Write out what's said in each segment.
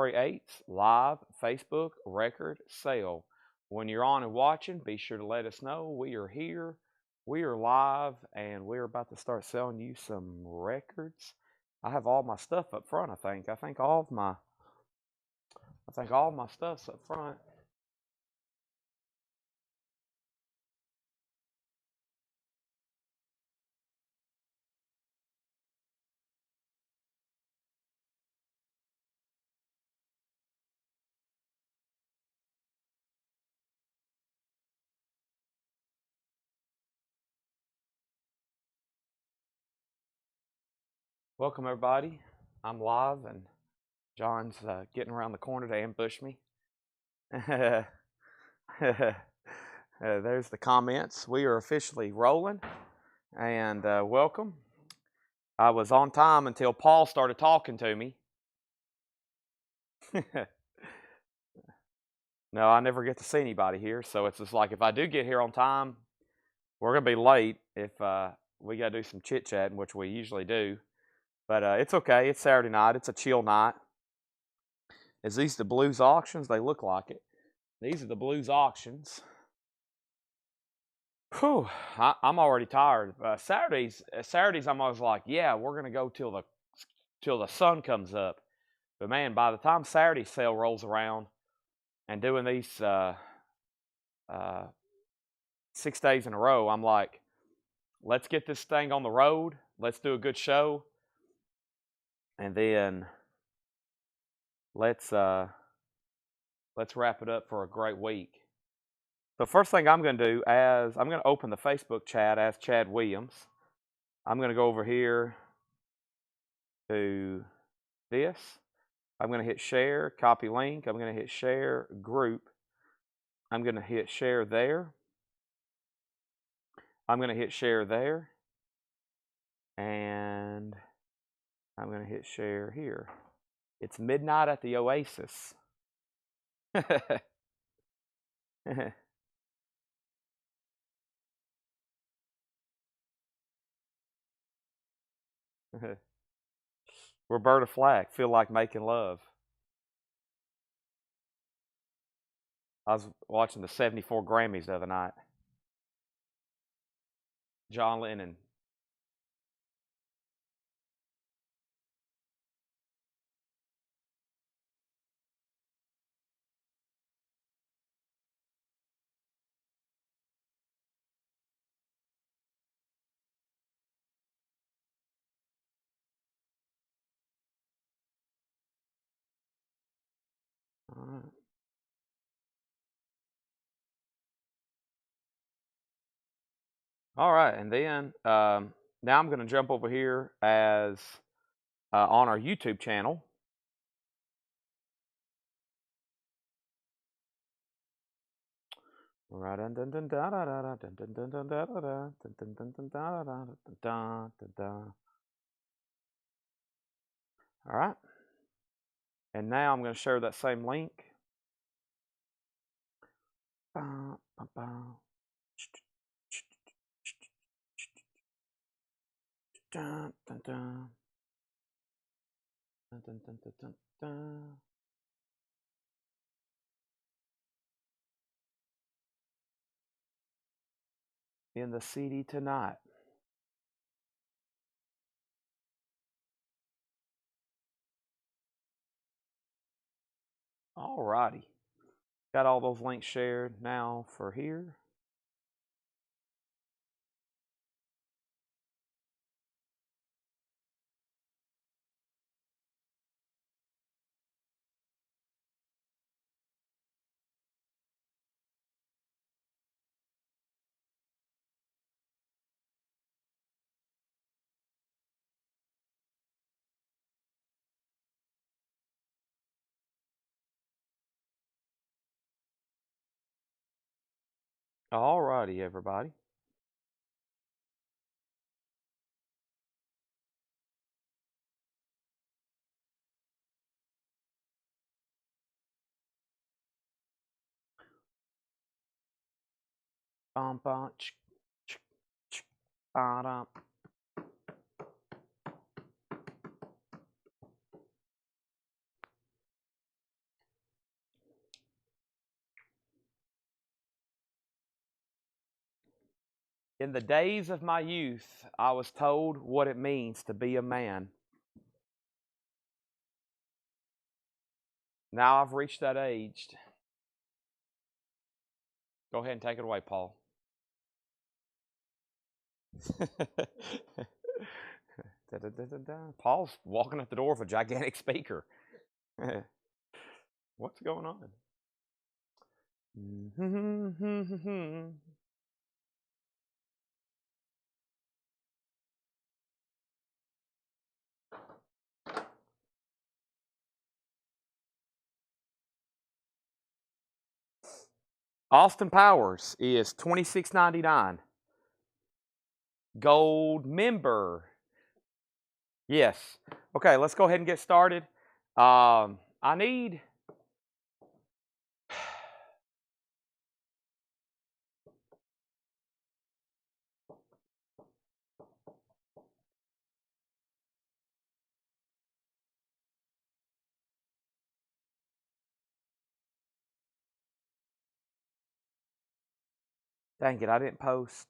February 8th, live Facebook record sale. When you're on and watching, be sure to let us know. We are here, we are live, and we're about to start selling you some records. I have all my stuff up front, I think. I think all my stuff's up front. Welcome, everybody. I'm live, and John's getting around the corner to ambush me. There's the comments. We are officially rolling, and welcome. I was on time until Paul started talking to me. No, I never get to see anybody here, so it's just like if I do get here on time, we're going to be late if we got to do some chit-chatting, which we usually do. But it's okay. It's Saturday night. It's a chill night. Is these the blues auctions? They look like it. These are the blues auctions. Whew, I'm already tired. Saturdays, I'm always like, yeah, we're going to go till the sun comes up. But man, by the time Saturday sale rolls around and doing these 6 days in a row, I'm like, let's get this thing on the road. Let's do a good show. And then let's wrap it up for a great week. So first thing I'm going to do is I'm going to open the Facebook chat as Chad Williams. I'm going to go over here to this. I'm going to hit share, copy link. I'm going to hit share group. I'm going to hit share there. I'm going to hit share there. And I'm going to hit share here. It's midnight at the Oasis. Roberta Flack, feel like making love. I was watching the 74 Grammys the other night. John Lennon. All right. All right, and then now I'm going to jump over here as on our YouTube channel. All right, and now I'm going to share that same link. In the CD tonight. Alrighty. Got all those links shared now for here. Alrighty, everybody. Bum, bum, ch, ch, ch, ba-dum. In the days of my youth, I was told what it means to be a man. Now I've reached that age. Go ahead and take it away, Paul. Paul's walking at the door of a gigantic speaker. What's going on? Austin Powers is $26.99. Gold member. Yes. Okay, let's go ahead and get started. I need... Dang it, I didn't post.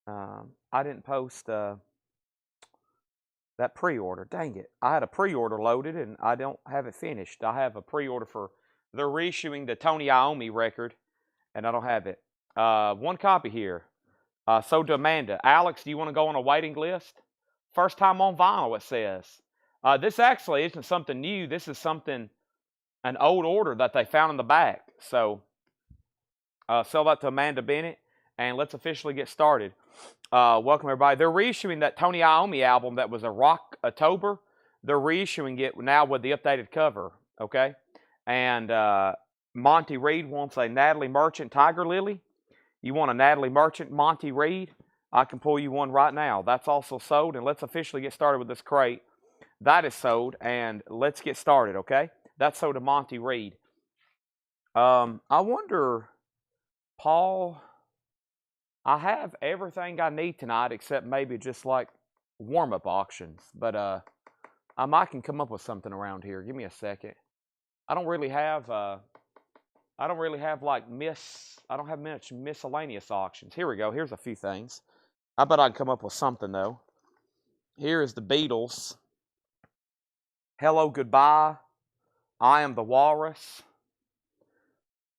I didn't post that pre-order. Dang it. I had a pre-order loaded and I don't have it finished. I have a pre-order for... They're reissuing the Tony Iommi record and I don't have it. One copy here. So to Amanda. Alex, do you want to go on a waiting list? First time on vinyl, it says. This actually isn't something new. This is something... an old order that they found in the back. So, sell that to Amanda Bennett, and let's officially get started. Welcome, everybody. They're reissuing that Tony Iommi album that was a Rock-October. They're reissuing it now with the updated cover, okay? And Monty Reed wants a Natalie Merchant Tiger Lily. You want a Natalie Merchant Monty Reed? I can pull you one right now. That's also sold, and let's officially get started with this crate. That is sold, and let's get started, okay? That's so to Monty Reed. I wonder, Paul, I have everything I need tonight except maybe just like warm-up auctions. But I can come up with something around here. Give me a second. I don't have much miscellaneous auctions. Here we go. Here's a few things. I bet I can come up with something though. Here is the Beatles. Hello, Goodbye. I Am the Walrus.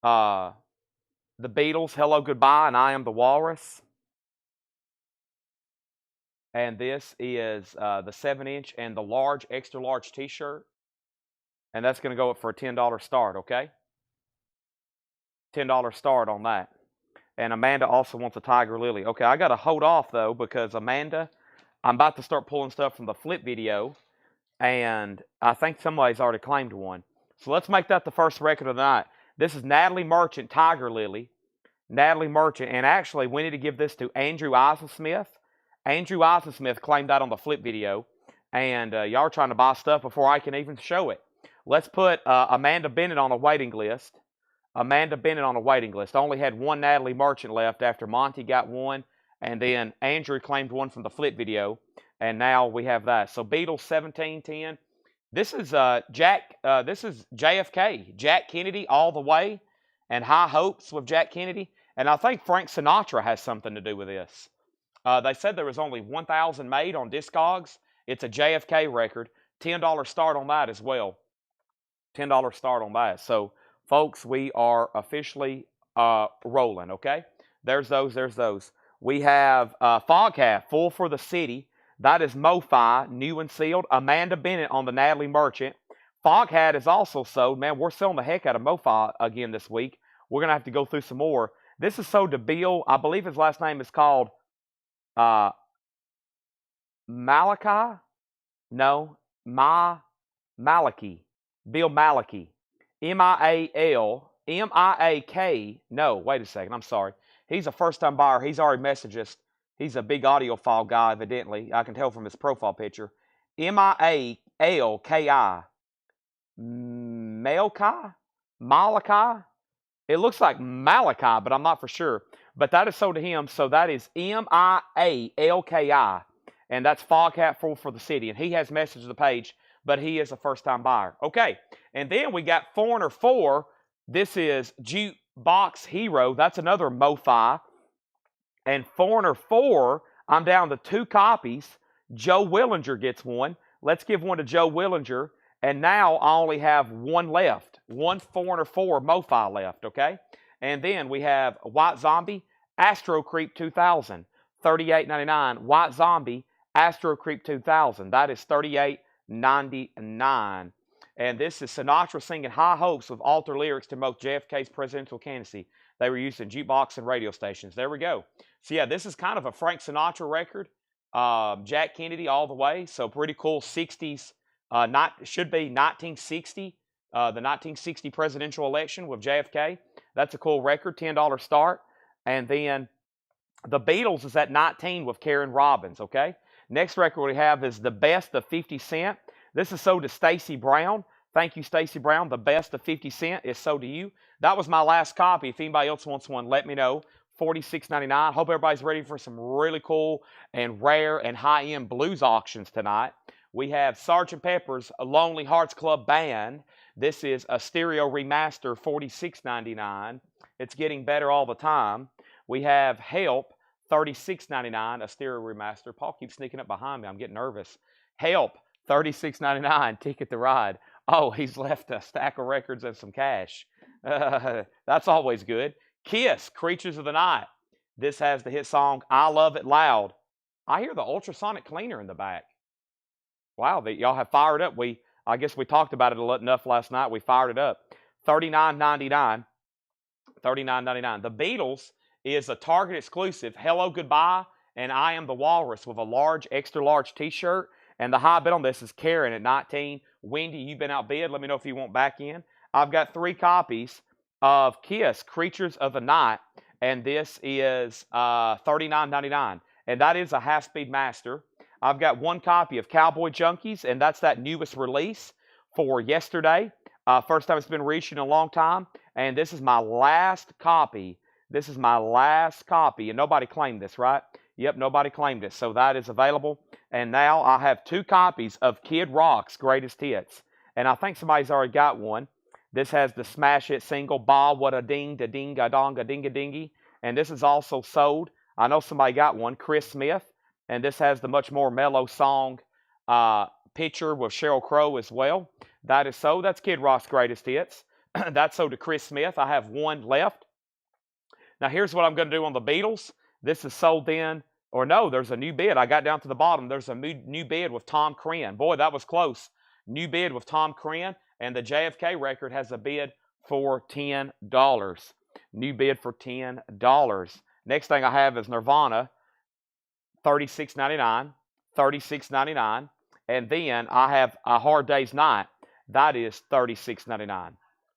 The Beatles, Hello, Goodbye, and I Am the Walrus. And this is the 7-inch and the large, extra large t-shirt. And that's going to go up for a $10 start, okay? $10 start on that. And Amanda also wants a Tiger Lily. Okay, I got to hold off, though, because Amanda, I'm about to start pulling stuff from the flip video. And I think somebody's already claimed one. So let's make that the first record of the night. This is Natalie Merchant, Tiger Lily. Natalie Merchant. And actually, we need to give this to Andrew Eisensmith. Andrew Eisensmith claimed that on the flip video. And y'all are trying to buy stuff before I can even show it. Let's put Amanda Bennett on a waiting list. Amanda Bennett on a waiting list. I only had one Natalie Merchant left after Monty got one. And then Andrew claimed one from the flip video. And now we have that. So Beatles 1710. This is this is JFK, Jack Kennedy all the way, and High Hopes with Jack Kennedy. And I think Frank Sinatra has something to do with this. They said there was only 1,000 made on Discogs. It's a JFK record. $10 start on that as well. $10 start on that. So, folks, we are officially rolling, okay? There's those. We have Foghat, Full for the City. That is Mofi, new and sealed. Amanda Bennett on the Natalie Merchant. Foghat is also sold. Man, we're selling the heck out of Mofi again this week. We're going to have to go through some more. This is sold to Bill. I believe his last name is called Malachi? No, Malachi. Bill Malachi. M-I-A-K. No, wait a second. I'm sorry. He's a first-time buyer. He's already messaged us. He's a big audiophile guy, evidently. I can tell from his profile picture. M-I-A-L-K-I. Malachi? It looks like Malachi, but I'm not for sure. But that is sold to him, so that is M-I-A-L-K-I. And that's Foghat Full for the City. And he has messaged the page, but he is a first-time buyer. Okay, and then we got Foreigner 4. This is Jukebox Hero. That's another Mofi. And Foreigner 4, I'm down to 2 copies. Joe Willinger gets one. Let's give one to Joe Willinger. And now I only have one left. One Foreigner 4 Mofi left, okay? And then we have White Zombie, Astro Creep 2000, $38.99. White Zombie, Astro Creep 2000. That is $38.99. And this is Sinatra singing High Hopes with altered lyrics to promote JFK's presidential candidacy. They were used in jukebox and radio stations. There we go. So yeah, this is kind of a Frank Sinatra record. Jack Kennedy all the way. So pretty cool 60s. Should be 1960. The 1960 presidential election with JFK. That's a cool record. $10 start. And then the Beatles is at 19 with Karen Robbins. Okay. Next record we have is The Best of 50 Cent. This is sold to Stacy Brown. Thank you, Stacy Brown. The Best of 50 Cent is sold to you. That was my last copy. If anybody else wants one, let me know. $46.99. Hope everybody's ready for some really cool and rare and high-end blues auctions tonight. We have Sgt. Pepper's Lonely Hearts Club Band. This is a stereo remaster, $46.99. It's getting better all the time. We have Help, $36.99, a stereo remaster. Paul keeps sneaking up behind me. I'm getting nervous. Help, $36.99, Ticket to Ride. Oh, he's left a stack of records and some cash. That's always good. Kiss, Creatures of the Night. This has the hit song, I Love It Loud. I hear the ultrasonic cleaner in the back. Wow, y'all have fired up. I guess we talked about it enough last night. We fired it up. $39.99. $39.99. The Beatles is a Target exclusive, Hello Goodbye, and I Am the Walrus with a large, extra large t-shirt. And the high bid on this is Karen at 19. Wendy, you've been outbid. Let me know if you want back in. I've got 3 copies of Kiss, Creatures of the Night, and this is $39.99. And that is a half-speed master. I've got 1 copy of Cowboy Junkies, and that's that newest release for yesterday. First time it's been reissued in a long time. And this is my last copy. This is my last copy. And nobody claimed this, right? Yep, nobody claimed it. So that is available. And now I have 2 copies of Kid Rock's Greatest Hits. And I think somebody's already got one. This has the smash hit single, Ba What a Ding, Da Ding, Da Dong, Da Ding, A Dingy. And this is also sold. I know somebody got one, Chris Smith. And this has the much more mellow song, Picture with Sheryl Crow as well. That is sold. That's Kid Rock's Greatest Hits. That's sold to Chris Smith. I have 1 left. Now here's what I'm going to do on the Beatles. This is sold in, or no, there's a new bid. I got down to the bottom. There's a new bid with Tom Crenn. Boy, that was close. New bid with Tom Crenn, and the JFK record has a bid for $10. New bid for $10. Next thing I have is Nirvana, $36.99. $36.99. And then I have A Hard Day's Night. That is $36.99.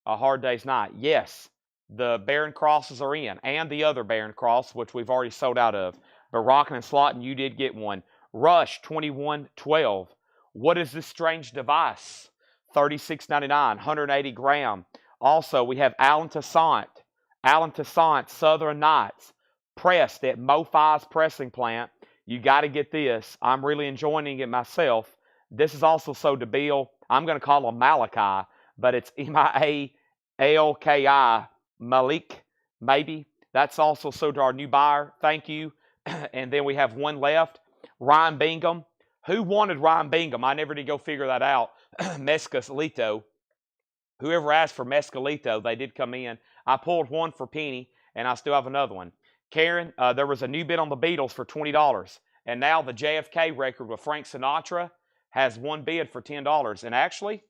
A Hard Day's Night. Yes, the Barron Crosses are in, and the other Barron Cross, which we've already sold out of. But Rockin' and Slottin', you did get one. Rush, 2112. What is this strange device? $36.99, 180 gram. Also, we have Alan Toussaint, Southern Nights, pressed at Mofi's pressing plant. You got to get this. I'm really enjoying it myself. This is also sold to Bill. I'm going to call him Malachi, but it's M-I-A-L-K-I, Malik, maybe. That's also sold to our new buyer. Thank you. And then we have 1 left. Ryan Bingham. Who wanted Ryan Bingham? I never did go figure that out. Mescalito. Whoever asked for Mescalito, they did come in. I pulled 1 for Penny, and I still have another one. Karen, there was a new bid on the Beatles for $20. And now the JFK record with Frank Sinatra has 1 bid for $10. And actually,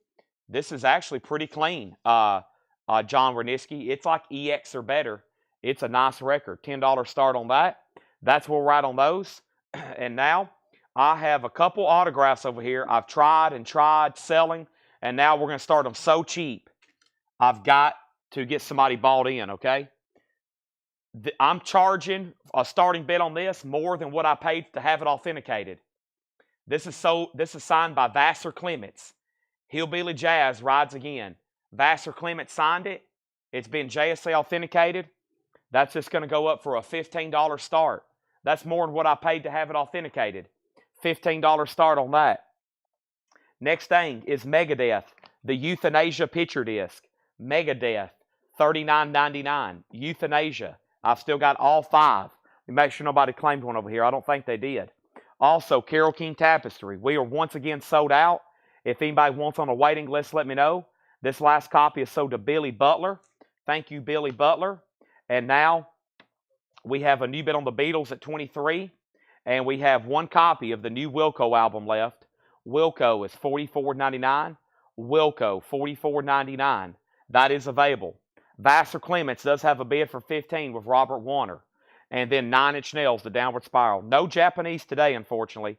this is actually pretty clean, John Wernitzky. It's like EX or better. It's a nice record. $10 start on that. That's where we're at on those. And now I have a couple autographs over here. I've tried and tried selling, and now we're going to start them so cheap. I've got to get somebody bought in, okay? I'm charging a starting bid on this more than what I paid to have it authenticated. This is signed by Vassar Clements. Hillbilly Jazz rides again. Vassar Clements signed it. It's been JSA authenticated. That's just going to go up for a $15 start. That's more than what I paid to have it authenticated. $15 start on that. Next thing is Megadeth, the Euthanasia picture disc. Megadeth, $39.99. Euthanasia. I've still got all 5. Make sure nobody claimed one over here. I don't think they did. Also, Carole King Tapestry. We are once again sold out. If anybody wants on a waiting list, let me know. This last copy is sold to Billy Butler. Thank you, Billy Butler. And now we have a new bid on the Beatles at 23. And we have 1 copy of the new Wilco album left. Wilco is $44.99. Wilco, $44.99. That is available. Vassar Clements does have a bid for 15 with Robert Warner. And then 9 Inch Nails, The Downward Spiral. No Japanese today, unfortunately.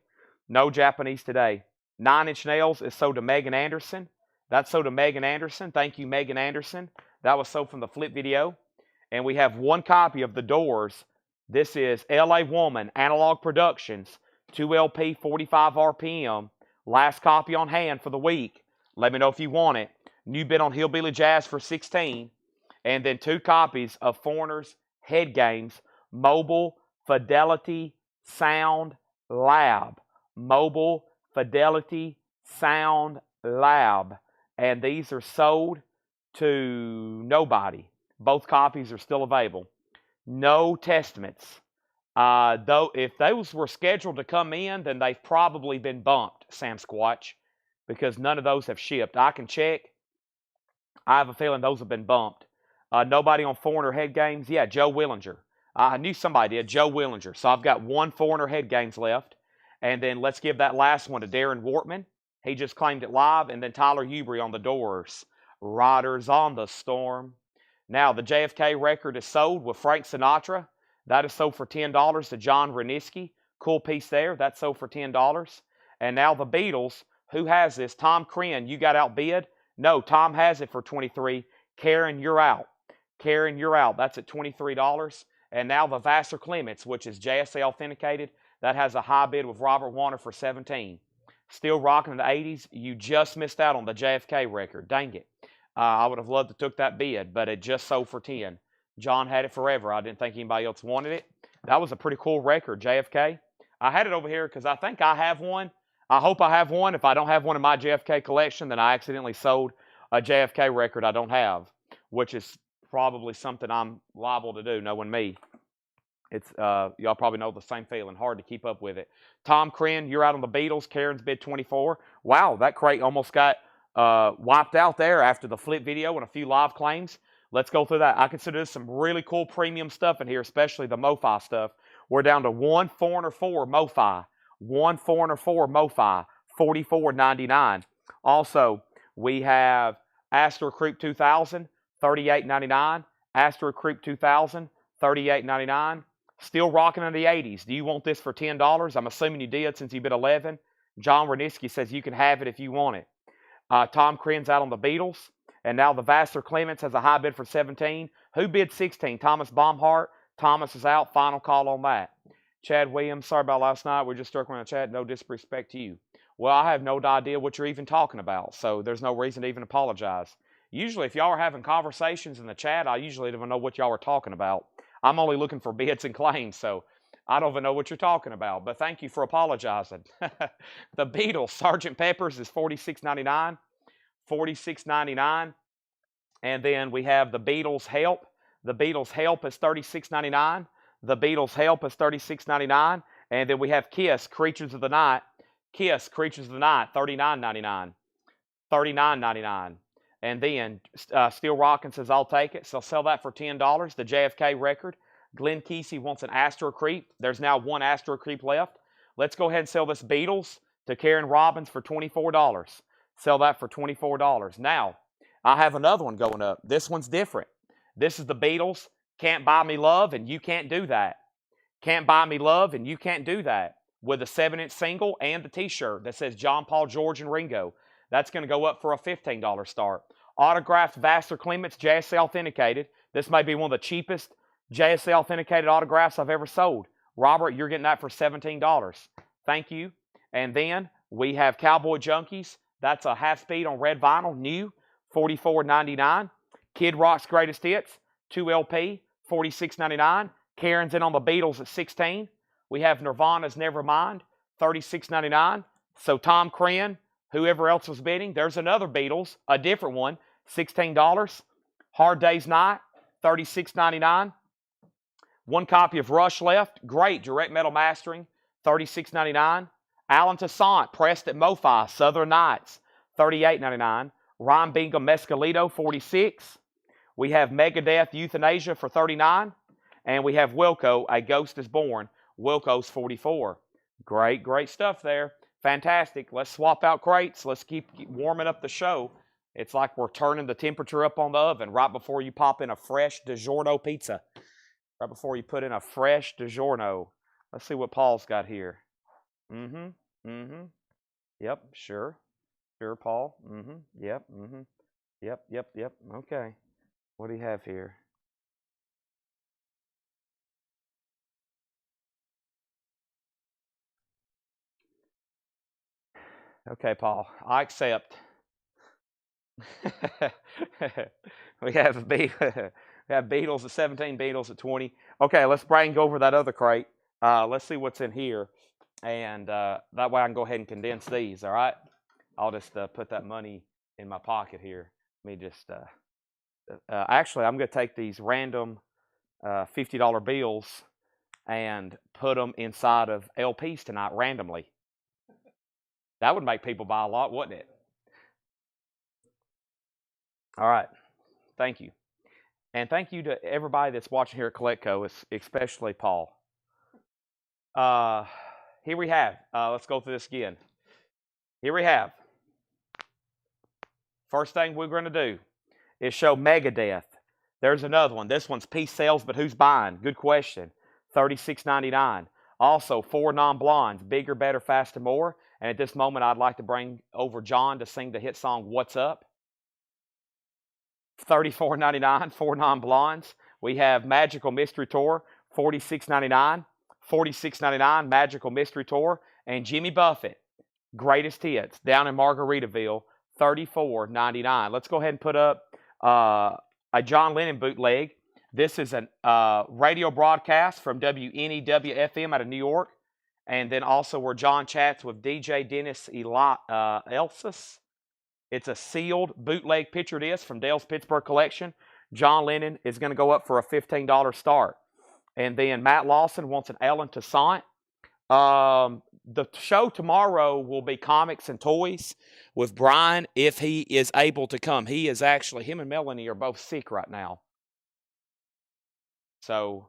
No Japanese today. 9 Inch Nails is sold to Megan Anderson. That's sold to Megan Anderson. Thank you, Megan Anderson. That was sold from the flip video. And we have 1 copy of The Doors. This is LA Woman, Analog Productions, 2 LP, 45 RPM. Last copy on hand for the week. Let me know if you want it. New bid on Hillbilly Jazz for 16. And then 2 copies of Foreigner's Head Games, Mobile Fidelity Sound Lab. Mobile Fidelity Sound Lab. And these are sold to nobody. Both copies are still available. No Testaments. Though if those were scheduled to come in, then they've probably been bumped, Sam Squatch, because none of those have shipped. I can check. I have a feeling those have been bumped. Nobody on Foreigner Head Games? Yeah, Joe Willinger. I knew somebody did, Joe Willinger. So I've got 1 Foreigner Head Games left. And then let's give that last one to Darren Wortman. He just claimed it live. And then Tyler Hubry on The Doors. Riders on the Storm. Now, the JFK record is sold with Frank Sinatra. That is sold for $10 to John Reniski. Cool piece there. That's sold for $10. And now the Beatles. Who has this? Tom Crenn, you got outbid? No, Tom has it for $23. Karen, you're out. Karen, you're out. That's at $23. And now the Vassar Clements, which is JSA authenticated, that has a high bid with Robert Warner for $17. Still rocking in the 80s. You just missed out on the JFK record. Dang it. I would have loved to took that bid, but it just sold for 10. John had it forever. I didn't think anybody else wanted it. That was a pretty cool record, JFK. I had it over here because I think I have one. I hope I have one. If I don't have one in my JFK collection, then I accidentally sold a JFK record I don't have, which is probably something I'm liable to do, knowing me. It's y'all probably know the same feeling. Hard to keep up with it. Tom Crenn, you're out on the Beatles. Karen's bid 24. Wow, that crate almost got wiped out there after the flip video and a few live claims. Let's go through that. I consider this some really cool premium stuff in here, especially the Mofi stuff. We're down to 1 Foreigner 4 Mofi. 1 Foreigner 4 Mofi, $44.99. Also, we have Astro Creep 2000, $38.99. Astro Creep 2000, $38.99. Still rocking in the 80s. Do you want this for $10? I'm assuming you did since you bid 11. John Reniski says you can have it if you want it. Tom Crenn's out on the Beatles. And now the Vassar Clements has a high bid for 17. Who bid 16? Thomas Baumhart. Thomas is out. Final call on that. Chad Williams, sorry about last night. We're just circling the chat. No disrespect to you. Well, I have no idea what you're even talking about, so there's no reason to even apologize. Usually, if y'all are having conversations in the chat, I usually don't know what y'all are talking about. I'm only looking for bids and claims, so I don't even know what you're talking about. But thank you for apologizing. The Beatles, Sgt. Pepper's is $46.99. $46.99. And then we have the Beatles Help. The Beatles Help is $36.99. The Beatles Help is $36.99. And then we have Kiss, Creatures of the Night. Kiss, Creatures of the Night, $39.99. $39.99. And then Steel Rockin' says, I'll take it. So I'll sell that for $10. The JFK record. Glenn Kesey wants an Astro Creep. There's now 1 Astro Creep left. Let's go ahead and sell this Beatles to Karen Robbins for $24. Sell that for $24. Now, I have another one going up. This one's different. This is the Beatles, Can't Buy Me Love, and You Can't Do That. Can't Buy Me Love, and You Can't Do That. With a 7-inch single and the t-shirt that says John, Paul, George, and Ringo. That's going to go up for a $15 start. Autographed Vassar Clements, JSA authenticated. This may be one of the cheapest JSA authenticated autographs I've ever sold. Robert, you're getting that for $17. Thank you. And then we have Cowboy Junkies. That's a half speed on red vinyl, new, $44.99. Kid Rock's Greatest Hits, 2 LP, $46.99. Karen's in on the Beatles at $16. We have Nirvana's Nevermind, $36.99. So Tom Crenn, whoever else was bidding, there's another Beatles, a different one, $16. Hard Day's Night, $36.99. One copy of Rush left. Great direct metal mastering, $36.99. Alan Toussaint, pressed at Mofi, Southern Nights, $38.99. Rhyme Bingham Mescalito, $46. We have Megadeth Euthanasia for $39. And we have Wilco, A Ghost is Born. Wilco's $44. Great, great stuff there. Fantastic. Let's swap out crates. Let's keep warming up the show. It's like we're turning the temperature up on the oven right before you pop in a fresh DiGiorno pizza. Right before you put in a fresh DiGiorno. Let's see what Paul's got here. Yep, sure. Sure, Paul. Yep, Yep. Okay. What do you have here? Okay, Paul. I accept. we have Beatles at 17, Beatles at 20. Okay, let's bring over that other crate. Let's see what's in here. And that way I can go ahead and condense these, all right? I'll just put that money in my pocket here. Let me just... actually, I'm going to take these random $50 bills and put them inside of LPs tonight randomly. That would make people buy a lot, wouldn't it? All right. Thank you. And thank you to everybody that's watching here at CollectCo, especially Paul. Here we have, let's go through this again. Here we have. First thing we're going to do is show Megadeth. There's another one. This one's piece sales, but who's buying? Good question. $36.99. Also, 4 non-blondes, Bigger, Better, Faster, More. And at this moment, I'd like to bring over John to sing the hit song, What's Up? $34.99, 4 non-blondes. We have Magical Mystery Tour, $46.99. $46.99, Magical Mystery Tour. And Jimmy Buffett, Greatest Hits, down in Margaritaville, $34.99. Let's go ahead and put up a John Lennon bootleg. This is a radio broadcast from WNEW-FM out of New York. And then also where John chats with DJ Dennis Elsis. It's a sealed bootleg picture disc from Dale's Pittsburgh collection. John Lennon is going to go up for a $15 start. And then Matt Lawson wants an Alan Toussaint. The show tomorrow will be comics and toys with Brian if he is able to come. He is actually, him and Melanie are both sick right now. So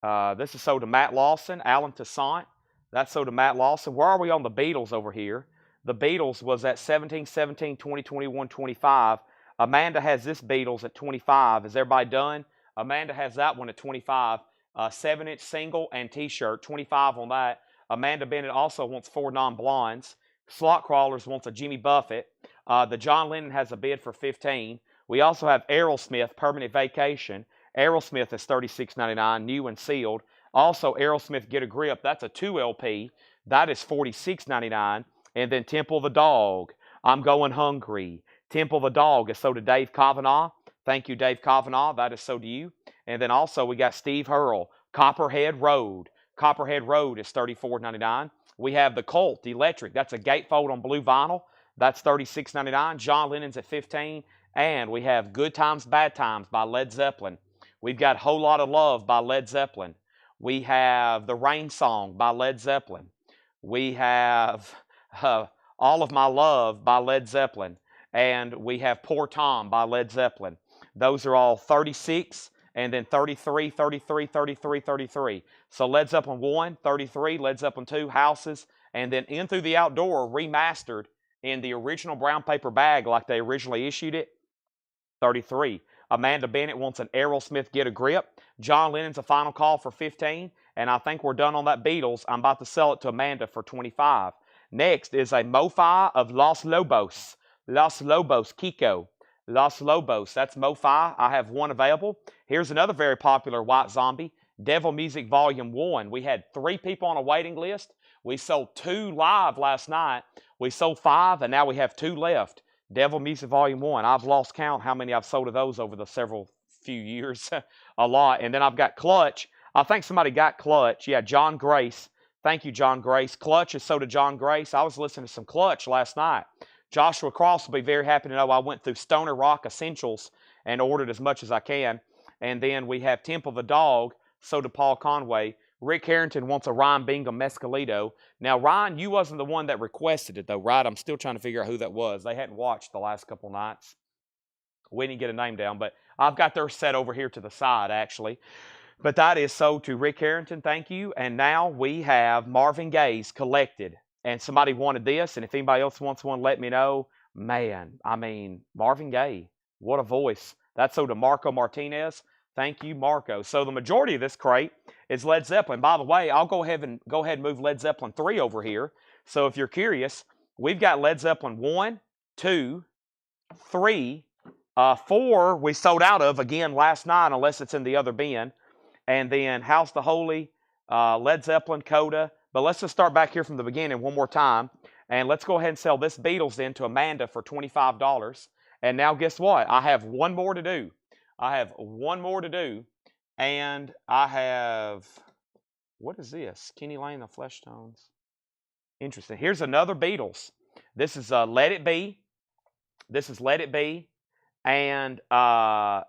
this is sold to Matt Lawson, Alan Toussaint. That's sold to Matt Lawson. Where are we on the Beatles over here? The Beatles was at 17, 17, 20, 21, 25. Amanda has this Beatles at 25. Is everybody done? Amanda has that one at 25. 7-inch single and T-shirt, 25 on that. Amanda Bennett also wants 4 non-blondes. Slot Crawlers wants a Jimmy Buffett. The John Lennon has a bid for 15. We also have Aerosmith, Permanent Vacation. Aerosmith is $36.99, new and sealed. Also, Aerosmith Get a Grip, that's a 2 LP. That is $46.99. And then Temple of the Dog, I'm Going Hungry. Temple of the Dog is sold to Dave Kavanaugh. Thank you, Dave Kavanaugh. That is sold to you. And then also we got Steve Hurl, Copperhead Road. Copperhead Road is $34.99. We have the Colt Electric. That's a gatefold on blue vinyl. That's $36.99. John Lennon's at $15. And we have Good Times, Bad Times by Led Zeppelin. We've got Whole Lot of Love by Led Zeppelin. We have The Rain Song by Led Zeppelin. We have All of My Love by Led Zeppelin. And we have Poor Tom by Led Zeppelin. Those are all 36, and then 33, 33, 33, 33. So Led Zeppelin 1, 33, Led Zeppelin 2, Houses, and then In Through the Outdoor, remastered in the original brown paper bag like they originally issued it, 33. Amanda Bennett wants an Aerosmith Get a Grip. John Lennon's a final call for 15, and I think we're done on that Beatles. I'm about to sell it to Amanda for 25. Next is a Mofi of Los Lobos. Los Lobos, Kiko. Los Lobos, that's Mofi. I have one available. Here's another very popular White Zombie, Devil Music Volume 1. We had 3 people on a waiting list. We sold 2 live last night. We sold 5, and now we have 2 left. Devil Music Volume 1. I've lost count how many I've sold of those over the few years. A lot. And then I've got Clutch. I think somebody got Clutch. Yeah, John Grace. Thank you, John Grace. Clutch is sold to John Grace. I was listening to some Clutch last night. Joshua Cross will be very happy to know I went through Stoner Rock Essentials and ordered as much as I can. And then we have Temple the Dog, so to Paul Conway. Rick Harrington wants a Ryan Bingham Mescalito. Now, Ryan, you wasn't the one that requested it, though, right? I'm still trying to figure out who that was. They hadn't watched the last couple nights. We didn't get a name down, but I've got their set over here to the side, actually. But that is sold to Rick Harrington, thank you. And now we have Marvin Gaye's collected. And somebody wanted this, and if anybody else wants one, let me know. Man, I mean, Marvin Gaye, what a voice. That's sold to Marco Martinez. Thank you, Marco. So the majority of this crate is Led Zeppelin. By the way, I'll go ahead and move Led Zeppelin 3 over here. So if you're curious, we've got Led Zeppelin 1, 2, 3, 4 we sold out of again last night, unless it's in the other bin. And then House the Holy, Led Zeppelin, Coda. But let's just start back here from the beginning one more time. And let's go ahead and sell this Beatles then to Amanda for $25. And now guess what? I have one more to do. And I have, what is this? Kenny Lane, the Flesh Tones. Interesting. Here's another Beatles. This is Let It Be. This is Let It Be. And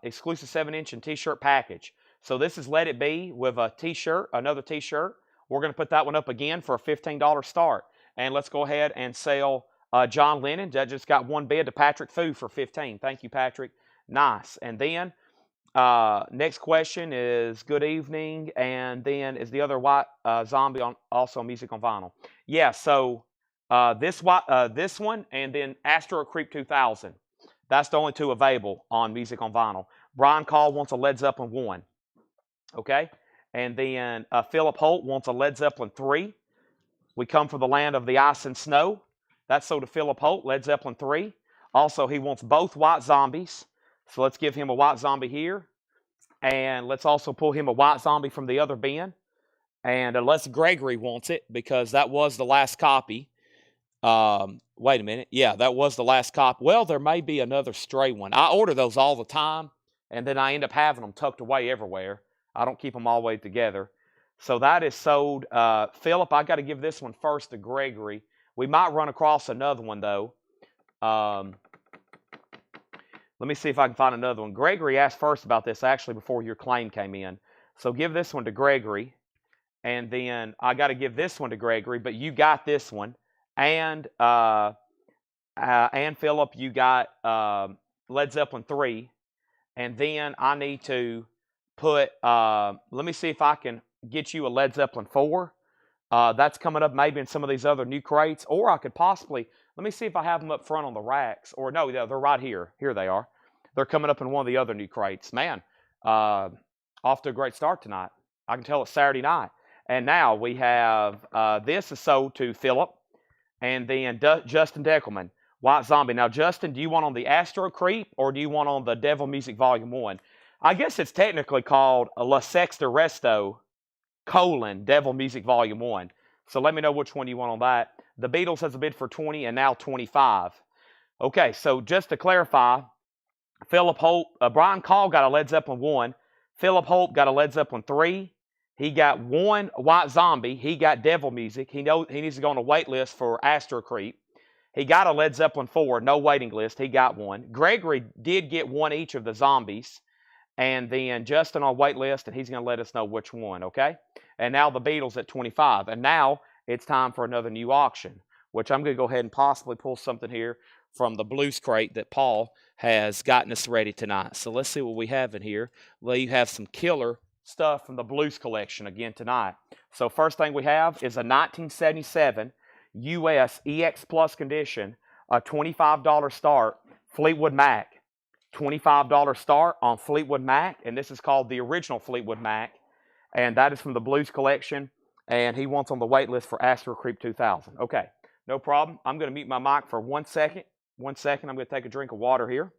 exclusive 7-inch and t-shirt package. So this is Let It Be with a t-shirt, another t-shirt. We're going to put that one up again for a $15 start. And let's go ahead and sell John Lennon. That just got one bid to Patrick Fu for $15. Thank you, Patrick. Nice. And then next question is good evening. And then is the other white zombie on also music on vinyl? Yeah, so this one and then Astro Creep 2000. That's the only two available on music on vinyl. Brian Call wants a Led Zeppelin 1. Okay? And then Philip Holt wants a Led Zeppelin 3. We come from the land of the ice and snow. That's sold to Philip Holt, Led Zeppelin 3. Also, he wants both White Zombies. So let's give him a White Zombie here. And let's also pull him a White Zombie from the other bin. And unless Gregory wants it, because that was the last copy. Wait a minute. Yeah, that was the last copy. Well, there may be another stray one. I order those all the time, and then I end up having them tucked away everywhere. I don't keep them all the way together. So that is sold. Philip, I got to give this one first to Gregory. We might run across another one, though. Let me see if I can find another one. Gregory asked first about this, actually, before your claim came in. So give this one to Gregory. And then I got to give this one to Gregory, but you got this one. And Philip, you got Led Zeppelin 3. And then I need to put, let me see if I can get you a Led Zeppelin 4. That's coming up maybe in some of these other new crates. Or I could possibly, let me see if I have them up front on the racks. Or no, they're right here. Here they are. They're coming up in one of the other new crates. Man, off to a great start tonight. I can tell it's Saturday night. And now we have, this is sold to Philip. And then Justin Deckelman, White Zombie. Now, Justin, do you want on the Astro Creep or do you want on the Devil Music Volume 1? I guess it's technically called La Sexta Resto, Devil Music Volume 1. So let me know which one you want on that. The Beatles has a bid for 20 and now 25. Okay, so just to clarify, Philip Holt, Brian Call got a Led Zeppelin 1. Philip Holt got a Led Zeppelin 3. He got one White Zombie. He got Devil Music. He needs to go on a wait list for Astro Creep. He got a Led Zeppelin 4, no waiting list. He got one. Gregory did get one each of the zombies. And then Justin on wait list, and he's going to let us know which one, okay? And now the Beatles at 25. And now it's time for another new auction, which I'm going to go ahead and possibly pull something here from the Blues Crate that Paul has gotten us ready tonight. So let's see what we have in here. Well, you have some killer stuff from the Blues collection again tonight. So first thing we have is a 1977 US EX Plus condition, a $25 start, Fleetwood Mac. $25 start on Fleetwood Mac, and this is called the original Fleetwood Mac, and that is from the Blues collection, and he wants on the wait list for Astro Creep 2000. Okay, no problem. I'm going to mute my mic for 1 second. 1 second, I'm going to take a drink of water here.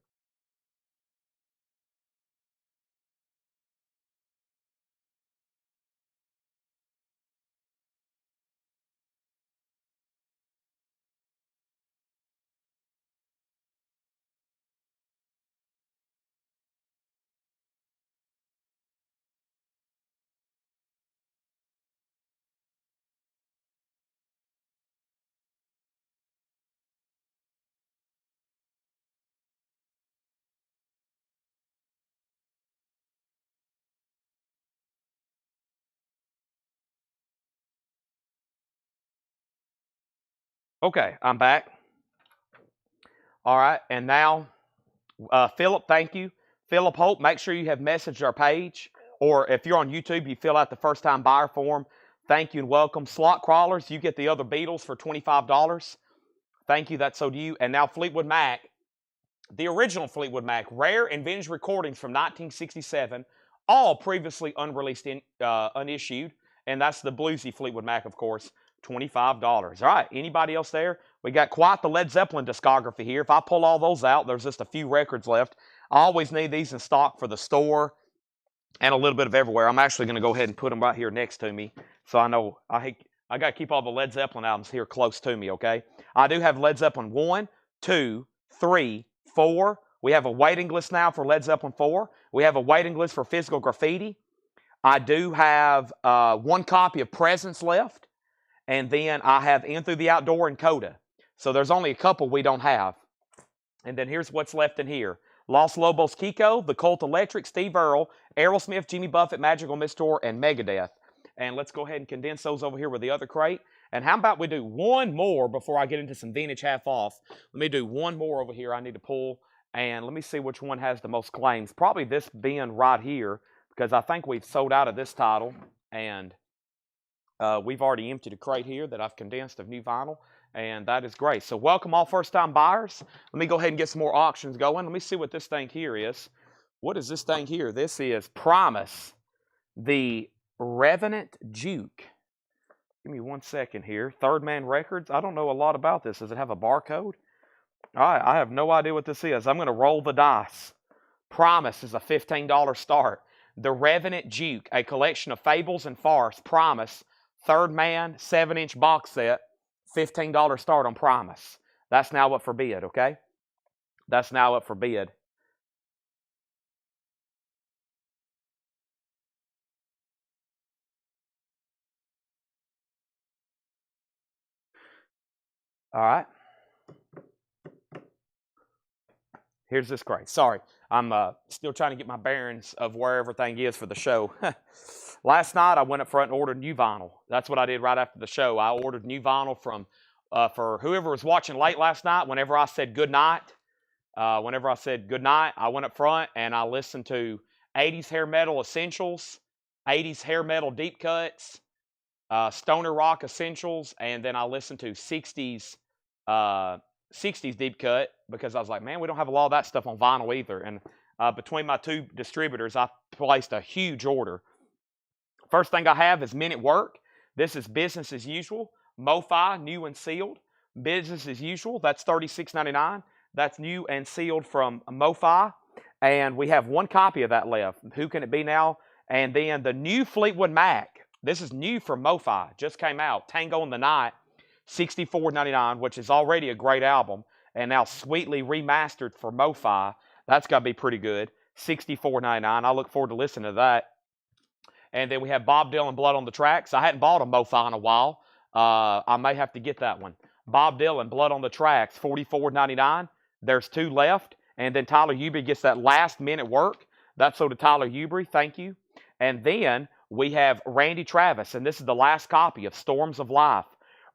Okay, I'm back. All right, and now, Philip, thank you. Philip Hope, make sure you have messaged our page, or if you're on YouTube, you fill out the first-time buyer form. Thank you and welcome. Slot Crawlers, you get the other Beatles for $25. Thank you, that's so do you. And now Fleetwood Mac, the original Fleetwood Mac, rare and vintage recordings from 1967, all previously unreleased, unissued, and that's the bluesy Fleetwood Mac, of course, $25. All right, anybody else there? We got quite the Led Zeppelin discography here. If I pull all those out, there's just a few records left. I always need these in stock for the store and a little bit of everywhere. I'm actually going to go ahead and put them right here next to me, so I know I got to keep all the Led Zeppelin albums here close to me, okay? I do have Led Zeppelin 1, 2, 3, 4. We have a waiting list now for Led Zeppelin 4. We have a waiting list for Physical Graffiti. I do have one copy of Presence left, and then I have In Through the Outdoor and Coda. So there's only a couple we don't have. And then here's what's left in here. Los Lobos Kiko, The Cult Electric, Steve Earle, Aerosmith, Jimmy Buffett, Magical Mystery, and Megadeth. And let's go ahead and condense those over here with the other crate. And how about we do one more before I get into some vintage half off? Let me do one more over here I need to pull. And let me see which one has the most claims. Probably this bin right here, because I think we've sold out of this title. And we've already emptied a crate here that I've condensed of new vinyl. And that is great. So welcome all first-time buyers. Let me go ahead and get some more auctions going. Let me see what this thing here is. What is this thing here? This is Promise, the Revenant Juke. Give me 1 second here. Third Man Records. I don't know a lot about this. Does it have a barcode? All right, I have no idea what this is. I'm going to roll the dice. Promise is a $15 start. The Revenant Juke, a collection of fables and farce. Promise, Third Man, 7-inch box set. $15 start on Promise. That's now up for bid, okay? That's now up for bid. All right. Here's this crate. Sorry, I'm still trying to get my bearings of where everything is for the show. Last night, I went up front and ordered new vinyl. That's what I did right after the show. I ordered new vinyl from for whoever was watching late last night. Whenever I said good night, I went up front and I listened to 80s hair metal essentials, 80s hair metal deep cuts, stoner rock essentials, and then I listened to 60s deep cut, because I was like, man, we don't have a lot of that stuff on vinyl either. And between my two distributors, I placed a huge order. First thing I have is Men at Work. This is Business as Usual. Mofi, new and sealed. Business as Usual, that's $36.99. That's new and sealed from Mofi. And we have one copy of that left. Who can it be now? And then the new Fleetwood Mac. This is new from Mofi. Just came out. Tango in the Night. $64.99, which is already a great album, and now sweetly remastered for Mofi. That's got to be pretty good. $64.99. I look forward to listening to that. And then we have Bob Dylan, Blood on the Tracks. I hadn't bought a Mofi in a while. I may have to get that one. Bob Dylan, Blood on the Tracks, $44.99. There's two left. And then Tyler Huber gets that last Men at Work. That's so to Tyler Huber. Thank you. And then we have Randy Travis, and this is the last copy of Storms of Life.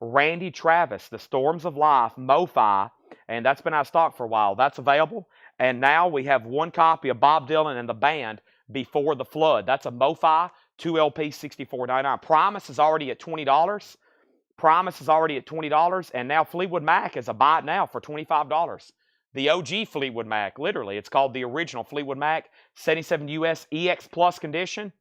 Randy Travis, The Storms of Life, Mofi, and that's been out of stock for a while. That's available. And now we have one copy of Bob Dylan and the band, Before the Flood. That's a Mofi, 2 LP, $64.99. Promise is already at $20. Promise is already at $20, and now Fleetwood Mac is a buy it now for $25. The OG Fleetwood Mac, literally. It's called the original Fleetwood Mac, 77 US EX Plus condition.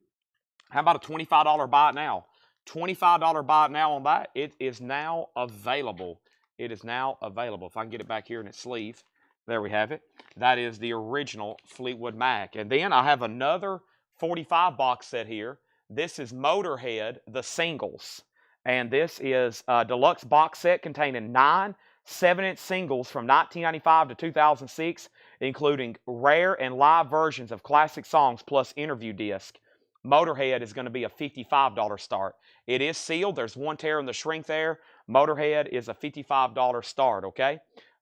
How about a $25 buy it now? $25 buy it now on that. It is now available. It is now available. If I can get it back here in its sleeve. There we have it. That is the original Fleetwood Mac. And then I have another 45 box set here. This is Motorhead, the singles. And this is a deluxe box set containing 9 7-inch singles from 1995 to 2006, including rare and live versions of classic songs plus interview disc. Motorhead is going to be a $55 start. It is sealed. There's one tear in the shrink there. Motorhead is a $55 start, okay?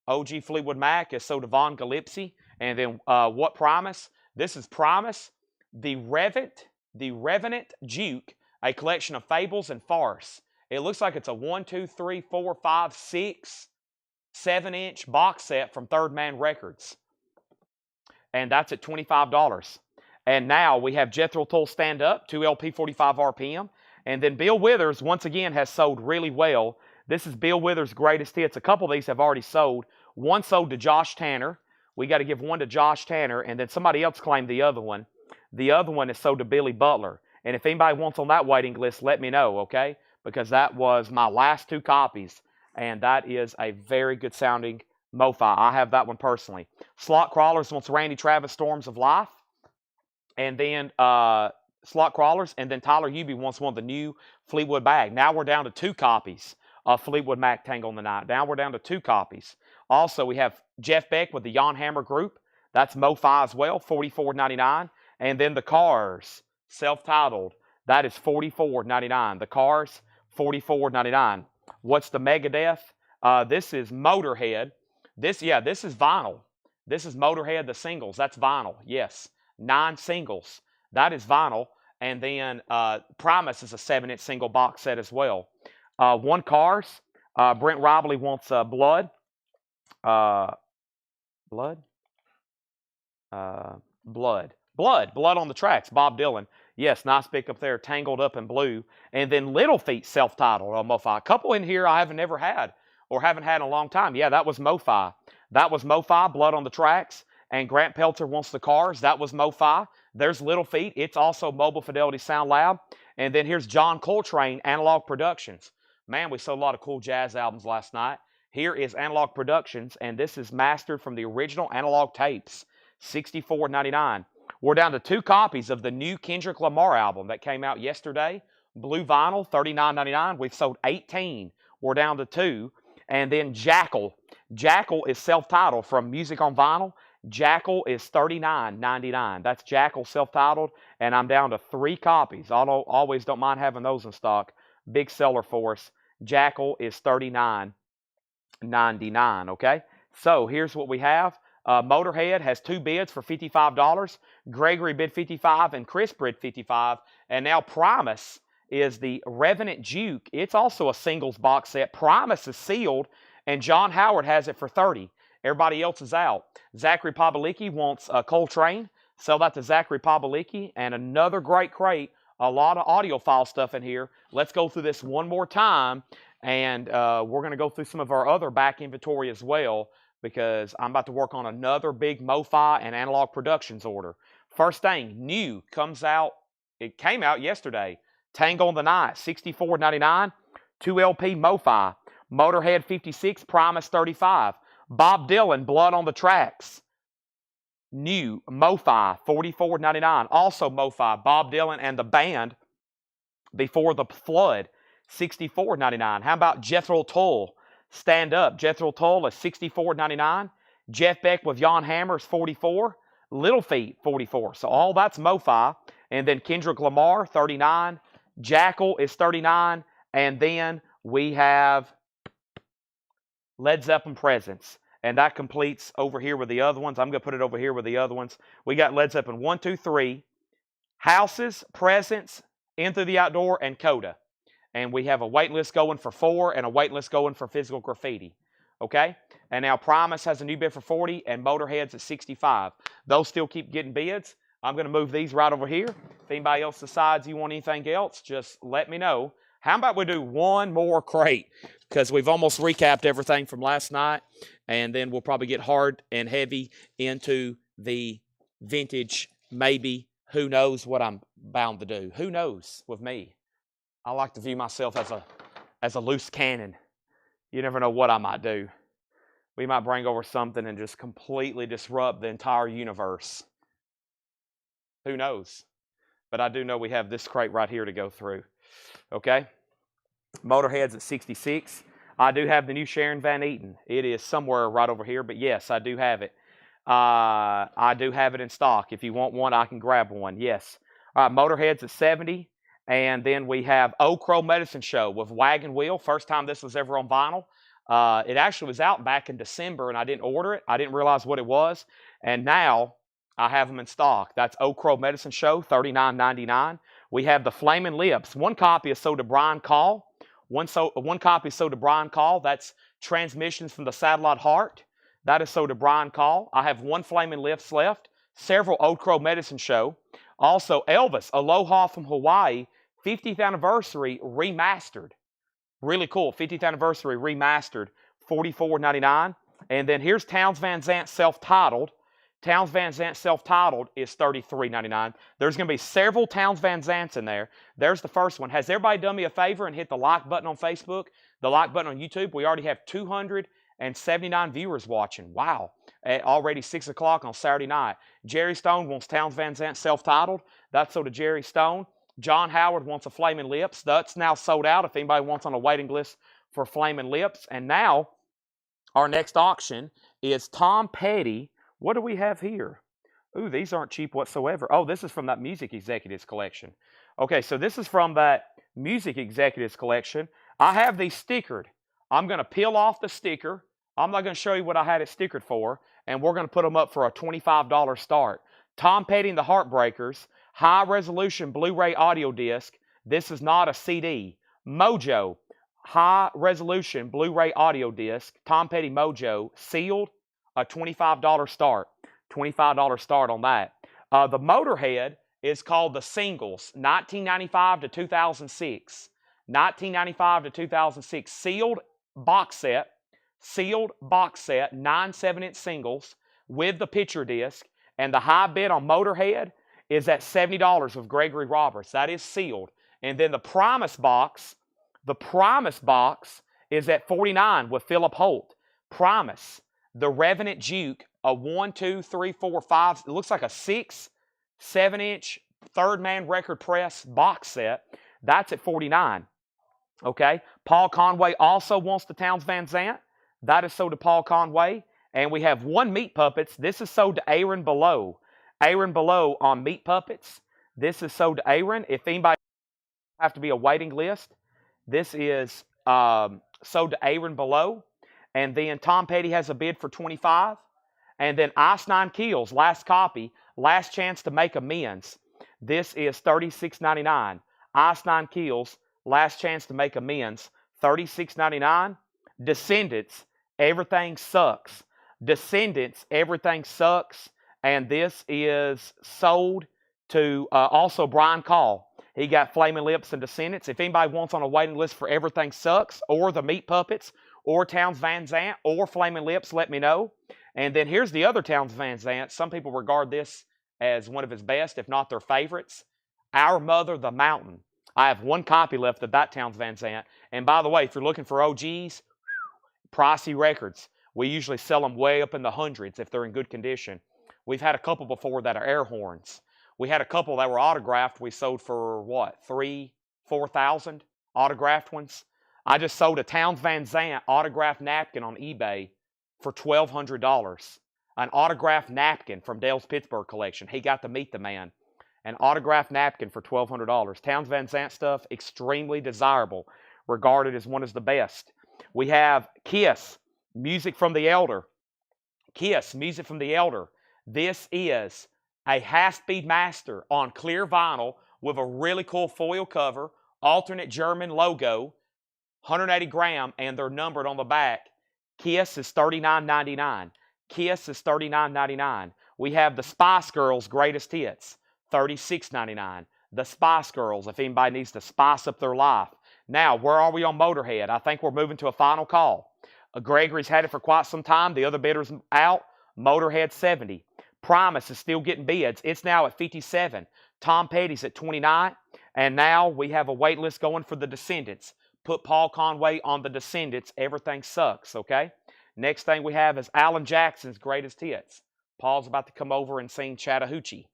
OG Fleetwood Mac is so Devon Gillespie. And then what Promise? This is Promise, the Revenant Juke, a collection of fables and farce. It looks like it's a 1, 2, 3, 4, 5, 6, 7-inch box set from Third Man Records. And that's at $25. And now we have Jethro Tull Stand Up, 2 LP, 45 RPM. And then Bill Withers, once again, has sold really well. This is Bill Withers' greatest hits. A couple of these have already sold. One sold to Josh Tanner. We got to give one to Josh Tanner, and then somebody else claimed the other one. The other one is sold to Billy Butler. And if anybody wants on that waiting list, let me know, okay? Because that was my last 2 copies, and that is a very good sounding Mofi. I have that one personally. Slot Crawlers wants Randy Travis Storms of Life. And then Slot Crawlers, and then Tyler Hubie wants one of the new Fleetwood Mac. Now we're down to 2 copies of Fleetwood Mac Tangle in the Night. Now we're down to 2 copies. Also, we have Jeff Beck with the Jan Hammer Group. That's Mofi as well, $44.99. And then the Cars, self-titled, that is $44.99. The Cars, $44.99. What's the Megadeth? This is Motorhead. This is vinyl. This is Motorhead, the singles. That's vinyl, yes. 9 singles. That is vinyl. And then Primus is a 7-inch single box set as well. 1 Cars. Brent Robley wants Blood. Blood on the Tracks. Bob Dylan. Yes, nice pickup there. Tangled Up in Blue. And then Little Feat self-titled on Mofi. A couple in here I haven't never had or haven't had in a long time. Yeah, that was Mofi. That was Mofi, Blood on the Tracks. And Grant Pelter wants the Cars. That was Mofi. There's Little Feat. It's also Mobile Fidelity Sound Lab. And then here's John Coltrane, Analog Productions. Man, we sold a lot of cool jazz albums last night. Here is Analog Productions, and this is mastered from the original analog tapes, $64.99. We're down to 2 copies of the new Kendrick Lamar album that came out yesterday. Blue vinyl, $39.99. We've sold 18. We're down to 2. And then Jackal. Jackal is self-titled from Music on Vinyl. Jackal is $39.99. That's Jackal self-titled, and I'm down to 3 copies. Always don't mind having those in stock. Big seller for us. Jackal is $39.99, okay? So here's what we have. Motorhead has 2 bids for $55. Gregory bid $55 and Chris bid $55. And now Primus is the Revenant Juke. It's also a singles box set. Primus is sealed, and John Howard has it for $30. Everybody else is out. Zachary Pabalicki wants Coltrane. Sell that to Zachary Pabalicki. And another great crate. A lot of audiophile stuff in here. Let's go through this one more time. And we're going to go through some of our other back inventory as well, because I'm about to work on another big Mofi and Analog Productions order. First thing, new, comes out. It came out yesterday. Tangle in the Night, $64.99. 2 LP Mofi. Motorhead 56, Primus 35. Bob Dylan, Blood on the Tracks. New, Mofi, $44.99. Also Mofi, Bob Dylan and the Band, Before the Flood, $64.99. How about Jethro Tull, Stand Up? Jethro Tull is $64.99. Jeff Beck with Jan Hammer is $44. Little Feat, $44. So all that's Mofi. And then Kendrick Lamar, $39. Jackal is $39. And then we have Led Zeppelin Presence. And that completes over here with the other ones. I'm going to put it over here with the other ones. We got Led Zeppelin 1, 2, 3. Houses, Presence, In Through the Outdoor, and Coda. And we have a wait list going for 4 and a wait list going for Physical Graffiti. Okay? And now Primus has a new bid for 40 and Motorhead's at 65. Those still keep getting bids. I'm going to move these right over here. If anybody else decides you want anything else, just let me know. How about we do one more crate? Because we've almost recapped everything from last night. And then we'll probably get hard and heavy into the vintage, maybe. Who knows what I'm bound to do? Who knows with me? I like to view myself as a loose cannon. You never know what I might do. We might bring over something and just completely disrupt the entire universe. Who knows? But I do know we have this crate right here to go through. Okay? Motorhead's at 66. I do have the new Sharon Van Eaton. It is somewhere right over here, but yes, I do have it. I do have it in stock. If you want one, I can grab one. Yes. Motorhead's at 70. And then we have Old Crow Medicine Show with Wagon Wheel. First time this was ever on vinyl. It actually was out back in December, and I didn't order it. I didn't realize what it was. And now I have them in stock. That's Old Crow Medicine Show, $39.99. We have the Flaming Lips. One copy is sold to Brian Call. One copy is sold to Brian Call. That's Transmissions from the Satellite Heart. That is sold to Brian Call. I have one Flaming Lips left. Several Old Crow Medicine Show. Also, Elvis, Aloha from Hawaii, 50th anniversary remastered. Really cool, 50th anniversary remastered, $44.99. And then here's Townes Van Zandt self-titled. Townes Van Zandt self-titled is $33.99. There's going to be several Townes Van Zandts in there. There's the first one. Has everybody done me a favor and hit the like button on Facebook, the like button on YouTube? We already have 279 viewers watching. Wow. Already 6 o'clock on Saturday night. Jerry Stone wants Townes Van Zandt self-titled. That's sold to Jerry Stone. John Howard wants a Flaming Lips. That's now sold out if anybody wants on a waiting list for Flaming Lips. And now our next auction is Tom Petty. What do we have here? Ooh, these aren't cheap whatsoever. Oh, this is from that Music Executives collection. Okay, so this is from that Music Executives collection. I have these stickered. I'm going to peel off the sticker. I'm not going to show you what I had it stickered for, and we're going to put them up for a $25 start. Tom Petty and the Heartbreakers, high-resolution Blu-ray audio disc. This is not a CD. Mojo, high-resolution Blu-ray audio disc. Tom Petty Mojo, sealed. A $25 start. $25 start on that. The Motorhead is called the Singles, 1995 to 2006. 1995 to 2006. Sealed box set. Sealed box set, 9 7-inch singles with the picture disc. And the high bid on Motorhead is at $70 with Gregory Roberts. That is sealed. And then the Primus box is at $49 with Philip Holt. Primus. The Revenant Juke, a 1, 2, 3, 4, 5, it looks like a 6, 7-inch Third Man record press box set. That's at $49. Okay. Paul Conway also wants the Townes Van Zandt. That is sold to Paul Conway. And we have one Meat Puppets. This is sold to Aaron Below. Aaron Below on Meat Puppets. This is sold to Aaron. If anybody have to be a waiting list, this is sold to Aaron Below. And then Tom Petty has a bid for $25. And then Ice Nine Kills, last copy, last chance to make amends. This is $36.99. Ice Nine Kills, last chance to make amends, $36.99. Descendants, Everything Sucks. Descendants, Everything Sucks. And this is sold to also Brian Call. He got Flaming Lips and Descendants. If anybody wants on a waiting list for Everything Sucks or the Meat Puppets or Townes Van Zandt or Flaming Lips, let me know. And then here's the other Townes Van Zandt. Some people regard this as one of his best, if not their favorites. Our Mother, the Mountain. I have one copy left of that Townes Van Zandt. And by the way, if you're looking for OGs, pricey records. We usually sell them way up in the hundreds if they're in good condition. We've had a couple before that are air horns. We had a couple that were autographed. We sold for what, 3,000, 4,000 autographed ones. I just sold a Townes Van Zandt autographed napkin on eBay for $1,200. An autographed napkin from Dale's Pittsburgh collection. He got to meet the man. An autographed napkin for $1,200. Townes Van Zandt stuff, extremely desirable. Regarded as one of the best. We have Kiss, Music from the Elder. Kiss, Music from the Elder. This is a half-speed master on clear vinyl with a really cool foil cover, alternate German logo, 180 gram, and they're numbered on the back. Kiss is $39.99. Kiss is $39.99. We have the Spice Girls Greatest Hits, $36.99. The Spice Girls, if anybody needs to spice up their life. Now, where are we on Motorhead? I think we're moving to a final call. Gregory's had it for quite some time. The other bidder's out. Motorhead, 70. Primus is still getting bids. It's now at 57. Tom Petty's at 29. And now we have a wait list going for the Descendants. Put Paul Conway on the Descendants. Everything Sucks, okay? Next thing we have is Alan Jackson's Greatest Hits. Paul's about to come over and sing Chattahoochee.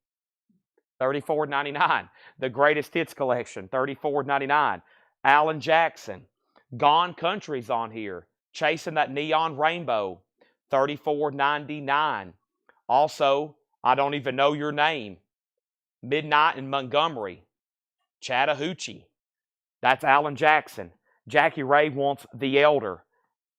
$34.99. The Greatest Hits collection, $34.99. Alan Jackson. Gone Country's on here. Chasing That Neon Rainbow, $34.99. Also, I Don't Even Know Your Name. Midnight in Montgomery. Chattahoochee. That's Alan Jackson. Jackie Ray wants The Elder.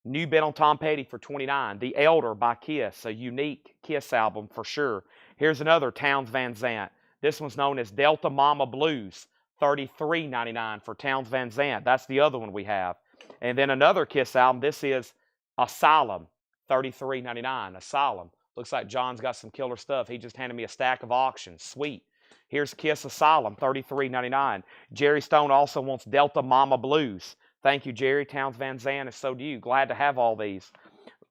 New bid on Tom Petty for $29. The Elder by Kiss. A unique Kiss album for sure. Here's another Townes Van Zandt. This one's known as Delta Mama Blues. $33.99 for Towns Van Zandt. That's the other one we have. And then another Kiss album. This is Asylum, $33.99. Asylum. Looks like John's got some killer stuff. He just handed me a stack of auctions. Sweet. Here's Kiss Asylum, $33.99. Jerry Stone also wants Delta Mama Blues. Thank you, Jerry. Towns Van Zandt, and so do you. Glad to have all these.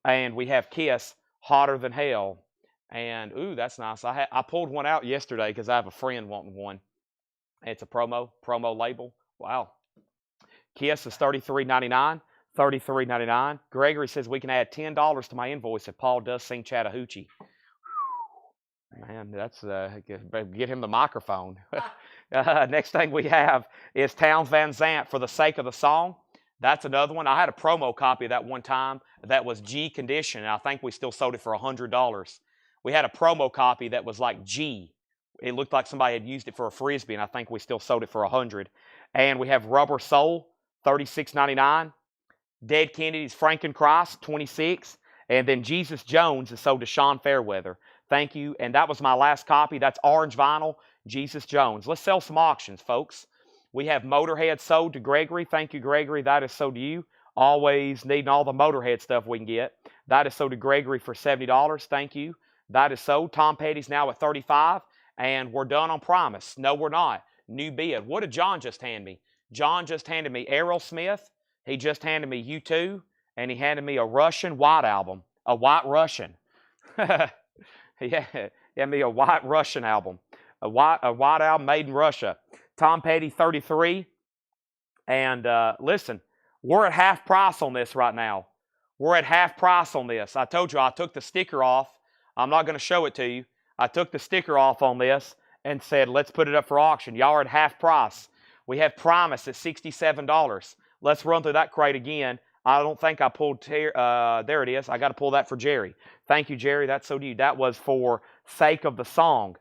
And we have Kiss, Hotter Than Hell. And, ooh, that's nice. I pulled one out yesterday because I have a friend wanting one. It's a promo label. Wow. Kiss is $33.99. $33.99. Gregory says we can add $10 to my invoice if Paul does sing Chattahoochee. Man, that's get him the microphone. Next thing we have is Towns Van Zandt, For the Sake of the Song. That's another one. I had a promo copy of that one time that was G condition, and I think we still sold it for $100. We had a promo copy that was like G. It looked like somebody had used it for a Frisbee, and I think we still sold it for $100. And we have Rubber Soul, $36.99. Dead Kennedys, Frankenchrist, $26. And then Jesus Jones is sold to Sean Fairweather. Thank you. And that was my last copy. That's orange vinyl, Jesus Jones. Let's sell some auctions, folks. We have Motorhead sold to Gregory. Thank you, Gregory. That is sold to you. Always needing all the Motorhead stuff we can get. That is sold to Gregory for $70. Thank you. That is sold. Tom Petty's now at $35. And we're done on Promise. No, we're not. New bid. What did John just hand me? John just handed me Aerosmith. He just handed me U2. And he handed me a Russian white album. A white Russian. Yeah, handed me a white Russian album. A white album made in Russia. Tom Petty, 33. And listen, we're at half price on this right now. We're at half price on this. I told you I took the sticker off. I'm not going to show it to you. I took the sticker off on this and said, let's put it up for auction. Y'all are at half price. We have Promise at $67. Let's run through that crate again. I don't think I pulled, there it is. I got to pull that for Jerry. Thank you, Jerry. That's so you. That was for Sake of the Song.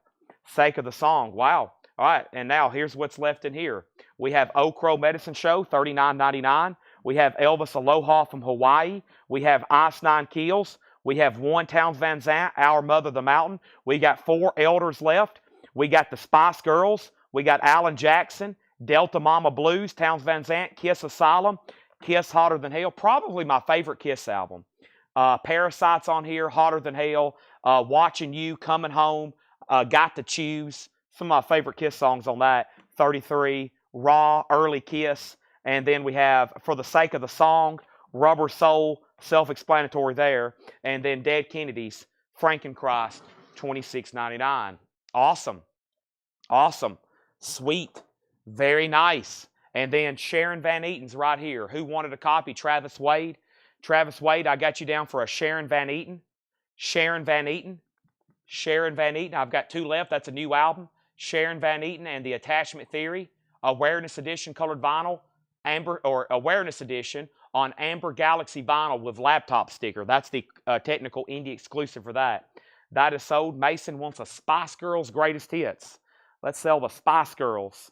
Sake of the Song. Wow. All right, and now here's what's left in here. We have Oak Crow Medicine Show, $39.99. We have Elvis Aloha from Hawaii. We have Ice Nine Kills. We have one Towns Van Zandt, Our Mother the Mountain. We got 4 Elders left. We got the Spice Girls. We got Alan Jackson, Delta Mama Blues, Towns Van Zandt, Kiss Asylum, Kiss Hotter Than Hell. Probably my favorite Kiss album. Parasites on here, Hotter Than Hell, Watching You, Coming Home, Got to Choose. Some of my favorite Kiss songs on that. 33, Raw, Early Kiss. And then we have For the Sake of the Song, Rubber Soul, self-explanatory there. And then Dead Kennedys, Frankenchrist, $26.99. Awesome. Awesome. Sweet. Very nice. And then Sharon Van Eaton's right here. Who wanted a copy? Travis Wade. Travis Wade, I got you down for a Sharon Van Eaton. Sharon Van Eaton. Sharon Van Eaton. I've got 2 left. That's a new album. Sharon Van Eaton and the Attachment Theory. Awareness Edition colored vinyl. Amber, or Awareness Edition on Amber Galaxy vinyl with laptop sticker. That's the technical indie exclusive for that. That is sold. Mason wants a Spice Girls Greatest Hits. Let's sell the Spice Girls.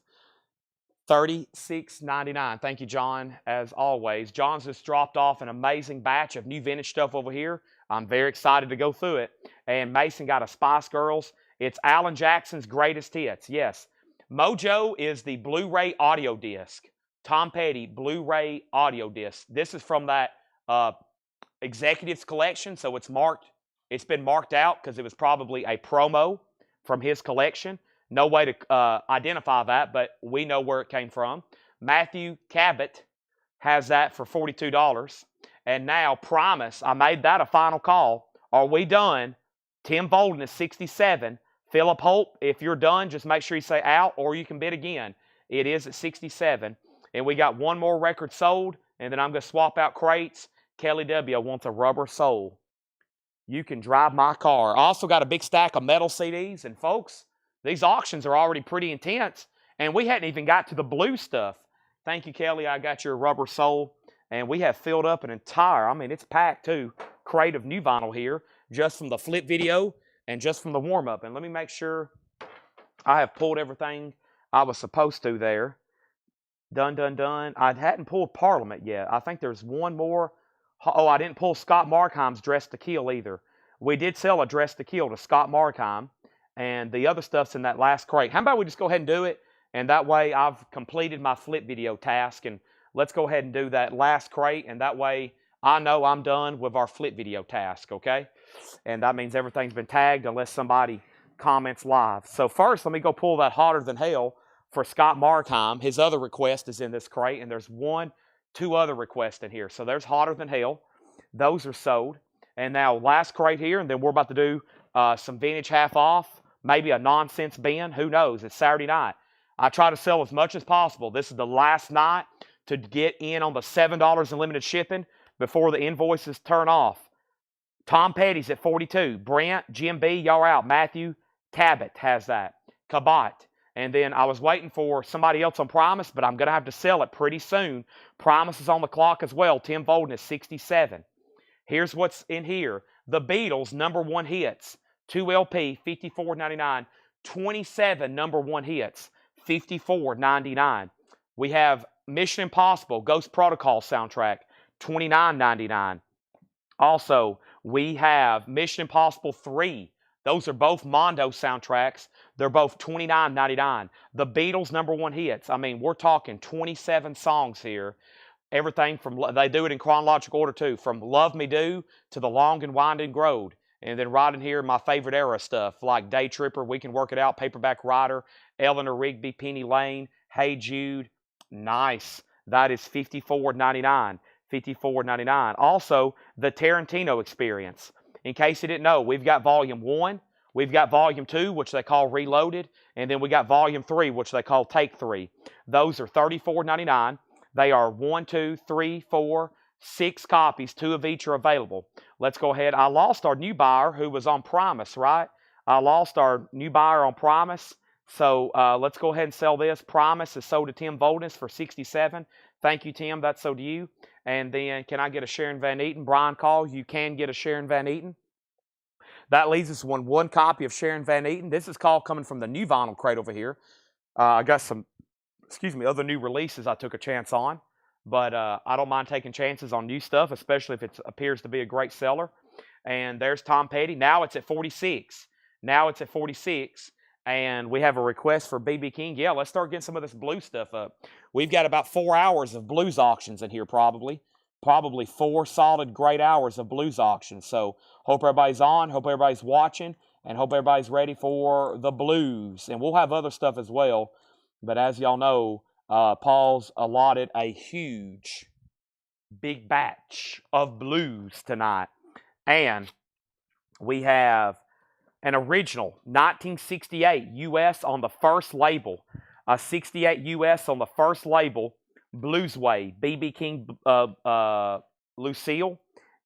$36.99. Thank you, John, as always. John's just dropped off an amazing batch of new vintage stuff over here. I'm very excited to go through it. And Mason got a Spice Girls. It's Alan Jackson's Greatest Hits. Yes. Mojo is the Blu-ray audio disc. Tom Petty Blu-ray audio disc. This is from that Executives collection, so it's marked. It's been marked out because it was probably a promo from his collection. No way to identify that, but we know where it came from. Matthew Cabot has that for $42. And now Promise, I made that a final call. Are we done? Tim Bolden is $67. Philip Hope, if you're done, just make sure you say out or you can bid again. It is at $67. And we got one more record sold, and then I'm going to swap out crates. Kelly W. wants a Rubber Soul. You Can Drive My Car. I also got a big stack of metal CDs, and folks, these auctions are already pretty intense, and we hadn't even got to the blue stuff. Thank you, Kelly. I got your Rubber Soul, and we have filled up an entire, I mean, it's packed too, crate of new vinyl here, just from the flip video and just from the warm-up. And let me make sure I have pulled everything I was supposed to there. Done, done, done. I hadn't pulled Parliament yet. I think there's one more. Oh, I didn't pull Scott Markheim's Dress to Kill either. We did sell a Dress to Kill to Scott Markheim, and the other stuff's in that last crate. How about we just go ahead and do it? And that way I've completed my flip video task. And let's go ahead and do that last crate. And that way I know I'm done with our flip video task, okay? And that means everything's been tagged unless somebody comments live. So first, let me go pull that Hotter Than Hell for Scott Markheim. His other request is in this crate, and there's two other requests in here. So there's Hotter Than Hell. Those are sold. And now last crate here, and then we're about to do some vintage half off, maybe a nonsense bin. Who knows? It's Saturday night. I try to sell as much as possible. This is the last night to get in on the $7 in limited shipping before the invoices turn off. Tom Petty's at 42. Brent, Jim B, y'all are out. Matthew Cabot has that. Cabot. And then I was waiting for somebody else on Primus, but I'm going to have to sell it pretty soon. Primus is on the clock as well. Tim Bolden is 67. Here's what's in here. The Beatles, #1 hits. 2 LP, $54.99. 27 #1 hits, $54.99. We have Mission Impossible, Ghost Protocol soundtrack, $29.99. Also, we have Mission Impossible 3. Those are both Mondo soundtracks. They're both $29.99. The Beatles #1 hits. I mean, we're talking 27 songs here. Everything from, they do it in chronological order too, from Love Me Do to The Long and Winding Road. And then right in here, my favorite era stuff, like Day Tripper, We Can Work It Out, Paperback Writer, Eleanor Rigby, Penny Lane, Hey Jude. Nice. That is $54.99. $54.99. Also, the Tarantino Experience. In case you didn't know, we've got Volume 1, we've got Volume 2, which they call Reloaded, and then we got Volume 3, which they call Take 3. Those are $34.99. They are 1, 2, 3, 4, 6 copies. 2 of each are available. Let's go ahead. I lost our new buyer who was on Primus, right? I lost our new buyer on Primus. So let's go ahead and sell this. Primus is sold to Tim Voldens for $67. Thank you, Tim. That's sold to you. And then can I get a Sharon Van Eaton? Brian Call, you can get a Sharon Van Eaton. That leaves us one copy of Sharon Van Eaton. This is called coming from the new vinyl crate over here. I got some, other new releases I took a chance on. But I don't mind taking chances on new stuff, especially if it appears to be a great seller. And there's Tom Petty. Now it's at 46. Now it's at 46. And we have a request for B.B. King. Yeah, let's start getting some of this blues stuff up. We've got about 4 hours of blues auctions in here probably. Probably 4 solid great hours of blues auctions. So hope everybody's on. Hope everybody's watching. And hope everybody's ready for the blues. And we'll have other stuff as well. But as y'all know, Paul's allotted a huge, big batch of blues tonight. And we have an original 1968 U.S. on the first label. A 68 U.S. on the first label. Bluesway, B.B. King, Lucille,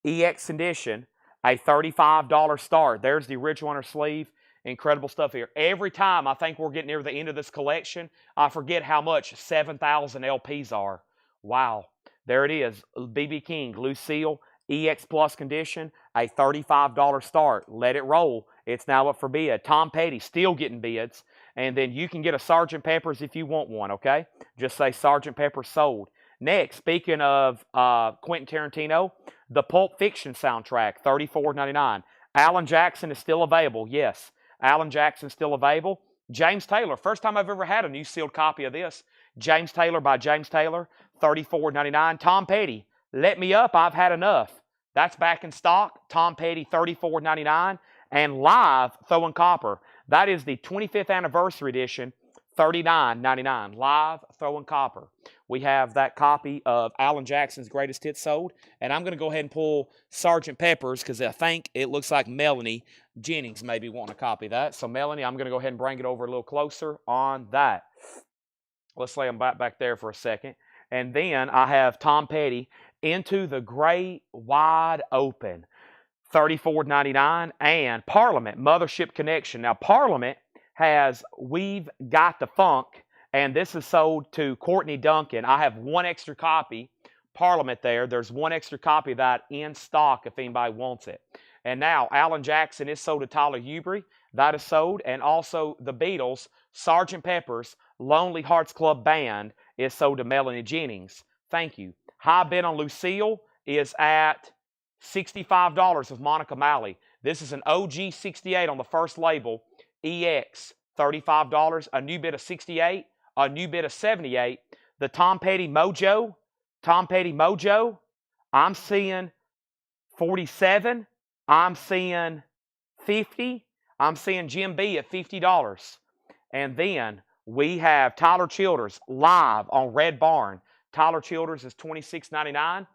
EX edition. A $35 start. There's the original on her sleeve. Incredible stuff here. Every time I think we're getting near the end of this collection, I forget how much 7,000 LPs are. Wow. There it is. B.B. King, Lucille, EX Plus condition, a $35 start. Let it roll. It's now up for bid. Tom Petty still getting bids. And then you can get a Sgt. Pepper's if you want one, okay? Just say Sgt. Pepper sold. Next, speaking of Quentin Tarantino, the Pulp Fiction soundtrack, $34.99. Alan Jackson is still available. Yes, Alan Jackson's still available. James Taylor, first time I've ever had a new sealed copy of this. James Taylor by James Taylor, $34.99. Tom Petty, Let Me Up, I've Had Enough. That's back in stock. Tom Petty, $34.99. And Live, Throwing Copper. That is the 25th anniversary edition, $39.99. Live, Throwing Copper. We have that copy of Alan Jackson's Greatest Hits sold. And I'm going to go ahead and pull Sgt. Pepper's because I think it looks like Melanie Jennings maybe wanting a copy of that. So Melanie, I'm going to go ahead and bring it over a little closer on that. Let's lay them back there for a second. And then I have Tom Petty, Into the Great Wide Open, $34.99. And Parliament, Mothership Connection. Now Parliament has We've Got the Funk. And this is sold to Courtney Duncan. I have one extra copy, Parliament there. There's one extra copy of that in stock if anybody wants it. And now, Alan Jackson is sold to Tyler Hubrey. That is sold. And also, the Beatles, Sgt. Pepper's Lonely Hearts Club Band is sold to Melanie Jennings. Thank you. High bid on Lucille is at $65 of Monica Malley. This is an OG 68 on the first label. EX, $35. A new bid of 68. a new bid of 78. The Tom Petty Mojo, I'm seeing 47. I'm seeing 50. I'm seeing Jim B at $50. And then we have Tyler Childers live on Red Barn. Tyler Childers is $26.99.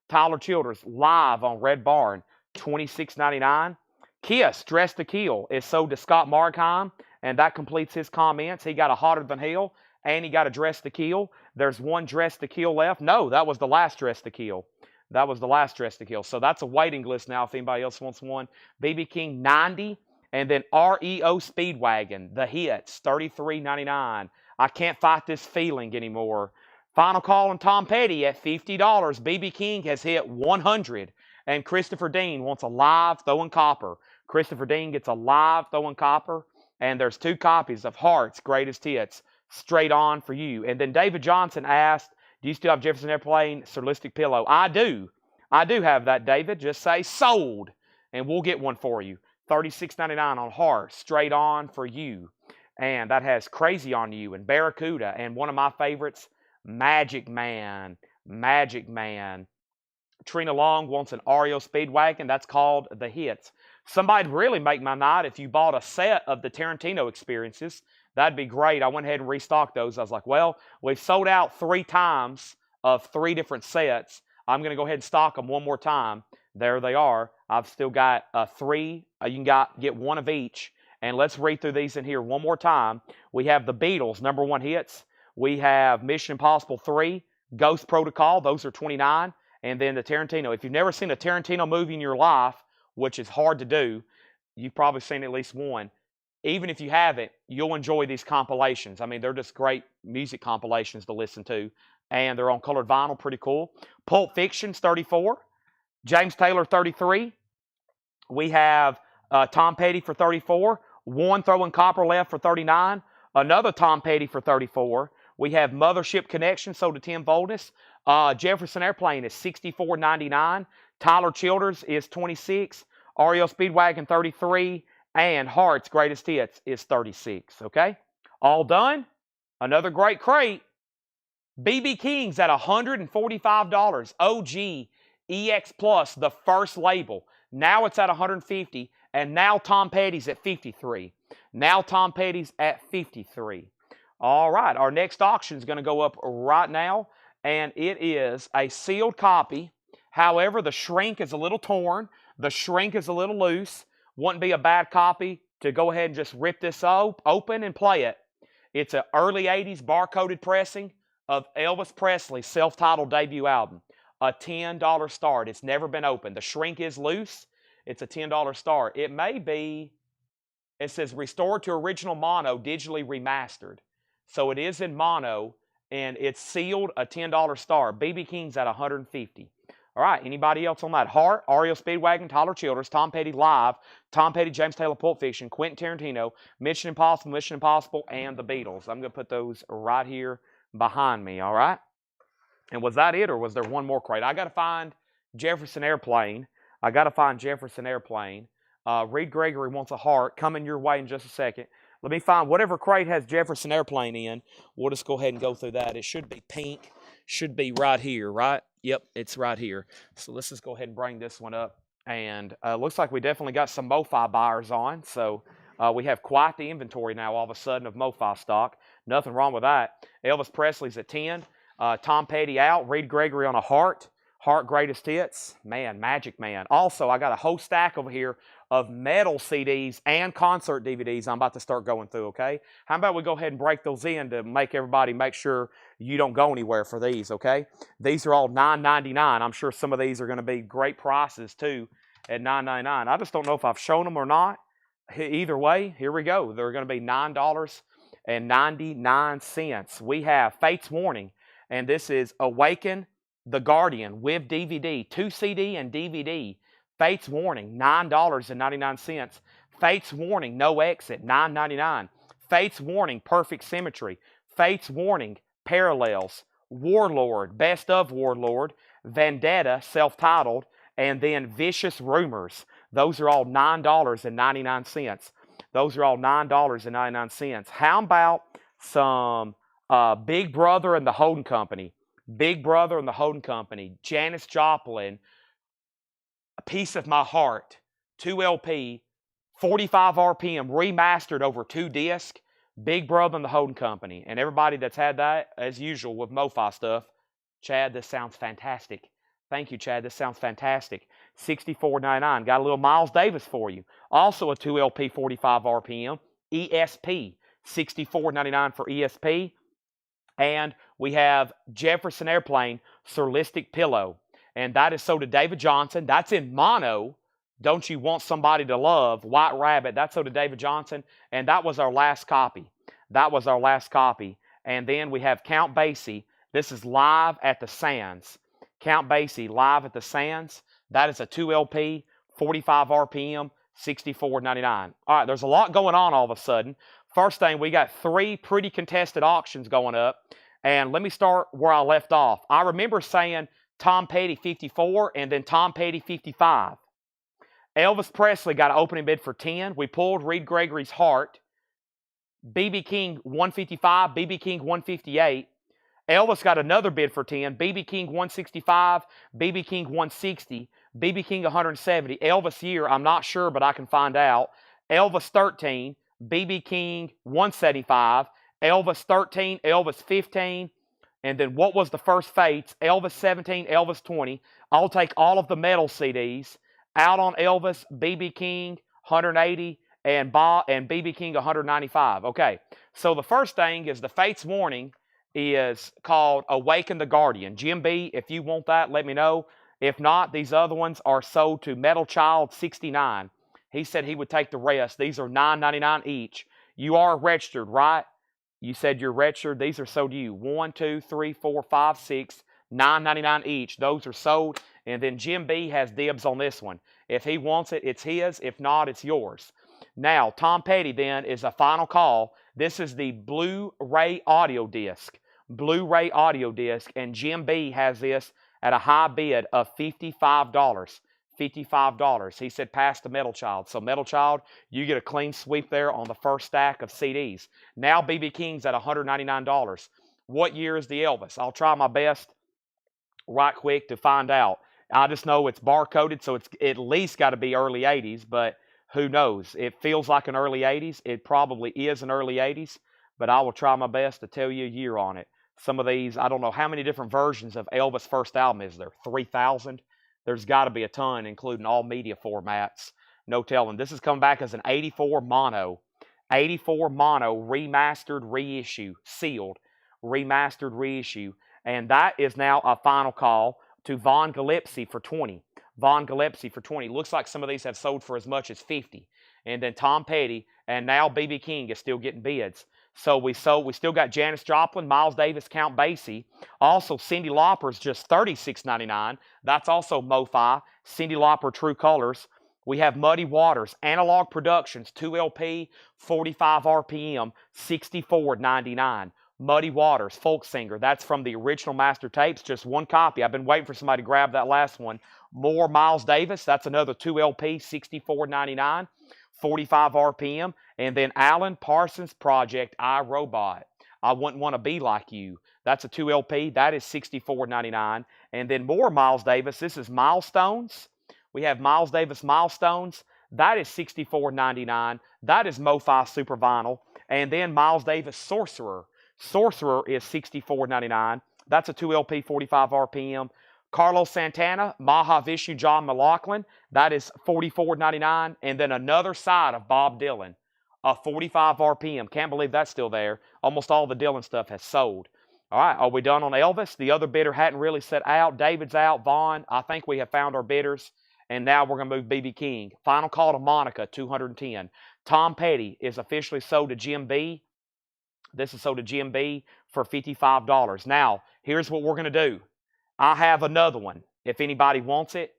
Tyler Childers live on Red Barn, $26.99. Kiss, Dress to Kill, is sold to Scott Markheim, and that completes his comments. He got a Hotter Than Hell, and he got a Dress to Kill. There's one Dress to Kill left. No, that was the last Dress to Kill. That was the last Dress to Kill. So that's a waiting list now if anybody else wants one. BB King, 90. And then REO Speedwagon, the hits, $33.99. I can't fight this feeling anymore. Final call on Tom Petty at $50. BB King has hit 100. And Christopher Dean wants a live throwing copper. Christopher Dean gets a live throwing copper. And there's 2 copies of Heart's Greatest Hits straight on for you. And then David Johnson asked, do you still have Jefferson Airplane Surrealistic Pillow? I do. I do have that, David. Just say sold, and we'll get one for you. $36.99 on Heart, straight on for you. And that has Crazy on You and Barracuda. And one of my favorites, Magic Man. Magic Man. Trina Long wants an REO Speedwagon. That's called The Hits. Somebody'd really make my night if you bought a set of the Tarantino Experiences. That'd be great. I went ahead and restocked those. I was like, well, we've sold out 3 times of 3 different sets. I'm going to go ahead and stock them one more time. There they are. I've still got 3. You can get one of each. And let's read through these in here one more time. We have the Beatles, #1 hits. We have Mission Impossible 3, Ghost Protocol. Those are $29. And then the Tarantino. If you've never seen a Tarantino movie in your life, which is hard to do, you've probably seen at least one. Even if you haven't, you'll enjoy these compilations. I mean, they're just great music compilations to listen to. And they're on colored vinyl, pretty cool. Pulp Fiction's 34. James Taylor, 33. We have Tom Petty for 34. One Throwing Copper left for 39. Another Tom Petty for 34. We have Mothership Connection, sold to Tim Voldis. Jefferson Airplane is $64.99. Tyler Childers is $26. REO Speedwagon, $33. And Heart's Greatest Hits is $36. Okay? All done? Another great crate. BB King's at $145. OG EX Plus, the first label. Now it's at $150. And now Tom Petty's at $53. Now Tom Petty's at $53. All right. Our next auction is going to go up right now. And it is a sealed copy. However, the shrink is a little torn. The shrink is a little loose. Wouldn't be a bad copy to go ahead and just rip this open and play it. It's an early 80s barcoded pressing of Elvis Presley's self-titled debut album. A $10 start. It's never been opened. The shrink is loose. It's a $10 start. It may be, it says restored to original mono, digitally remastered. So it is in mono, and it's sealed, a $10 start. BB King's at $150. All right, anybody else on that? Heart, REO Speedwagon, Tyler Childers, Tom Petty Live, Tom Petty, James Taylor, Pulp Fiction, Quentin Tarantino, Mission Impossible, and the Beatles. I'm going to put those right here behind me, all right? And was that it, or was there one more crate? I got to find Jefferson Airplane. Reed Gregory wants a heart. Coming your way in just a second. Let me find whatever crate has Jefferson Airplane in. We'll just go ahead and go through that. It should be pink. Should be right here, right? Yep, it's right here. So let's just go ahead and bring this one up. And looks like we definitely got some Mofi buyers on. So we have quite the inventory now all of a sudden of Mofi stock. Nothing wrong with that. Elvis Presley's at 10. Tom Petty out. Reed Gregory on a heart. Heart Greatest Hits. Man, Magic Man. Also, I got a whole stack over here of metal CDs and concert DVDs I'm about to start going through, okay? How about we go ahead and break those in to make everybody make sure you don't go anywhere for these, okay? These are all $9.99. I'm sure some of these are going to be great prices, too, at $9.99. I just don't know if I've shown them or not. Either way, here we go. They're going to be $9.99. We have Fate's Warning, and this is Awaken the Guardian with DVD, 2 CD and DVD. Fate's Warning, $9.99. Fate's Warning, No Exit, $9.99. Fate's Warning, Perfect Symmetry. Fate's Warning, Parallels. Warlord, Best of Warlord. Vendetta, self-titled. And then Vicious Rumors. Those are all $9.99. Those are all $9.99. How about some Big Brother and the Holding Company. Big Brother and the Holding Company. Janis Joplin, A Piece of My Heart. 2 LP, 45 RPM, remastered over 2 discs. Big Brother and the Holding Company. And everybody that's had that, as usual, with Mofi stuff, Chad, this sounds fantastic. Thank you, Chad. This sounds fantastic. $64.99. Got a little Miles Davis for you. Also a 2 LP, 45 RPM. ESP. $64.99 for ESP. And we have Jefferson Airplane, Surlistic Pillow. And that is sold to David Johnson. That's in mono. Don't You Want Somebody to Love, White Rabbit. That's sold to David Johnson. And that was our last copy. That was our last copy. And then we have Count Basie. This is Live at the Sands. Count Basie, Live at the Sands. That is a 2 LP, 45 RPM, $64.99. All right, there's a lot going on all of a sudden. First thing, we got 3 pretty contested auctions going up. And let me start where I left off. I remember saying Tom Petty 54 and then Tom Petty 55. Elvis Presley got an opening bid for 10. We pulled Reed Gregory's Heart. B.B. King 155, B.B. King 158. Elvis got another bid for 10. B.B. King 165, B.B. King 160, B.B. King 170. Elvis year, I'm not sure, but I can find out. Elvis 13, B.B. King 175, Elvis 13, Elvis 15. And then what was the first fates? Elvis 17, Elvis 20. I'll take all of the metal CDs. Out on Elvis, B.B. King 180, and B.B. King 195. Okay, so the first thing is the Fates Warning is called Awaken the Guardian. Jim B, if you want that, let me know. If not, these other ones are sold to Metal Child 69. He said he would take the rest. These are $9.99 each. You are registered, right? You said you're registered. These are sold to you. 1, 2, 3, 4, 5, 6, $9.99 each. Those are sold. And then Jim B has dibs on this one. If he wants it, it's his. If not, it's yours. Now, Tom Petty then is a final call. This is the Blu-ray audio disc. Blu-ray audio disc. And Jim B has this at a high bid of $55. $55. He said pass to Metal Child. So Metal Child, you get a clean sweep there on the first stack of CDs. Now B.B. King's at $199. What year is the Elvis? I'll try my best right quick to find out. I just know it's barcoded, so it's at least got to be early 80s, but who knows? It feels like an early 80s. It probably is an early 80s, but I will try my best to tell you a year on it. Some of these, I don't know how many different versions of Elvis' first album is there. 3,000? There's got to be a ton, including all media formats. No telling. This is coming back as an 84 mono. 84 mono remastered reissue, sealed, remastered reissue. And that is now a final call to Von Gillespie for 20. Von Gillespie for 20. Looks like some of these have sold for as much as 50. And then Tom Petty, and now B.B. King is still getting bids. So we still got Janis Joplin, Miles Davis, Count Basie. Also, Cyndi Lauper's just $36.99. That's also Mofi. Cyndi Lauper True Colors. We have Muddy Waters, Analog Productions, 2 LP, 45 RPM, $64.99. Muddy Waters, folk singer. That's from the original master tapes. Just one copy. I've been waiting for somebody to grab that last one. More Miles Davis. That's another 2 LP, $64.99, 45 RPM. And then Alan Parsons Project, I, Robot. I Wouldn't Want to Be Like You. That's a 2 LP. That is $64.99. And then more Miles Davis. This is Milestones. We have Miles Davis Milestones. That is $64.99. That is Mofi Super Vinyl. And then Miles Davis Sorcerer. Sorcerer is $64.99. That's a 2 LP, 45 RPM. Carlos Santana, Mahavishnu John McLaughlin. That is $44.99. And then another side of Bob Dylan, a 45 RPM. Can't believe that's still there. Almost all the Dylan stuff has sold. All right, are we done on Elvis? The other bidder hadn't really set out. David's out. Vaughn, I think we have found our bidders. And now we're going to move B.B. King. Final call to Monica, $210. Tom Petty is officially sold to Jim B. This is sold to Jim B for $55. Now, here's what we're going to do. I have another one. If anybody wants it,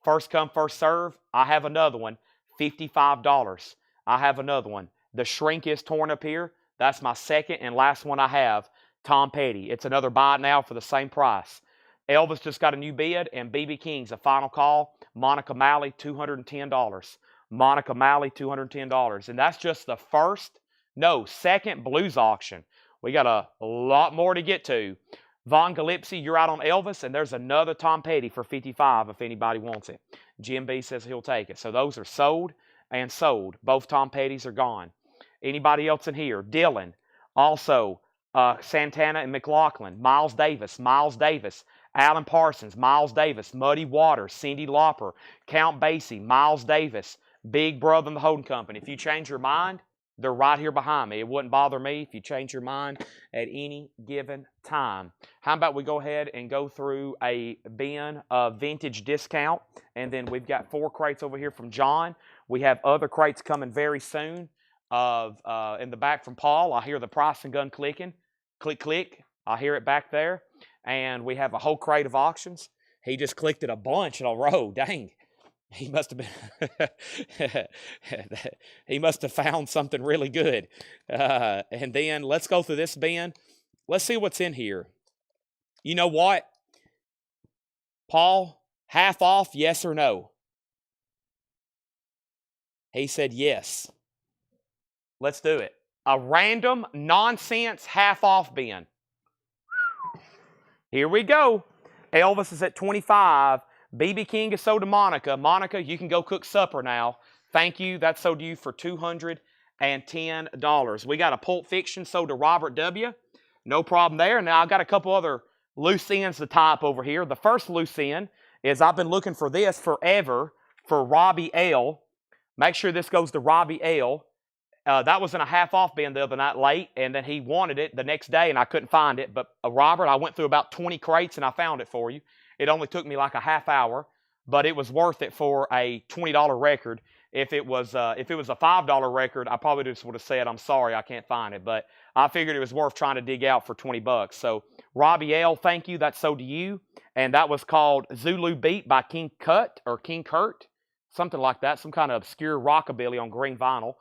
first come, first serve. I have another one, $55. I have another one. The shrink is torn up here. That's my second and last one I have, Tom Petty. It's another buy it now for the same price. Elvis just got a new bid, and B.B. King's a final call. Monica Malley, $210. Monica Malley, $210. And that's just the second blues auction. We got a lot more to get to. Von Gillespie, you're out on Elvis, and there's another Tom Petty for 55 if anybody wants it. Jim B says he'll take it. So those are sold and sold. Both Tom Pettys are gone. Anybody else in here? Dylan. Also, Santana and McLaughlin. Miles Davis. Alan Parsons. Miles Davis. Muddy Waters. Cyndi Lauper. Count Basie. Miles Davis. Big Brother and the Holding Company. If you change your mind, they're right here behind me. It wouldn't bother me if you change your mind at any given time. How about we go ahead and go through a bin of vintage discount, and then we've got 4 crates over here from John. We have other crates coming very soon. In the back from Paul, I hear the pricing gun clicking. Click, click. I hear it back there. And we have a whole crate of auctions. He just clicked it a bunch in a row. Dang. He must have been, he must have found something really good. And then let's go through this bin. Let's see what's in here. You know what? Paul, half off, yes or no? He said yes. Let's do it. A random nonsense half off bin. Here we go. Elvis is at 25. BB King is sold to Monica. Monica, you can go cook supper now. Thank you. That's sold to you for $210. We got a Pulp Fiction sold to Robert W. No problem there. Now, I've got a couple other loose ends to tie up over here. The first loose end is I've been looking for this forever for Robbie L. Make sure this goes to Robbie L. That was in a half-off bin the other night late, and then he wanted it the next day, and I couldn't find it. But, Robert, I went through about 20 crates, and I found it for you. It only took me like a half hour, but it was worth it for a $20 record. If it was a $5 record, I probably just would have said, I'm sorry, I can't find it. But I figured it was worth trying to dig out for 20 bucks. So, Robbie L., thank you. That's sold to you. And that was called Zulu Beat by King Kurt, something like that, some kind of obscure rockabilly on green vinyl.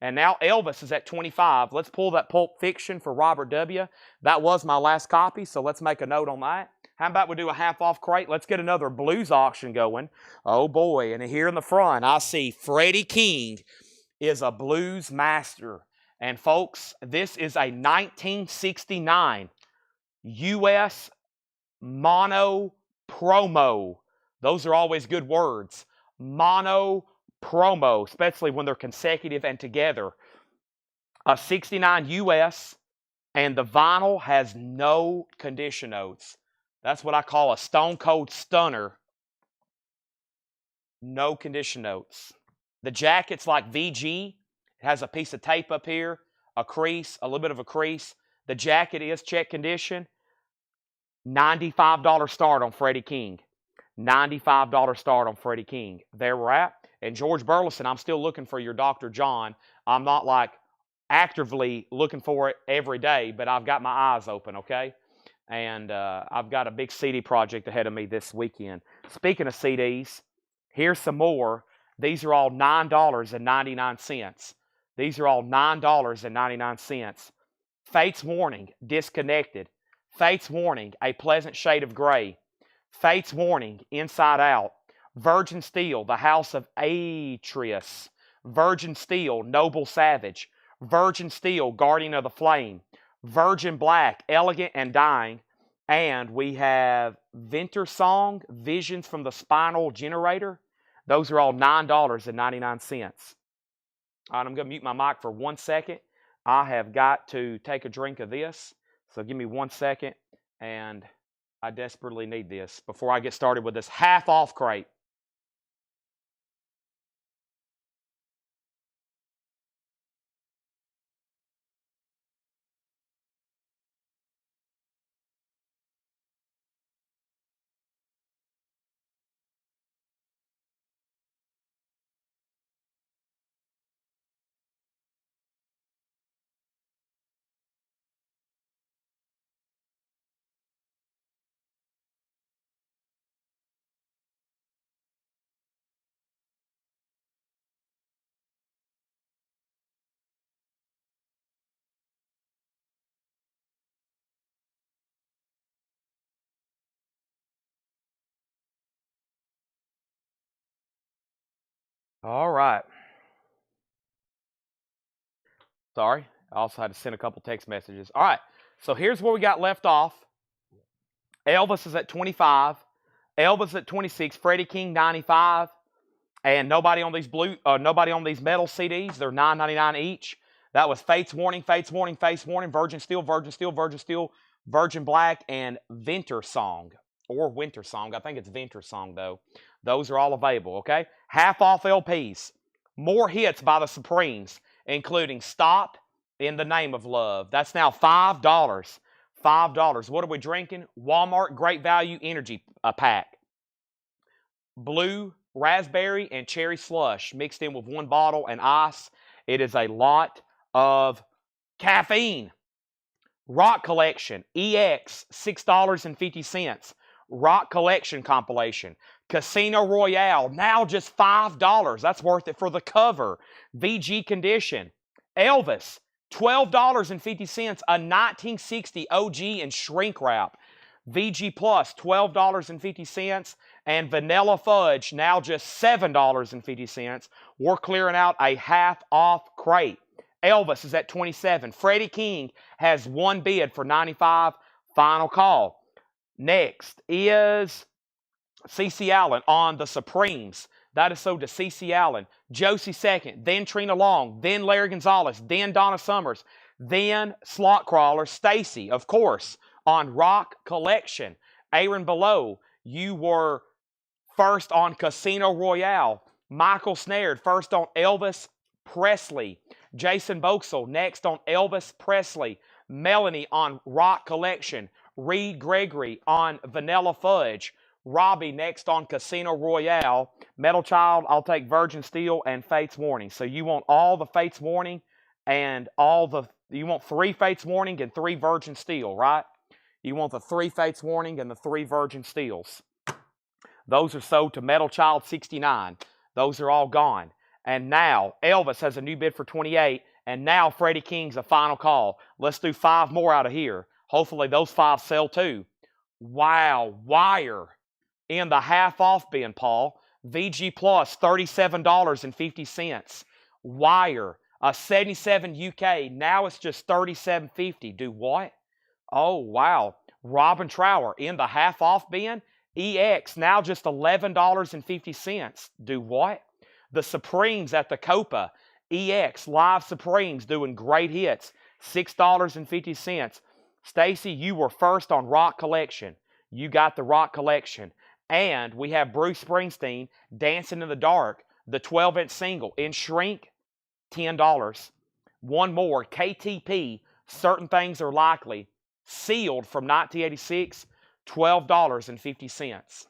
And now Elvis is at 25. Let's pull that Pulp Fiction for Robert W. That was my last copy, so let's make a note on that. How about we do a half-off crate? Let's get another blues auction going. Oh, boy. And here in the front, I see Freddie King is a blues master. And, folks, this is a 1969 U.S. mono promo. Those are always good words. Mono promo, especially when they're consecutive and together. A 69 U.S., and the vinyl has no condition notes. That's what I call a stone cold stunner. No condition notes. The jacket's like VG. It has a piece of tape up here, a crease, a little bit of a crease. The jacket is check condition. $95 start on Freddie King. $95 start on Freddie King. There we're at. And George Burleson, I'm still looking for your Dr. John. I'm not like actively looking for it every day, but I've got my eyes open, okay? And I've got a big CD project ahead of me this weekend. Speaking of CDs, here's some more. These are all $9.99. These are all $9.99. Fate's Warning, Disconnected. Fate's Warning, A Pleasant Shade of Gray. Fate's Warning, Inside Out. Virgin Steel, The House of Atreus. Virgin Steel, Noble Savage. Virgin Steel, Guardian of the Flame. Virgin Black, Elegant and Dying. And we have Vinter Song, Visions from the Spinal Generator. Those are all $9.99. All right, I'm going to mute my mic for 1 second. I have got to take a drink of this. So give me 1 second, and I desperately need this before I get started with this half-off crate. All right. Sorry, I also had to send a couple text messages. All right, so here's where we got left off. Elvis is at 25. Elvis at 26. Freddie King 95. And nobody on these nobody on these metal CDs. They're $9.99 each. That was Fates Warning, Fates Warning, Fates Warning, Virgin Steel, Virgin Steel, Virgin Steel, Virgin Black, and Winter Song. Or Winter Song. I think it's Winter Song, though. Those are all available, okay? Half off LPs. More hits by the Supremes, including Stop, In the Name of Love. That's now $5. $5. What are we drinking? Walmart Great Value Energy Pack. Blue, raspberry, and cherry slush mixed in with one bottle and ice. It is a lot of caffeine. Rock Collection, EX, $6.50. Rock Collection compilation. Casino Royale, now just $5. That's worth it for the cover. VG Condition. Elvis, $12.50. A 1960 OG and shrink wrap. VG Plus, $12.50. And Vanilla Fudge, now just $7.50. We're clearing out a half-off crate. Elvis is at 27. Freddie King has one bid for 95. Final call. Next is C.C. Allen on the Supremes. That is sold to C.C. Allen. Josie second, then Trina Long, then Larry Gonzalez, then Donna Summers, then Slot Crawler. Stacy, of course, on Rock Collection. Aaron Below, you were first on Casino Royale. Michael Snared, first on Elvis Presley. Jason Boxell, next on Elvis Presley. Melanie on Rock Collection. Reed Gregory on Vanilla Fudge. Robbie next on Casino Royale. Metal Child, I'll take Virgin Steel and Fates Warning. So you want all the Fates Warning and you want 3 Fates Warning and 3 Virgin Steel, right? You want the 3 Fates Warning and the 3 Virgin Steels. Those are sold to Metal Child 69. Those are all gone. And now Elvis has a new bid for 28. And now Freddie King's a final call. Let's do 5 more out of here. Hopefully those 5 sell too. Wow, Wire in the half off bin, Paul. VG Plus, $37.50. Wire, a 77 UK. Now it's just $37.50. Do what? Oh, wow. Robin Trower in the half off bin. EX, now just $11.50. Do what? The Supremes at the Copa. EX, Live Supremes doing great hits. $6.50. Stacy, you were first on Rock Collection. You got the Rock Collection. And we have Bruce Springsteen, Dancing in the Dark, the 12-inch single in shrink, $10. One more, KTP, Certain Things Are Likely, sealed from 1986, $12.50.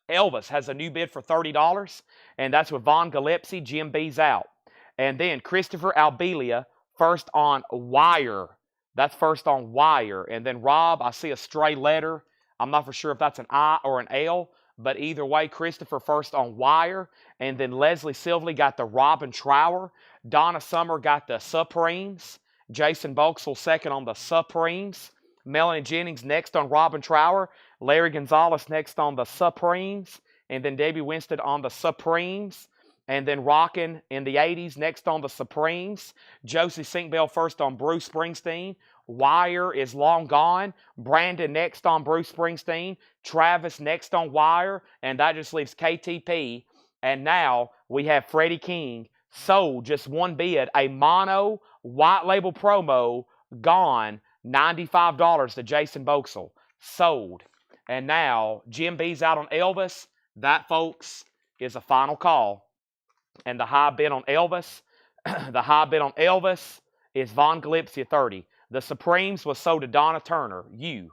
Elvis has a new bid for $30, and that's with Von Gillespie, Jim B's out. And then Christopher Albelia, first on Wire. That's first on Wire. And then Rob, I see a stray letter. I'm not for sure if that's an I or an L, but either way, Christopher first on Wire. And then Leslie Silvley got the Robin Trower. Donna Summer got the Supremes. Jason Boxell second on the Supremes. Melanie Jennings next on Robin Trower. Larry Gonzalez next on the Supremes. And then Debbie Winston on the Supremes. And then Rockin' in the 80s next on the Supremes. Josie Sinkbell first on Bruce Springsteen. Wire is long gone. Brandon next on Bruce Springsteen. Travis next on Wire. And that just leaves KTP. And now we have Freddie King. Sold just one bid. A mono white label promo gone. $95 to Jason Boxell. Sold. And now Jim B's out on Elvis. That, folks, is a final call. And the high bid on Elvis, is Von Gillespie at 30. The Supremes was sold to Donna Turner. You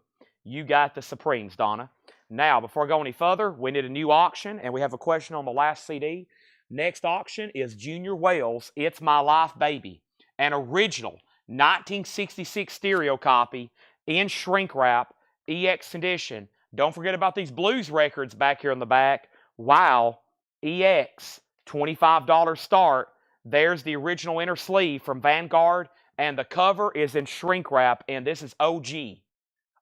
got the Supremes, Donna. Now, before I go any further, we need a new auction, and we have a question on the last CD. Next auction is Junior Wells' It's My Life, Baby. An original 1966 stereo copy in shrink wrap, EX condition. Don't forget about these blues records back here in the back. Wow, EX. $25 start. There's the original inner sleeve from Vanguard, and the cover is in shrink wrap, and this is OG.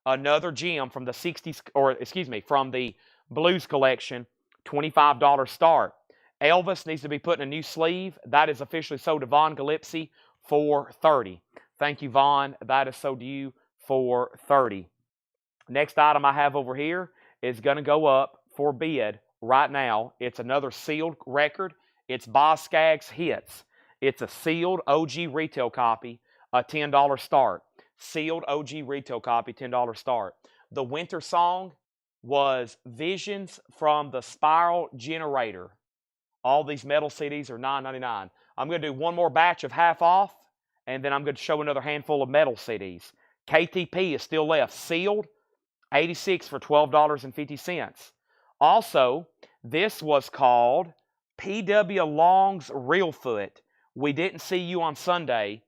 Another gem from the 60s, from the blues collection. $25 start. Elvis needs to be put in a new sleeve. That is officially sold to Von Gillespie for $30. Thank you, Vaughn. That is sold to you for $30. Next item I have over here is going to go up for bid right now. It's another sealed record. It's Boz Scaggs Hits. It's a sealed OG retail copy, a $10 start. Sealed OG retail copy, $10 start. The winter song was Visions from the Spiral Generator. All these metal CDs are $9.99. I'm going to do one more batch of half off, and then I'm going to show another handful of metal CDs. KTP is still left, sealed, 86 for $12.50. Also, this was called P.W. Long's Reelfoot. We Didn't See You on Sunday.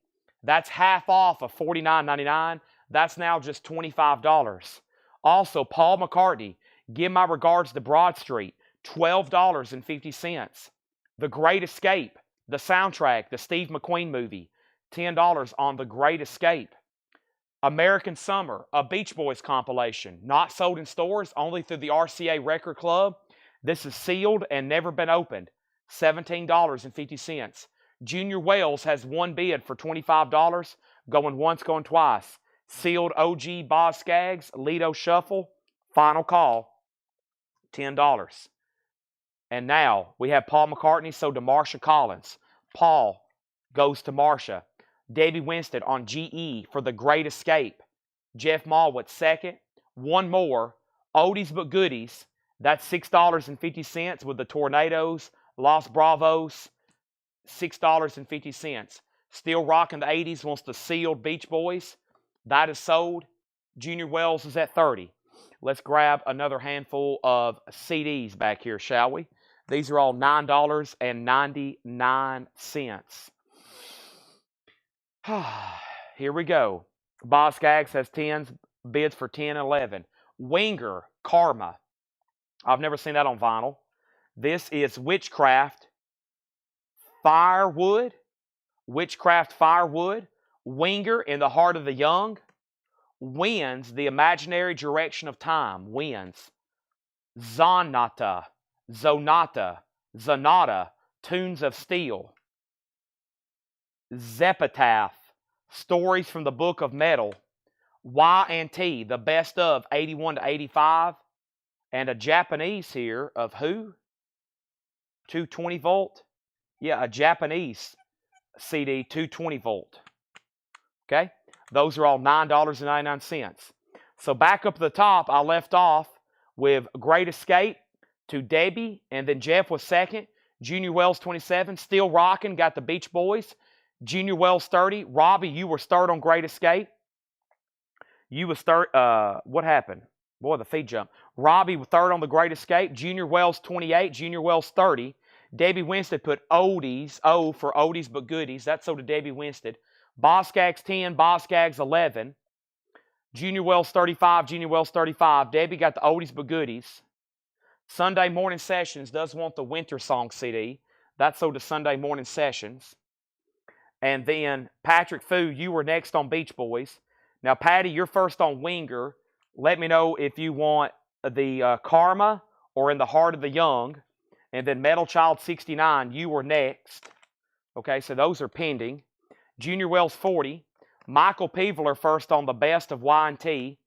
That's half off of $49.99. That's now just $25. Also, Paul McCartney, Give My Regards to Broad Street, $12.50. The Great Escape, the soundtrack, the Steve McQueen movie, $10 on The Great Escape. American Summer, a Beach Boys compilation, not sold in stores, only through the RCA Record Club. This is sealed and never been opened, $17.50. Junior Wells has one bid for $25, going once, going twice. Sealed OG Boz Scaggs, Lido Shuffle, final call, $10. And now we have Paul McCartney sold to Marsha Collins. Paul goes to Marsha. Debbie Winstead on GE for The Great Escape. Jeff Malwood second. One more. Oldies but Goodies. That's $6.50 with the Tornadoes, Los Bravos, $6.50. Still rocking the 80s, wants the sealed Beach Boys. That is sold. Junior Wells is at $30. Let's grab another handful of CDs back here, shall we? These are all $9.99. Here we go. Boz Scaggs has 10 bids for 10 and 11. Winger, Karma. I've never seen that on vinyl. This is Witchcraft, Firewood. Witchcraft, Firewood. Winger, In the Heart of the Young. Winds, The Imaginary Direction of Time. Winds. Zonata, Zonata, Tunes of Steel. Zepitaph, Stories from the Book of Metal. Y&T, the best of 81 to 85. And a Japanese here of who? 220 volt? Yeah, a Japanese CD, 220 volt. Okay? Those are all $9.99. So back up at the top, I left off with Great Escape to Debbie, and then Jeff was second. Junior Wells 27, still rocking, got the Beach Boys. Junior Wells 30. Robbie, you were third on Great Escape. You was third. What happened? Boy, the feed jump. Robbie was third on the Great Escape. Junior Wells 28. Junior Wells 30. Debbie Winstead put Oldies. O for Oldies but Goodies. That's so to Debbie Winstead. Boz Scaggs 10. Boz Scaggs 11. Junior Wells 35. Junior Wells 35. Debbie got the Oldies but Goodies. Sunday Morning Sessions does want the Winter Song CD. That's so to Sunday Morning Sessions. And then Patrick Fu, you were next on Beach Boys. Now, Patty, you're first on Winger. Let me know if you want the Karma or In the Heart of the Young. And then Metal Child 69, you were next. Okay, so those are pending. Junior Wells 40. Michael Peveler first on the Best of Y&T.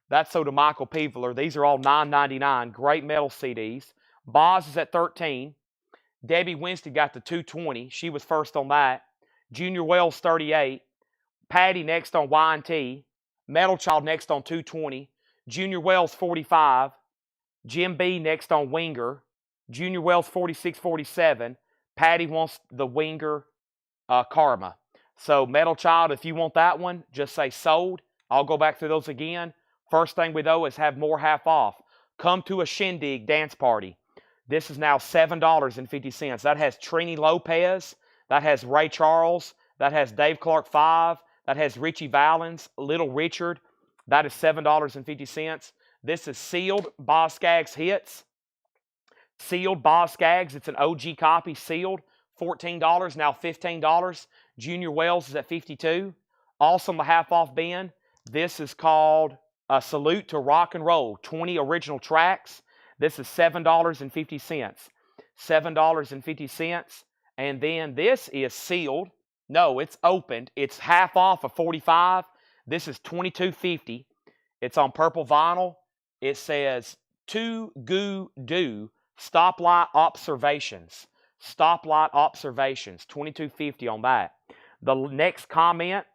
That's so to Michael Peveler. These are all $9.99. Great metal CDs. Boz is at 13. Debbie Winstead got the 220. She was first on that. Junior Wells 38. Patty next on Y&T. Metal Child next on 220. Junior Wells 45. Jim B next on Winger. Junior Wells 46-47. Patty wants the Winger Karma. So Metal Child, if you want that one, just say sold. I'll go back through those again. First thing we know is have more half off. Come to a Shindig dance party. This is now $7.50. That has Trini Lopez. That has Ray Charles. That has Dave Clark 5. That has Richie Valens, Little Richard. That is $7.50. This is sealed Boz Scaggs Hits. Sealed Boz Scaggs. It's an OG copy, sealed. $14, now $15. Junior Wells is at $52. Also on the half-off bin, this is called A Salute to Rock and Roll. 20 original tracks. This is $7.50. $7.50. And then this is sealed. No, it's opened. It's half off of 45. This is $22.50. It's on purple vinyl. It says "To Goo Do Stoplight Observations." Stoplight Observations. $22.50 on that. The next comment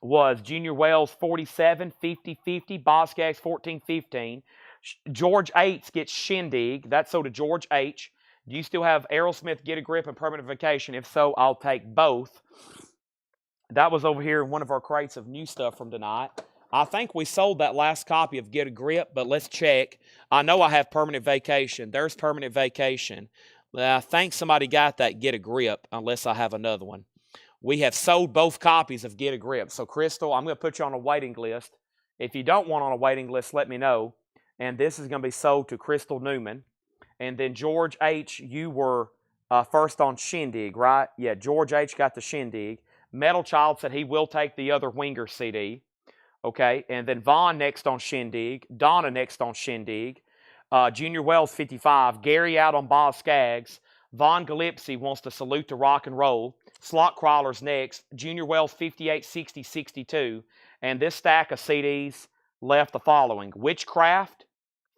was Junior Wells 47, 50, 50. Boskaggs 14, 15. George H gets Shindig. That's sold to George H. Do you still have Aerosmith, Get a Grip, and Permanent Vacation? If so, I'll take both. That was over here in one of our crates of new stuff from tonight. I think we sold that last copy of Get a Grip, but let's check. I know I have Permanent Vacation. There's Permanent Vacation. I think somebody got that Get a Grip, unless I have another one. We have sold both copies of Get a Grip. So, Crystal, I'm going to put you on a waiting list. If you don't want on a waiting list, let me know. And this is going to be sold to Crystal Newman. And then George H., you were first on Shindig, right? Yeah, George H. got the Shindig. Metal Child said he will take the other Winger CD. Okay, and then Vaughn next on Shindig. Donna next on Shindig. Junior Wells 55. Gary out on Boskaggs. Von Gillespie wants to salute to rock and roll. Slot Crawlers next. Junior Wells 58, 60, 62. And this stack of CDs left the following: Witchcraft,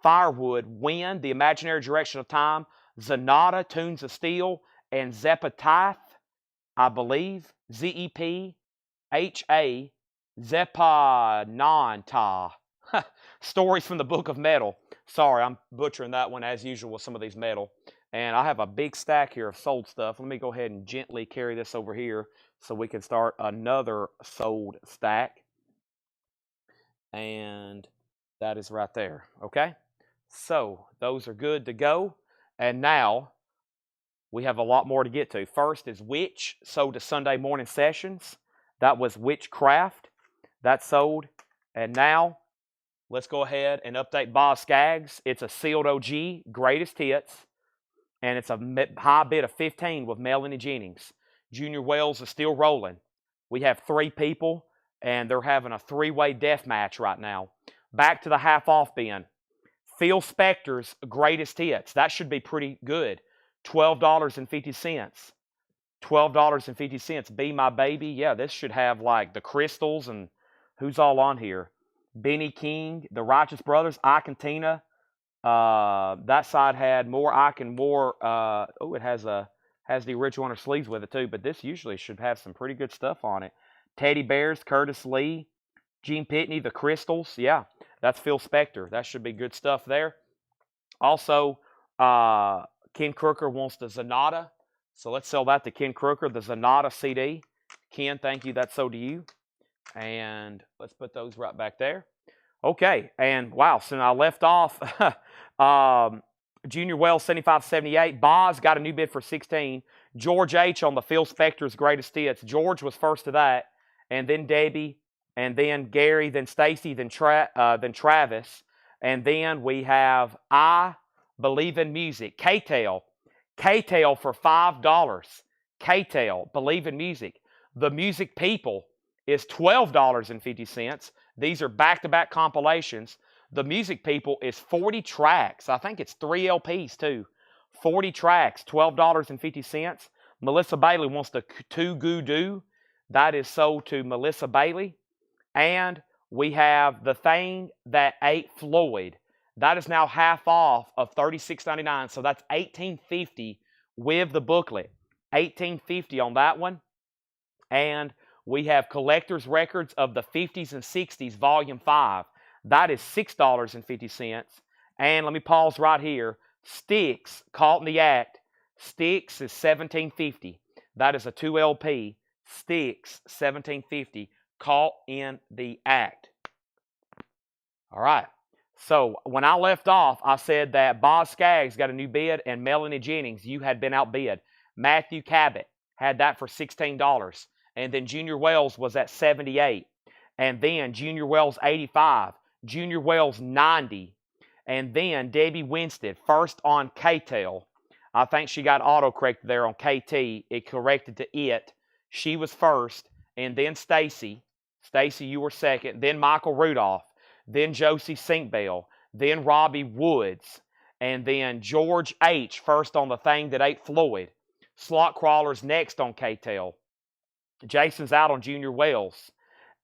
Firewood, Wind, The Imaginary Direction of Time, Zanata, Tunes of Steel, and Zepatath, I believe, ZEP, HA, Zepananta. Stories from the Book of Metal. Sorry, I'm butchering that one as usual with some of these metal. And I have a big stack here of sold stuff. Let me go ahead and gently carry this over here so we can start another sold stack. And that is right there, okay? So those are good to go. And now we have a lot more to get to. First is Witch, sold to Sunday Morning Sessions. That was Witchcraft. That sold. And now let's go ahead and update Boskaggs. It's a sealed OG, Greatest Hits. And it's a high bid of 15 with Melanie Jennings. Junior Wells is still rolling. We have 3 people, and they're having a 3-way death match right now. Back to the half-off bin. Phil Spector's Greatest Hits. That should be pretty good. $12.50. $12.50. Be My Baby. Yeah, this should have like the Crystals and who's all on here. Benny King, the Righteous Brothers, Ike and Tina. That side had more Ike and more. It has the original on her sleeves with it too. But this usually should have some pretty good stuff on it. Teddy Bears, Curtis Lee, Gene Pitney, the Crystals. Yeah, that's Phil Spector. That should be good stuff there. Also, Ken Crooker wants the Zanata. So let's sell that to Ken Crooker, the Zanata CD. Ken, thank you. That's so to you. And let's put those right back there. Okay, and wow, so I left off Junior Wells 75-78. Boz got a new bid for 16. George H. on the Phil Spector's Greatest Hits. George was first to that, and then Debbie, and then Gary, then Stacy, then Travis, and then we have I Believe in Music. K-Tail for $5. K-Tail, Believe in Music. The Music People is $12.50. These are back-to-back compilations. The Music People is 40 tracks. I think it's 3 LPs too. 40 tracks, $12.50. Melissa Bailey wants the To Goo Do. That is sold to Melissa Bailey. And we have The Thing That Ate Floyd. That is now half off of $36.99. So that's $18.50 with the booklet. $18.50 on that one. And we have Collector's Records of the 50s and 60s, Volume 5. That is $6.50. And let me pause right here. Styx, Caught in the Act. Styx is $17.50. That is a 2 LP. Styx, $17.50. Caught in the Act. All right. So when I left off, I said that Boskaggs got a new bid and Melanie Jennings, you had been outbid. Matthew Cabot had that for $16. And then Junior Wells was at 78. And then Junior Wells 85. Junior Wells 90. And then Debbie Winstead, first on K-Tail. I think she got auto-corrected there on KT. It corrected to it. She was first. And then Stacy. Stacy, you were second. Then Michael Rudolph. Then Josie Sinkbell. Then Robbie Woods. And then George H. first on The Thing That Ate Floyd. Slot Crawlers next on K-Tail. Jason's out on Junior Wells.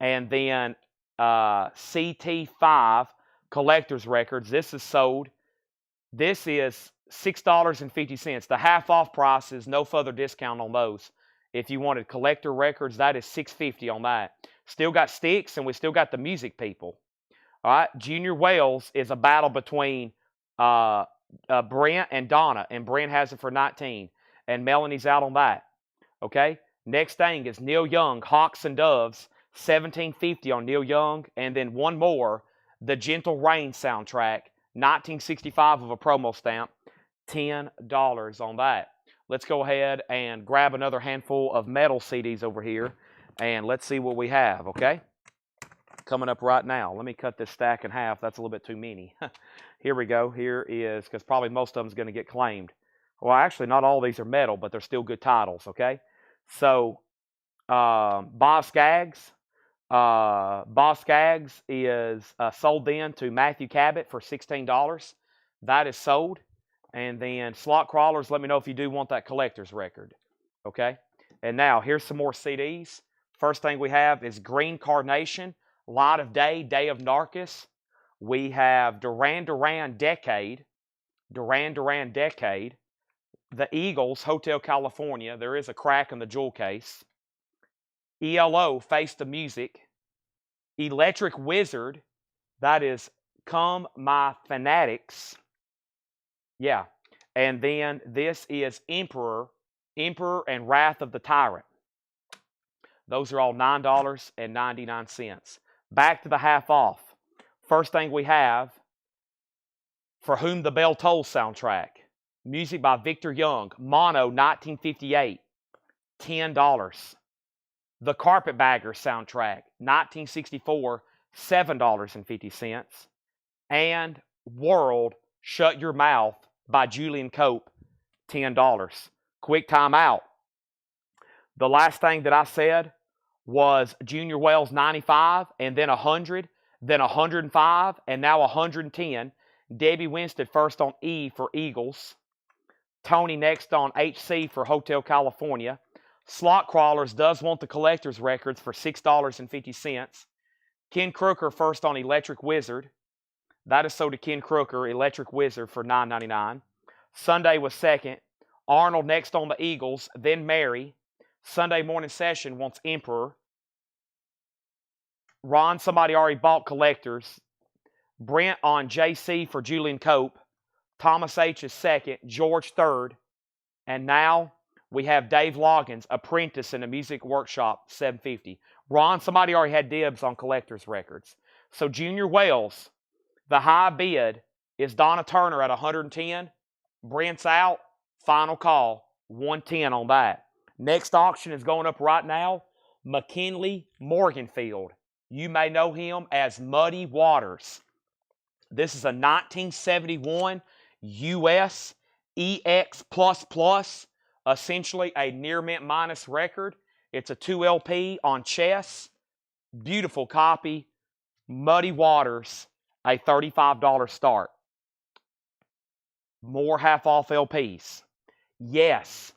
And then CT5 collector's records. This is sold. This is $6.50. The half off price is no further discount on those. If you wanted collector records, that is $6.50 on that. Still got sticks, and we still got the music people. All right, Junior Wells is a battle between Brent and Donna, and Brent has it for 19, and Melanie's out on that. Okay, next thing is Neil Young, Hawks and Doves, $17.50 on Neil Young, and then one more, the Gentle Rain soundtrack, 1965 of a promo stamp, $10 on that. Let's go ahead and grab another handful of metal CDs over here, and let's see what we have, okay? Coming up right now. Let me cut this stack in half. That's a little bit too many. Here we go. Here is, because probably most of them is going to get claimed. Well, actually, not all these are metal, but they're still good titles, okay? So, Boss Skaggs. Boss Skaggs is sold then to Matthew Cabot for $16. That is sold. And then Slot Crawlers, let me know if you do want that collector's record, okay? And now, here's some more CDs. First thing we have is Green Carnation, Light of Day, Day of Narcus. We have Duran Duran Decade, The Eagles, Hotel California. There is a crack in the jewel case. ELO, Face the Music. Electric Wizard, that is Come My Fanatics. Yeah. And then this is Emperor and Wrath of the Tyrant. Those are all $9.99. Back to the half off. First thing we have, For Whom the Bell Tolls soundtrack. Music by Victor Young. Mono, 1958. $10. The Carpetbaggers soundtrack. 1964. $7.50. And World, Shut Your Mouth by Julian Cope. $10. Quick time out. The last thing that I said was Junior Wells 95, and then 100, then 105, and now 110. Debbie Winstead first on E for Eagles. Tony next on HC for Hotel California. Slot Crawlers does want the collector's records for $6.50. Ken Crooker first on Electric Wizard. That is sold to Ken Crooker, Electric Wizard, for $9.99. Sunday was second. Arnold next on the Eagles, then Mary. Sunday Morning Session wants Emperor. Ron, somebody already bought collectors. Brent on JC for Julian Cope. Thomas H is second. George third. And now we have Dave Loggins, Apprentice in the Music Workshop, $7.50. Ron, somebody already had dibs on collector's records. So Junior Wells, the high bid is Donna Turner at 110. Brent's out. Final call. 110 on that. Next auction is going up right now. McKinley Morganfield. You may know him as Muddy Waters. This is a 1971 US EX++, essentially a near mint minus record. It's a 2 LP on chess. Beautiful copy. Muddy Waters, a $35 start. More half off LPs. Yes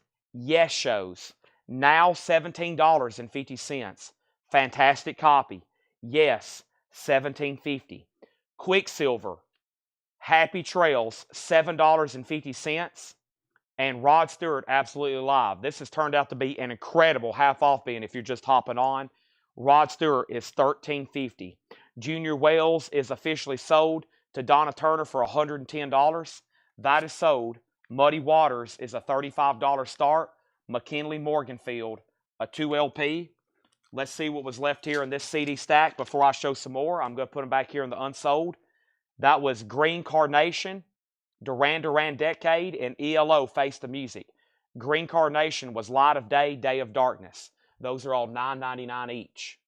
shows. Now $17.50. Fantastic copy. Yes, $17.50. Quicksilver, Happy Trails, $7.50. And Rod Stewart, Absolutely Live. This has turned out to be an incredible half off bin if you're just hopping on. Rod Stewart is $13.50. Junior Wells is officially sold to Donna Turner for $110. That is sold. Muddy Waters is a $35 start. McKinley Morganfield, a 2 LP. Let's see what was left here in this CD stack before I show some more. I'm going to put them back here in the unsold. That was Green Carnation, Duran Duran Decade, and ELO, Face the Music. Green Carnation was Light of Day, Day of Darkness. Those are all $9.99 each.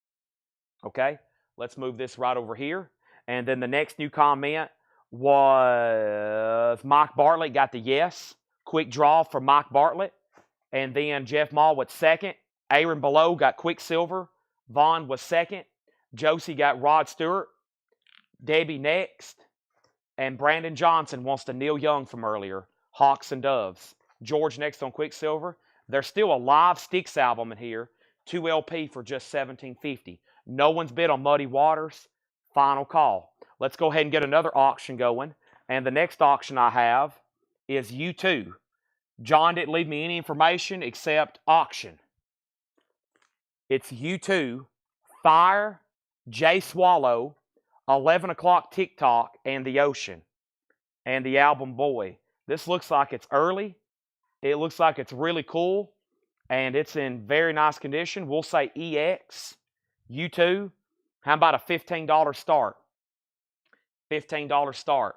Okay, let's move this right over here. And then the next new comment was Mike Bartlett got the yes. Quick draw for Mike Bartlett. And then Jeff Mallwood second. Aaron Below got Quicksilver. Vaughn was second. Josie got Rod Stewart. Debbie next. And Brandon Johnson wants to Neil Young from earlier. Hawks and Doves. George next on Quicksilver. There's still a live Styx album in here. 2 LP for just $17.50. No one's bid on Muddy Waters. Final call. Let's go ahead and get another auction going. And the next auction I have is U2. John didn't leave me any information except auction. It's U2, Fire, Jay Swallow, 11 o'clock TikTok, and The Ocean. And the album Boy. This looks like it's early. It looks like it's really cool. And it's in very nice condition. We'll say EX, U2. How about a $15 start? $15 start.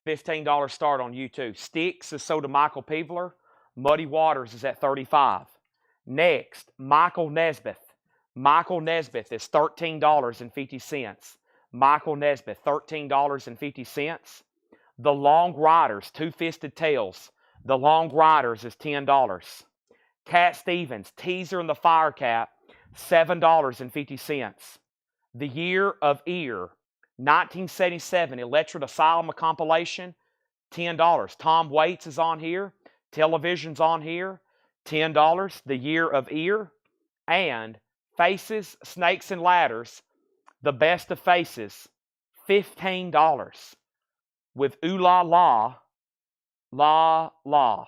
$15 start on U2. Sticks is sold to Michael Peevler. Muddy Waters is at $35. Next, Michael Nesbitt. Michael Nesbitt is $13.50. Michael Nesbitt, $13.50. The Long Riders, Two-Fisted Tails. The Long Riders is $10. Cat Stevens, Teaser and the Fire Cap, $7.50. The Year of Ear, 1977, Electric Asylum compilation, $10. Tom Waits is on here. Television's on here, $10. The Year of Ear. And Faces, Snakes, and Ladders, the Best of Faces, $15. With Ooh La La, La La.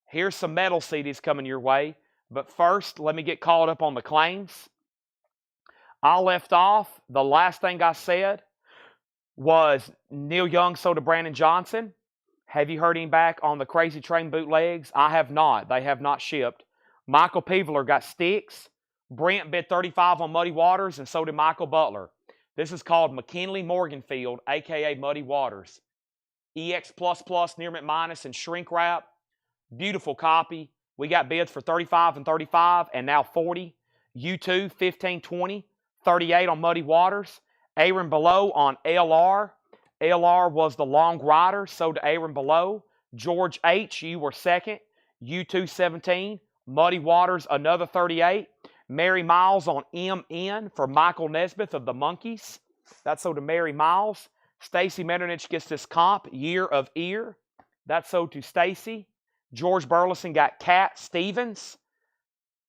Here's some metal CDs coming your way. But first, let me get caught up on the claims. I left off, the last thing I said was Neil Young sold to Brandon Johnson. Have you heard him back on the Crazy Train bootlegs? I have not. They have not shipped. Michael Peevler got Sticks. Brent bid $35 on Muddy Waters, and so did Michael Butler. This is called McKinley Morganfield, a.k.a. Muddy Waters. EX++, Near Mint Minus, and Shrink Wrap. Beautiful copy. We got bids for $35 and $35, and now $40. U2, $15, $20, $38 on Muddy Waters. Aaron Below on LR. LR was the Long Rider, sold to Aaron Below. George H., you were second. U2, $17. Muddy Waters, another $38. Mary Miles on MN for Michael Nesbitt of the Monkees. That's sold to Mary Miles. Stacy Metternich gets this comp, Year of Ear. That's sold to Stacy. George Burleson got Cat Stevens.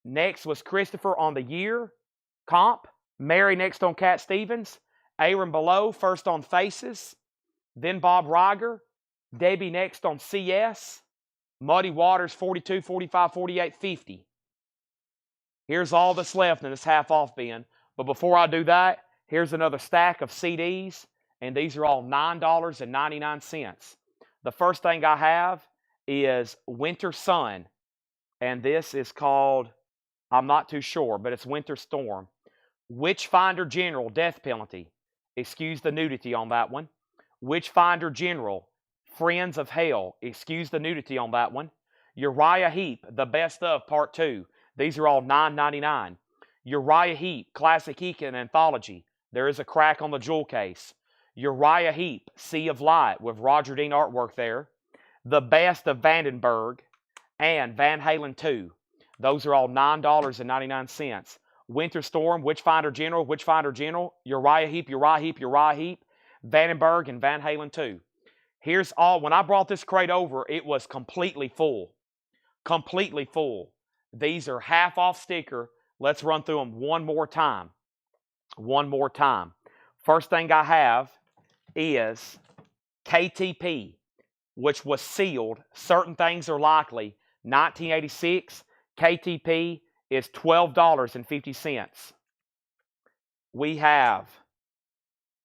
Next was Christopher on the Year comp. Mary next on Cat Stevens. Aaron Below first on Faces. Then Bob Riger. Debbie next on CS. Muddy Waters 42, 45, 48, 50. Here's all that's left in this half-off bin. But before I do that, here's another stack of CDs, and these are all $9.99. The first thing I have is Winter Sun, and this is called, I'm not too sure, but it's Winter Storm. Witchfinder General, Death Penalty. Excuse the nudity on that one. Witchfinder General, Friends of Hell. Excuse the nudity on that one. Uriah Heep, The Best Of Part 2. These are all $9.99. Uriah Heep, Classic Heat Anthology. There is a crack on the jewel case. Uriah Heep, Sea of Light with Roger Dean artwork there. The Best of Vandenberg and Van Halen 2. Those are all $9.99. Winter Storm, Witchfinder General, Uriah Heep, Vandenberg, and Van Halen 2. Here's all. When I brought this crate over, it was completely full. Completely full. These are half off sticker. Let's run through them one more time. One more time. First thing I have is KTP, which was sealed. Certain things are likely. 1986, KTP is $12.50. We have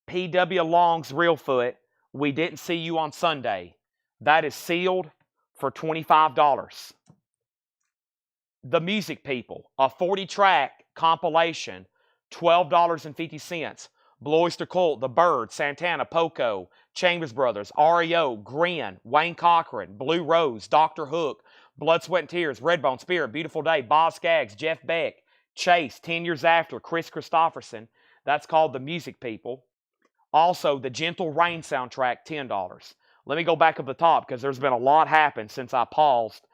P.W. Long's Real Foot, We Didn't See You on Sunday. That is sealed for $25. The Music People, a 40-track compilation, $12.50. Blue Oyster Cult, The Bird, Santana, Poco, Chambers Brothers, REO, Grin, Wayne Cochran, Blue Rose, Dr. Hook, Blood, Sweat, and Tears, Redbone, Spirit, Beautiful Day, Boz Scaggs, Jeff Beck, Chase, 10 Years After, Chris Christopherson. That's called The Music People. Also, the Gentle Rain soundtrack, $10. Let me go back up the top because there's been a lot happen since I paused.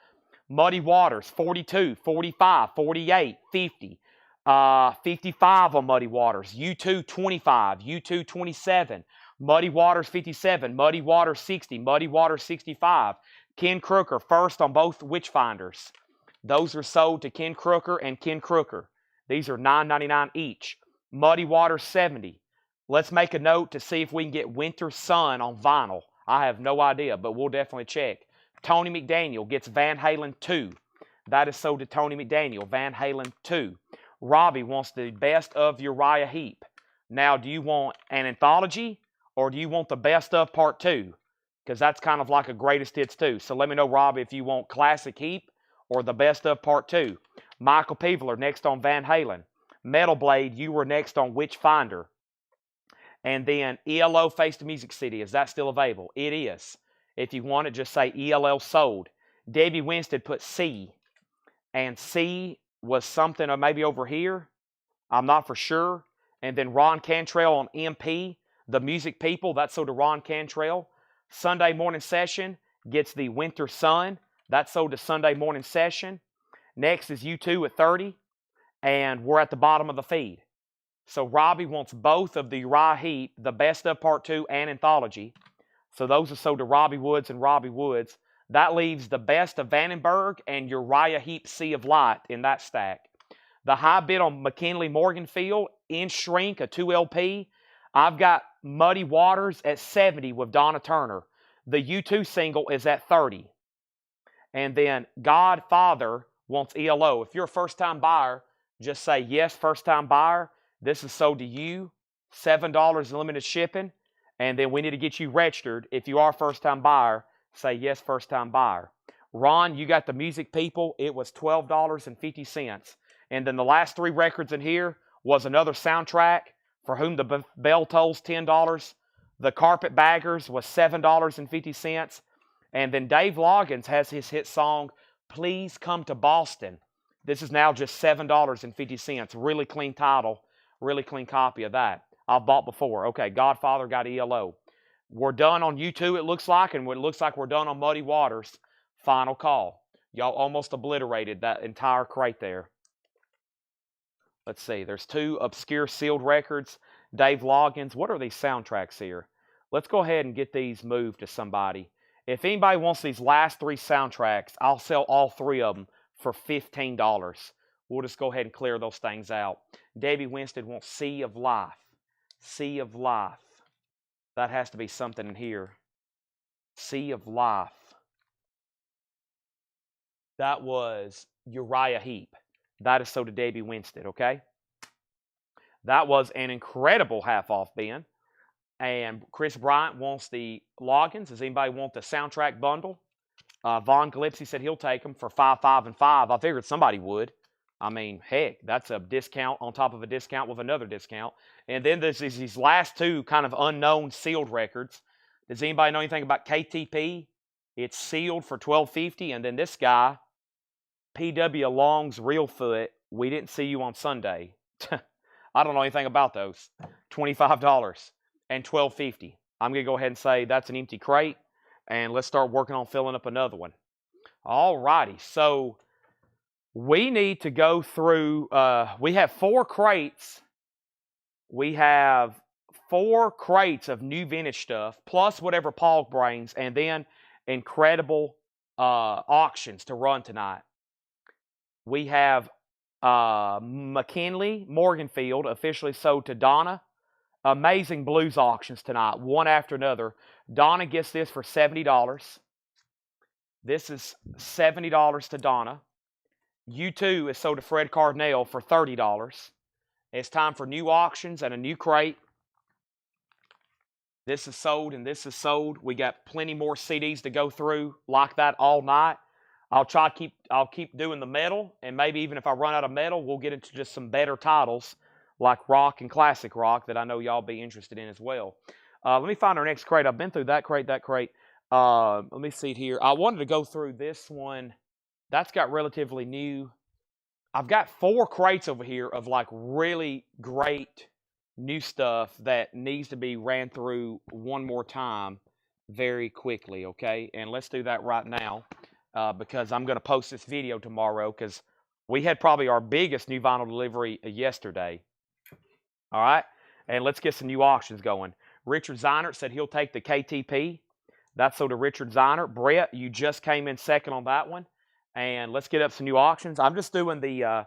Muddy Waters, 42, 45, 48, 50. 55 on Muddy Waters. U2, 25. U2, 27. Muddy Waters, 57. Muddy Waters, 60. Muddy Waters, 65. Ken Crooker, first on both Witchfinders. Those are sold to Ken Crooker and Ken Crooker. These are $9.99 each. Muddy Water 70. Let's make a note to see if we can get Winter Sun on vinyl. I have no idea, but we'll definitely check. Tony McDaniel gets Van Halen 2. That is sold to Tony McDaniel, Van Halen 2. Robbie wants the best of Uriah Heep. Now, do you want an anthology or do you want the best of part 2? Because that's kind of like a greatest hits too. So let me know, Robbie, if you want classic Heep or the best of part 2. Michael Peveler next on Van Halen. Metal Blade, you were next on Witchfinder. And then ELO Face to Music City. Is that still available? It is. If you want it, just say ELL sold. Debbie Winstead put C. And C was something maybe over here. I'm not for sure. And then Ron Cantrell on MP. The Music People, that's sold to Ron Cantrell. Sunday Morning Session gets the Winter Sun. That's sold to Sunday Morning Session. Next is U2 at 30. And we're at the bottom of the feed. So Robbie wants both of the Uriah Heep, the best of part 2 and anthology. So those are sold to Robbie Woods and Robbie Woods. That leaves the best of Vandenberg and Uriah Heep Sea of Light in that stack. The high bid on McKinley Morganfield in Shrink, a 2LP. I've got Muddy Waters at 70 with Donna Turner. The U2 single is at 30. And then Godfather wants ELO. If you're a first-time buyer, just say yes, first-time buyer. This is sold to you, $7 in limited shipping, and then we need to get you registered. If you are a first-time buyer, say yes, first-time buyer. Ron, you got the Music People. It was $12.50. And then the last 3 records in here was another soundtrack, For Whom the Bell Tolls, $10. The Carpetbaggers was $7.50. And then Dave Loggins has his hit song, Please Come to Boston. This is now just $7.50. Really clean title. Really clean copy of that. I've bought before. Okay, Godfather got ELO. We're done on U2, it looks like, and it looks like we're done on Muddy Waters. Final call. Y'all almost obliterated that entire crate there. Let's see. There's 2 obscure sealed records. Dave Loggins. What are these soundtracks here? Let's go ahead and get these moved to somebody. If anybody wants these last 3 soundtracks, I'll sell all 3 of them for $15. We'll just go ahead and clear those things out. Debbie Winstead wants Sea of Life. Sea of Life. That has to be something in here. Sea of Life. That was Uriah Heep. That is so to Debbie Winstead, okay? That was an incredible half-off bin. And Chris Bryant wants the Loggins. Does anybody want the soundtrack bundle? Vaughn Gillespie said he'll take them for $5, $5, and $5. I figured somebody would. I mean, heck, that's a discount on top of a discount with another discount. And then there's these last 2 kind of unknown sealed records. Does anybody know anything about KTP? It's sealed for $12.50. And then this guy, P.W. Long's Real Foot, We Didn't See You on Sunday. I don't know anything about those. $25 and $12.50. I'm going to go ahead and say that's an empty crate. And let's start working on filling up another one. All righty. So we need to go through, we have 4 crates. We have 4 crates of new vintage stuff, plus whatever Paul brings, and then incredible auctions to run tonight. We have McKinley Morganfield officially sold to Donna. Amazing blues auctions tonight, one after another. Donna gets this for $70. This is $70 to Donna. U2 is sold to Fred Cardinale for $30. It's time for new auctions and a new crate. This is sold and this is sold. We got plenty more CDs to go through like that all night. I'll keep doing the metal, and maybe even if I run out of metal, we'll get into just some better titles like rock and classic rock that I know y'all be interested in as well. Let me find our next crate. I've been through that crate. Let me see it here. I wanted to go through this one. That's got relatively new. I've got 4 crates over here of like really great new stuff that needs to be ran through one more time very quickly, okay? And let's do that right now because I'm going to post this video tomorrow because we had probably our biggest new vinyl delivery yesterday. All right? And let's get some new auctions going. Richard Zeinert said he'll take the KTP. That's so to Richard Zeinert. Brett, you just came in second on that one. And let's get up some new auctions. I'm just doing the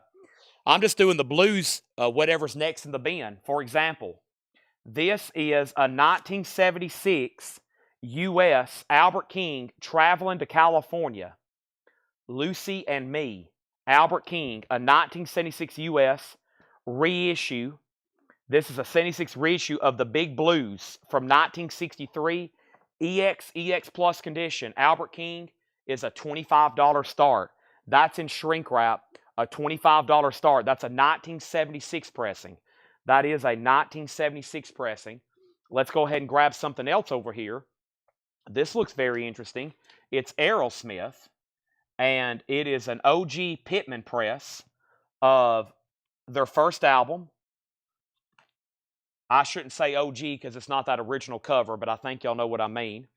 blues, whatever's next in the bin. For example, this is a 1976 U.S. Albert King Traveling to California. Lucy and Me. Albert King, a 1976 U.S. reissue. This is a 76 reissue of the Big Blues from 1963. EX Plus condition. Albert King is a $25 start. That's in shrink wrap, a $25 start. That's a 1976 pressing. That is a 1976 pressing. Let's go ahead and grab something else over here. This looks very interesting. It's Aerosmith, and it is an OG Pittman press of their first album. I shouldn't say OG because it's not that original cover, but I think y'all know what I mean.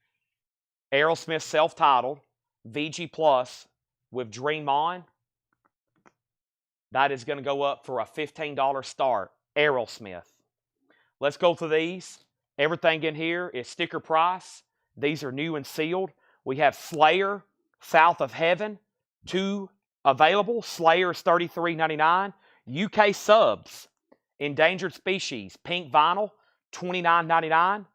Aerosmith self-titled, VG Plus with Dream On. That is going to go up for a $15 start. Aerosmith. Let's go through these. Everything in here is sticker price. These are new and sealed. We have Slayer, South of Heaven, 2 available. Slayer is $33.99. UK Subs, Endangered Species, pink vinyl, $29.99.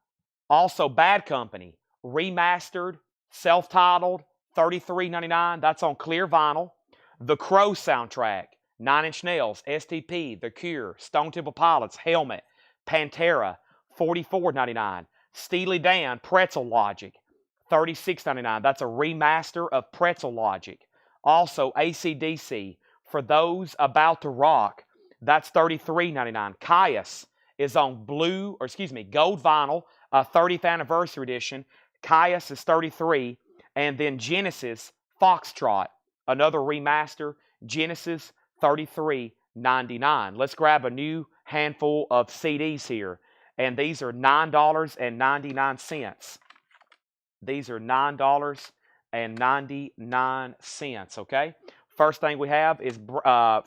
Also Bad Company, remastered, self-titled, $33.99. That's on clear vinyl. The Crow soundtrack, 9 Inch Nails, STP, The Cure, Stone Temple Pilots, Helmet, Pantera, $44.99. Steely Dan, Pretzel Logic, $36.99. That's a remaster of Pretzel Logic. Also, AC/DC, For Those About to Rock, that's $33.99. Caius is on gold vinyl, 30th anniversary edition. Caius is $33. And then Genesis, Foxtrot, another remaster. Genesis, $33.99. Let's grab a new handful of CDs here. And these are $9.99. These are $9.99, okay? First thing we have is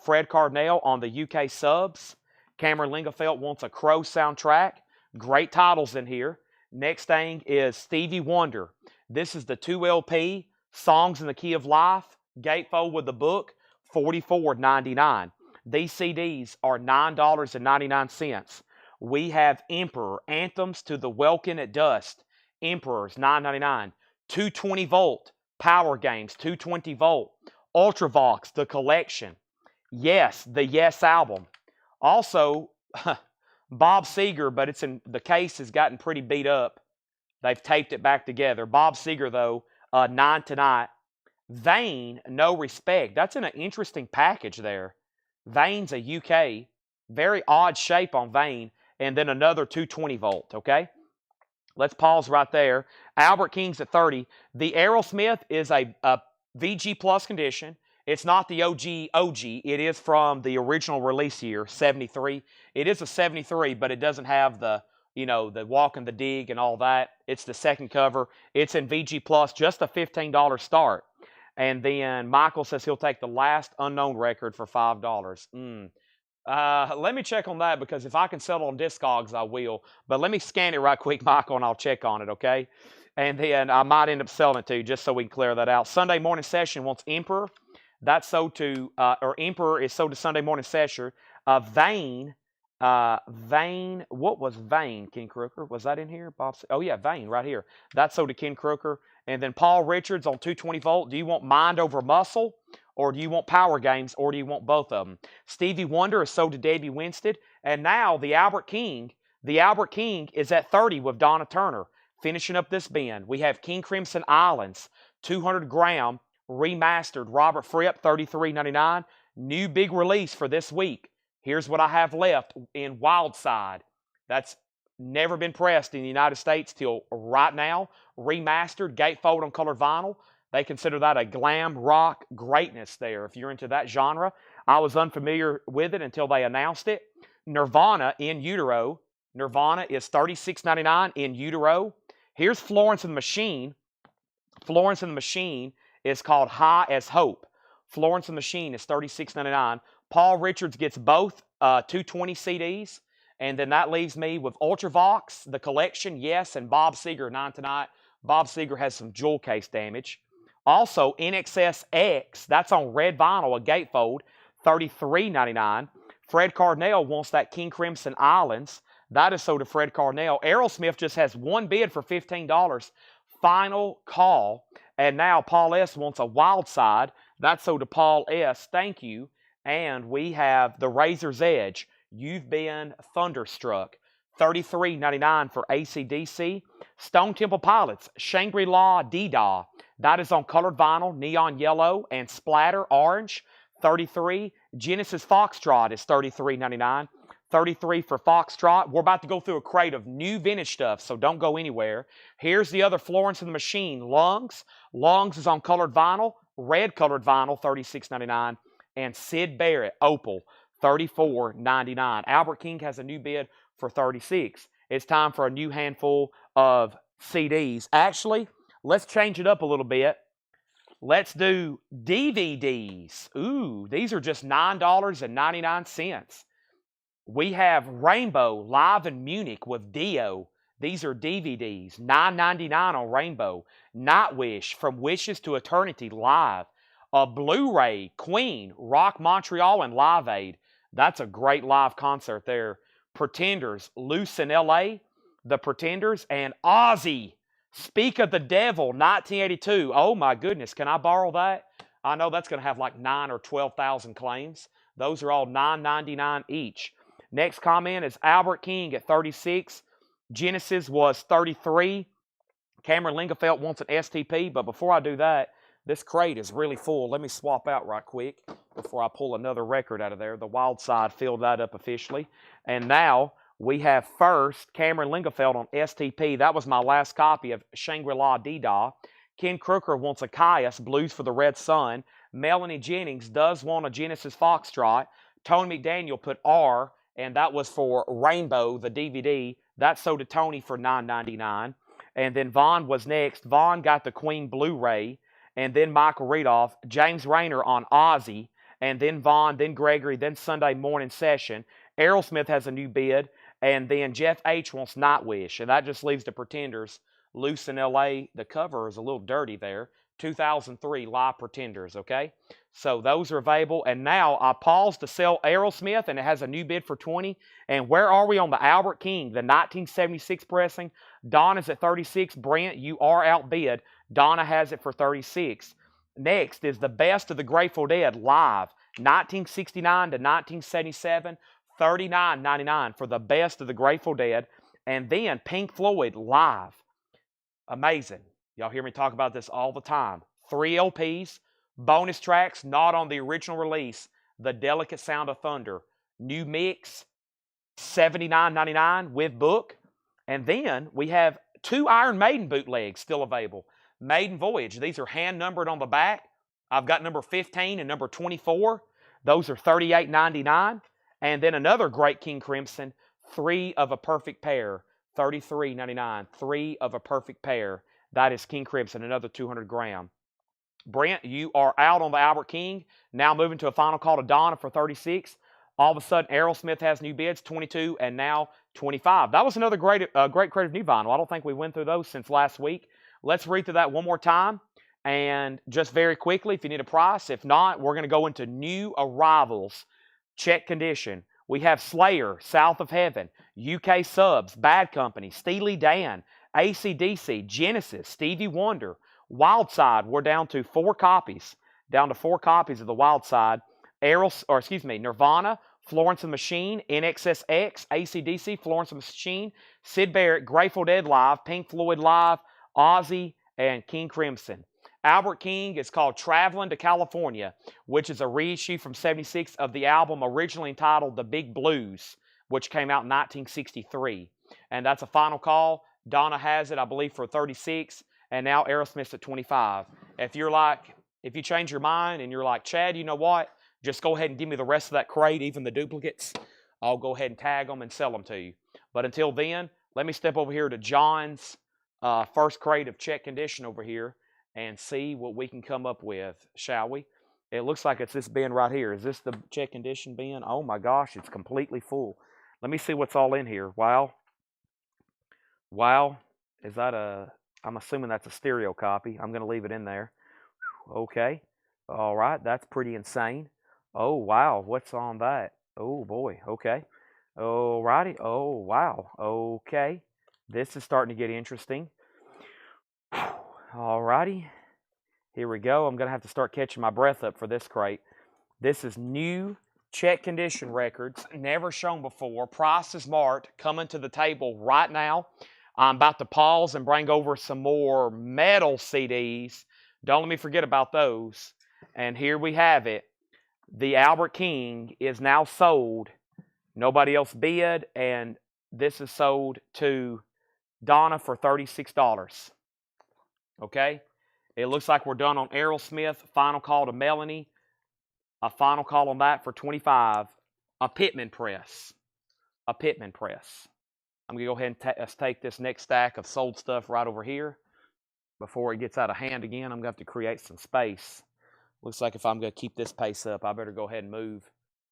Fred Cardinale on the UK Subs. Cameron Lingefeld wants a Crow soundtrack. Great titles in here. Next thing is Stevie Wonder. This is the 2 LP, Songs in the Key of Life, gatefold with the book, $44.99. These CDs are $9.99. We have Emperor, Anthems to the Welkin at Dusk. Emperor's $9.99. 220 volt, Power Games, 220 volt. Ultravox, The Collection. Yes, the Yes album. Also, Bob Seger, but the case has gotten pretty beat up. They've taped it back together. Bob Seger, though, 9 Tonight. Vane, No Respect. That's in an interesting package there. Vane's a UK. Very odd shape on Vane. And then another 220 volt, okay? Let's pause right there. Albert King's at 30. The Aerosmith is a VG Plus condition. It's not the OG. It is from the original release year, 73. It is a 73, but it doesn't have the Walk and the Dig and all that. It's the second cover. It's in VG Plus, just a $15 start. And then Michael says he'll take the Last Unknown record for $5. Let me check on that, because if I can sell it on Discogs, I will. But let me scan it right quick, Michael, and I'll check on it, okay? And then I might end up selling it to you, just so we can clear that out. Sunday Morning Session wants Emperor. That's sold to, Emperor is sold to Sunday Morning Session. Vane, what was Vane, Ken Crooker? Was that in here? Oh yeah, Vane, right here. That's sold to Ken Crooker. And then Paul Richards on 220 volt. Do you want Mind Over Muscle? Or do you want Power Games? Or do you want both of them? Stevie Wonder is sold to Debbie Winstead. And now the Albert King is at 30 with Donna Turner. Finishing up this bin, we have King Crimson Islands, 200 gram, remastered. Robert Fripp, $33.99. New big release for this week. Here's what I have left in Wildside. That's never been pressed in the United States till right now. Remastered, gatefold on colored vinyl. They consider that a glam rock greatness there. If you're into that genre, I was unfamiliar with it until they announced it. Nirvana in utero. Nirvana is $36.99 in utero. Here's Florence and the Machine. Florence and the Machine is called High as Hope. Florence and the Machine is $36.99. Paul Richards gets both 220 CDs. And then that leaves me with Ultravox, The Collection, Yes, and Bob Seger, 9 Tonight. Bob Seger has some jewel case damage. Also, NXS-X, that's on red vinyl, a gatefold, $33.99. Fred Cardinal wants that King Crimson Islands. That is sold to Fred Cardinal. Aerosmith just has one bid for $15. Final call. And now Paul S. wants a Wild Side. That's sold to Paul S. Thank you. And we have the Razor's Edge. You've been thunderstruck. $33.99 for AC/DC. Stone Temple Pilots, Shangri-La Dee-Dah. That is on colored vinyl, neon yellow and splatter orange. $33. Genesis Foxtrot is $33.99. $33 for Foxtrot. We're about to go through a crate of new vintage stuff, so don't go anywhere. Here's the other Florence and the Machine, Lungs. Lungs is on colored vinyl, red colored vinyl, $36.99. And Sid Barrett, Opal, $34.99. Albert King has a new bid for $36. It's time for a new handful of CDs. Actually, let's change it up a little bit. Let's do DVDs. Ooh, these are just $9.99. We have Rainbow Live in Munich with Dio. These are DVDs, $9.99 on Rainbow. Nightwish, From Wishes to Eternity Live. A Blu-ray, Queen, Rock Montreal and Live Aid. That's a great live concert there. Pretenders, Loose in L.A., The Pretenders, and Ozzy, Speak of the Devil, 1982. Oh my goodness, can I borrow that? I know that's going to have like 9 or 12,000 claims. Those are all $9.99 each. Next comment is Albert King at 36. Genesis was 33. Cameron Lingefeld wants an STP, but before I do that, this crate is really full. Let me swap out right quick before I pull another record out of there. The Wild Side filled that up officially. And now we have first Cameron Lingefeld on STP. That was my last copy of Shangri-La Dee-Dah. Ken Crooker wants a Caius, Blues for the Red Sun. Melanie Jennings does want a Genesis Foxtrot. Tony McDaniel put R, and that was for Rainbow, the DVD. That sold to Tony for $9.99. And then Vaughn was next. Vaughn got the Queen Blu-ray. And then Michael Redoff, James Rayner on Ozzy, and then Vaughn, then Gregory, then Sunday Morning Session. Aerosmith has a new bid, and then Jeff H. wants Nightwish, and that just leaves the Pretenders. Loose in L.A., the cover is a little dirty there. 2003 Live Pretenders, okay? So those are available, and now I paused to sell Aerosmith, and it has a new bid for $20. And where are we on the Albert King, the 1976 pressing? Donna's at 36. Brent, you are outbid. Donna has it for 36. Next is the Best of the Grateful Dead live, 1969 to 1977, $39.99 for the Best of the Grateful Dead. And then Pink Floyd live. Amazing. Y'all hear me talk about this all the time. 3 LPs, bonus tracks not on the original release. The Delicate Sound of Thunder. New mix, $79.99 with book. And then we have 2 Iron Maiden bootlegs still available. Maiden Voyage. These are hand numbered on the back. I've got number 15 and number 24. Those are $38.99. And then another great King Crimson, 3 of a Perfect Pair, $33.99. 3 of a Perfect Pair. That is King Crimson, another 200 gram. Brent, you are out on the Albert King. Now moving to a final call to Donna for 36. All of a sudden, Aerosmith has new bids, 22 and now 25. That was another great creative new vinyl. I don't think we went through those since last week. Let's read through that one more time. And just very quickly, if you need a price. If not, we're going to go into new arrivals. Check condition. We have Slayer, South of Heaven, UK Subs, Bad Company, Steely Dan, AC/DC, Genesis, Stevie Wonder, Wild Side. We're down to 4 copies. Down to 4 copies of the Wild Side. Nirvana, Florence and the Machine, NXS-X, AC/DC, Florence and the Machine, Sid Barrett, Grateful Dead Live, Pink Floyd Live, Ozzy, and King Crimson. Albert King is called Traveling to California, which is a reissue from '76 of the album originally entitled The Big Blues, which came out in 1963. And that's a final call. Donna has it, I believe, for 36, and now Aerosmith's at 25. If you change your mind and you're like, Chad, you know what? Just go ahead and give me the rest of that crate, even the duplicates. I'll go ahead and tag them and sell them to you. But until then, let me step over here to John's first crate of check condition over here and see what we can come up with, shall we? It looks like it's this bin right here. Is this the check condition bin? Oh my gosh, it's completely full. Let me see what's all in here. Wow. Wow. Is that I'm assuming that's a stereo copy. I'm going to leave it in there. okay. All right, that's pretty insane. Oh, wow, what's on that? Oh, boy, okay. All righty. Oh, wow, okay. This is starting to get interesting. All righty. Here we go. I'm going to have to start catching my breath up for this crate. This is new check condition records, never shown before. Price is marked, coming to the table right now. I'm about to pause and bring over some more metal CDs. Don't let me forget about those. And here we have it. The Albert King is now sold. Nobody else bid, and this is sold to Donna for $36. Okay? It looks like we're done on Aerosmith. Final call to Melanie. A final call on that for $25. A Pittman press. A Pittman press. I'm going to go ahead and take this next stack of sold stuff right over here. Before it gets out of hand again, I'm going to have to create some space. Looks like if I'm going to keep this pace up, I better go ahead and move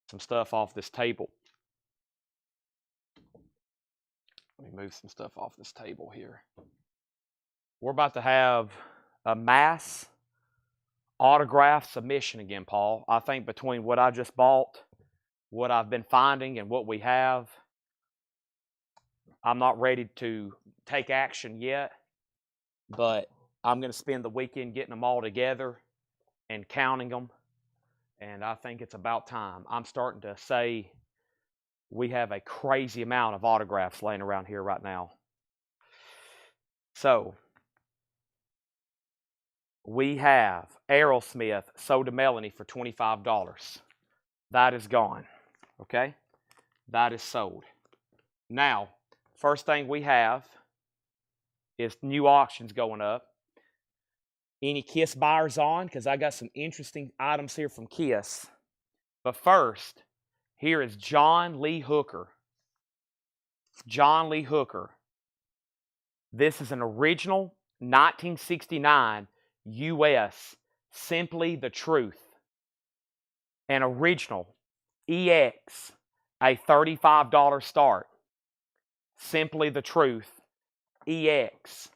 some stuff off this table. Let me move some stuff off this table here. We're about to have a mass autograph submission again, Paul. I think between what I just bought, what I've been finding, and what we have, I'm not ready to take action yet, but I'm going to spend the weekend getting them all together and counting them, and I think it's about time. I'm starting to say we have a crazy amount of autographs laying around here right now. So, we have Aerosmith sold to Melanie for $25. That is gone. Okay? That is sold. Now, first thing we have is new auctions going up. Any Kiss buyers on? Because I got some interesting items here from Kiss. But first, here is John Lee Hooker. John Lee Hooker. This is an original 1969 U.S. Simply the Truth. An original EX, a $35 start. Simply the Truth EX,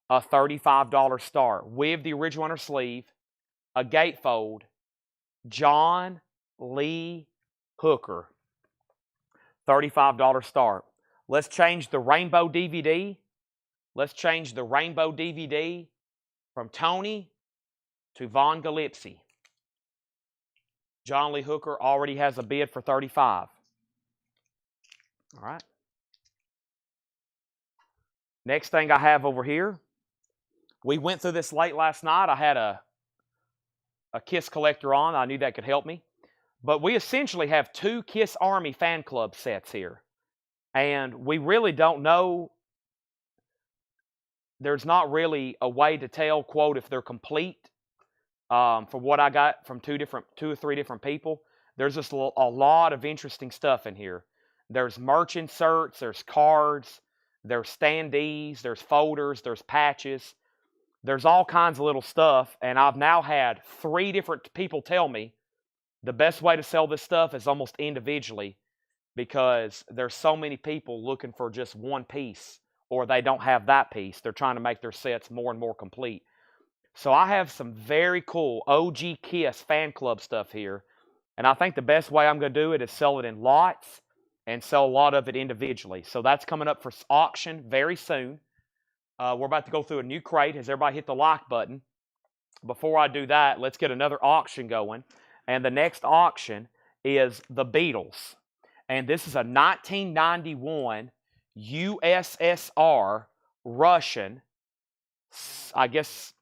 a $35 start. With the original inner sleeve, a gatefold, John Lee Hooker, $35 start. Let's change the rainbow DVD. Let's change the rainbow DVD from Tony to Von Galipsy. John Lee Hooker already has a bid for $35. All right. Next thing I have over here, we went through this late last night. I had a Kiss collector on. I knew that could help me. But we essentially have two Kiss Army fan club sets here. And we really don't know. There's not really a way to tell, quote, if they're complete. From what I got from two or three different people, there's just a lot of interesting stuff in here. There's merch inserts, there's cards, there's standees, there's folders, there's patches. There's all kinds of little stuff, and I've now had 3 different people tell me the best way to sell this stuff is almost individually, because there's so many people looking for just one piece, or they don't have that piece. They're trying to make their sets more and more complete. So I have some very cool OG Kiss fan club stuff here, and I think the best way I'm going to do it is sell it in lots and sell a lot of it individually. So that's coming up for auction very soon. We're about to go through a new crate. Has everybody hit the like button? Before I do that, let's get another auction going. And the next auction is the Beatles. And this is a 1991 USSR Russian, I guess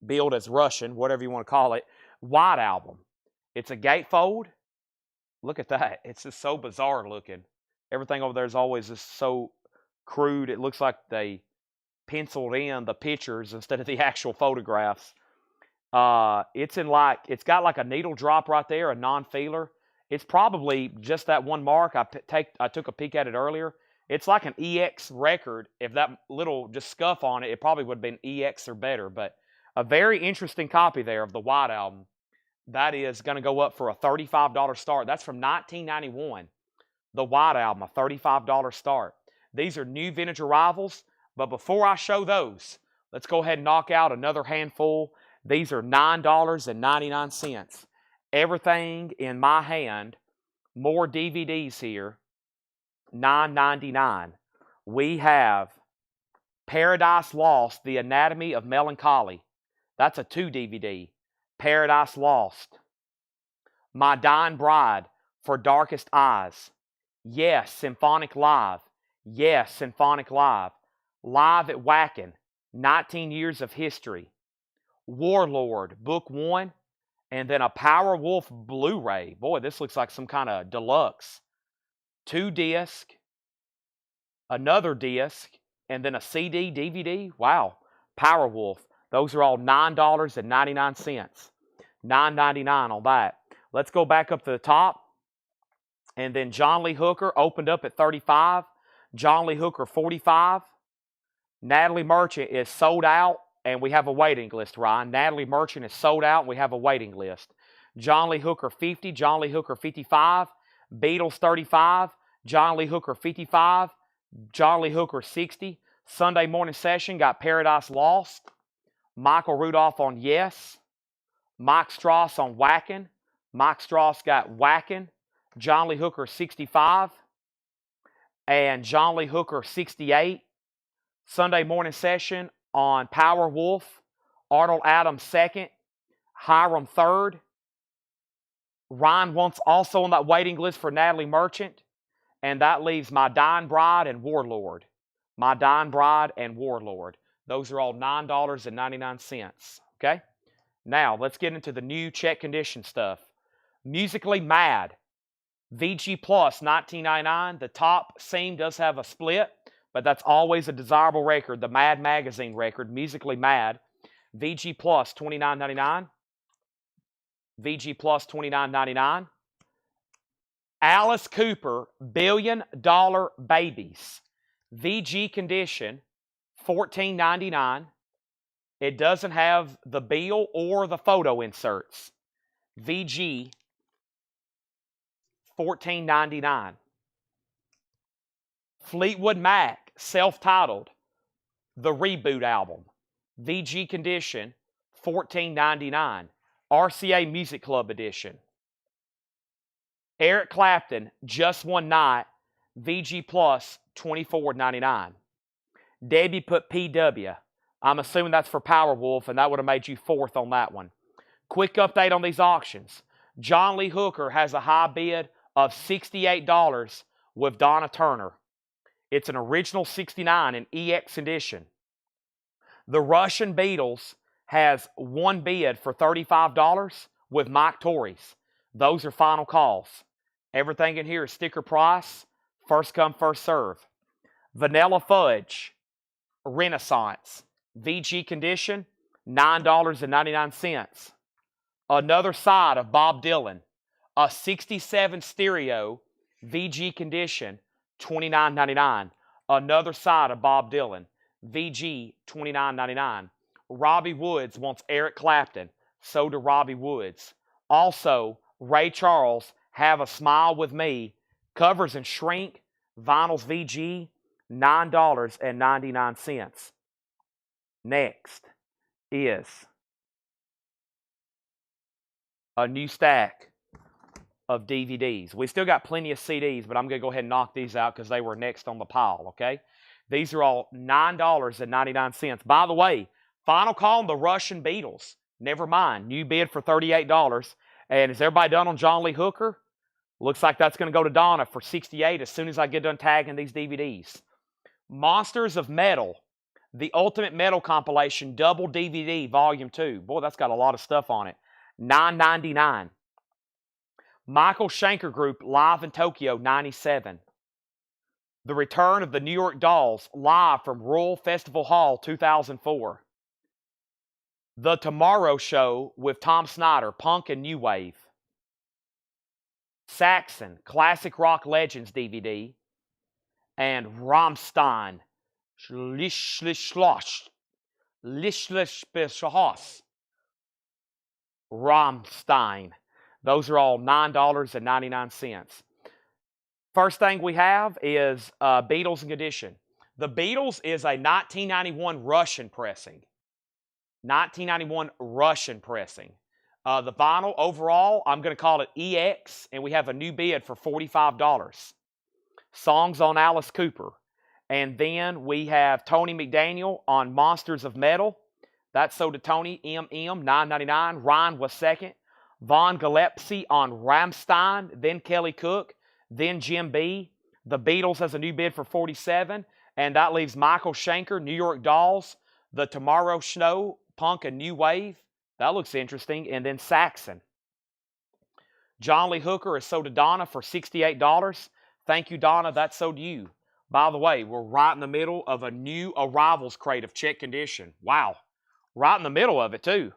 billed as Russian, whatever you want to call it, white album. It's a gatefold. Look at that. It's just so bizarre looking. Everything over there is always just so crude. It looks like they penciled in the pictures instead of the actual photographs. It's got like a needle drop right there, a non-feeler. It's probably just that one mark. I took a peek at it earlier. It's like an EX record. If that little just scuff on it, it probably would have been EX or better. But a very interesting copy there of the White Album. That is going to go up for a $35 start. That's from 1991. The White Album, a $35 start. These are new vintage arrivals. But before I show those, let's go ahead and knock out another handful. These are $9.99. Everything in my hand, more DVDs here, $9.99. We have Paradise Lost, The Anatomy of Melancholy. That's a 2 DVD. Paradise Lost. My Dying Bride, For Darkest Eyes. Yes, Symphonic Live. Yes, Symphonic Live. Live at Wacken, 19 Years of History. Warlord, Book 1, and then a Powerwolf Blu-ray. Boy, this looks like some kind of deluxe. 2 disc, another disc, and then a CD, DVD. Wow, Powerwolf. Those are all $9.99. $9.99 on that. Let's go back up to the top. And then John Lee Hooker opened up at $35. John Lee Hooker, $45. Natalie Merchant is sold out, and we have a waiting list, Ryan. Natalie Merchant is sold out, and we have a waiting list. John Lee Hooker, 50. John Lee Hooker, 55. Beatles, 35. John Lee Hooker, 55. John Lee Hooker, 60. Sunday Morning Session got Paradise Lost. Michael Rudolph on Yes. Mike Strauss on Whackin'. Mike Strauss got Whackin'. John Lee Hooker, 65. And John Lee Hooker, 68. Sunday Morning Session on Powerwolf. Arnold Adams, 2nd. Hiram, 3rd. Ryan wants also on that waiting list for Natalie Merchant. And that leaves My Dying Bride and Warlord. My Dying Bride and Warlord. Those are all $9.99. Okay? Now, let's get into the new check condition stuff. Musically Mad. VG Plus, $19.99. The top seam does have a split, but that's always a desirable record. The Mad Magazine record, Musically Mad. VG Plus, $29.99. VG Plus, $29.99. Alice Cooper, $1 Billion Babies. VG Condition, $14.99. It doesn't have the bill or the photo inserts. VG, $14.99. Fleetwood Mac, self-titled, The Reboot Album. VG Condition, $14.99. RCA Music Club Edition. Eric Clapton, Just One Night, VG Plus, $24.99. Debbie put PW. I'm assuming that's for Powerwolf, and that would have made you 4th on that one. Quick update on these auctions. John Lee Hooker has a high bid of $68 with Donna Turner. It's an original 69 in EX edition. The Russian Beatles has one bid for $35 with Mike Torres. Those are final calls. Everything in here is sticker price, first come, first serve. Vanilla Fudge, Renaissance, VG Condition, $9.99. Another Side of Bob Dylan, a 67 stereo, VG Condition, $29.99. Another Side of Bob Dylan, VG, $29.99. Robbie Woods wants Eric Clapton. So do Robbie Woods. Also, Ray Charles, Have a Smile with Me. Covers and shrink. Vinyls VG, $9.99. Next is a new stack of DVDs. We still got plenty of CDs, but I'm going to go ahead and knock these out because they were next on the pile, okay? These are all $9.99. By the way, final call on the Russian Beatles. Never mind. New bid for $38. And is everybody done on John Lee Hooker? Looks like that's going to go to Donna for $68 as soon as I get done tagging these DVDs. Monsters of Metal, the Ultimate Metal Compilation, double DVD, Volume 2. Boy, that's got a lot of stuff on it. $9.99. Michael Schenker Group, Live in Tokyo, '97. The Return of the New York Dolls, live from Royal Festival Hall, 2004. The Tomorrow Show with Tom Snyder, Punk and New Wave. Saxon, Classic Rock Legends DVD. And Rammstein, Rammstein. Those are all $9.99. First thing we have is Beatles in Condition. The Beatles is a 1991 Russian pressing. 1991 Russian pressing. The vinyl overall, I'm going to call it EX, and we have a new bid for $45. Songs on Alice Cooper. And then we have Tony McDaniel on Monsters of Metal. That sold to Tony MM, $9.99. Ryan was second. Von Gillespie on Rammstein, then Kelly Cook, then Jim B. The Beatles has a new bid for $47, and that leaves Michael Schenker, New York Dolls, The Tomorrow Snow, Punk and New Wave. That looks interesting. And then Saxon. John Lee Hooker is sold to Donna for $68. Thank you, Donna. That's sold to you. By the way, we're right in the middle of a new arrivals crate of check condition. Wow. Right in the middle of it, too.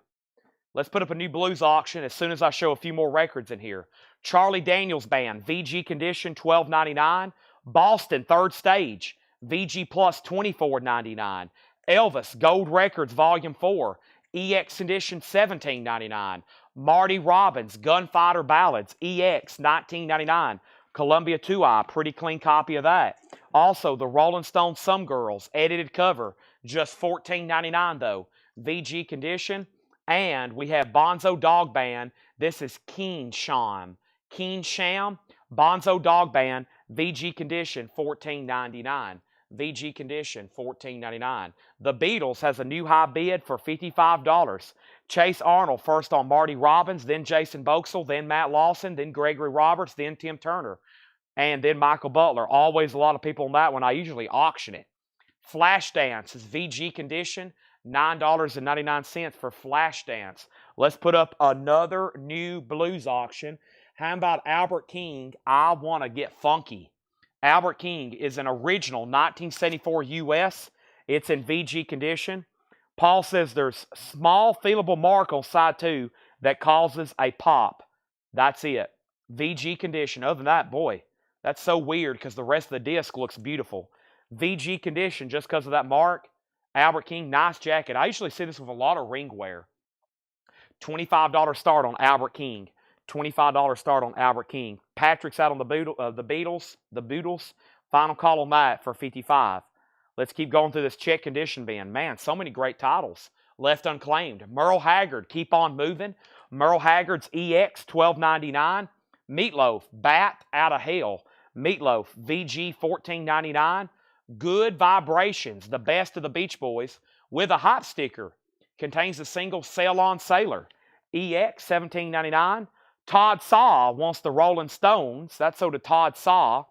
Let's put up a new blues auction as soon as I show a few more records in here. Charlie Daniels Band, VG condition, $12.99. Boston, Third Stage, VG Plus, $24.99. Elvis, Gold Records, Volume 4, EX condition, $17.99. Marty Robbins, Gunfighter Ballads, EX, $19.99. Columbia 2i, pretty clean copy of that. Also, the Rolling Stones Some Girls, edited cover, just $14.99 though. VG condition. And we have Bonzo Dog Band. This is Keen Sham. Keen Sham, Bonzo Dog Band, VG condition, $14.99. VG condition, $14.99. The Beatles has a new high bid for $55. Chase Arnold first on Marty Robbins, then Jason Boxell, then Matt Lawson, then Gregory Roberts, then Tim Turner, and then Michael Butler. Always a lot of people on that one. I usually auction it. Flashdance is VG condition, $9.99 for Flashdance. Let's put up another new blues auction. How about Albert King, I Want to Get Funky? Albert King is an original 1974 US. It's in VG condition. Paul says there's small feelable mark on side 2 that causes a pop. That's it. VG condition. Other than that, boy, that's so weird because the rest of the disc looks beautiful. VG condition just because of that mark. Albert King, nice jacket. I usually see this with a lot of ring wear. $25 start on Albert King. $25 start on Albert King. Patrick's out on the Beatles. Final call on that for $55. Let's keep going through this check condition bin. Man, so many great titles left unclaimed. Merle Haggard, Keep On Moving. Merle Haggard's EX, $12.99. Meatloaf, Bat Out of Hell. Meatloaf, VG, $14.99. Good Vibrations, the best of the Beach Boys, with a hot sticker. Contains the single Sail On Sailor. EX, $17.99. Todd Saw wants the Rolling Stones. That's so to Todd Saw.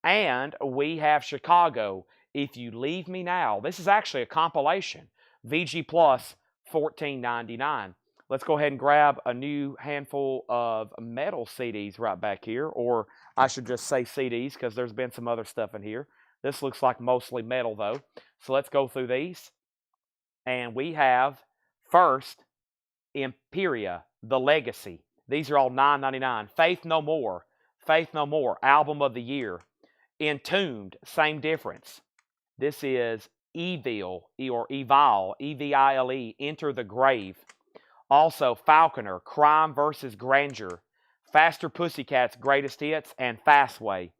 And we have Chicago, If You Leave Me Now. This is actually a compilation. VG Plus, $14.99. Let's go ahead and grab a new handful of metal CDs right back here. Or I should just say CDs because there's been some other stuff in here. This looks like mostly metal though. So let's go through these. And we have first Imperia, The Legacy. These are all $9.99. Faith No More. Faith No More, Album of the Year. Entombed, same difference. This is Evil, or Evile, E-V-I-L-E, Enter the Grave. Also, Falconer, Crime vs. Grandeur. Faster Pussycats, Greatest Hits, and Fastway.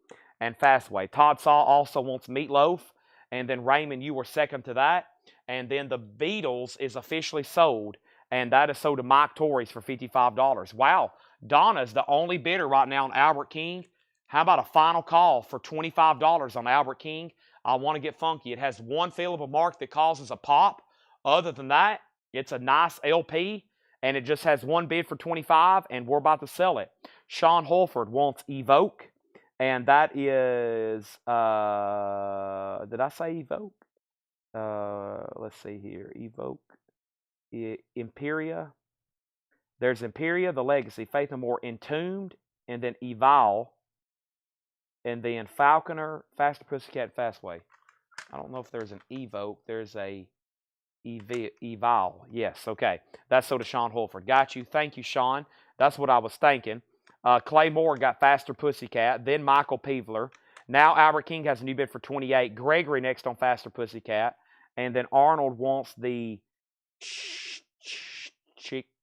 Todd Saw also wants Meatloaf. And then Raymond, you were second to that. And then the Beatles is officially sold. And that is sold to Mike Torres for $55. Wow. Donna's the only bidder right now on Albert King. How about a final call for $25 on Albert King? I Want to Get Funky. It has one feelable mark that causes a pop. Other than that, it's a nice LP. And it just has one bid for $25, and we're about to sell it. Sean Holford wants Evoke. And that is, did I say Evoke? Let's see here. Evoke. Imperia. There's Imperia, The Legacy, Faith No More, Entombed, and then Evile, and then Falconer, Faster Pussycat, Fastway. I don't know if there's an Evoke. There's a Evile. Yes, okay. That's so to Sean Holford. Got you. Thank you, Sean. That's what I was thinking. Clay Moore got Faster Pussycat, then Michael Peevler. Now Albert King has a new bid for $28. Gregory next on Faster Pussycat. And then Arnold wants the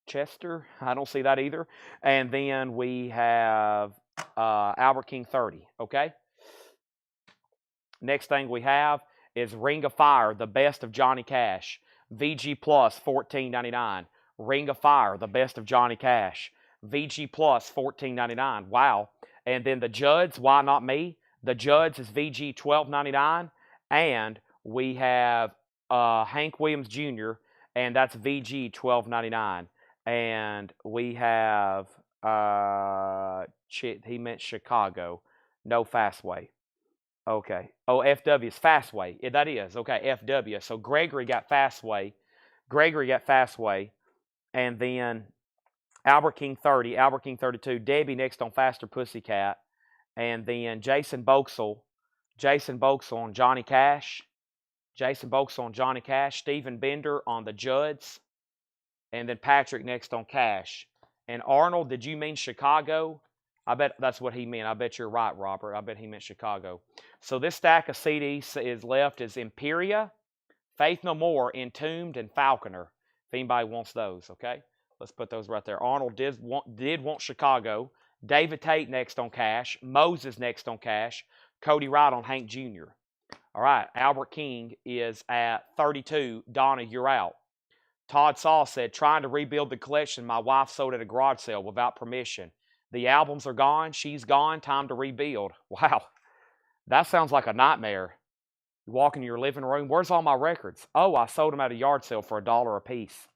Chester. I don't see that either. And then we have Albert King 30. Okay? Next thing we have is Ring of Fire, the best of Johnny Cash. VG Plus, $14.99. Ring of Fire, the best of Johnny Cash, VG Plus, $14.99. Wow. And then the Judds, Why Not Me? The Judds is VG $12.99. And we have Hank Williams Jr., and that's VG $12.99. And we have, he meant Chicago. No Fastway. Okay. Oh, FW is Fastway. Yeah, that is. Okay, FW. So Gregory got Fastway. And then Albert King 30, Albert King 32, Debbie next on Faster Pussycat. And then Jason Boxel on Johnny Cash. Stephen Bender on the Judds. And then Patrick next on Cash. And Arnold, did you mean Chicago? I bet that's what he meant. I bet you're right, Robert. I bet he meant Chicago. So this stack of CDs is left is Imperia, Faith No More, Entombed, and Falconer. If anybody wants those, okay? Let's put those right there. Arnold did want Chicago. David Tate next on Cash. Moses next on Cash. Cody Wright on Hank Jr. All right, Albert King is at 32. Donna, you're out. Todd Saw said, trying to rebuild the collection my wife sold at a garage sale without permission. The albums are gone. She's gone. Time to rebuild. Wow. That sounds like a nightmare. You walk into your living room. Where's all my records? Oh, I sold them at a yard sale for $1 a piece.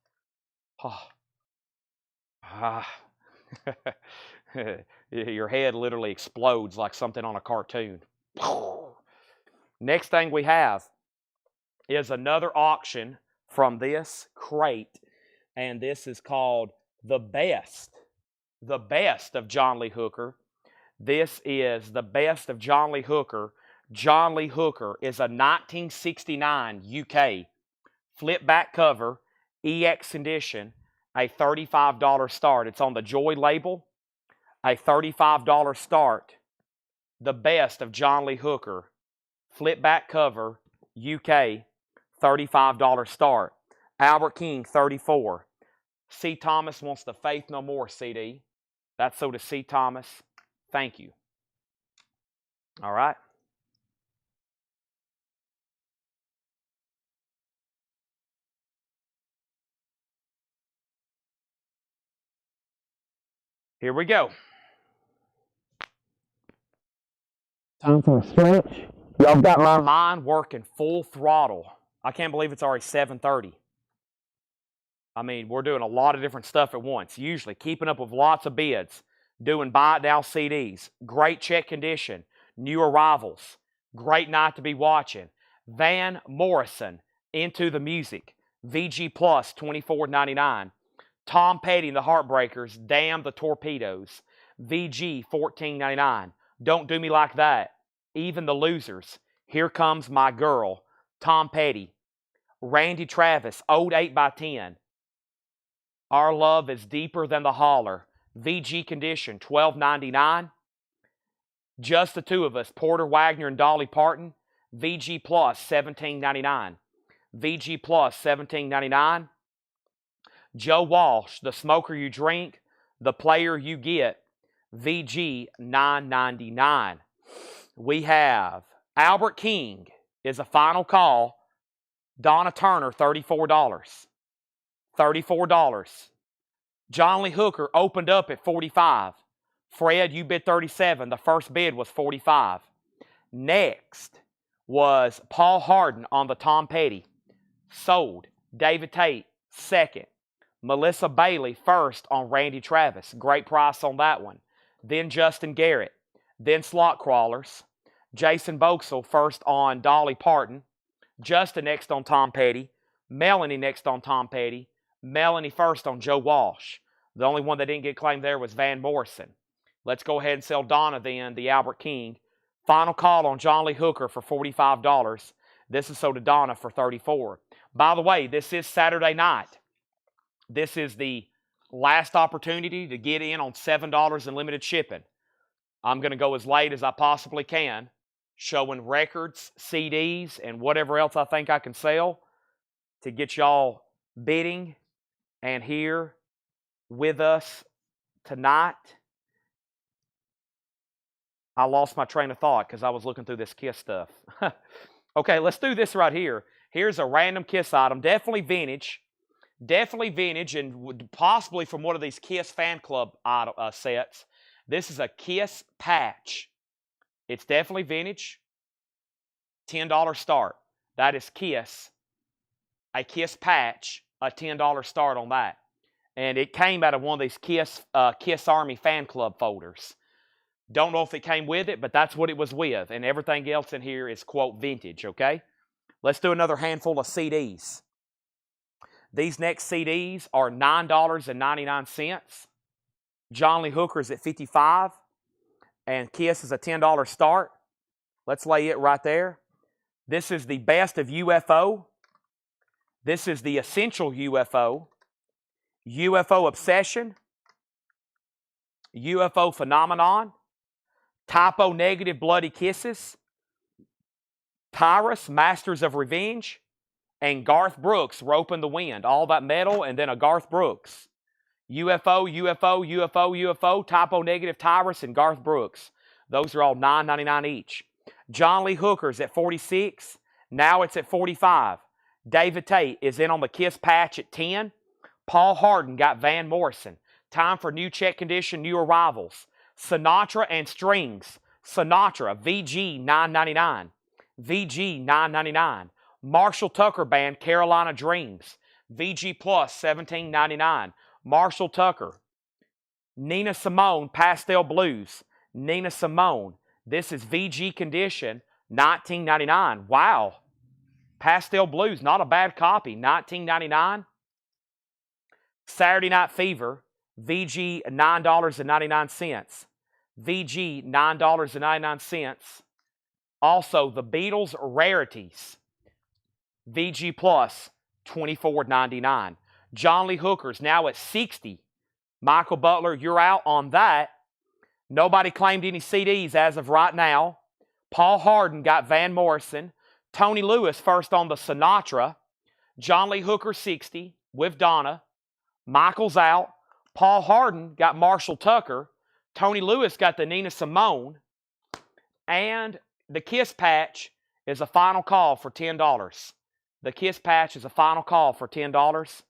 Your head literally explodes like something on a cartoon. Next thing we have is another auction from this crate. And this is called The Best of John Lee Hooker. This is the best of John Lee Hooker. John Lee Hooker is a 1969 UK flip back cover, EX edition, a $35 start. It's on the Joy label, a $35 start. The best of John Lee Hooker, flip back cover, UK, $35 start. Albert King, 34. C. Thomas wants the Faith No More CD. That's so to C. Thomas. Thank you. All right. Here we go. Time for a stretch. Y'all got my mind working full throttle. I can't believe it's already 7:30. I mean, we're doing a lot of different stuff at once. Usually keeping up with lots of bids. Doing buy it now CDs. Great check condition. New arrivals. Great night to be watching. Van Morrison, Into the Music. VG Plus, $24.99. Tom Petty and the Heartbreakers, Damn the Torpedoes. VG, $14.99. Don't Do Me Like That. Even the Losers. Here Comes My Girl. Tom Petty. Randy Travis, Old 8x10. Our Love is Deeper Than the Holler. VG Condition, $12.99. Just the Two of Us, Porter Wagner and Dolly Parton. VG Plus, $17.99. VG Plus, $17.99. Joe Walsh, The Smoker You Drink, The Player You Get. VG, $9.99. We have Albert King is a final call. Donna Turner, $34. $34. John Lee Hooker opened up at $45. Fred, you bid $37. The first bid was $45. Next was Paul Harden on the Tom Petty. Sold. David Tate, second. Melissa Bailey, first on Randy Travis. Great price on that one. Then Justin Garrett. Then Slot Crawlers. Jason Boxel, first on Dolly Parton. Justin next on Tom Petty. Melanie next on Tom Petty. Melanie first on Joe Walsh. The only one that didn't get claimed there was Van Morrison. Let's go ahead and sell Donna then, the Albert King. Final call on John Lee Hooker for $45. This is sold to Donna for $34. By the way, this is Saturday night. This is the last opportunity to get in on $7 in limited shipping. I'm going to go as late as I possibly can, showing records, CDs, and whatever else I think I can sell to get y'all bidding and here with us tonight. I lost my train of thought because I was looking through this KISS stuff. Okay, let's do this right here. Here's a random Kiss item. Definitely vintage. Definitely vintage and possibly from one of these Kiss fan club sets. This is a Kiss patch. It's definitely vintage. $10 start. That is Kiss. A Kiss patch. A $10 start on that. And it came out of one of these Kiss Army fan club folders. Don't know if it came with it, but that's what it was with. And everything else in here is, quote, vintage, okay? Let's do another handful of CDs. These next CDs are $9.99. John Lee Hooker's at $55. And Kiss is a $10 start. Let's lay it right there. This is the best of UFO. This is the essential UFO. UFO Obsession. UFO Phenomenon. Typo Negative Bloody Kisses. Tyrus, Masters of Revenge. And Garth Brooks, Rope in the Wind. All that metal and then a Garth Brooks. UFO, UFO, UFO, UFO, Typo Negative, Tyrus, and Garth Brooks. Those are all $9.99 each. John Lee Hooker's at $46. Now it's at $45. David Tate is in on the Kiss patch at $10. Paul Hardin got Van Morrison. Time for new check condition, new arrivals. Sinatra and Strings. Sinatra, VG $9.99. VG $9.99. Marshall Tucker Band, Carolina Dreams. VG Plus $17.99. Marshall Tucker. Nina Simone, Pastel Blues. Nina Simone. This is VG condition, $19.99. Wow. Pastel Blues, not a bad copy, $19.99. Saturday Night Fever, VG $9.99. VG $9.99. Also, the Beatles Rarities, VG Plus $24.99. John Lee Hooker's now at $60. Michael Butler, you're out on that. Nobody claimed any CDs as of right now. Paul Hardin got Van Morrison. Tony Lewis first on the Sinatra. John Lee Hooker 60 with Donna. Michael's out. Paul Hardin got Marshall Tucker. Tony Lewis got the Nina Simone. And the Kiss patch is a final call for $10. The Kiss patch is a final call for $10.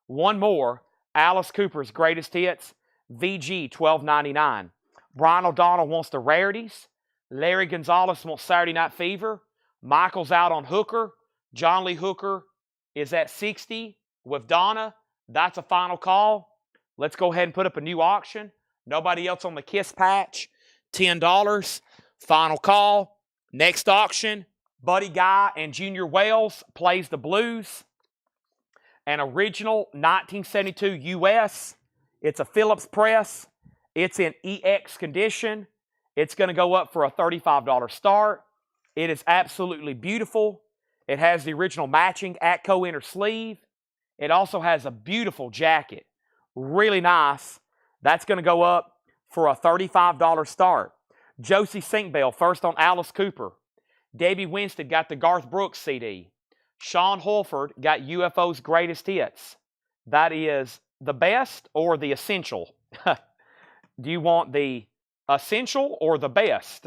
One more, Alice Cooper's Greatest Hits, VG $12.99. Brian O'Donnell wants the Rarities. Larry Gonzalez wants Saturday Night Fever. Michael's out on Hooker. John Lee Hooker is at 60 with Donna. That's a final call. Let's go ahead and put up a new auction. Nobody else on the Kiss patch. $10. Final call. Next auction. Buddy Guy and Junior Wells plays the blues. An original 1972 US. It's a Phillips press. It's in EX condition. It's going to go up for a $35 start. It is absolutely beautiful. It has the original matching Atco inner sleeve. It also has a beautiful jacket. Really nice. That's going to go up for a $35 start. Josie Sinkbell first on Alice Cooper. Debbie Winstead got the Garth Brooks CD. Sean Holford got UFO's Greatest Hits. That is the best or the essential? Do you want the essential or the best?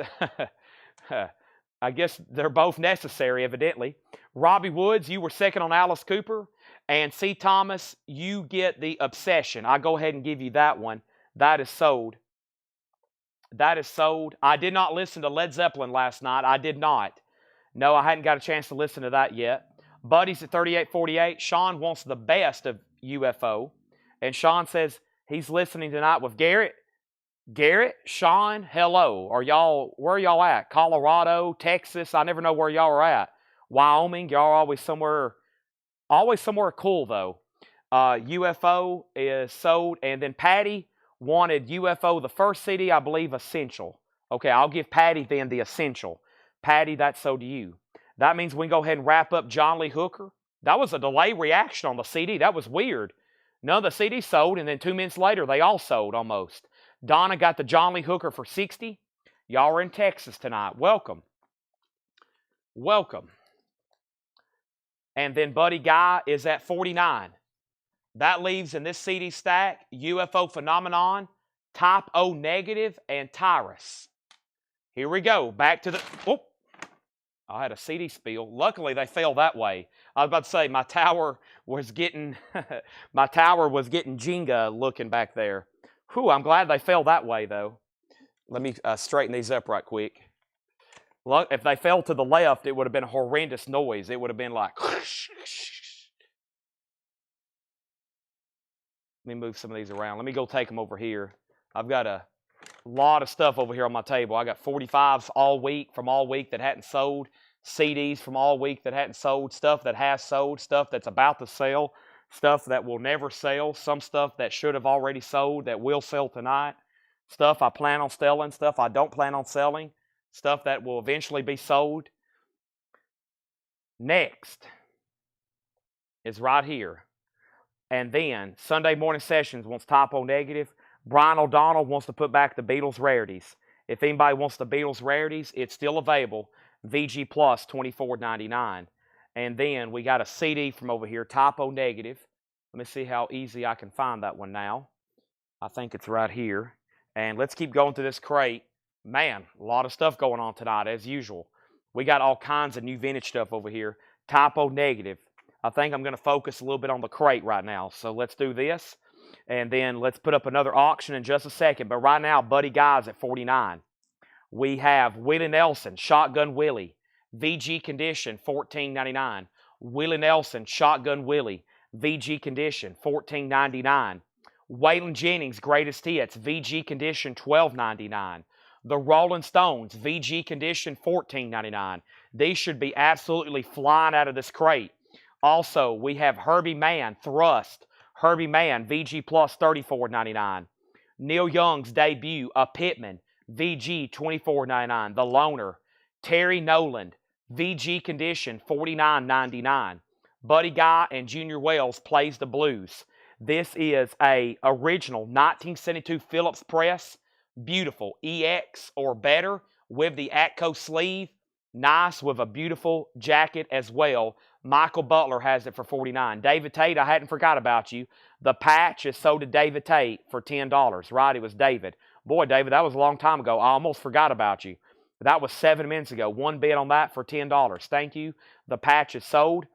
I guess they're both necessary, evidently. Robbie Woods, you were second on Alice Cooper. And C. Thomas, you get the Obsession. I'll go ahead and give you that one. That is sold. That is sold. I did not listen to Led Zeppelin last night. I did not. No, I hadn't got a chance to listen to that yet. Buddy's at 38.48. Sean wants the best of UFO. And Sean says he's listening tonight with Garrett. Garrett, Sean, hello. Where are y'all at? Colorado, Texas? I never know where y'all are at. Wyoming, y'all are always somewhere cool though. UFO is sold. And then Patty wanted UFO, the first CD, I believe, Essential. Okay, I'll give Patty then the Essential. Patty, that's sold to you. That means we can go ahead and wrap up John Lee Hooker. That was a delay reaction on the CD. That was weird. None of the CDs sold, and then 2 minutes later, they all sold almost. Donna got the John Lee Hooker for 60. Y'all are in Texas tonight. Welcome. Welcome. And then Buddy Guy is at 49. That leaves in this CD stack UFO Phenomenon, Type O Negative, and Tyrus. Here we go. Back to the... Oh, I had a CD spill. Luckily, they fell that way. I was about to say my tower was getting my tower was getting Jenga looking back there. Whew, I'm glad they fell that way though. Let me straighten these up right quick. If they fell to the left, it would have been a horrendous noise. It would have been like. Let me move some of these around. Let me go take them over here. I've got a lot of stuff over here on my table. I got 45s all week from all week that hadn't sold, CDs from all week that hadn't sold, stuff that has sold, stuff that's about to sell, stuff that will never sell, some stuff that should have already sold that will sell tonight, stuff I plan on selling, stuff I don't plan on selling, stuff that will eventually be sold. Next is right here. And then Sunday morning sessions wants typo negative. Brian O'Donnell wants to put back the Beatles rarities. If anybody wants the Beatles rarities, it's still available. VG Plus $24.99. And then we got a CD from over here, typo negative. Let me see how easy I can find that one now. I think it's right here. And let's keep going through this crate. Man, a lot of stuff going on tonight as usual. We got all kinds of new vintage stuff over here. Typo negative. I think I'm going to focus a little bit on the crate right now. So let's do this. And then let's put up another auction in just a second. But right now, Buddy Guy's at $49. We have Willie Nelson, Shotgun Willie. VG condition, $14.99. Willie Nelson, Shotgun Willie. VG condition, $14.99. Waylon Jennings, Greatest Hits. VG condition, $12.99. The Rolling Stones, VG condition, $14.99. These should be absolutely flying out of this crate. Also, we have Herbie Mann, Thrust. Herbie Mann, VG Plus, $34.99. Neil Young's debut, A Pitman, VG, $24.99. The Loner. Terry Noland, VG condition, $49.99. Buddy Guy and Junior Wells Plays the Blues. This is a original 1972 Phillips press. Beautiful. EX or better with the Atco sleeve. Nice with a beautiful jacket as well. Michael Butler has it for $49. David Tate, I hadn't forgot about you. The patch is sold to David Tate for $10. Right, it was David. Boy, David, that was a long time ago. I almost forgot about you. That was 7 minutes ago. One bid on that for $10. Thank you. The patch is sold.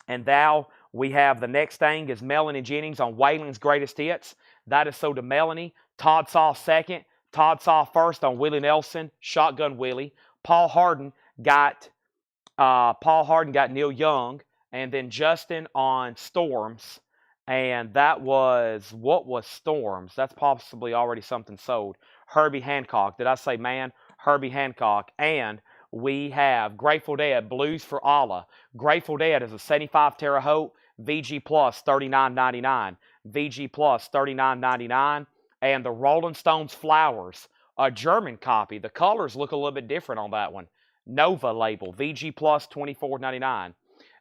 And now we have the next thing is Melanie Jennings on Waylon's Greatest Hits. That is sold to Melanie. Todd Saw second. Todd Saw first on Willie Nelson, Shotgun Willie. Paul Harden got Neil Young, and then Justin on Storms, and that was, what was Storms? That's possibly already something sold. Herbie Hancock. Did I say man? Herbie Hancock. And we have Grateful Dead, Blues for Allah. Grateful Dead is a 75 Terre Haute, VG Plus, $39.99. VG Plus, $39.99. And the Rolling Stones Flowers, a German copy. The colors look a little bit different on that one. Nova label, VG Plus, $24.99.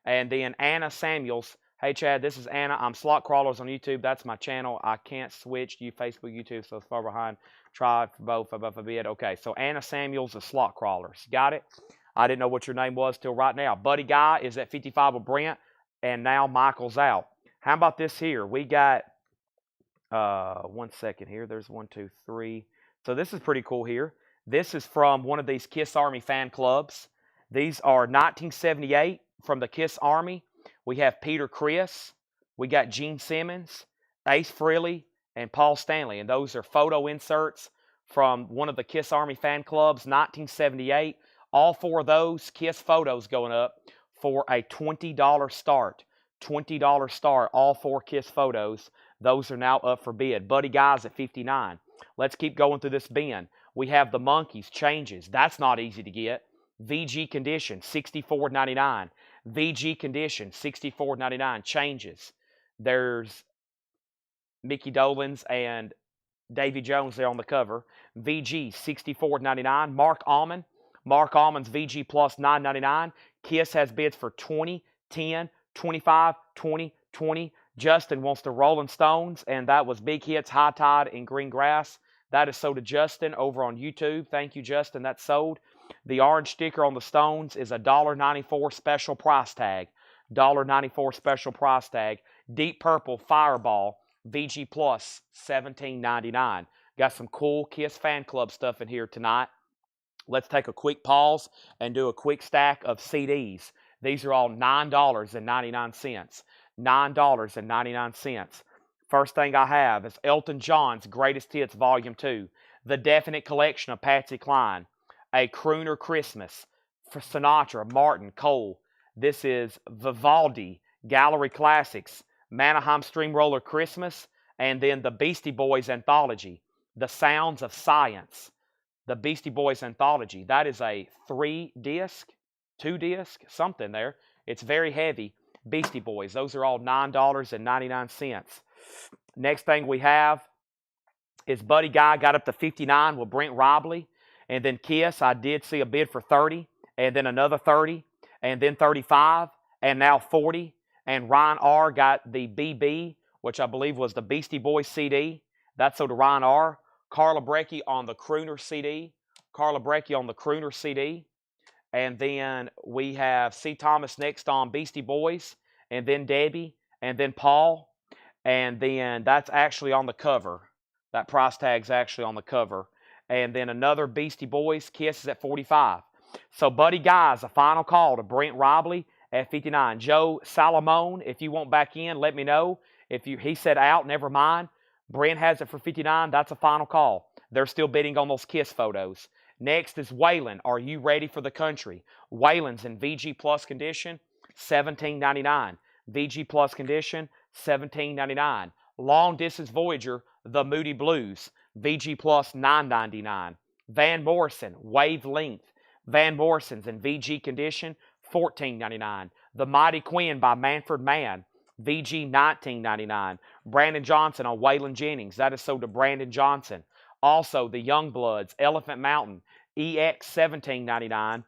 And then Anna Samuels. Hey, Chad, this is Anna. I'm Slot Crawlers on YouTube. That's my channel. I can't switch to Facebook, YouTube, so it's far behind. Try for both above a bid. Okay, so Anna Samuels is Slot Crawlers. Got it? I didn't know what your name was till right now. Buddy Guy is at 55 with Brent, and now Michael's out. How about this here? We got, 1 second here. There's 1, 2, 3. So this is pretty cool here. This is from one of these Kiss Army fan clubs. These are 1978 from the Kiss Army. We have Peter Criss. We got Gene Simmons, Ace Frehley, and Paul Stanley. And those are photo inserts from one of the Kiss Army fan clubs, 1978. All 4 of those Kiss photos going up for a $20 start. $20 start, all 4 Kiss photos. Those are now up for bid. Buddy Guy's at $59. Let's keep going through this bin. We have the Monkees, Changes. That's not easy to get. VG Condition, $64.99. VG Condition, $64.99. Changes. There's Mickey Dolenz and Davy Jones there on the cover. VG, $64.99. Mark Almond. Mark Almond's VG Plus, $9.99. Kiss has bids for 20, 10, 25, 20, 20. Justin wants the Rolling Stones, and that was Big Hits, High Tide, and Green Grass. That is sold to Justin over on YouTube. Thank you, Justin. That's sold. The orange sticker on the Stones is a $1.94 special price tag. $1.94 special price tag. Deep Purple Fireball, VG Plus, $17.99. Got some cool Kiss fan club stuff in here tonight. Let's take a quick pause and do a quick stack of CDs. These are all $9.99. $9.99. First thing I have is Elton John's Greatest Hits Volume 2, The Definite Collection of Patsy Cline, A Crooner Christmas, for Sinatra, Martin, Cole. This is Vivaldi, Gallery Classics, Mannheim Steamroller Christmas, and then the Beastie Boys Anthology, The Sounds of Science. The Beastie Boys Anthology. That is a 3-disc, 2-disc, something there. It's very heavy. Beastie Boys. Those are all $9.99. Next thing we have is Buddy Guy got up to 59 with Brent Robley. And then Kiss, I did see a bid for 30. And then another 30. And then 35. And now 40. And Ryan R. got the BB, which I believe was the Beastie Boys CD. That's so to Ryan R. Carla Breckie on the Crooner CD. Carla Breckie on the Crooner CD. And then we have C. Thomas next on Beastie Boys. And then Debbie. And then Paul. And then that's actually on the cover. That price tag's actually on the cover. And then another Beastie Boys. Kiss is at 45. So Buddy Guy's a final call to Brent Robley at 59. Joe Salomone, if you want back in, let me know. He said out, never mind. Brent has it for 59. That's a final call. They're still bidding on those Kiss photos. Next is Waylon. Are you ready for the country? Waylon's in VG Plus condition, $17.99. VG Plus condition, $17.99. Long Distance Voyager, The Moody Blues, VG Plus, $9.99. Van Morrison, Wavelength. Van Morrison's in VG condition, $14.99. The Mighty Quinn by Manfred Mann, VG $19.99. Brandon Johnson on Waylon Jennings. That is sold to Brandon Johnson. Also, the Youngbloods, Elephant Mountain, EX $17.99.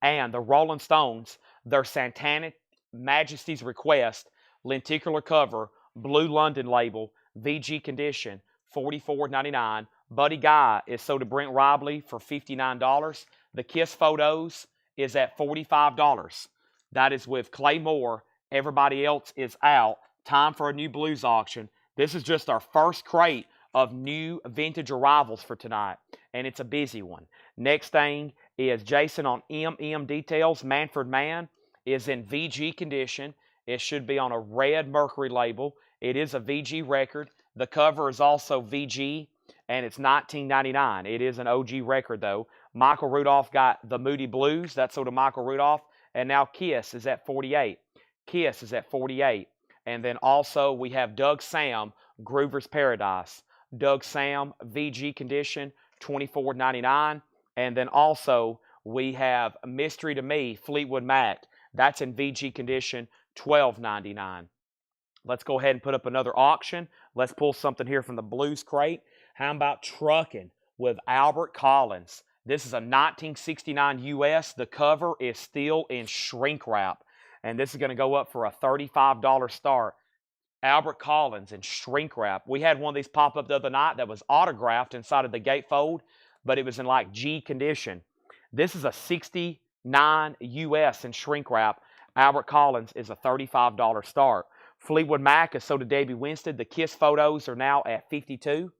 And the Rolling Stones, their Satanic Majesty's Request, lenticular cover, Blue London label, VG condition, $44.99. Buddy Guy is sold to Brent Robley for $59. The Kiss photos is at $45. That is with Clay Moore. Everybody else is out. Time for a new blues auction. This is just our first crate of new vintage arrivals for tonight, and it's a busy one. Next thing is Jason on MM Details. Manfred Mann is in VG condition. It should be on a red Mercury label. It is a VG record. The cover is also VG, and it's $19.99. It is an OG record, though. Michael Rudolph got the Moody Blues. That's sort of Michael Rudolph. And now Kiss is at 48. Kiss is at 48. And then also we have Doug Sam, Groover's Paradise. Doug Sam, VG condition, $24.99. And then also we have Mystery to Me, Fleetwood Mac. That's in VG condition, $12.99. Let's go ahead and put up another auction. Let's pull something here from the Blues Crate. How about Truckin' with Albert Collins? This is a 1969 US. The cover is still in shrink wrap. And this is going to go up for a $35 start. Albert Collins in shrink wrap. We had one of these pop up the other night that was autographed inside of the gatefold, but it was in like G condition. This is a 69 US in shrink wrap. Albert Collins is a $35 start. Fleetwood Mac is sold to Debbie Winstead. The Kiss photos are now at 52.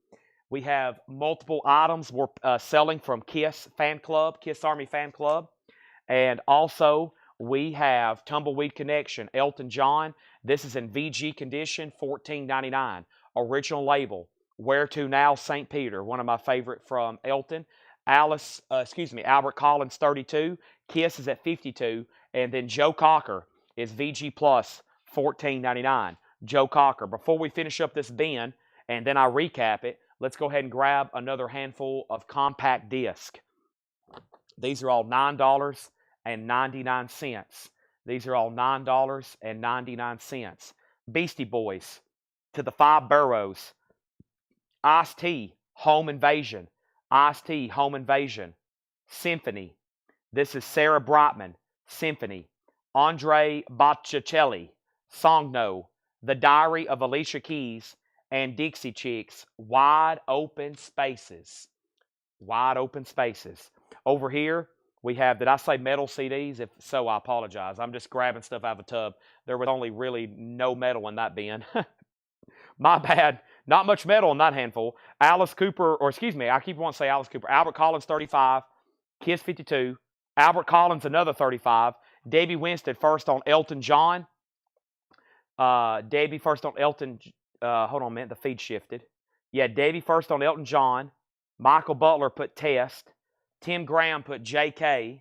We have multiple items we're selling from Kiss Fan Club, Kiss Army Fan Club. And also we have Tumbleweed Connection, Elton John. This is in VG condition, $14.99. Original label, Where To Now, St. Peter, one of my favorite from Elton. Albert Collins, 32. Kiss is at 52. And then Joe Cocker is VG Plus, $14.99. Joe Cocker. Before we finish up this bin, and then I recap it, let's go ahead and grab another handful of compact disc. These are all $9.99. These are all $9.99. Beastie Boys, To the Five Boroughs. Ice-T, Home Invasion. Ice-T, Home Invasion. Symphony. This is Sarah Brightman, Symphony. Andre Botticelli, Song No. The Diary of Alicia Keys. And Dixie Chicks, Wide Open Spaces. Wide Open Spaces. Over here, we have, did I say metal CDs? If so, I apologize. I'm just grabbing stuff out of a tub. There was only really no metal in that bin. My bad. Not much metal in that handful. Alice Cooper, I keep wanting to say Alice Cooper. Albert Collins, 35. Kiss 52. Albert Collins, another 35. Debbie Winstead, first on Elton John. Debbie first on Elton. Hold on a minute, the feed shifted. Yeah, Debbie first on Elton John. Michael Butler put Test. Tim Graham put JK.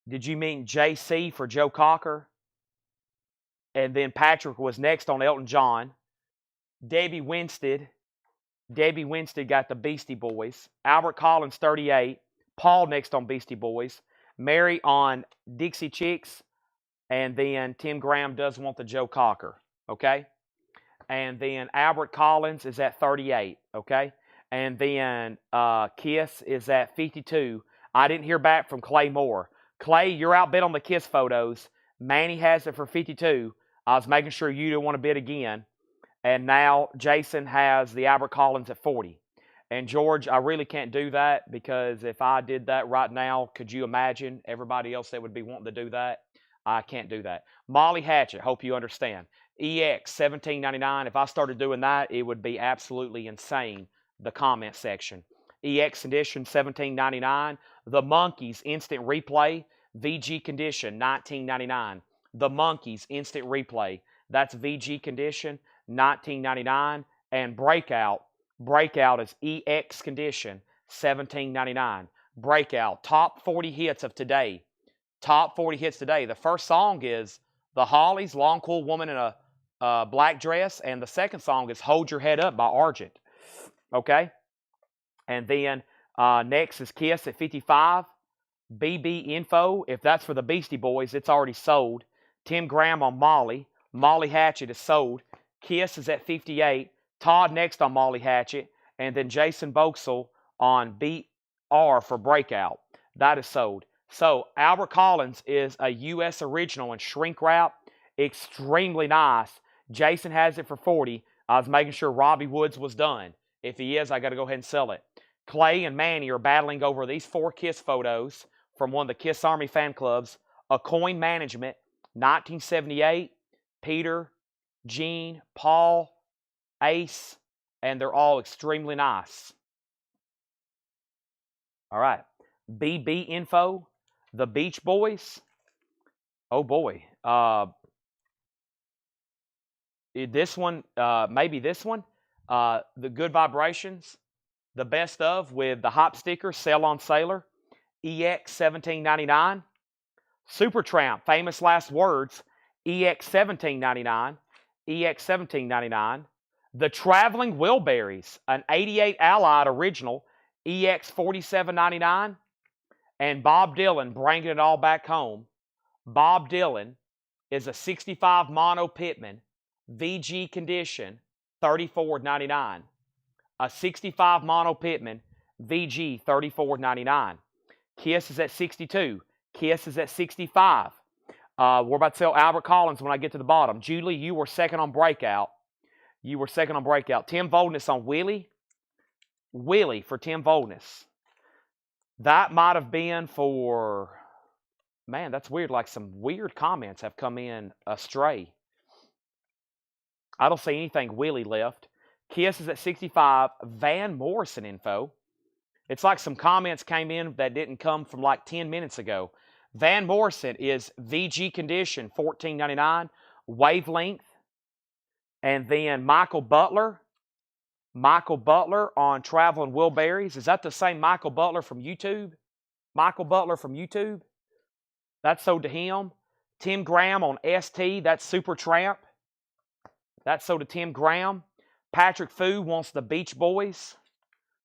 Did you mean JC for Joe Cocker? And then Patrick was next on Elton John. Debbie Winstead got the Beastie Boys. Albert Collins, 38. Paul next on Beastie Boys. Mary on Dixie Chicks. And then Tim Graham does want the Joe Cocker. Okay? And then Albert Collins is at 38. Okay? And then Kiss is at 52. I didn't hear back from Clay Moore. Clay, you're outbid on the Kiss photos. Manny has it for 52. I was making sure you didn't want to bid again. And now Jason has the Albert Collins at 40. And George, I really can't do that because if I did that right now, could you imagine everybody else that would be wanting to do that? I can't do that. Molly Hatchet, hope you understand. EX, $17.99. If I started doing that, it would be absolutely insane, the comment section. EX Condition, $17.99. The Monkeys, Instant Replay. VG Condition, $19.99. The Monkeys, Instant Replay. That's VG Condition, $19.99. And Breakout is EX Condition, $17.99. Breakout, top 40 hits of today. Top 40 hits today. The first song is The Hollies, Long Cool Woman in a Black Dress. And the second song is Hold Your Head Up by Argent. Okay? And then next is Kiss at 55. BB Info, if that's for the Beastie Boys, it's already sold. Tim Graham on Molly. Molly Hatchet is sold. Kiss is at 58. Todd next on Molly Hatchet. And then Jason Boxell on BR for Breakout. That is sold. So Albert Collins is a U.S. original in shrink wrap. Extremely nice. Jason has it for 40. I was making sure Robbie Woods was done. If he is, I got to go ahead and sell it. Clay and Manny are battling over these 4 Kiss photos from one of the Kiss Army fan clubs. A Coin Management, 1978. Peter, Gene, Paul, Ace, and they're all extremely nice. All right. BB Info, the Beach Boys. Oh boy. This one, maybe this one. The Good Vibrations, the best of with the hop sticker, Sail on Sailor, EX $17.99. Supertramp, Famous Last Words, EX $17.99. EX $17.99. The Traveling Wilburys, an 88 Allied original, EX $47.99. And Bob Dylan, Bringing It All Back Home. Bob Dylan is a 65 Mono Pittman, VG Condition, $34.99. A 65 Mono Pittman, VG, $34.99. Kiss is at 62. Kiss is at 65. We're about to sell Albert Collins when I get to the bottom. Julie, you were second on Breakout. You were second on Breakout. Tim Voldness on Willie. Willie for Tim Voldness. That might have been for... Man, that's weird. Like some weird comments have come in astray. I don't see anything Willie left. Kiss is at 65. Van Morrison info. It's like some comments came in that didn't come from like 10 minutes ago. Van Morrison is VG Condition, $14.99. Wavelength. And then Michael Butler on Traveling Wilburys. Is that the same Michael Butler from YouTube? Michael Butler from YouTube. That's sold to him. Tim Graham on ST. That's Supertramp. That's sold to Tim Graham. Patrick Fu wants the Beach Boys.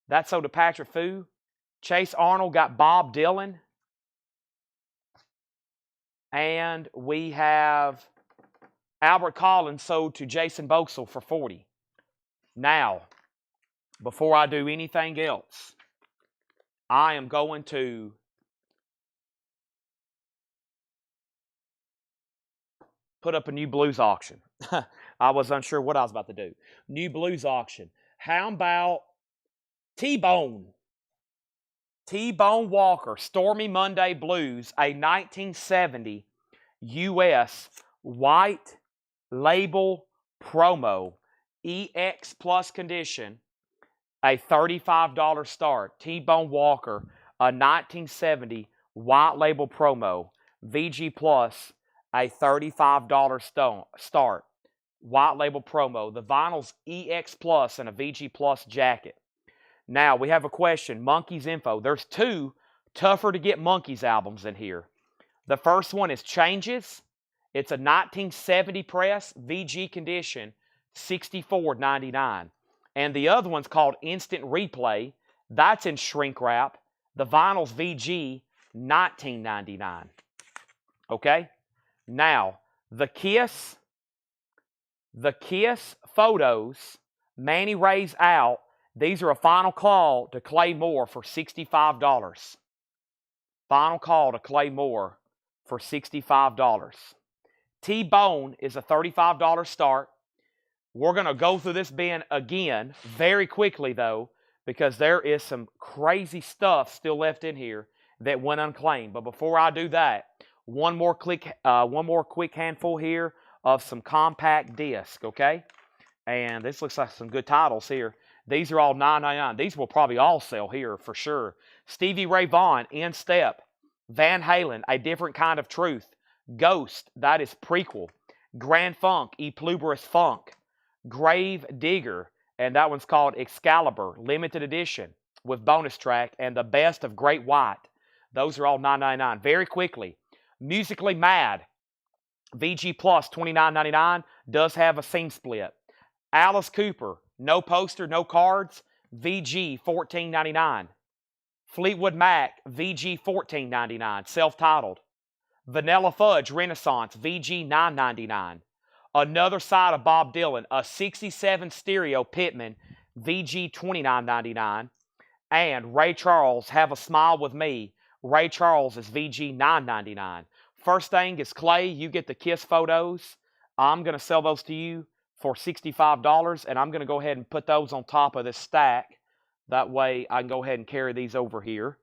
That's sold to Patrick Fu. Chase Arnold got Bob Dylan. And we have Albert Collins sold to Jason Boxell for 40. Now, before I do anything else, I am going to put up a new blues auction. I was unsure what I was about to do. New blues auction. How about T-Bone? T-Bone Walker, Stormy Monday Blues, a 1970 U.S. white label promo, EX Plus condition, a $35 start. T-Bone Walker, a 1970 white label promo. VG Plus, a $35 start. White label promo. The vinyl's EX Plus and a VG Plus jacket. Now, we have a question. Monkeys info. There's two tougher to get Monkeys albums in here. The first one is Changes. It's a 1970 press, VG condition, $64.99. And the other one's called Instant Replay. That's in shrink wrap. The vinyl's VG, $19.99. Okay? Now, the Kiss photos, Manny Ray's out. These are a final call to Clay Moore for $65. Final call to Clay Moore for $65. T-Bone is a $35 start. We're going to go through this bin again very quickly, though, because there is some crazy stuff still left in here that went unclaimed. But before I do that, one more quick handful here of some compact disc, okay? And this looks like some good titles here. These are all $9.99. These will probably all sell here for sure. Stevie Ray Vaughan, In Step. Van Halen, A Different Kind of Truth. Ghost, that is prequel. Grand Funk, E Pluberous Funk. Grave Digger, and that one's called Excalibur, limited edition with bonus track, and The Best of Great White. Those are all $9.99. Very quickly, Musically Mad, VG Plus, $29.99, does have a seam split. Alice Cooper, no poster, no cards, VG, $14.99. Fleetwood Mac, VG, $14.99, self-titled. Vanilla Fudge Renaissance, VG, $9.99. Another Side of Bob Dylan, a 67 stereo Pittman, VG, $29.99. And Ray Charles, Have a Smile with Me. Ray Charles is VG, $9.99. First thing is, Clay, you get the Kiss photos. I'm going to sell those to you for $65, and I'm going to go ahead and put those on top of this stack. That way I can go ahead and carry these over here.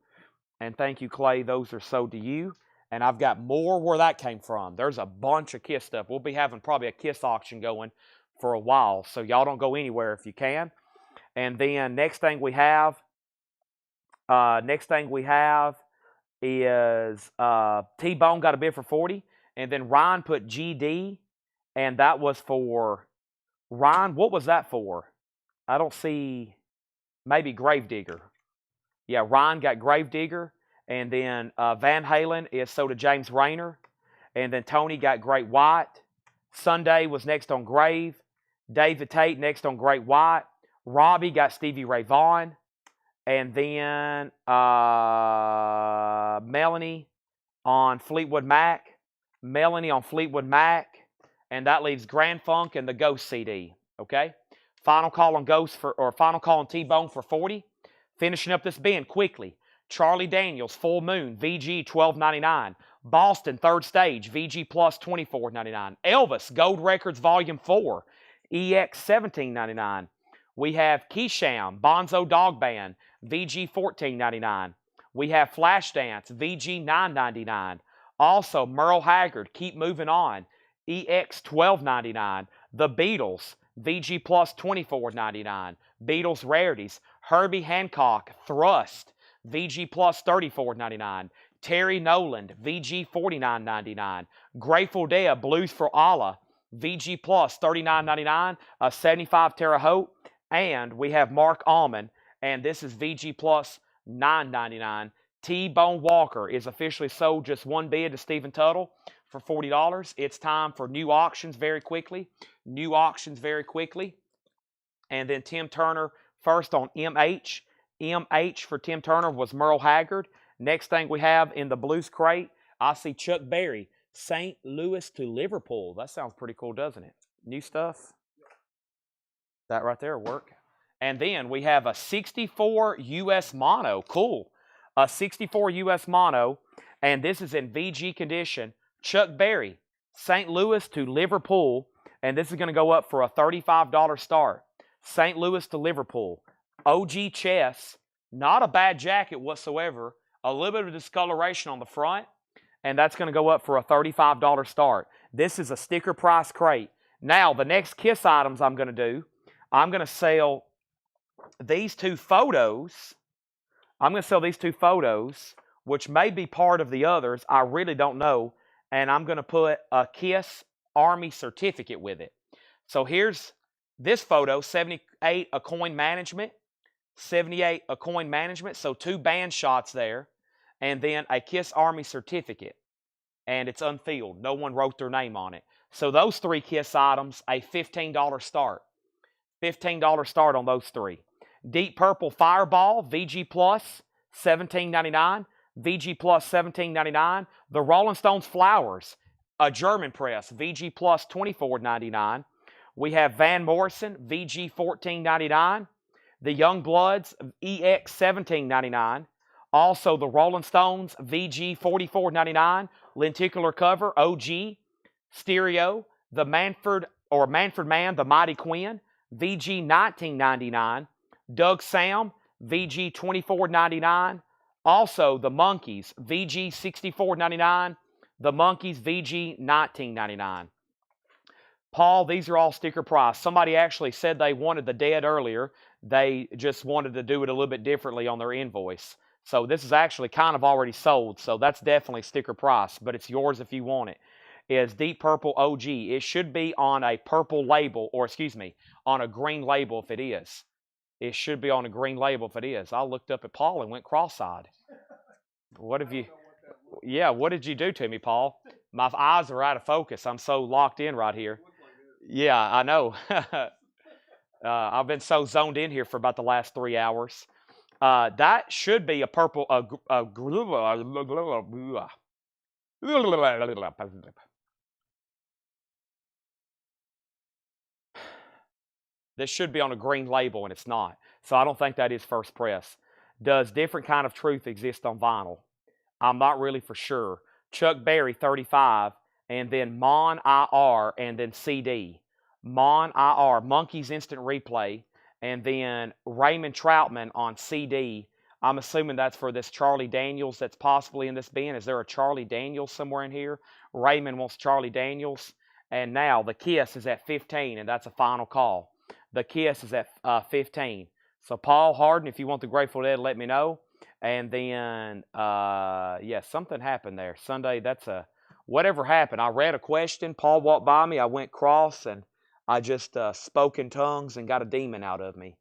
And thank you, Clay. Those are sold to you. And I've got more where that came from. There's a bunch of Kiss stuff. We'll be having probably a Kiss auction going for a while. So y'all don't go anywhere if you can. And then next thing we have is T-Bone got a bid for 40. And then Ryan put GD. And that was for, Ryan, what was that for? I don't see, maybe Gravedigger. Yeah, Ryan got Gravedigger. And then Van Halen is sold to James Rayner. And then Tony got Great White. Sunday was next on Grave. David Tate next on Great White. Robbie got Stevie Ray Vaughan. And then Melanie on Fleetwood Mac. Melanie on Fleetwood Mac. And that leaves Grand Funk and the Ghost CD. Okay? Final call on final call on T-Bone for 40. Finishing up this bin quickly. Charlie Daniels, Full Moon, VG, $12.99. Boston, Third Stage, VG Plus, $24.99. Elvis, Gold Records, Volume 4, EX, $17.99. We have Keysham, Bonzo Dog Band, VG, $14.99. We have Flashdance, VG, $9.99. Also, Merle Haggard, Keep Moving On, EX, $12.99. The Beatles, VG Plus, $24.99. Beatles Rarities, Herbie Hancock, Thrust, VG Plus, $34.99. Terry Noland, VG, $49.99. Grateful Dead, Blues for Allah, VG Plus, $39.99. A 75 Terre Haute. And we have Mark Allman, and this is VG Plus, $9.99. T-Bone Walker is officially sold, just one bid to Stephen Tuttle for $40. It's time for new auctions very quickly. New auctions very quickly. And then Tim Turner first on MH. MH for Tim Turner was Merle Haggard. Next thing we have in the Blues Crate, I see Chuck Berry, St. Louis to Liverpool. That sounds pretty cool, doesn't it? New stuff. That right there will work. And then we have a 64 US mono. Cool. A 64 US mono. And this is in VG condition. Chuck Berry, St. Louis to Liverpool. And this is going to go up for a $35 start. St. Louis to Liverpool. OG chest, not a bad jacket whatsoever. A little bit of discoloration on the front, and that's going to go up for a $35 start. This is a sticker price crate. Now, the next Kiss items I'm going to do, I'm going to sell these two photos, I'm going to sell these two photos, which may be part of the others. I really don't know. And I'm going to put a KISS Army certificate with it. So here's this photo, 78 a coin management, 78 a coin management. So 2 band shots there, and then a KISS Army certificate. And it's unfilled. No one wrote their name on it. So those 3 KISS items, a $15 start. $15 start on those 3. Deep Purple Fireball, VG Plus, $17.99. VG Plus, $17.99. The Rolling Stones Flowers, a German press, VG Plus, $24.99. We have Van Morrison, VG, $14.99. The Young Bloods, EX, $17.99. Also, the Rolling Stones, VG, $44.99. Lenticular cover, OG, stereo. The Manfred Man, The Mighty Quinn, VG, $19.99. Doug Sam, VG, $24.99. Also, the Monkees, VG, $64.99. The Monkees, VG, $19.99. Paul, these are all sticker price. Somebody actually said they wanted the Dead earlier. They just wanted to do it a little bit differently on their invoice. So this is actually kind of already sold. So that's definitely sticker price, but it's yours if you want it. Is Deep Purple OG. It should be on a purple label, or excuse me, on a green label if it is. It should be on a green label if it is. I looked up at Paul and went cross-eyed. What have you... Yeah, what did you do to me, Paul? My eyes are out of focus. I'm so locked in right here. Yeah, I know. I've been so zoned in here for about the last 3 hours. That should be a purple... This should be on a green label, and it's not. So I don't think that is first press. Does Different Kind of Truth exist on vinyl? I'm not really for sure. Chuck Berry, 35, and then Mon IR, and then CD. Mon IR, Monkeys Instant Replay, and then Raymond Troutman on CD. I'm assuming that's for this Charlie Daniels that's possibly in this bin. Is there a Charlie Daniels somewhere in here? Raymond wants Charlie Daniels. And now the KISS is at 15, and that's a final call. The KISS is at 15. So Paul Harden, if you want the Grateful Dead, let me know. And then, yeah, something happened there. Sunday, that's a, whatever happened. I read a question. Paul walked by me. I went cross, and I just spoke in tongues and got a demon out of me.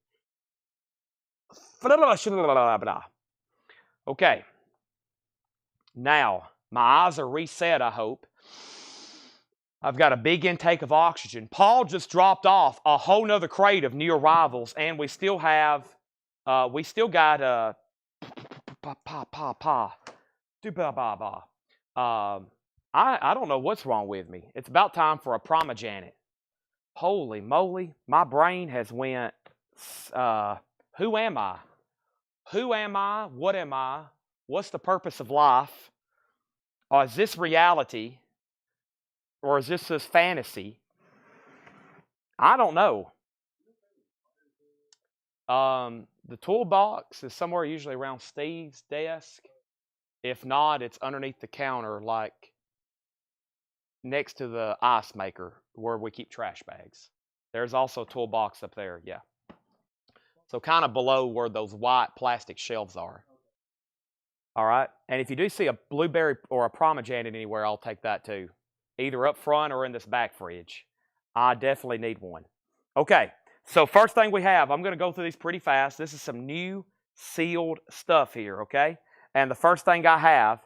Okay. Now, my eyes are reset, I hope. I've got a big intake of oxygen. Paul just dropped off a whole nother crate of new arrivals, and we still got I don't know what's wrong with me. It's about time for a Primogenet. Holy moly, my brain has went, who am I? Who am I? What am I? What's the purpose of life? Is this reality? Or is this just fantasy? I don't know. The toolbox is somewhere usually around Steve's desk. If not, it's underneath the counter, like next to the ice maker where we keep trash bags. There's also a toolbox up there, yeah. So kind of below where those white plastic shelves are. All right. And if you do see a blueberry or a Primogenet anywhere, I'll take that too. Either up front or in this back fridge. I definitely need one. Okay, so first thing we have, I'm going to go through these pretty fast. This is some new sealed stuff here, okay? And the first thing I have,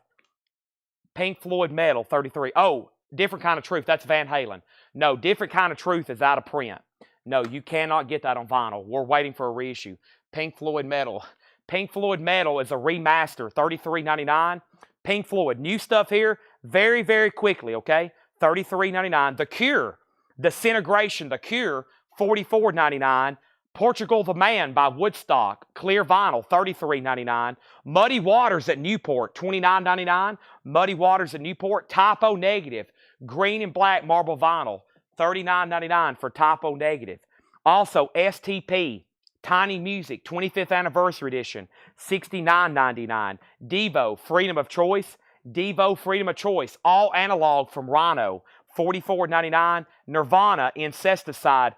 Pink Floyd Metal 33. Oh, Different Kind of Truth, that's Van Halen. No, Different Kind of Truth is out of print. No, you cannot get that on vinyl. We're waiting for a reissue. Pink Floyd Metal. Pink Floyd Metal is a remaster, $33.99. Pink Floyd, new stuff here, very, very quickly, okay? $33.99. The Cure, Disintegration, The Cure, $44.99. Portugal the Man by Woodstock, clear vinyl, $33.99. Muddy Waters at Newport, $29.99. Muddy Waters at Newport, Typo Negative, green and black marble vinyl, $39.99 for Typo Negative. Also, STP, Tiny Music, 25th Anniversary Edition, $69.99. Devo, Freedom of Choice, Devo, Freedom of Choice, all analog from Rhino, $44.99. Nirvana, Incesticide,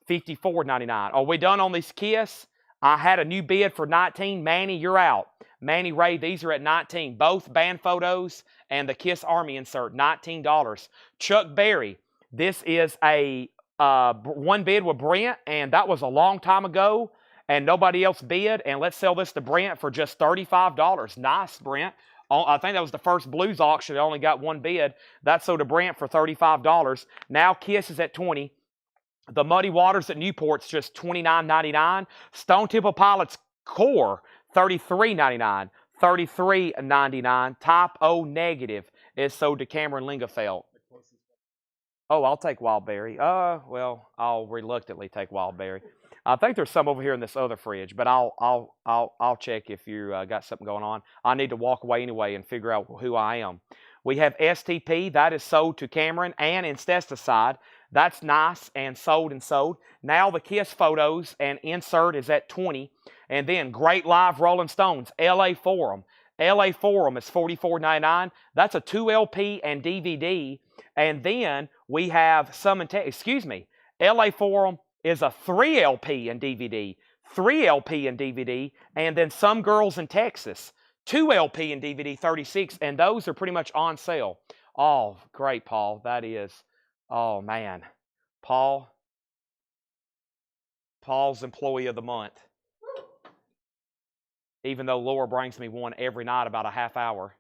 $54.99. Are we done on these KISS? I had a new bid for 19. Manny, you're out. Manny Ray, these are at 19. Both band photos and the Kiss Army insert, $19. Chuck Berry, this is a one bid with Brent, and that was a long time ago, and nobody else bid. And let's sell this to Brent for just $35. Nice, Brent. I think that was the first blues auction that only got one bid. That sold to Brent for $35. Now Kiss is at 20. The Muddy Waters at Newport's just $29.99. Stone Temple Pilots Core, $33.99. $33.99. Type O negative is sold to Cameron Lingefeld. Oh, I'll take Wildberry. Well, I'll reluctantly take Wildberry. I think there's some over here in this other fridge, but I'll check if you got something going on. I need to walk away anyway and figure out who I am. We have STP, that is sold to Cameron, and Incesticide. That's nice and sold and sold. Now the Kiss photos and insert is at 20. And then Great Live Rolling Stones, LA Forum. LA Forum is $44.99. That's a 2 LP and DVD. And then we have LA Forum is a 3 LP and DVD. 3 LP and DVD. And then Some Girls in Texas, 2 LP and DVD, 36. And those are pretty much on sale. Oh, great, Paul. That is. Oh, man. Paul's Employee of the Month. Even though Laura brings me one every night about a half hour.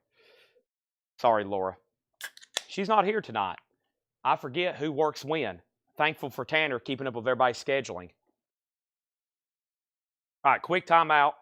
Sorry, Laura. She's not here tonight. I forget who works when. Thankful for Tanner keeping up with everybody's scheduling. All right, quick timeout.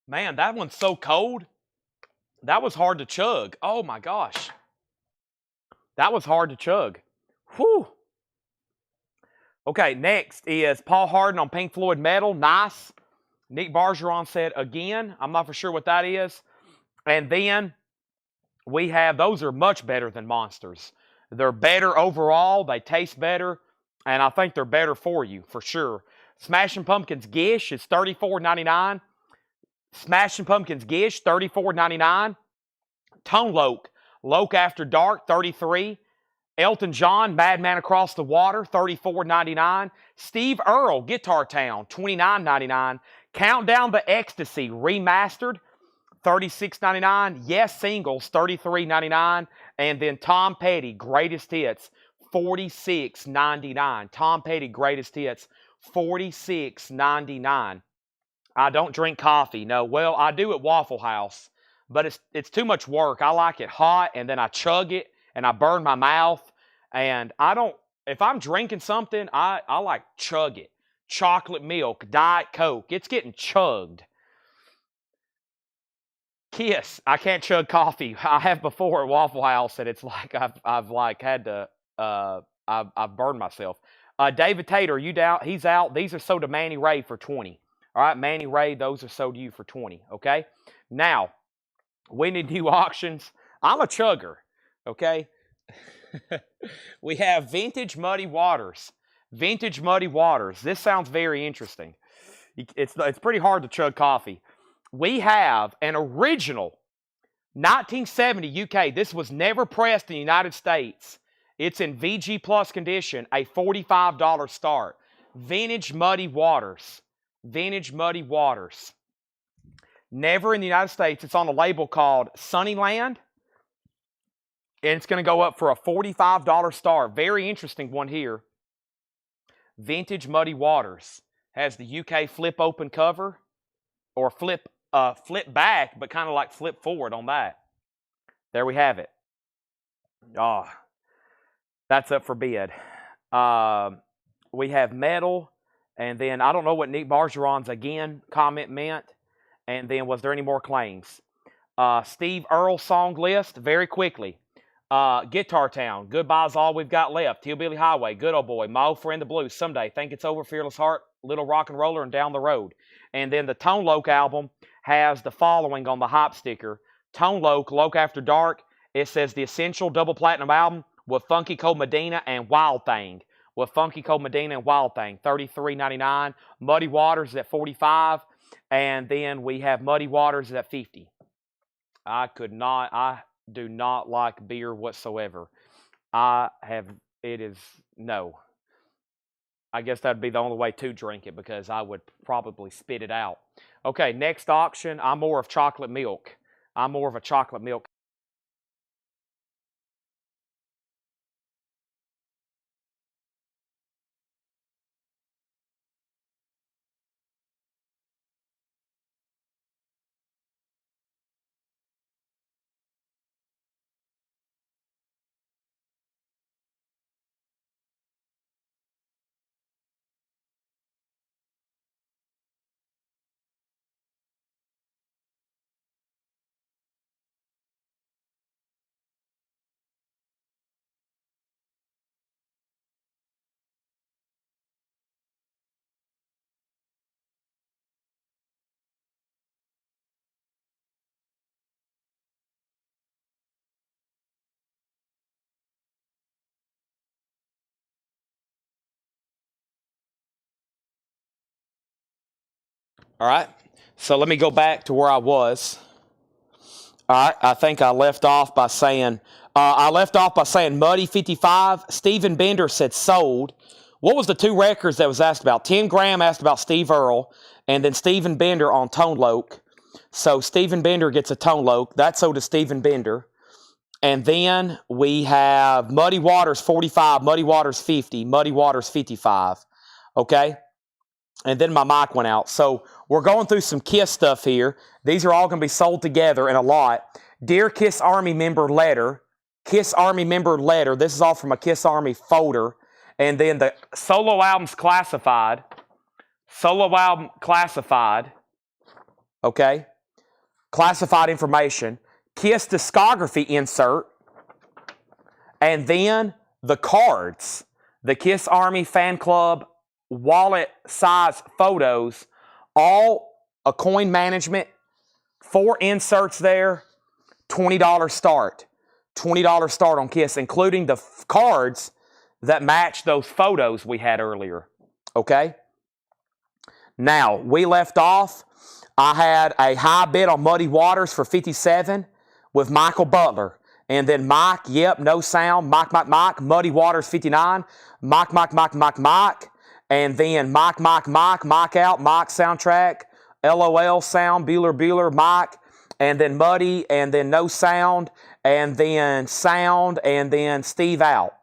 Man, that one's so cold. That was hard to chug. Oh, my gosh. That was hard to chug. Whew. Okay, next is Paul Harden on Pink Floyd Metal. Nice. Nick Bargeron said again. I'm not for sure what that is. And then we have, those are much better than Monsters. They're better overall. They taste better. And I think they're better for you, for sure. Smashing Pumpkins Gish is $34.99. Smashing Pumpkins Gish, $34.99. Tone Loke After Dark, $33. Elton John, Madman Across the Water, $34.99. Steve Earle, Guitar Town, $29.99. Countdown to Ecstasy, remastered, $36.99. Yes Singles, $33.99. And then Tom Petty, Greatest Hits, $46.99. Tom Petty, Greatest Hits, $46.99. I don't drink coffee. No, well, I do at Waffle House, but it's too much work. I like it hot, and then I chug it, and I burn my mouth. And I don't, if I'm drinking something, I like chug it. Chocolate milk, Diet Coke. It's getting chugged. Kiss, I can't chug coffee. I have before at Waffle House, and it's like I've like had to, I've burned myself. David Tate, are you down? He's out. These are sold to Manny Ray for 20. All right, Manny Ray, those are sold to you for 20, okay? Now, we need new auctions. I'm a chugger, okay? We have Vintage Muddy Waters. Vintage Muddy Waters. This sounds very interesting. It's pretty hard to chug coffee. We have an original 1970 UK. This was never pressed in the United States. It's in VG Plus condition, a $45 start. Vintage Muddy Waters. Vintage Muddy Waters. Never in the United States. It's on a label called Sunnyland. And it's going to go up for a $45 start. Very interesting one here. Vintage Muddy Waters. Has the UK flip open cover. Or flip back, but kind of like flip forward on that. There we have it. Oh, that's up for bid. We have metal. And then, I don't know what Nick Bargeron's, again, comment meant. And then, was there any more claims? Steve Earle song list, very quickly. Guitar Town, Goodbye's All We've Got Left. Hillbilly Highway, Good Old Boy, My Old Friend the Blues, Someday, Think It's Over, Fearless Heart, Little Rock and Roller, and Down the Road. And then the Tone Loc album has the following on the hype sticker. Tone Loc, Loc After Dark. It says the Essential Double Platinum album with Funky Cold Medina and Wild Thing. With Funky Cold Medina and Wild Thing, $33.99. Muddy Waters at $45. And then we have Muddy Waters at $50. I do not like beer whatsoever. no. I guess that'd be the only way to drink it because I would probably spit it out. Okay, next auction, I'm more of chocolate milk. I'm more of a chocolate milk. All right, so let me go back to where I was. All right, I think I left off by saying, Muddy 55. Stephen Bender said sold. What was the two records that was asked about? 10 Graham asked about Steve Earle, and then Stephen Bender on Tone Loc. So Stephen Bender gets a Tone Loc. That's sold to Stephen Bender. And then we have Muddy Waters 45, Muddy Waters 50, Muddy Waters 55. Okay? And then my mic went out. So we're going through some KISS stuff here. These are all going to be sold together in a lot. Dear KISS Army member letter. KISS Army member letter. This is all from a KISS Army folder. And then the solo albums classified. Solo album classified. Okay. Classified information. KISS discography insert. And then the cards. The KISS Army fan club wallet size photos, all a coin management, 4 inserts there, $20 start. $20 start on KISS, including the cards that match those photos we had earlier. Okay? Now, we left off. I had a high bid on Muddy Waters for $57 with Michael Butler. And then Mike, yep, no sound, Mike, Muddy Waters $59, Mike. And then Mike out, Mike soundtrack, LOL sound, Bueller, Mike, and then Muddy, and then no sound, and then sound, and then Steve out.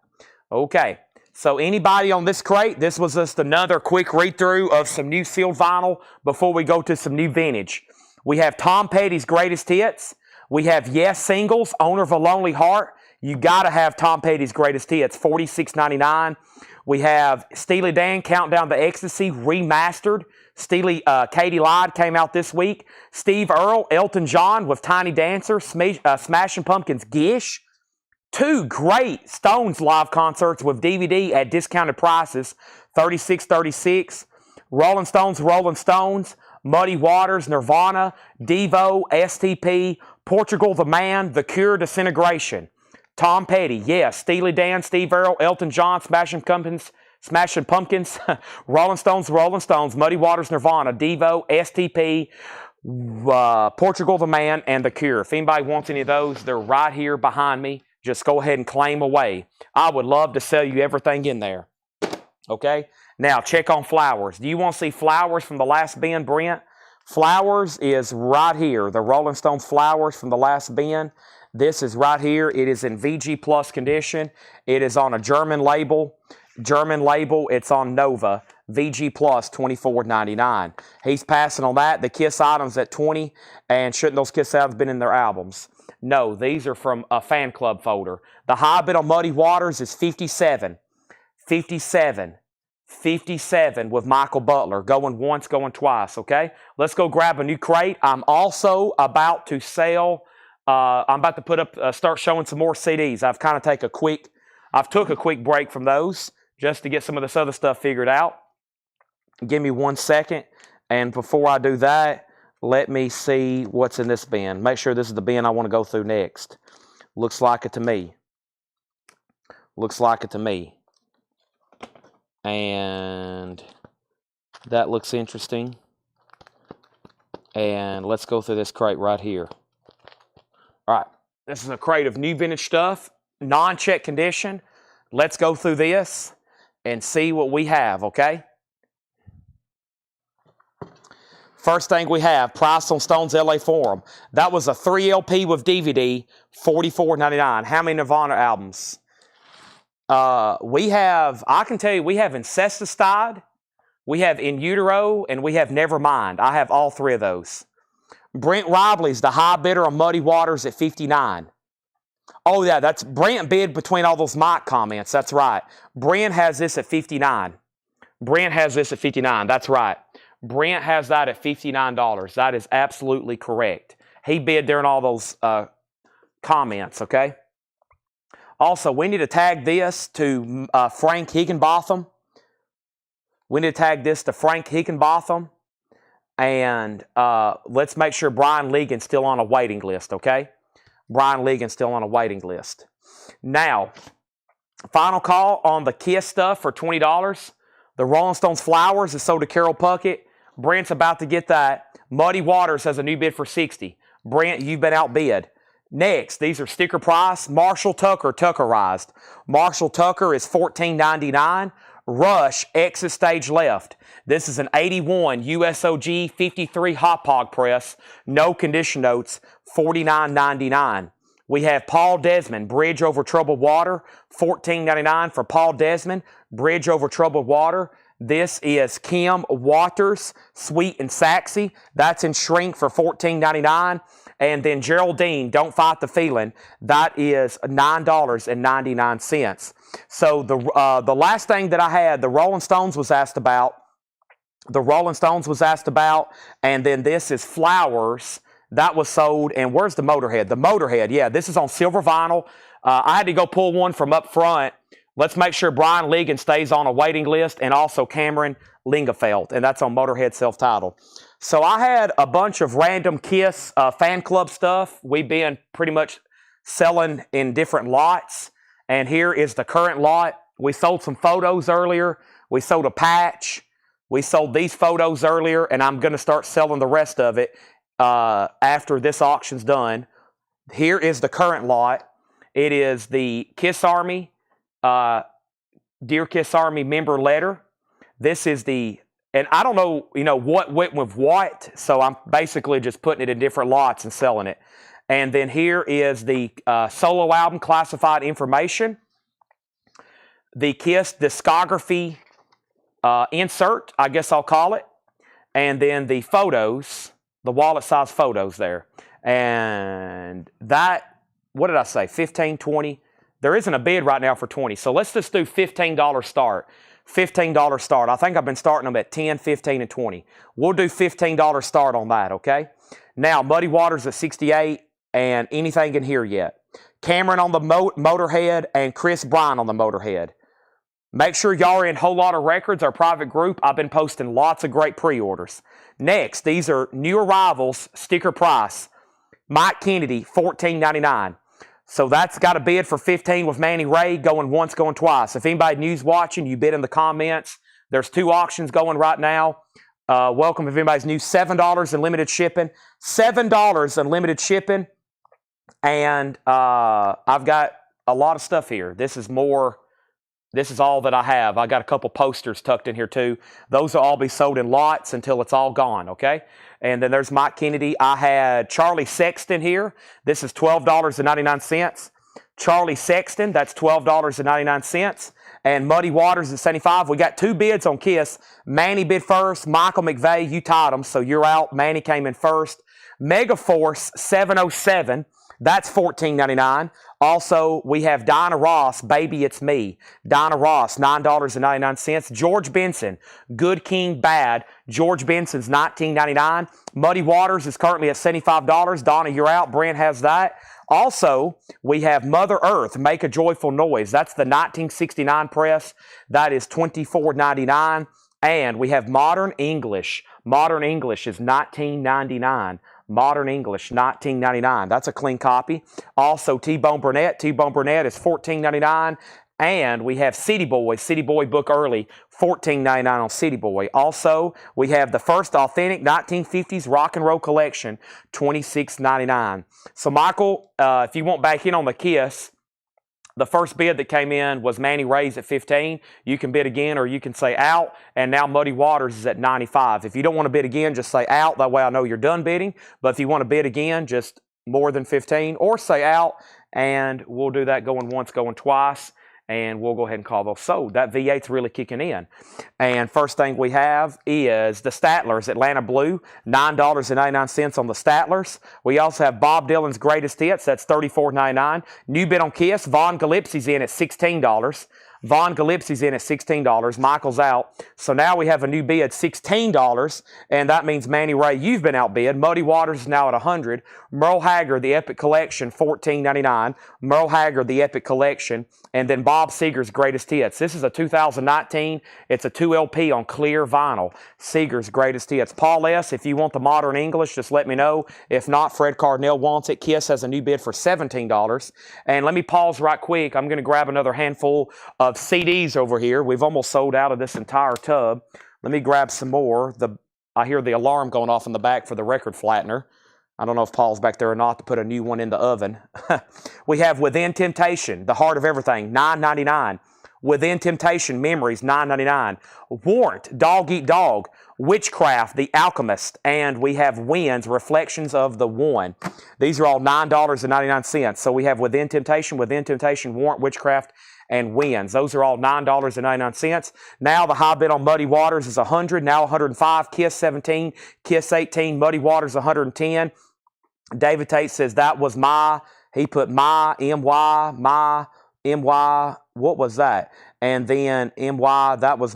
Okay, so anybody on this crate, this was just another quick read-through of some new sealed vinyl before we go to some new vintage. We have Tom Petty's Greatest Hits. We have Yes Singles, Owner of a Lonely Heart. You got to have Tom Petty's Greatest Hits, $46.99. We have Steely Dan, Countdown to Ecstasy, remastered. Katie Lied came out this week. Steve Earle, Elton John with Tiny Dancer, Smashing Pumpkins, Gish. 2 great Stones live concerts with DVD at discounted prices, $36.36. Rolling Stones, Muddy Waters, Nirvana, Devo, STP, Portugal the Man, The Cure, Disintegration. Tom Petty, yes. Steely Dan, Steve Earle, Elton John, Smashing Pumpkins, Rolling Stones, Muddy Waters, Nirvana, Devo, STP, Portugal the Man, and The Cure. If anybody wants any of those, they're right here behind me. Just go ahead and claim away. I would love to sell you everything in there. Okay? Now, check on Flowers. Do you want to see Flowers from the last bin, Brent? Flowers is right here. The Rolling Stones Flowers from the last bin. This is right here. It is in VG Plus condition. It is on a German label. It's on Nova. VG Plus, $24.99. He's passing on that. The KISS items at $20. And shouldn't those KISS items been in their albums? No, these are from a fan club folder. The high bid on Muddy Waters is $57. $57 with Michael Butler. Going once, going twice, okay? Let's go grab a new crate. I'm also about to sell... I'm about to put up, start showing some more CDs. I've took a quick break from those just to get some of this other stuff figured out. Give me 1 second, And before I do that, let me see what's in this bin. Make sure this is the bin I want to go through next. Looks like it to me. Looks like it to me. And that looks interesting. And let's go through this crate right here. All right, this is a crate of new vintage stuff, non-check condition. Let's go through this and see what we have, okay? First thing we have, price on Stone's LA Forum. That was a 3 LP with DVD, $44.99. How many Nirvana albums? I can tell you, we have Incesticide, we have In Utero, and we have Nevermind. I have all 3 of those. Brent Robley's the high bidder on Muddy Waters at $59. Oh yeah, that's Brent bid between all those Mike comments. That's right. Brent has this at $59. Brent has this at $59. That's right. Brent has that at $59. That is absolutely correct. He bid during all those comments, okay? Also, we need to tag this to Frank Higginbotham. We need to tag this to Frank Higginbotham. And let's make sure Brian Legan's still on a waiting list, okay? Brian Legan's still on a waiting list. Now, final call on the Kiss stuff for $20. The Rolling Stones Flowers is sold to Carol Puckett. Brent's about to get that. Muddy Waters has a new bid for $60. Brent, you've been outbid. Next, these are sticker price. Marshall Tucker, Tuckerized. Marshall Tucker is $14.99. Rush, exit stage left. This is an 81 USOG 53 Hot Pog press. No condition notes, $49.99. We have Paul Desmond, Bridge Over Troubled Water, $14.99 for Paul Desmond, Bridge Over Troubled Water. This is Kim Waters, Sweet and Saxy. That's in shrink for $14.99. And then Geraldine, Don't Fight the Feeling. That is $9.99. So the last thing that I had, the Rolling Stones was asked about. The Rolling Stones was asked about. And then this is Flowers. That was sold. And where's the Motorhead? The Motorhead, yeah, this is on silver vinyl. I had to go pull one from up front. Let's make sure Brian Legan stays on a waiting list, and also Cameron Lingefeld, and that's on Motorhead self-titled. So I had a bunch of random Kiss fan club stuff. We've been pretty much selling in different lots, and here is the current lot. We sold some photos earlier. We sold a patch. We sold these photos earlier, and I'm going to start selling the rest of it after this auction's done. Here is the current lot. It is the Kiss Army Dear Kiss Army member letter. This is the, and I don't know, what went with what, so I'm basically just putting it in different lots and selling it. And then here is the solo album classified information, the Kiss discography insert, I guess I'll call it, and then the photos, the wallet size photos there. And that, what did I say, 15, 20? There isn't a bid right now for 20, so let's just do $15 start. $15 start. I think I've been starting them at 10, 15, and 20. We'll do $15 start on that, okay? Now, Muddy Waters at 68, and anything in here yet. Cameron on the Motorhead and Chris Bryan on the Motorhead. Make sure y'all are in Whole Lot of Records, our private group. I've been posting lots of great pre-orders. Next, these are new arrivals, sticker price. Mike Kennedy, $14.99. So that's got a bid for 15 with Manny Ray, going once, going twice. If anybody news watching, you bid in the comments. There's 2 auctions going right now. Welcome if anybody's new. $7 in limited shipping. $7 in limited shipping. And I've got a lot of stuff here. This is more. This is all that I have. I got a couple posters tucked in here too. Those will all be sold in lots until it's all gone, okay? And then there's Mike Kennedy. I had Charlie Sexton here. This is $12.99. Charlie Sexton, that's $12.99. And Muddy Waters at 75. We got 2 bids on Kiss. Manny bid first. Michael McVeigh, you tied him, so you're out. Manny came in first. Megaforce 707. That's $14.99. Also, we have Dinah Ross, Baby It's Me. Dinah Ross, $9.99. George Benson, Good King Bad. George Benson's $19.99. Muddy Waters is currently at $75. Donna, you're out. Brent has that. Also, we have Mother Earth, Make a Joyful Noise. That's the 1969 press. That is $24.99. And we have Modern English. Modern English is $19.99. Modern English, $19.99. That's a clean copy. Also, T-Bone Burnett. T-Bone Burnett is $14.99. And we have City Boy Book Early, $14.99 on City Boy. Also, we have the first authentic 1950s rock and roll collection, $26.99. So, Michael, if you want back in on the Kiss, the first bid that came in was Manny Ray's at 15. You can bid again, or you can say out. And now Muddy Waters is at 95. If you don't want to bid again, just say out. That way I know you're done bidding. But if you want to bid again, just more than 15, or say out, and we'll do that going once, going twice. And we'll go ahead and call those sold. That V8's really kicking in. And first thing we have is the Statlers, Atlanta Blue, $9.99 on the Statlers. We also have Bob Dylan's Greatest Hits. That's $34.99. New bid on Kiss, Von Gillespie's in at $16. Von Gillespie's in at $16. Michael's out. So now we have a new bid, $16, and that means Manny Ray, you've been outbid. Muddy Waters is now at $100. Merle Haggard, the Epic Collection, $14.99. Merle Haggard, the Epic Collection. And then Bob Seger's Greatest Hits. This is a 2019. It's a 2LP on clear vinyl. Seger's Greatest Hits. Paul S., if you want the Modern English, just let me know. If not, Fred Cardinell wants it. Kiss has a new bid for $17. And let me pause right quick. I'm going to grab another handful of CDs over here. We've almost sold out of this entire tub. Let me grab some more. I hear the alarm going off in the back for the record flattener. I don't know if Paul's back there or not to put a new one in the oven. We have Within Temptation, The Heart of Everything, $9.99. Within Temptation, Memories, $9.99. Warrant, Dog Eat Dog, Witchcraft, The Alchemist, and we have Winds, Reflections of the One. These are all $9.99. So we have Within Temptation, Warrant, Witchcraft, and Winds. Those are all $9.99. Now the high bid on Muddy Waters is $100, now $105. Kiss 17, Kiss 18, Muddy Waters $110. David Tate says that was he put my, what was that? And then MY, that was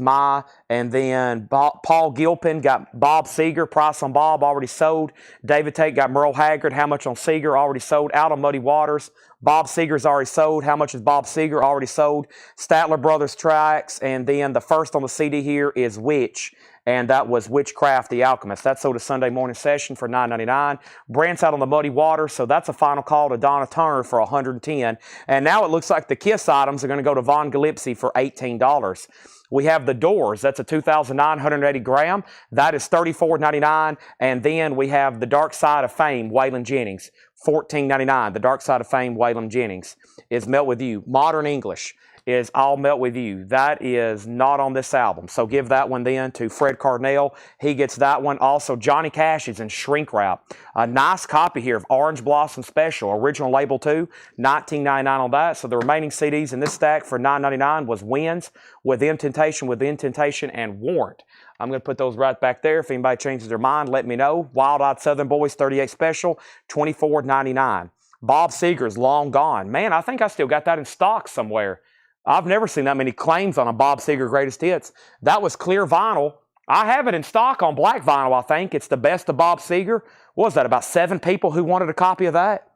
and then Paul Gilpin got Bob Seger, price on Bob, already sold. David Tate got Merle Haggard, how much on Seger, already sold. Out on Muddy Waters, Bob Seger's already sold. How much is Bob Seger, already sold. Statler Brothers tracks, and then the first on the CD here is Witch, and that was Witchcraft, The Alchemist. That sold a Sunday morning session for $9.99. Brent's out on the Muddy Waters, so that's a final call to Donna Turner for $110. And now it looks like the Kiss items are going to go to Von Gillespie for $18. We have the Doors. That's a 2,980 gram. That is $34.99. And then we have the Dark Side of Fame, Waylon Jennings, $14.99. The Dark Side of Fame, Waylon Jennings, is Melt With You. Modern English is I'll Melt With You. That is not on this album. So give that one then to Fred Cardinell. He gets that one. Also, Johnny Cash is in shrink wrap. A nice copy here of Orange Blossom Special, original label too, $19.99 on that. So the remaining CDs in this stack for $9.99 was Winds, Within Temptation, and Warrant. I'm going to put those right back there. If anybody changes their mind, let me know. Wild Eyed Southern Boys 38 Special, $24.99. Bob Seger's Long Gone. Man, I think I still got that in stock somewhere. I've never seen that many claims on a Bob Seger Greatest Hits. That was clear vinyl. I have it in stock on black vinyl, I think. It's the best of Bob Seger. What was that, about 7 people who wanted a copy of that?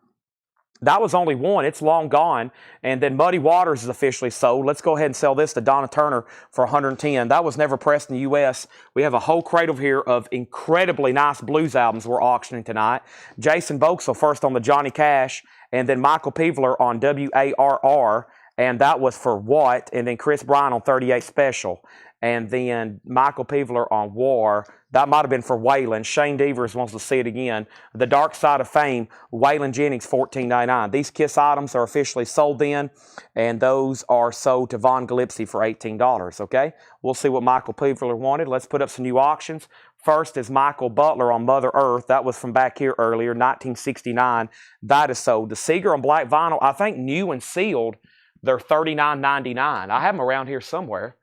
That was only one. It's long gone. And then Muddy Waters is officially sold. Let's go ahead and sell this to Donna Turner for $110. That was never pressed in the U.S. We have a whole crate over here of incredibly nice blues albums we're auctioning tonight. Jason Vauxhall first on the Johnny Cash, and then Michael Peveler on WARR. And that was for What? And then Chris Bryan on 38 Special. And then Michael Peveler on War. That might have been for Waylon. Shane Devers wants to see it again. The Dark Side of Fame, Waylon Jennings, $14.99. These Kiss items are officially sold then, and those are sold to Von Gillespie for $18, okay? We'll see what Michael Peveler wanted. Let's put up some new auctions. First is Michael Butler on Mother Earth. That was from back here earlier, 1969. That is sold. The Seger on black vinyl, I think new and sealed, they're $39.99. I have them around here somewhere.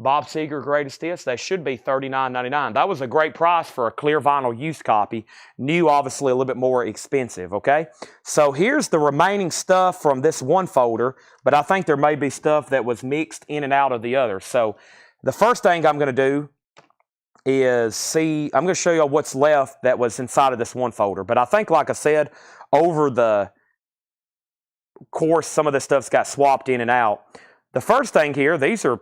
Bob Seger Greatest Hits, they should be $39.99. That was a great price for a clear vinyl used copy. New, obviously, a little bit more expensive, okay? So here's the remaining stuff from this one folder, but I think there may be stuff that was mixed in and out of the other. So the first thing I'm going to do is I'm going to show you what's left that was inside of this one folder. But I think, like I said, over the course, some of this stuff's got swapped in and out. The first thing here, these are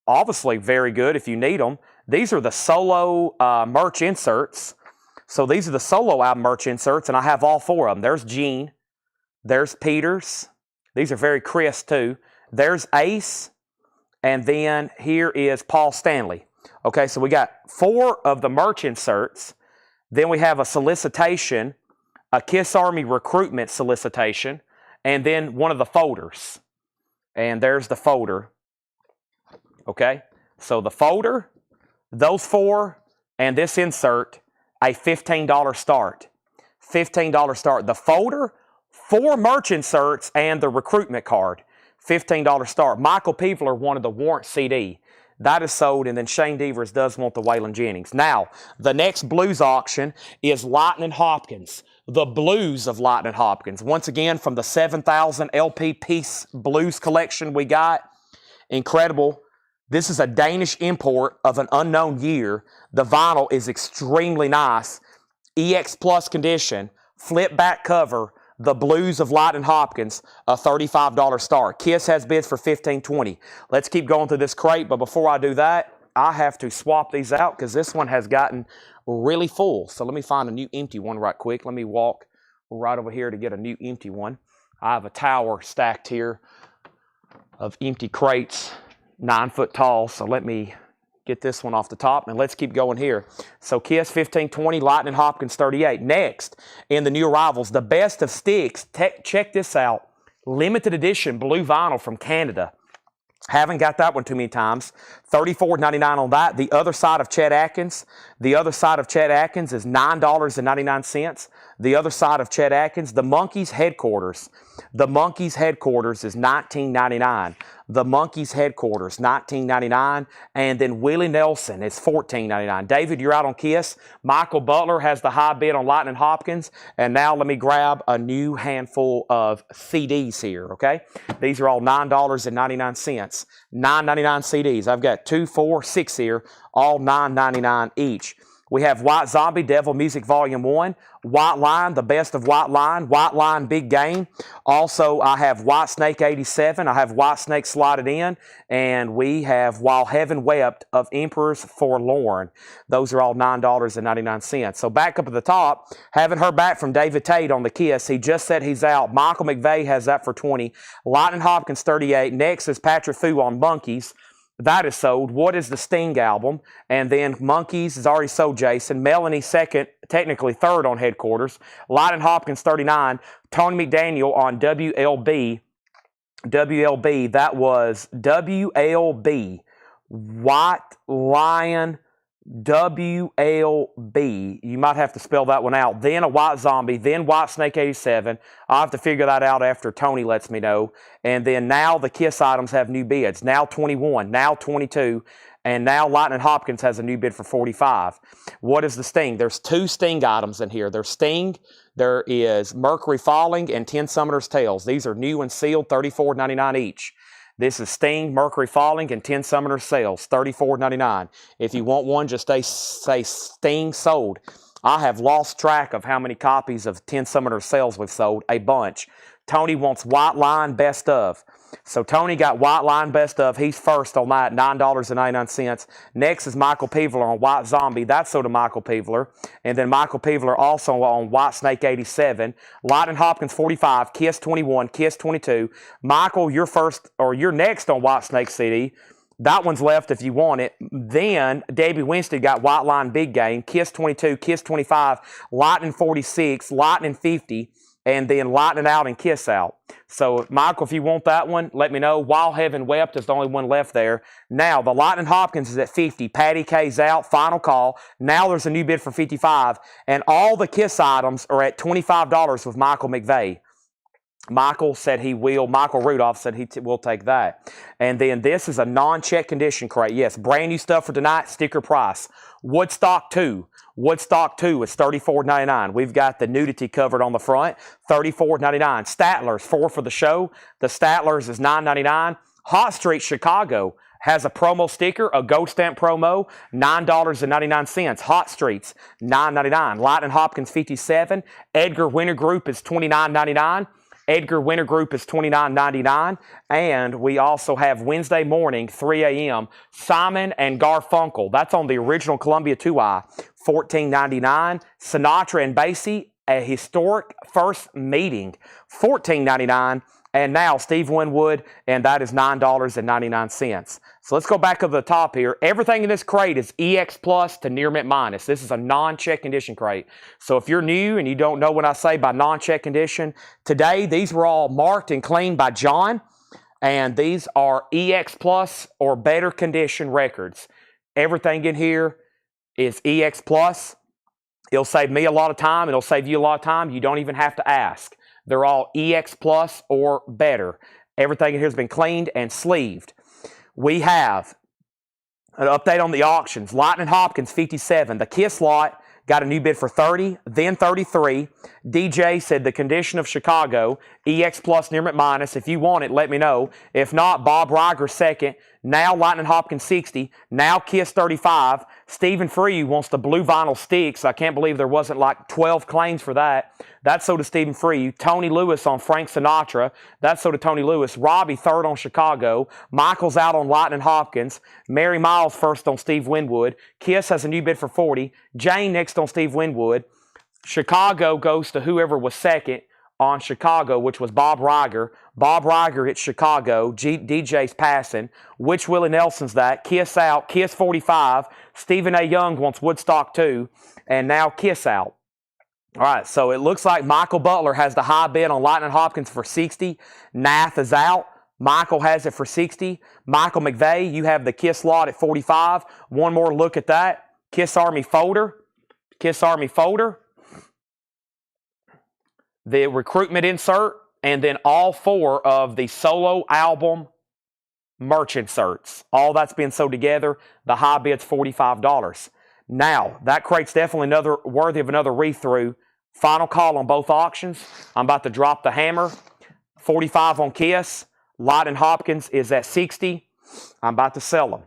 obviously very good if you need them. These are the solo merch inserts. So these are the solo album merch inserts, and I have all 4 of them. There's Gene. There's Peters. These are very crisp, too. There's Ace. And then here is Paul Stanley. Okay, so we got 4 of the merch inserts. Then we have a solicitation, a Kiss Army recruitment solicitation, and then one of the folders. And there's the folder. Okay, so the folder, those 4, and this insert, a $15 start. $15 start. The folder, 4 merch inserts, and the recruitment card. $15 start. Michael Peevler wanted the Warrant CD. That is sold, and then Shane Devers does want the Waylon Jennings. Now, the next blues auction is Lightning Hopkins. The blues of Lightning Hopkins. Once again, from the 7,000 LP piece blues collection we got. Incredible. This is a Danish import of an unknown year. The vinyl is extremely nice. EX Plus condition. Flip back cover. The blues of Lightning Hopkins, a $35 start. Kiss has bids for $15.20. Let's keep going through this crate, but before I do that, I have to swap these out because this one has gotten really full. So let me find a new empty one right quick. Let me walk right over here to get a new empty one. I have a tower stacked here of empty crates, 9 foot tall, so let me get this one off the top, and let's keep going here. So Kiss 1520, Lightning Hopkins 38. Next, in the new arrivals, the best of sticks. Check this out. Limited edition blue vinyl from Canada. Haven't got that one too many times. $34.99 on that. The other side of Chet Atkins. The other side of Chet Atkins is $9.99. The other side of Chet Atkins, the Monkees headquarters. The Monkees headquarters is $19.99. The Monkees headquarters, $19.99. And then Willie Nelson is $14.99. David, you're out on Kiss. Michael Butler has the high bid on Lightning Hopkins. And now let me grab a new handful of CDs here, okay? These are all $9.99. $9.99 CDs. I've got 2, 4, 6 here, all $9.99 each. We have White Zombie, Devil Music Volume 1, White Line, the best of White Line, Big Game. Also, I have White Snake 87. I have White Snake slotted in. And we have While Heaven Wept of Emperors Forlorn. Those are all $9.99. So back up at the top, haven't heard back from David Tate on the Kiss. He just said he's out. Michael McVeigh has that for $20. Lightning Hopkins 38. Next is Patrick Fu on Monkees. That is sold. What is the Sting album? And then Monkees is already sold, Jason. Melanie second, technically third on headquarters. Lightning Hopkins 39. Tony McDaniel on WLB. WLB, that was WLB. White Lion WLB. You might have to spell that one out. Then a White Zombie, then White Snake 87. I'll have to figure that out after Tony lets me know. And then now the Kiss items have new bids. Now 21, now 22, and now Lightning Hopkins has a new bid for 45. What is the Sting? There's 2 Sting items in here. There's Sting, there is Mercury Falling, and 10 Summoner's Tales. These are new and sealed, $34.99 each. This is Sting, Mercury Falling, and 10 Summoner's Sales, $34.99. If you want one, just say Sting sold. I have lost track of how many copies of 10 Summoner's Sales we've sold, a bunch. Tony wants White Line Best Of. So Tony got White Line Best Of. He's first on that, $9.99. Next is Michael Peevler on White Zombie. That's sold to Michael Peevler. And then Michael Peevler also on White Snake 87. Lightning Hopkins 45. Kiss 21. Kiss 22. Michael, you're first, or you're next on White Snake CD. That one's left if you want it. Then Debbie Winstead got White Line Big Game. Kiss 22. Kiss 25. Lightning 46. Lightning 50. And then Lightning Out and Kiss Out. So, Michael, if you want that one, let me know. While Heaven Wept is the only one left there. Now, the Lightning Hopkins is at 50. Patty K's out. Final call. Now there's a new bid for 55. And all the Kiss items are at $25 with Michael McVeigh. Michael said he will. Michael Rudolph said he will take that. And then this is a non-check condition crate. Yes, brand new stuff for tonight. Sticker price. Woodstock 2. Woodstock 2 is $34.99. We've got the nudity covered on the front, $34.99. Statler's 4 for the show. The Statler's is $9.99. Hot Street Chicago has a promo sticker, a gold stamp promo, $9.99. Hot Streets, $9.99. Lightning Hopkins 57. Edgar Winter Group is $29.99. Edgar Winter Group is $29.99. And we also have Wednesday morning, 3 a.m., Simon and Garfunkel. That's on the original Columbia 2i, $14.99. Sinatra and Basie, a historic first meeting, $14.99. And now Steve Winwood, and that is $9.99. So let's go back to the top here. Everything in this crate is EX Plus to near mint minus. This is a non-check condition crate. So if you're new and you don't know what I say by non-check condition, today these were all marked and cleaned by John, and these are EX Plus or better condition records. Everything in here is EX Plus. It'll save me a lot of time. It'll save you a lot of time. You don't even have to ask. They're all EX Plus or better. Everything in here has been cleaned and sleeved. We have an update on the auctions. Lightning Hopkins, 57. The Kiss lot got a new bid for 30, then 33. DJ said the condition of Chicago, EX Plus near mint minus. If you want it, let me know. If not, Bob Reiger, second. Now Lightning Hopkins, 60. Now Kiss, 35. Stephen Free wants the blue vinyl sticks. I can't believe there wasn't like 12 claims for that. That's so to Stephen Free. Tony Lewis on Frank Sinatra. That's so to Tony Lewis. Robbie, third on Chicago. Michael's out on Lightning Hopkins. Mary Miles, first on Steve Winwood. Kiss has a new bid for 40. Jane, next on Steve Winwood. Chicago goes to whoever was second on Chicago, which was Bob Reiger. Bob Reiger hits Chicago. DJ's passing. Which Willie Nelson's that? Kiss out. Kiss 45. Stephen A. Young wants Woodstock 2. And now Kiss out. All right, so it looks like Michael Butler has the high bid on Lightning Hopkins for 60. Nath is out. Michael has it for 60. Michael McVeigh, you have the Kiss lot at 45. One more look at that. Kiss Army folder. Kiss Army folder. The recruitment insert, and then all 4 of the solo album merch inserts. All that's being sewed together. The high bid's $45. Now, that crate's definitely worthy of another read-through. Final call on both auctions. I'm about to drop the hammer. 45 on Kiss. Lightning Hopkins is at 60. I'm about to sell them.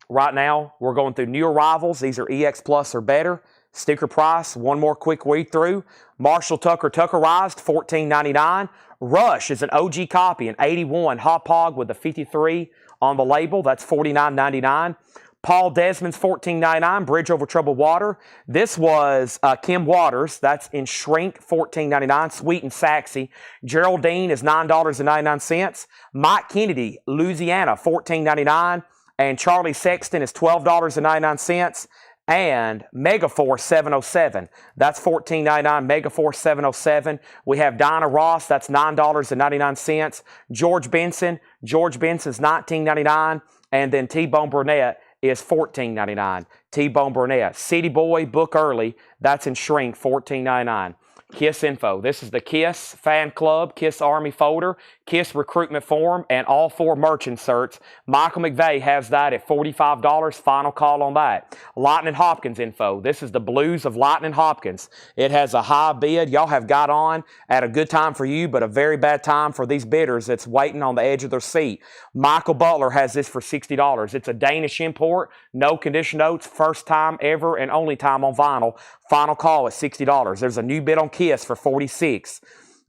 Right now, we're going through new arrivals. These are EX Plus or better. Sticker price, one more quick read-through. Marshall Tucker Tuckerized, $14.99. Rush is an OG copy, an 81 Hot Pog with a 53 on the label. That's $49.99. Paul Desmond's $14.99, Bridge Over Troubled Water. This was Kim Waters. That's in shrink, $14.99. Sweet and Saxy. Geraldine is $9.99. Mike Kennedy, Louisiana, $14.99. And Charlie Sexton is $12.99. And Megaforce 707. That's $14.99. Megaforce 707. We have Dinah Ross. That's $9.99. George Benson's $19.99. And then T-Bone Burnett is $14.99. T-Bone Burnett. City Boy, book early. That's in shrink, $14.99. Kiss info. This is the Kiss fan club, Kiss Army folder, Kiss recruitment form, and all 4 merch inserts. Michael McVeigh has that at $45. Final call on that. Lightning Hopkins info. This is the blues of Lightning Hopkins. It has a high bid. Y'all have got on at a good time for you, but a very bad time for these bidders that's waiting on the edge of their seat. Michael Butler has this for $60. It's a Danish import, no condition notes, first time ever and only time on vinyl. Final call at $60. There's a new bid on Kiss for $46.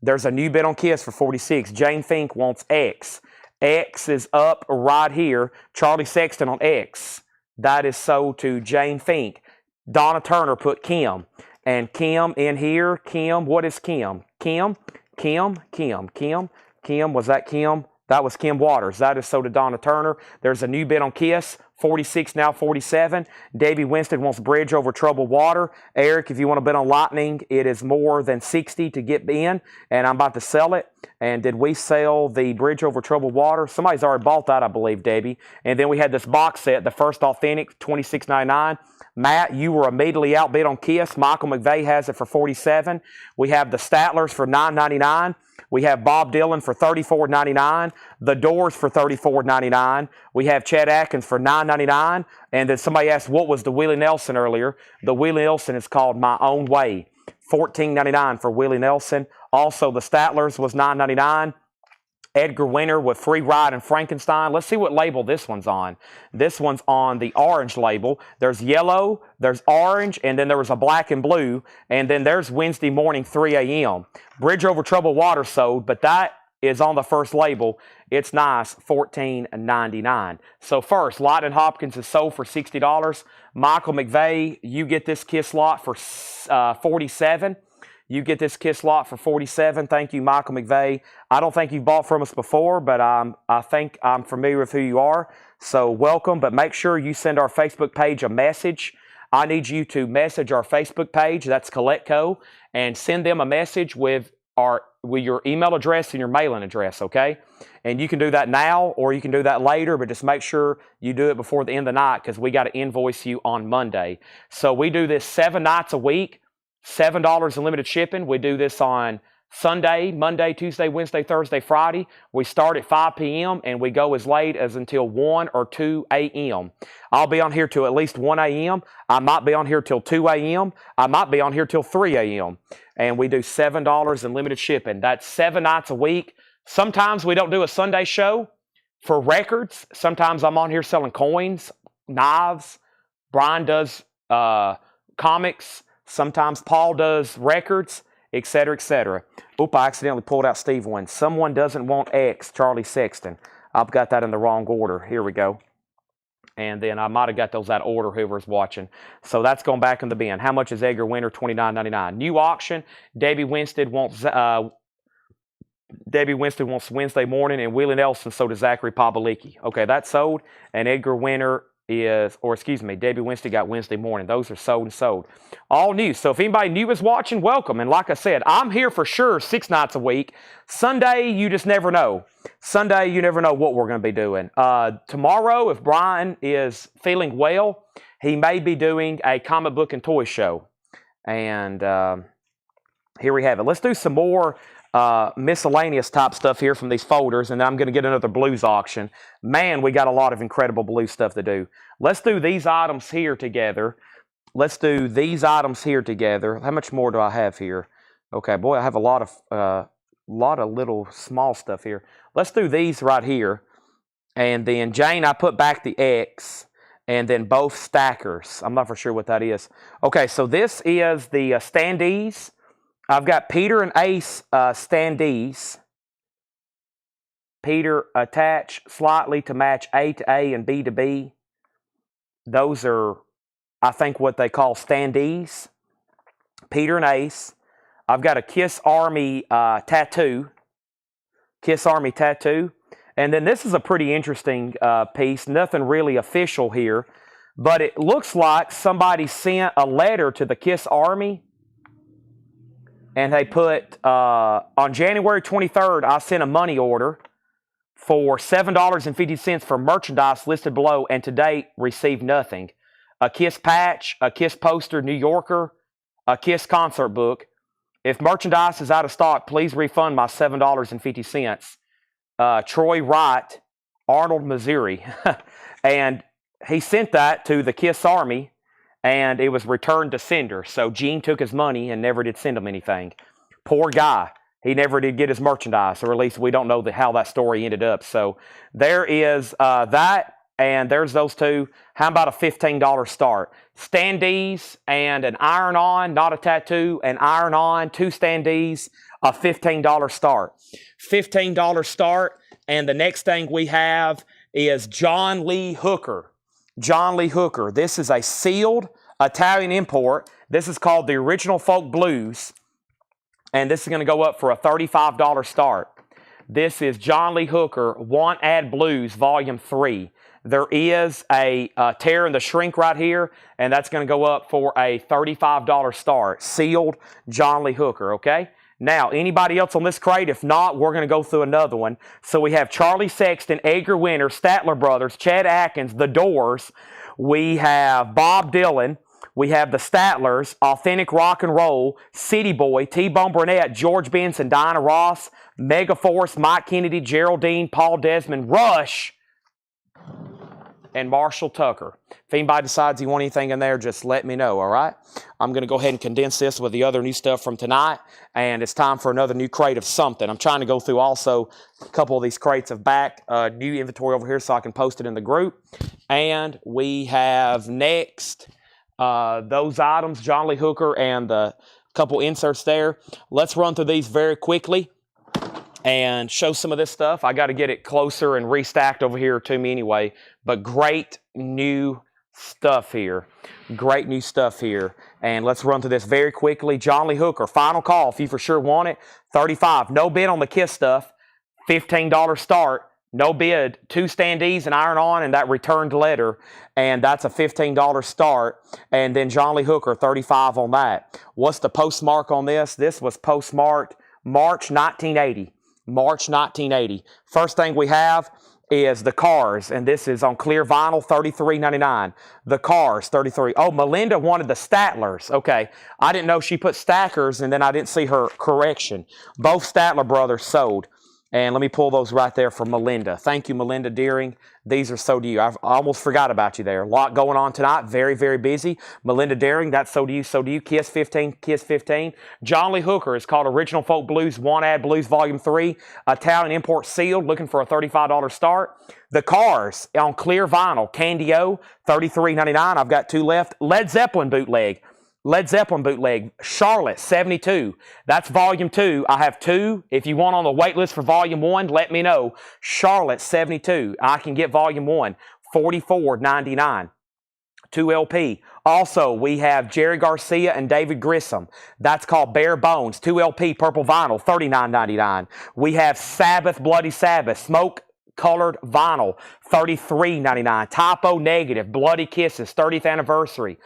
There's a new bid on Kiss for $46. Jane Fink wants X. X is up right here. Charlie Sexton on X. That is sold to Jane Fink. Donna Turner put Kim. And Kim in here. Kim, what is Kim? Kim. Was that Kim? That was Kim Waters. That is sold to Donna Turner. There's a new bid on Kiss. 46, now 47. Davey Winston wants Bridge Over Troubled Water. Eric, if you want to bet on Lightning, it is more than 60 to get in, and I'm about to sell it. And did we sell the Bridge Over Troubled Water? Somebody's already bought that, I believe, Debbie. And then we had this box set, the first authentic, $26.99. Matt, you were immediately outbid on Kiss. Michael McVeigh has it for $47. We have the Statlers for $9.99. We have Bob Dylan for $34.99. The Doors for $34.99. We have Chad Atkins for $9.99. And then somebody asked, what was the Willie Nelson earlier? The Willie Nelson is called My Own Way. $14.99 for Willie Nelson. Also, the Statlers was $9.99. Edgar Winter with Free Ride and Frankenstein. Let's see what label this one's on. This one's on the orange label. There's yellow, there's orange, and then there was a black and blue, and then there's Wednesday morning, 3 a.m. Bridge Over Troubled Water sold, but that is on the first label. It's nice, $14.99. So first, Lightning Hopkins is sold for $60. Michael McVeigh, you get this Kiss lot for $47. You get this Kiss lot for $47. Thank you, Michael McVeigh. I don't think you've bought from us before, but I think I'm familiar with who you are. So welcome, but make sure you send our Facebook page a message. I need you to message our Facebook page, that's Collectco, and send them a message with your email address and your mailing address, okay? And you can do that now or you can do that later, but just make sure you do it before the end of the night because we got to invoice you on Monday. So we do this 7 nights a week. $7 in limited shipping. We do this on Sunday, Monday, Tuesday, Wednesday, Thursday, Friday. We start at 5 p.m. and we go as late as until 1 or 2 a.m. I'll be on here till at least 1 a.m. I might be on here till 2 a.m. I might be on here till 3 a.m. And we do $7 in limited shipping. That's 7 nights a week. Sometimes we don't do a Sunday show for records. Sometimes I'm on here selling coins, knives. Brian does comics. Sometimes Paul does records, etc., etc. Oop, I accidentally pulled out Steve one. Someone doesn't want X, Charlie Sexton. I've got that in the wrong order. Here we go. And then I might have got those out of order, whoever's watching. So that's going back in the bin. How much is Edgar Winter? $29.99. New auction. Debbie Winston wants Wednesday morning, and Willie Nelson, so does Zachary Pabalicki. Okay, that's sold. And Edgar Winter Debbie Winston got Wednesday morning. Those are sold and sold. All new. So if anybody new is watching, welcome. And like I said, I'm here for sure 6 nights a week. Sunday, you just never know. Sunday, you never know what we're going to be doing. Tomorrow, if Brian is feeling well, he may be doing a comic book and toy show. And here we have it. Let's do some more miscellaneous type stuff here from these folders, and then I'm going to get another blues auction. Man, we got a lot of incredible blues stuff to do. Let's do these items here together. Let's do these items here together. How much more do I have here? Okay, boy, I have a lot of little small stuff here. Let's do these right here. And then, Jane, I put back the X, and then both stackers. I'm not for sure what that is. Okay, so this is the standees. I've got Peter and Ace standees. Peter attach slightly to match A to A and B to B. Those are, I think, what they call standees. Peter and Ace. I've got a Kiss Army tattoo. Kiss Army tattoo. And then this is a pretty interesting piece. Nothing really official here. But it looks like somebody sent a letter to the Kiss Army. And they put, on January 23rd, I sent a money order for $7.50 for merchandise listed below, and to date, received nothing. A Kiss patch, a Kiss poster, New Yorker, a Kiss concert book. If merchandise is out of stock, please refund my $7.50. Troy Wright, Arnold, Missouri. And he sent that to the Kiss Army. And it was returned to sender. So Gene took his money and never did send him anything. Poor guy. He never did get his merchandise, or at least we don't know how that story ended up. So there is that, and there's those two. How about a $15 start? Standees and an iron-on, not a tattoo, an iron-on, 2 standees, a $15 start. $15 start, and the next thing we have is John Lee Hooker. John Lee Hooker. This is a sealed Italian import. This is called the Original Folk Blues. And this is going to go up for a $35 start. This is John Lee Hooker, Want Ad Blues, Volume 3. There is a tear in the shrink right here, and that's going to go up for a $35 start. Sealed John Lee Hooker, okay? Now, anybody else on this crate? If not, we're going to go through another one. So we have Charlie Sexton, Edgar Winter, Statler Brothers, Chet Atkins, The Doors. We have Bob Dylan. We have the Statlers, Authentic Rock and Roll, City Boy, T-Bone Burnett, George Benson, Diana Ross, Megaforce, Mike Kennedy, Geraldine, Paul Desmond, Rush. and Marshall Tucker. If anybody decides you want anything in there, just let me know, all right? I'm going to go ahead and condense this with the other new stuff from tonight, and it's time for another new crate of something. I'm trying to go through also a couple of these crates of back, new inventory over here so I can post it in the group. And we have next those items, John Lee Hooker and the couple inserts there. Let's run through these very quickly and show some of this stuff. I got to get it closer and restacked over here to me anyway, but great new stuff here. Great new stuff here. And let's run through this very quickly. John Lee Hooker, final call if you for sure want it. $35. No bid on the KISS stuff. $15 start. No bid. 2 standees, an iron-on, and that returned letter. And that's a $15 start. And then John Lee Hooker, $35 on that. What's the postmark on this? This was postmarked March 1980. March 1980. First thing we have is the Cars, and this is on clear vinyl, $33.99. The Cars, $33. Oh, Melinda wanted the Statlers. Okay, I didn't know she put Stackers, and then I didn't see her correction. Both Statler brothers sold. And let me pull those right there for Melinda. Thank you, Melinda Deering. These are so to you. I almost forgot about you there. A lot going on tonight. Very, very busy. Melinda Deering, that's so to you, so to you. KISS 15, KISS 15. John Lee Hooker is called Original Folk Blues, One Ad Blues Volume 3. Italian import sealed, looking for a $35 start. The Cars on clear vinyl, Candy O, $33.99. I've got 2 left. Led Zeppelin bootleg. Led Zeppelin bootleg, Charlotte, 72. That's volume 2. I have 2. If you want on the wait list for volume 1, let me know. Charlotte, 72. I can get volume 1, $44.99. 2 LP. Also, we have Jerry Garcia and David Grissom. That's called Bare Bones, 2 LP, purple vinyl, $39.99. We have Sabbath, Bloody Sabbath, smoke colored vinyl, $33.99. Typo Negative, Bloody Kisses, 30th anniversary.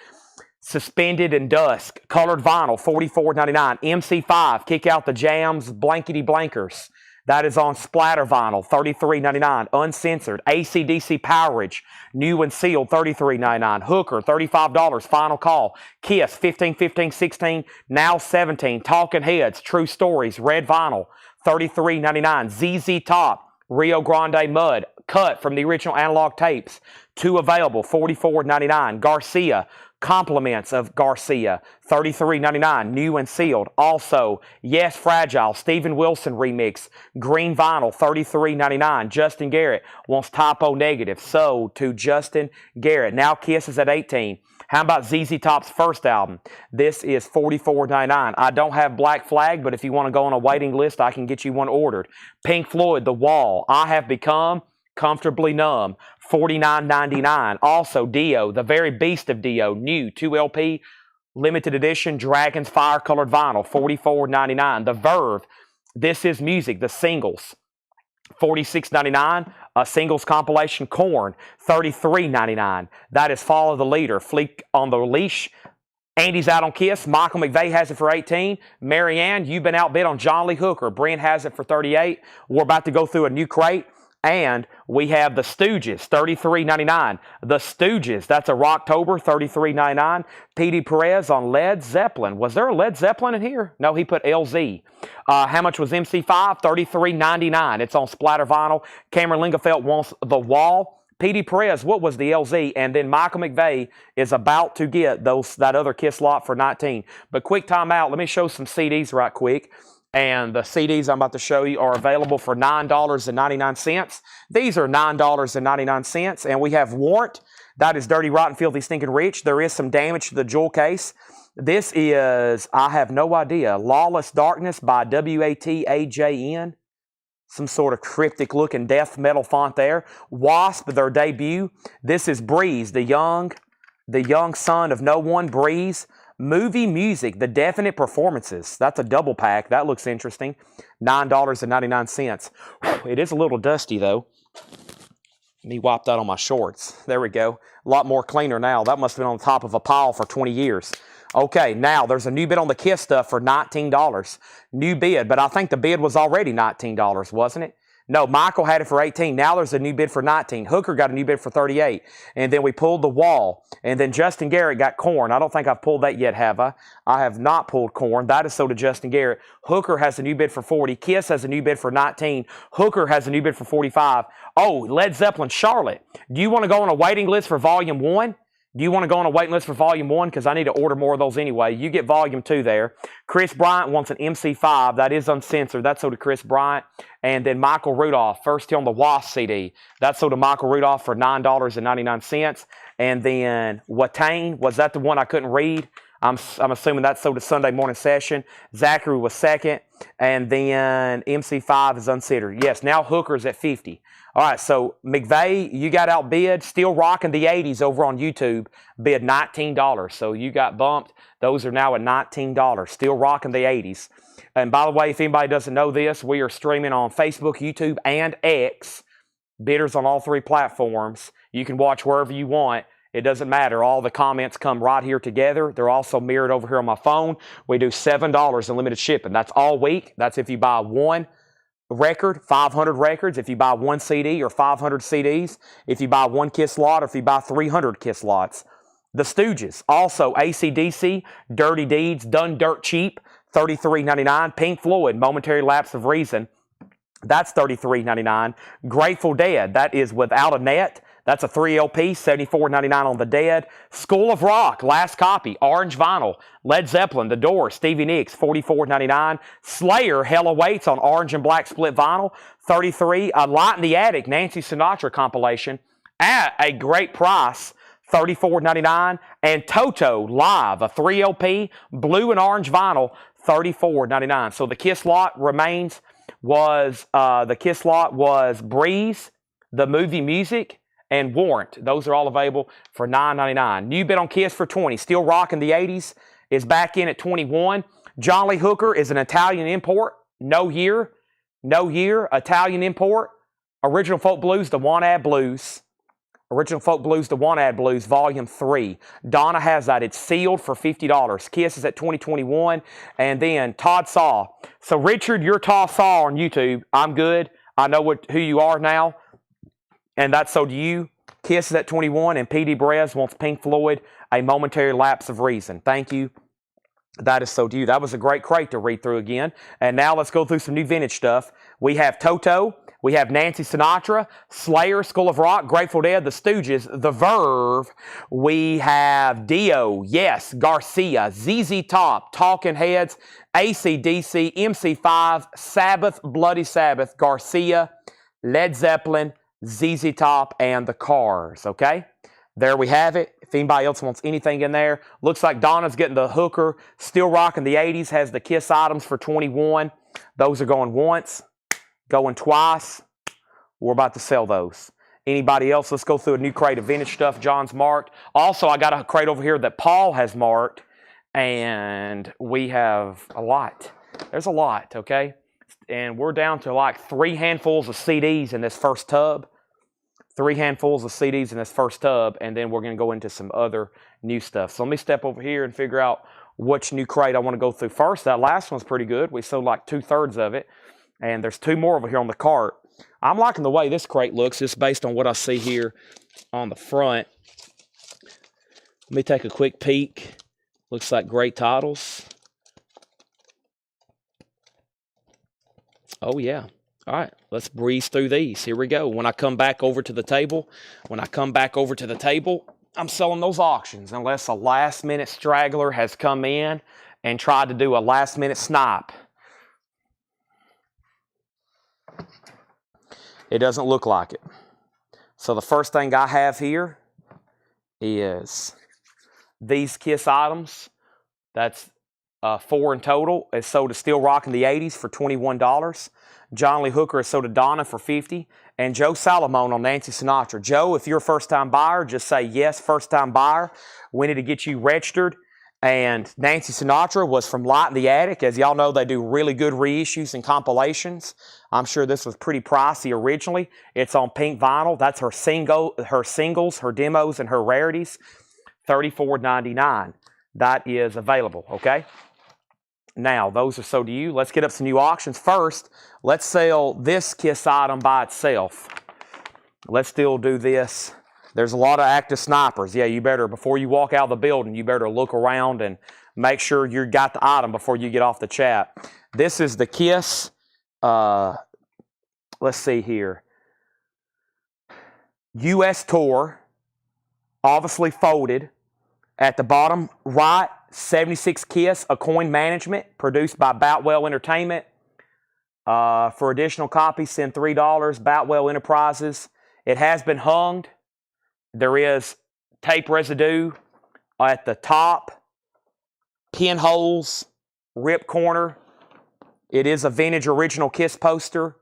Suspended in Dusk, colored vinyl, $44.99. MC5, Kick Out the Jams, Blankety Blankers. That is on splatter vinyl, $33.99. Uncensored, AC/DC Powerage, new and sealed, $33.99. Hooker, $35, final call. KISS, 15, 15, 16, now 17. Talking Heads, True Stories, red vinyl, $33.99. ZZ Top, Rio Grande Mud, cut from the original analog tapes. 2 available, $44.99. Garcia, Compliments of Garcia, $33.99, new and sealed. Also, Yes Fragile, Stephen Wilson remix, green vinyl, $33.99. Justin Garrett wants Typo Negative, sold to Justin Garrett. Now KISS is at 18. How about ZZ Top's first album? This is $44.99. I don't have Black Flag, but if you want to go on a waiting list, I can get you one ordered. Pink Floyd, The Wall, I Have Become Comfortably Numb, $49.99. Also, Dio, The Very Beast of Dio, new, 2 LP, limited edition, Dragon's Fire colored vinyl, $44.99. The Verve, This Is Music, the singles, $46.99. A singles compilation, Korn, $33.99. That is Follow the Leader, Fleek on the Leash. Andy's out on KISS. Michael McVeigh has it for $18. Marianne, you've been outbid on John Lee Hooker. Brent has it for $38. We're about to go through a new crate. And we have the Stooges, $33.99. The Stooges, that's a Rocktober, $33.99. P.D. Perez on Led Zeppelin. Was there a Led Zeppelin in here? No, he put LZ. How much was MC5? $33.99. It's on splatter vinyl. Cameron Lingefeld wants The Wall. P.D. Perez, what was the LZ? And then Michael McVeigh is about to get that other KISS lot for $19. But quick time out. Let me show some CDs right quick. And the CDs I'm about to show you are available for $9.99. These are $9.99. And we have Warrant. That is Dirty, Rotten, Filthy, Stinking Rich. There is some damage to the jewel case. This is, I have no idea, Lawless Darkness by WATAJN. Some sort of cryptic looking death metal font there. Wasp, their debut. This is Breeze, the young son of no one, Breeze. Movie Music, The Definite Performances. That's a double pack. That looks interesting. $9.99. It is a little dusty, though. Let me wipe that on my shorts. There we go. A lot more cleaner now. That must have been on top of a pile for 20 years. Okay, now there's a new bid on the KISS stuff for $19. New bid, but I think the bid was already $19, wasn't it? No, Michael had it for 18. Now there's a new bid for 19. Hooker got a new bid for 38. And then we pulled the wall. And then Justin Garrett got corn. I don't think I've pulled that yet, have I? I have not pulled corn. That is sold to Justin Garrett. Hooker has a new bid for 40. Kiss has a new bid for 19. Hooker has a new bid for 45. Oh, Led Zeppelin, Charlotte. Do you want to go on a waiting list for Volume 1? Do you want to go on a waiting list for Volume 1? Because I need to order more of those anyway. You get Volume 2 there. Chris Bryant wants an MC5. That is uncensored. That's sold to Chris Bryant. And then Michael Rudolph, First Hill on the Wasp CD. That's sold to Michael Rudolph for $9.99. And then Watane, was that the one I couldn't read? I'm assuming that's sold to Sunday Morning Session. Zachary was second. And then MC5 is uncensored. Yes, now Hooker's at 50. All right, so McVeigh, you got outbid. Still rocking the 80s over on YouTube. Bid $19. So you got bumped. Those are now at $19. Still rocking the 80s. And by the way, if anybody doesn't know this, we are streaming on Facebook, YouTube, and X. Bidders on all 3 platforms. You can watch wherever you want. It doesn't matter. All the comments come right here together. They're also mirrored over here on my phone. We do $7 in limited shipping. That's all week. That's if you buy 1 record, 500 records. If you buy 1 CD or 500 CDs. If you buy 1 Kiss lot or if you buy 300 Kiss lots. The Stooges. Also, AC/DC, Dirty Deeds, Done Dirt Cheap, $33.99. Pink Floyd, Momentary Lapse of Reason. That's $33.99. Grateful Dead, that is Without a Net. That's a 3 LP, $74.99 on the Dead. School of Rock, last copy, orange vinyl. Led Zeppelin, The Doors, Stevie Nicks, $44.99. Slayer, Hell Awaits on orange and black split vinyl, $33. A Light in the Attic, Nancy Sinatra compilation at a great price, $34.99. And Toto Live, a 3 LP, blue and orange vinyl, $34.99. So the Kiss lot remains was Breeze, the movie music, and Warrant. Those are all available for $9.99. New bid on Kiss for 20. Still rocking the 80s. Is back in at 21. John Lee Hooker is an Italian import. No year. Italian import. Original Folk Blues, the One Ad Blues. Original Folk Blues, the One Ad Blues, Volume 3. Donna has that. It's sealed for $50. Kiss is at 2021. And then Todd Saw. So Richard, you're Todd Saw on YouTube. I'm good. I know who you are now. And that's sold to you. Kiss is at 21. And P.D. Brez wants Pink Floyd, A Momentary Lapse of Reason. Thank you. That is sold to you. That was a great crate to read through again. And now let's go through some new vintage stuff. We have Toto. We have Nancy Sinatra, Slayer, School of Rock, Grateful Dead, The Stooges, The Verve. We have Dio, yes, Garcia, ZZ Top, Talking Heads, AC/DC, MC5, Sabbath, Bloody Sabbath, Garcia, Led Zeppelin, ZZ Top, and The Cars, okay? There we have it. If anybody else wants anything in there, looks like Donna's getting the Hooker, still rocking the 80s, has the Kiss items for 21. Those are going once. Going twice. We're about to sell those. Anybody else? Let's go through a new crate of vintage stuff John's marked. Also, I got a crate over here that Paul has marked. And we have a lot. There's a lot, okay? And we're down to like 3 handfuls of CDs in this first tub. 3 handfuls of CDs in this first tub. And then we're going to go into some other new stuff. So let me step over here and figure out which new crate I want to go through first. That last one's pretty good. We sold like 2/3 of it. And there's 2 more over here on the cart. I'm liking the way this crate looks, just based on what I see here on the front. Let me take a quick peek. Looks like great titles. Oh, yeah. All right, let's breeze through these. Here we go. When I come back over to the table, I'm selling those auctions unless a last-minute straggler has come in and tried to do a last-minute snipe. It doesn't look like it. So the first thing I have here is these Kiss items. That's 4 in total. It's sold to Still Rockin' the 80s for $21. John Lee Hooker is sold to Donna for $50. And Joe Salomon on Nancy Sinatra. Joe, if you're a first-time buyer, just say yes, first-time buyer. We need to get you registered. And Nancy Sinatra was from Light in the Attic. As y'all know, they do really good reissues and compilations. I'm sure this was pretty pricey originally. It's on pink vinyl. That's her singles, her demos, and her rarities. $34.99. That is available, okay? Now, those are sold to you. Let's get up some new auctions. First, let's sell this KISS item by itself. Let's still do this. There's a lot of active snipers. Yeah, you better, before you walk out of the building, you better look around and make sure you got the item before you get off the chat. This is the KISS, let's see here. US Tour, obviously folded. At the bottom right, 76 KISS, a coin management, produced by Boutwell Entertainment. For additional copies, send $3, Boutwell Enterprises. It has been hung. There is tape residue at the top, pinholes, rip corner. It is a vintage original KISS poster,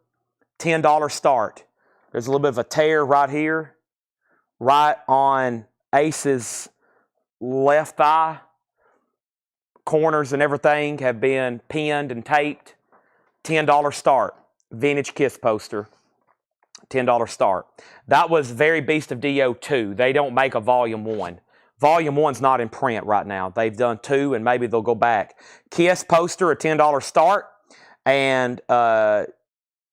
$10 start. There's a little bit of a tear right here, right on Ace's left thigh. Corners and everything have been pinned and taped. $10 start. Vintage KISS poster. $10 start. That was Very Beast of Dio 2. They don't make a Volume 1. Volume 1's not in print right now. They've done 2 and maybe they'll go back. KISS poster, a $10 start. And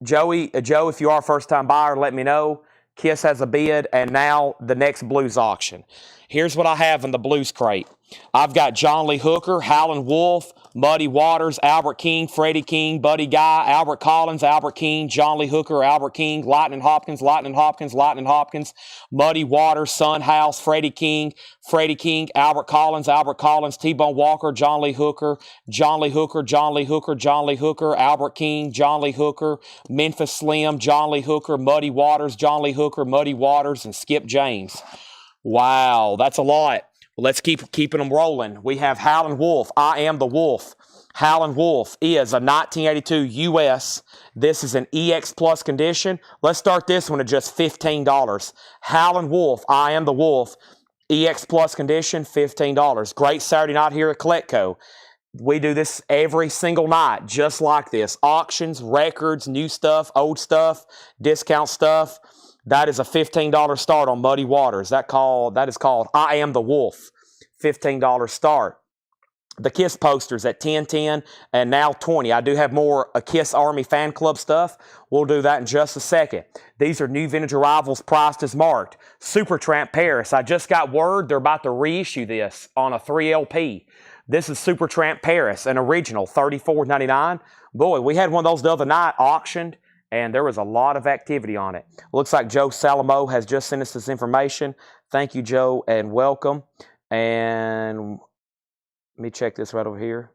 Joe, if you are a first-time buyer, let me know. KISS has a bid, and now the next blues auction. Here's what I have in the blues crate. I've got John Lee Hooker, Howlin' Wolf, Muddy Waters, Albert King, Freddie King, Buddy Guy, Albert Collins, Albert King, John Lee Hooker, Albert King, Lightning Hopkins, Lightning Hopkins, Lightning Hopkins, Muddy Waters, Sun House, Freddie King, Albert Collins, T-Bone Walker, John Lee Hooker, John Lee Hooker, John Lee Hooker, John Lee Hooker, Albert King, John Lee Hooker, Memphis Slim, John Lee Hooker, Muddy Waters, John Lee Hooker, Muddy Waters, and Skip James. Wow, that's a lot. Let's keeping them rolling. We have Howlin' Wolf, I Am the Wolf. Howlin' Wolf is a 1982 US. This is an EX Plus condition. Let's start this one at just $15. Howlin' Wolf, I Am the Wolf. EX Plus condition, $15. Great Saturday night here at Coletco. We do this every single night, just like this. Auctions, records, new stuff, old stuff, discount stuff. That is a $15 start on Muddy Waters. That is called I Am the Wolf. $15 start. The KISS posters at $10.10 and now $20. I do have more KISS Army Fan Club stuff. We'll do that in just a second. These are new vintage arrivals priced as marked. Supertramp Paris. I just got word they're about to reissue this on a 3LP. This is Supertramp Paris, an original, $34.99. Boy, we had one of those the other night auctioned, and there was a lot of activity on it. Looks like Joe Salamo has just sent us this information. Thank you, Joe, and welcome. And let me check this right over here.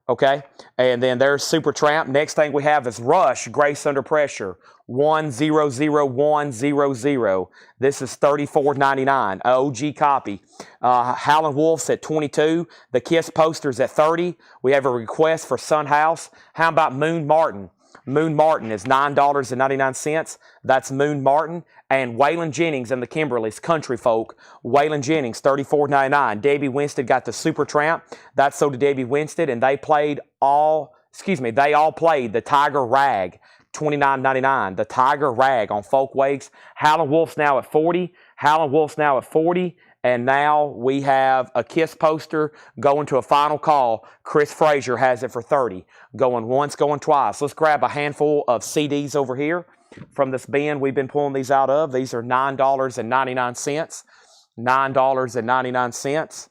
Okay, and then there's Supertramp. Next thing we have is Rush, Grace Under Pressure, 100100. This is $34.99, OG copy. Howlin' Wolf's at $22. The KISS poster's at $30. We have a request for Sun House. How about Moon Martin? Moon Martin is $9.99. That's Moon Martin. And Waylon Jennings and the Kimberleys, Country Folk. Waylon Jennings, $34.99. Debbie Winstead got the Supertramp. That's sold to Debbie Winstead, and they all played the Tiger Rag, $29.99. The Tiger Rag on Folkways. Howlin' Wolf's now at $40. Howlin' Wolf's now at $40. And now we have a KISS poster going to a final call. Chris Frazier has it for $30. Going once, going twice. Let's grab a handful of CDs over here from this bin we've been pulling these out of. These are $9.99. $9.99.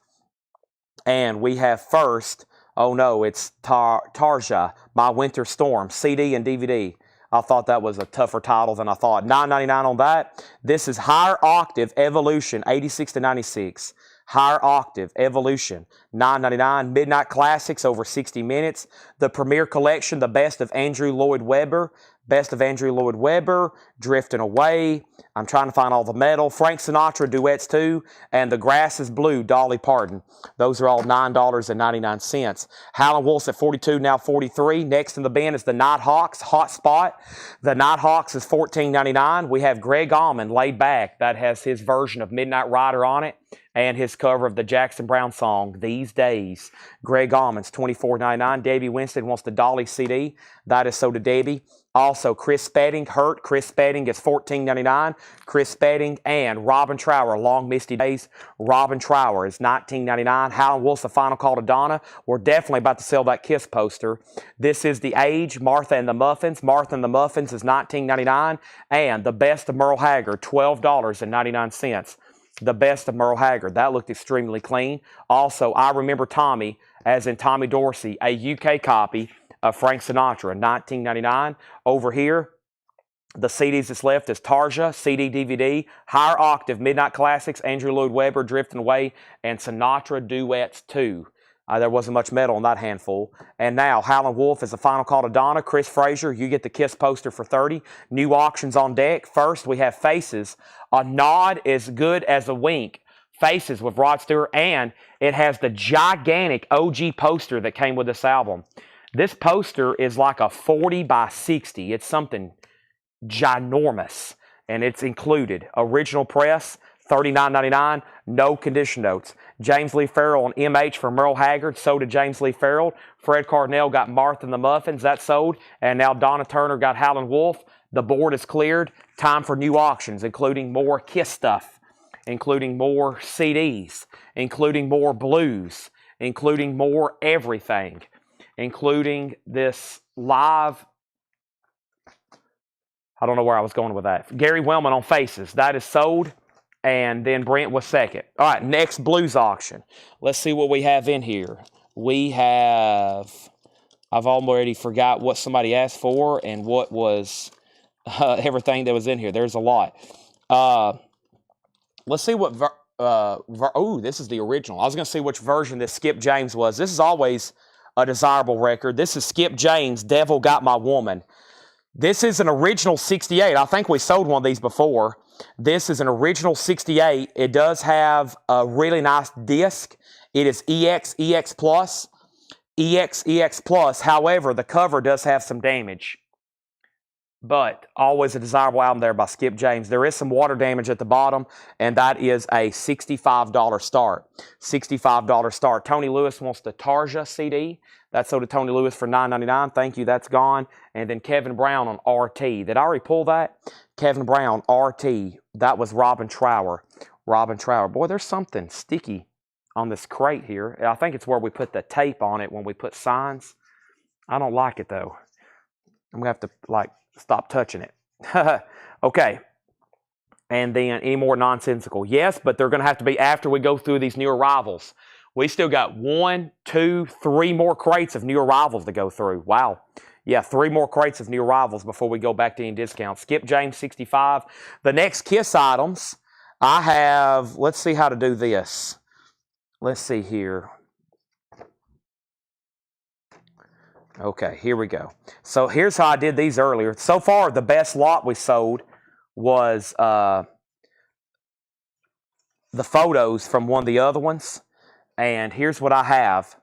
And we have first, oh no, it's Tarja by Winter Storm, CD and DVD. I thought that was a tougher title than I thought. $9.99 on that. This is Higher Octave Evolution, 86 to 96. Higher Octave Evolution, $9.99. Midnight Classics, over 60 minutes. The Premier Collection, the Best of Andrew Lloyd Webber. Best of Andrew Lloyd Webber, Drifting Away. I'm trying to find all the metal. Frank Sinatra duets too. And The Grass is Blue, Dolly Parton. Those are all $9.99. Howlin' Wolf's at $42, now $43. Next in the bin is the Nighthawks, Hot Spot. The Nighthawks is $14.99. We have Greg Allman, Laid Back. That has his version of Midnight Rider on it. and his cover of the Jackson Browne song, These Days. Greg Almonds, $24.99. Debbie Winston wants the Dolly CD. That is so to Debbie. Also, Chris Spedding, Hurt. Chris Spedding is $14.99. Chris Spedding and Robin Trower, Long Misty Days. Robin Trower is $19.99. Howlin' Wolf's The Final Call to Donna. We're definitely about to sell that Kiss poster. This is The Age, Martha and the Muffins. Martha and the Muffins is $19.99. And The Best of Merle Haggard, $12.99. The Best of Merle Haggard. That looked extremely clean. Also, I Remember Tommy, as in Tommy Dorsey, a UK copy of Frank Sinatra, $19.99. Over here, the CDs that's left is Tarja, CD, DVD, Higher Octave, Midnight Classics, Andrew Lloyd Webber, Drifting Away, and Sinatra Duets 2. There wasn't much metal on that handful. And now, Howlin' Wolf is The Final Call to Donna. Chris Frazier, you get the Kiss poster for $30. New auctions on deck. First, we have Faces, A Nod as Good as a Wink. Faces with Rod Stewart, and it has the gigantic OG poster that came with this album. This poster is like a 40 by 60. It's something ginormous, and it's included. Original press, $39.99, no condition notes. James Lee Farrell on MH for Merle Haggard, sold to James Lee Farrell. Fred Cardinell got Martha and the Muffins, that sold. And now Donna Turner got Howlin' Wolf. The board is cleared. Time for new auctions, including more Kiss stuff, including more CDs, including more blues, including more everything, including this live, I don't know where I was going with that. Gary Wellman on Faces. That is sold. And then Brent was second. All right, next blues auction. Let's see what we have in here. We have, I've already forgot what somebody asked for and what was everything that was in here. There's a lot. Let's see what, this is the original. I was going to see which version this Skip James was. This is always a desirable record. This is Skip James, Devil Got My Woman. This is an original 68. I think we sold one of these before. This is an original 68. It does have a really nice disc. It is EX Plus. EX Plus. However, the cover does have some damage. But always a desirable album there by Skip James. There is some water damage at the bottom, and that is a $65 start. $65 start. Tony Lewis wants the Tarja CD. That's sold to Tony Lewis for $9.99. Thank you, that's gone. And then Kevin Brown on RT. Did I already pull that? Kevin Brown, RT. That was Robin Trower. Robin Trower. Boy, there's something sticky on this crate here. I think it's where we put the tape on it when we put signs. I don't like it, though. I'm going to have to, stop touching it. Okay. And then any more nonsensical? Yes, but they're going to have to be after we go through these new arrivals. We still got 1, 2, 3 more crates of new arrivals to go through. Wow. Yeah, 3 more crates of new arrivals before we go back to any discounts. Skip James, 65. The next Kiss items, I have, let's see how to do this. Let's see here. Okay, here we go. So here's how I did these earlier. So far, the best lot we sold was the photos from one of the other ones. And here's what I have.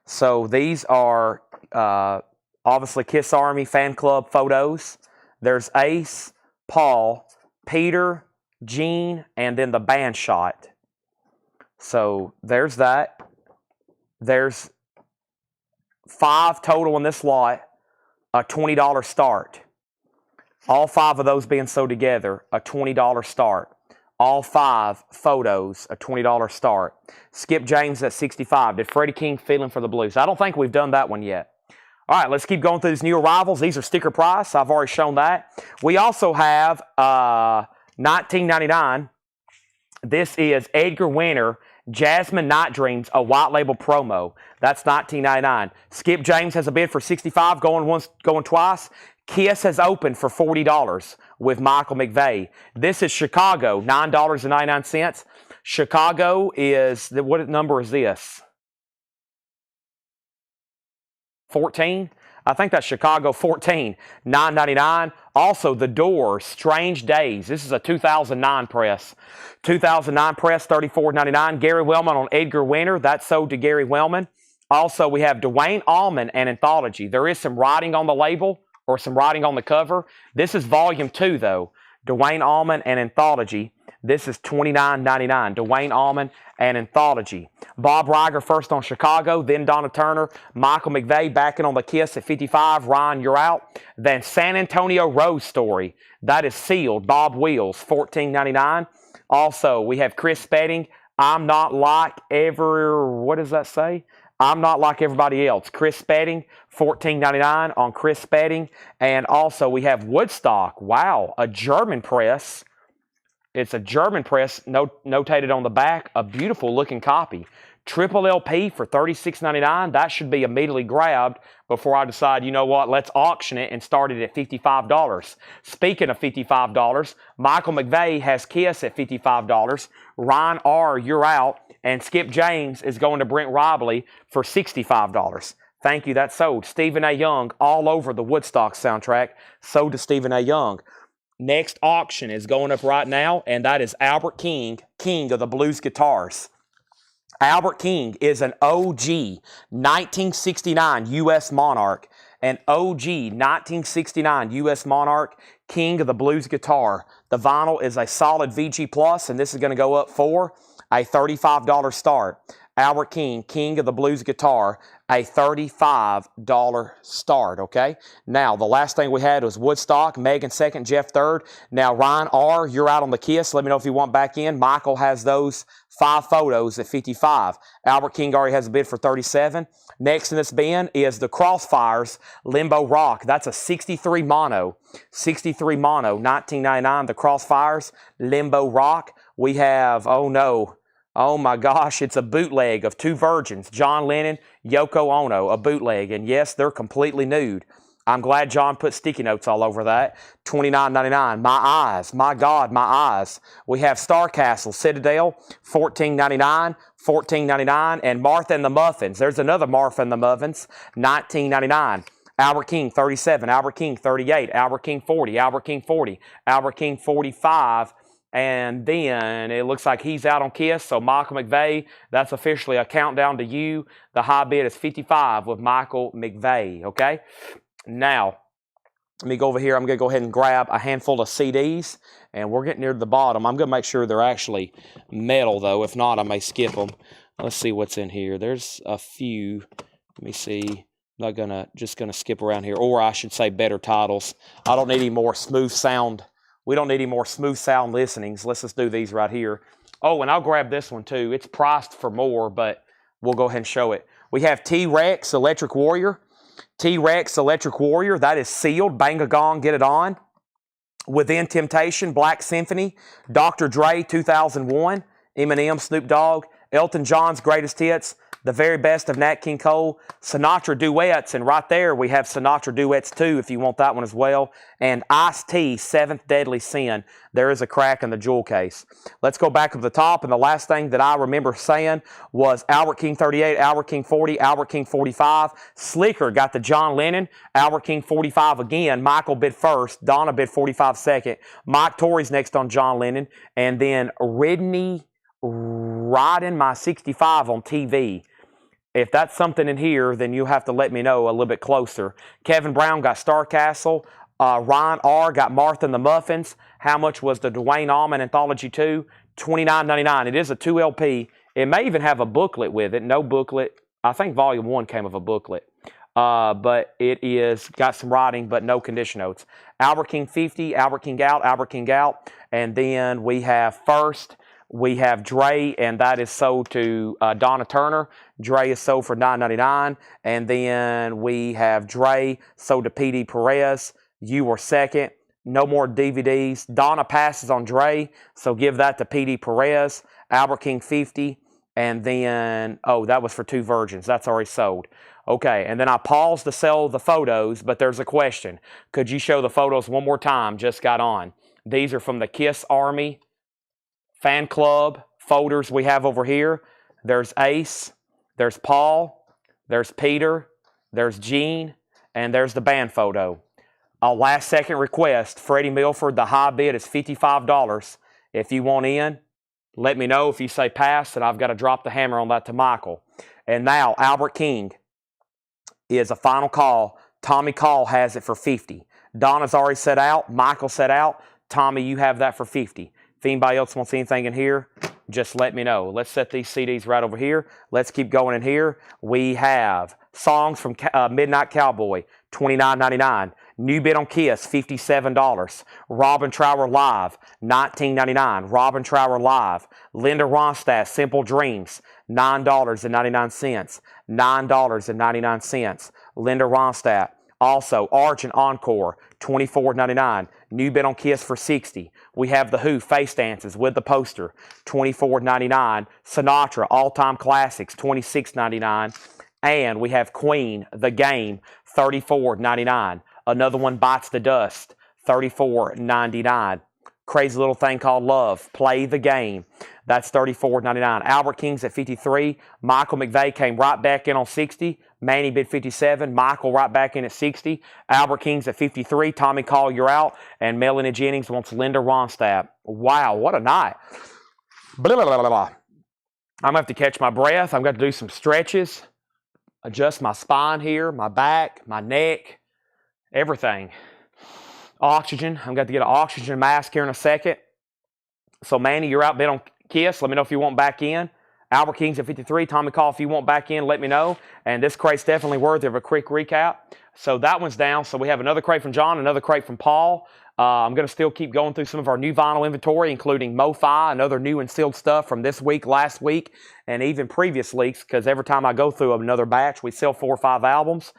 So these are obviously Kiss Army fan club photos. There's Ace, Paul, Peter, Gene, and then the band shot. So there's that. There's 5 total in this lot, a $20 start. All 5 of those being sold together, a $20 start. All 5 photos, a $20 start. Skip James at 65. Did Freddie King Feeling for the Blues? I don't think we've done that one yet. All right, let's keep going through these new arrivals. These are sticker price. I've already shown that. We also have $19.99. This is Edgar Winter, Jasmine Night Dreams, a white label promo. That's $19.99. Skip James has a bid for $65, going once, going twice. Kiss has opened for $40 with Michael McVeigh. This is Chicago, $9.99. Chicago is, what number is this? 14? I think that's Chicago 14, $9.99. Also, The Doors, Strange Days. This is a 2009 press. 2009 press, $34.99. Gary Wellman on Edgar Winter. That's sold to Gary Wellman. Also, we have Dwayne Allman and Anthology. There is some writing on the label or some writing on the cover. This is volume 2, though. Dwayne Allman and Anthology. This is $29.99. Dwayne Allman and Anthology. Bob Riger first on Chicago, then Donna Turner. Michael McVeigh backing on the Kiss at 55. Ryan, you're out. Then San Antonio Rose Story. That is sealed. Bob Wheels, $14.99. Also, we have Chris Spedding. I'm not like what does that say? I'm not like everybody else. Chris Spedding, $14.99 on Chris Spedding. And also we have Woodstock. Wow, a German press. It's a German press notated on the back. A beautiful looking copy. Triple LP for $36.99. That should be immediately grabbed before I decide, you know what, let's auction it and start it at $55. Speaking of $55, Michael McVeigh has Kiss at $55. Ryan R., you're out. And Skip James is going to Brent Robley for $65. Thank you, that's sold. Stephen A. Young, all over the Woodstock soundtrack, sold to Stephen A. Young. Next auction is going up right now, and that is Albert King, king of the blues guitars. Albert King is an OG 1969 U.S. Monarch. An OG 1969 U.S. Monarch, king of the blues guitar. The vinyl is a solid VG+, and this is going to go up for a $35 start. Albert King, king of the blues guitar, a $35 start, okay? Now, the last thing we had was Woodstock, Megan second, Jeff third. Now, Ryan R., you're out on the Kiss. Let me know if you want back in. Michael has those 5 photos at 55. Albert King already has a bid for 37. Next in this bin is the Crossfires Limbo Rock. That's a 63 mono. 63 mono, $19.99. The Crossfires Limbo Rock. We have, oh my gosh, it's a bootleg of 2 virgins, John Lennon, Yoko Ono, a bootleg. And yes, they're completely nude. I'm glad John put sticky notes all over that. $29.99. My Eyes, my God, My Eyes. We have Star Castle, Citadel, $14.99. $14.99. And Martha and the Muffins. There's another Martha and the Muffins, $19.99. Albert King, 37. Albert King, 38. Albert King, 40. Albert King, 40. Albert King, 45. And then it looks like he's out on Kiss. So Michael McVeigh, that's officially a countdown to you. The high bid is 55 with Michael McVeigh, okay? Now, let me go over here. I'm going to go ahead and grab a handful of CDs. And we're getting near the bottom. I'm going to make sure they're actually metal, though. If not, I may skip them. Let's see what's in here. There's a few. Let me see. I'm just going to skip around here. Or I should say better titles. I don't need any more smooth sound. We don't need any more smooth sound listenings. Let's just do these right here. Oh, and I'll grab this one too. It's priced for more, but we'll go ahead and show it. We have T-Rex Electric Warrior. T-Rex Electric Warrior. That is sealed. Bang a gong, get it on. Within Temptation, Black Symphony. Dr. Dre, 2001. Eminem, Snoop Dogg. Elton John's Greatest Hits. The Very Best of Nat King Cole, Sinatra Duets, and right there we have Sinatra Duets 2 if you want that one as well, and Ice-T, Seventh Deadly Sin. There is a crack in the jewel case. Let's go back up the top, and the last thing that I remember saying was Albert King 38, Albert King 40, Albert King 45. Slicker got the John Lennon, Albert King 45 again. Michael bid first, Donna bid 45 second. Mike Torrey's next on John Lennon, and then Ridney riding my 65 on TV. If that's something in here, then you have to let me know a little bit closer. Kevin Brown got Star Castle. Ryan R. got Martha and the Muffins. How much was the Dwayne Allman Anthology 2? $29.99. It is a 2 LP. It may even have a booklet with it. No booklet. I think Volume 1 came with a booklet. But it is got some writing, but no condition notes. Albert King 50, Albert King out, Albert King out. And then we have first... We have Dre, and that is sold to Donna Turner. Dre is sold for $9.99. And then we have Dre sold to P.D. Perez. You were second. No more DVDs. Donna passes on Dre, so give that to P.D. Perez. Albert King 50. And then, oh, that was for 2 virgins. That's already sold. Okay, and then I paused to sell the photos, but there's a question. Could you show the photos one more time? Just got on. These are from the Kiss Army fan club folders we have over here. There's Ace, there's Paul, there's Peter, there's Gene, and there's the band photo. A last second request, Freddie Milford, the high bid is $55. If you want in, let me know. If you say pass, and I've got to drop the hammer on that to Michael. And now Albert King is a final call. Tommy Call has it for $50. Donna's already set out. Michael set out. Tommy, you have that for $50. If anybody else wants anything in here, just let me know. Let's set these CDs right over here. Let's keep going in here. We have songs from Midnight Cowboy, $29.99. New bid on Kiss, $57. Robin Trower Live, $19.99. Robin Trower Live. Linda Ronstadt, Simple Dreams, $9.99. $9.99. Linda Ronstadt. Also, Argent Encore, $24.99. New bid on Kiss for $60. We have The Who, Face Dances with the poster, $24.99. Sinatra, All Time Classics, $26.99. And we have Queen, The Game, $34.99. Another one, Bites the Dust, $34.99. Crazy Little Thing Called Love, Play the Game. That's $34.99. Albert King's at $53. Michael McVeigh came right back in on $60. Manny bid $57. Michael right back in at $60. Albert King's at $53. Tommy Call, You're Out. And Melanie Jennings wants Linda Ronstadt. Wow, what a night. Blah, blah, blah, blah, blah. I'm going to have to catch my breath. I'm going to do some stretches. Adjust my spine here, my back, my neck, everything. Oxygen. I'm going to get an oxygen mask here in a second. So, Manny, you're out bid on Kiss. Let me know if you want back in. Albert King's at 53. Tommy Call, if you want back in, let me know. And this crate's definitely worthy of a quick recap. So that one's down. So we have another crate from John, another crate from Paul. I'm going to still keep going through some of our new vinyl inventory, including Mofi and other new and sealed stuff from this week, last week, and even previous weeks, because every time I go through another batch, we sell 4 or 5 albums,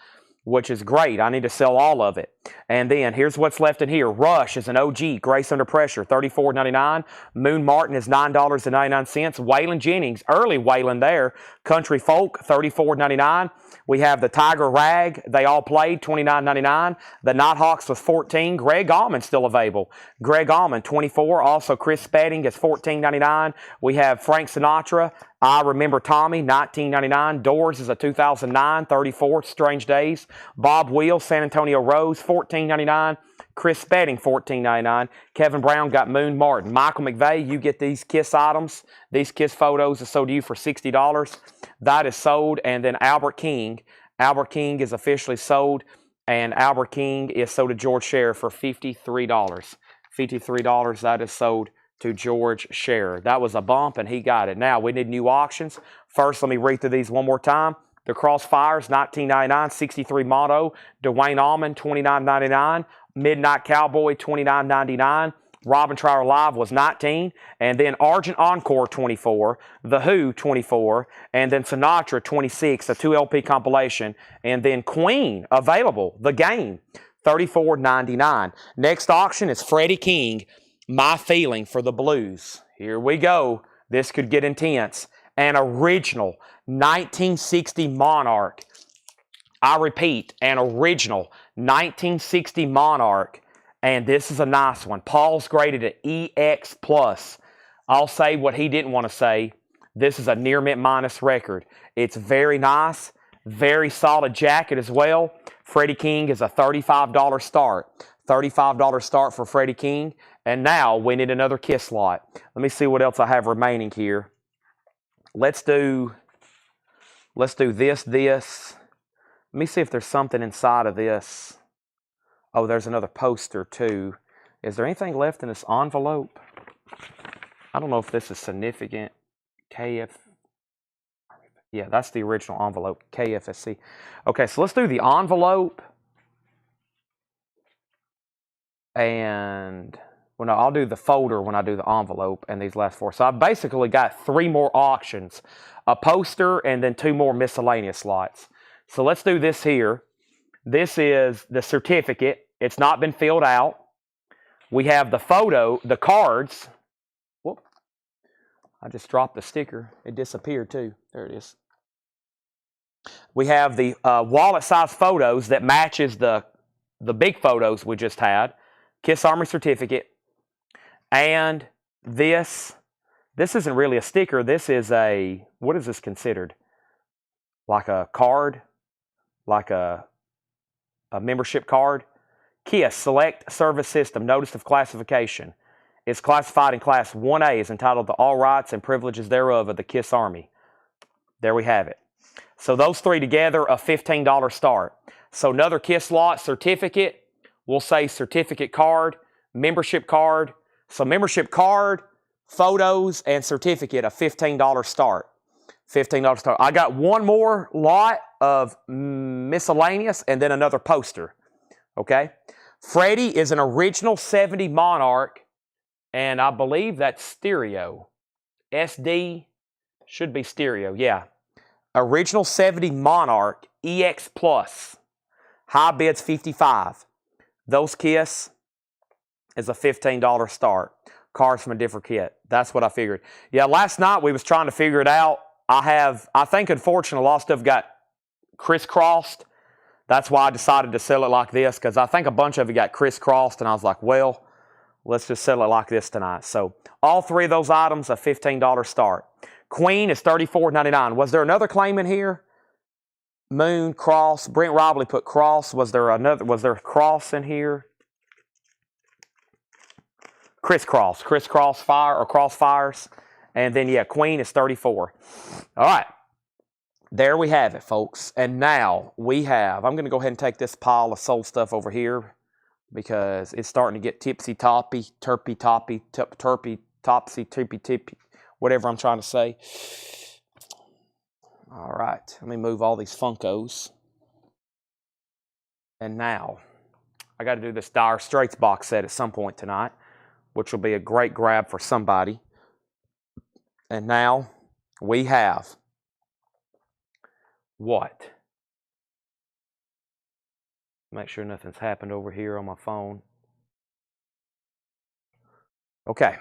which is great. I need to sell all of it. And then here's what's left in here. Rush is an OG, Grace Under Pressure, $34.99. Moon Martin is $9.99. Waylon Jennings, early Waylon there, Country Folk, $34.99. We have the Tiger Rag, They All Played, $29.99. The Nighthawks was $14. Greg Allman still available. Greg Allman, $24. Also Chris Spedding is $14.99. We have Frank Sinatra, I Remember Tommy, $19.99. Doors is a 2009, $34. Strange Days. Bob Wills, San Antonio Rose, $14.99. Chris Spedding, $14.99. Kevin Brown got Moon Martin. Michael McVeigh, you get these Kiss items. These Kiss photos are sold to you for $60. That is sold. And then Albert King. Albert King is officially sold. And Albert King is sold to George Scherer for $53. $53, that is sold to George Scherer. That was a bump, and he got it. Now, we need new auctions. First, let me read through these one more time. The Crossfires, $19.99. 63 Motto. Dwayne Allman, $29.99. Midnight Cowboy, $29.99. Robin Trower Live was $19. And then Argent Encore, $24. The Who, $24. And then Sinatra, $26. A 2 LP compilation. And then Queen, available. The Game, $34.99. Next auction is Freddie King, My Feeling for the Blues. Here we go. This could get intense. An original 1960 Monarch. I repeat, an original 1960 Monarch. And this is a nice one. Paul's graded at EX+. I'll say what he didn't want to say. This is a near mint minus record. It's very nice. Very solid jacket as well. Freddie King is a $35 start. $35 start for Freddie King. And now we need another Kiss lot. Let me see what else I have remaining here. Let's do this. Let me see if there's something inside of this. Oh, there's another poster too. Is there anything left in this envelope? I don't know if this is significant. KF. Yeah, that's the original envelope. KFSC. Okay, so let's do the envelope. And, well, no, I'll do the folder when I do the envelope and these last 4. So I've basically got 3 more auctions. A poster and then 2 more miscellaneous slots. So let's do this here. This is the certificate. It's not been filled out. We have the photo, the cards. Whoop. I just dropped the sticker. It disappeared too. There it is. We have the wallet-size photos that matches the big photos we just had. Kiss Army certificate. And this isn't really a sticker. This is a, what is this considered? Like a card? Like a membership card? Kiss Select Service System Notice of Classification. It's classified in Class 1A, is entitled to all rights and privileges thereof of the Kiss Army. There we have it. So those 3 together, a $15 start. So another Kiss lot, certificate, we'll say certificate card, membership card. So membership card, photos, and certificate, a $15 start. $15 start. I got one more lot of miscellaneous and then another poster. Okay? Freddie is an original 70 Monarch, and I believe that's stereo. SD should be stereo, yeah. Original 70 Monarch EX Plus. High bid's 55. Those Kiss is a $15 start. Cars from a different kit. That's what I figured. Yeah, last night we was trying to figure it out. I think unfortunately a lot of stuff got crisscrossed. That's why I decided to sell it like this, because I think a bunch of it got crisscrossed, and I was like, well, let's just sell it like this tonight. So all three of those items, a $15 start. Queen is $34.99. Was there another claim in here? Moon, Cross. Brent Robley put Cross. Was there a Cross in here? Crisscross fire or Crossfires. And then, yeah, Queen is 34. All right. There we have it, folks. And now we have, I'm going to go ahead and take this pile of sold stuff over here because it's starting to get tipsy-toppy, turpy-toppy, turpy-topsy, tippy-tippy, whatever I'm trying to say. All right. Let me move all these Funkos. And now, I got to do this Dire Straits box set at some point tonight, which will be a great grab for somebody. And now we have what? Make sure nothing's happened over here on my phone. Okay.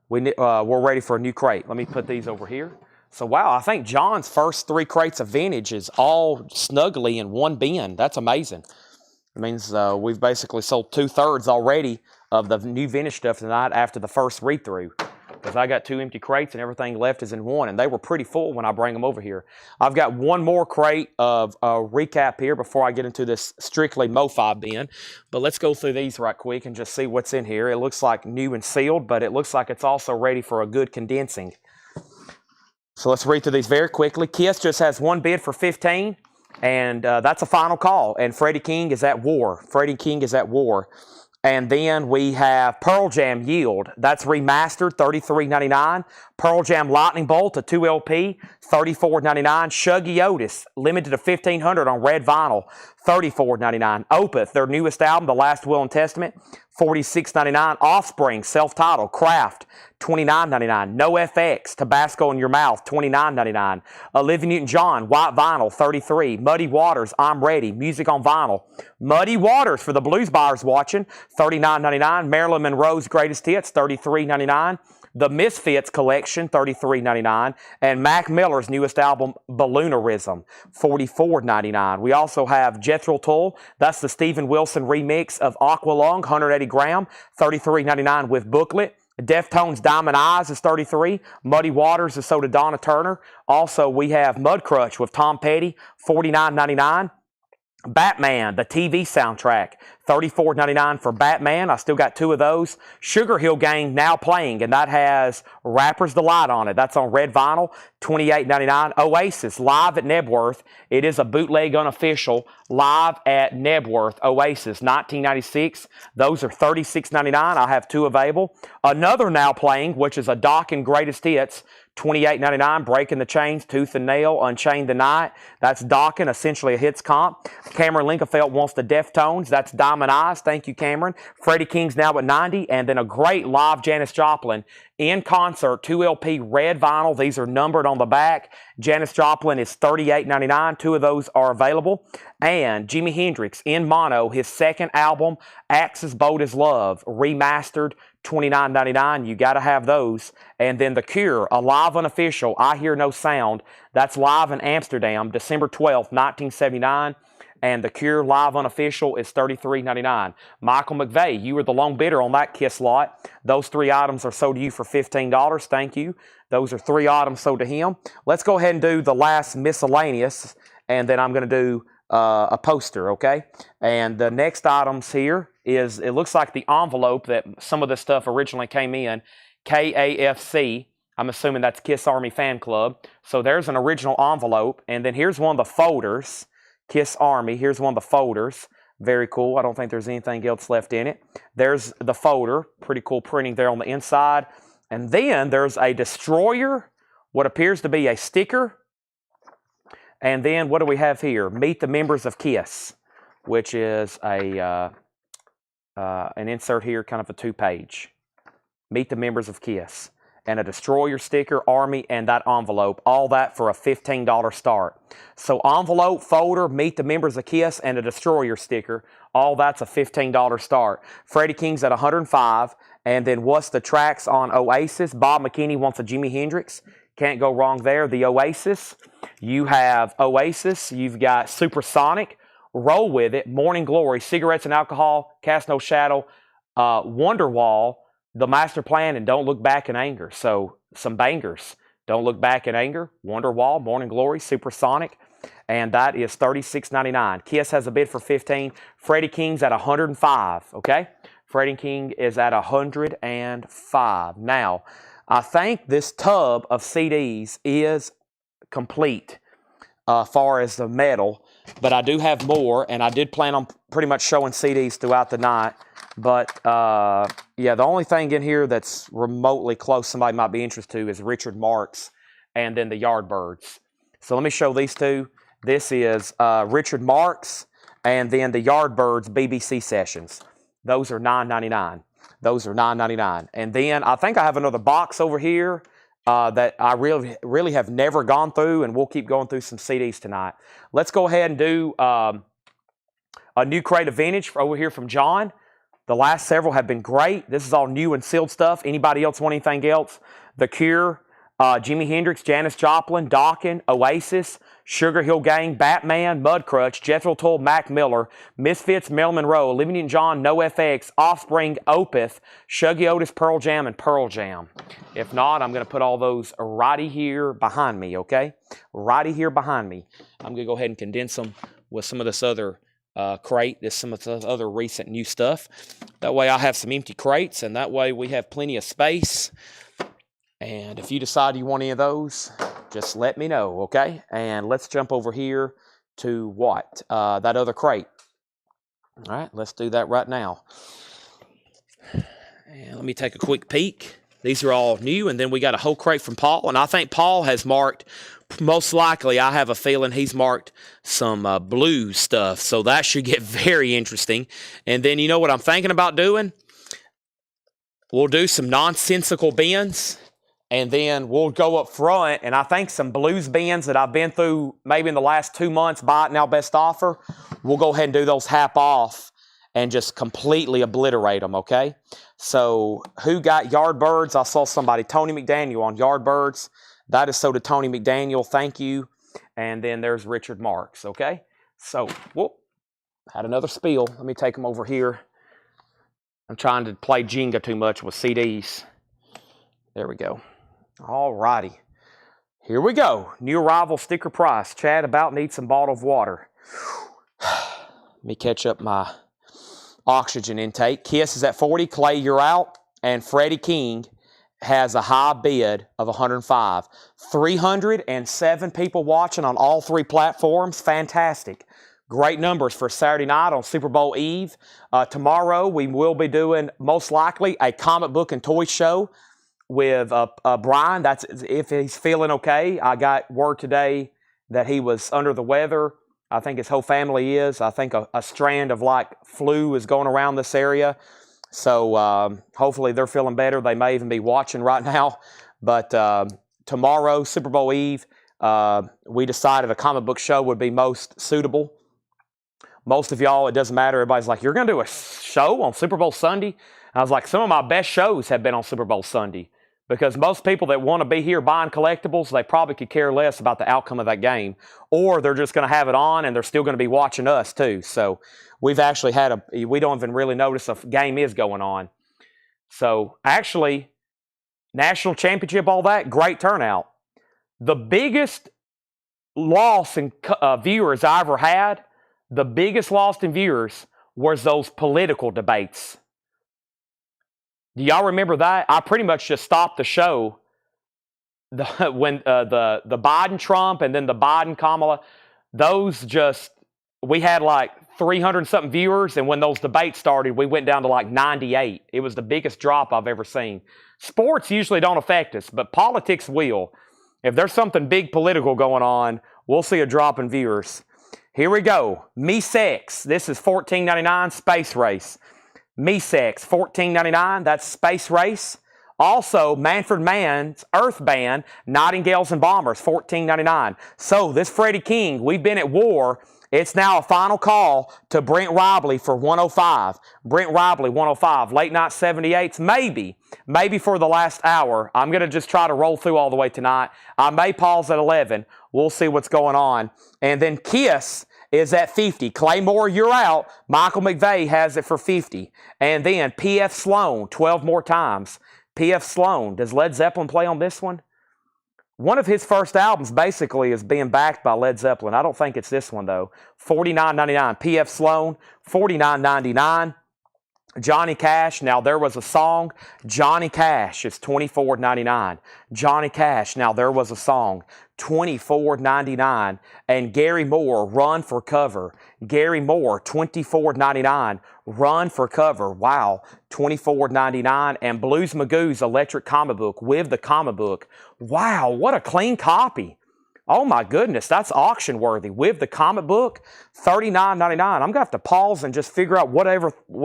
We're ready for a new crate. Let me put these over here. So, wow, I think John's first 3 crates of vintage is all snugly in one bin. That's amazing. It means we've basically sold 2/3 already of the new vintage stuff tonight after the first read-through. Because I got 2 empty crates and everything left is in one, and they were pretty full when I bring them over here. I've got one more crate of recap here before I get into this strictly Mofi bin. But let's go through these right quick and just see what's in here. It looks like new and sealed, but it looks like it's also ready for a good condensing. So let's read through these very quickly. Kiss just has one bid for 15, and that's a final call. And Freddie King is at war. Freddie King is at war. And then we have Pearl Jam Yield. That's remastered, $33.99. Pearl Jam Lightning Bolt, a 2LP, $34.99. Shuggy Otis, limited to 1,500 on red vinyl, $34.99. Opeth, their newest album, The Last Will and Testament, $46.99. Offspring, self-titled, Craft, $29.99. No FX, Tabasco in Your Mouth, $29.99. Olivia Newton-John, white vinyl, $33. Muddy Waters, I'm Ready, music on vinyl. Muddy Waters, for the blues buyers watching, $39.99. Marilyn Monroe's Greatest Hits, $33.99. The Misfits Collection, $33.99. And Mac Miller's newest album, Balloonerism, $44.99. We also have Jethro Tull. That's the Steven Wilson remix of Aqualung, 180 gram, $33.99 with booklet. Deftones Diamond Eyes is $33. Muddy Waters is sold to Donna Turner. Also, we have Mudcrutch with Tom Petty, $49.99. Batman, the TV soundtrack, $34.99 for Batman. I still got 2 of those. Sugar Hill Gang now playing, and that has Rapper's Delight on it. That's on red vinyl, $28.99. Oasis, live at Nebworth. It is a bootleg unofficial, live at Nebworth. Oasis, 1996. Those are $36.99. I have 2 available. Another now playing, which is a Dokken Greatest Hits, $28.99, Breaking the Chains, Tooth and Nail, Unchained the Night. That's Dokken, essentially a hits comp. Cameron Linkefeld wants the Deftones. That's Diamond Eyes. Thank you, Cameron. Freddie King's now at 90. And then a great live Janis Joplin in concert, 2LP red vinyl. These are numbered on the back. Janis Joplin is $38.99. 2 of those are available. And Jimi Hendrix in mono, his second album, Axe's Bold as Love, remastered, $29.99. You got to have those. And then The Cure, a live unofficial, I Hear No Sound. That's live in Amsterdam, December 12th, 1979. And The Cure live unofficial is $33.99. Michael McVeigh, you were the long bidder on that Kiss lot. Those 3 items are sold to you for $15. Thank you. Those are 3 items sold to him. Let's go ahead and do the last miscellaneous, and then I'm going to do a poster, okay? And the next items here is, it looks like the envelope that some of this stuff originally came in, KAFC. I'm assuming that's Kiss Army Fan Club. So there's an original envelope, and then here's one of the folders, Kiss Army. Here's one of the folders. Very cool. I don't think there's anything else left in it. There's the folder. Pretty cool printing there on the inside. And then there's a destroyer, what appears to be a sticker. And then what do we have here? Meet the members of KISS, which is an insert here, kind of a 2-page. Meet the members of KISS. And a destroyer sticker, Army, and that envelope. All that for a $15 start. So envelope, folder, meet the members of KISS, and a destroyer sticker. All that's a $15 start. Freddie King's at $105. And then what's the tracks on Oasis? Bob McKinney wants a Jimi Hendrix. Can't go wrong there. The Oasis. You have Oasis. You've got Supersonic. Roll With It. Morning Glory. Cigarettes and Alcohol. Cast No Shadow. Wonderwall. The Master Plan, and Don't Look Back in Anger. So some bangers. Don't Look Back in Anger, Wonderwall, Morning Glory, Supersonic, and that is $36.99. KISS has a bid for $15. Freddie King's at $105. Okay, Freddie King is at $105. Now, I think this tub of CDs is complete far as the metal, but I do have more, and I did plan on pretty much showing CDs throughout the night. But, yeah, the only thing in here that's remotely close somebody might be interested to is Richard Marx and then the Yardbirds. So let me show these two. This is Richard Marx and then the Yardbirds BBC sessions. Those are $9.99. Those are $9.99. And then I think I have another box over here that I really have never gone through, and we'll keep going through some CDs tonight. Let's go ahead and do a new crate of vintage over here from John. The last several have been great. This is all new and sealed stuff. Anybody else want anything else? The Cure, Jimi Hendrix, Janis Joplin, Dokken, Oasis, Sugar Hill Gang, Batman, Mudcrutch, Jethro Tull, Mac Miller, Misfits, Marilyn Monroe, Olivia Newton-John, NoFX, Offspring, Opeth, Shuggy Otis, Pearl Jam, and Pearl Jam. If not, I'm going to put all those righty here behind me, okay? Righty here behind me. I'm going to go ahead and condense them with some of this other crate. There's some of the other recent new stuff. That way I have some empty crates, and that way we have plenty of space. And if you decide you want any of those, just let me know, okay? And let's jump over here to what? That other crate. All right, let's do that right now. And let me take a quick peek. These are all new, and then we got a whole crate from Paul, and I think Paul has marked, most likely, I have a feeling he's marked some blues stuff, so that should get very interesting. And then you know what I'm thinking about doing? We'll do some nonsensical bins, and then we'll go up front, and I think some blues bins that I've been through maybe in the last 2 months, buy it now, best offer, we'll go ahead and do those half off and just completely obliterate them, okay? So who got Yardbirds? I saw somebody, Tony McDaniel on Yardbirds. That is so to Tony McDaniel. Thank you. And then there's Richard Marx, okay? So, whoop, had another spill. Let me take them over here. I'm trying to play Jenga too much with CDs. There we go. All righty. Here we go. New arrival sticker price. Chad about needs some bottled water. Let me catch up my oxygen intake. KISS is at 40. Clay, you're out. And Freddie King has a high bid of 105. 307 people watching on all three platforms. Fantastic. Great numbers for Saturday night on Super Bowl Eve. Tomorrow we will be doing, most likely, a comic book and toy show with Brian. That's if he's feeling okay. I got word today that he was under the weather. I think his whole family is. I think a strand of like flu is going around this area. So hopefully they're feeling better. They may even be watching right now. But tomorrow, Super Bowl Eve, we decided a comic book show would be most suitable. Most of y'all, it doesn't matter. Everybody's like, you're going to do a show on Super Bowl Sunday? And I was like, some of my best shows have been on Super Bowl Sunday. Because most people that want to be here buying collectibles, they probably could care less about the outcome of that game. Or they're just going to have it on and they're still going to be watching us too. So we've actually had we don't even really notice a game is going on. So actually, national championship, all that, great turnout. The biggest loss in viewers I ever had, the biggest loss in viewers was those political debates. Do y'all remember that? I pretty much just stopped the show when the Biden Trump and then the Biden Kamala. Those just, we had like 300-something viewers, and when those debates started, we went down to like 98. It was the biggest drop I've ever seen. Sports usually don't affect us, but politics will. If there's something big political going on, we'll see a drop in viewers. Here we go. Me-Sex. This is $14.99 Space Race. Me-Sex, $14.99. That's Space Race. Also, Manfred Mann's Earth Band, Nightingales and Bombers, $14.99. So, this Freddie King, we've been at war. It's now a final call to Brent Robley for 105. Brent Robley, 105. Late night 78s, maybe for the last hour. I'm going to just try to roll through all the way tonight. I may pause at 11. We'll see what's going on. And then Kiss is at 50. Claymore, you're out. Michael McVeigh has it for 50. And then P.F. Sloan, 12 more times. P.F. Sloan, does Led Zeppelin play on this one? One of his first albums basically is being backed by Led Zeppelin. I don't think it's this one though. $49.99. P.F. Sloan, $49.99. Johnny Cash, Now There Was a Song. Johnny Cash is $24.99. Johnny Cash, Now There Was a Song. $24.99. And Gary Moore, Run for Cover. Gary Moore, $24.99. Run for Cover. Wow, $24.99. And Blues Magoo's Electric Comic Book with the comic book. Wow, what a clean copy. Oh my goodness, that's auction worthy. With the comic book, $39.99. I'm going to have to pause and just figure out what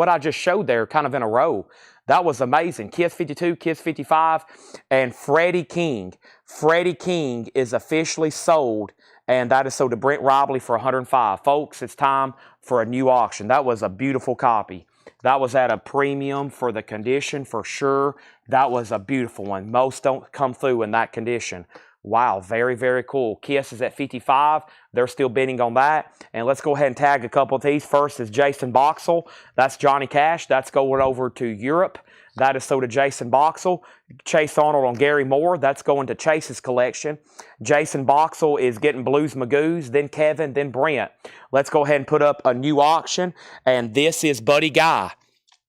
I just showed there kind of in a row. That was amazing. Kiss 52, Kiss 55, and Freddie King. Freddie King is officially sold, and that is sold to Brent Robley for $105. Folks, it's time for a new auction. That was a beautiful copy. That was at a premium for the condition for sure. That was a beautiful one. Most don't come through in that condition. Wow, very, very cool. Kiss is at 55. They're still bidding on that. And let's go ahead and tag a couple of these. First is Jason Boxell. That's Johnny Cash. That's going over to Europe. That is sold to Jason Boxell. Chase Arnold on Gary Moore. That's going to Chase's collection. Jason Boxell is getting Blues Magoo's, then Kevin, then Brent. Let's go ahead and put up a new auction. And this is Buddy Guy.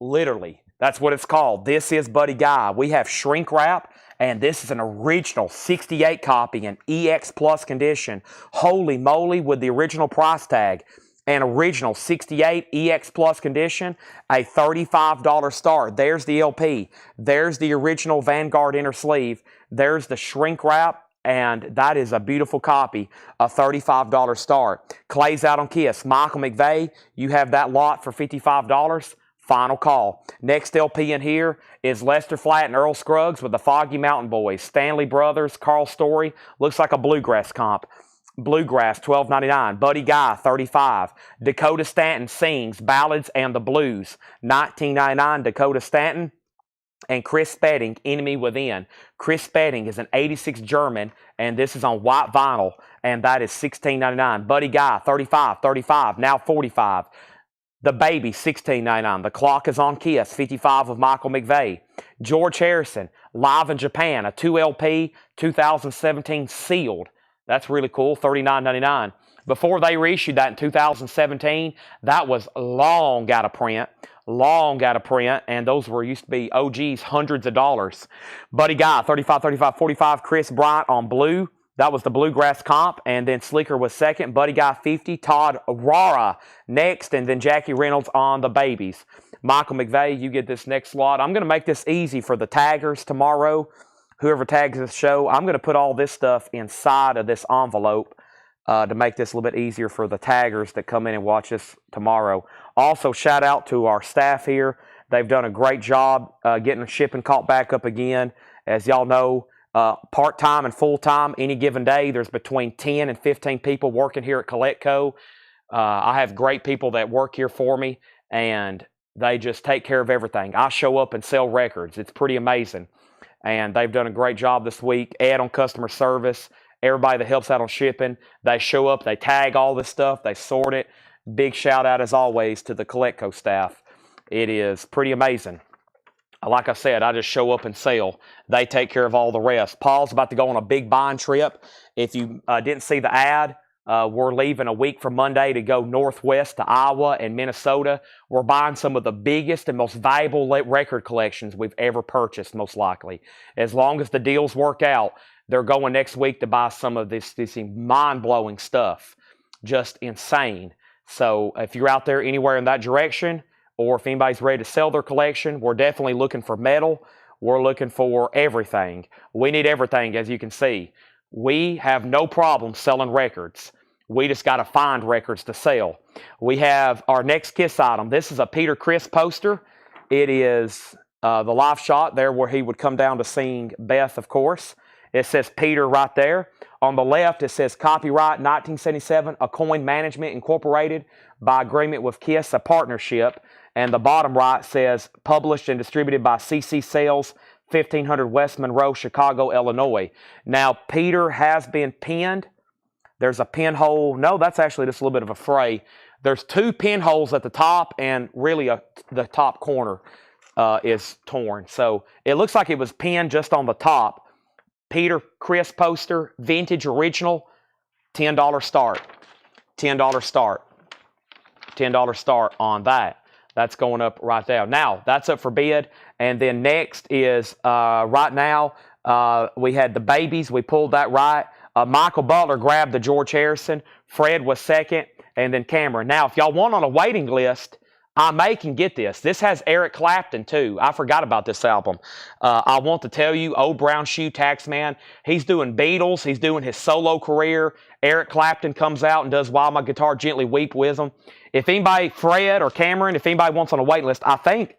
Literally, that's what it's called. This is Buddy Guy. We have shrink wrap. And this is an original 68 copy in EX Plus condition. Holy moly, with the original price tag. An original 68 EX Plus condition, a $35 start. There's the LP. There's the original Vanguard inner sleeve. There's the shrink wrap. And that is a beautiful copy, a $35 start. Clay's out on Kiss. Michael McVeigh, you have that lot for $55. Final call. Next LP in here is Lester Flatt and Earl Scruggs with the Foggy Mountain Boys. Stanley Brothers, Carl Story. Looks like a bluegrass comp. Bluegrass, $12.99. Buddy Guy, $35. Dakota Stanton sings Ballads and the Blues, $19.99. Dakota Stanton. And Chris Spedding, Enemy Within. Chris Spedding is an 86 German, and this is on white vinyl, and that is $16.99. Buddy Guy, $35, now $45. The Baby, $16.99. The Clock is on Kiss, $55 of Michael McVeigh. George Harrison, Live in Japan, a 2LP, 2017 sealed. That's really cool, $39.99. Before they reissued that in 2017, that was long out of print. And those were used to be OGs, hundreds of dollars. Buddy Guy, $35, $45. Chris Bryant on Blue. That was the Bluegrass comp, and then Slicker was second. Buddy Guy, $50. Todd Rara next, and then Jackie Reynolds on the Babies. Michael McVeigh, you get this next lot. I'm going to make this easy for the taggers tomorrow. Whoever tags this show, I'm going to put all this stuff inside of this envelope to make this a little bit easier for the taggers that come in and watch this tomorrow. Also, shout out to our staff here. They've done a great job getting shipping caught back up again. As y'all know, part-time and full-time, any given day, there's between 10 and 15 people working here at CollectCo. I have great people that work here for me, and they just take care of everything. I show up and sell records. It's pretty amazing. And they've done a great job this week. Ed on customer service, everybody that helps out on shipping, they show up, they tag all this stuff, they sort it. Big shout out, as always, to the CollectCo staff. It is pretty amazing. Like I said, I just show up and sell. They take care of all the rest. Paul's about to go on a big buying trip. If you didn't see the ad, we're leaving a week from Monday to go northwest to Iowa and Minnesota. We're buying some of the biggest and most valuable record collections we've ever purchased, most likely. As long as the deals work out, they're going next week to buy some of this mind-blowing stuff. Just insane. So if you're out there anywhere in that direction, or if anybody's ready to sell their collection, we're definitely looking for metal. We're looking for everything. We need everything, as you can see. We have no problem selling records. We just got to find records to sell. We have our next KISS item. This is a Peter Criss poster. It is the live shot there where he would come down to sing Beth, of course. It says Peter right there. On the left, it says copyright 1977, Acoin Management Incorporated, by agreement with KISS, a partnership. And the bottom right says published and distributed by CC Sales, 1500 West Monroe, Chicago, Illinois. Now, Peter has been pinned. There's a pinhole. No, that's actually just a little bit of a fray. There's 2 pinholes at the top, and really the top corner is torn. So it looks like it was pinned just on the top. Peter Criss poster, vintage original, $10 start. $10 start. $10 start on that. That's going up right there. Now, that's up for bid. And then next is, right now, we had the babies. We pulled that right. Michael Butler grabbed the George Harrison. Fred was second. And then Cameron. Now, if y'all want on a waiting list, I can get this. This has Eric Clapton, too. I forgot about this album. I want to tell you, Old Brown Shoe Taxman, he's doing Beatles. He's doing his solo career. Eric Clapton comes out and does While My Guitar Gently Weep with him. If anybody, Fred or Cameron, if anybody wants on a waiting list, I think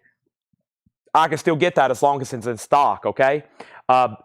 I can still get that as long as it's in stock, okay?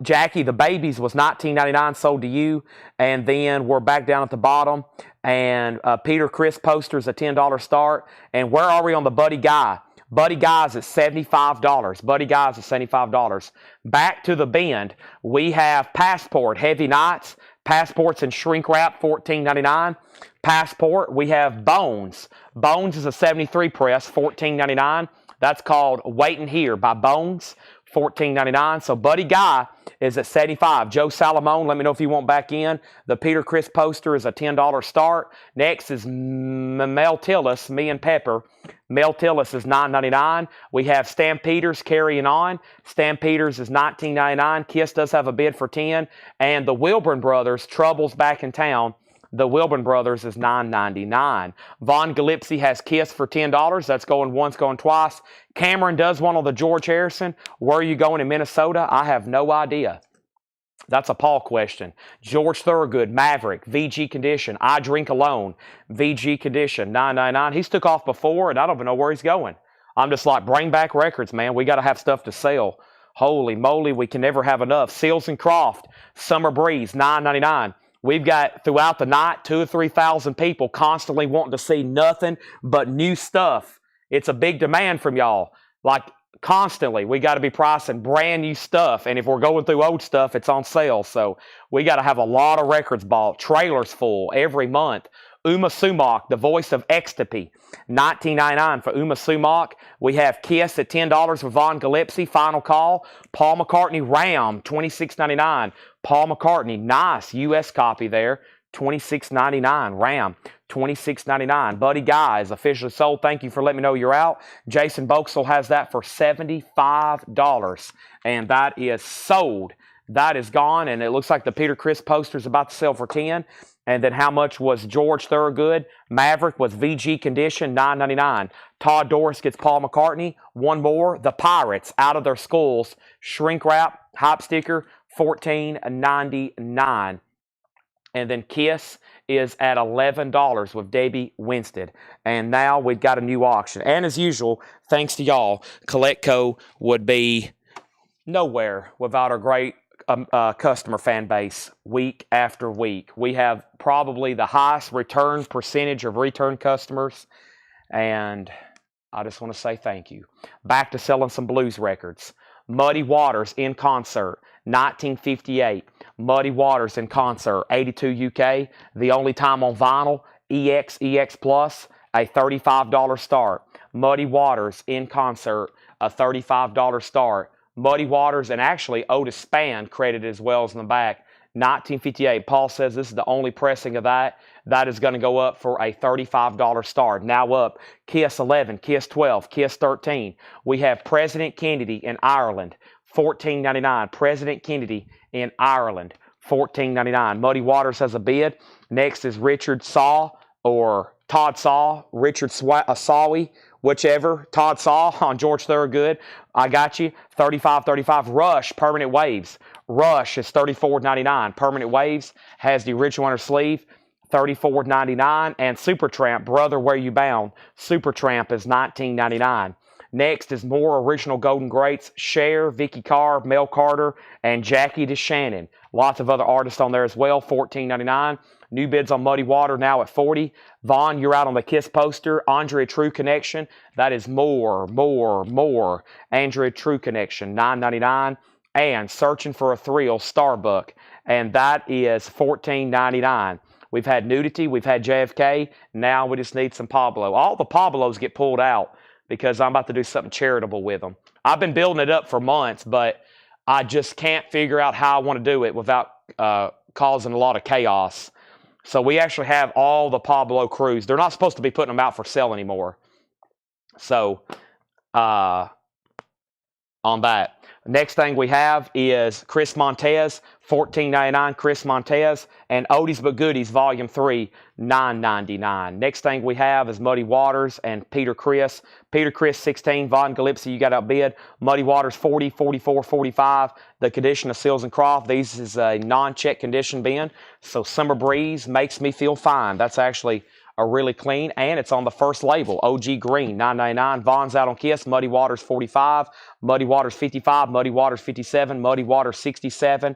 Jackie, the babies was $19.99, sold to you. And then we're back down at the bottom. And Peter Criss poster's a $10 start. And where are we on the Buddy Guy? Buddy Guy's at $75. Buddy Guy's at $75. Back to the bend, we have Passport, Heavy Nights. Passport's in shrink wrap, $14.99. Passport, we have Bones. Bones is a 73 press, $14.99. That's called Waiting Here by Bones, $14.99. So Buddy Guy is at $75. Joe Salamone, let me know if you want back in. The Peter Criss poster is a $10 start. Next is Mel Tillis, Me and Pepper. Mel Tillis is $9.99. We have Stampeders Carrying On. Stampeders is $19.99. Kiss does have a bid for $10. And the Wilburn Brothers, Trouble's Back in Town. The Wilburn Brothers is $9.99. Von Gillespie has Kiss for $10. That's going once, going twice. Cameron does one on the George Harrison. Where are you going in Minnesota? I have no idea. That's a Paul question. George Thorogood, Maverick, VG Condition, I Drink Alone, VG Condition, $9.99. He's took off before, and I don't even know where he's going. I'm just like, bring back records, man. We got to have stuff to sell. Holy moly, we can never have enough. Seals and Croft, Summer Breeze, $9.99. We've got, throughout the night, 2,000 or 3,000 people constantly wanting to see nothing but new stuff. It's a big demand from y'all. Like, constantly, we got to be pricing brand new stuff. And if we're going through old stuff, it's on sale. So we got to have a lot of records bought. Trailers full every month. Uma Sumac, the voice of Extapy, $19.99 for Uma Sumac. We have Kiss at $10 for Von Gillespie, Final Call. Paul McCartney, Ram, $26.99. Paul McCartney, nice U.S. copy there, $26.99. Ram, $26.99. Buddy Guy is officially sold. Thank you for letting me know you're out. Jason Boxell has that for $75. And that is sold. That is gone. And it looks like the Peter Criss poster is about to sell for $10. And then how much was George Thorogood? Maverick was VG Condition, $9.99. Todd Doris gets Paul McCartney. One more, the Pirates, Out of Their Skulls, shrink wrap, hype sticker, $14.99. And then Kiss is at $11 with Davey Winstead. And now we've got a new auction. And as usual, thanks to y'all, CollectCo would be nowhere without our great customer fan base week after week. We have probably the highest return percentage of return customers, and I just want to say thank you. Back to selling some blues records. Muddy Waters in concert, 1958. Muddy Waters in concert, 82 UK. The only time on vinyl, EX Plus, a $35 start. Muddy Waters in concert, a $35 start. Muddy Waters, and actually Otis Spann credited as well as in the back. 1958. Paul says this is the only pressing of that. That is going to go up for a $35 start. Now up, Kiss 11, Kiss 12, Kiss 13. We have President Kennedy in Ireland, $14.99. President Kennedy in Ireland, $14.99. Muddy Waters has a bid. Next is Richard Saw, or Todd Saw, Richard Sawy, whichever. Todd Saw on George Thorogood. I got you. $35.35. Rush Permanent Waves. Rush is $34.99. Permanent Waves has the original inner sleeve. $34.99. And Supertramp, Brother Where You Bound. Supertramp is $19.99. Next is more original Golden Greats. Cher, Vicky Carr, Mel Carter, and Jackie DeShannon. Lots of other artists on there as well. $14.99. New bids on Muddy Water now at $40. Vaughn, you're out on the Kiss poster. Andrea True Connection. That is more. Andrea True Connection, $9.99. And Searching for a Thrill, Starbuck. And that is $14.99. We've had Nudity. We've had JFK. Now we just need some Pablo. All the Pablos get pulled out because I'm about to do something charitable with them. I've been building it up for months, but I just can't figure out how I want to do it without causing a lot of chaos. So we actually have all the Pablo crews. They're not supposed to be putting them out for sale anymore. So on that. Next thing we have is Chris Montez, $14.99, Chris Montez, and Oldies But Goodies, Volume 3, $9.99. Next thing we have is Muddy Waters and Peter Criss. Peter Criss, 16, Von Galipsy, you got outbid. Muddy Waters, 40, 44, 45. The condition of Seals and Croft. These is a non-check condition bin. So Summer Breeze makes me feel fine. That's actually a really clean, and it's on the first label. OG Green, $9.99. Vaughn's out on Kiss. Muddy Waters, 45. Muddy Waters, 55. Muddy Waters, 57. Muddy Waters, 67.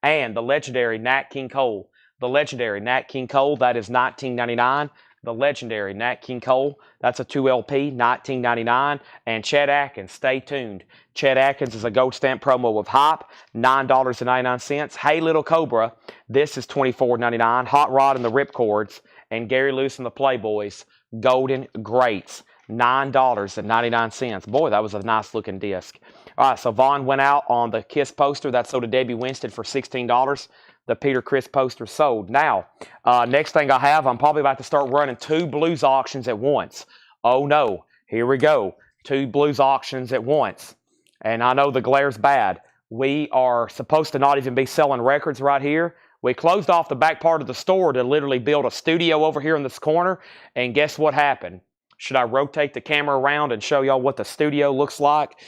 And the legendary Nat King Cole. The legendary Nat King Cole, that is $19.99. The legendary Nat King Cole, that's a 2LP, $19.99. And Chet Atkins, stay tuned. Chet Atkins is a gold stamp promo with Hop, $9.99. Hey Little Cobra, this is $24.99. Hot Rod and the Ripcords, and Gary Lewis and the Playboys, Golden Greats, $9.99. Boy, that was a nice looking disc. All right, so Vaughn went out on the Kiss poster. That sold to Debbie Winston for $16. The Peter Criss poster sold. Now, next thing I have, I'm probably about to start running 2 blues auctions at once. Oh no, here we go. 2 blues auctions at once. And I know the glare's bad. We are supposed to not even be selling records right here. We closed off the back part of the store to literally build a studio over here in this corner. And guess what happened? Should I rotate the camera around and show y'all what the studio looks like?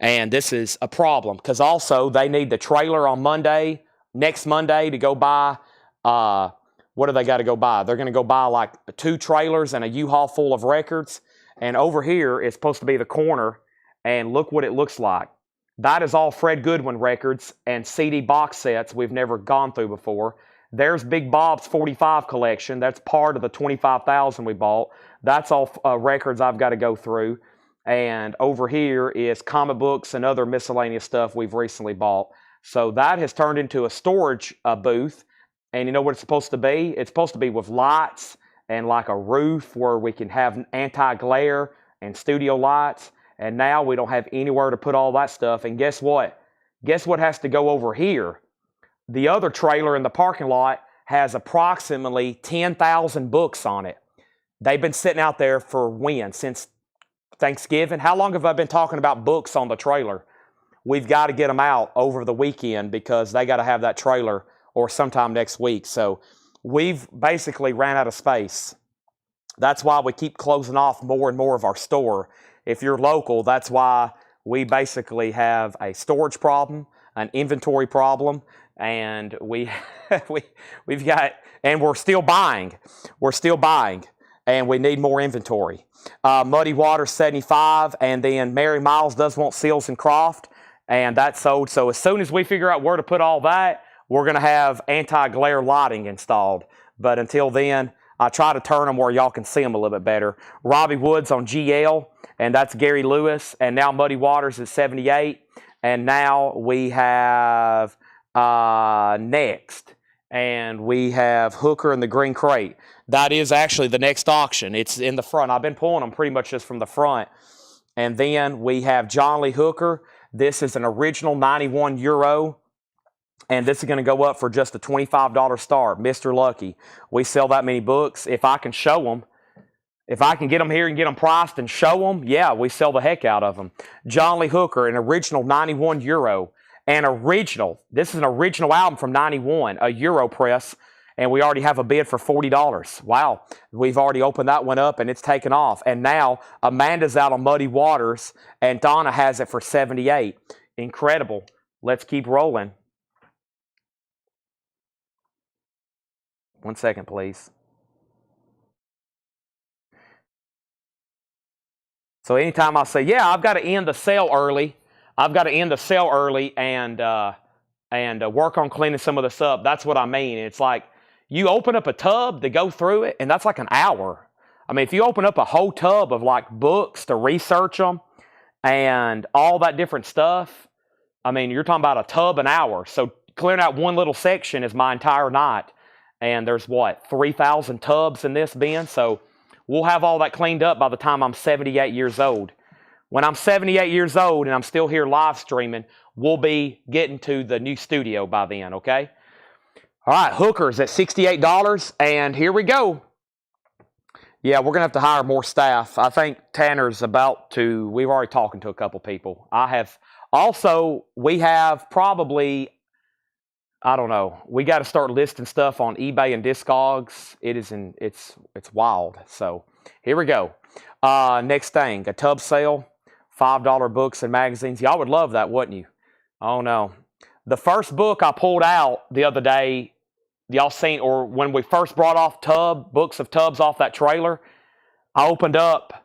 And this is a problem because also they need the trailer on Monday, next Monday, to go buy. What do they got to go buy? They're going to go buy like 2 trailers and a U-Haul full of records. And over here is supposed to be the corner. And look what it looks like. That is all Fred Goodwin records and CD box sets we've never gone through before. There's Big Bob's 45 collection. That's part of the 25,000 we bought. That's all records I've got to go through. And over here is comic books and other miscellaneous stuff we've recently bought. So that has turned into a storage booth. And you know what it's supposed to be? It's supposed to be with lights and like a roof where we can have anti-glare and studio lights. And now we don't have anywhere to put all that stuff. And guess what? Guess what has to go over here? The other trailer in the parking lot has approximately 10,000 books on it. They've been sitting out there for when? Since Thanksgiving? How long have I been talking about books on the trailer? We've got to get them out over the weekend because they got to have that trailer or sometime next week. So we've basically ran out of space. That's why we keep closing off more and more of our store. If you're local, that's why we basically have a storage problem, an inventory problem, and we've got, and we're still buying. We're still buying, and we need more inventory. Muddy Water 75, and then Mary Miles does want Seals and Croft, and that's sold. So as soon as we figure out where to put all that, we're going to have anti-glare lighting installed. But until then, I try to turn them where y'all can see them a little bit better. Robbie Woods on GL, and that's Gary Lewis. And now Muddy Waters is 78. And now we have Next. And we have Hooker and the Green Crate. That is actually the next auction. It's in the front. I've been pulling them pretty much just from the front. And then we have John Lee Hooker. This is an original 91 euro. And this is going to go up for just a $25 start. Mr. Lucky. We sell that many books. If I can show them, if I can get them here and get them priced and show them, yeah, we sell the heck out of them. John Lee Hooker, an original 91 euro. An original. This is an original album from 91, a Euro press. and we already have a bid for $40. Wow, we've already opened that one up, and it's taken off. And now Amanda's out on Muddy Waters, and Donna has it for $78. Incredible. Let's keep rolling. 1 second, please. So anytime I say, yeah, I've got to end the sale early, and work on cleaning some of this up, that's what I mean. It's like you open up a tub to go through it, and that's like an hour. I mean, if you open up a whole tub of like books to research them and all that different stuff, I mean, you're talking about a tub an hour. So clearing out one little section is my entire night. And there's what, 3,000 tubs in this bin? So we'll have all that cleaned up by the time I'm 78 years old. When I'm 78 years old and I'm still here live streaming, we'll be getting to the new studio by then, okay? All right, hookers at $68, and here we go. Yeah, we're going to have to hire more staff. I think Tanner's about to, we've already talking to a couple people. We have probably, I don't know, we got to start listing stuff on eBay and Discogs. It's wild. So here we go. Next thing, a tub sale, $5 books and magazines. Y'all would love that, wouldn't you? Oh no. The first book I pulled out the other day, y'all seen, or when we first brought off books of tubs off that trailer, I opened up,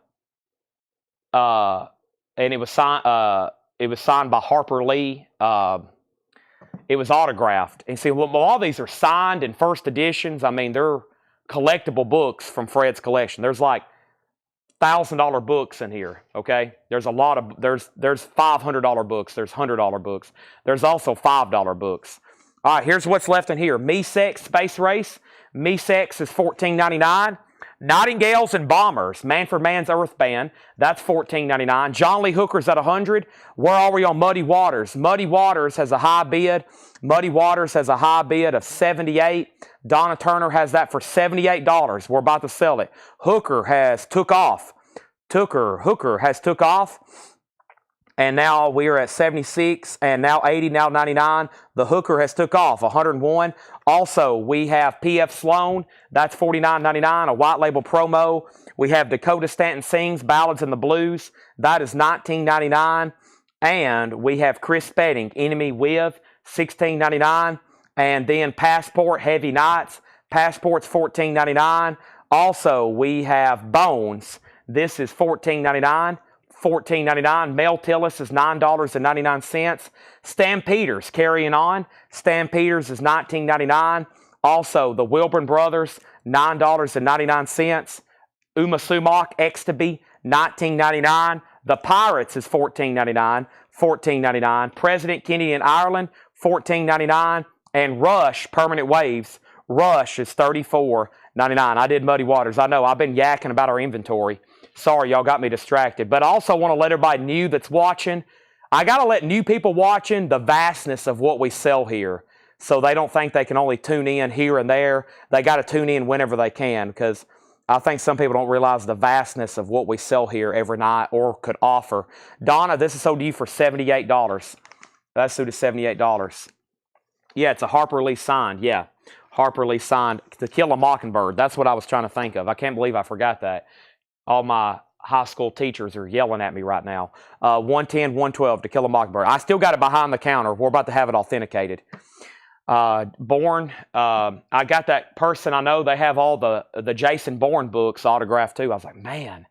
and it was signed by Harper Lee. It was autographed. And see, well, all these are signed and first editions. I mean, they're collectible books from Fred's collection. There's like $1,000 books in here, okay? There's a lot of, there's $500 books, there's $100 books. There's also $5 books. All right, here's what's left in here. Me-Sex Space Race. Me-Sex is $14.99. Nightingales and Bombers, Man for Man's Earth Band, that's $14.99. John Lee Hooker's at $100. Where are we on Muddy Waters? Muddy Waters has a high bid. Muddy Waters has a high bid of $78. Donna Turner has that for $78. We're about to sell it. Hooker has took off. Hooker has took off. And now we are at 76, and now 80, now 99. The Hooker has took off, 101. Also, we have P.F. Sloan. That's $49.99, a white label promo. We have Dakota Stanton Sings, Ballads and the Blues. That is $19.99. And we have Chris Spedding, Enemy With, $16.99. And then Passport, Heavy Nights. Passport's $14.99. Also, we have Bones. This is $14.99. $14.99. Mel Tillis is $9.99. Stampeders, Carrying On. Stampeders is $19.99. Also, the Wilburn Brothers, $9.99. Uma Sumac, Extaby, $19.99. The Pirates is $14.99. $14.99. President Kennedy in Ireland, $14.99. And Rush, Permanent Waves, Rush is $34.99. I did Muddy Waters. I know, I've been yakking about our inventory. Sorry, y'all got me distracted. But I also want to let everybody new that's watching, I got to let new people watching the vastness of what we sell here, so they don't think they can only tune in here and there. They got to tune in whenever they can, because I think some people don't realize the vastness of what we sell here every night or could offer. Donna, this is sold to you for $78. That's sold to $78. Yeah, it's a Harper Lee signed. Yeah, Harper Lee signed To Kill a Mockingbird. That's what I was trying to think of. I can't believe I forgot that. All my high school teachers are yelling at me right now. 110, 112, To Kill a Mockingbird. I still got it behind the counter. We're about to have it authenticated. Bourne, I got that person I know. They have all the Jason Bourne books autographed too. I was like, man,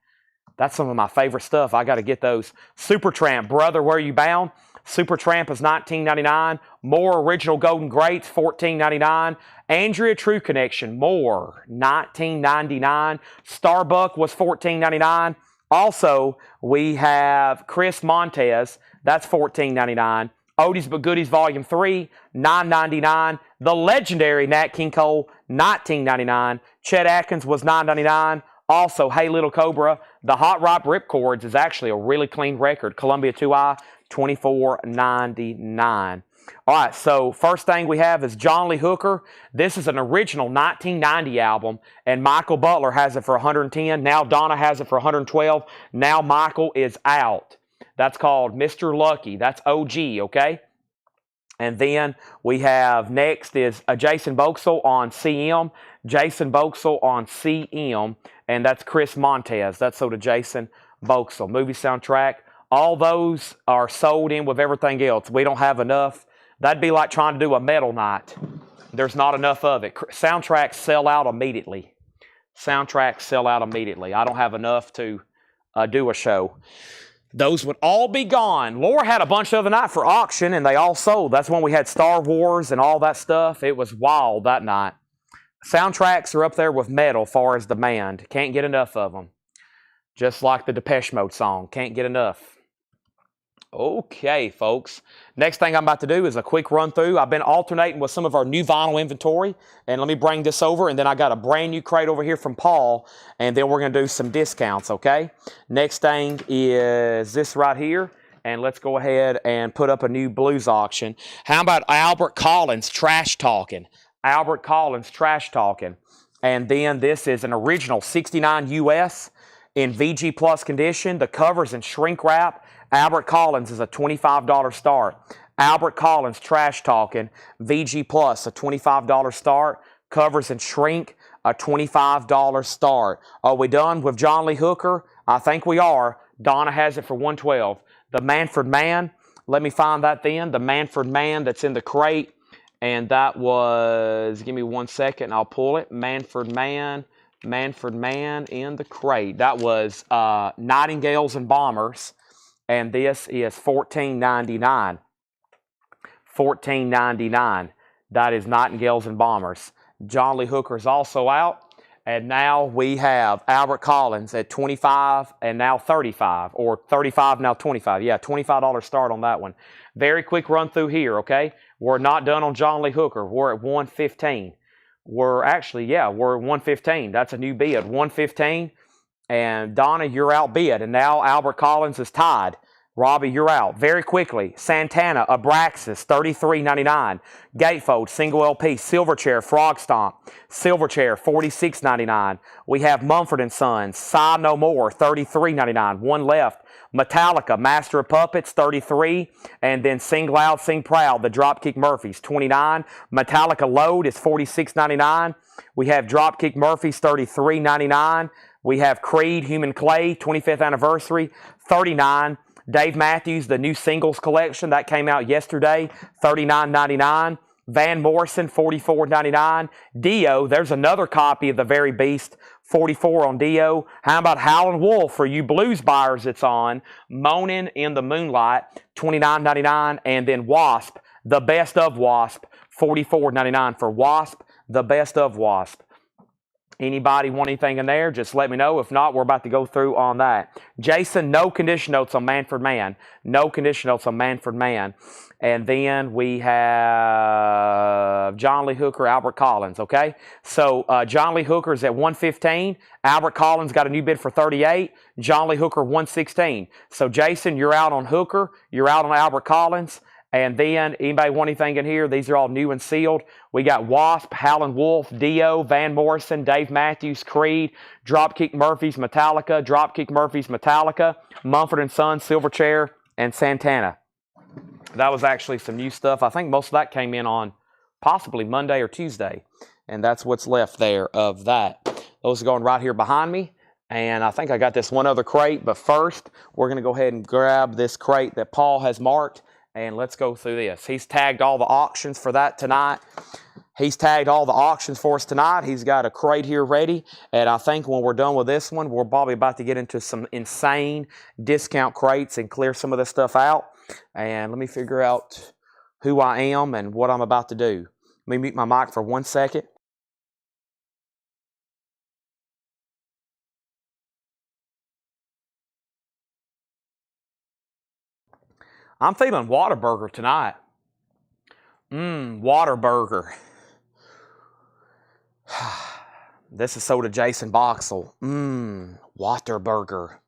that's some of my favorite stuff. I got to get those. Supertramp, Brother, Where You Bound? Supertramp is $19.99. More Original Golden Greats, $14.99. Andrea True Connection, more, $19.99. Starbuck was $14.99. Also, we have Chris Montez, that's $14.99. Oldies But Goodies Volume 3, $9.99. The legendary Nat King Cole, $19.99. Chet Atkins was $9.99. Also, Hey Little Cobra, the Hot Rod Ripcords is actually a really clean record. Columbia 2i, $24.99. All right, so first thing we have is John Lee Hooker. This is an original 1990 album, and Michael Butler has it for $110. Now Donna has it for $112. Now Michael is out. That's called Mr. Lucky. That's OG, okay? And then we have next is Jason Boxall on CM. Jason Boxall on CM. And that's Chris Montez. That's sold to Jason Boxall. Movie soundtrack. All those are sold in with everything else. We don't have enough. That'd be like trying to do a metal night. There's not enough of it. Soundtracks sell out immediately. Soundtracks sell out immediately. I don't have enough to do a show. Those would all be gone. Laura had a bunch the other night for auction, and they all sold. That's when we had Star Wars and all that stuff. It was wild that night. Soundtracks are up there with metal far as demand. Can't get enough of them. Just like the Depeche Mode song. Can't get enough. Okay, folks. Next thing I'm about to do is a quick run through. I've been alternating with some of our new vinyl inventory. And let me bring this over. And then I got a brand new crate over here from Paul. And then we're going to do some discounts, okay? Next thing is this right here. And let's go ahead and put up a new blues auction. How about Albert Collins Trash Talking? Albert Collins Trash Talking. And then this is an original 69 US in VG Plus condition. The cover's in shrink wrap. Albert Collins is a $25 start. Albert Collins Trash Talking, VG Plus, a $25 start. Covers and shrink, a $25 start. Are we done with John Lee Hooker? I think we are. Donna has it for $112. The Manfred Man, let me find that then. The Manfred Man that's in the crate. And that was, give me 1 second, I'll pull it. Manfred Man in the crate. That was Nightingales and Bombers. And this is $14.99. $14.99. That is Nightingales and Bombers. John Lee Hooker's also out. And now we have Albert Collins at $25 and now $35. Or $35, now $25. Yeah, $25 start on that one. Very quick run through here, okay? We're not done on John Lee Hooker. We're at $115. We're actually, yeah, we're at $115. That's a new bid. $115. And Donna, you're outbid. And now Albert Collins is tied. Robbie, you're out. Very quickly, Santana, Abraxas, $33.99. Gatefold, single LP, Silverchair, Frog Stomp, Silverchair, $46.99. We have Mumford & Sons, Sigh No More, $33.99. One left. Metallica, Master of Puppets, $33. And then Sing Loud, Sing Proud, the Dropkick Murphys, $29. Metallica Load is $46.99. We have Dropkick Murphys, $33.99. We have Creed, Human Clay, 25th anniversary, $39. Dave Matthews, the new singles collection, that came out yesterday, $39.99. Van Morrison, $44.99. Dio, there's another copy of The Very Beast, $44 on Dio. How about Howlin' Wolf for you blues buyers it's on? Moaning in the Moonlight, $29.99. And then Wasp, The Best of Wasp, $44.99 for Wasp, The Best of Wasp. Anybody want anything in there? Just let me know. If not, we're about to go through on that. Jason, no condition notes on Manfred Man. No condition notes on Manfred Man. And then we have John Lee Hooker, Albert Collins, okay? So John Lee Hooker's at $115. Albert Collins got a new bid for $38. John Lee Hooker, $116. So Jason, you're out on Hooker. You're out on Albert Collins. And then, anybody want anything in here? These are all new and sealed. We got Wasp, Howlin' Wolf, Dio, Van Morrison, Dave Matthews, Creed, Dropkick Murphys, Metallica, Dropkick Murphys, Metallica, Mumford & Sons, Silverchair, and Santana. That was actually some new stuff. I think most of that came in on possibly Monday or Tuesday. And that's what's left there of that. Those are going right here behind me. And I think I got this one other crate. But first, we're going to go ahead and grab this crate that Paul has marked. And let's go through this. He's tagged all the auctions for that tonight. He's tagged all the auctions for us tonight. He's got a crate here ready. And I think when we're done with this one, we're probably about to get into some insane discount crates and clear some of this stuff out. And let me figure out who I am and what I'm about to do. Let me mute my mic for 1 second. I'm feeling Whataburger tonight. Whataburger. This is sold to Jason Boxall. Whataburger.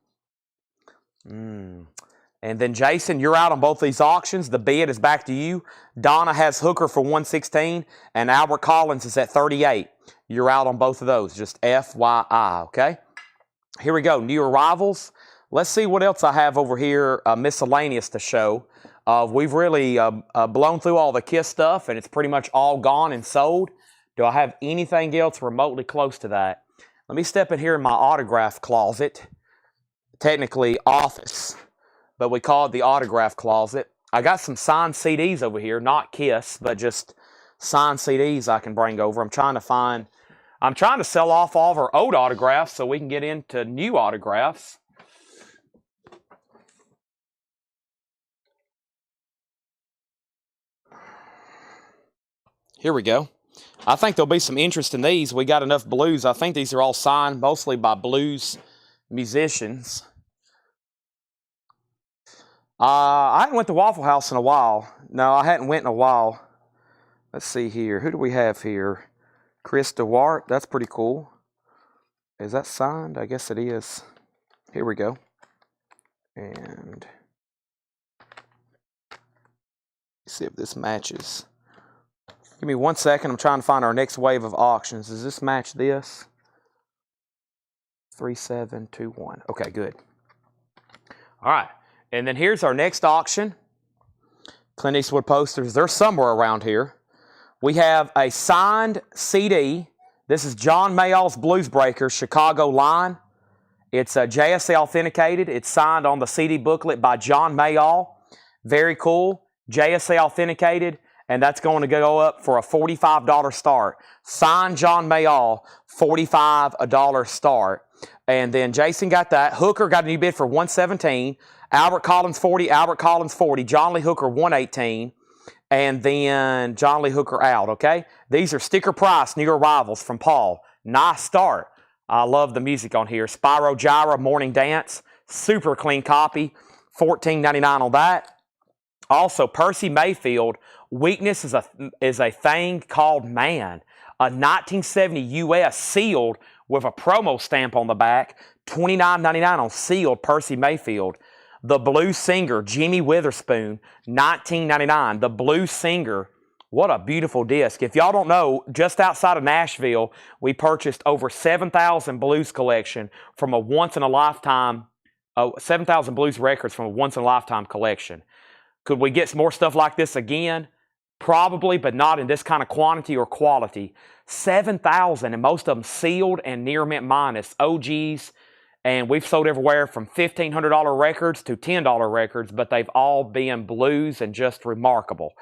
And then Jason, you're out on both these auctions. The bid is back to you. Donna has Hooker for $116, and Albert Collins is at $38. You're out on both of those. Just FYI, okay? Here we go. New arrivals. Let's see what else I have over here, miscellaneous to show. We've really blown through all the Kiss stuff, and it's pretty much all gone and sold. Do I have anything else remotely close to that? Let me step in here in my autograph closet. Technically office, but we call it the autograph closet. I got some signed CDs over here, not Kiss, but just signed CDs I can bring over. I'm trying to sell off all of our old autographs so we can get into new autographs. Here we go. I think there'll be some interest in these. We got enough blues. I think these are all signed mostly by blues musicians. I hadn't went to Waffle House in a while. No, I hadn't went in a while. Let's see here. Who do we have here? Chris DeWart. That's pretty cool. Is that signed? I guess it is. Here we go. And let's see if this matches. Give me 1 second. I'm trying to find our next wave of auctions. Does this match this? 3721. Okay, good. All right. And then here's our next auction. Clint Eastwood posters. They're somewhere around here. We have a signed CD. This is John Mayall's Blues Breakers Chicago line. It's JSA authenticated. It's signed on the CD booklet by John Mayall. Very cool. JSA authenticated. And that's going to go up for a $45 start. Signed John Mayall, $45 start. And then Jason got that. Hooker got a new bid for $117. Albert Collins 40, Albert Collins 40, John Lee Hooker 118, and then John Lee Hooker out, okay? These are sticker price, new arrivals from Paul. Nice start. I love the music on here. Spyro Gyra, Morning Dance, super clean copy, $14.99 on that. Also, Percy Mayfield, Weakness is a Thing Called Man, a 1970 U.S. sealed with a promo stamp on the back, $29.99 on sealed Percy Mayfield. The Blues Singer, Jimmy Witherspoon, $19.99. The Blues Singer, what a beautiful disc. If y'all don't know, just outside of Nashville, we purchased over 7,000 blues collection from a once-in-a-lifetime, 7,000 blues records from a once-in-a-lifetime collection. Could we get some more stuff like this again? Probably, but not in this kind of quantity or quality. 7,000, and most of them sealed and near mint minus, OGs. And we've sold everywhere from $1,500 records to $10 records, but they've all been blues and just remarkable.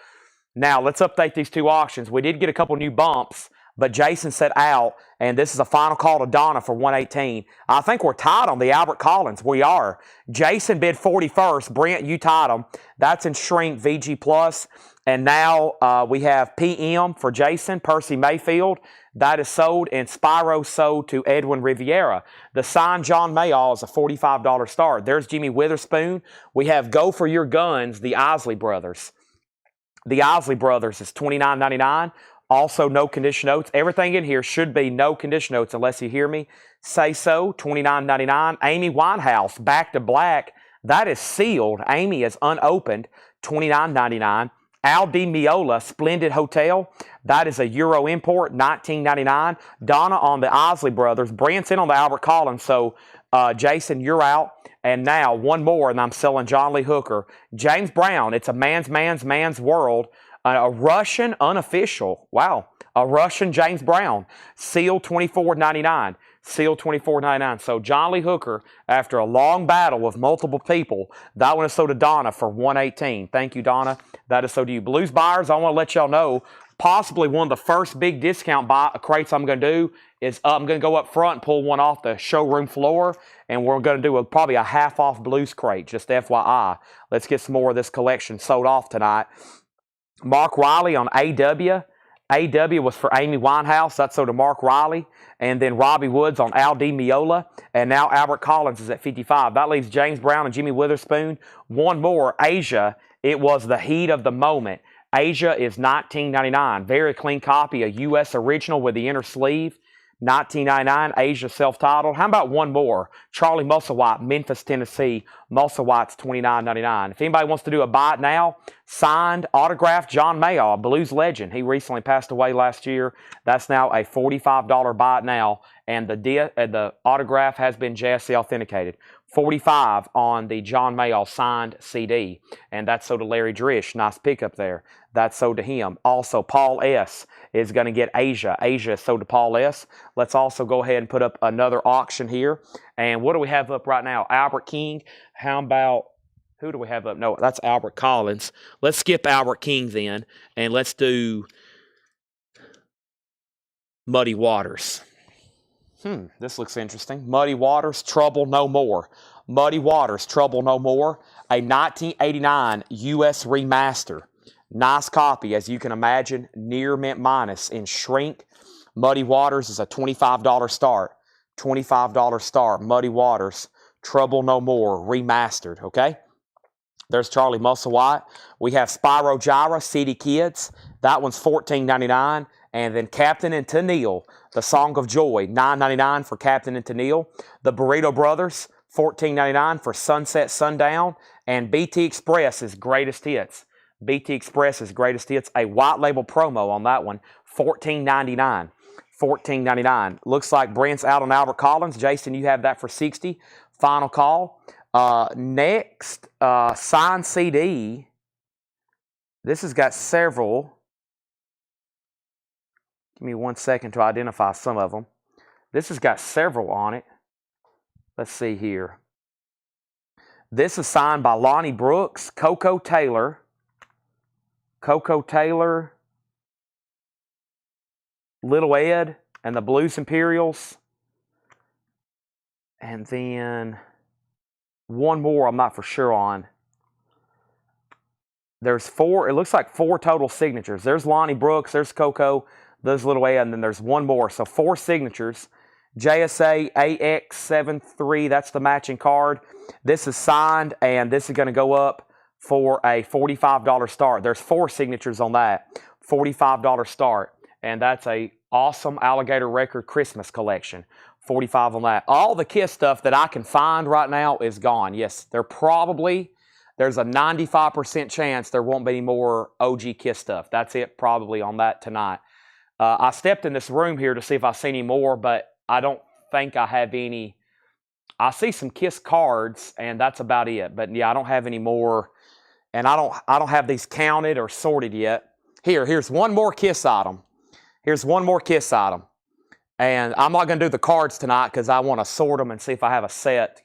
Now, let's update these two auctions. We did get a couple new bumps, but Jason said out, and this is a final call to Donna for $118. I think we're tied on the Albert Collins. We are. Jason bid 41st. Brent, you tied them. That's in shrink VG+. And now we have PM for Jason, Percy Mayfield. That is sold, and Spyro sold to Edwin Riviera. The signed John Mayall is a $45 start. There's Jimmy Witherspoon. We have Go For Your Guns, the Isley Brothers. The Isley Brothers is $29.99. Also, no condition notes. Everything in here should be no condition notes unless you hear me say so, $29.99. Amy Winehouse, Back to Black. That is sealed. Amy is unopened, $29.99. Al Di Meola, Splendid Hotel. That is a Euro import, $19.99. Donna on the Isley Brothers. Brent's in on the Albert Collins. So, Jason, you're out. And now, one more, and I'm selling John Lee Hooker. James Brown, it's a man's world. A Russian unofficial. Wow. A Russian James Brown. Sealed $24.99. Sealed $24.99. So John Lee Hooker, after a long battle with multiple people, that one is sold to Donna for $118. Thank you, Donna. That is sold to you. Blues buyers, I want to let y'all know, possibly one of the first big discount crates I'm going to do is I'm going to go up front and pull one off the showroom floor, and we're going to do probably a half-off blues crate, just FYI. Let's get some more of this collection sold off tonight. Mark Riley on AW. AW was for Amy Winehouse. That's sold to Mark Riley. And then Robbie Woods on Al Di Meola. And now Albert Collins is at 55. That leaves James Brown and Jimmy Witherspoon. One more, Asia. It was the heat of the moment. Asia is $19.99. Very clean copy, a U.S. original with the inner sleeve. $19.99, Asia self-titled. How about one more? Charlie Musselwhite, Memphis, Tennessee. Musselwhite's $29.99. If anybody wants to do a buy it now, signed, autographed John Mayall, blues legend. He recently passed away last year. That's now a $45 buy it now. And the autograph has been JSC authenticated. $45 on the John Mayall signed CD. And that's sold to Larry Drish. Nice pickup there. That's sold to him. Also, Paul S. is going to get Asia. Asia is sold to Paul S. Let's also go ahead and put up another auction here. And what do we have up right now? Albert King. How about, who do we have up? No, that's Albert Collins. Let's skip Albert King then. And let's do Muddy Waters. This looks interesting. Muddy Waters, Trouble No More. Muddy Waters, Trouble No More. A 1989 U.S. remaster. Nice copy, as you can imagine. Near mint minus in shrink. Muddy Waters is a $25 start. $25 start. Muddy Waters, Trouble No More, remastered, okay? There's Charlie Musselwhite. We have Spyro Gyra, CD Kids. That one's $14.99. And then Captain and Tennille, The Song of Joy, $9.99 for Captain and Tennille. The Burrito Brothers, $14.99 for Sunset Sundown. And BT Express's Greatest Hits. BT Express's Greatest Hits, a white label promo on that one, $14.99. $14.99. Looks like Brent's out on Albert Collins. Jason, you have that for $60. Final call. Next, signed CD. This has got several. Give me 1 second to identify some of them. This has got several on it. Let's see here. This is signed by Lonnie Brooks, Coco Taylor, Little Ed, and the Blues Imperials. And then one more I'm not for sure on. There's four, it looks like 4 total signatures. There's Lonnie Brooks, there's Coco, there's Little Ed, and then there's one more. So 4 signatures. JSA AX73, that's the matching card. This is signed, and this is going to go up for a $45 start. There's 4 signatures on that. $45 start. And that's a awesome Alligator Record Christmas collection. $45 on that. All the Kiss stuff that I can find right now is gone. Yes, there's a 95% chance there won't be any more OG Kiss stuff. That's it probably on that tonight. I stepped in this room here to see if I see any more, but I don't think I have any. I see some Kiss cards, and that's about it. But yeah, I don't have any more, and I don't have these counted or sorted yet. Here's one more Kiss item. Here's one more Kiss item. And I'm not going to do the cards tonight because I want to sort them and see if I have a set.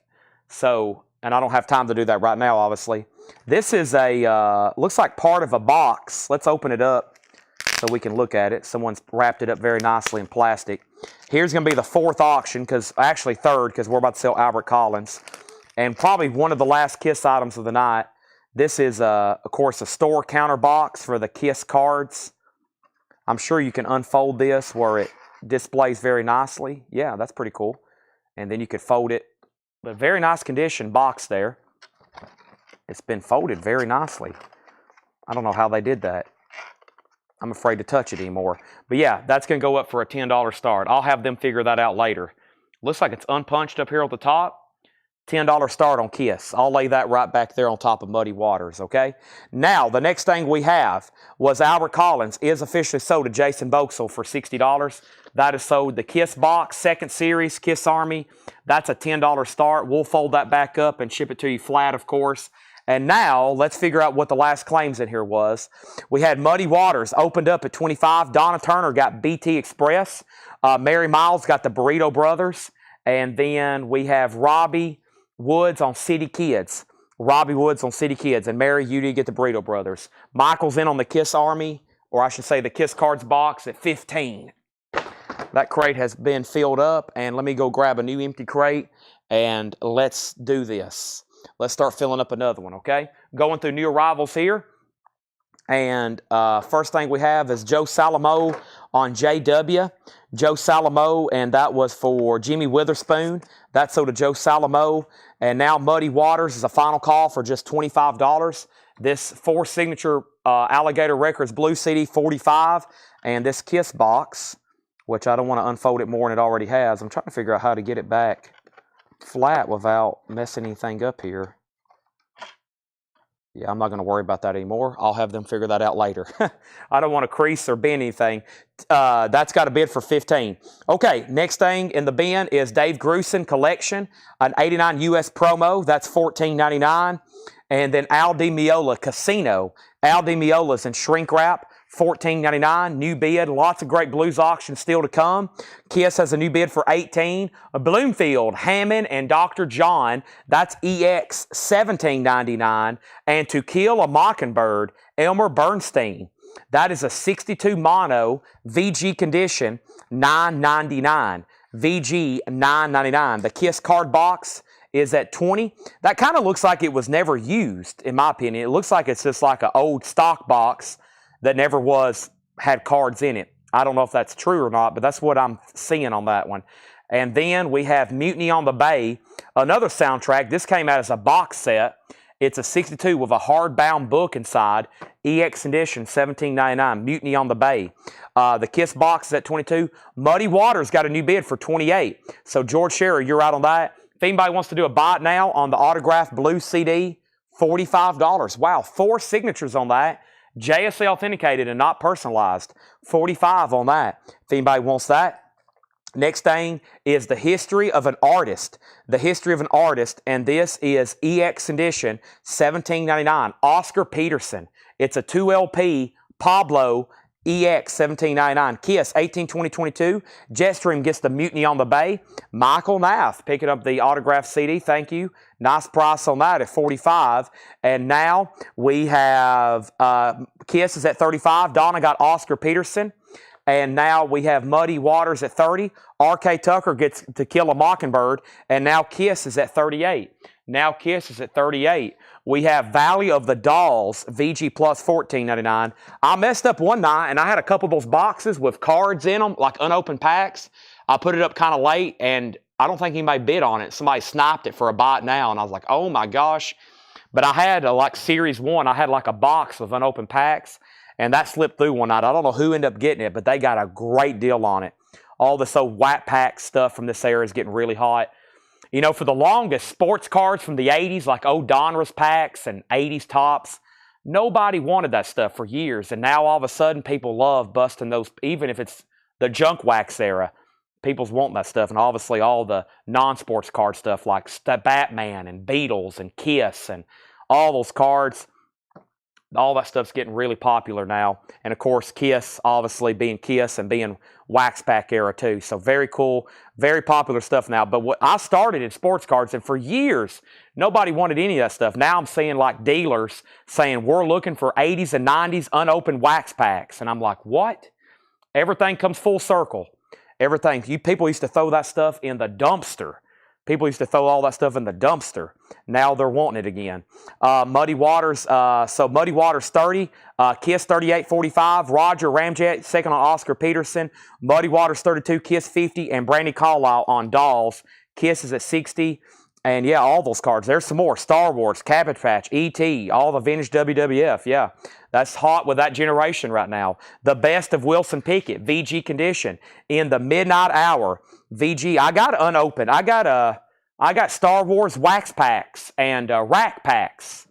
So, and I don't have time to do that right now, obviously. This is a, looks like part of a box. Let's open it up so we can look at it. Someone's wrapped it up very nicely in plastic. Here's going to be the 4th auction, actually 3rd, because we're about to sell Albert Collins. And probably one of the last Kiss items of the night. This is, of course, a store counter box for the Kiss cards. I'm sure you can unfold this where it displays very nicely. Yeah, that's pretty cool. And then you could fold it. But very nice condition box there. It's been folded very nicely. I don't know how they did that. I'm afraid to touch it anymore. But yeah, that's going to go up for a $10 start. I'll have them figure that out later. Looks like it's unpunched up here at the top. $10 start on Kiss. I'll lay that right back there on top of Muddy Waters, okay? Now, the next thing we have was Albert Collins is officially sold to Jason Vauxhall for $60. That is sold the Kiss box, 2nd series, Kiss Army. That's a $10 start. We'll fold that back up and ship it to you flat, of course. And now, let's figure out what the last claims in here was. We had Muddy Waters opened up at $25. Donna Turner got BT Express. Mary Miles got the Burrito Brothers. And then we have Robbie Woods on City Kids. Robbie Woods on City Kids. And Mary, you did get the Burrito Brothers. Michael's in on the Kiss Army, or I should say the Kiss Cards box at $15. That crate has been filled up. And let me go grab a new empty crate. And let's do this. Let's start filling up another one, okay? Going through new arrivals here. And first thing we have is Joe Salamo on JW. Joe Salamo, and that was for Jimmy Witherspoon. That's sold to Joe Salamo. And now Muddy Waters is a final call for just $25. This 4 signature Alligator Records Blue CD, $45. And this Kiss box, which I don't want to unfold it more than it already has. I'm trying to figure out how to get it back flat without messing anything up here. Yeah, I'm not going to worry about that anymore. I'll have them figure that out later. I don't want to crease or bend anything. That's got a bid for 15. Okay, next thing in the bin is Dave Grusin Collection, an 89 US promo. That's $14.99. And then Al Di Meola Casino. Al Di Meola's in shrink wrap, $14.99. New bid. Lots of great blues auctions still to come. Kiss has a new bid for 18. Bloomfield, Hammond, and Dr. John. That's EX, $17.99. And To Kill a Mockingbird, Elmer Bernstein. That is a 62 mono VG condition, $9.99. VG, $9.99. The Kiss card box is at 20. That kind of looks like it was never used, in my opinion. It looks like it's just like an old stock box that never had cards in it. I don't know if that's true or not, but that's what I'm seeing on that one. And then we have Mutiny on the Bay, another soundtrack. This came out as a box set. It's a 62 with a hardbound book inside. EX edition, $17.99. Mutiny on the Bay. The Kiss box is at 22. Muddy Waters got a new bid for 28. So George Scherer, you're out on that. If anybody wants to do a buy it now on the autographed blue CD, $45. Wow, 4 signatures on that. JSA authenticated and not personalized. $45 on that. If anybody wants that. Next thing is The History of an Artist. The History of an Artist, and this is EX edition, $17.99. Oscar Peterson. It's a 2LP Pablo EX, $17.99. Kiss, 18/20/22. Jetstream gets the Mutiny on the Bay. Michael Nath picking up the autographed CD. Thank you. Nice price on that at $45. And now we have Kiss is at $35. Donna got Oscar Peterson. And now we have Muddy Waters at $30. R.K. Tucker gets To Kill a Mockingbird. And now Kiss is at $38. Now Kiss is at $38. We have Valley of the Dolls, VG Plus, $14.99. I messed up one night, and I had a couple of those boxes with cards in them, like unopened packs. I put it up kind of late, and I don't think anybody bid on it. Somebody sniped it for a buy it now, and I was like, oh my gosh. But I had, like Series 1, I had like a box of unopened packs, and that slipped through one night. I don't know who ended up getting it, but they got a great deal on it. All this old Whack Pack stuff from this era is getting really hot. You know, for the longest, sports cards from the 80s, like old Donruss packs and 80s tops, nobody wanted that stuff for years. And now all of a sudden, people love busting those, even if it's the junk wax era. People's wanting that stuff. And obviously all the non-sports card stuff like Batman and Beatles and Kiss and all those cards, all that stuff's getting really popular now. And of course, Kiss, obviously being Kiss and being wax pack era too. So very cool, very popular stuff now. But what I started in sports cards, and for years, nobody wanted any of that stuff. Now I'm seeing like dealers saying, we're looking for 80s and 90s unopened wax packs. And I'm like, what? Everything comes full circle. Everything. People used to throw that stuff in the dumpster. People used to throw all that stuff in the dumpster. Now they're wanting it again. Muddy Waters, so Muddy Waters 30, Kiss 38.45, Roger Ramjet second on Oscar Peterson, Muddy Waters 32, Kiss 50, and Brandy Carlisle on Dolls. Kiss is at 60. And yeah, all those cards. There's some more. Star Wars, Cabbage Patch, E.T., all the vintage WWF. Yeah, that's hot with that generation right now. The Best of Wilson Pickett, VG condition. In the Midnight Hour, VG. I got unopened. I got Star Wars wax packs and rack packs.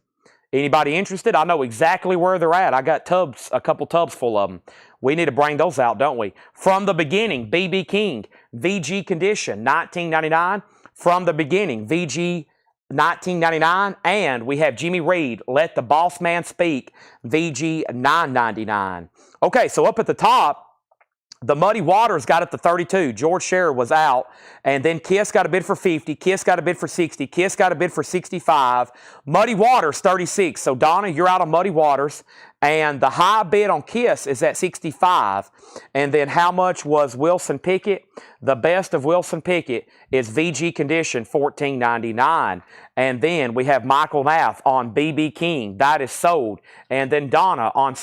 Anybody interested? I know exactly where they're at. I got tubs, a couple tubs full of them. We need to bring those out, don't we? From the Beginning, B.B. King, VG condition, $19.99. From the Beginning, VG, $19.99. And we have Jimmy Reed, Let the Boss Man Speak, VG, $9.99. Okay, so up at the top, the Muddy Waters got it to 32. George Scherer was out. And then Kiss got a bid for 50. Kiss got a bid for 60. Kiss got a bid for 65. Muddy Waters, 36. So, Donna, you're out on Muddy Waters. And the high bid on Kiss is at 65. And then how much was Wilson Pickett? The Best of Wilson Pickett is VG condition, $14.99. And then we have Michael Nath on B.B. King. That is sold. And then Donna on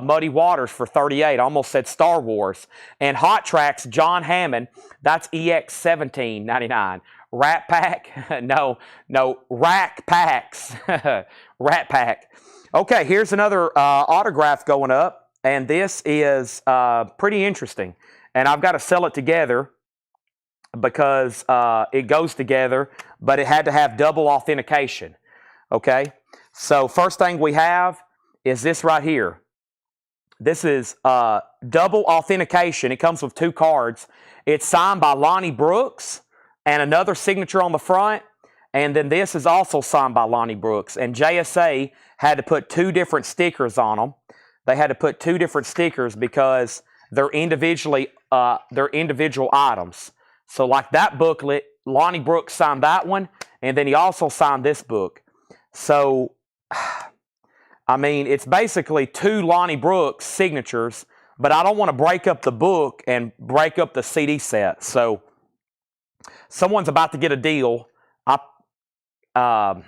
Muddy Waters for 38. Almost said Star Wars. And Hot Tracks, John Hammond. That's EX, $17.99. Rat Pack? No, Rack Packs. Rat Pack. Okay, here's another autograph going up, and this is pretty interesting. And I've got to sell it together because it goes together, but it had to have double authentication. Okay, So first thing we have is this right here. This is double authentication. It comes with 2 cards. It's signed by Lonnie Brooks and another signature on the front. And then this is also signed by Lonnie Brooks. And JSA had to put 2 different stickers on them. They had to put 2 different stickers because they're individual items. So like that booklet, Lonnie Brooks signed that one, and then he also signed this book. So, I mean, it's basically 2 Lonnie Brooks signatures, but I don't want to break up the book and break up the CD set. So, someone's about to get a deal. I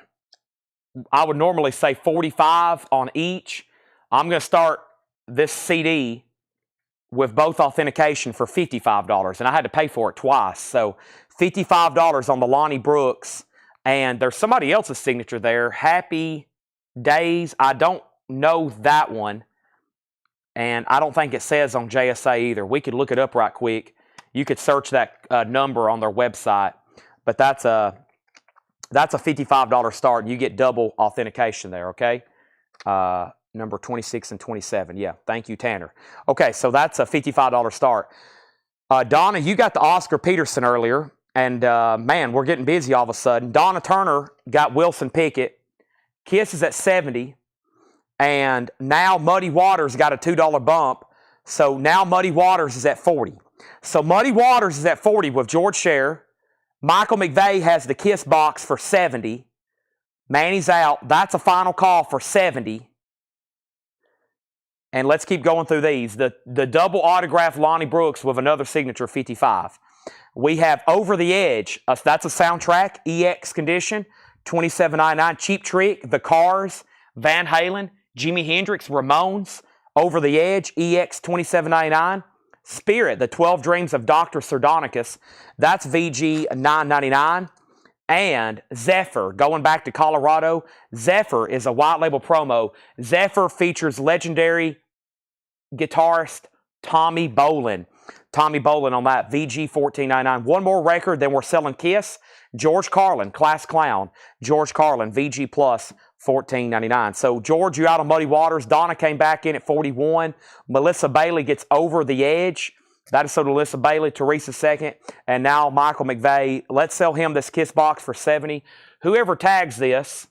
would normally say $45 on each. I'm going to start this CD with both authentication for $55, and I had to pay for it twice. So $55 on the Lonnie Brooks, and there's somebody else's signature there, Happy Days. I don't know that one, and I don't think it says on JSA either. We could look it up right quick. You could search that number on their website, but that's a $55 start, and you get double authentication there, okay? Number 26 and 27. Yeah, thank you, Tanner. Okay, so that's a $55 start. Donna, you got the Oscar Peterson earlier, and man, we're getting busy all of a sudden. Donna Turner got Wilson Pickett. Kiss is at 70, and now Muddy Waters got a $2 bump, so now Muddy Waters is at 40. So Muddy Waters is at 40 with George Scher. Michael McVeigh has the Kiss box for 70. Manny's out. That's a final call for 70. And let's keep going through these. The double autograph Lonnie Brooks with another signature, 55. We have Over the Edge. That's a soundtrack, EX condition, $27.99. Cheap Trick, The Cars, Van Halen, Jimi Hendrix, Ramones, Over the Edge, EX, $27.99. Spirit, The 12 Dreams of Dr. Sardonicus, that's VG, $9.99. And Zephyr, going back to Colorado, Zephyr is a white label promo. Zephyr features legendary guitarist Tommy Bolin. Tommy Bolin on that, VG, $14.99. One more record, then we're selling Kiss. George Carlin, Class Clown. George Carlin, VG Plus, $14.99. So, George, you out on Muddy Waters. Donna came back in at 41. Melissa Bailey gets Over the Edge. That is so Melissa Bailey, Teresa second. And now Michael McVeigh. Let's sell him this Kiss box for 70. Whoever tags this,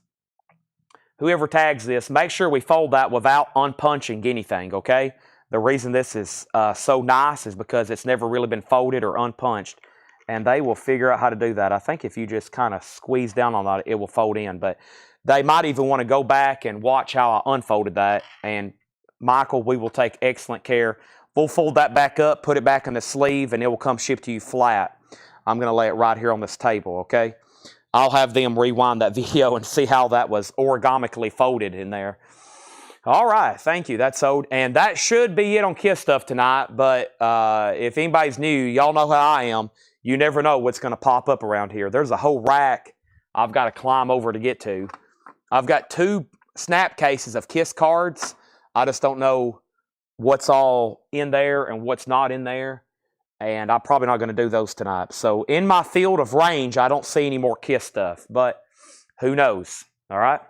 make sure we fold that without unpunching anything, okay? The reason this is so nice is because it's never really been folded or unpunched. And they will figure out how to do that. I think if you just kind of squeeze down on that, it will fold in. But they might even want to go back and watch how I unfolded that. And Michael, we will take excellent care. We'll fold that back up, put it back in the sleeve, and it will come shipped to you flat. I'm going to lay it right here on this table, okay? I'll have them rewind that video and see how that was origamically folded in there. All right, thank you. That's sold. And that should be it on Kiss Stuff tonight. But if anybody's new, y'all know how I am. You never know what's going to pop up around here. There's a whole rack I've got to climb over to get to. I've got 2 snap cases of Kiss cards. I just don't know what's all in there and what's not in there. And I'm probably not going to do those tonight. So in my field of range, I don't see any more Kiss stuff. But who knows? All right?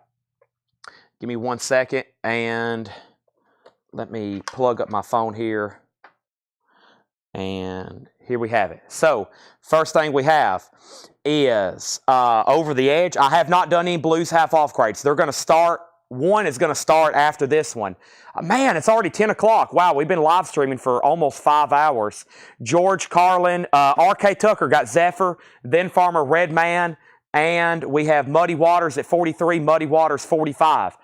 Give me 1 second. And let me plug up my phone here. And here we have it. So, first thing we have is Over the Edge. I have not done any Blues half-off crates. They're going to start. One is going to start after this one. Man, it's already 10 o'clock. Wow, we've been live streaming for almost 5 hours. George Carlin, R.K. Tucker got Zephyr, Then Farmer Redman, and we have Muddy Waters at 43, Muddy Waters 45.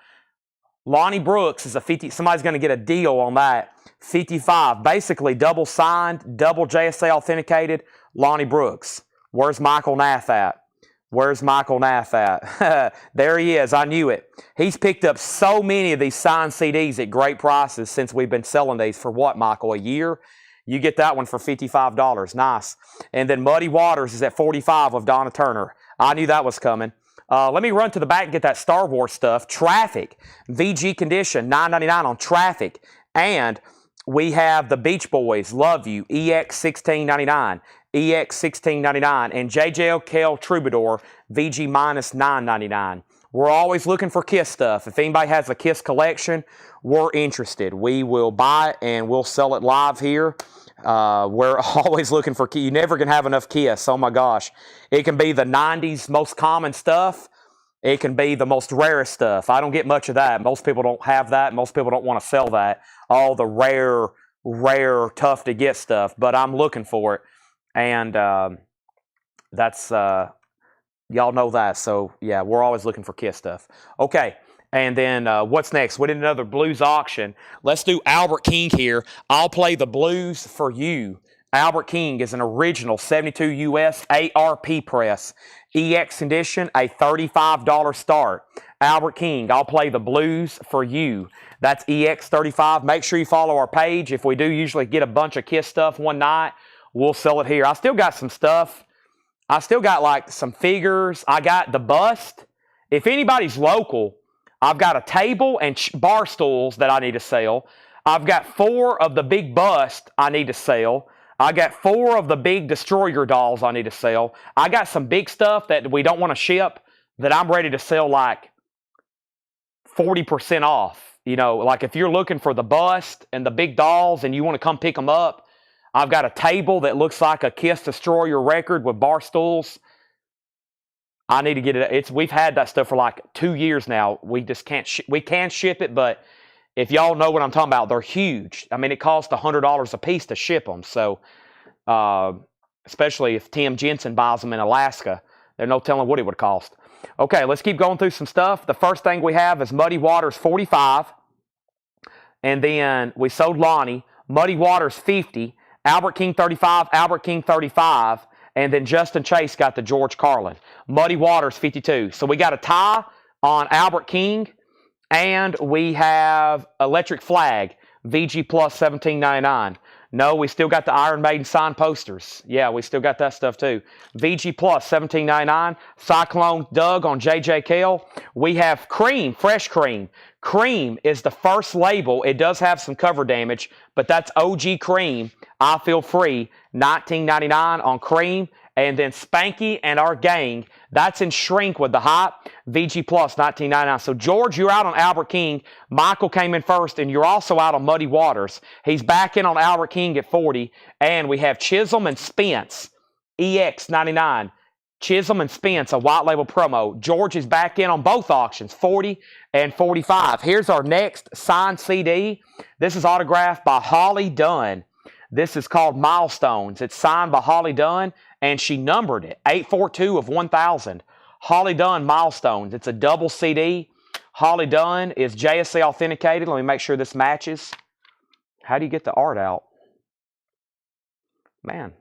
Lonnie Brooks is a 50. Somebody's going to get a deal on that. 55. Basically double signed, double JSA authenticated. Lonnie Brooks. Where's Michael Nath at? Where's Michael Nath at? There he is. I knew it. He's picked up so many of these signed CDs at great prices since we've been selling these for what, Michael? A year? You get that one for $55. Nice. And then Muddy Waters is at 45 with Donna Turner. I knew that was coming. Let me run to the back and get that Star Wars stuff. Traffic. VG condition, $9.99 on Traffic. And we have the Beach Boys, Love You, EX $16.99. EX $16.99. And JJLK Troubadour, VG minus $9.99. We're always looking for KISS stuff. If anybody has a KISS collection, we're interested. We will buy it and we'll sell it live here. We're always looking for KISS. You never can have enough KISS. Oh my gosh. It can be the 90s most common stuff. It can be the most rarest stuff. I don't get much of that. Most people don't have that. Most people don't want to sell that. All the rare, tough to get stuff. But I'm looking for it. And that's... y'all know that. So, yeah, we're always looking for KISS stuff. Okay, and then what's next? We did another blues auction. Let's do Albert King here. I'll play the blues for you. Albert King is an original 72 US ARP press. EX edition, a $35 start. Albert King, I'll play the blues for you. That's EX 35. Make sure you follow our page. If we do usually get a bunch of KISS stuff one night, we'll sell it here. I still got some stuff. I still got like some figures. I got the bust. If anybody's local, I've got a table and bar stools that I need to sell. I've got 4 of the big bust I need to sell. I got 4 of the big destroyer dolls I need to sell. I got some big stuff that we don't want to ship that I'm ready to sell like 40% off. You know, like if you're looking for the bust and the big dolls and you want to come pick them up, I've got a table that looks like a KISS Destroyer record with bar stools. I need to get it. We've had that stuff for like 2 years now. We just can't. We can ship it, but if y'all know what I'm talking about, they're huge. I mean, it costs $100 a piece to ship them. So, especially if Tim Jensen buys them in Alaska, there's no telling what it would cost. Okay, let's keep going through some stuff. The first thing we have is Muddy Waters 45, and then we sold Lonnie. Muddy Waters 50. Albert King 35, Albert King 35, and then Justin Chase got the George Carlin. Muddy Waters 52. So we got a tie on Albert King, and we have Electric Flag, VG Plus $17.99. No, we still got the Iron Maiden signed posters. Yeah, we still got that stuff too. VG Plus $17.99. Cyclone Doug on JJ Kell. We have Cream, Fresh Cream. Cream is the first label. It does have some cover damage, but that's OG Cream. I Feel Free, $19.99 on Cream. And then Spanky and Our Gang, that's in Shrink with the Hype, VG Plus, $19.99. So, George, you're out on Albert King. Michael came in first, and you're also out on Muddy Waters. He's back in on Albert King at 40. And we have Chisholm and Spence, EX 99. Chisholm and Spence, a white label promo. George is back in on both auctions, 40 and 45. Here's our next signed CD. This is autographed by Holly Dunn. This is called Milestones. It's signed by Holly Dunn, and she numbered it, 842 of 1000. Holly Dunn Milestones. It's a double CD. Holly Dunn is JSA authenticated. Let me make sure this matches. How do you get the art out? Man.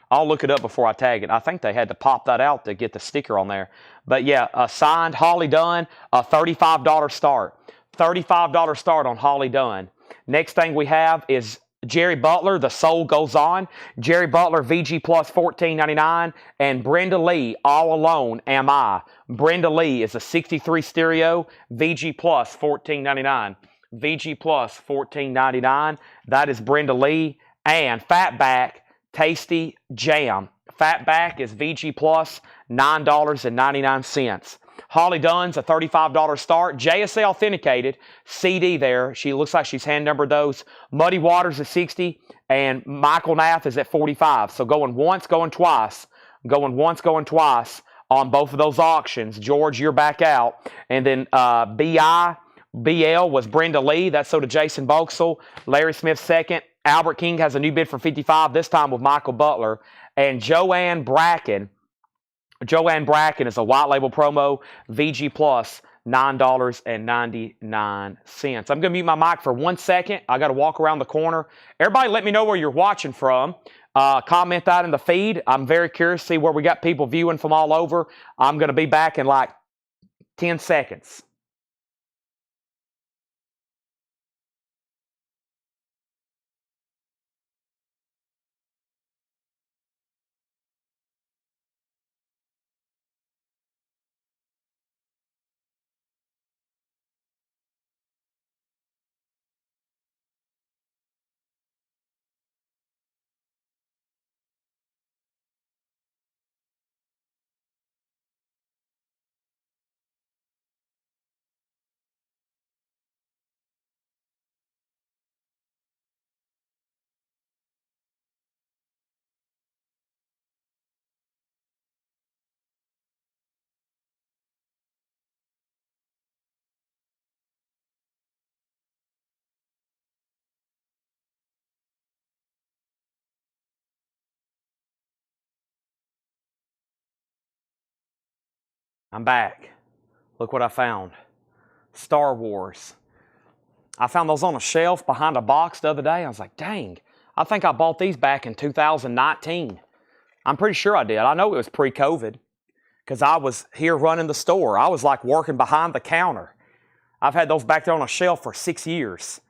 I'll look it up before I tag it. I think they had to pop that out to get the sticker on there. But yeah, a signed Holly Dunn, a $35 start. $35 start on Holly Dunn. Next thing we have is Jerry Butler, The Soul Goes On. Jerry Butler, VG Plus $14.99. And Brenda Lee, All Alone Am I. Brenda Lee is a 63 stereo, VG Plus $14.99. VG Plus $14.99. That is Brenda Lee. And Fatback, Tasty Jam. Fatback is VG Plus, $9.99. Holly Dunn's a $35 start. JSA authenticated. CD there. She looks like she's hand numbered those. Muddy Waters is 60. And Michael Nath is at 45. So going once, going twice. Going once, going twice on both of those auctions. George, you're back out. And then BL was Brenda Lee. That's so to Jason Boxell. Larry Smith second. Albert King has a new bid for 55, this time with Michael Butler. And Joanne Bracken is a white label promo, VG Plus, $9.99. I'm going to mute my mic for 1 second. I got to walk around the corner. Everybody let me know where you're watching from. Comment that in the feed. I'm very curious to see where we got people viewing from all over. I'm going to be back in like 10 seconds. I'm back. Look what I found. Star Wars. I found those on a shelf behind a box the other day. I was like, dang, I think I bought these back in 2019. I'm pretty sure I did. I know it was pre-COVID because I was here running the store. I was like working behind the counter. I've had those back there on a shelf for 6 years.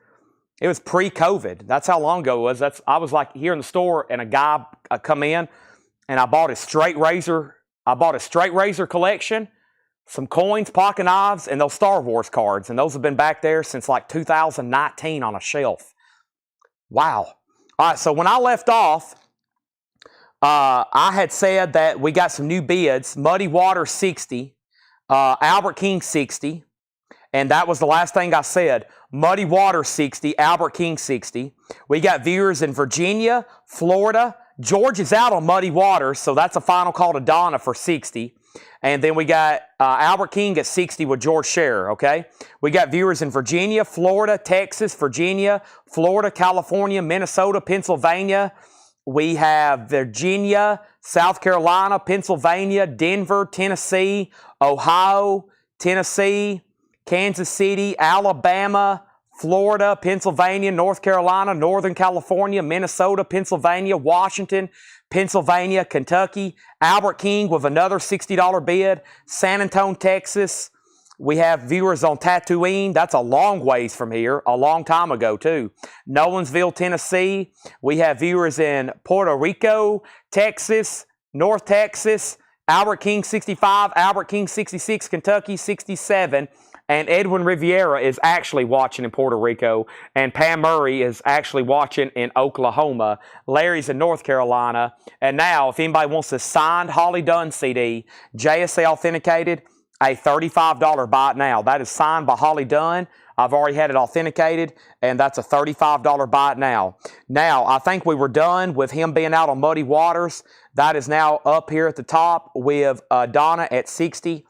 It was pre-COVID. That's how long ago it was. I was like here in the store and a guy come in and I bought a straight razor. I bought a straight razor collection, some coins, pocket knives, and those Star Wars cards. And those have been back there since like 2019 on a shelf. Wow. All right, so when I left off, I had said that we got some new bids. Muddy Water 60, Albert King 60, and that was the last thing I said. Muddy Water 60, Albert King 60. We got viewers in Virginia, Florida. George is out on Muddy Water, so that's a final call to Donna for 60. And then we got Albert King at 60 with George Scherer, okay? We got viewers in Virginia, Florida, Texas, Virginia, Florida, California, Minnesota, Pennsylvania. We have Virginia, South Carolina, Pennsylvania, Denver, Tennessee, Ohio, Tennessee, Kansas City, Alabama, Florida, Pennsylvania, North Carolina, Northern California, Minnesota, Pennsylvania, Washington, Pennsylvania, Kentucky, Albert King with another $60 bid, San Antonio, Texas. We have viewers on Tatooine. That's a long ways from here, a long time ago too. Nolensville, Tennessee. We have viewers in Puerto Rico, Texas, North Texas, Albert King 65, Albert King 66, Kentucky 67. And Edwin Riviera is actually watching in Puerto Rico. And Pam Murray is actually watching in Oklahoma. Larry's in North Carolina. And now, if anybody wants a signed Holly Dunn CD, JSA authenticated, a $35 buy it now. That is signed by Holly Dunn. I've already had it authenticated, and that's a $35 buy it now. Now, I think we were done with him being out on Muddy Waters. That is now up here at the top with Donna at 60,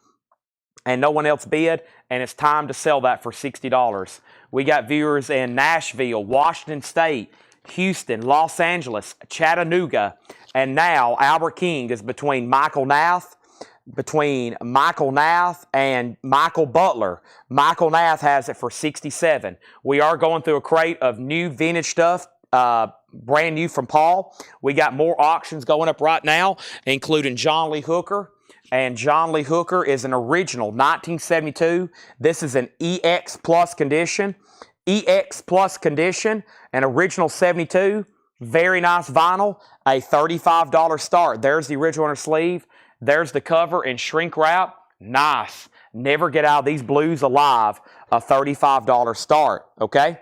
and no one else bid, and it's time to sell that for $60. We got viewers in Nashville, Washington State, Houston, Los Angeles, Chattanooga, and now Albert King is between Michael Nath and Michael Butler. Michael Nath has it for 67. We are going through a crate of new vintage stuff, brand new from Paul. We got more auctions going up right now, including John Lee Hooker. And John Lee Hooker is an original 1972. This is an EX Plus condition. EX Plus condition, an original 72. Very nice vinyl. A $35 start. There's the original inner sleeve. There's the cover and shrink wrap. Nice. Never get out of these blues alive. A $35 start. Okay?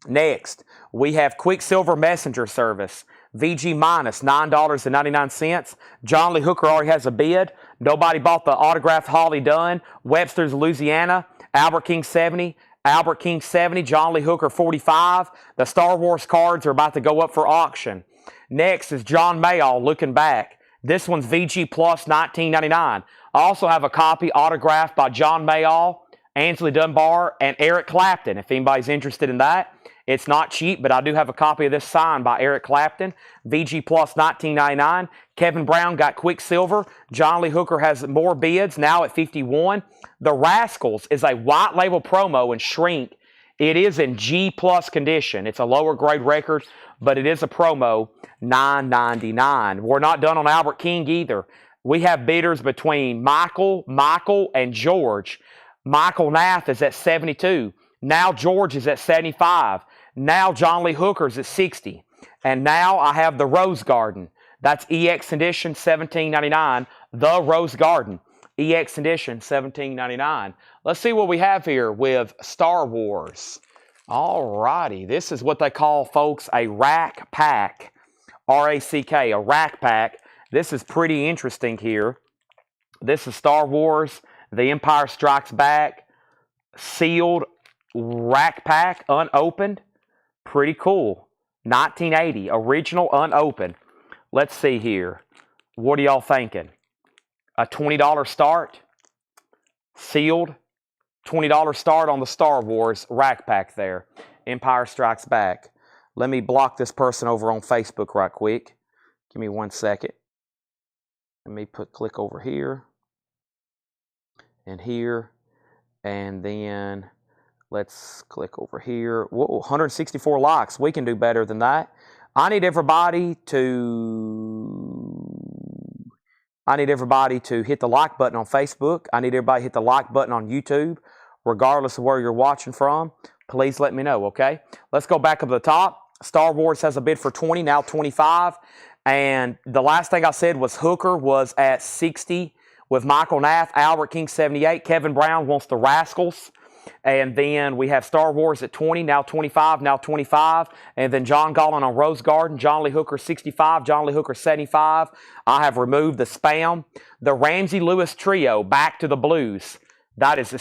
Next, we have Quicksilver Messenger Service. VG minus $9.99. John Lee Hooker already has a bid. Nobody bought the autographed Holly Dunn. Webster's, Louisiana. Albert King 70. Albert King 70. John Lee Hooker 45. The Star Wars cards are about to go up for auction. Next is John Mayall looking back. This one's VG Plus $19.99. I also have a copy autographed by John Mayall, Ansley Dunbar, and Eric Clapton, if anybody's interested in that. It's not cheap, but I do have a copy of this signed by Eric Clapton. VG Plus $19.99. Kevin Brown got Quicksilver. John Lee Hooker has more bids, now at 51. The Rascals is a white label promo in shrink. It is in G Plus condition. It's a lower grade record, but it is a promo, $9.99. We're not done on Albert King either. We have bidders between Michael, and George. Michael Nath is at 72. Now George is at 75. Now John Lee Hooker's at 60. And now I have the Rose Garden. That's EX Edition $17.99. The Rose Garden. EX Edition $17.99. Let's see what we have here with Star Wars. All righty. This is what they call, folks, a rack pack. R-A-C-K, a rack pack. This is pretty interesting here. This is Star Wars, The Empire Strikes Back, sealed rack pack, unopened. Pretty cool. 1980, original, unopened. Let's see here. What are y'all thinking? A $20 start? Sealed? $20 start on the Star Wars rack pack there. Empire Strikes Back. Let me block this person over on Facebook right quick. Give me 1 second. Let me click over here. and here, and then let's click over here. Whoa, 164 likes. We can do better than that. I need everybody to hit the like button on Facebook. I need everybody to hit the like button on YouTube, regardless of where you're watching from. Please let me know, okay? Let's go back up to the top. Star Wars has a bid for 20, now 25. And the last thing I said was Hooker was at 60 with Michael Nath, Albert King 78. Kevin Brown wants the Rascals. And then we have Star Wars at 20, now 25, now 25. And then John Gollin on Rose Garden, John Lee Hooker 65, John Lee Hooker 75. I have removed the spam. The Ramsey Lewis Trio, Back to the Blues. That is,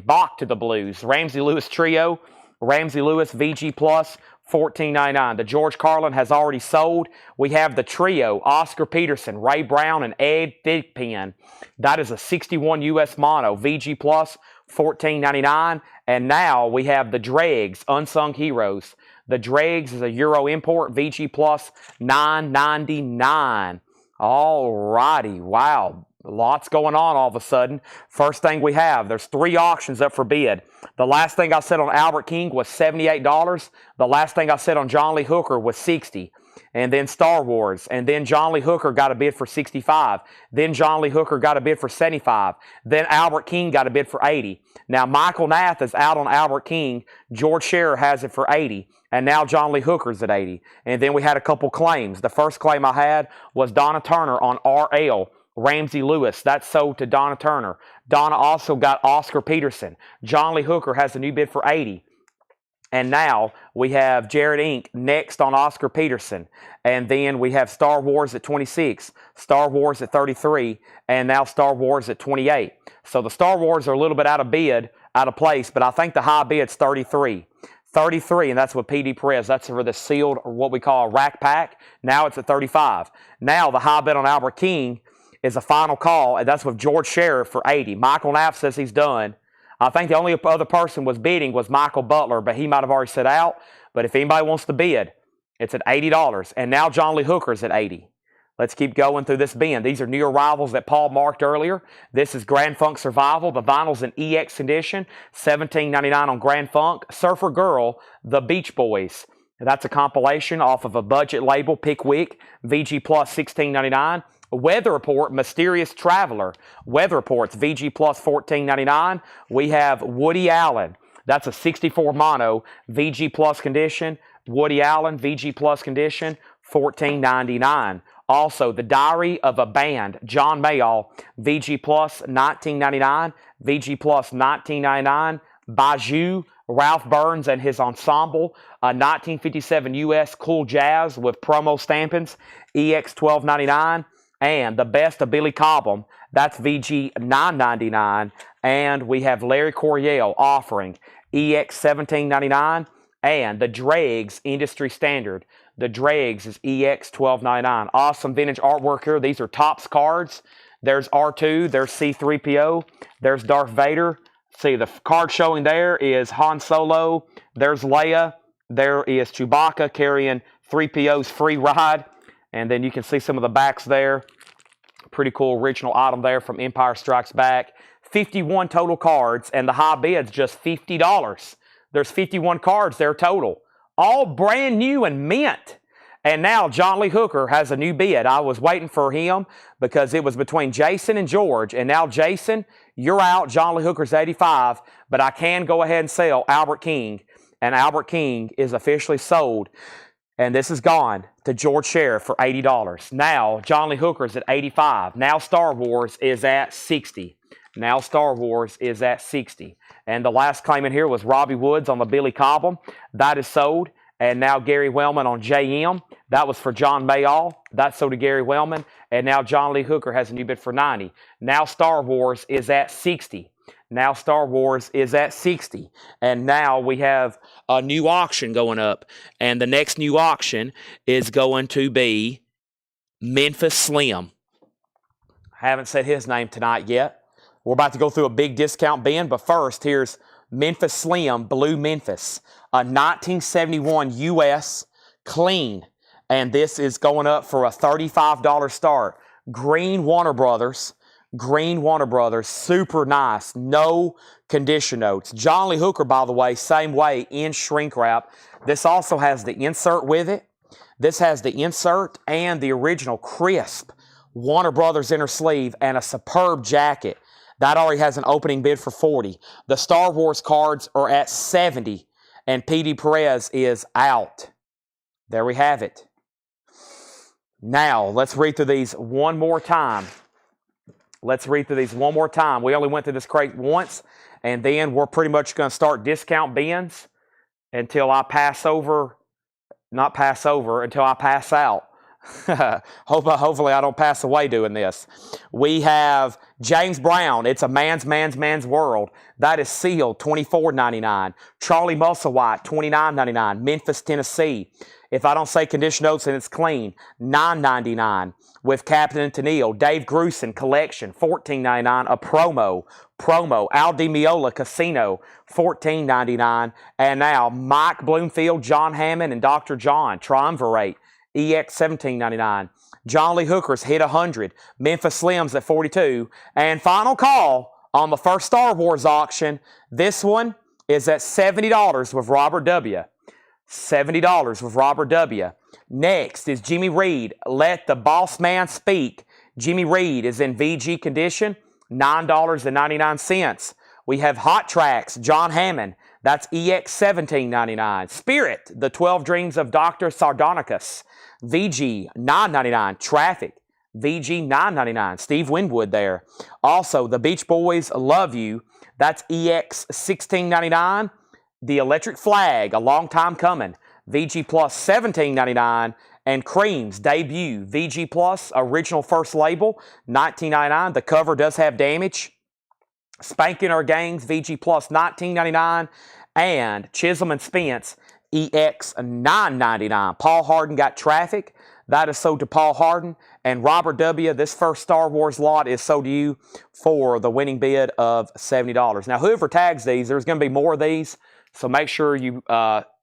Bach to the Blues. Ramsey Lewis Trio, Ramsey Lewis VG Plus, $14.99. The George Carlin has already sold. We have the Trio, Oscar Peterson, Ray Brown, and Ed Thigpen. That is a 61 US mono, VG Plus, $14.99. And now we have the Dregs, Unsung Heroes. The Dregs is a Euro import, VG Plus, $9.99. All righty, wow. Lots going on all of a sudden. First thing we have, there's 3 auctions up for bid. The last thing I said on Albert King was $78. The last thing I said on John Lee Hooker was $60. And then Star Wars. And then John Lee Hooker got a bid for $65. Then John Lee Hooker got a bid for $75. Then Albert King got a bid for $80. Now Michael Nath is out on Albert King. George Scherer has it for $80. And now John Lee Hooker's at $80. And then we had a couple claims. The first claim I had was Donna Turner on RL. Ramsey Lewis, that's sold to Donna Turner. Donna also got Oscar Peterson. John Lee Hooker has a new bid for $80. And now we have Jared Inc. next on Oscar Peterson. And then we have Star Wars at 26, Star Wars at 33, and now Star Wars at 28. So the Star Wars are a little bit out of place, but I think the high bid's 33. 33, and that's with PD Perez. That's for the sealed, or what we call a rack pack. Now it's at 35. Now the high bid on Albert King is a final call, and that's with George Scherer for $80. Michael Nath says he's done. I think the only other person was bidding was Michael Butler, but he might have already set out. But if anybody wants to bid, it's at $80. And now John Lee Hooker's at $80. Let's keep going through this bin. These are new arrivals that Paul marked earlier. This is Grand Funk Survival. The vinyl's in EX condition, $17.99 on Grand Funk. Surfer Girl, The Beach Boys. That's a compilation off of a budget label, Pickwick, VG Plus, $16.99. Weather Report, Mysterious Traveler. Weather Report's VG Plus, $14.99. We have Woody Allen. That's a 64 mono, VG Plus condition. Woody Allen, VG Plus condition, $14.99. Also, The Diary of a Band, John Mayall, VG Plus, $19.99. VG Plus, $19.99. Bajou, Ralph Burns and his ensemble, 1957 US Cool Jazz with promo stampings, EX $12.99. And The Best of Billy Cobham, that's VG $9.99. And we have Larry Coryell offering EX $17.99. And the Dregs Industry Standard. The Dregs is EX $12.99. Awesome vintage artwork here. These are Topps cards. There's R2. There's C-3PO. There's Darth Vader. See, the card showing there is Han Solo. There's Leia. There is Chewbacca carrying 3PO's free ride. And then you can see some of the backs there. Pretty cool original item there from Empire Strikes Back. 51 total cards, and the high bid's just $50. There's 51 cards there total. All brand new and mint. And now John Lee Hooker has a new bid. I was waiting for him because it was between Jason and George. And now Jason, you're out. John Lee Hooker's 85. But I can go ahead and sell Albert King. And Albert King is officially sold. And this is gone to George Scherer for $80. Now, John Lee Hooker's at 85. Now Star Wars is at 60. Now Star Wars is at 60. And the last claim in here was Robbie Woods on the Billy Cobham. That is sold. And now Gary Wellman on JM. That was for John Mayall. That's sold to Gary Wellman. And now John Lee Hooker has a new bid for 90. Now Star Wars is at 60. Now Star Wars is at 60. And now we have a new auction going up. And the next new auction is going to be Memphis Slim. I haven't said his name tonight yet. We're about to go through a big discount bin. But first, here's Memphis Slim Blue Memphis. A 1971 US clean. And this is going up for a $35 start. Green Warner Brothers. green Warner Brothers, super nice, no condition notes. John Lee Hooker, by the way, same way, in shrink wrap. This also has the insert with it. This has the insert and the original crisp Warner Brothers inner sleeve and a superb jacket. That already has an opening bid for $40. The Star Wars cards are at $70, and P.D. Perez is out. There we have it. Now, let's read through these one more time. Let's read through these one more time. We only went through this crate once, and then we're pretty much going to start discount bins until I pass over. Not pass over, until I pass out. Hopefully I don't pass away doing this. We have James Brown. It's a man's world. That is sealed, $24.99. Charlie Musselwhite, $29.99. Memphis, Tennessee. If I don't say condition notes and it's clean, $9.99. With Captain and Tennille. Dave Grusin Collection, $14.99. A promo. Al Di Meola Casino, $14.99. And now Mike Bloomfield, John Hammond, and Dr. John Triumvirate, EX $17.99. John Lee Hooker's hit 100. Memphis Slims at $42. And final call on the first Star Wars auction. This one is at $70 with Robert W. $70 with Robert W. Next is Jimmy Reed. Let the Boss Man Speak. Jimmy Reed is in VG condition, $9.99. We have Hot Tracks, John Hammond. That's EX $17.99. Spirit, The 12 Dreams of Dr. Sardonicus. VG, $9.99. Traffic, VG, $9.99. Steve Winwood there. Also, The Beach Boys, Love You. That's EX $16.99. The Electric Flag, a long time coming. VG Plus, $17.99. And Cream's debut, VG Plus, original first label, $19.99. The cover does have damage. Spanking Our Gangs, VG Plus, $19.99. And Chisholm and Spence, EX, $9.99. Paul Harden got Traffic. That is sold to Paul Harden. And Robert W., this first Star Wars lot is sold to you for the winning bid of $70. Now, whoever tags these, there's going to be more of these, so make sure you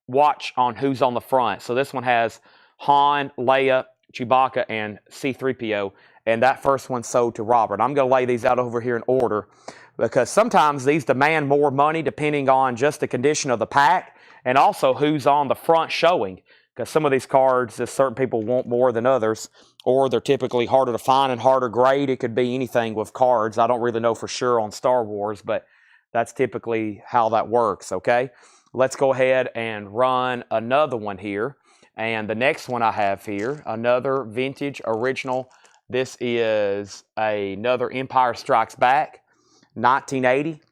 watch on who's on the front. So this one has Han, Leia, Chewbacca, and C-3PO, and that first one sold to Robert. I'm going to lay these out over here in order because sometimes these demand more money depending on just the condition of the pack and also who's on the front showing, because some of these cards, certain people want more than others, or they're typically harder to find and harder grade. It could be anything with cards. I don't really know for sure on Star Wars, but that's typically how that works, okay? Let's go ahead and run another one here. And the next one I have here, another vintage original. This is another Empire Strikes Back, 1980.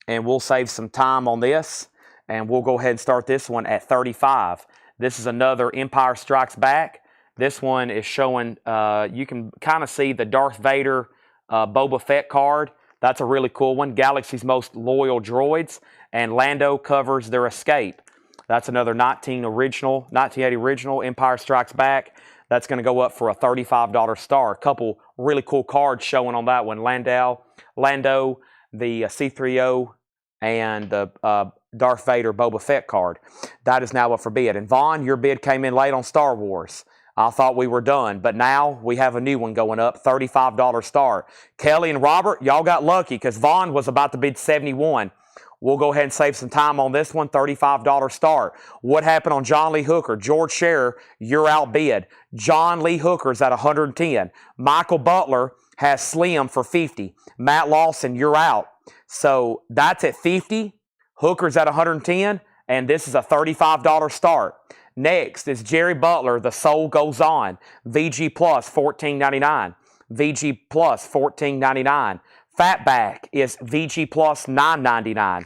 And we'll save some time on this. And we'll go ahead and start this one at $35. This is another Empire Strikes Back. This one is showing, you can kind of see the Darth Vader Boba Fett card. That's a really cool one. Galaxy's Most Loyal Droids. And Lando covers their escape. That's another 1980 original Empire Strikes Back. That's going to go up for a $35 star. A couple really cool cards showing on that one. Lando, the C-3PO, and the Darth Vader Boba Fett card. That is now up for bid. And Vaughn, your bid came in late on Star Wars. I thought we were done, but now we have a new one going up, $35 star. Kelly and Robert, y'all got lucky because Vaughn was about to bid $71. We'll go ahead and save some time on this one, $35 star. What happened on John Lee Hooker? George Scherer, you're outbid. John Lee Hooker's at $110. Michael Butler has Slim for $50. Matt Lawson, you're out. So that's at $50. Hooker's at $110, and this is a $35 start. Next is Jerry Butler, The Soul Goes On. VG Plus, $14.99. VG Plus, $14.99. Fatback is VG Plus, $9.99.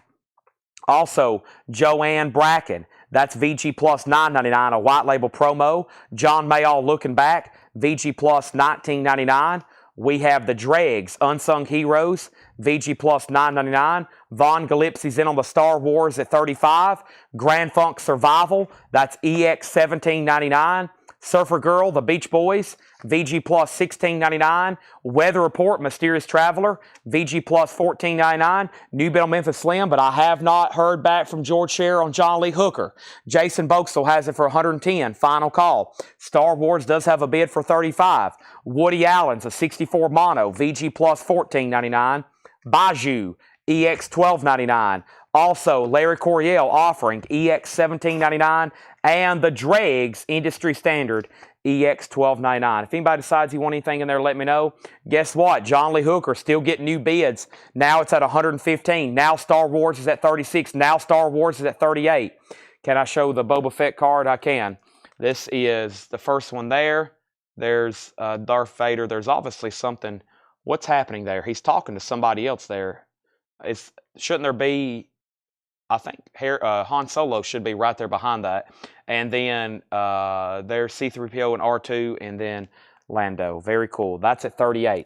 Also, Joanne Bracken, that's VG Plus, $9.99, a white label promo. John Mayall Looking Back, VG Plus, $19.99. We have the Dregs, Unsung Heroes, VG Plus, $9.99. Von Gillespie's in on the Star Wars at $35. Grand Funk Survival, that's EX $17.99. Surfer Girl, The Beach Boys, VG Plus $16.99. Weather Report, Mysterious Traveler, VG Plus $14.99. New bid on Memphis Slim, but I have not heard back from George Scher on John Lee Hooker. Jason Boxell has it for $110. Final call. Star Wars does have a bid for $35. Woody Allen's a 64 mono, VG Plus $14.99. Baju, EX $12.99. Also, Larry Coryell offering EX $17.99 and the Dregs Industry Standard EX $12.99. If anybody decides you want anything in there, let me know. Guess what? John Lee Hooker still getting new bids. Now it's at $115. Now Star Wars is at $36. Now Star Wars is at $38. Can I show the Boba Fett card? I can. This is the first one there. There's Darth Vader. There's obviously something. What's happening there? He's talking to somebody else there. Shouldn't there be... I think Han Solo should be right there behind that. And then there's C-3PO and R2 and then Lando. Very cool. That's at $38.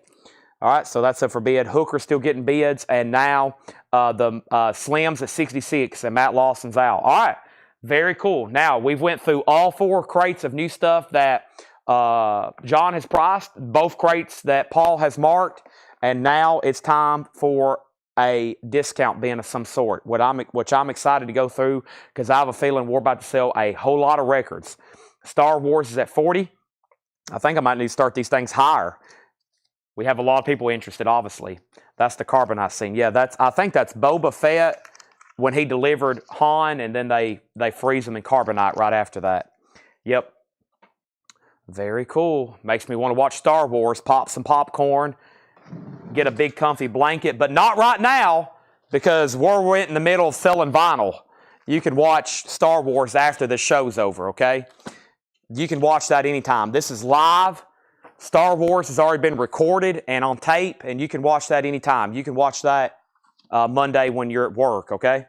All right, so that's it for bid. Hooker's still getting bids. And now the Slim's at $66 and Matt Lawson's out. All right, very cool. Now, we've went through all 4 crates of new stuff that John has priced, both crates that Paul has marked. And now it's time for a discount bin of some sort, which I'm excited to go through because I have a feeling we're about to sell a whole lot of records. Star Wars is at 40. I think I might need to start these things higher. We have a lot of people interested, obviously. That's the carbonite scene. Yeah, I think that's Boba Fett when he delivered Han, and then they freeze him in carbonite right after that. Yep. Very cool. Makes me want to watch Star Wars, pop some popcorn, get a big comfy blanket, but not right now because we're in the middle of selling vinyl. You can watch Star Wars after the show's over, okay? You can watch that anytime. This is live. Star Wars has already been recorded and on tape, and you can watch that anytime. You can watch that Monday when you're at work, okay?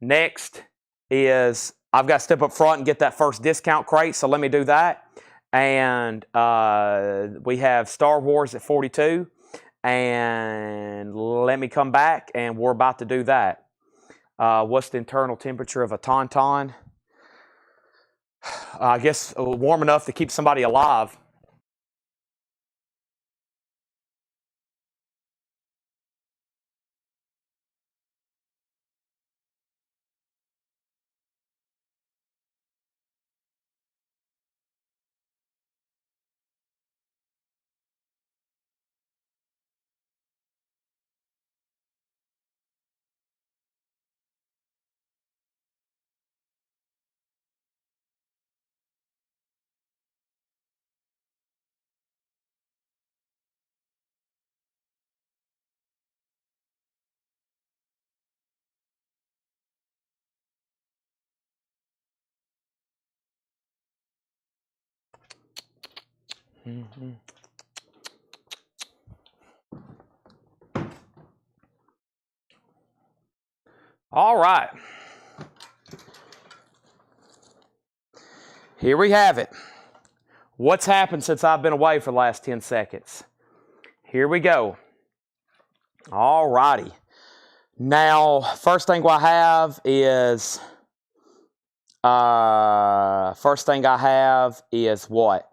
Next is I've got to step up front and get that first discount crate, so let me do that. And we have Star Wars at 42. And let me come back, and we're about to do that. What's the internal temperature of a Tauntaun? I guess warm enough to keep somebody alive. Mm-hmm. All right. Here we have it. What's happened since I've been away for the last 10 seconds? Here we go. All righty. Now, first thing I have is what?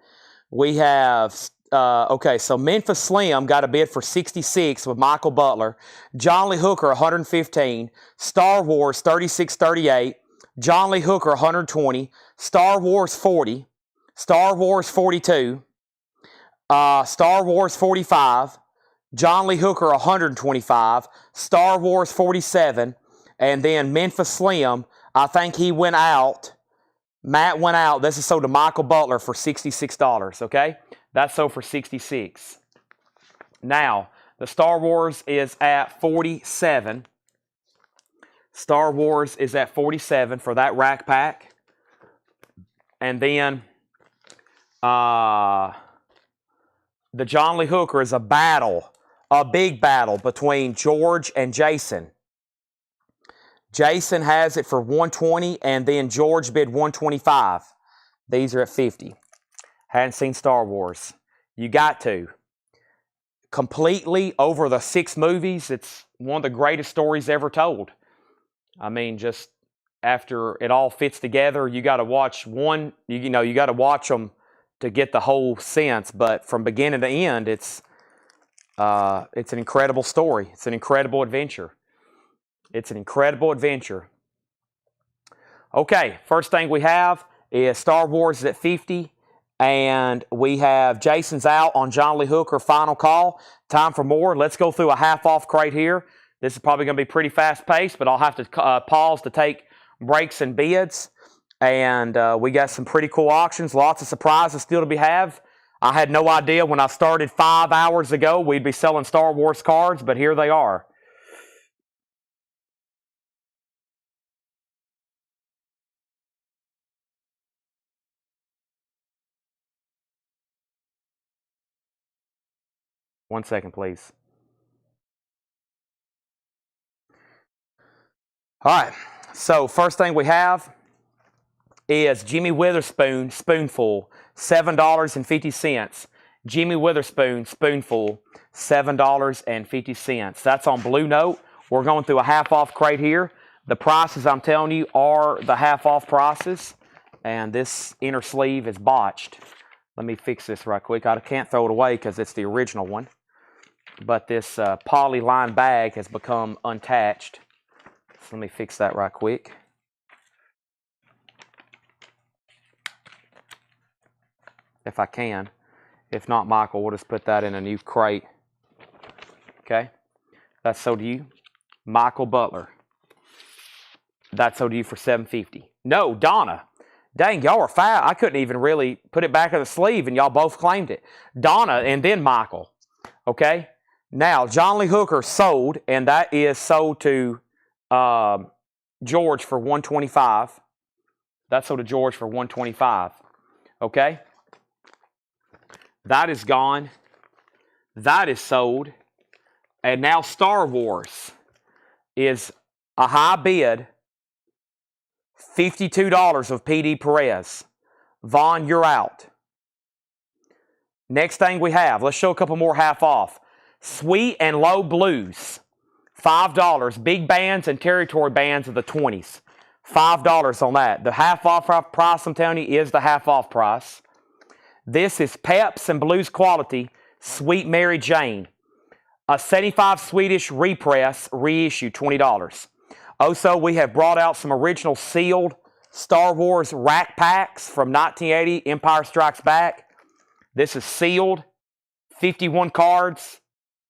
We have, okay, so Memphis Slim got a bid for 66 with Michael Butler. John Lee Hooker, 115. Star Wars, 3638. John Lee Hooker, 120. Star Wars, 40. Star Wars, 42. Star Wars, 45. John Lee Hooker, 125. Star Wars, 47. And then Memphis Slim, I think he went out. Matt went out. This is sold to Michael Butler for $66, okay? That's sold for $66. Now, the Star Wars is at 47. Star Wars is at 47 for that rack pack. And then the John Lee Hooker is a battle, a big battle between George and Jason. Jason has it for $120, and then George bid $125. These are at $50. Hadn't seen Star Wars. You got to. Completely over the 6 movies, it's one of the greatest stories ever told. I mean, just after it all fits together, you got to watch one, you got to watch them to get the whole sense, but from beginning to end, it's an incredible story. It's an incredible adventure. It's an incredible adventure. Okay, first thing we have is Star Wars is at 50, and we have Jason's out on John Lee Hooker, final call. Time for more. Let's go through a half-off crate here. This is probably going to be pretty fast-paced, but I'll have to pause to take breaks and bids. And we got some pretty cool auctions, lots of surprises still to be had. I had no idea when I started 5 hours ago we'd be selling Star Wars cards, but here they are. One second, please. All right, so first thing we have is Jimmy Witherspoon Spoonful, $7.50. Jimmy Witherspoon Spoonful, $7.50. That's on Blue Note. We're going through a half-off crate here. The prices I'm telling you are the half-off prices, and this inner sleeve is botched. Let me fix this right quick. I can't throw it away because it's the original one. But this polyline bag has become unattached. So let me fix that right quick. If I can. If not, Michael, we'll just put that in a new crate. Okay? That's sold to you. Michael Butler. That's sold to you for $7.50. No, Donna. Dang, y'all are fat. I couldn't even really put it back in the sleeve, and y'all both claimed it. Donna and then Michael. Okay? Now, John Lee Hooker sold, and that is sold to George for $125. That's sold to George for $125. Okay? That is gone. That is sold. And now Star Wars is a high bid, $52 of PD Perez. Vaughn, you're out. Next thing we have, let's show a couple more half off. Sweet and Low Blues, $5. Big bands and territory bands of the 20s. $5 on that. The half off price, I'm telling you, is the half off price. This is Peps and Blues quality, Sweet Mary Jane. A 75 Swedish repress, reissue, $20. Also, we have brought out some original sealed Star Wars rack packs from 1980, Empire Strikes Back. This is sealed, 51 cards,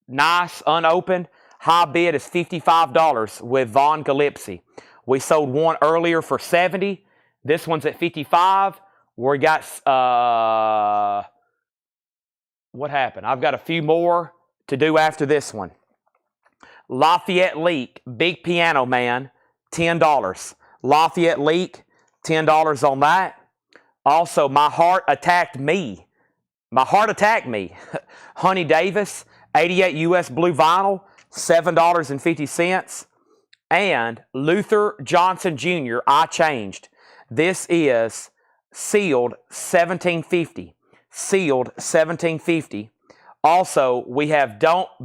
nice, unopened. High bid is $55 with Von Galipsy. We sold one earlier for $70. This one's at $55. We got, what happened? I've got a few more to do after this one. Lafayette Leak, Big Piano Man, $10. Lafayette Leak, $10 on that. Also, My Heart Attacked Me. My Heart Attacked Me. Honey Davis, 88 US Blue Vinyl, $7.50. And Luther Johnson Jr., I Changed. This is sealed, $17.50. Sealed, $17.50. Also, we have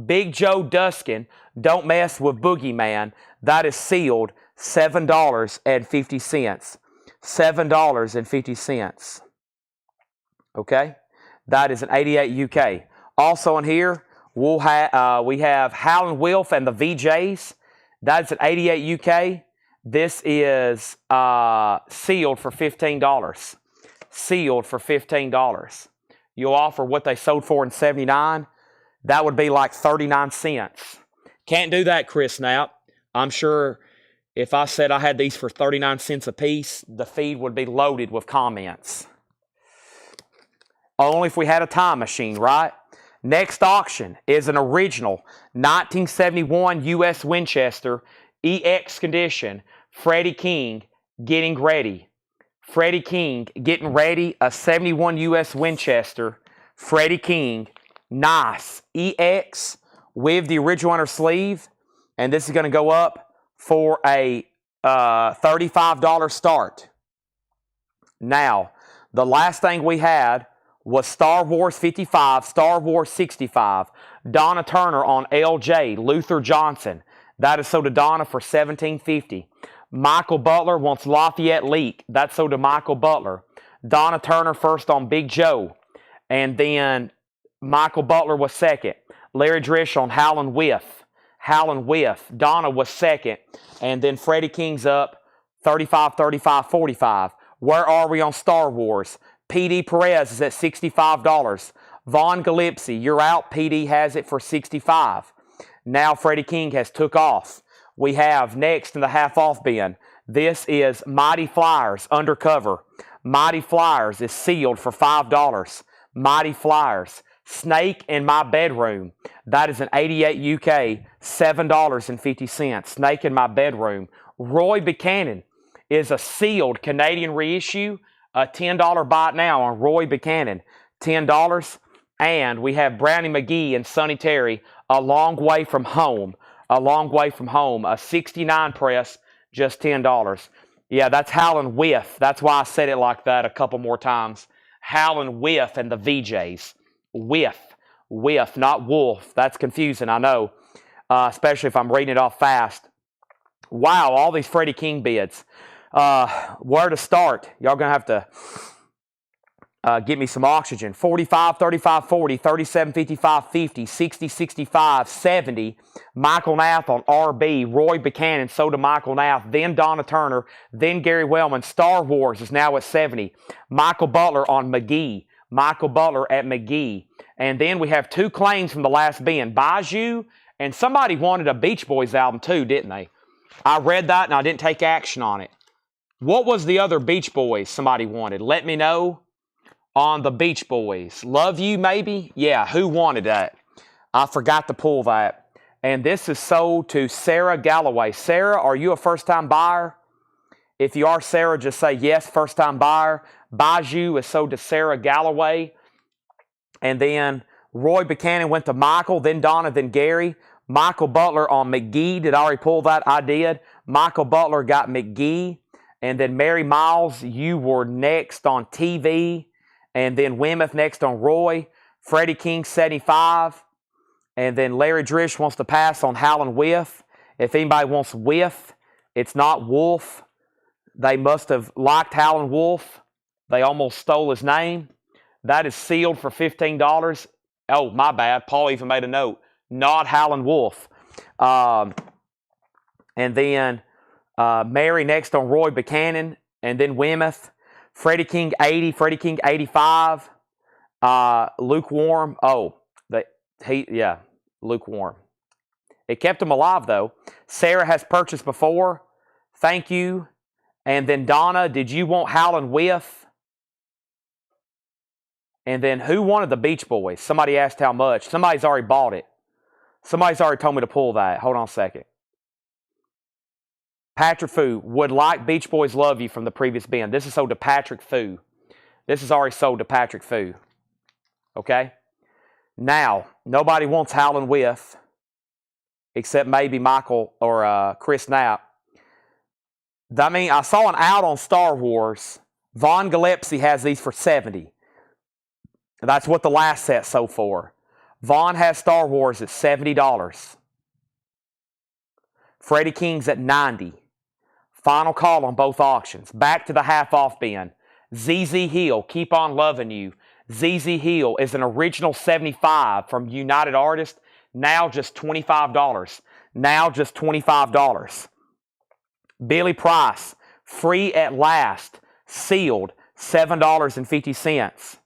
Big Joe Duskin, Don't Mess with Boogeyman. That is sealed, $7.50. $7.50. Okay? That is an 88 UK. Also in here, we have Howlin' Wolf and the VJs. That's an 88 UK. This is sealed for $15. Sealed for $15. You'll offer what they sold for in 79. That would be like 39 cents. Can't do that, Chris Knapp. I'm sure if I said I had these for 39 cents a piece, the feed would be loaded with comments. Only if we had a time machine, right? Next auction is an original 1971 U.S. Winchester EX condition. Freddie King getting ready. Freddie King getting ready. A 71 U.S. Winchester. Freddie King. Nice. EX with the original inner sleeve. And this is going to go up for a $35 start. Now, the last thing we had was Star Wars 55, Star Wars 65. Donna Turner on LJ, Luther Johnson. That is sold to Donna for $17.50. Michael Butler wants Lafayette Leak. That's sold to Michael Butler. Donna Turner first on Big Joe. And then Michael Butler was second. Larry Drish on Howlin' With. Howlin' With. Donna was second. And then Freddie King's up 35, 35, 45. Where are we on Star Wars? PD Perez is at $65. Vaughn Gillespie, you're out. PD has it for $65. Now Freddie King has took off. We have next in the half-off bin. This is Mighty Flyers Undercover. Mighty Flyers is sealed for $5. Mighty Flyers. Snake in My Bedroom. That is an 88 UK, $7.50. Snake in My Bedroom. Roy Buchanan is a sealed Canadian reissue. A $10 buy it now on Roy Buchanan. $10. And we have Brownie McGee and Sonny Terry, A Long Way From Home. A Long Way From Home. A 69 press, just $10. Yeah, that's Howlin' With. That's why I said it like that a couple more times. Howlin' With and the VJs. With, not wolf. That's confusing, I know. Especially if I'm reading it off fast. Wow, all these Freddie King bids. Where to start? Y'all going to have to get me some oxygen. 45, 35, 40, 37, 55, 50, 60, 65, 70. Michael Nath on RB. Roy Buchanan, so to Michael Nath. Then Donna Turner. Then Gary Wellman. Star Wars is now at 70. Michael Butler on McGee. Michael Butler at McGee. And then we have two claims from the last bin. Bijou, and somebody wanted a Beach Boys album too, didn't they? I read that and I didn't take action on it. What was the other Beach Boys somebody wanted? Let me know on the Beach Boys. Love You, maybe? Yeah, who wanted that? I forgot to pull that. And this is sold to Sarah Galloway. Sarah, are you a first-time buyer? If you are, Sarah, just say yes, first-time buyer. Bijou is sold to Sarah Galloway. And then Roy Buchanan went to Michael, then Donna, then Gary. Michael Butler on McGee. Did I already pull that? I did. Michael Butler got McGee. And then Mary Miles, you were next on TV. And then Weymouth next on Roy. Freddie King, 75. And then Larry Drish wants to pass on Howlin' With. If anybody wants With, it's not Wolf. They must have liked Howlin' Wolf. They almost stole his name. That is sealed for $15. Oh, my bad. Paul even made a note. Not Howlin' Wolf. And then Mary next on Roy Buchanan. And then Weymouth. Freddie King, 80. Freddie King, 85. Lukewarm. Oh, lukewarm. It kept him alive, though. Sarah has purchased before. Thank you. And then Donna, did you want Howlin' With? And then who wanted the Beach Boys? Somebody asked how much. Somebody's already bought it. Somebody's already told me to pull that. Hold on a second. Patrick Fu would like Beach Boys Love You from the previous bin. This is sold to Patrick Fu. This is already sold to Patrick Fu. Okay? Now, nobody wants Howlin' With except maybe Michael or Chris Knapp. I mean, I saw an out on Star Wars. Vaughn Gillespie has these for 70. That's what the last set sold for. Vaughn has Star Wars at $70. Freddie King's at 90. Final call on both auctions. Back to the half-off bin. ZZ Hill, Keep On Loving You. ZZ Hill is an original 75 from United Artists. Now just $25. Now just $25. Billy Price, Free at Last, sealed, $7.50.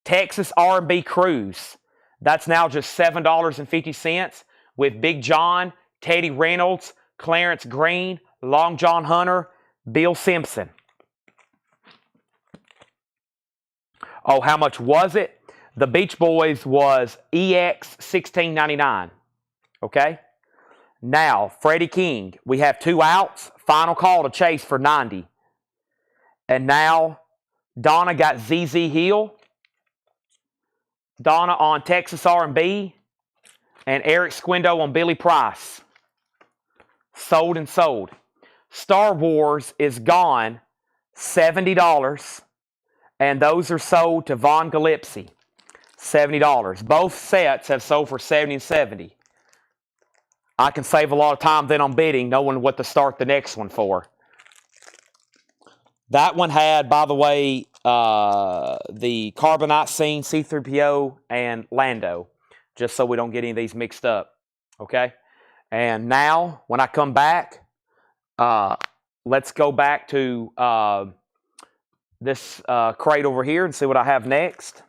Texas R&B Cruise, that's now just $7.50 with Big John, Teddy Reynolds, Clarence Green, Long John Hunter, Bill Simpson. Oh, how much was it? The Beach Boys was EX $16.99. Okay? Now, Freddie King, we have two outs. Final call to Chase for 90. And now, Donna got ZZ Hill. Donna on Texas R&B. And Eric Squindo on Billy Price. Sold and sold. Star Wars is gone, $70. And those are sold to Vaughn Gillespie, $70. Both sets have sold for $70 and $70. I can save a lot of time then on bidding, knowing what to start the next one for. That one had, by the way, the Carbonite Scene, C-3PO, and Lando, just so we don't get any of these mixed up. Okay? And now, when I come back, let's go back to this crate over here and see what I have next.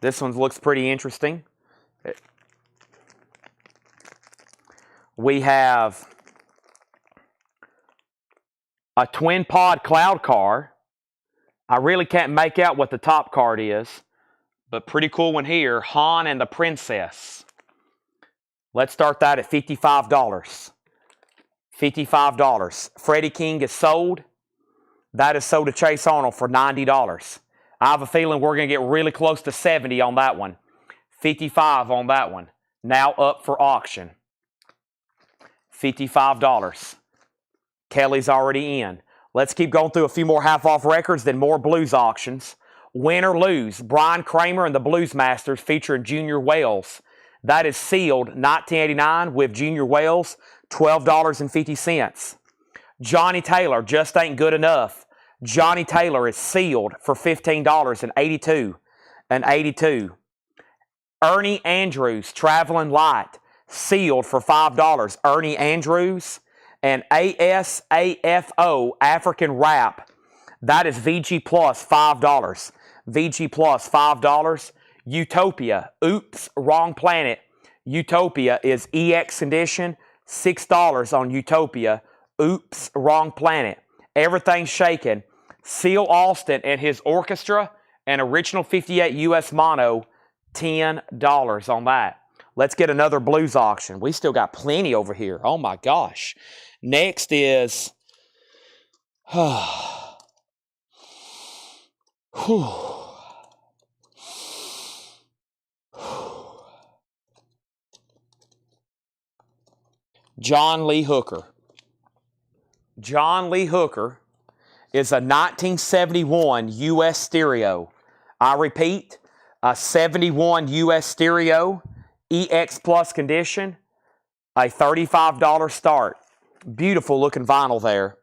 This one looks pretty interesting. We have a twin pod cloud car. I really can't make out what the top card is, but pretty cool one here. Han and the Princess. Let's start that at $55. $55. Freddie King is sold. That is sold to Chase Arnold for $90. I have a feeling we're going to get really close to 70 on that one. 55 on that one. Now up for auction. $55. Kelly's already in. Let's keep going through a few more half-off records, then more blues auctions. Win or lose, Brian Kramer and the Blues Masters featuring Junior Wells. That is sealed 1989 with Junior Wells, $12.50. Johnny Taylor, Just Ain't Good Enough. Johnny Taylor is sealed for $15.82 and 82. Ernie Andrews, Traveling Light, sealed for $5. Ernie Andrews and ASAFO, African Rap. That is VG Plus, $5. VG Plus, $5. Utopia, Oops, Wrong Planet. Utopia is EX condition, $6 on Utopia. Oops, Wrong Planet. Everything's Shaken. Seal Austin and his orchestra and original 58 US mono, $10 on that. Let's get another blues auction. We still got plenty over here. Oh my gosh. Next is John Lee Hooker. John Lee Hooker is a 1971 US stereo. I repeat, a 71 US stereo, EX Plus condition, a $35 start. Beautiful looking vinyl there.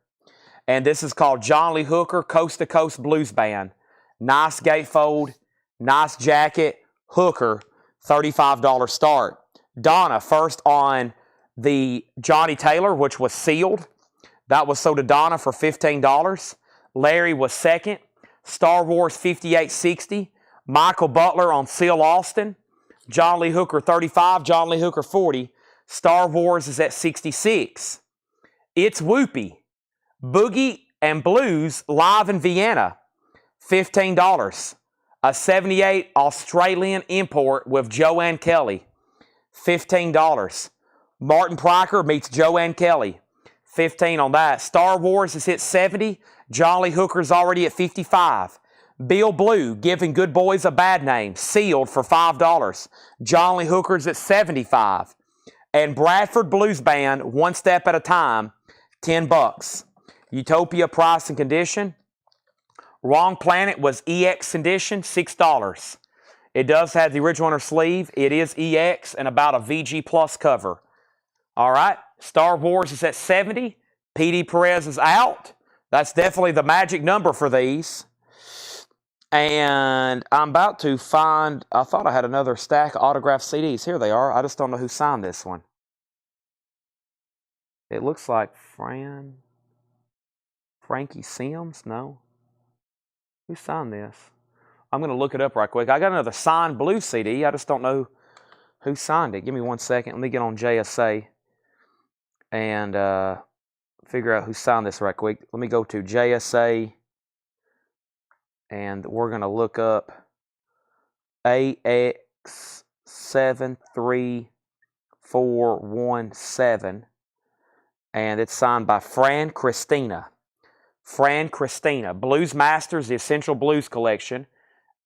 And this is called John Lee Hooker Coast to Coast Blues Band. Nice gatefold, nice jacket, Hooker, $35 start. Donna first on the Johnny Taylor, which was sealed. That was sold to Donna for $15. Larry was second. Star Wars 5860. Michael Butler on Seal Austin. John Lee Hooker 35. John Lee Hooker 40. Star Wars is at 66. It's Whoopie. Boogie and Blues live in Vienna. $15. A 78 Australian import with Joanne Kelly. $15. Martin Pryker meets Joanne Kelly. 15 on that. Star Wars has hit 70. John Lee Hooker's already at 55. Bill Blue, Giving Good Boys a Bad Name, sealed for $5. John Lee Hooker's at 75. And Bradford Blues Band, One Step at a Time, $10. Utopia price and condition. Wrong Planet was EX condition, $6. It does have the original inner sleeve. It is EX and about a VG Plus cover. All right. Star Wars is at 70. PD Perez is out. That's definitely the magic number for these. And I'm about to find, I thought I had another stack of autographed CDs. Here they are. I just don't know who signed this one. It looks like Frankie Sims? No. Who signed this? I'm going to look it up right quick. I got another signed blue CD. I just don't know who signed it. Give me 1 second. Let me get on JSA and figure out who signed this right quick. Let me go to JSA, and we're going to look up AX73417, and it's signed by Fran Christina. Fran Christina. Blues Masters, the Essential Blues Collection,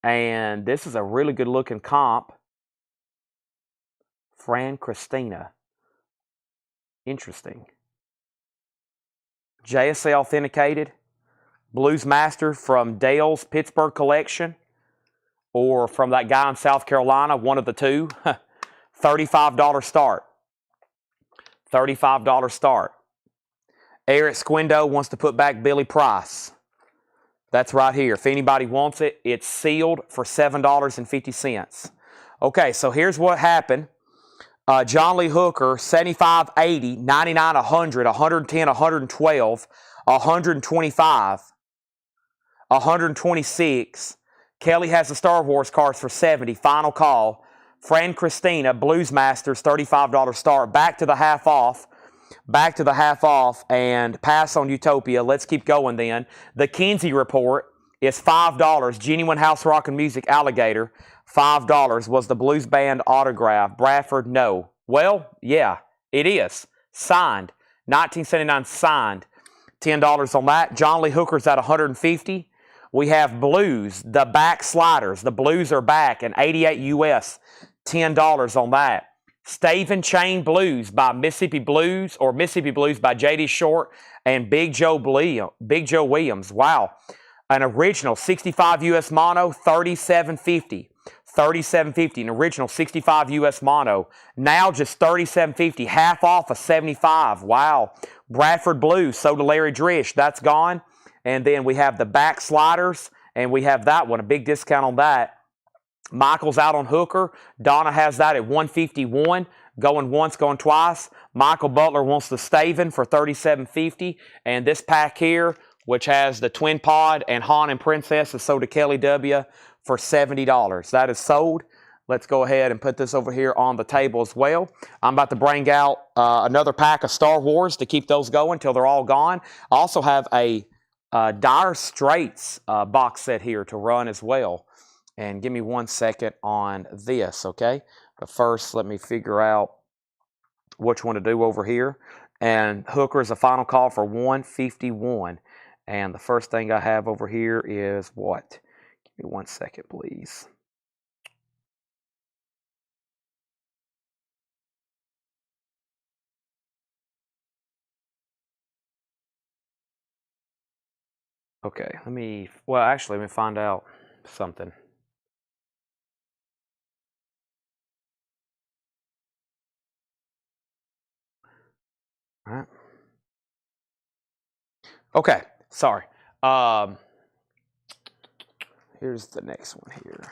and this is a really good looking comp. Fran Christina. Interesting. JSA authenticated. Blues Master from Dale's Pittsburgh collection or from that guy in South Carolina, one of the two. $35 start. $35 start. Eric Squindo wants to put back Billy Price. That's right here. If anybody wants it, it's sealed for $7.50. Okay, so here's what happened. John Lee Hooker, 75, 80, 99, 100, 110, 112, 125, 126. Kelly has the Star Wars cards for 70. Final call. Fran Christina, Blues Masters, $35 start. Back to the half off. Back to the half off and pass on Utopia. Let's keep going then. The Kinsey Report is $5. Genuine House Rock and Music Alligator, $5. Was the Blues Band autograph? Bradford, no. Well, yeah, it is. Signed. 1979 signed. $10 on that. John Lee Hooker's at $150. We have Blues, the back sliders. The Blues are back in 88 US. $10 on that. Stave and Chain Blues by Mississippi Blues, or Mississippi Blues by J.D. Short and Big Joe Williams. Wow. An original 65 US mono, $37.50. $37.50. An original 65 US mono. Now just $37.50. Half off of $75. Wow. Bradford Blues, so to Larry Drish. That's gone. And then we have the back sliders, and we have that one. A big discount on that. Michael's out on Hooker. Donna has that at $151. Going once, going twice. Michael Butler wants the Staven for $37.50. And this pack here, which has the Twin Pod and Han and Princess, is sold to Kelly W. for $70. That is sold. Let's go ahead and put this over here on the table as well. I'm about to bring out another pack of Star Wars to keep those going until they're all gone. I also have a Dire Straits box set here to run as well. And give me 1 second on this, okay? But first, let me figure out which one to do over here. And Hooker is a final call for $151. And the first thing I have over here is what? Give me 1 second, please. Okay, let me find out something. All right. Okay, sorry. Here's the next one here.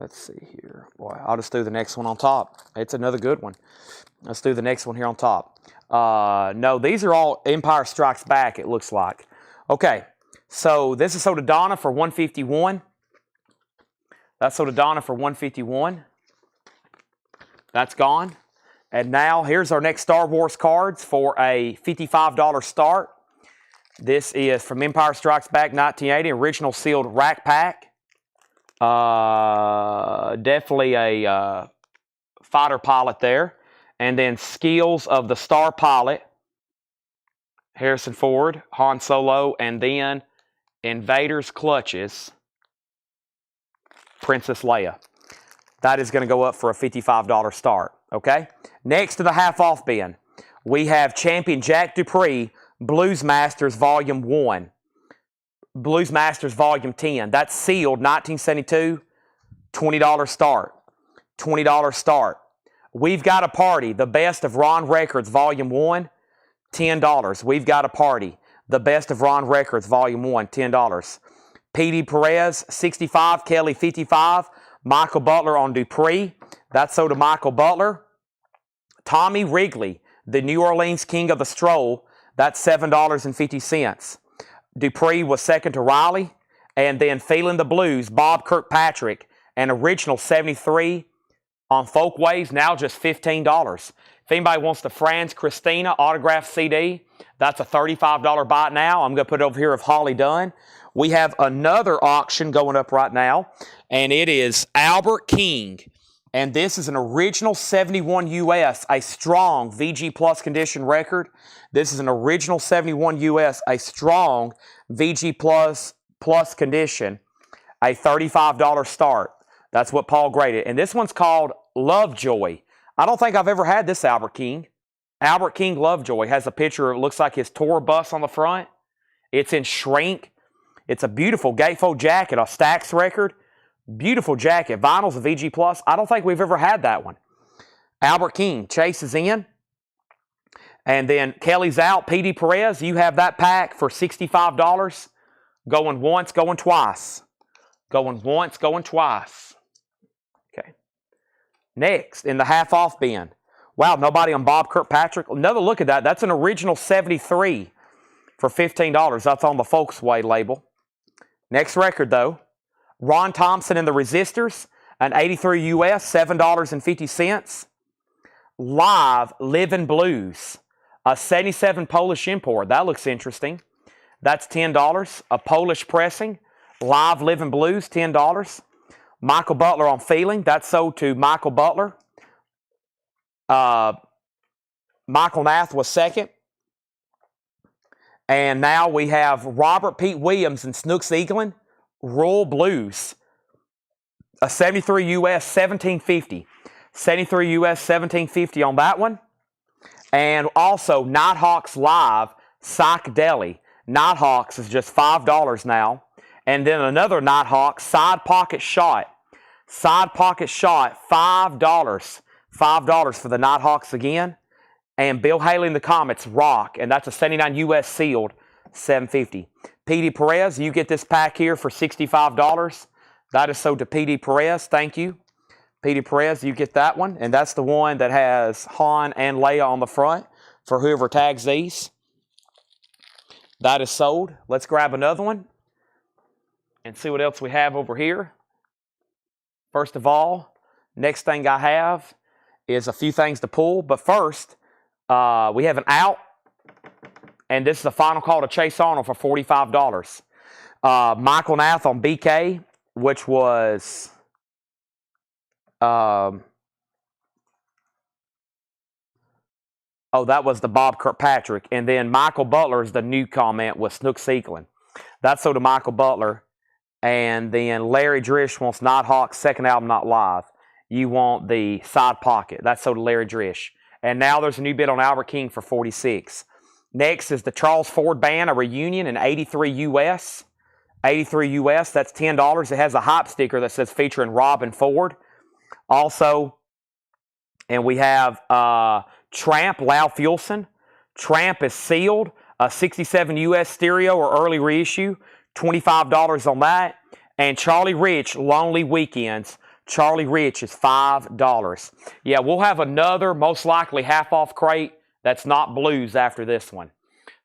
Let's see here. Boy, I'll just do the next one on top. It's another good one. Let's do the next one here on top. No, these are all Empire Strikes Back, it looks like. Okay, so this is sold to Donna for $151. That's sold to Donna for $151. That's gone. And now here's our next Star Wars cards for a $55 start. This is from Empire Strikes Back 1980, original sealed rack pack. Definitely a fighter pilot there. And then skills of the Star Pilot, Harrison Ford, Han Solo, and then Invader's Clutches, Princess Leia. That is going to go up for a $55 start, okay? Next to the half-off bin, we have Champion Jack Dupree, Blues Masters Volume 1. Blues Masters Volume 10. That's sealed, 1972, $20 start. $20 start. We've Got a Party, the best of Ron Records, Volume 1, $10. We've Got a Party, the best of Ron Records, Volume 1, $10. P.D. Perez, 65, Kelly, 55. Michael Butler on Dupree. That's sold to Michael Butler. Tommy Wrigley, the New Orleans King of the Stroll. That's $7.50. Dupree was second to Riley. And then Feeling the Blues, Bob Kirkpatrick, an original 73 on Folkways, now just $15. If anybody wants the Franz Christina autographed CD, that's a $35 buy it now. I'm going to put it over here of Holly Dunn. We have another auction going up right now, and it is Albert King. And this is an original 71 US, a strong VG Plus condition record. This is an original 71 US, a strong VG Plus condition, a $35 start. That's what Paul graded. And this one's called Lovejoy. I don't think I've ever had this Albert King. Albert King Lovejoy has a picture, it looks like his tour bus on the front. It's in shrink. It's a beautiful gatefold jacket, a Stax record. Beautiful jacket. Vinyl's a VG Plus. I don't think we've ever had that one. Albert King chases in. And then Kelly's out. PD Perez, you have that pack for $65. Going once, going twice. Going once, going twice. Okay. Next, in the half-off bin. Wow, nobody on Bob Kirkpatrick. Another look at that. That's an original 73 for $15. That's on the Folksway label. Next record, though. Ron Thompson and the Resistors, an 83 US, $7.50. Live Livin' Blues, a 77 Polish import. That looks interesting. That's $10. A Polish pressing. Live Livin' Blues, $10. Michael Butler on Feeling. That's sold to Michael Butler. Michael Nath was second. And now we have Robert Pete Williams and Snooks Eaglin, Rural Blues, a 73 US, $17.50. 73 US, $17.50 on that one. And also Nighthawks Live, Psychedelic. Nighthawks is just $5 now. And then another Nighthawks Side Pocket Shot. Side Pocket Shot, $5. $5 for the Nighthawks again. And Bill Haley and the Comets Rock, and that's a 79 US sealed, $7.50. PD Perez, you get this pack here for $65. That is sold to PD Perez. Thank you. PD Perez, you get that one. And that's the one that has Han and Leia on the front for whoever tags these. That is sold. Let's grab another one and see what else we have over here. First of all, next thing I have is a few things to pull. But first, we have an out. And this is the final call to Chase Arnold for $45. Michael Nath on BK, which was... that was the Bob Kirkpatrick. And then Michael Butler is the new comment with Snook Seeklin. That's so to Michael Butler. And then Larry Drish wants Nighthawk's second album, Not Live. You want the Side Pocket. That's so to Larry Drish. And now there's a new bid on Albert King for $46. Next is the Charles Ford Band, a reunion in 83 US. 83 US, that's $10. It has a hype sticker that says featuring Robin Ford. Also, and we have Tramp, Lau Fuelson. Tramp is sealed, a 67 US stereo or early reissue, $25 on that. And Charlie Rich, Lonely Weekends. Charlie Rich is $5. Yeah, we'll have another, most likely half-off crate that's not blues after this one.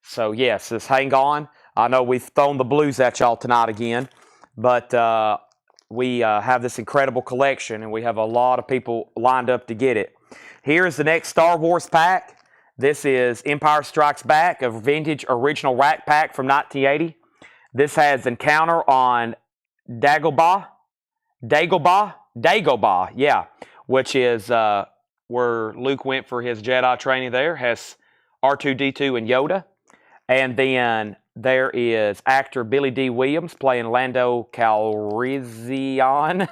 So, yes, just hang on. I know we've thrown the blues at y'all tonight again, but we have this incredible collection, and we have a lot of people lined up to get it. Here's the next Star Wars pack. This is Empire Strikes Back, a vintage original rack pack from 1980. This has Encounter on Dagobah, yeah, which is where Luke went for his Jedi training there. Has R2-D2 and Yoda. And then there is actor Billy D. Williams playing Lando Calrissian.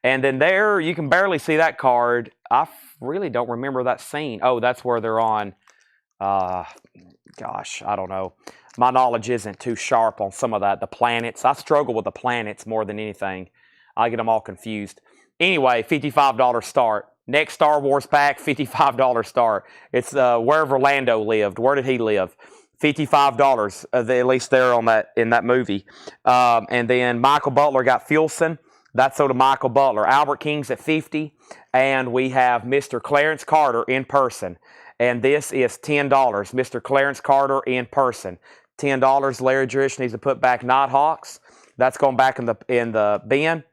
And then there, you can barely see that card. I really don't remember that scene. Oh, that's where they're on, gosh, I don't know. My knowledge isn't too sharp on some of that. The planets. I struggle with the planets more than anything. I get them all confused. Anyway, $55 start. Next Star Wars pack, $55 start. It's wherever Lando lived. Where did he live? $55, at least there on that in that movie. And then Michael Butler got Fuelson. That's so to Michael Butler. Albert King's at $50. And we have Mr. Clarence Carter in person. And this is $10. Mr. Clarence Carter in person. $10. Larry Drish needs to put back Nighthawks. That's going back in the bin.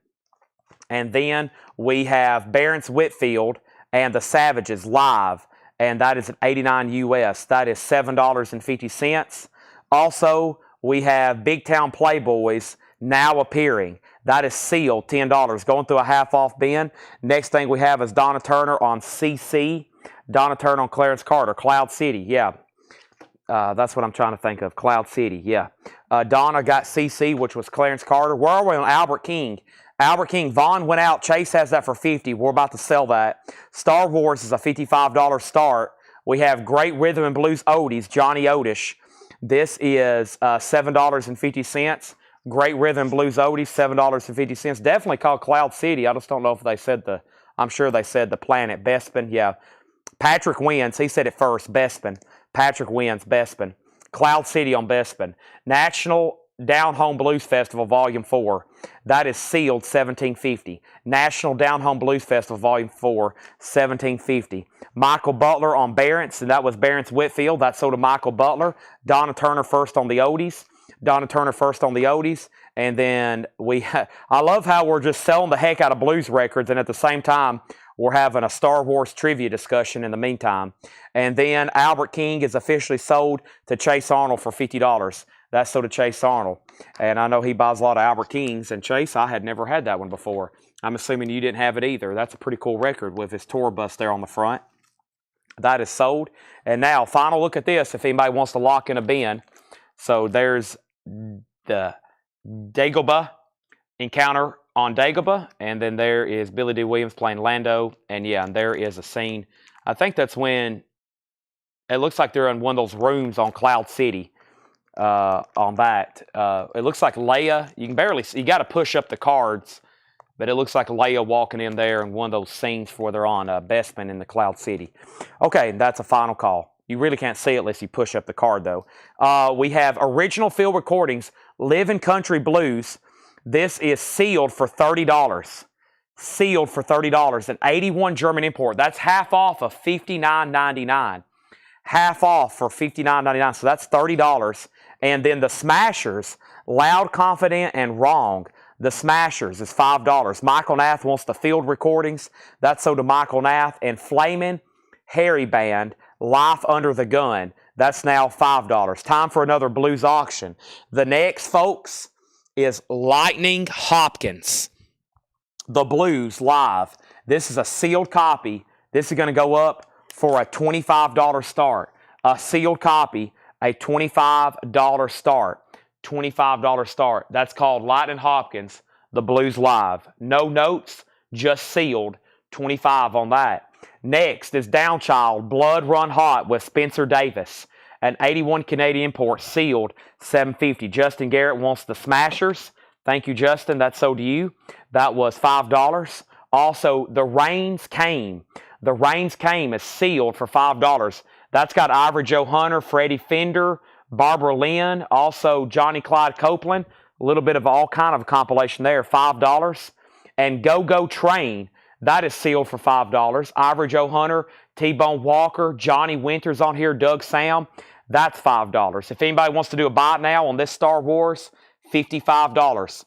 And then we have Barron's Whitfield and the Savages live. And that is an 89 US. That is $7.50. Also, we have Big Town Playboys now appearing. That is sealed, $10. Going through a half-off bin. Next thing we have is Donna Turner on CC. Donna Turner on Clarence Carter. Cloud City, yeah. That's what I'm trying to think of. Cloud City, yeah. Donna got CC, which was Clarence Carter. Where are we on Albert King? Albert King, Vaughn went out. Chase has that for $50. We're about to sell that. Star Wars is a $55 start. We have Great Rhythm and Blues Oldies, Johnny Otish. This is $7.50. Great Rhythm and Blues Oldies, $7.50. Definitely called Cloud City. I just don't know if they said I'm sure they said the planet. Bespin, yeah. Patrick wins. He said it first, Bespin. Patrick wins, Bespin. Cloud City on Bespin. National Down Home Blues Festival, Volume 4. That is sealed, $17.50. National Down Home Blues Festival, Volume 4, $17.50. Michael Butler on Barents, and that was Barents Whitfield. That sold to Michael Butler. Donna Turner first on the Oldies. And then I love how we're just selling the heck out of blues records, and at the same time, we're having a Star Wars trivia discussion in the meantime. And then Albert King is officially sold to Chase Arnold for $50. That's sold to Chase Arnold. And I know he buys a lot of Albert Kings. And Chase, I had never had that one before. I'm assuming you didn't have it either. That's a pretty cool record with his tour bus there on the front. That is sold. And now, final look at this if anybody wants to lock in a bin. So there's the Dagobah encounter on Dagobah, and then there is Billy D. Williams playing Lando, and yeah, and there is a scene. I think that's when it looks like they're in one of those rooms on Cloud City. On that, it looks like Leia. You can barely see. You got to push up the cards, but it looks like Leia walking in there in one of those scenes where they're on Bespin in the Cloud City. Okay, that's a final call. You really can't see it unless you push up the card, though. We have original field recordings, Live in Country Blues. This is sealed for $30. Sealed for $30. An 81 German import. That's half off of $59.99. Half off for $59.99. So that's $30. And then the Smashers, Loud, Confident, and Wrong. The Smashers is $5. Michael Nath wants the field recordings. That's sold to Michael Nath. And Flamin' Harry Band, Life Under the Gun. That's now $5. Time for another blues auction. The next, folks, is Lightning Hopkins. The Blues Live. This is a sealed copy. This is going to go up for a $25 start. A sealed copy, a $25 start. $25 start. That's called Lightning Hopkins, The Blues Live. No notes, just sealed. $25 on that. Next is Downchild, Blood Run Hot with Spencer Davis. An 81 Canadian import, sealed, $7.50. Justin Garrett wants the Smashers. Thank you, Justin. That's sold to you. That was $5. Also, The Rains Came. The Rains Came is sealed for $5. That's got Ivory Joe Hunter, Freddie Fender, Barbara Lynn, also Johnny Clyde Copeland. A little bit of all kind of a compilation there, $5. And Go Go Train, that is sealed for $5. Ivory Joe Hunter, T-Bone Walker, Johnny Winters on here, Doug Sam. That's $5. If anybody wants to do a buy now on this Star Wars, $55.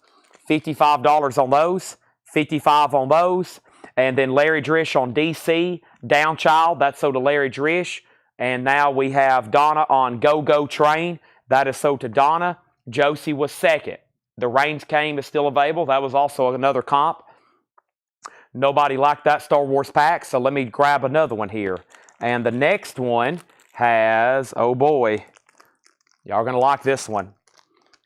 $55 on those. $55 on those. And then Larry Drish on DC, Downchild. That's sold to Larry Drish. And now we have Donna on Go Go Train. That is sold to Donna. Josie was second. The Rains Came is still available. That was also another comp. Nobody liked that Star Wars pack, so let me grab another one here. And the next one has, oh boy, y'all are going to like this one.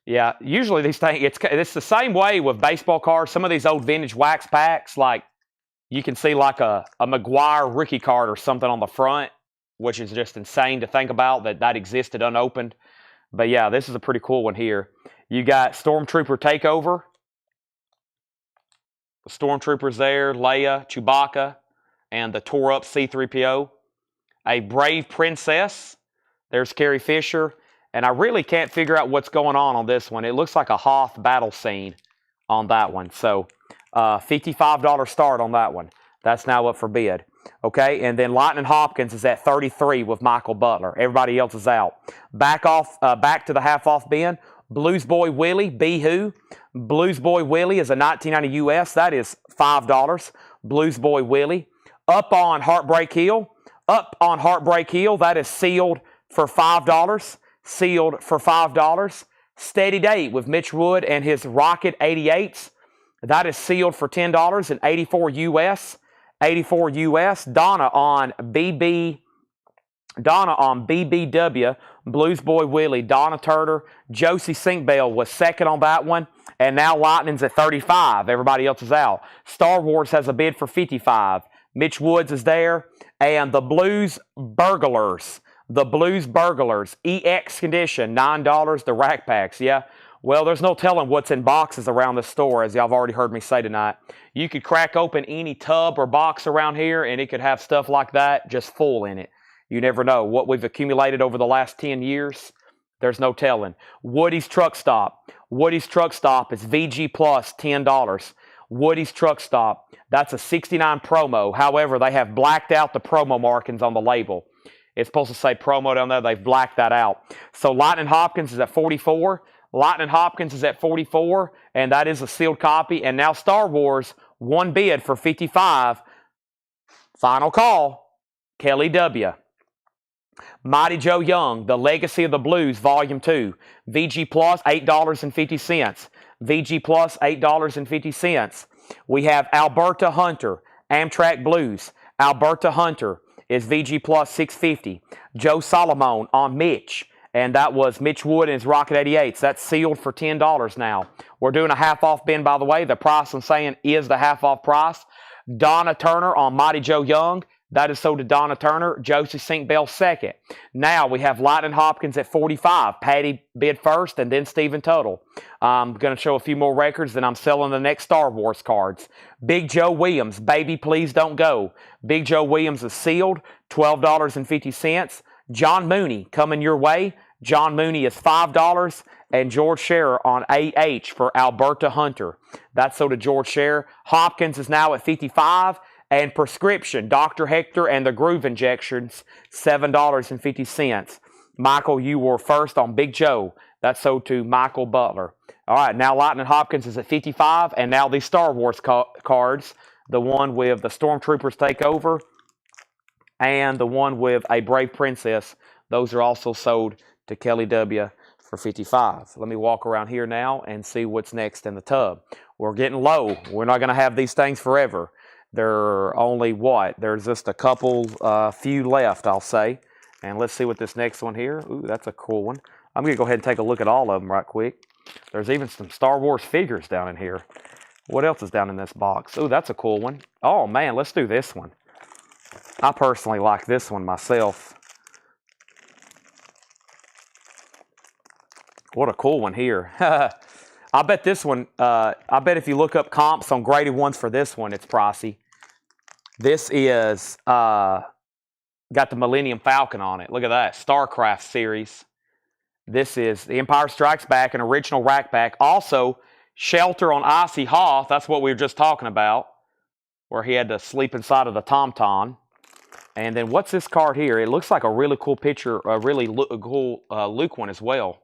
Yeah, usually these things, it's the same way with baseball cards. Some of these old vintage wax packs, like you can see like a McGuire rookie card or something on the front, which is just insane to think about that existed unopened. But yeah, this is a pretty cool one here. You got Stormtrooper Takeover. The Stormtroopers there, Leia, Chewbacca, and the tore-up C-3PO. A Brave Princess. There's Carrie Fisher. And I really can't figure out what's going on this one. It looks like a Hoth battle scene on that one. So, $55 start on that one. That's now up for bid. Okay, and then Lightning Hopkins is at $33 with Michael Butler. Everybody else is out. Back to the half-off bin. Blues Boy Willie, Be Who. Blues Boy Willie is a 1990 US. That is $5. Blues Boy Willie. Up on Heartbreak Hill. That is sealed for $5. Sealed for $5. Steady Date with Mitch Wood and his Rocket 88s. That is sealed for $10 and $84 US. $84 US. Donna on BBW, Blues Boy Willie, Donna Turner, Josie Sinkbell was second on that one, and now Lightning's at $35. Everybody else is out. Star Wars has a bid for $55. Mitch Woods is there, and the Blues Burglars, EX condition, $9, the rack packs, yeah. Well, there's no telling what's in boxes around the store, as y'all have already heard me say tonight. You could crack open any tub or box around here, and it could have stuff like that just full in it. You never know. What we've accumulated over the last 10 years, there's no telling. Woody's Truck Stop. Woody's Truck Stop is VG plus $10. Woody's Truck Stop. That's a 69 promo. However, they have blacked out the promo markings on the label. It's supposed to say promo down there. They've blacked that out. So Lightning Hopkins is at 44. Lightning Hopkins is at 44, and that is a sealed copy. And now Star Wars, one bid for 55. Final call, Kelly W. Mighty Joe Young, The Legacy of the Blues, Volume 2. VG Plus, $8.50. VG Plus, $8.50. We have Alberta Hunter, Amtrak Blues. Alberta Hunter is VG Plus, $6.50. Joe Solomon on Mitch, and that was Mitch Wood and his Rocket 88s. That's sealed for $10 now. We're doing a half-off bin, by the way. The price I'm saying is the half-off price. Donna Turner on Mighty Joe Young. That is sold to Donna Turner. Josie St. Bell second. Now we have Lightning Hopkins at 45. Patty bid first, and then Stephen Tuttle. I'm going to show a few more records, then I'm selling the next Star Wars cards. Big Joe Williams, Baby Please Don't Go. Big Joe Williams is sealed, $12.50. John Mooney coming your way. John Mooney is $5. And George Scherer on AH for Alberta Hunter. That's sold to George Scherer. Hopkins is now at 55. And Prescription, Dr. Hector and the Groove Injections, $7.50. Michael, you were first on Big Joe. That's sold to Michael Butler. All right, now Lightning Hopkins is at 55. And now these Star Wars cards, the one with the Stormtroopers take over and the one with a Brave Princess, those are also sold to Kelly W. for 55. Let me walk around here now and see what's next in the tub. We're getting low. We're not going to have these things forever. There are only what? There's just a couple, few left, I'll say. And let's see what this next one here. Ooh, that's a cool one. I'm going to go ahead and take a look at all of them right quick. There's even some Star Wars figures down in here. What else is down in this box? Ooh, that's a cool one. Oh, man, let's do this one. I personally like this one myself. What a cool one here. I bet this one, I bet if you look up comps on graded ones for this one, it's pricey. This is, got the Millennium Falcon on it. Look at that, StarCraft series. This is The Empire Strikes Back, an original rack back. Also, Shelter on Icy Hoth, that's what we were just talking about, where he had to sleep inside of the Tauntaun. And then what's this card here? It looks like a really cool picture, a really cool Luke one as well.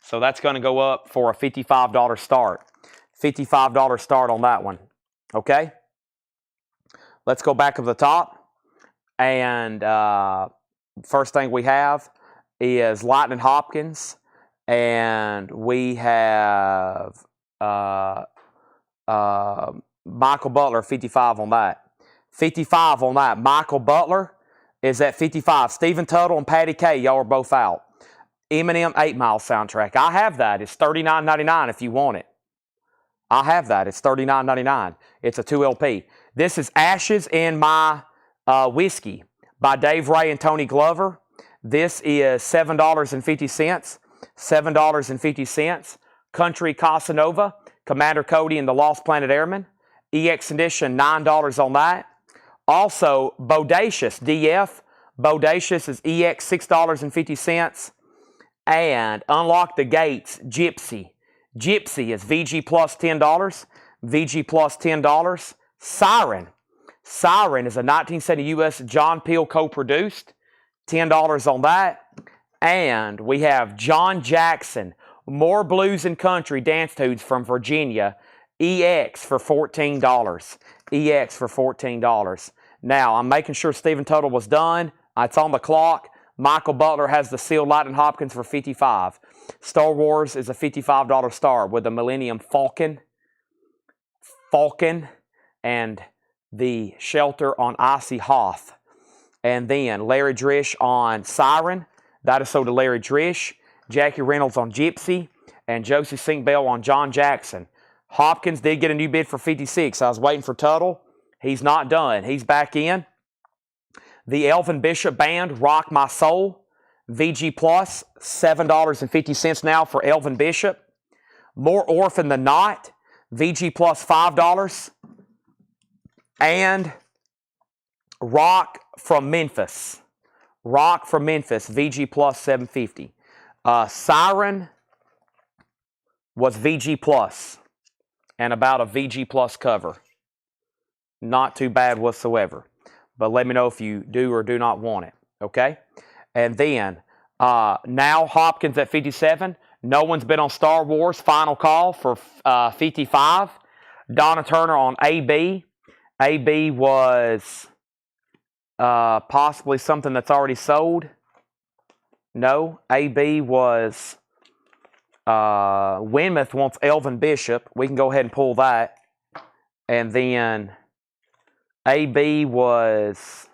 So that's going to go up for a $55 start. $55 start on that one. Okay? Let's go back to the top. And first thing we have is Lightning Hopkins. And we have Michael Butler, 55 on that. 55 on that. Michael Butler is at 55. Stephen Tuttle and Patty K, y'all are both out. Eminem 8 Mile soundtrack. I have that. It's $39.99 if you want it. I have that. It's $39.99. It's a 2 LP. This is Ashes in My Whiskey by Dave Ray and Tony Glover. This is $7.50. $7.50. Country Casanova, Commander Cody and the Lost Planet Airmen. EX Edition, $9 on that. Also, Bodacious DF. Bodacious is EX, $6.50. And Unlock the Gates, Gypsy. Gypsy is VG plus $10. VG plus $10. Siren. Siren is a 1970 U.S. John Peel co-produced. $10 on that. And we have John Jackson, More Blues and Country Dance Tunes from Virginia. EX for $14. EX for $14. Now, I'm making sure Stephen Tuttle was done. It's on the clock. Michael Butler has the sealed Lightning Hopkins for $55. Star Wars is a $55 star with the Millennium Falcon. And the Shelter on Icy Hoth. And then Larry Drish on Siren. That is sold to Larry Drish. Jackie Reynolds on Gypsy. And Josie St. Bell on John Jackson. Hopkins did get a new bid for $56. I was waiting for Tuttle. He's not done. He's back in. The Elvin Bishop Band, Rock My Soul. VG Plus, $7.50 now for Elvin Bishop. More Orphan Than Not. VG Plus, $5. And Rock from Memphis. Rock from Memphis, VG Plus 750. Siren was VG Plus and about a VG Plus cover. Not too bad whatsoever. But let me know if you do or do not want it. Okay? And then, now Hopkins at 57. No one's been on Star Wars. Final call for 55. Donna Turner on AB. AB was possibly something that's already sold. No. AB was Winmouth wants Elvin Bishop. We can go ahead and pull that. And then AB was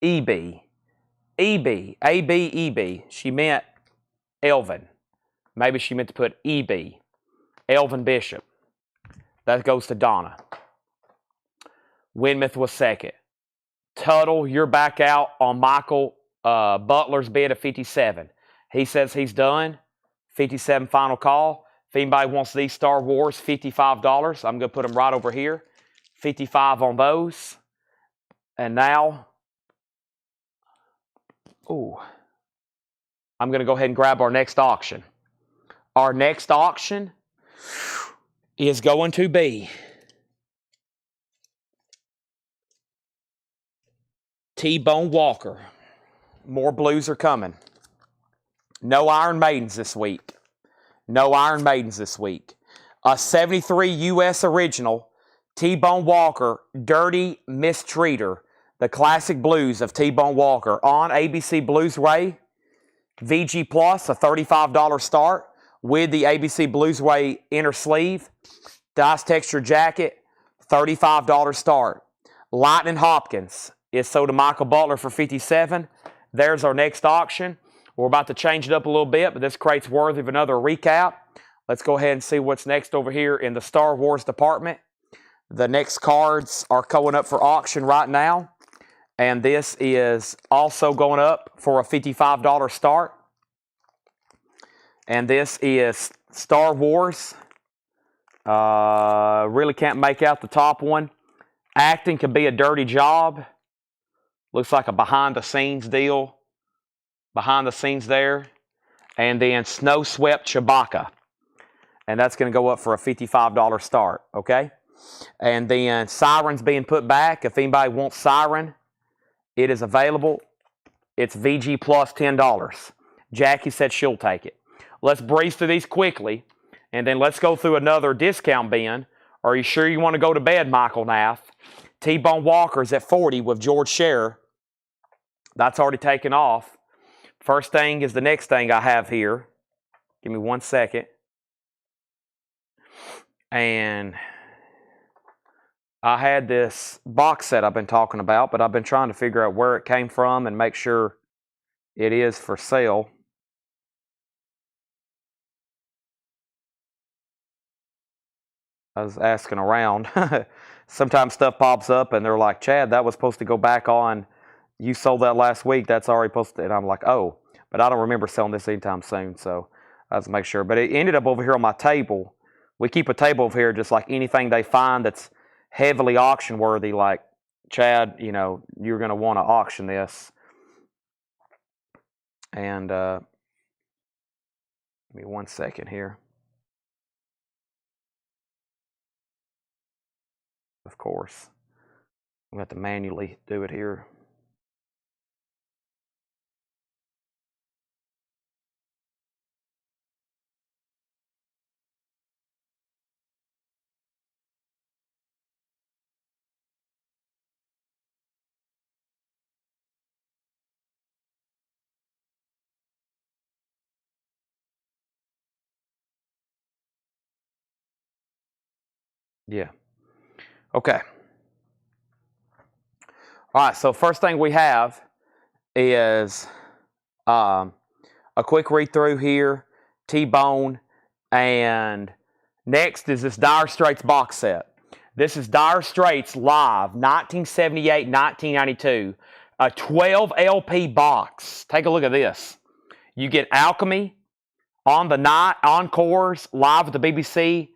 EB. EB. She meant Elvin. Maybe she meant to put EB. Elvin Bishop. That goes to Donna. Winmouth was second. Tuttle, you're back out on Michael Butler's bid of 57. He says he's done. 57 final call. If anybody wants these Star Wars, $55. I'm going to put them right over here. 55 on those. And now, I'm going to go ahead and grab our next auction. Our next auction is going to be T-Bone Walker. More blues are coming. No Iron Maidens this week. No Iron Maidens this week. A 73 U.S. original, T-Bone Walker, Dirty Mistreater. The classic blues of T-Bone Walker on ABC Blues Way. VG Plus, a $35 start with the ABC Blues Way inner sleeve. Dice texture jacket, $35 start. Lightning Hopkins is sold to Michael Butler for $57. There's our next auction. We're about to change it up a little bit, but this crate's worthy of another recap. Let's go ahead and see what's next over here in the Star Wars department. The next cards are going up for auction right now. And this is also going up for a $55 start. And this is Star Wars. Really can't make out the top one. Acting can be a dirty job. Looks like a behind-the-scenes deal. Behind the scenes there. And then Snow Swept Chewbacca. And that's going to go up for a $55 start. Okay? And then Siren's being put back. If anybody wants Siren, it is available. It's VG plus $10. Jackie said she'll take it. Let's breeze through these quickly, and then let's go through another discount bin. Are you sure you want to go to bed, Michael Nath? T-Bone Walker's at 40 with George Scherer. That's already taken off. First thing is the next thing I have here. Give me 1 second. And I had this box set I've been talking about, but I've been trying to figure out where it came from and make sure it is for sale. I was asking around. Sometimes stuff pops up and they're like, Chad, that was supposed to go back on. You sold that last week. That's already posted. And I'm like, oh, but I don't remember selling this anytime soon. So I have to make sure. But it ended up over here on my table. We keep a table over here, just like anything they find that's heavily auction worthy, like Chad, you know, you're going to want to auction this. And give me 1 second here. Of course, I'm going to have to manually do it here. Yeah. Okay. All right, so first thing we have is a quick read through here, T-Bone, and next is this Dire Straits box set. This is Dire Straits live, 1978-1992, a 12 LP box. Take a look at this. You get Alchemy, On the Night, Encores, live at the BBC,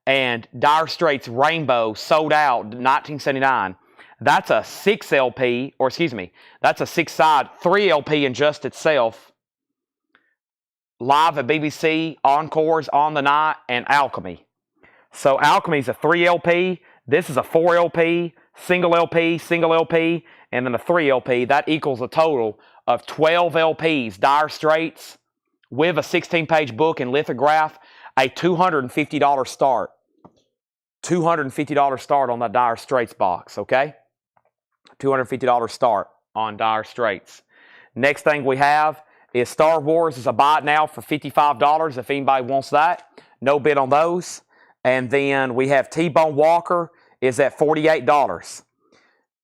and Dire Straits Rainbow, sold out, 1979. That's a 6 LP, or excuse me, that's a 6-side, 3 LP in just itself. Live at BBC, Encores, On the Night, and Alchemy. So Alchemy's a 3 LP. This is a 4 LP, single LP, and then a 3 LP. That equals a total of 12 LPs, Dire Straits, with a 16-page book and lithograph, a $250 start. $250 start on that Dire Straits box, okay? $250 start on Dire Straits. Next thing we have is Star Wars is a buy it now for $55 if anybody wants that. No bid on those. And then we have T-Bone Walker is at $48.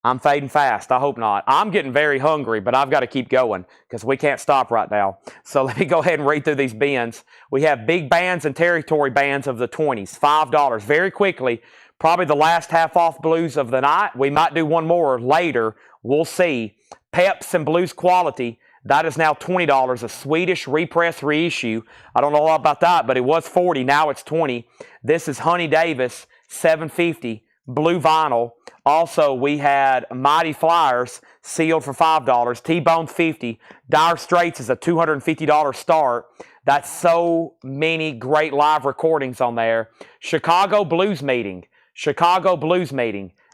I'm fading fast. I hope not. I'm getting very hungry, but I've got to keep going because we can't stop right now. So let me go ahead and read through these bins. We have big bands and territory bands of the 20s, $5. Very quickly, probably the last half off blues of the night. We might do one more later. We'll see. Peps and Blues Quality, that is now $20. A Swedish repress reissue. I don't know a lot about that, but it was $40. Now it's $20. This is Honey Davis, $7.50. Blue vinyl. Also, we had Mighty Flyers sealed for $5. T-Bone's $50. Dire Straits is a $250 start. That's so many great live recordings on there. Chicago Blues Meeting.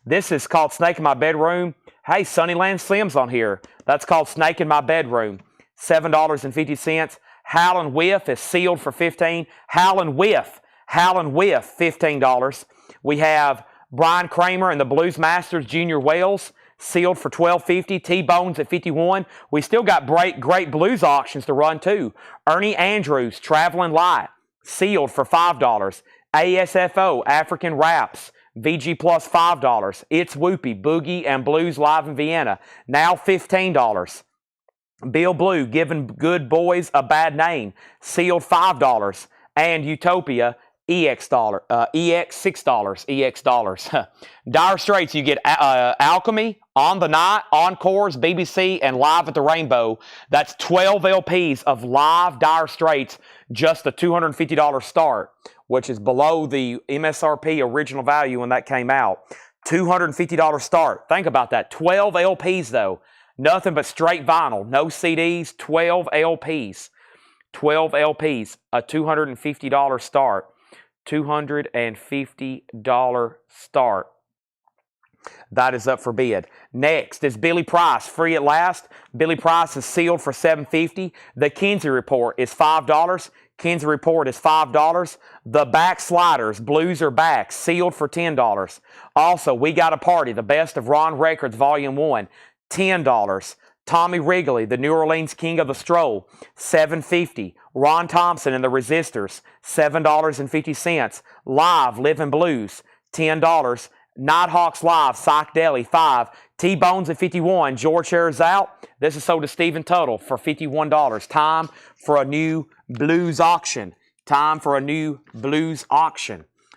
This is called Snake in My Bedroom. Hey, Sunnyland Slim's on here. That's called Snake in My Bedroom. $7.50. Howlin' Whiff is sealed for $15. Howlin' Whiff, $15. We have Brian Kramer and the Blues Masters Junior Wells, sealed for $12.50. T-Bones at $51. We still got great blues auctions to run too. Ernie Andrews, Traveling Light, sealed for $5. ASFO, African Raps, VG Plus $5. It's Whoopie, Boogie and Blues Live in Vienna, now $15. Bill Blue, Giving Good Boys a Bad Name, sealed $5. And Utopia, EX $6. Dire Straits, you get Alchemy, On the Night, Encores, BBC, and Live at the Rainbow. That's 12 LPs of live Dire Straits, just a $250 start, which is below the MSRP original value when that came out. $250 start. Think about that. 12 LPs though. Nothing but straight vinyl. No CDs. 12 LPs. 12 LPs. A $250 start. $250 start. That is up for bid. Next is Billy Price, Free at Last. Billy Price is sealed for $7.50. The Kinsey Report is $5. Kinsey Report is $5. The Backsliders, Blues Are Back, sealed for $10. Also, We Got a Party, the Best of Ron Records, Volume 1, $10. Tommy Wrigley, the New Orleans King of the Stroll, $7.50. Ron Thompson and the Resistors, $7.50. Live, Living Blues, $10. Nighthawks Live, Psychedelic, $5. T-Bones at $51. George Hair's Out. This is sold to Stephen Tuttle for $51. Time for a new blues auction.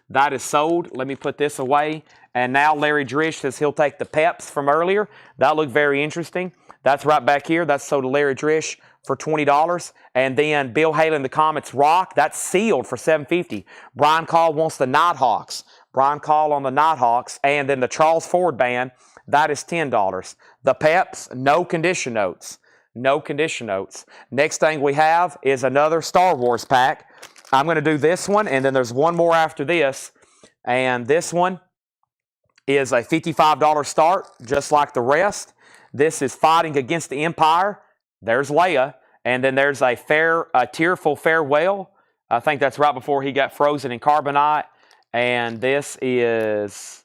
That is sold. Let me put this away. And now Larry Drish says he'll take the Peps from earlier. That looked very interesting. That's right back here. That's sold to Larry Drish for $20. And then Bill Haley and the Comets Rock. That's sealed for $7.50. Brian Call wants the Nighthawks. Brian Call on the Nighthawks. And then the Charles Ford Band. That is $10. The Peps, no condition notes. Next thing we have is another Star Wars pack. I'm going to do this one, and then there's one more after this. And this one is a $55 start, just like the rest. This is Fighting Against the Empire. There's Leia. And then there's a Tearful Farewell. I think that's right before he got frozen in carbonite. And this is...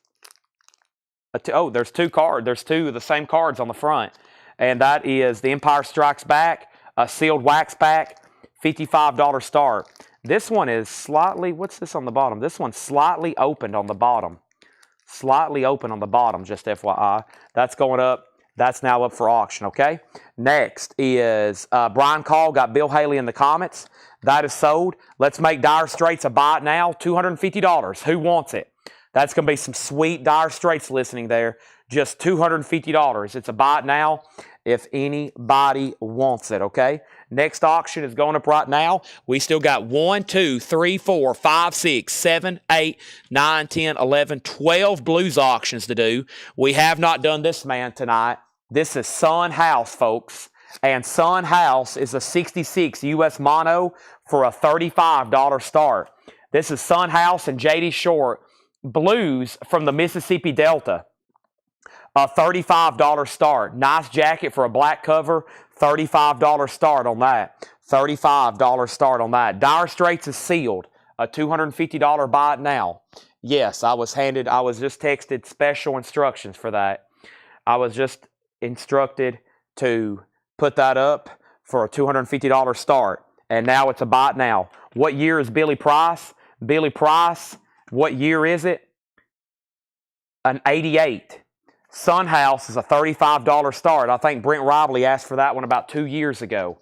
there's two cards. There's two of the same cards on the front. And that is The Empire Strikes Back, a sealed wax pack, $55 start. This one is slightly, what's this on the bottom? This one's slightly opened on the bottom. Just FYI. That's going up. That's now up for auction, okay? Next is Brian Call got Bill Haley and the Comets. That is sold. Let's make Dire Straits a buy it now, $250. Who wants it? That's going to be some sweet Dire Straits listening there. Just $250. It's a buy it now. if anybody wants it, okay? Next auction is going up right now. We still got 1, 2, 3, 4, 5, 6, 7, 8, 9, 10, 11, 12 blues auctions to do. We have not done this man tonight. This is Sun House, folks. And Sun House is a 66 US mono for a $35 start. This is Sun House and J.D. Short blues from the Mississippi Delta. A $35 start. Nice jacket for a black cover. $35 start on that. $35 start on that. Dire Straits is sealed. A $250 buy it now. Yes, I was just texted special instructions for that. I was just instructed to put that up for a $250 start. And now it's a buy it now. What year is Billy Price? Billy Price, what year is it? An 88. Sun House is a $35 start. I think Brent Robley asked for that one about 2 years ago.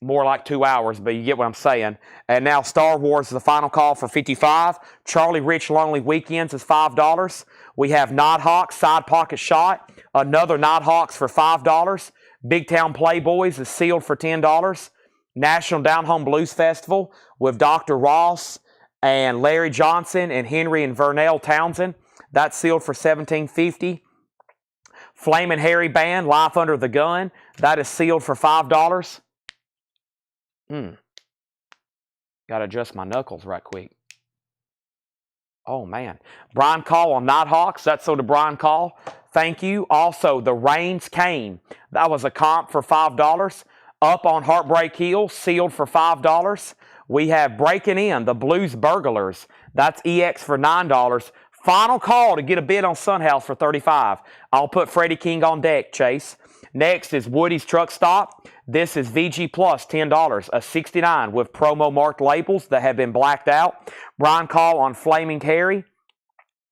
More like 2 hours, but you get what I'm saying. And now Star Wars is the final call for $55. Charlie Rich Lonely Weekends is $5. We have Nighthawks Side Pocket Shot. Another Nighthawks for $5. Big Town Playboys is sealed for $10. National Down Home Blues Festival with Dr. Ross and Larry Johnson and Henry and Vernell Townsend. That's sealed for $17.50. Flamin' Harry Band, Life Under the Gun. That is sealed for $5. Got to adjust my knuckles right quick. Oh, man. Brian Call on Nighthawks. That's sold to Brian Call. Thank you. Also, The Rains Came. That was a comp for $5. Up on Heartbreak Hill, sealed for $5. We have Breaking In, the Blues Burglars. That's EX for $9. Final call to get a bid on Sun House for $35. I'll put Freddie King on deck, Chase. Next is Woody's Truck Stop. This is VG Plus, $10, a 69 with promo marked labels that have been blacked out. Brian Call on Flaming Harry.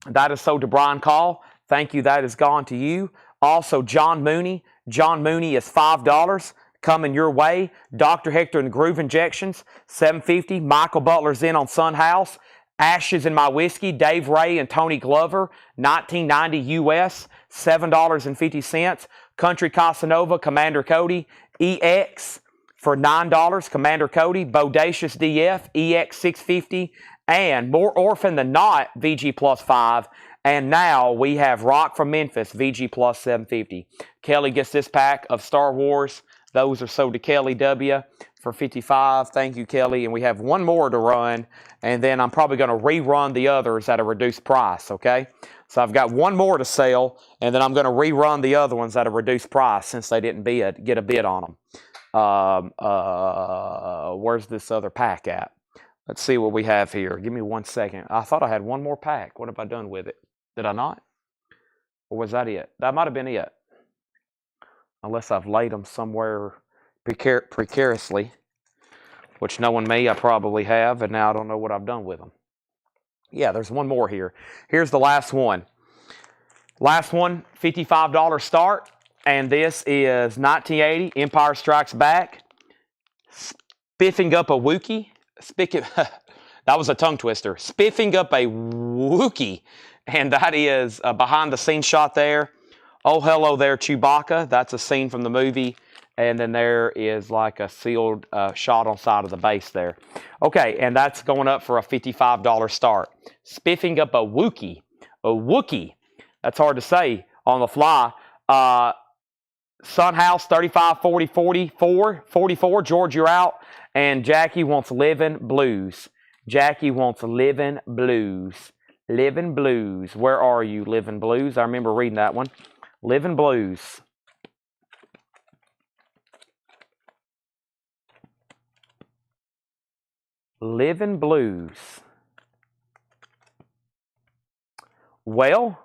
That is sold to Brian Call. Thank you. That is gone to you. Also, John Mooney. John Mooney is $5. Coming your way. Dr. Hector and the Groove Injections, $7.50. Michael Butler's in on Sun House. Ashes in My Whiskey, Dave Ray and Tony Glover, $19.90 US, $7.50. Country Casanova, Commander Cody, EX for $9, Commander Cody. Bodacious DF, EX $6.50. And More Orphan Than Not, VG Plus $5. And now we have Rock from Memphis, VG Plus $7.50. Kelly gets this pack of Star Wars. Those are sold to Kelly W. for $55. Thank you, Kelly. And we have one more to run, and then I'm probably going to rerun the others at a reduced price, okay? So I've got one more to sell, and then I'm going to rerun the other ones at a reduced price since they didn't get a bid on them. Where's this other pack at? Let's see what we have here. Give me 1 second. I thought I had one more pack. What have I done with it? Did I not? Or was that it? That might have been it. Unless I've laid them somewhere precariously, which knowing me, I probably have, and now I don't know what I've done with them. Yeah, there's one more here. Here's the last one. Last one, $55 start, and this is 1980, Empire Strikes Back. Spiffing up a Wookiee. That was a tongue twister. Spiffing up a Wookiee, and that is a behind-the-scenes shot there. Oh, hello there, Chewbacca. That's a scene from the movie. And then there is like a sealed shot on side of the base there. Okay, and that's going up for a $55 start. Spiffing up a Wookiee. A Wookiee. That's hard to say on the fly. Sun House, 35, 40, 44. 44, George, you're out. And Jackie wants Livin' Blues. Jackie wants Livin' Blues. Livin' Blues. Where are you, Livin' Blues? I remember reading that one. Livin' Blues. Livin' Blues. Well,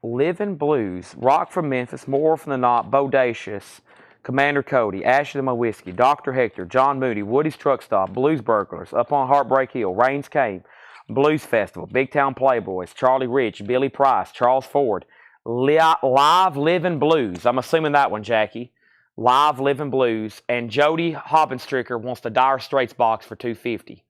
Livin' Blues. Rock from Memphis, More Orphan Than Not, Bodacious, Commander Cody, Ashes in My Whiskey, Dr. Hector, John Moody, Woody's Truck Stop, Blues Burglars, Up on Heartbreak Hill, Rains Came, Blues Festival, Big Town Playboys, Charlie Rich, Billy Price, Charles Ford, Live Livin' Blues. I'm assuming that one, Jackie. Live Livin' Blues. And Jody Hobbenstricker wants the Dire Straits box for $250.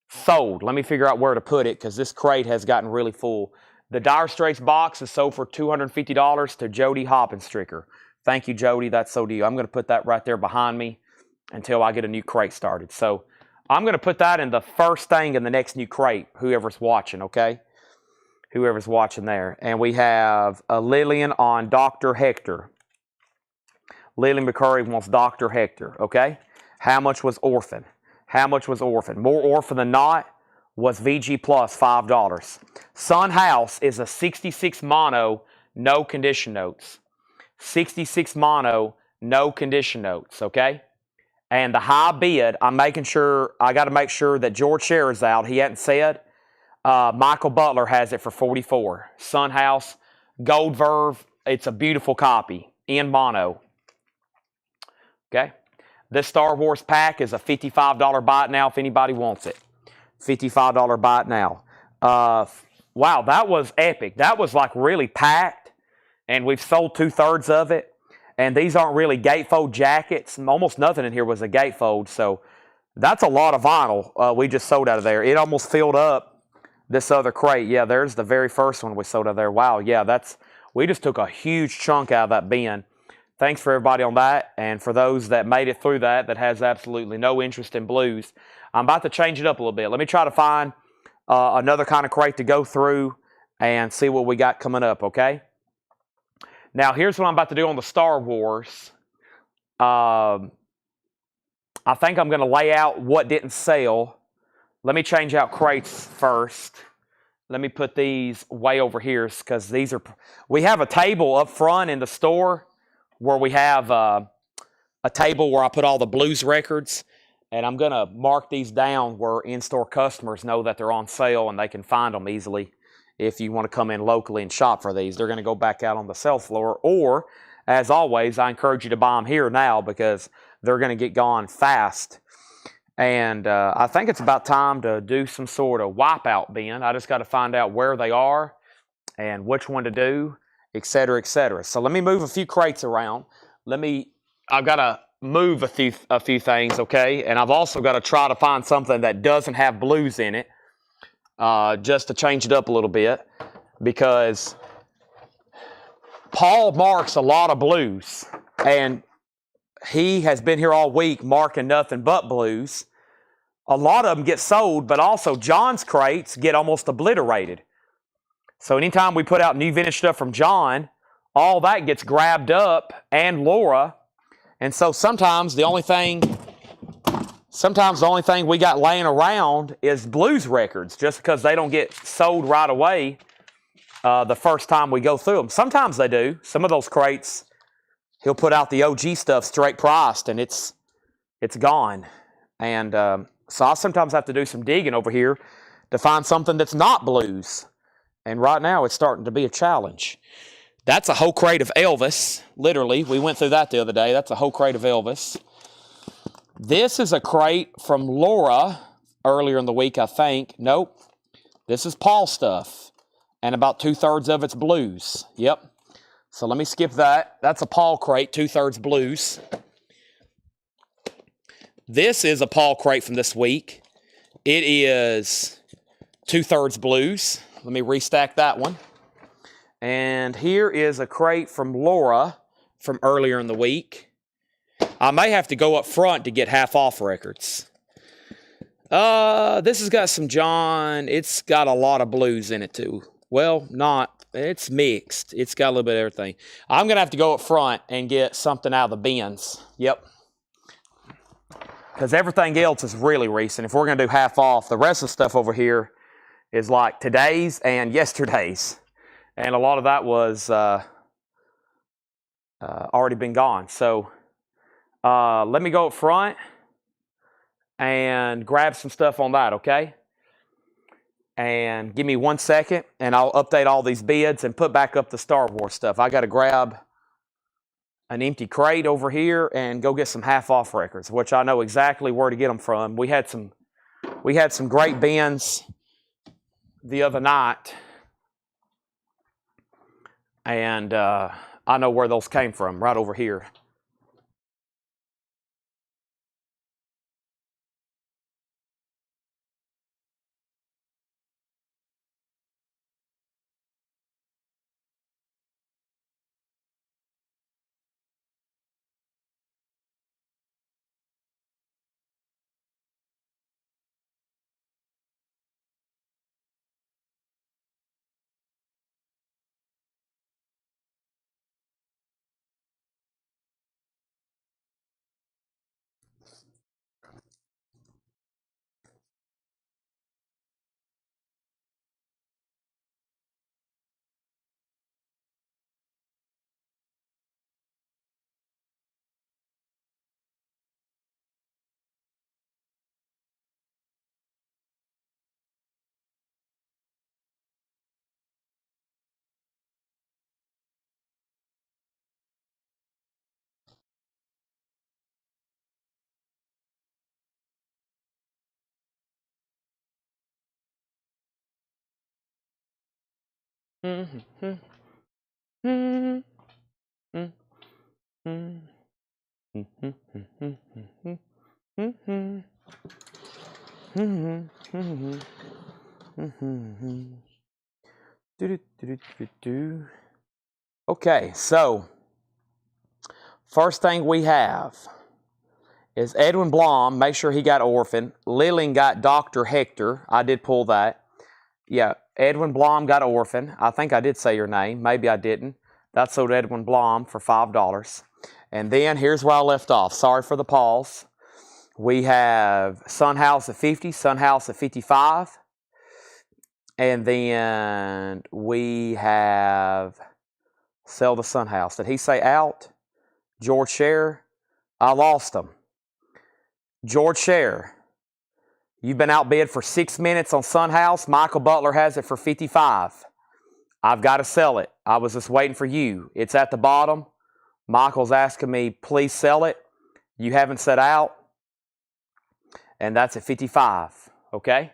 Sold. Let me figure out where to put it because this crate has gotten really full. The Dire Straits box is sold for $250 to Jody Hoppenstricker. Thank you, Jody. That's so deal. I'm going to put that right there behind me until I get a new crate started. So I'm going to put that in the first thing in the next new crate, whoever's watching, okay? Whoever's watching there. And we have a Lillian on Dr. Hector. Lillian McCurry wants Dr. Hector, okay? How much was Orphan? How much was Orphan? More Orphan than not was VG Plus, $5. Sun House is a 66 mono, no condition notes. 66 mono, no condition notes, okay? And the high bid, I'm making sure, I got to make sure that George Scher is out. He hadn't said. Michael Butler has it for $44. Sun House, Gold Verve, it's a beautiful copy in mono. Okay? This Star Wars pack is a $55 buy it now if anybody wants it. $55 buy it now. Wow, that was epic. That was like really packed, and we've sold 2/3 of it. And these aren't really gatefold jackets. Almost nothing in here was a gatefold, so that's a lot of vinyl we just sold out of there. It almost filled up this other crate. Yeah, there's the very first one we sold out of there. Wow, yeah, we just took a huge chunk out of that bin. Thanks for everybody on that, and for those that made it through that has absolutely no interest in blues. I'm about to change it up a little bit. Let me try to find another kind of crate to go through and see what we got coming up, okay? Now, here's what I'm about to do on the Star Wars. I think I'm going to lay out what didn't sell. Let me change out crates first. Let me put these way over here because these are... We have a table up front in the store where we have a table where I put all the blues records, and I'm going to mark these down where in-store customers know that they're on sale and they can find them easily. If you want to come in locally and shop for these, they're going to go back out on the sales floor. Or, as always, I encourage you to buy them here now because they're going to get gone fast. And I think it's about time to do some sort of wipeout bin. I just got to find out where they are and which one to do, etc., etc. So let me move a few crates around. I've got to move a few things, okay? And I've also got to try to find something that doesn't have blues in it, just to change it up a little bit, because Paul marks a lot of blues, and he has been here all week marking nothing but blues. A lot of them get sold, but also John's crates get almost obliterated. So anytime we put out new vintage stuff from John, all that gets grabbed up, and Laura. And so sometimes the only thing we got laying around is blues records, just because they don't get sold right away the first time we go through them. Sometimes they do. Some of those crates, he'll put out the OG stuff straight priced, and it's gone. And so I sometimes have to do some digging over here to find something that's not blues. And right now it's starting to be a challenge. That's a whole crate of Elvis, literally. We went through that the other day. That's a whole crate of Elvis. This is a crate from Laura earlier in the week, I think. Nope. This is Paul stuff. And about 2/3 of it's blues. Yep. So let me skip that. That's a Paul crate, 2/3 blues. This is a Paul crate from this week. It is 2/3 blues. Let me restack that one. And here is a crate from Laura from earlier in the week. I may have to go up front to get half-off records. This has got some John. It's got a lot of blues in it, too. Well, not. It's mixed. It's got a little bit of everything. I'm going to have to go up front and get something out of the bins. Yep. Because everything else is really recent. If we're going to do half-off, the rest of the stuff over here is like today's and yesterday's. And a lot of that was already been gone. So let me go up front and grab some stuff on that, okay? And give me 1 second, and I'll update all these bids and put back up the Star Wars stuff. I got to grab an empty crate over here and go get some half-off records, which I know exactly where to get them from. We had some great bins the other night. And I know where those came from, right over here. Okay, so first thing we have is Edwin Blom. Make sure he got orphan. Lillian got Dr. Hector. I did pull that. Yeah, Edwin Blom got orphan. I think I did say your name. Maybe I didn't. That sold Edwin Blom for $5. And then here's where I left off. Sorry for the pause. We have Sun House at 50, Sun House at 55. And then we have Sell the Sun House. Did he say out? George Scher. I lost him. George Scher. You've been outbid for 6 minutes on Sun House. Michael Butler has it for 55. I've got to sell it. I was just waiting for you. It's at the bottom. Michael's asking me, please sell it. You haven't set out. And that's at 55. Okay?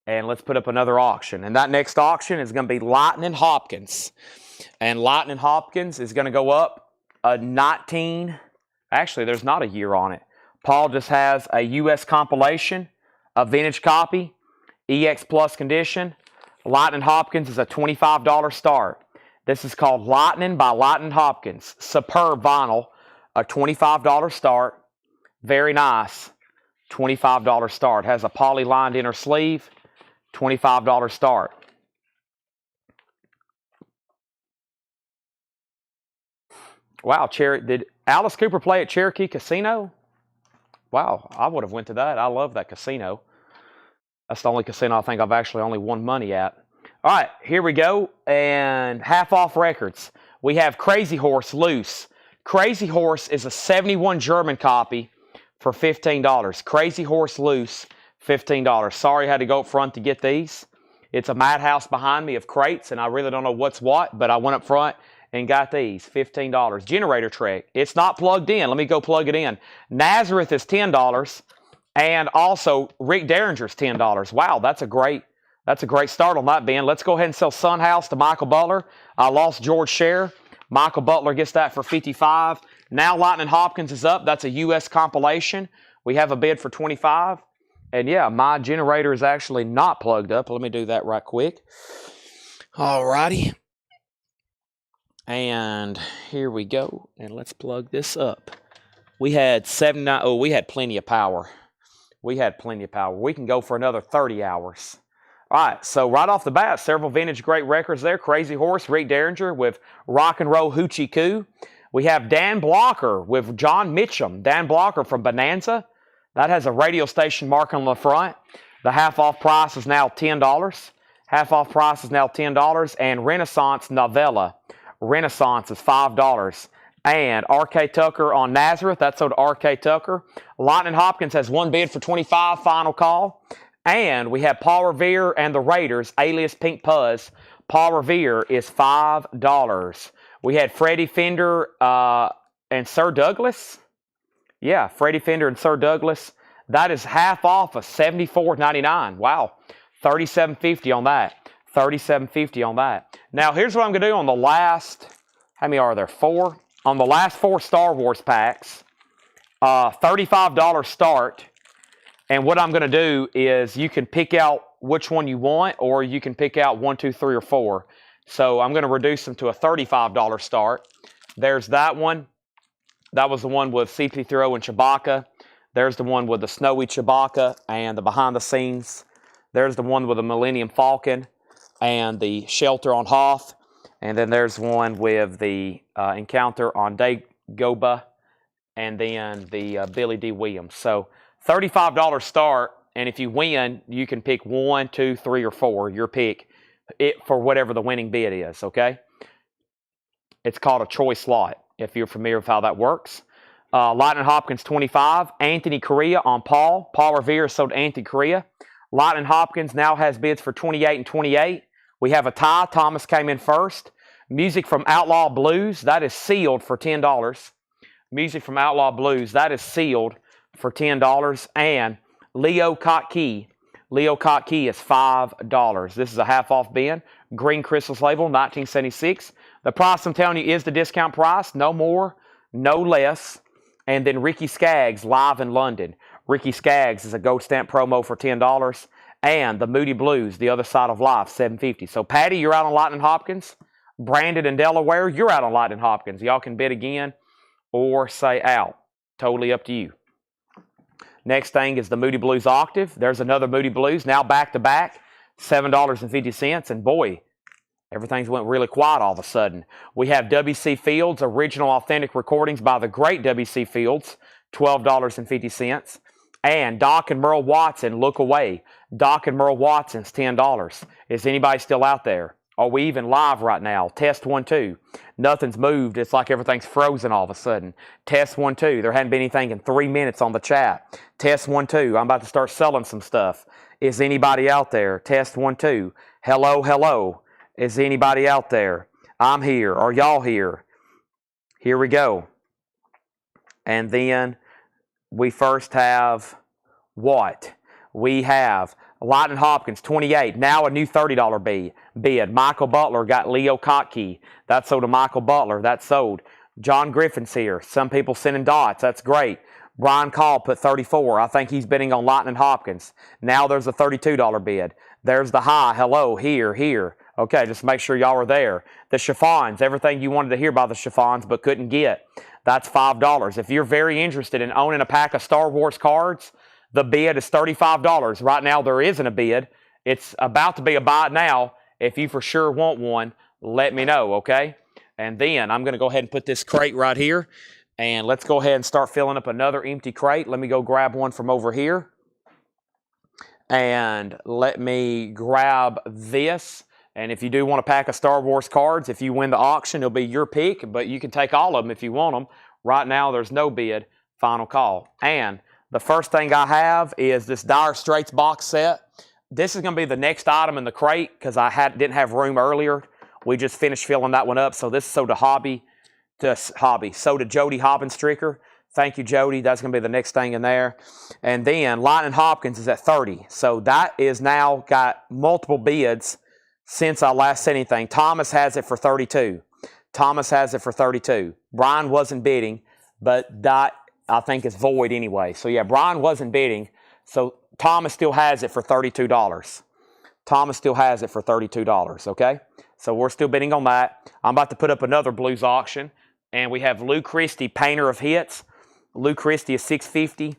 And let's put up another auction. And that next auction is going to be Lightning Hopkins. And Lightning Hopkins is going to go up a 19. Actually, there's not a year on it. Paul just has a U.S. compilation, a vintage copy, EX Plus condition. Lightning Hopkins is a $25 start. This is called Lightning by Lightning Hopkins. Superb vinyl, a $25 start. Very nice, $25 start. Has a poly-lined inner sleeve, $25 start. Wow, did Alice Cooper play at Cherokee Casino? Wow, I would have went to that. I love that casino. That's the only casino I think I've actually only won money at. All right, here we go. And half off records. We have Crazy Horse loose. Crazy Horse is a 71 German copy for $15. Crazy Horse loose, $15. Sorry I had to go up front to get these. It's a madhouse behind me of crates, and I really don't know what's what, but I went up front and got these, $15. Generator Trek. It's not plugged in. Let me go plug it in. Nazareth is $10, and also Rick Derringer's $10. Wow, that's a great start on that, Ben. Let's go ahead and sell Sun House to Michael Butler. I lost George Scher. Michael Butler gets that for $55. Now Lightning Hopkins is up. That's a U.S. compilation. We have a bid for $25. And yeah, my generator is actually not plugged up. Let me do that right quick. All righty. And here we go. And let's plug this up. We had 79. Oh, we had plenty of power. We had plenty of power. We can go for another 30 hours. All right, so right off the bat, several vintage great records there. Crazy Horse, Rick Derringer with Rock and Roll Hoochie Coo. We have Dan Blocker with John Mitchum. Dan Blocker from Bonanza. That has a radio station marking on the front. The half-off price is now $10. Half-off price is now $10. And Renaissance Novella. Renaissance is $5. And R.K. Tucker on Nazareth. That's sold to R.K. Tucker. Lightning Hopkins has one bid for $25. Final call. And we have Paul Revere and the Raiders, alias Pink Puzz. Paul Revere is $5. We had Freddie Fender and Sir Douglas. Yeah, Freddie Fender and Sir Douglas. That is half off of $74.99. Wow, $37.50 on that. $37.50 on that. Now, here's what I'm going to do on the last, how many are there? 4? On the last 4 Star Wars packs, $35 start. And what I'm going to do is you can pick out which one you want, or you can pick out 1, 2, 3, or 4. So I'm going to reduce them to a $35 start. There's that one. That was the one with CP3 and Chewbacca. There's the one with the snowy Chewbacca and the behind the scenes. There's the one with the Millennium Falcon and the shelter on Hoth. And then there's one with the encounter on Dagobah and then the Billy D. Williams. So $35 start, and if you win, you can pick 1, 2, 3, or 4. Your pick for whatever the winning bid is, okay? It's called a choice slot, if you're familiar with how that works. Lightning Hopkins, $25. Anthony Correa on Paul. Paul Revere sold Anthony Correa. Lightning Hopkins now has bids for $28 and $28. We have a tie. Thomas came in first. Music from Outlaw Blues, that is sealed for $10. Music from Outlaw Blues, that is sealed for $10. And Leo Kottke. Leo Kottke is $5. This is a half-off bin. Green Crystals label, 1976. The price I'm telling you is the discount price. No more, no less. And then Ricky Skaggs live in London. Ricky Skaggs is a gold stamp promo for $10. And the Moody Blues, The Other Side of Life, $7.50. So Patty, you're out on Lightning Hopkins. Brandon in Delaware, you're out on Lightning Hopkins. Y'all can bid again or say out. Totally up to you. Next thing is the Moody Blues Octave. There's another Moody Blues, now back-to-back, $7.50. And boy, everything's went really quiet all of a sudden. We have W.C. Fields, original authentic recordings by the great W.C. Fields, $12.50. And Doc and Merle Watson, Look Away. Doc and Merle Watson's $10. Is anybody still out there? Are we even live right now? Test 1, 2. Nothing's moved. It's like everything's frozen all of a sudden. Test 1, 2. There hadn't been anything in 3 minutes on the chat. Test 1, 2. I'm about to start selling some stuff. Is anybody out there? Test 1, 2. Hello, hello. Is anybody out there? I'm here. Are y'all here? Here we go. And then we first have what? We have Lightning Hopkins, 28. Now a new $30 bid. Michael Butler got Leo Kottke. That sold to Michael Butler. That sold. John Griffin's here. Some people sending dots. That's great. Brian Call put 34. I think he's bidding on Lightning Hopkins. Now there's a $32 bid. There's the high. Hello. Here. Okay, just make sure y'all are there. The chiffons. Everything you wanted to hear about the chiffons but couldn't get. That's $5. If you're very interested in owning a pack of Star Wars cards, the bid is $35. Right now, there isn't a bid. It's about to be a buy now. If you for sure want one, let me know, okay? And then I'm going to go ahead and put this crate right here. And let's go ahead and start filling up another empty crate. Let me go grab one from over here. And let me grab this. And if you do want a pack of Star Wars cards, if you win the auction, it'll be your pick. But you can take all of them if you want them. Right now, there's no bid. Final call. And the first thing I have is this Dire Straits box set. This is going to be the next item in the crate because didn't have room earlier. We just finished filling that one up. So this is so to Jody Hobbenstricker. Thank you, Jody. That's going to be the next thing in there. And then Lightning Hopkins is at 30. So that is now got multiple bids since I last said anything. Thomas has it for 32. Brian wasn't bidding, but that I think is void anyway. So yeah, Brian wasn't bidding. So Thomas still has it for $32. Okay? So we're still bidding on that. I'm about to put up another blues auction. And we have Lou Christie, Painter of Hits. Lou Christie is $6.50.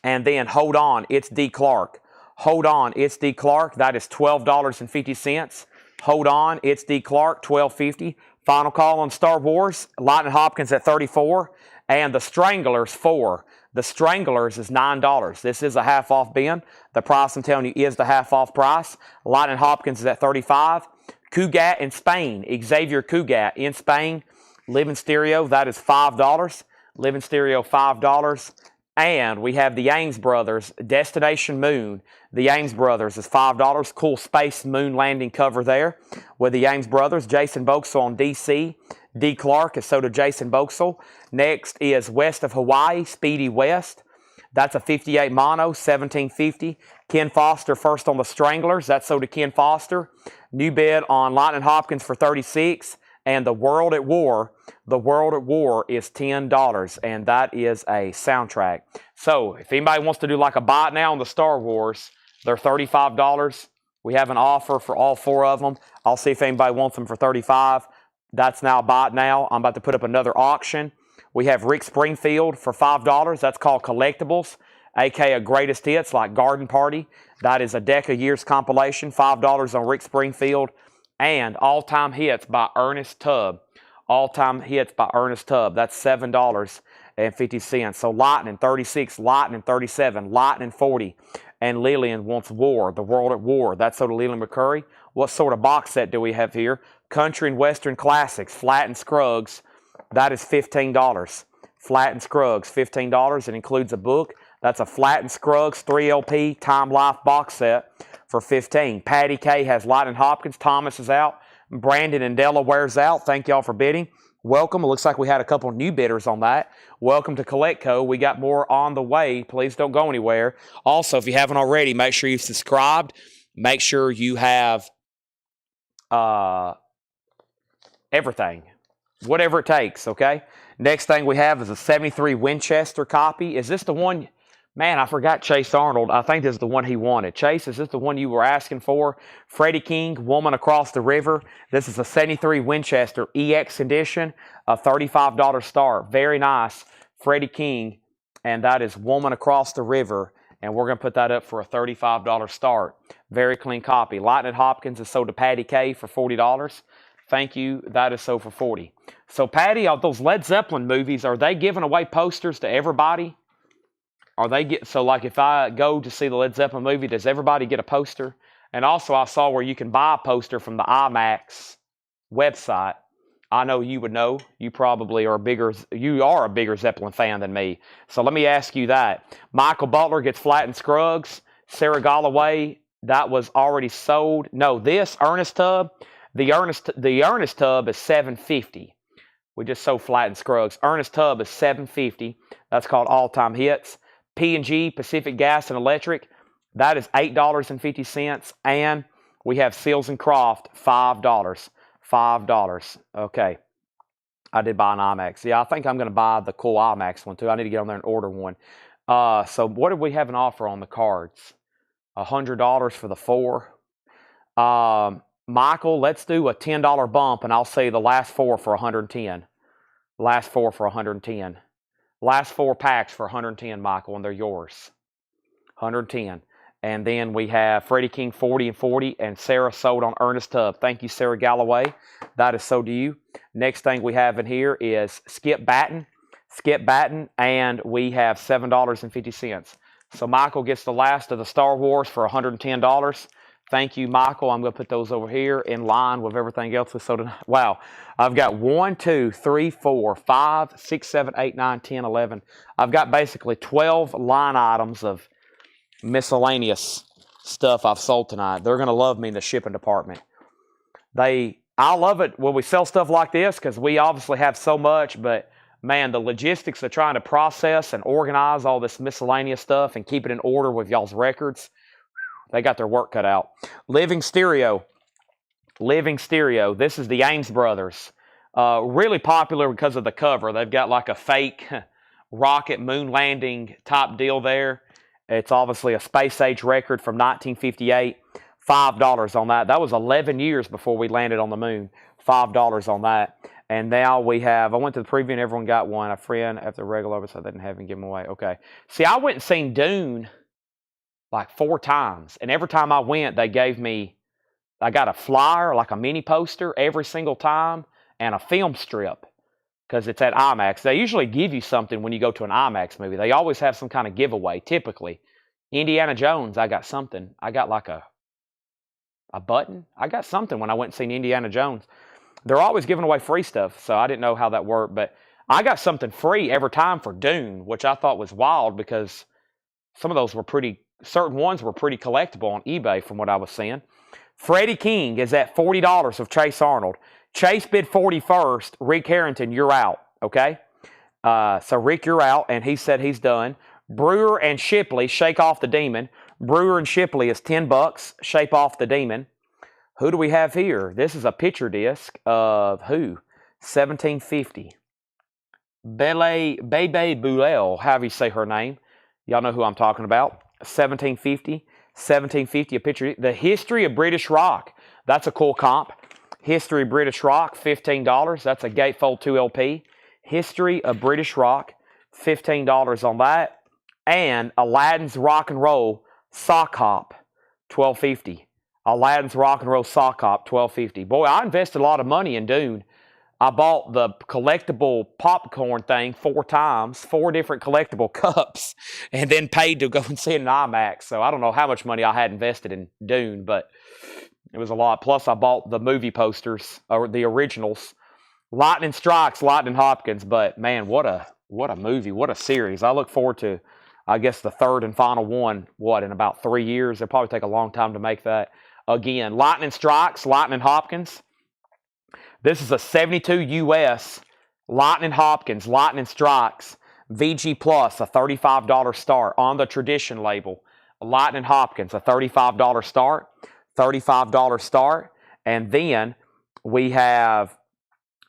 And then Hold On, It's D. Clark. That is $12.50. Hold On, It's D. Clark, $12.50. Final call on Star Wars. Lightning Hopkins at 34. And the Stranglers, 4. The Stranglers is $9. This is a half off bin. The price I'm telling you is the half off price. Lightning Hopkins is at 35. Cugat in Spain. Xavier Cugat in Spain. Living Stereo, that is $5. Living Stereo, $5. And we have the Ames Brothers, Destination Moon. The Ames Brothers is $5. Cool space moon landing cover there with the Ames Brothers. Jason Boxall on DC. D. Clark is so to Jason Boxall. Next is West of Hawaii, Speedy West. That's a 58 mono, $17.50. Ken Foster first on the Stranglers. That's so to Ken Foster. New bid on Lightning Hopkins for $36. And The World at War is $10, and that is a soundtrack. So if anybody wants to do like a buy it now on the Star Wars, they're $35. We have an offer for all 4 of them. I'll see if anybody wants them for $35. That's now a buy it now. I'm about to put up another auction. We have Rick Springfield for $5. That's called Collectibles, aka Greatest Hits like Garden Party. That is a Deck of Years compilation, $5 on Rick Springfield. And All-Time Hits by Ernest Tubb. That's $7.50. So Lightning 36, Lightning 37, Lightning 40. And Lillian wants War, The World at War. That's sort of Lillian McCurry. What sort of box set do we have here? Country and Western Classics, Flat and Scruggs. That is $15. Flat and Scruggs, $15. It includes a book. That's a Flat and Scruggs 3LP Time Life box set for $15. Patty K has Lightning Hopkins. Thomas is out. Brandon in Delaware's out. Thank y'all for bidding. Welcome. It looks like we had a couple new bidders on that. Welcome to CollectCo. We got more on the way. Please don't go anywhere. Also, if you haven't already, make sure you've subscribed. Make sure you have everything, whatever it takes, okay? Next thing we have is a 73 Winchester copy. Is this the one? Man, I forgot Chase Arnold. I think this is the one he wanted. Chase, is this the one you were asking for? Freddie King, Woman Across the River. This is a 73 Winchester EX edition, a $35 start. Very nice. Freddie King, and that is Woman Across the River, and we're going to put that up for a $35 start. Very clean copy. Lightning Hopkins is sold to Patty K for $40. Thank you. That is sold for $40. So, Patty, those Led Zeppelin movies, are they giving away posters to everybody? So like if I go to see the Led Zeppelin movie, does everybody get a poster? And also I saw where you can buy a poster from the IMAX website. I know you would know. You probably are a bigger Zeppelin fan than me. So let me ask you that. Michael Butler gets Flattened Scruggs. Sarah Galloway, that was already sold. No, this Ernest Tubb, the Ernest Tubb is $750. We just sold Flattened Scruggs. Ernest Tubb is $750. That's called All Time Hits. P&G, Pacific Gas and Electric, that is $8.50. And we have Seals and Croft, $5. $5. Okay. I did buy an IMAX. Yeah, I think I'm going to buy the cool IMAX one too. I need to get on there and order one. So what did we have an offer on the cards? $100 for the 4. Michael, let's do a $10 bump, and I'll say the last 4 for $110. Last 4 for $110. Last 4 packs for $110, Michael, and they're yours. $110. And then we have Freddie King 40 and 40, and Sarah sold on Ernest Tubb. Thank you, Sarah Galloway. That is sold to you. Next thing we have in here is Skip Batten. Skip Batten, and we have $7.50. So Michael gets the last of the Star Wars for $110. Thank you, Michael. I'm going to put those over here in line with everything else we sold tonight. Wow. I've got 1, 2, 3, 4, 5, 6, 7, 8, 9, 10, 11. I've got basically 12 line items of miscellaneous stuff I've sold tonight. They're going to love me in the shipping department. I love it when we sell stuff like this because we obviously have so much, but man, the logistics of trying to process and organize all this miscellaneous stuff and keep it in order with y'all's records, they got their work cut out. Living Stereo. Living Stereo. This is the Ames Brothers. Really popular because of the cover. They've got like a fake rocket moon landing type deal there. It's obviously a space age record from 1958. $5 on that. That was 11 years before we landed on the moon. $5 on that. And now we have, I went to the preview and everyone got one. A friend after the regular episode, they didn't have him give them away. Okay. See, I went and seen Dune like 4 times. And every time I went, they gave me, I got a flyer, like a mini poster every single time, and a film strip because it's at IMAX. They usually give you something when you go to an IMAX movie. They always have some kind of giveaway, typically. Indiana Jones, I got something. I got like a button. I got something when I went and seen Indiana Jones. They're always giving away free stuff, so I didn't know how that worked. But I got something free every time for Dune, which I thought was wild because some of those were certain ones were pretty collectible on eBay from what I was seeing. Freddie King is at $40 of Chase Arnold. Chase bid 40 first. Rick Harrington, you're out, okay? So Rick, you're out, and he said he's done. Brewer and Shipley, Shake Off the Demon. Brewer and Shipley is $10. Shake Off the Demon. Who do we have here? This is a picture disc of who? 1750. Bebe Boulel, however you say her name. Y'all know who I'm talking about. 1750. 1750, a picture. The History of British Rock. That's a cool comp. History of British Rock, $15. That's a Gatefold 2 LP. History of British Rock, $15 on that. And Aladdin's Rock and Roll Sock Hop, $12.50. Aladdin's Rock and Roll Sock Hop, $12.50. Boy, I invested a lot of money in Dune. I bought the collectible popcorn thing 4 times, 4 different collectible cups, and then paid to go and see it in IMAX. So I don't know how much money I had invested in Dune, but it was a lot. Plus, I bought the movie posters, or the originals. Lightning Strikes, Lightning Hopkins. But, man, what a movie, what a series. I look forward to, I guess, the 3rd and final one, in about 3 years. It'll probably take a long time to make that again. Lightning Strikes, Lightning Hopkins. This is a 72 US Lightning Hopkins, Lightning Strikes, VG Plus, a $35 start on the Tradition label. Lightning Hopkins, a $35 start, $35 start. And then we have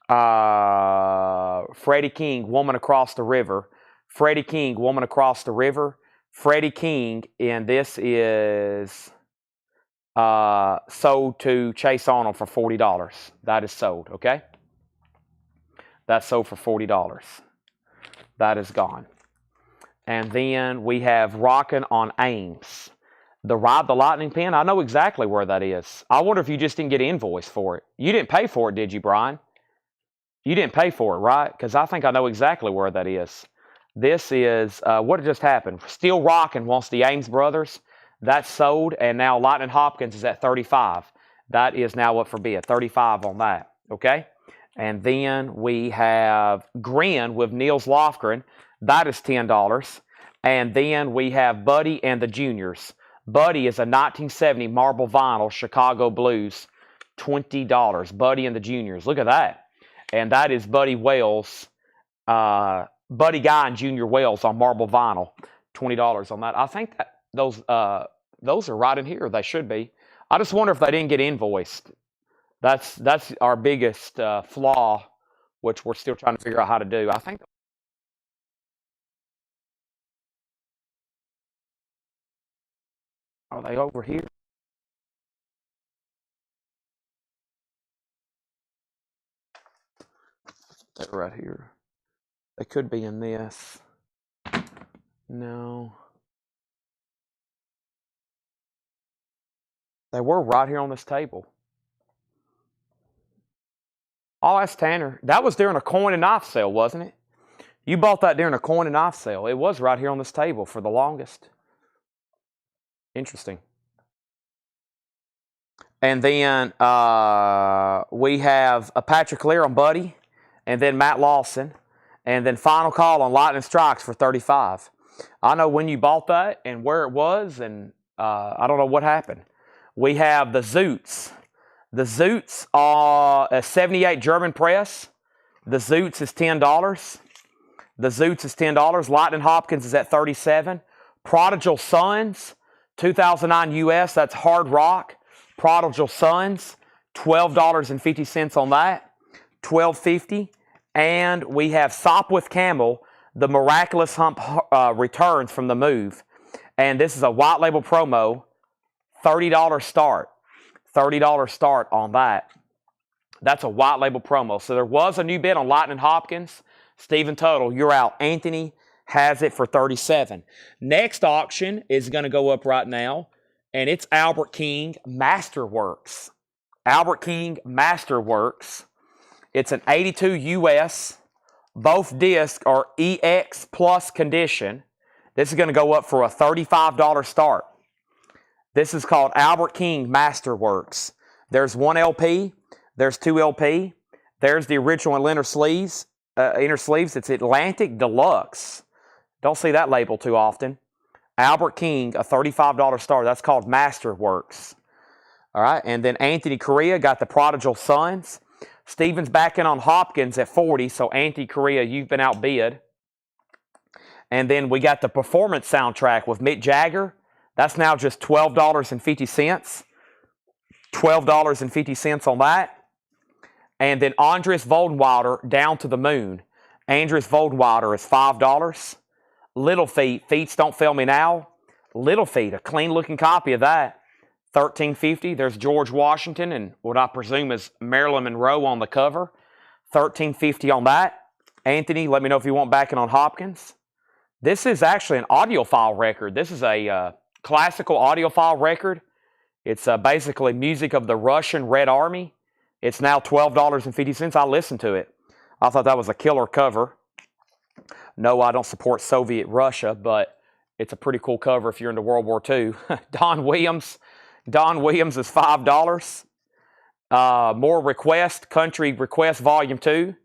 Freddie King, Woman Across the River. Freddie King, Woman Across the River. Freddie King, and this is sold to Chase Arnold for $40. That is sold, okay? That's sold for $40. That is gone. And then we have Rockin' on Ames. The Ride the Lightning Pin, I know exactly where that is. I wonder if you just didn't get an invoice for it. You didn't pay for it, did you, Brian? You didn't pay for it, right? Because I think I know exactly where that is. This is, what just happened? Still Rockin' wants the Ames Brothers. That's sold, and now Lightning Hopkins is at $35. That is now up for bid, $35 on that, okay? And then we have Grin with Niels Lofgren. That is $10. And then we have Buddy and the Juniors. Buddy is a 1970 marble vinyl Chicago Blues, $20. Buddy and the Juniors. Look at that. And that is Buddy Wells, Buddy Guy and Junior Wells on marble vinyl, $20 on that. I think that those are right in here. They should be. I just wonder if they didn't get invoiced. That's our biggest flaw, which we're still trying to figure out how to do. I think. Are they over here? They're right here. They could be in this. No. They were right here on this table. I'll ask Tanner. That was during a coin and knife sale, wasn't it? You bought that during a coin and knife sale. It was right here on this table for the longest. Interesting. And then we have a Patrick Lear on Buddy, and then Matt Lawson, and then Final Call on Lightning Strikes for $35. I know when you bought that and where it was, and I don't know what happened. We have the Zoots. The Zoots are a 78 German press. The Zoots is $10. The Zoots is $10. Lightning Hopkins is at $37. Prodigal Sons, 2009 US, that's hard rock. Prodigal Sons, $12.50 on that. $12.50. And we have Sopwith Camel, the Miraculous Hump returns from the move. And this is a white label promo, $30 start. $30 start on that. That's a white label promo. So there was a new bid on Lightning Hopkins. Stephen Tuttle, you're out. Anthony has it for $37. Next auction is going to go up right now, and it's Albert King Masterworks. Albert King Masterworks. It's an 82 US. Both discs are EX plus condition. This is going to go up for a $35 start. This is called Albert King Masterworks. There's one LP. There's two LP. There's the original inner sleeves. It's Atlantic Deluxe. Don't see that label too often. Albert King, a $35 start. That's called Masterworks. All right, and then Anthony Correa got the Prodigal Sons. Stevens back in on Hopkins at $40, so Anthony Correa, you've been outbid. And then we got the Performance soundtrack with Mick Jagger. That's now just $12.50. $12.50 on that. And then Andres Voldenweider, Down to the Moon. Andres Voldenweider is $5. Little Feat, Feats Don't Fail Me Now. Little Feat, a clean-looking copy of that. $13.50. There's George Washington and what I presume is Marilyn Monroe on the cover. $13.50 on that. Anthony, let me know if you want backing on Hopkins. This is actually an audiophile record. This is a classical audiophile record. It's basically music of the Russian Red Army. It's now $12.50. I listened to it. I thought that was a killer cover. No, I don't support Soviet Russia, but it's a pretty cool cover if you're into World War II. Don Williams is $5. More Request, Country Request Volume 2.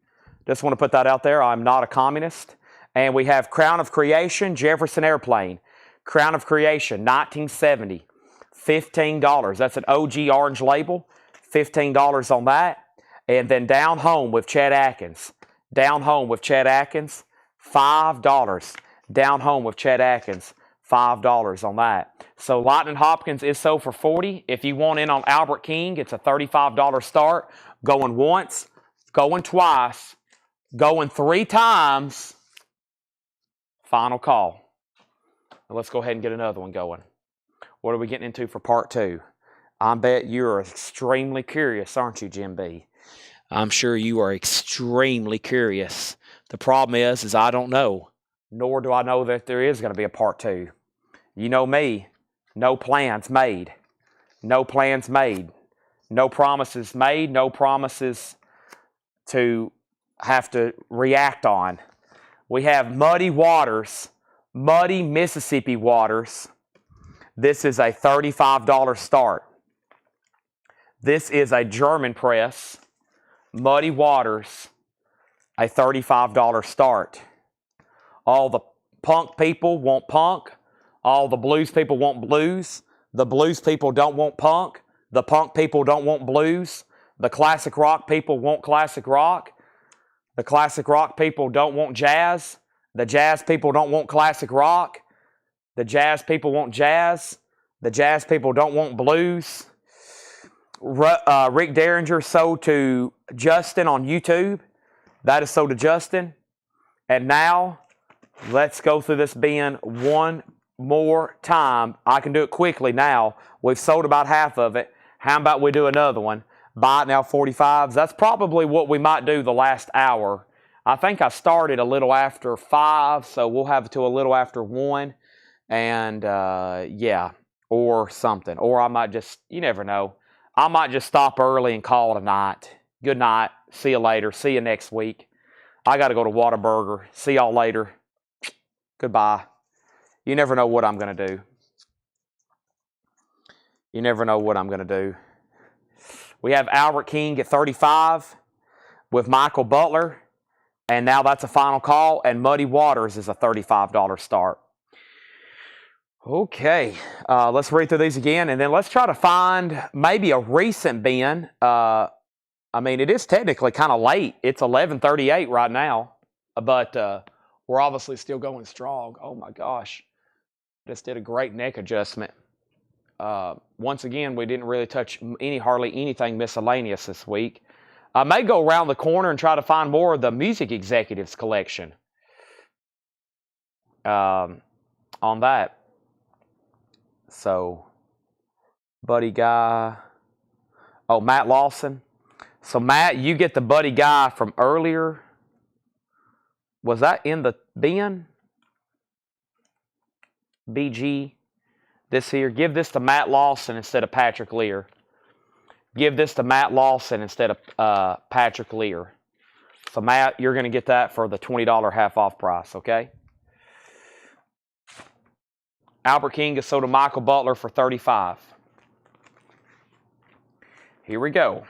Just want to put that out there. I'm not a communist. And we have Crown of Creation, Jefferson Airplane. Crown of Creation, 1970. $15. That's an OG orange label. $15 on that. And then Down Home with Chet Atkins. Down Home with Chet Atkins, $5. Down Home with Chet Atkins, $5 on that. So Lightning Hopkins is sold for $40. If you want in on Albert King, it's a $35 start. Going once, going twice, going 3 times. Final call. Now let's go ahead and get another one going. What are we getting into for part 2? I bet you're extremely curious, aren't you, Jim B? I'm sure you are extremely curious. The problem is I don't know, nor do I know that there is going to be a part 2. You know me, no plans made. No plans made. No promises made, no promises to have to react on. We have Muddy Waters, Muddy Mississippi Waters. This is a $35 start. This is a German press, Muddy Waters, a $35 start. All the punk people want punk. All the blues people want blues. The blues people don't want punk. The punk people don't want blues. The classic rock people want classic rock. The classic rock people don't want jazz. The jazz people don't want classic rock. The jazz people want jazz. The jazz people don't want blues. Rick Derringer sold to Justin on YouTube. That is sold to Justin. And now, let's go through this bin one more time. I can do it quickly now. We've sold about half of it. How about we do another one? Buy it now 45s. That's probably what we might do the last hour. I think I started a little after 5, so we'll have it to a little after 1. And yeah, or something. Or I might just, you never know. I might just stop early and call it a night. Good night. See you later. See you next week. I got to go to Whataburger. See y'all later. Goodbye. You never know what I'm going to do. You never know what I'm going to do. We have Albert King at 35 with Michael Butler. And now that's a final call. And Muddy Waters is a $35 start. Okay, let's read through these again, and then let's try to find maybe a recent bin. I mean, it is technically kind of late. It's 11:38 right now, but we're obviously still going strong. Oh my gosh, just did a great neck adjustment. Once again, we didn't really touch hardly anything miscellaneous this week. I may go around the corner and try to find more of the Music Executives collection on that. So, Buddy Guy. Oh, Matt Lawson. So, Matt, you get the Buddy Guy from earlier. Was that in the bin? BG. This here. Give this to Matt Lawson instead of Patrick Lear. Give this to Matt Lawson instead of Patrick Lear. So, Matt, you're going to get that for the $20 half-off price, okay? Albert King is sold to Michael Butler for $35. Here we go.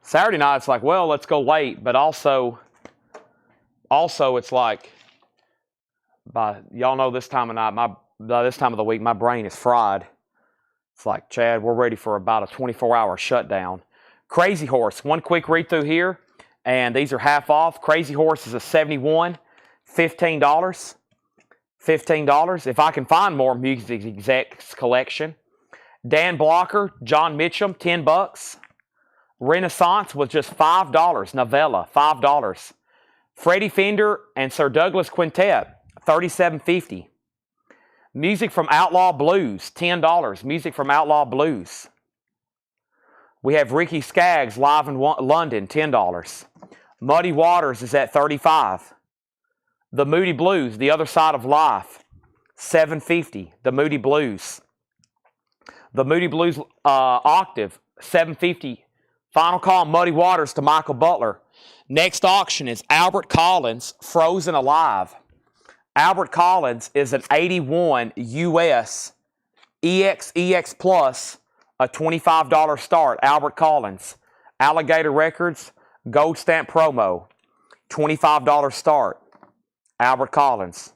Saturday night, it's like, well, let's go late, but also it's like, y'all know this time of night, by this time of the week, my brain is fried. It's like, Chad, we're ready for about a 24-hour shutdown. Crazy Horse, one quick read through here. And these are half off. Crazy Horse is a 71, $15. $15. If I can find more Music Execs collection. Dan Blocker, John Mitchum, $10. Renaissance was just $5. Novella, $5. Freddie Fender and Sir Douglas Quintet, $37.50. Music from Outlaw Blues, $10. Music from Outlaw Blues. We have Ricky Skaggs live in London, $10. Muddy Waters is at $35. The Moody Blues, The Other Side of Life, $7.50. The Moody Blues. The Moody Blues Octave, $7.50. Final call, Muddy Waters to Michael Butler. Next auction is Albert Collins, Frozen Alive. Albert Collins is an 81 US EX Plus, a $25 start. Albert Collins. Alligator Records, Gold Stamp Promo, $25 start. Albert Collins.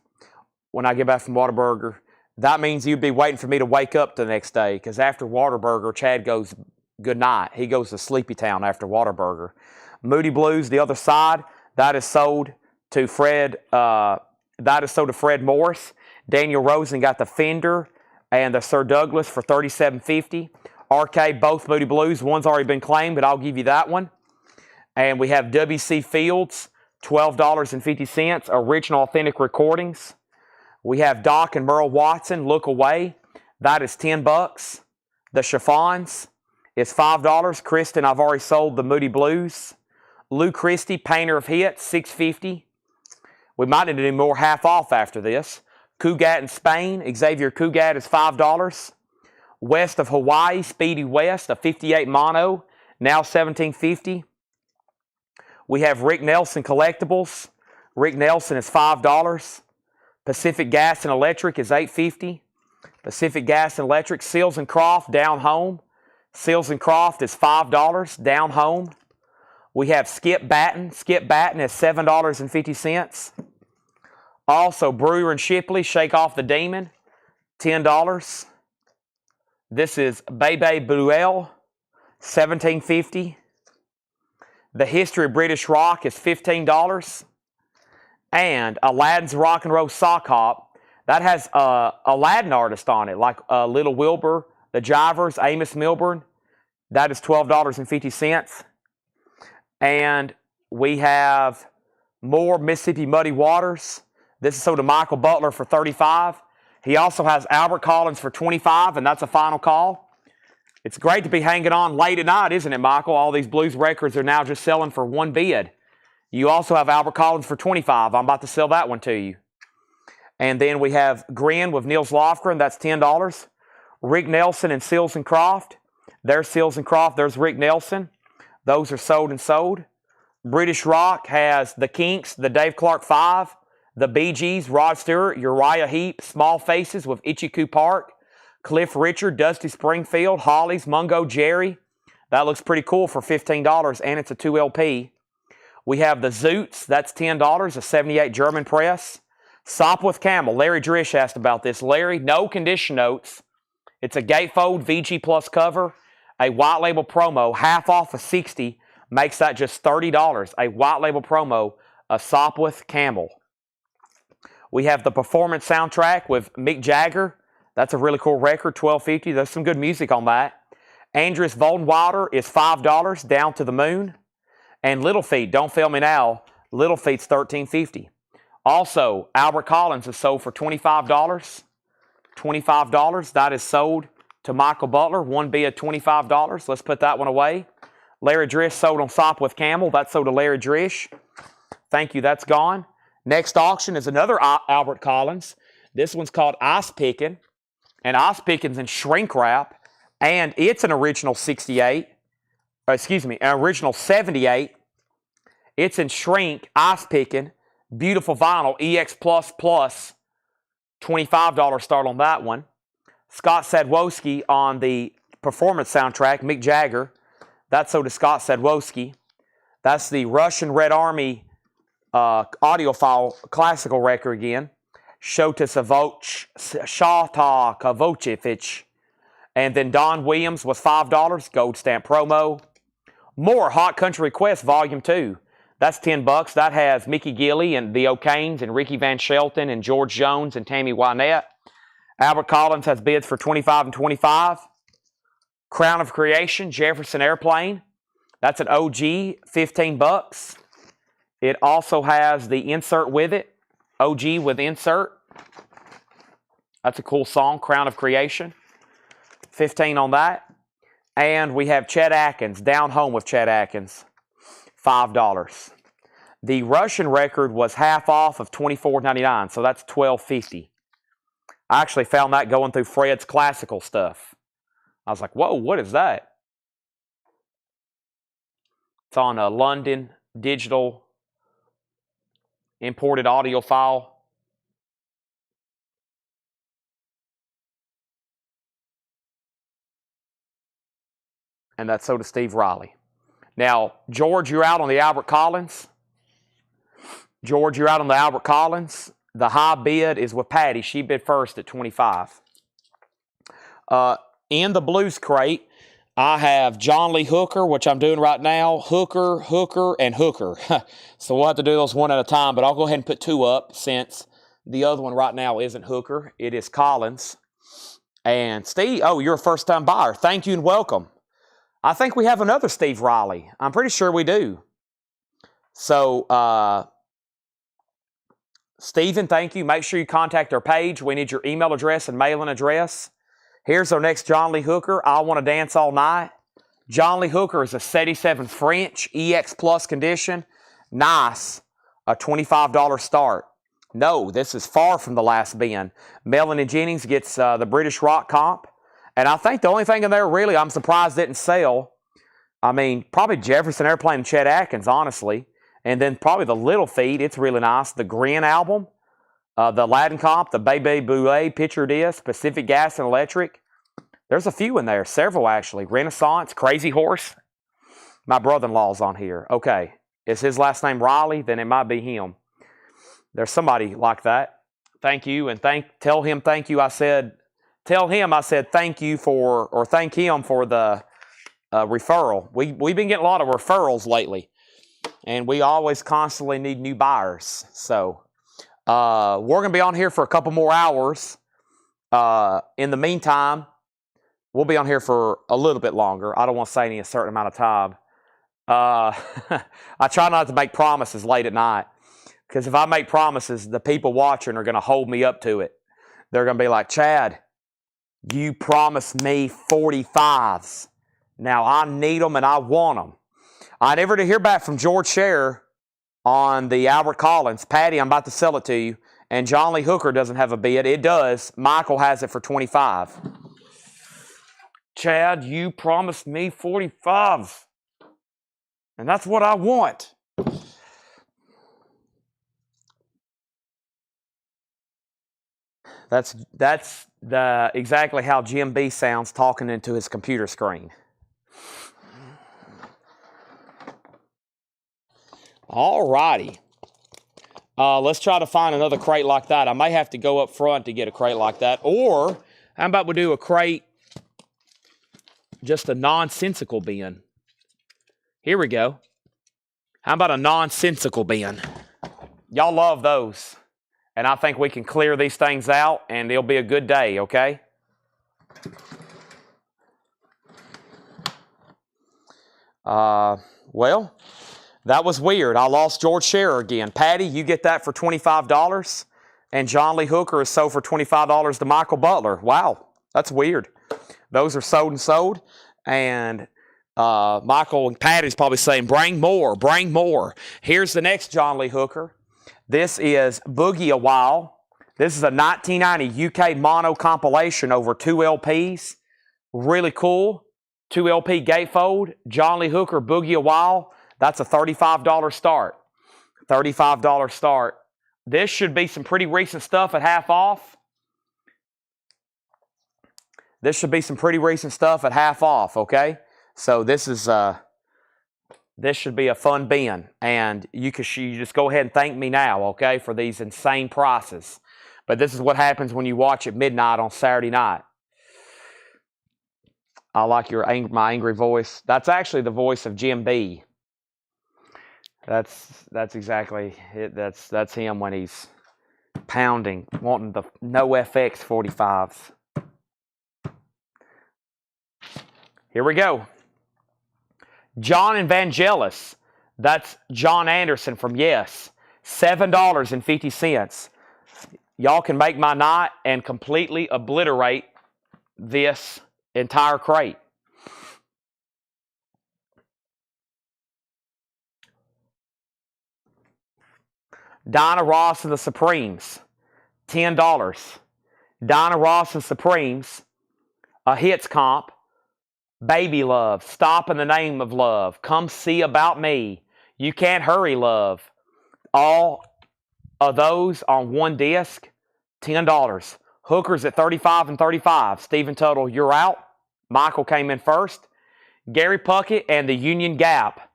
When I get back from Whataburger, that means you'd be waiting for me to wake up the next day, because after Whataburger, Chad goes good night. He goes to Sleepy Town after Whataburger. Moody Blues, the other side, that is sold to Fred. Fred Morris. Daniel Rosen got the Fender and the Sir Douglas for $37.50. RK, both Moody Blues. One's already been claimed, but I'll give you that one. And we have W.C. Fields, $12.50. Original authentic recordings. We have Doc and Merle Watson, Look Away. That is $10. The Chiffons is $5. Kristen, I've already sold the Moody Blues. Lou Christie, Painter of Hits, $6.50. We might need to do more half off after this. Cugat in Spain, Xavier Cugat is $5. West of Hawaii, Speedy West, a 58 mono, now $17.50. We have Rick Nelson Collectibles. Rick Nelson is $5. Pacific Gas and Electric is $8.50. Pacific Gas and Electric. Seals and Croft, Down Home. Seals and Croft is $5, Down Home. We have Skip Batten. Skip Batten is $7.50. Also, Brewer and Shipley, Shake Off the Demon, $10. This is Bebe Buell, $17.50. The History of British Rock is $15. And Aladdin's Rock and Roll Sock Hop, that has Aladdin artist on it, like Little Wilbur, the Jivers, Amos Milburn. That is $12.50. And we have more Mississippi Muddy Waters. This is sold to Michael Butler for $35. He also has Albert Collins for $25, and that's a final call. It's great to be hanging on late at night, isn't it, Michael? All these blues records are now just selling for one bid. You also have Albert Collins for $25. I'm about to sell that one to you. And then we have Grin with Niels Lofgren. That's $10. Rick Nelson and Seals and Croft. There's Seals and Croft. There's Rick Nelson. Those are sold and sold. British Rock has the Kinks, the Dave Clark 5, the Bee Gees, Rod Stewart, Uriah Heep, Small Faces with Itchy Park, Cliff Richard, Dusty Springfield, Hollies, Mungo Jerry. That looks pretty cool for $15, and it's a 2 LP. We have the Zoots. That's $10, a 78 German press. Sopwith Camel. Larry Drish asked about this. Larry, no condition notes. It's a gatefold VG Plus cover, a white label promo, half off of $60, makes that just $30. A white label promo, a Sopwith Camel. We have the Performance soundtrack with Mick Jagger. That's a really cool record, $12.50. There's some good music on that. Andreas Voldenweider is $5, Down to the Moon. And Little Feat, Don't Fail Me Now, Little Feat's $13.50. Also, Albert Collins is sold for $25. $25. That is sold to Michael Butler. One bid, $25. Let's put that one away. Larry Drish sold on Sopwith Camel. That's sold to Larry Drish. Thank you. That's gone. Next auction is another Albert Collins. This one's called Ice Pickin'. And Ice Pickin's in shrink wrap. And it's an original 68. An original 78. It's in shrink, Ice Pickin'. Beautiful vinyl, EX++. $25 start on that one. Scott Sadwowski on the Performance soundtrack, Mick Jagger. That's sold to Scott Sadwowski. That's the Russian Red Army audiophile classical record again. Shota Kovacevic. And then Don Williams was $5, gold stamp promo. More Hot Country Request Volume 2. That's $10. That has Mickey Gilley and the O'Kanes and Ricky Van Shelton and George Jones and Tammy Wynette. Albert Collins has bids for $25 and $25. Crown of Creation, Jefferson Airplane. That's an OG, $15. It also has the insert with it. OG with insert. That's a cool song, Crown of Creation. $15 on that. And we have Chet Atkins, Down Home with Chet Atkins. $5. The Russian record was half off of $24.99, so that's $12.50. I actually found that going through Fred's classical stuff. I was like, whoa, what is that? It's on a London digital imported audiophile. And that's sold to Steve Riley. Now, George, you're out on the Albert Collins. George, you're out on the Albert Collins. The high bid is with Patty. She bid first at $25. In the Blues Crate, I have John Lee Hooker, which I'm doing right now. Hooker, Hooker, and Hooker. So we'll have to do those one at a time, but I'll go ahead and put 2 up since the other one right now isn't Hooker. It is Collins. And Steve, oh, you're a first-time buyer. Thank you and welcome. I think we have another Steve Riley. I'm pretty sure we do. So, Stephen, thank you. Make sure you contact our page. We need your email address and mailing address. Here's our next John Lee Hooker. I Want to Dance All Night. John Lee Hooker is a 77 French, EX Plus condition. Nice. A $25 start. No, this is far from the last bin. Mellon and Jennings gets the British Rock comp. And I think the only thing in there really I'm surprised didn't sell. I mean, probably Jefferson Airplane and Chet Atkins, honestly. And then probably the Little Feat. It's really nice. The Grin album. The Aladdin comp, the Bebe Boulet, Picture Disc, Pacific Gas and Electric. There's a few in there, several actually. Renaissance, Crazy Horse. My brother-in-law's on here. Okay, is his last name Riley? Then it might be him. There's somebody like that. Thank you, and tell him thank you. Tell him I said thank you for, or thank him for the referral. We've been getting a lot of referrals lately, and we always constantly need new buyers. So. We're going to be on here for a couple more hours. In the meantime, we'll be on here for a little bit longer. I don't want to say a certain amount of time. I try not to make promises late at night, because if I make promises, the people watching are going to hold me up to it. They're going to be like, Chad, you promised me 45s. Now I need them and I want them. I never did hear back from George Scherer on the Albert Collins. Patty, I'm about to sell it to you. And John Lee Hooker doesn't have a bid. It does. Michael has it for 25. Chad, you promised me 45s. And that's what I want. That's exactly how Jim B sounds talking into his computer screen. All righty. Let's try to find another crate like that. I may have to go up front to get a crate like that. Or, how about we do a crate, just a nonsensical bin? Here we go. How about a nonsensical bin? Y'all love those. And I think we can clear these things out, and it'll be a good day, okay? Well, that was weird. I lost George Scherer again. Patty, you get that for $25. And John Lee Hooker is sold for $25 to Michael Butler. Wow, that's weird. Those are sold and sold. And Michael and Patty's probably saying, bring more, bring more. Here's the next John Lee Hooker. This is Boogie a While. This is a 1990 UK mono compilation over 2 LPs. Really cool. 2 LP gatefold. John Lee Hooker, Boogie a While. That's a $35 start. $35 start. This should be some pretty recent stuff at half off. This should be some pretty recent stuff at half off, okay? So this should be a fun bin. And you just go ahead and thank me now, okay, for these insane prices. But this is what happens when you watch at midnight on Saturday night. I like my angry voice. That's actually the voice of Jim B. That's exactly it. That's him when he's pounding, wanting the no FX 45s. Here we go. John Evangelis. That's John Anderson from Yes. $7.50. Y'all can make my night and completely obliterate this entire crate. Dinah Ross and the Supremes, $10. Dinah Ross and Supremes, a hits comp. Baby Love, Stop in the Name of Love, Come See About Me, You Can't Hurry Love. All of those on one disc, $10. Hookers at 35 and 35. Stephen Tuttle, you're out. Michael came in first. Gary Puckett and the Union Gap,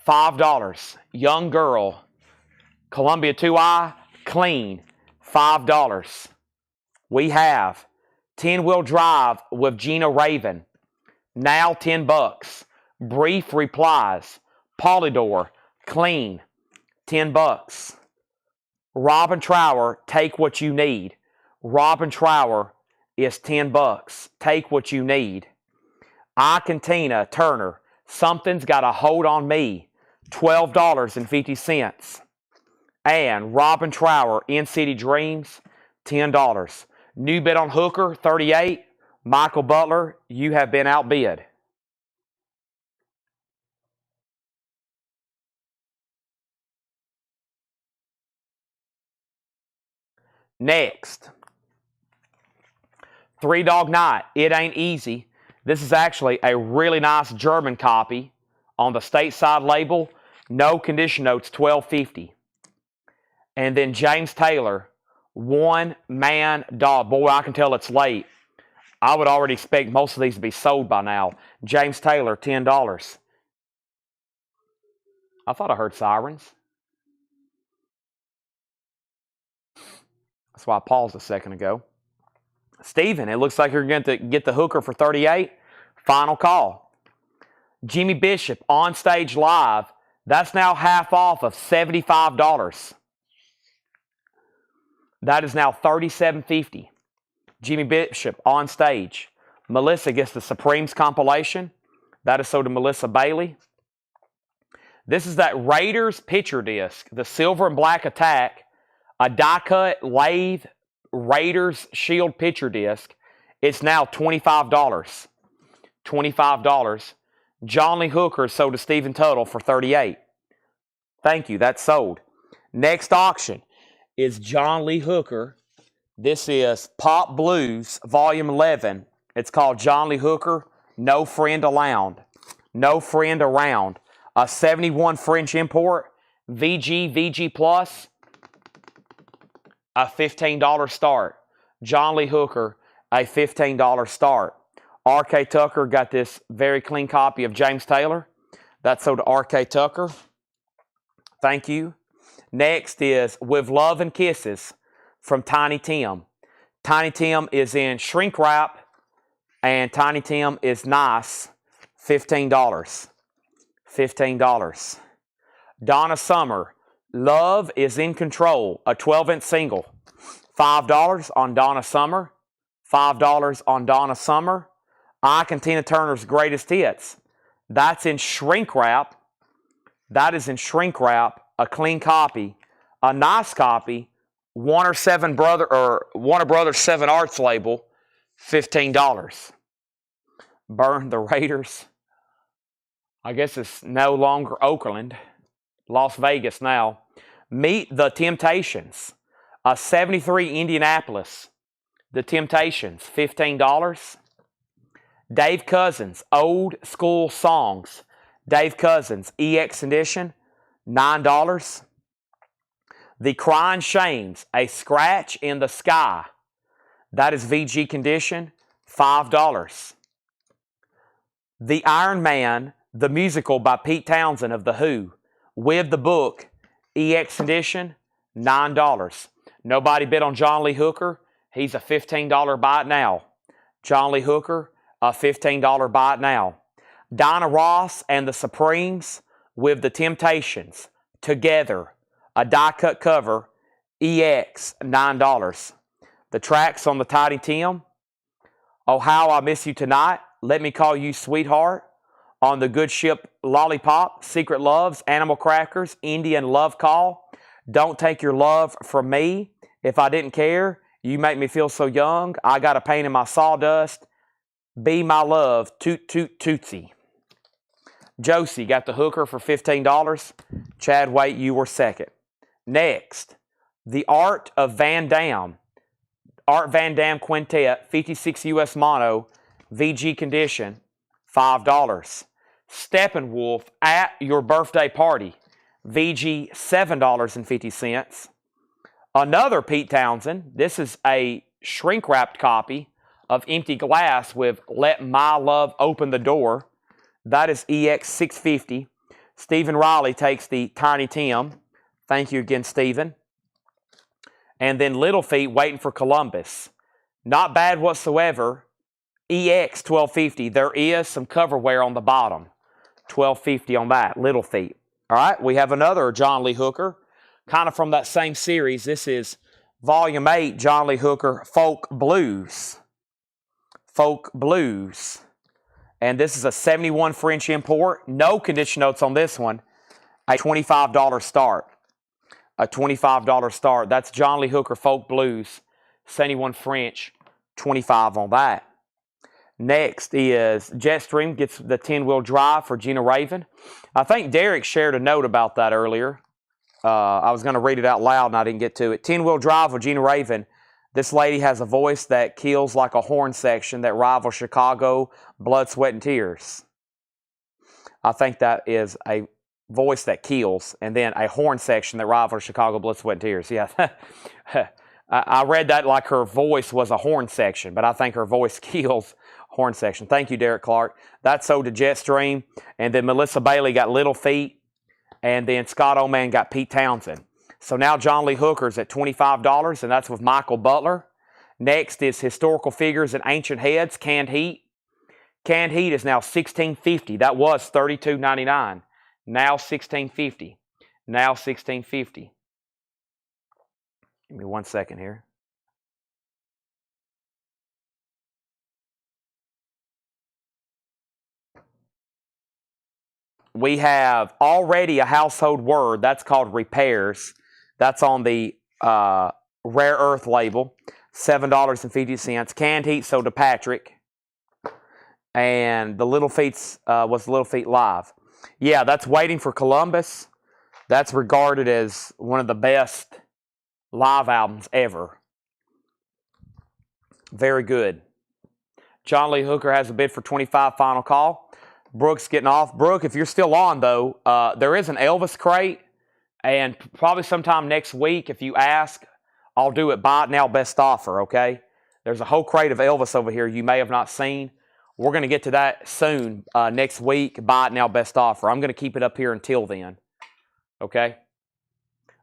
$5. Young Girl, Columbia 2i, Clean, $5. We have 10-Wheel Drive with Gina Raven, now 10 bucks. Brief replies, Polydor, clean, 10 bucks. Robin Trower, take what you need. Robin Trower is 10 bucks. Take what you need. I Cantina Turner, something's got a hold on me. $12.50. And Robin Trower, In City Dreams, $10. New bid on Hooker, 38. Michael Butler, you have been outbid. Next, Three Dog Night, It Ain't Easy. This is actually a really nice German copy on the stateside label. No condition notes, $12.50. And then James Taylor, One Man Dog. Boy, I can tell it's late. I would already expect most of these to be sold by now. James Taylor, $10. I thought I heard sirens. That's why I paused a second ago. Steven, it looks like you're going to get the Hooker for 38. Final call. Jimmy Bishop, On Stage Live. That's now half off of $75. That is now $37.50. Jimmy Bishop, On Stage. Melissa gets the Supremes compilation. That is sold to Melissa Bailey. This is that Raiders picture disc, the silver and black attack, a die-cut lathe Raiders Shield picture disc. It's now $25. $25. John Lee Hooker sold to Stephen Tuttle for $38. Thank you, that's sold. Next auction is John Lee Hooker. This is Pop Blues, Volume 11. It's called John Lee Hooker, No Friend Around. No Friend Around. A 71 French import, VG Plus, a $15 start. John Lee Hooker, a $15 start. R.K. Tucker got this very clean copy of James Taylor. That's sold to R.K. Tucker. Thank you. Next is With Love and Kisses from Tiny Tim. Tiny Tim is in shrink wrap, and Tiny Tim is nice, $15. $15. Donna Summer, Love is in Control, a 12-inch single. $5 on Donna Summer. $5 on Donna Summer. Ike and Tina Turner's Greatest Hits. That's in shrink wrap. That is in shrink wrap, a clean copy, a nice copy, Warner Brothers 7 Arts label, $15. Burn the Raiders. I guess it's no longer Oakland, Las Vegas now. Meet the Temptations, a 73 Indianapolis. The Temptations, $15. Dave Cousins, Old School Songs. Dave Cousins, EX Edition, $9. The Crying Shames, A Scratch in the Sky. That is VG condition, $5. The Iron Man, the musical by Pete Townsend of The Who, with the book, EX edition, $9. Nobody bid on John Lee Hooker. He's a $15 buy it now. John Lee Hooker, a $15 buy it now. Dinah Ross and the Supremes with the Temptations, together, a die-cut cover, EX, $9. The tracks on the Tiny Tim, Oh How I Miss You Tonight, Let Me Call You Sweetheart, on the Good Ship Lollipop, Secret Loves, Animal Crackers, Indian Love Call, Don't Take Your Love From Me, If I Didn't Care, You Make Me Feel So Young, I Got a Pain in My Sawdust, Be My Love, Toot Toot Tootsie. Josie got the Hooker for $15. Chad Waite, you were second. Next, the Art Van Dam Quintet, 56 US mono, VG condition, $5. Steppenwolf At Your Birthday Party, VG, $7.50. Another Pete Townsend. This is a shrink-wrapped copy of Empty Glass with Let My Love Open the Door. That is EX, $6.50. Stephen Riley takes the Tiny Tim. Thank you again, Stephen. And then Little Feat, Waiting for Columbus. Not bad whatsoever. EX 1250. There is some cover wear on the bottom. 1250 on that, little feet. All right, we have another John Lee Hooker, kind of from that same series. This is Volume 8, John Lee Hooker Folk Blues. Folk Blues. And this is a 71 French import. No condition notes on this one. A $25 start. A $25 start. That's John Lee Hooker Folk Blues. 71 French. 25 on that. Next is Jetstream gets the 10-wheel drive for Gina Raven. I think Derek shared a note about that earlier. I was going to read it out loud and I didn't get to it. 10-wheel drive with Gina Raven. This lady has a voice that kills like a horn section that rivals Chicago, Blood, Sweat, and Tears. I think that is a voice that kills, and then a horn section that rivals Chicago, Blood, Sweat, and Tears. Yeah. I read that like her voice was a horn section, but I think her voice kills horn section. Thank you, Derek Clark. That sold to Jetstream. And then Melissa Bailey got Little Feet. And then Scott Oman got Pete Townsend. So now John Lee Hooker's at $25, and that's with Michael Butler. Next is Historical Figures and Ancient Heads, Canned Heat. Canned Heat is now $16.50. That was $32.99. Now $16.50. Now $16.50. Give me 1 second here. We have already a household word. That's called Repairs. That's on the Rare Earth label. $7.50. Canned Heat sold to Patrick. And the Little Feet's was Little Feet Live. Yeah, that's Waiting for Columbus. That's regarded as one of the best live albums ever. Very good. John Lee Hooker has a bid for $25. Final call. Brooke's getting off. Brooke, if you're still on, though, there is an Elvis crate, and probably sometime next week, if you ask, I'll do it buy it now, best offer, okay? There's a whole crate of Elvis over here you may have not seen. We're going to get to that soon, next week, buy it now, best offer. I'm going to keep it up here until then, okay?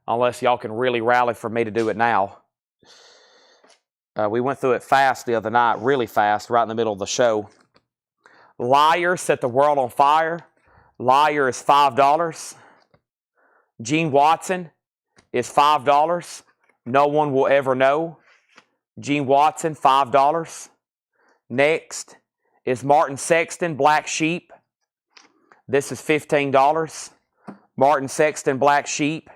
Unless y'all can really rally for me to do it now. We went through it fast the other night, really fast, right in the middle of the show. Liar set the world on fire. Liar is $5. Gene Watson is $5. No one will ever know. Gene Watson, $5. Next is Martin Sexton, Black Sheep. This is $15. Martin Sexton, Black Sheep.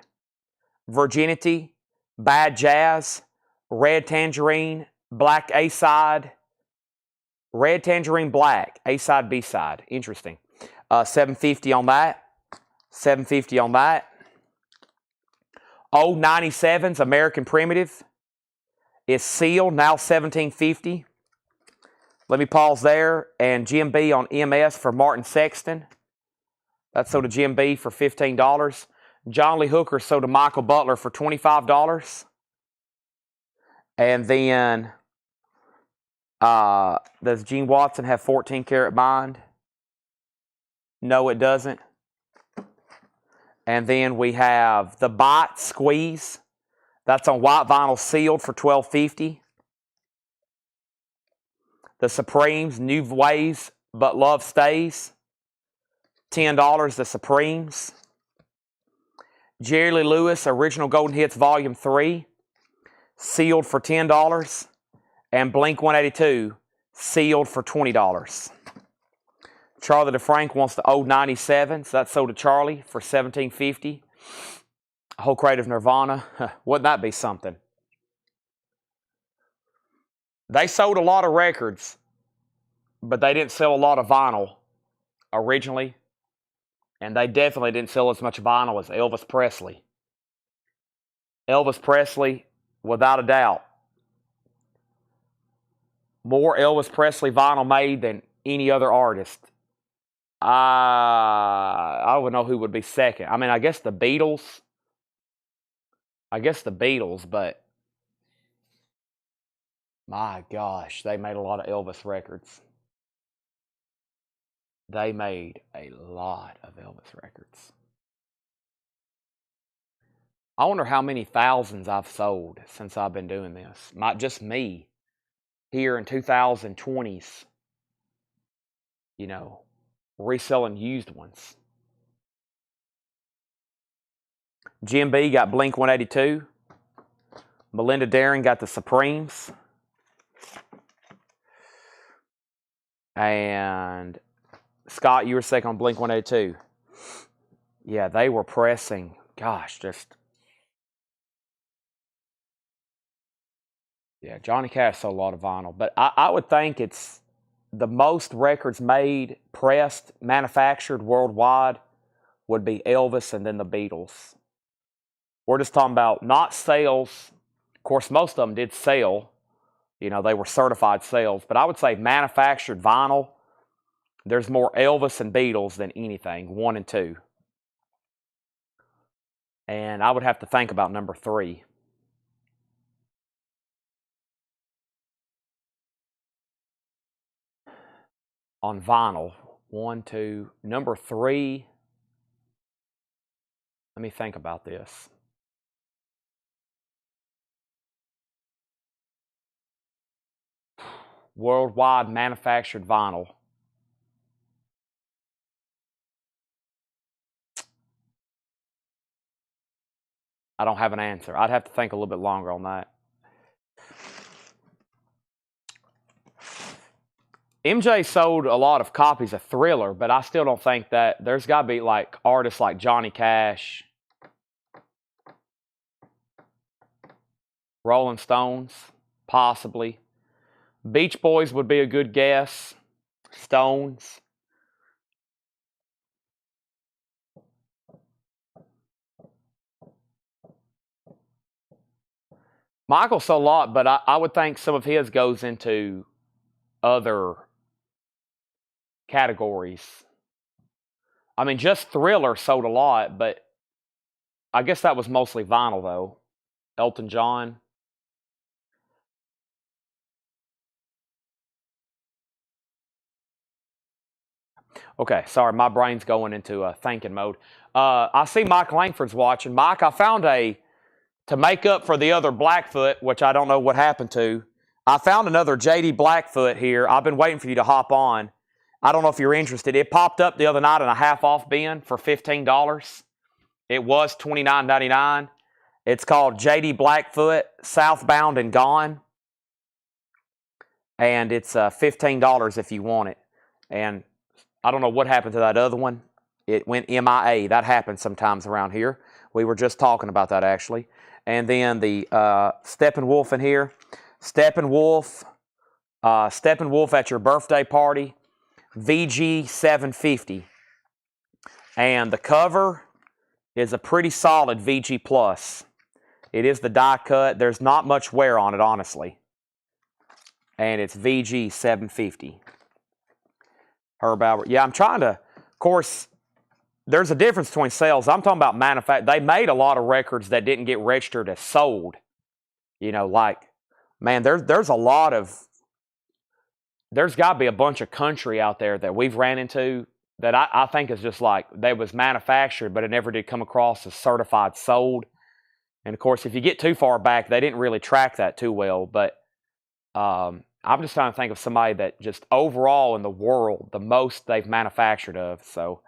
Virginity, Bad Jazz, Red Tangerine, Black A-Side. Red Tangerine Black, A-side, B-side. Interesting. $7.50 on that. $7.50 on that. Old 97's American Primitive is sealed, now $17.50. Let me pause there. And Jim B on MS for Martin Sexton. That's sold to Jim B for $15. John Lee Hooker sold to Michael Butler for $25. And then does Gene Watson have 14 Karat Mind? No, it doesn't. And then we have the Bite Squeeze. That's on white vinyl sealed for $12.50. The Supremes, New Ways, But Love Stays. $10, the Supremes. Jerry Lee Lewis, Original Golden Hits Volume 3. Sealed for $10. And Blink-182, sealed for $20. Charlie DeFrank wants the old 97, so that's sold to Charlie for $17.50. A whole crate of Nirvana. Wouldn't that be something? They sold a lot of records, but they didn't sell a lot of vinyl originally. And they definitely didn't sell as much vinyl as Elvis Presley. Elvis Presley, without a doubt. More Elvis Presley vinyl made than any other artist. I would know who would be second. I mean, I guess the Beatles. But my gosh, they made a lot of Elvis records. They made a lot of Elvis records. I wonder how many thousands I've sold since I've been doing this. Just me. Here in 2020s, you know, reselling used ones. Jim B got Blink 182. Melinda Daring got the Supremes. And Scott, you were second on Blink 182. Yeah, they were pressing. Gosh, just. Yeah, Johnny Cash sold a lot of vinyl. But I would think it's the most records made, pressed, manufactured worldwide would be Elvis and then the Beatles. We're just talking about not sales. Of course, most of them did sell. You know, they were certified sales. But I would say manufactured vinyl, there's more Elvis and Beatles than anything, 1 and 2. And I would have to think about number 3. On vinyl, 1, 2. Number 3, let me think about this. Worldwide manufactured vinyl. I don't have an answer. I'd have to think a little bit longer on that. MJ sold a lot of copies of Thriller, but I still don't think that there's got to be like artists like Johnny Cash, Rolling Stones, possibly. Beach Boys would be a good guess. Stones. Michael sold a lot, but I would think some of his goes into other categories. I mean, just Thriller sold a lot, but I guess that was mostly vinyl, though. Elton John. Okay, sorry, my brain's going into thinking mode. I see Mike Langford's watching. Mike, I found to make up for the other Blackfoot, which I don't know what happened to, I found another JD Blackfoot here. I've been waiting for you to hop on. I don't know if you're interested. It popped up the other night in a half-off bin for $15. It was $29.99. It's called JD Blackfoot, Southbound and Gone. And it's $15 if you want it. And I don't know what happened to that other one. It went MIA. That happens sometimes around here. We were just talking about that, actually. And then the Steppenwolf in here. Steppenwolf at your birthday party. VG 750. And the cover is a pretty solid VG Plus. It is the die cut. There's not much wear on it, honestly. And it's VG 750. Herb Albert. Yeah, I'm trying to, of course, there's a difference between sales. I'm talking about manufacturing. They made a lot of records that didn't get registered as sold. You know, like, man, there's a lot of, there's got to be a bunch of country out there that we've ran into that I think is just like, they was manufactured, but it never did come across as certified sold. And, of course, if you get too far back, they didn't really track that too well. But I'm just trying to think of somebody that just overall in the world, the most they've manufactured of. So,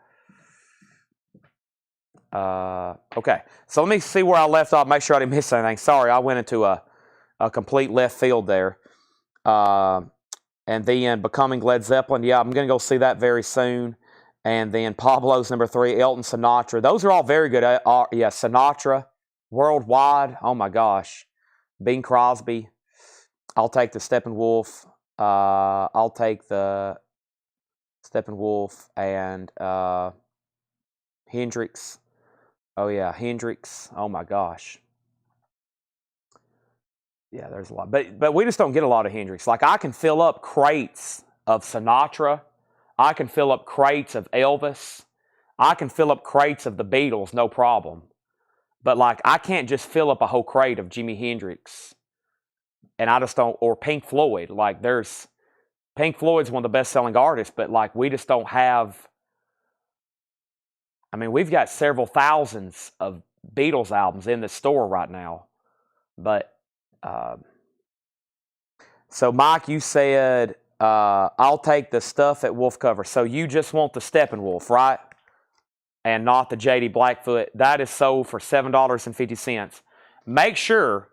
okay. So let me see where I left off. Make sure I didn't miss anything. Sorry, I went into a complete left field there. And then Becoming Led Zeppelin. Yeah, I'm going to go see that very soon. And then Pablo's number 3, Elton Sinatra. Those are all very good. Yeah, Sinatra, Worldwide. Oh, my gosh. Bing Crosby. I'll take the Steppenwolf. I'll take the Steppenwolf and Hendrix. Oh, yeah, Hendrix. Oh, my gosh. Yeah, there's a lot. But we just don't get a lot of Hendrix. Like, I can fill up crates of Sinatra. I can fill up crates of Elvis. I can fill up crates of the Beatles, no problem. But, like, I can't just fill up a whole crate of Jimi Hendrix. And I just don't, or Pink Floyd. Like, Pink Floyd's one of the best-selling artists, but, like, we just don't have, I mean, we've got several thousands of Beatles albums in the store right now. But, so, Mike, you said I'll take the stuff at Wolf Cover. So you just want the Steppenwolf, right? And not the JD Blackfoot. That is sold for $7.50. Make sure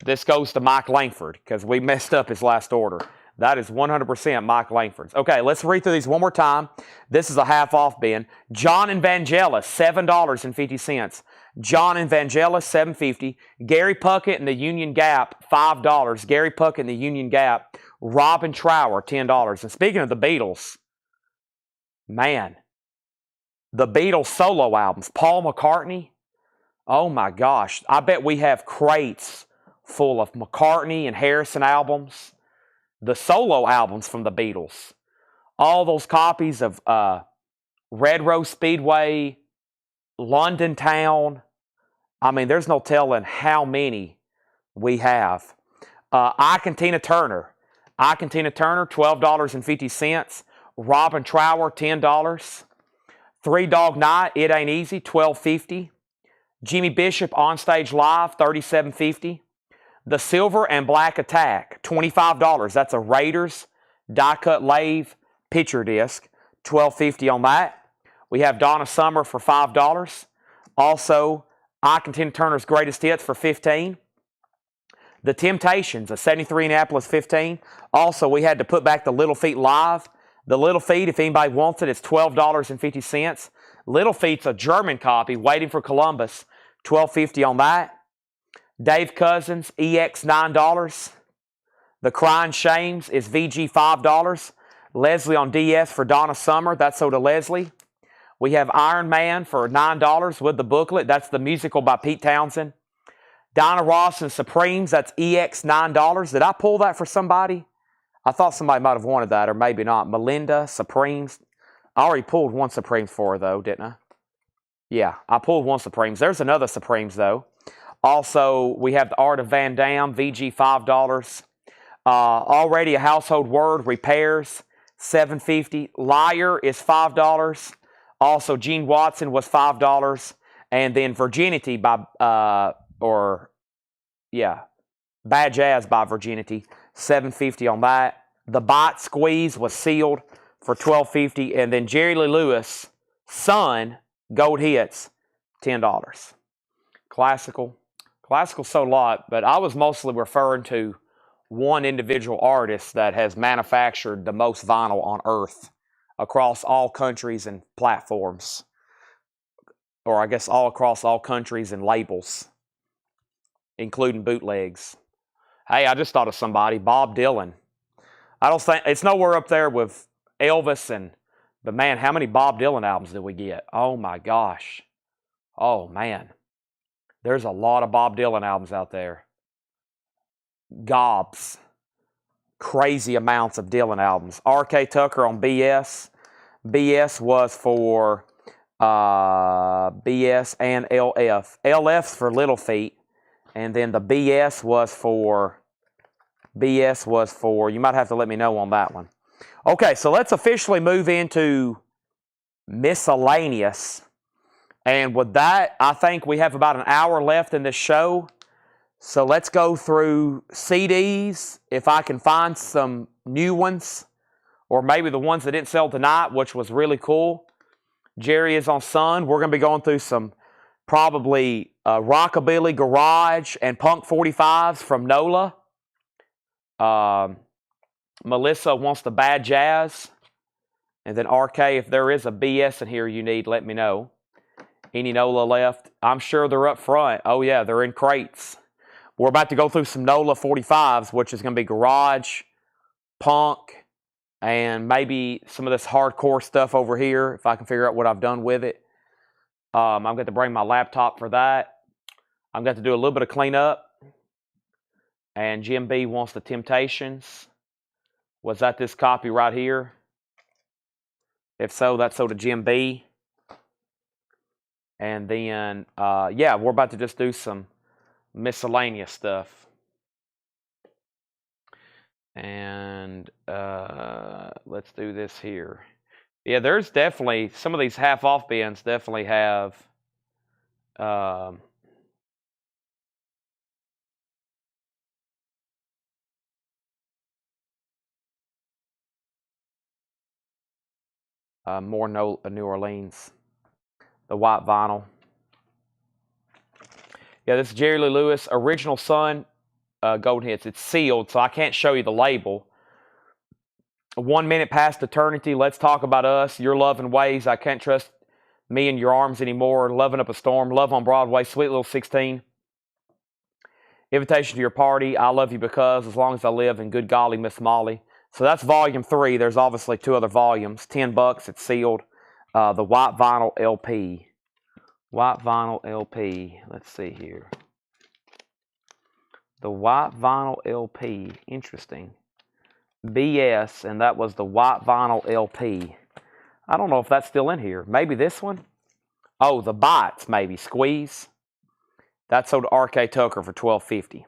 this goes to Mike Langford because we messed up his last order. That is 100% Mike Langford's. Okay, let's read through these one more time. This is a half off bin. John Evangelis, $7.50. John Evangelis, $7.50. Gary Puckett in the Union Gap, $5. Gary Puckett in the Union Gap. Robin Trower, $10. And speaking of the Beatles, man, the Beatles solo albums, Paul McCartney, oh my gosh, I bet we have crates full of McCartney and Harrison albums. The solo albums from the Beatles. All those copies of Red Rose Speedway, London Town. I mean, there's no telling how many we have. Ike and Tina Turner. Ike and Tina Turner, $12.50. Robin Trower, $10. Three Dog Night, It Ain't Easy, $12.50. Jimmy Bishop Onstage Live, $37.50. The Silver and Black Attack, $25. That's a Raiders die-cut lathe picture disc, $12.50 on that. We have Donna Summer for $5. Also, Ike and Tina Turner's Greatest Hits for $15. The Temptations, a 73 Annapolis 15. Also, we had to put back the Little Feat Live. The Little Feat, if anybody wants it, it's $12.50. Little Feat's a German copy, Waiting for Columbus, $12.50 on that. Dave Cousins, EX, $9. The Crying Shames is VG, $5. Leslie on DS for Donna Summer. That's sold to Leslie. We have Iron Man for $9 with the booklet. That's the musical by Pete Townsend. Dinah Ross and Supremes. That's EX, $9. Did I pull that for somebody? I thought somebody might have wanted that, or maybe not. Melinda, Supremes. I already pulled one Supremes for her, though, didn't I? Yeah, I pulled one Supremes. There's another Supremes, though. Also, we have the Art of Van Dam, VG, $5. Already a Household Word, Repairs, $7.50. Liar is $5. Also, Gene Watson was $5. And then Virginity by, Bad Jazz by Virginity, $7.50 on that. The Bite Squeeze was sealed for $12.50. And then Jerry Lee Lewis, Sun, Gold Hits, $10. Classical sold a lot, but I was mostly referring to one individual artist that has manufactured the most vinyl on earth across all countries and platforms. Or I guess all across all countries and labels, including bootlegs. Hey, I just thought of somebody, Bob Dylan. I don't think, it's nowhere up there with Elvis but man, how many Bob Dylan albums did we get? Oh my gosh. Oh man. There's a lot of Bob Dylan albums out there. Gobs. Crazy amounts of Dylan albums. R.K. Tucker on BS. BS was for BS and LF. LF's for Little Feat. And then the BS was for, you might have to let me know on that one. Okay, so let's officially move into miscellaneous. And with that, I think we have about an hour left in this show. So let's go through CDs, if I can find some new ones, or maybe the ones that didn't sell tonight, which was really cool. Jerry is on Sun. We're going to be going through some probably Rockabilly Garage and Punk 45s from NOLA. Melissa wants the Bad Jazz. And then RK, if there is a BS in here you need, let me know. Any NOLA left? I'm sure they're up front. Oh yeah, they're in crates. We're about to go through some NOLA 45s, which is going to be garage, punk, and maybe some of this hardcore stuff over here, if I can figure out what I've done with it. I'm going to bring my laptop for that. I'm going to do a little bit of cleanup. And Jim B wants the Temptations. Was that this copy right here? If so, that's so to Jim B. And then, we're about to just do some miscellaneous stuff. And let's do this here. Yeah, there's definitely, some of these half-off bins definitely have more New Orleans. The white vinyl. Yeah, this is Jerry Lee Lewis, Original Sun, Golden Hits. It's sealed, so I can't show you the label. 1 minute past eternity, let's talk about us, your love and ways, I can't trust me in your arms anymore, loving up a storm, love on Broadway, sweet little 16. Invitation to your party, I love you because, as long as I live, and good golly, Miss Molly. So that's volume 3. There's obviously 2 other volumes. $10, it's sealed. The white vinyl LP. White vinyl LP. Let's see here. The white vinyl LP. Interesting. BS, and that was the white vinyl LP. I don't know if that's still in here. Maybe this one? Oh, the Bites, maybe. Squeeze. That sold to R.K. Tucker for $12.50.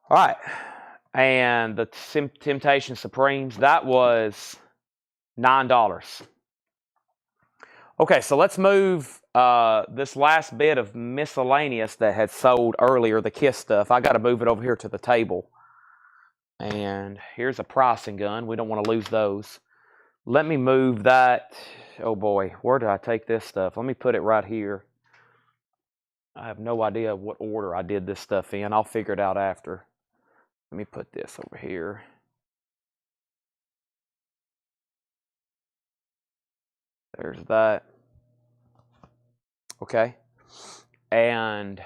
All right. And the Temptation Supremes, that was $9. Okay, so let's move this last bit of miscellaneous that had sold earlier, the Kiss stuff. I got to move it over here to the table. And here's a pricing gun. We don't want to lose those. Let me move that. Oh boy, where did I take this stuff? Let me put it right here. I have no idea what order I did this stuff in. I'll figure it out after. Let me put this over here. There's that. Okay. And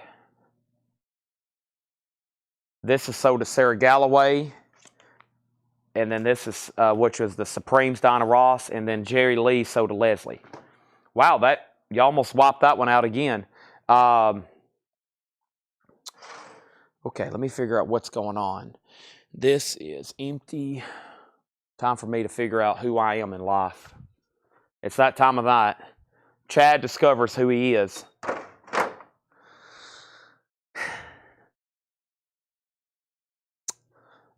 this is sold to Sarah Galloway. And then this is, which was the Supremes, Donna Ross. And then Jerry Lee sold to Leslie. Wow, that you almost wiped that one out again. Okay, let me figure out what's going on. This is empty. Time for me to figure out who I am in life. It's that time of night. Chad discovers who he is.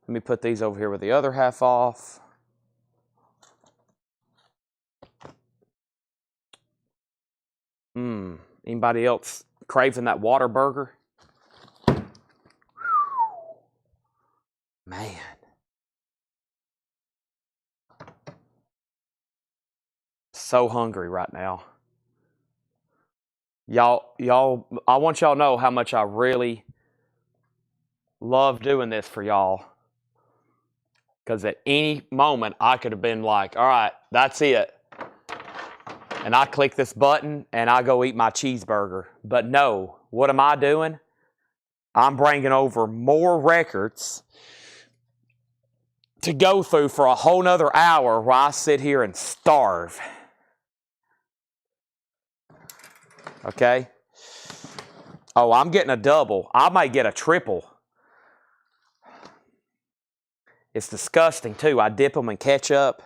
Let me put these over here with the other half off. Anybody else craving that water burger? Man. So hungry right now. Y'all, I want y'all to know how much I really love doing this for y'all. Because at any moment, I could have been like, all right, that's it. And I click this button, and I go eat my cheeseburger. But no, what am I doing? I'm bringing over more records to go through for a whole nother hour where I sit here and starve. Okay? Oh, I'm getting a double. I might get a triple. It's disgusting, too. I dip them in ketchup.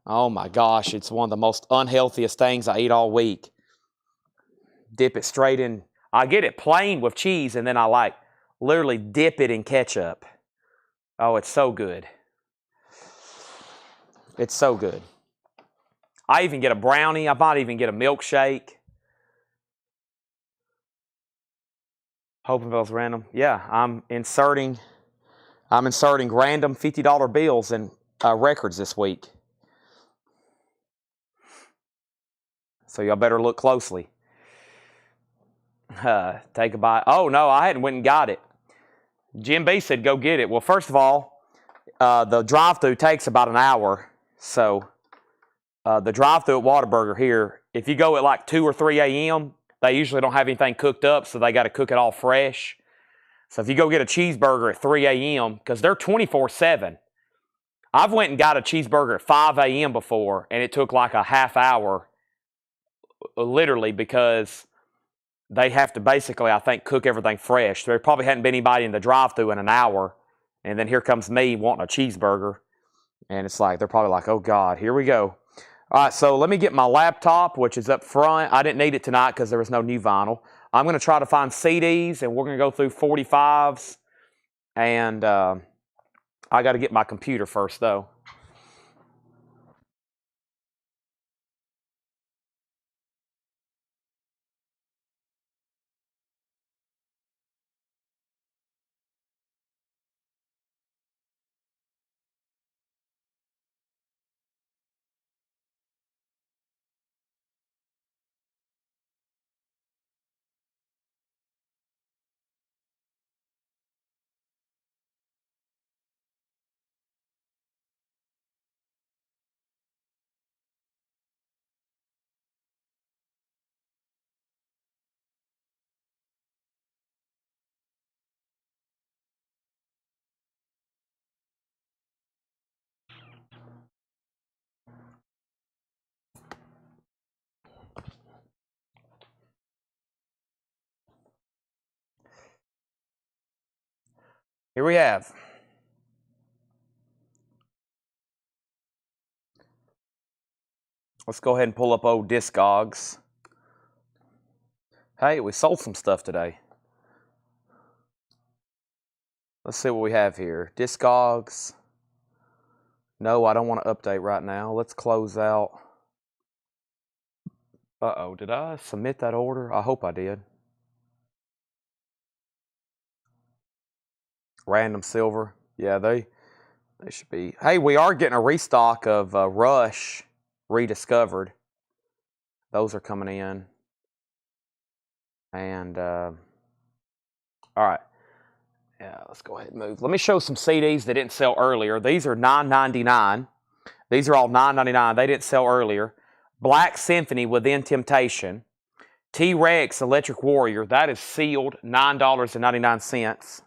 Oh, my gosh. It's one of the most unhealthiest things I eat all week. Dip it straight in. I get it plain with cheese, and then I, literally dip it in ketchup. Oh, it's so good. It's so good. I even get a brownie. I might even get a milkshake. Hopinville's random. Yeah, I'm inserting random $50 bills in records this week. So y'all better look closely. Take a bite. Oh, no, I hadn't went and got it. Jim B said go get it. Well, first of all, the drive-thru takes about an hour. So the drive-thru at Whataburger here, if you go at 2 or 3 a.m., they usually don't have anything cooked up, so they got to cook it all fresh. So if you go get a cheeseburger at 3 a.m., because they're 24/7. I've went and got a cheeseburger at 5 a.m. before, and it took a half hour, literally, because they have to basically, I think, cook everything fresh. There probably hadn't been anybody in the drive-thru in an hour, and then here comes me wanting a cheeseburger, and it's they're probably oh, God, here we go. All right, so let me get my laptop, which is up front. I didn't need it tonight because there was no new vinyl. I'm going to try to find CDs, and we're going to go through 45s, and I got to get my computer first, though. Here we have. Let's go ahead and pull up old Discogs. Hey, we sold some stuff today. Let's see what we have here. Discogs. No, I don't want to update right now. Let's close out. Uh-oh, did I submit that order? I hope I did. Random silver. Yeah, they should be. Hey, we are getting a restock of Rush Rediscovered. Those are coming in. And, all right. Yeah, let's go ahead and move. Let me show some CDs that didn't sell earlier. These are $9.99. These are all $9.99. They didn't sell earlier. Black Symphony, Within Temptation. T-Rex, Electric Warrior. That is sealed, $9.99.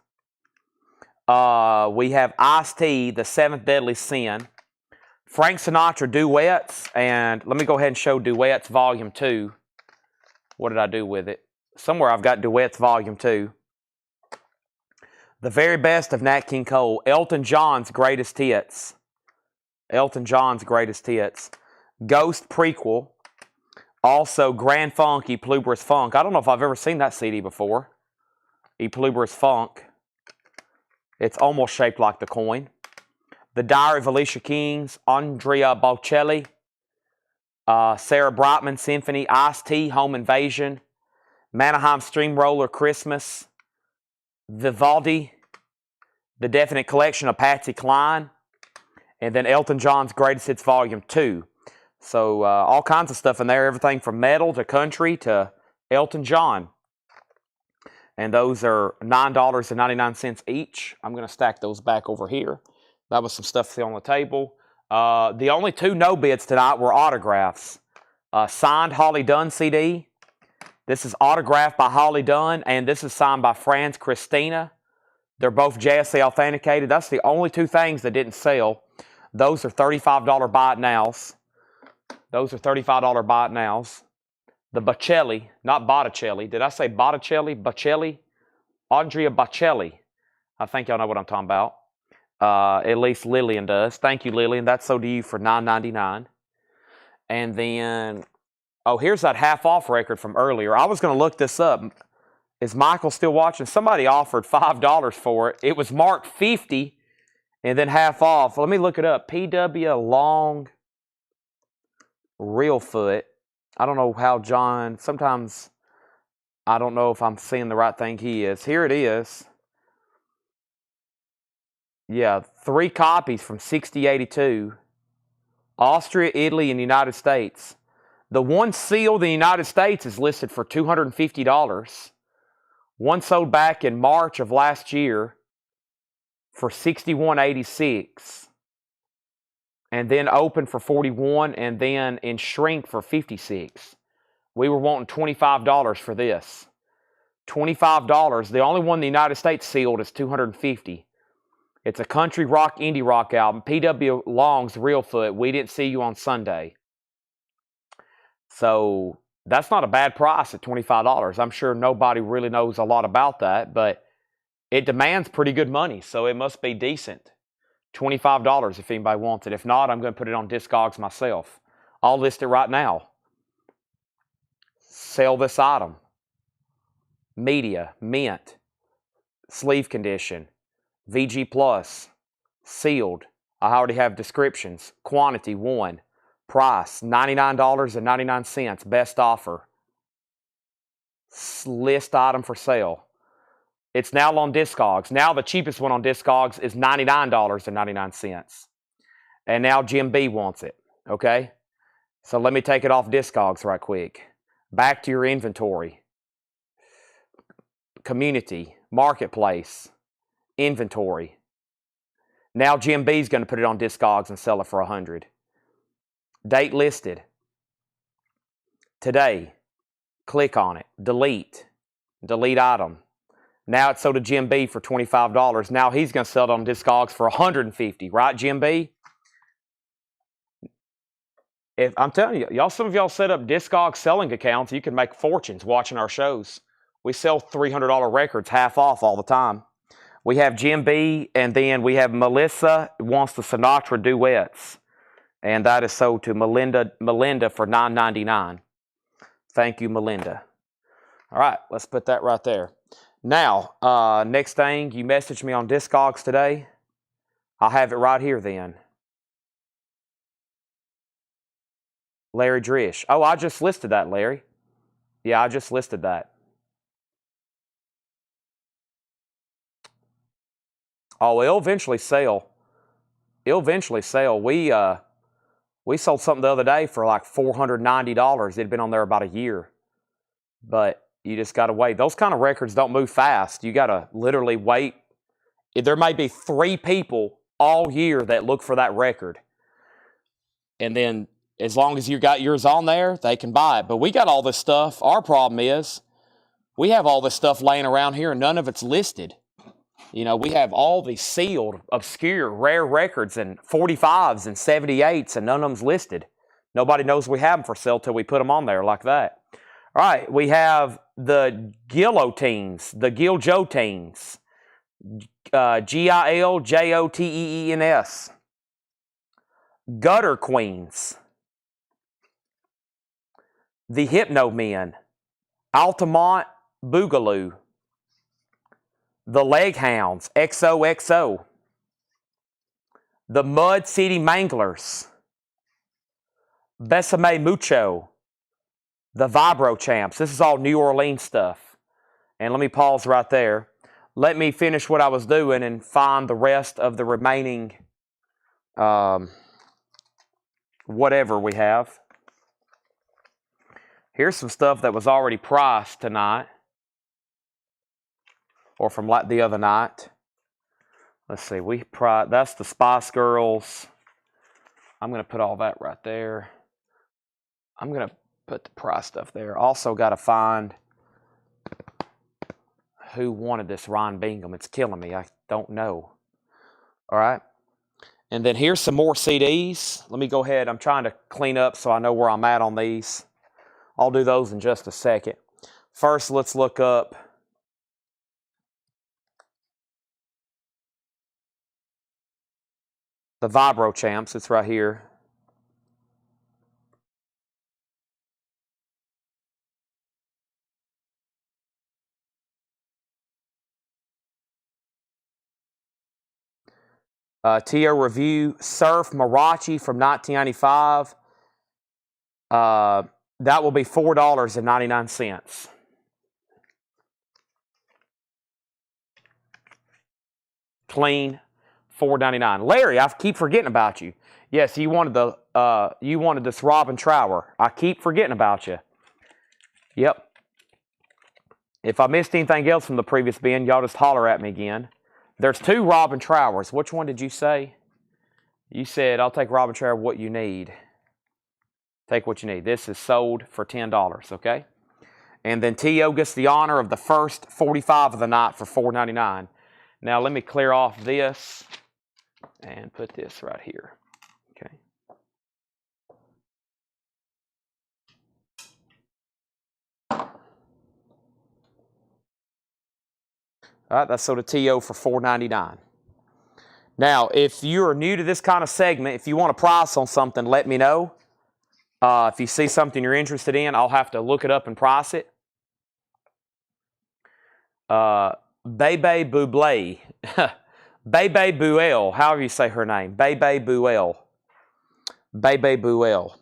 We have Ice-T, The Seventh Deadly Sin. Frank Sinatra Duets, and let me go ahead and show Duets Volume 2. What did I do with it? Somewhere I've got Duets Volume 2. The Very Best of Nat King Cole. Elton John's Greatest Hits. Elton John's Greatest Hits. Ghost Prequel. Also Grand Funk, E Pluribus Funk. I don't know if I've ever seen that CD before. E Pluribus Funk. It's almost shaped like the coin. The Diary of Alicia Keys, Andrea Bocelli, Sarah Brightman Symphony, Ice-T, Home Invasion, Mannheim Steamroller Christmas, Vivaldi, The Definite Collection of Patsy Cline, and then Elton John's Greatest Hits Volume 2. So all kinds of stuff in there, everything from metal to country to Elton John. And those are $9.99 each. I'm going to stack those back over here. That was some stuff still on the table. The only two no bids tonight were autographs. Signed Holly Dunn CD. This is autographed by Holly Dunn, and this is signed by Franz Christina. They're both JSA authenticated. That's the only two things that didn't sell. Those are $35 buy it nows. Those are $35 buy it nows. The Bocelli, not Botticelli. Did I say Botticelli? Bocelli? Andrea Bocelli. I think y'all know what I'm talking about. At least Lillian does. Thank you, Lillian. That's so to you for $9.99. And then, oh, here's that half-off record from earlier. I was going to look this up. Is Michael still watching? Somebody offered $5 for it. It was marked 50 and then half off. Let me look it up. PW Long Reelfoot. I don't know how John, sometimes I don't know if I'm seeing the right thing he is. Here it is. Yeah, 3 copies from 6082. Austria, Italy, and the United States. The one sealed in the United States is listed for $250. One sold back in March of last year for $61.86. And then open for $41, and then in shrink for $56. We were wanting $25 for this. $25. The only one in the United States sealed is $250. It's a country rock, indie rock album. PW Long's Reelfoot, We Didn't See You on Sunday. So that's not a bad price at $25. I'm sure nobody really knows a lot about that, but it demands pretty good money, so it must be decent. $25 if anybody wants it. If not, I'm going to put it on Discogs myself. I'll list it right now. Sell this item. Media, mint, sleeve condition, VG Plus, sealed. I already have descriptions. Quantity 1. Price $99.99. Best offer. List item for sale. It's now on Discogs. Now the cheapest one on Discogs is $99.99. And now Jim B wants it. Okay? So let me take it off Discogs right quick. Back to your inventory. Community. Marketplace. Inventory. Now Jim B's going to put it on Discogs and sell it for $100. Date listed. Today. Click on it. Delete. Delete item. Now it's sold to Jim B for $25. Now he's going to sell it on Discogs for $150. Right, Jim B? If I'm telling you, some of y'all set up Discogs selling accounts, you can make fortunes watching our shows. We sell $300 records half off all the time. We have Jim B, and then we have Melissa wants the Sinatra duets, and that is sold to Melinda for $9.99. Thank you, Melinda. All right, let's put that right there. Now, next thing, you messaged me on Discogs today. I'll have it right here then. Larry Drish. Oh, I just listed that, Larry. Yeah, I just listed that. Oh, it'll eventually sell. It'll eventually sell. We sold something the other day for like $490. It had been on there about a year. But you just got to wait. Those kind of records don't move fast. You got to literally wait. There may be 3 people all year that look for that record. And then as long as you got yours on there, they can buy it. But we got all this stuff. Our problem is we have all this stuff laying around here and none of it's listed. You know, we have all these sealed, obscure, rare records and 45s and 78s, and none of them's listed. Nobody knows we have them for sale till we put them on there like that. All right, we have the Guillotines, the Giljotines, Giljoteens, Gutter Queens, the Hypno Men, Altamont Boogaloo, the Leg Hounds, XOXO, the Mud City Manglers, Besame Mucho, the Vibro Champs. This is all New Orleans stuff. And let me pause right there. Let me finish what I was doing and find the rest of the remaining whatever we have. Here's some stuff that was already priced tonight. Or from like the other night. Let's see, that's the Spice Girls. I'm going to put all that right there. I'm going to put the price stuff there. Also got to find who wanted this Ron Bingham. It's killing me. I don't know. All right. And then here's some more CDs. Let me go ahead. I'm trying to clean up so I know where I'm at on these. I'll do those in just a second. First, let's look up the Vibro Champs. It's right here. T.O. Review, Surf Marachi from 1995. That will be $4.99. Clean, $4.99. Larry, I keep forgetting about you. Yes, you wanted this Robin Trower. I keep forgetting about you. Yep. If I missed anything else from the previous bin, y'all just holler at me again. There's 2 Robin Trowers. Which one did you say? You said, I'll take Robin Trower, what you need. Take what you need. This is sold for $10, okay? And then T.O. gets the honor of the first 45 of the night for $4.99. Now let me clear off this and put this right here, okay? All right, that's sold to T.O. for $4.99. Now, if you're new to this kind of segment, if you want a price on something, let me know. If you see something you're interested in, I'll have to look it up and price it. Bebe Buble. Bebe Buell. However you say her name. Bebe Buell. Bebe Buell.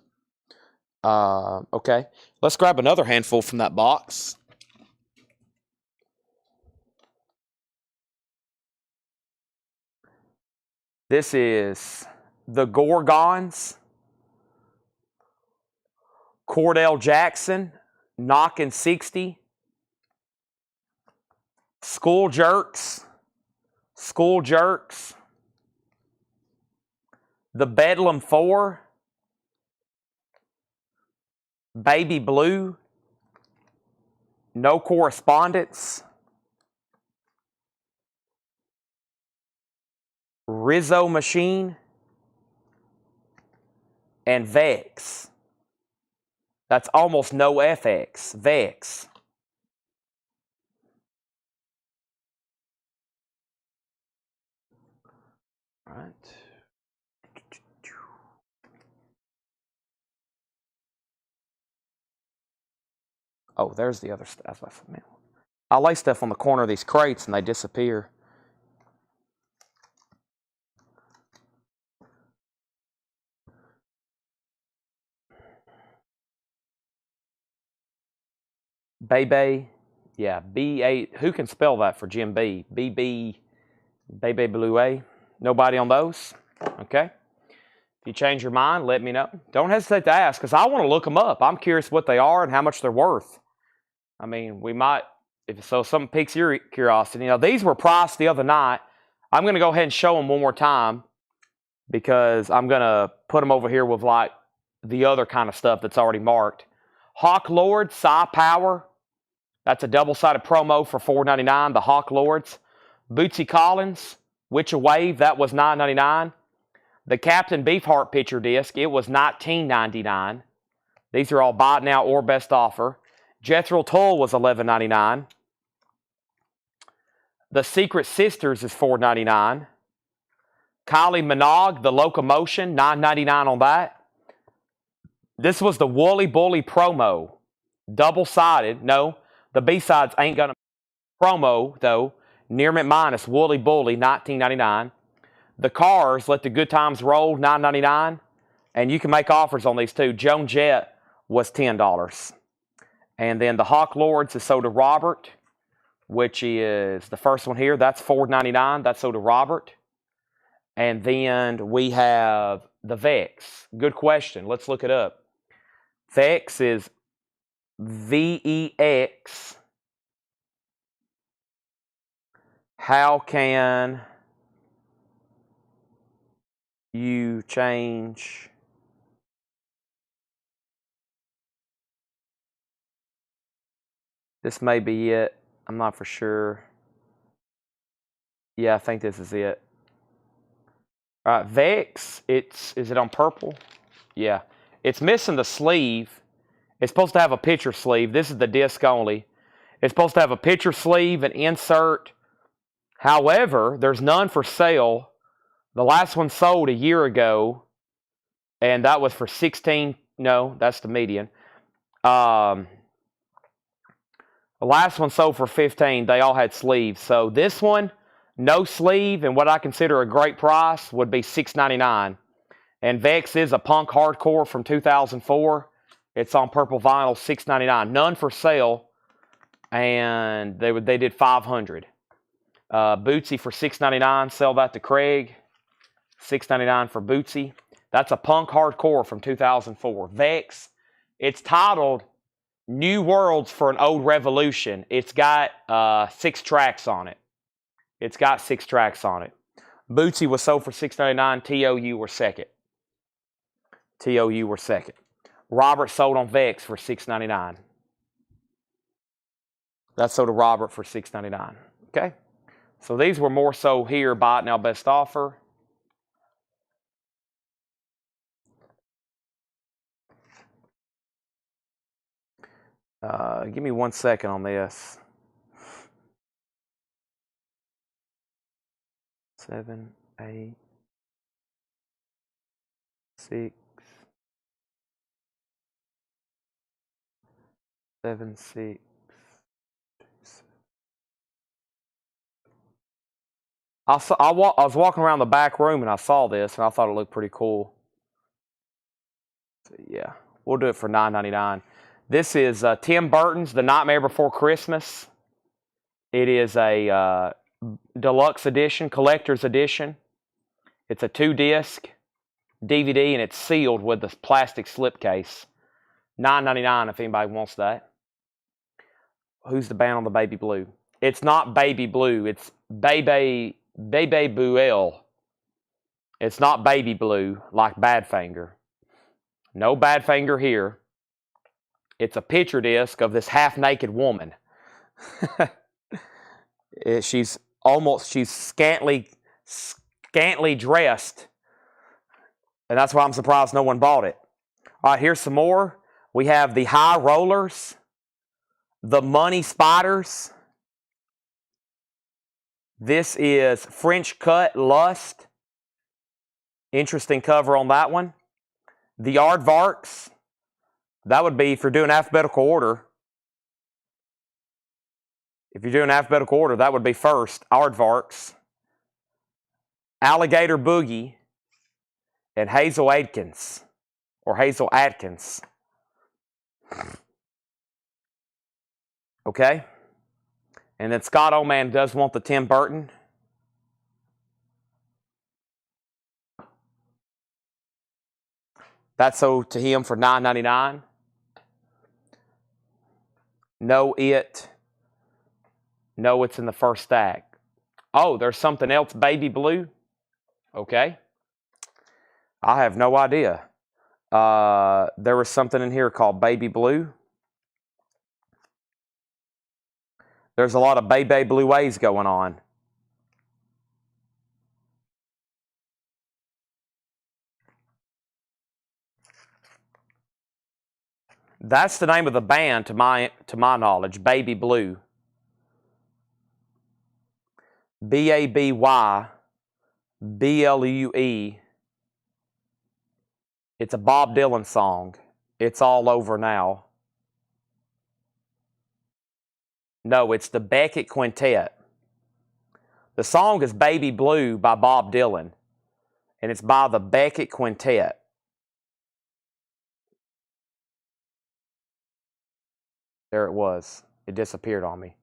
Okay. Let's grab another handful from that box. This is the Gorgons. Cordell Jackson, Knockin' 60. School Jerks. The Bedlam 4. Baby Blue. No Correspondence. Rizzo Machine. And Vex. That's almost no FX. Vex. All right. Oh, there's the other stuff. I lay stuff on the corner of these crates and they disappear. Bebe, yeah, B8. Who can spell that for Jim B? BB, Bebe Blue. Nobody on those? Okay. If you change your mind, let me know. Don't hesitate to ask because I want to look them up. I'm curious what they are and how much they're worth. I mean, we might, if so, something piques your curiosity. You know, these were priced the other night. I'm going to go ahead and show them one more time because I'm going to put them over here with like the other kind of stuff that's already marked. Hawk Lord, Psi Power. That's a double-sided promo for $4.99, the Hawk Lords. Bootsy Collins, Witch of Wave, that was $9.99. The Captain Beefheart picture disc, it was $19.99. These are all buy it now or best offer. Jethro Tull was $11.99. The Secret Sisters is $4.99. Kylie Minogue, the Locomotion, $9.99 on that. This was the Woolly Bully promo. Double-sided. No, the B-sides ain't going to promo, though. Near Mint Minus, Woolly Bully, $19.99. The Cars, Let the Good Times Roll, $9.99. And you can make offers on these too. Joan Jett was $10. And then the Hawk Lords is sold to Robert, which is the first one here. That's $4.99. That's sold to Robert. And then we have the Vex. Good question. Let's look it up. Vex is VEX. How can you change this? May be it. I'm not for sure. Yeah, I think this is it. All right, Vex, is it on purple? Yeah. It's missing the sleeve. It's supposed to have a picture sleeve. This is the disc only. It's supposed to have a picture sleeve, an insert. However, there's none for sale. The last one sold a year ago, and that was for $16. No, that's the median. The last one sold for $15. They all had sleeves. So this one, no sleeve, and what I consider a great price would be $6.99. And Vex is a punk hardcore from 2004. It's on purple vinyl, $6.99. None for sale, and they did $500. Bootsy for $6.99. Sell that to Craig. $6.99 for Bootsy. That's a punk hardcore from 2004. Vex. It's titled New Worlds for an Old Revolution. It's got 6 tracks on it. It's got 6 tracks on it. Bootsy was sold for $6.99. TOU were second. TOU were second. Robert sold on Vex for $6.99. That's sold to Robert for $6.99. Okay? So these were more so here, buy it now, best offer. Give me 1 second on this. 7, 8, 6, 7, 6. I was walking around the back room and I saw this and I thought it looked pretty cool. So yeah, we'll do it for $9.99. This is Tim Burton's The Nightmare Before Christmas. It is a deluxe edition, collector's edition. It's a 2-disc DVD and it's sealed with the plastic slipcase. $9.99 if anybody wants that. Who's the band on the Baby Blue? It's not Baby Blue. It's Bebe Buell. It's not Baby Blue like Badfinger. No Badfinger here. It's a picture disc of this half-naked woman. She's scantily dressed. And that's why I'm surprised no one bought it. All right, here's some more. We have the High Rollers, the Money Spiders. This is French Cut Lust. Interesting cover on that one. The Aardvarks, that would be if you're doing alphabetical order. If you're doing alphabetical order, that would be first, Aardvarks, Alligator Boogie, and Hazel Adkins, or Hazel Atkins. Okay? And then Scott Oman does want the Tim Burton. That's sold to him for $9.99. No, it's in the first stack. Oh, there's something else, baby blue. Okay. I have no idea. There was something in here called baby blue. There's a lot of baby blue ways going on. That's the name of the band, to my knowledge, Baby Blue. BABYBLUE. It's a Bob Dylan song. It's all over now. No, it's the Beckett Quintet. The song is Baby Blue by Bob Dylan, and it's by the Beckett Quintet. There it was. It disappeared on me.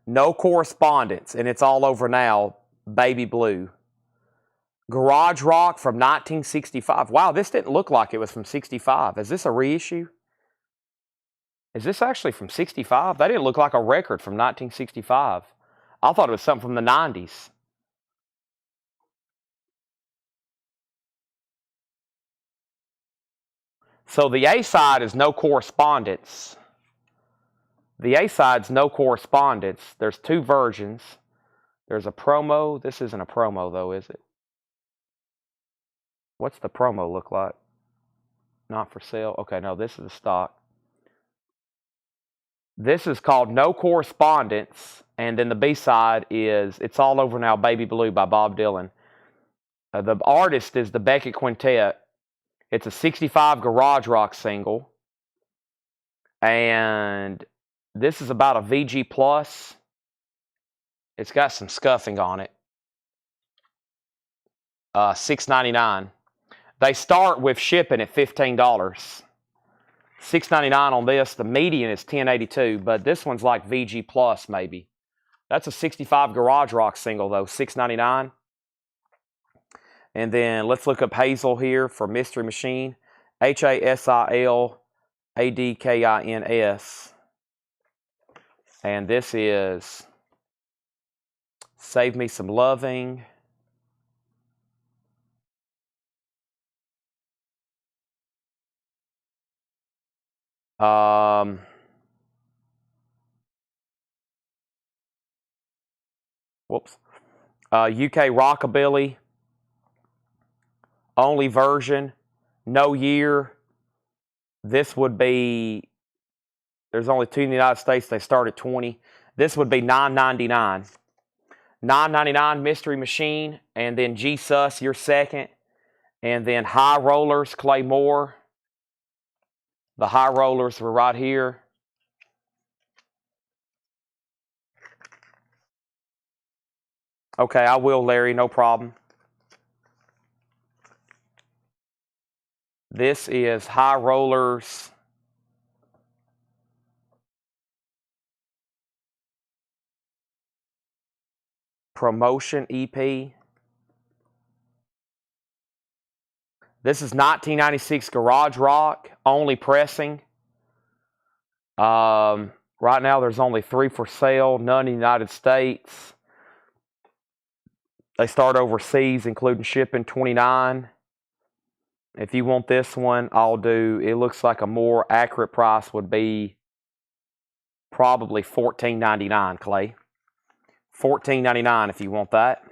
No Correspondence, and it's all over now, Baby Blue. Garage Rock from 1965. Wow, this didn't look like it was from 65. Is this a reissue? Is this actually from 65? That didn't look like a record from 1965. I thought it was something from the 90s. So the A-side is No Correspondence. The A-side's No Correspondence. There's two versions. There's a promo. This isn't a promo, though, is it? What's the promo look like? Not for sale. Okay, no, this is the stock. This is called No Correspondence, and then the B-side is It's All Over Now, Baby Blue by Bob Dylan. The artist is the Beckett Quintet. It's a 65 garage rock single, and this is about a VG Plus. It's got some scuffing on it. $6.99. They start with shipping at $15. $6.99 on this. The median is $10.82, but this one's like VG Plus maybe. That's a 65 garage rock single though, $6.99. And then let's look up Hazel here for Mystery Machine. HASILADKINS. And this is Save Me Some Loving. UK Rockabilly. Only version. No year. This would be, there's only two in the United States. They start at 20. This would be $9.99. $9.99 Mystery Machine. And then G-Sus, your second. And then High Rollers, Clay Moore. The High Rollers were right here. Okay, I will, Larry, no problem. This is High Rollers. Promotion EP. This is 1996 Garage Rock, only pressing. Right now there's only 3 for sale, none in the United States. They start overseas, including shipping, $29. If you want this one, I'll do, it looks like a more accurate price would be probably $14.99, Clay. $14.99 if you want that.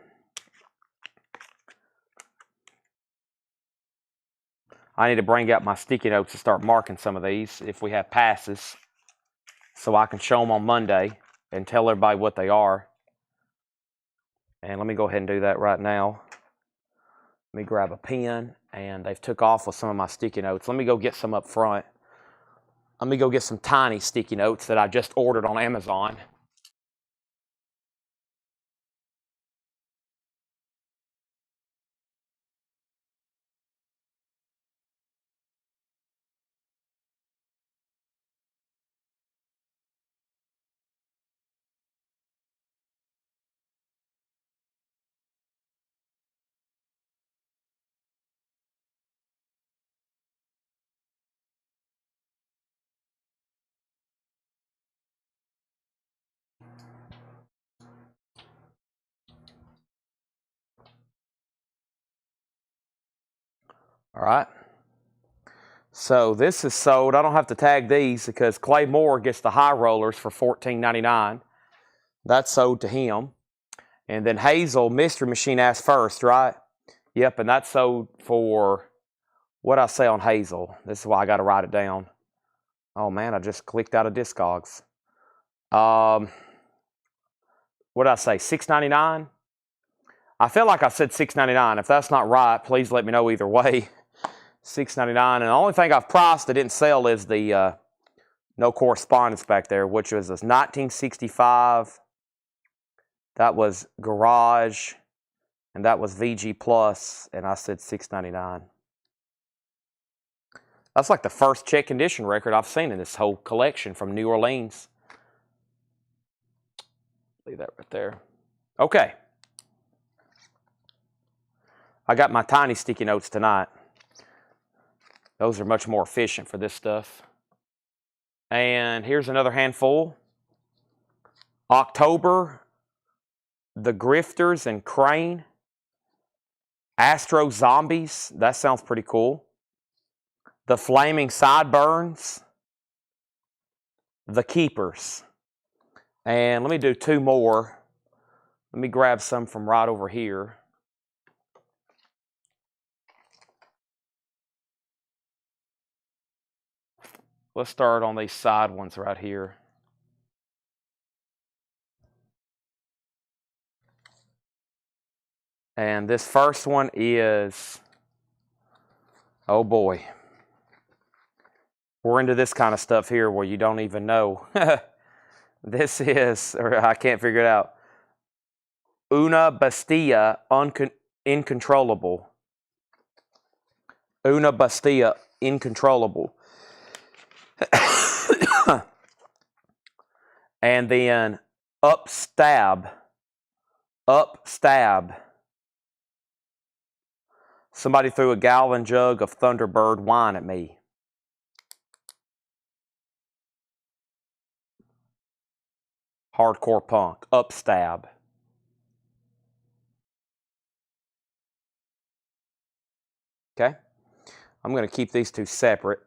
I need to bring out my sticky notes to start marking some of these if we have passes, so I can show them on Monday and tell everybody what they are. And let me go ahead and do that right now. Let me grab a pen, and they've took off with some of my sticky notes. Let me go get some up front. Let me go get some tiny sticky notes that I just ordered on Amazon. All right. So this is sold. I don't have to tag these because Clay Moore gets the high rollers for $14.99. That's sold to him. And then Hazel, Mystery Machine asked first, right? Yep, and that's sold for, what I say on Hazel? This is why I got to write it down. Oh man, I just clicked out of Discogs. What did I say, $6.99? I feel like I said $6.99. If that's not right, please let me know either way. $6.99. And the only thing I've priced that didn't sell is the no correspondence back there, which was this 1965. That was Garage, and that was VG Plus, and I said $6.99. That's like the first check condition record I've seen in this whole collection from New Orleans. Leave that right there. Okay. I got my tiny sticky notes tonight. Those are much more efficient for this stuff. And here's another handful. October, The Grifters and Crane. Astro Zombies, that sounds pretty cool. The Flaming Sideburns. The Keepers. And let me do two more. Let me grab some from right over here. Let's start on these side ones right here. And this first one is, oh boy. We're into this kind of stuff here where you don't even know. This is, or I can't figure it out. Una Bestia Incontrollable. Una Bestia Incontrollable. And then Upstab. Upstab. Somebody threw a gallon jug of Thunderbird wine at me. Hardcore punk. Upstab. Okay. I'm going to keep these two separate.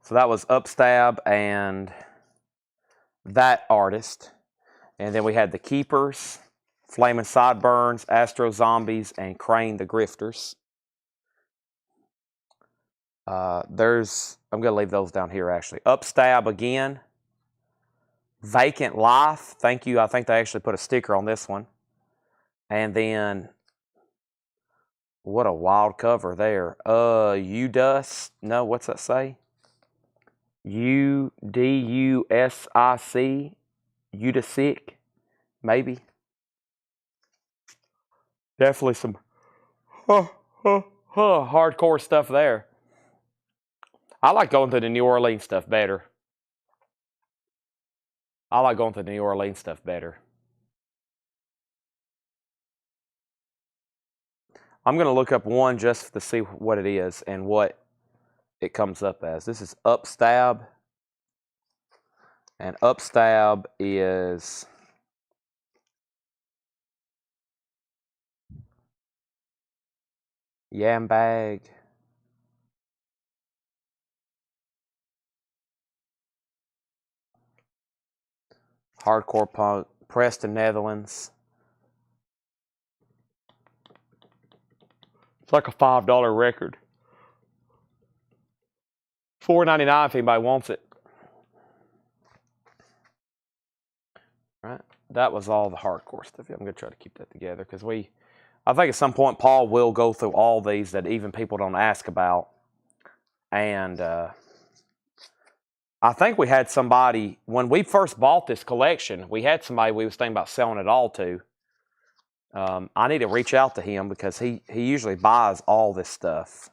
So that was Upstab and that artist. And then we had the Keepers, Flaming Sideburns, Astro Zombies, and Crane the Grifters. I'm going to leave those down here actually. Upstab again. Vacant Life. Thank you. I think they actually put a sticker on this one. And then, what a wild cover there. Udus. No, what's that say? UDUSIC. Udasic. Maybe. Definitely some hardcore stuff there. I like going to the New Orleans stuff better. I'm going to to look up one just to see what it is and what it comes up as. This is Upstab. And Upstab is Yambag. Hardcore punk. Preston, Netherlands. It's like a $5 record. $4.99 if anybody wants it. All right. that was all the hardcore stuff. I'm going to try to keep that together because I think at some point Paul will go through all these that even people don't ask about. And I think we had somebody, when we first bought this collection, we had somebody we was thinking about selling it all to. I need to reach out to him because he usually buys all this stuff.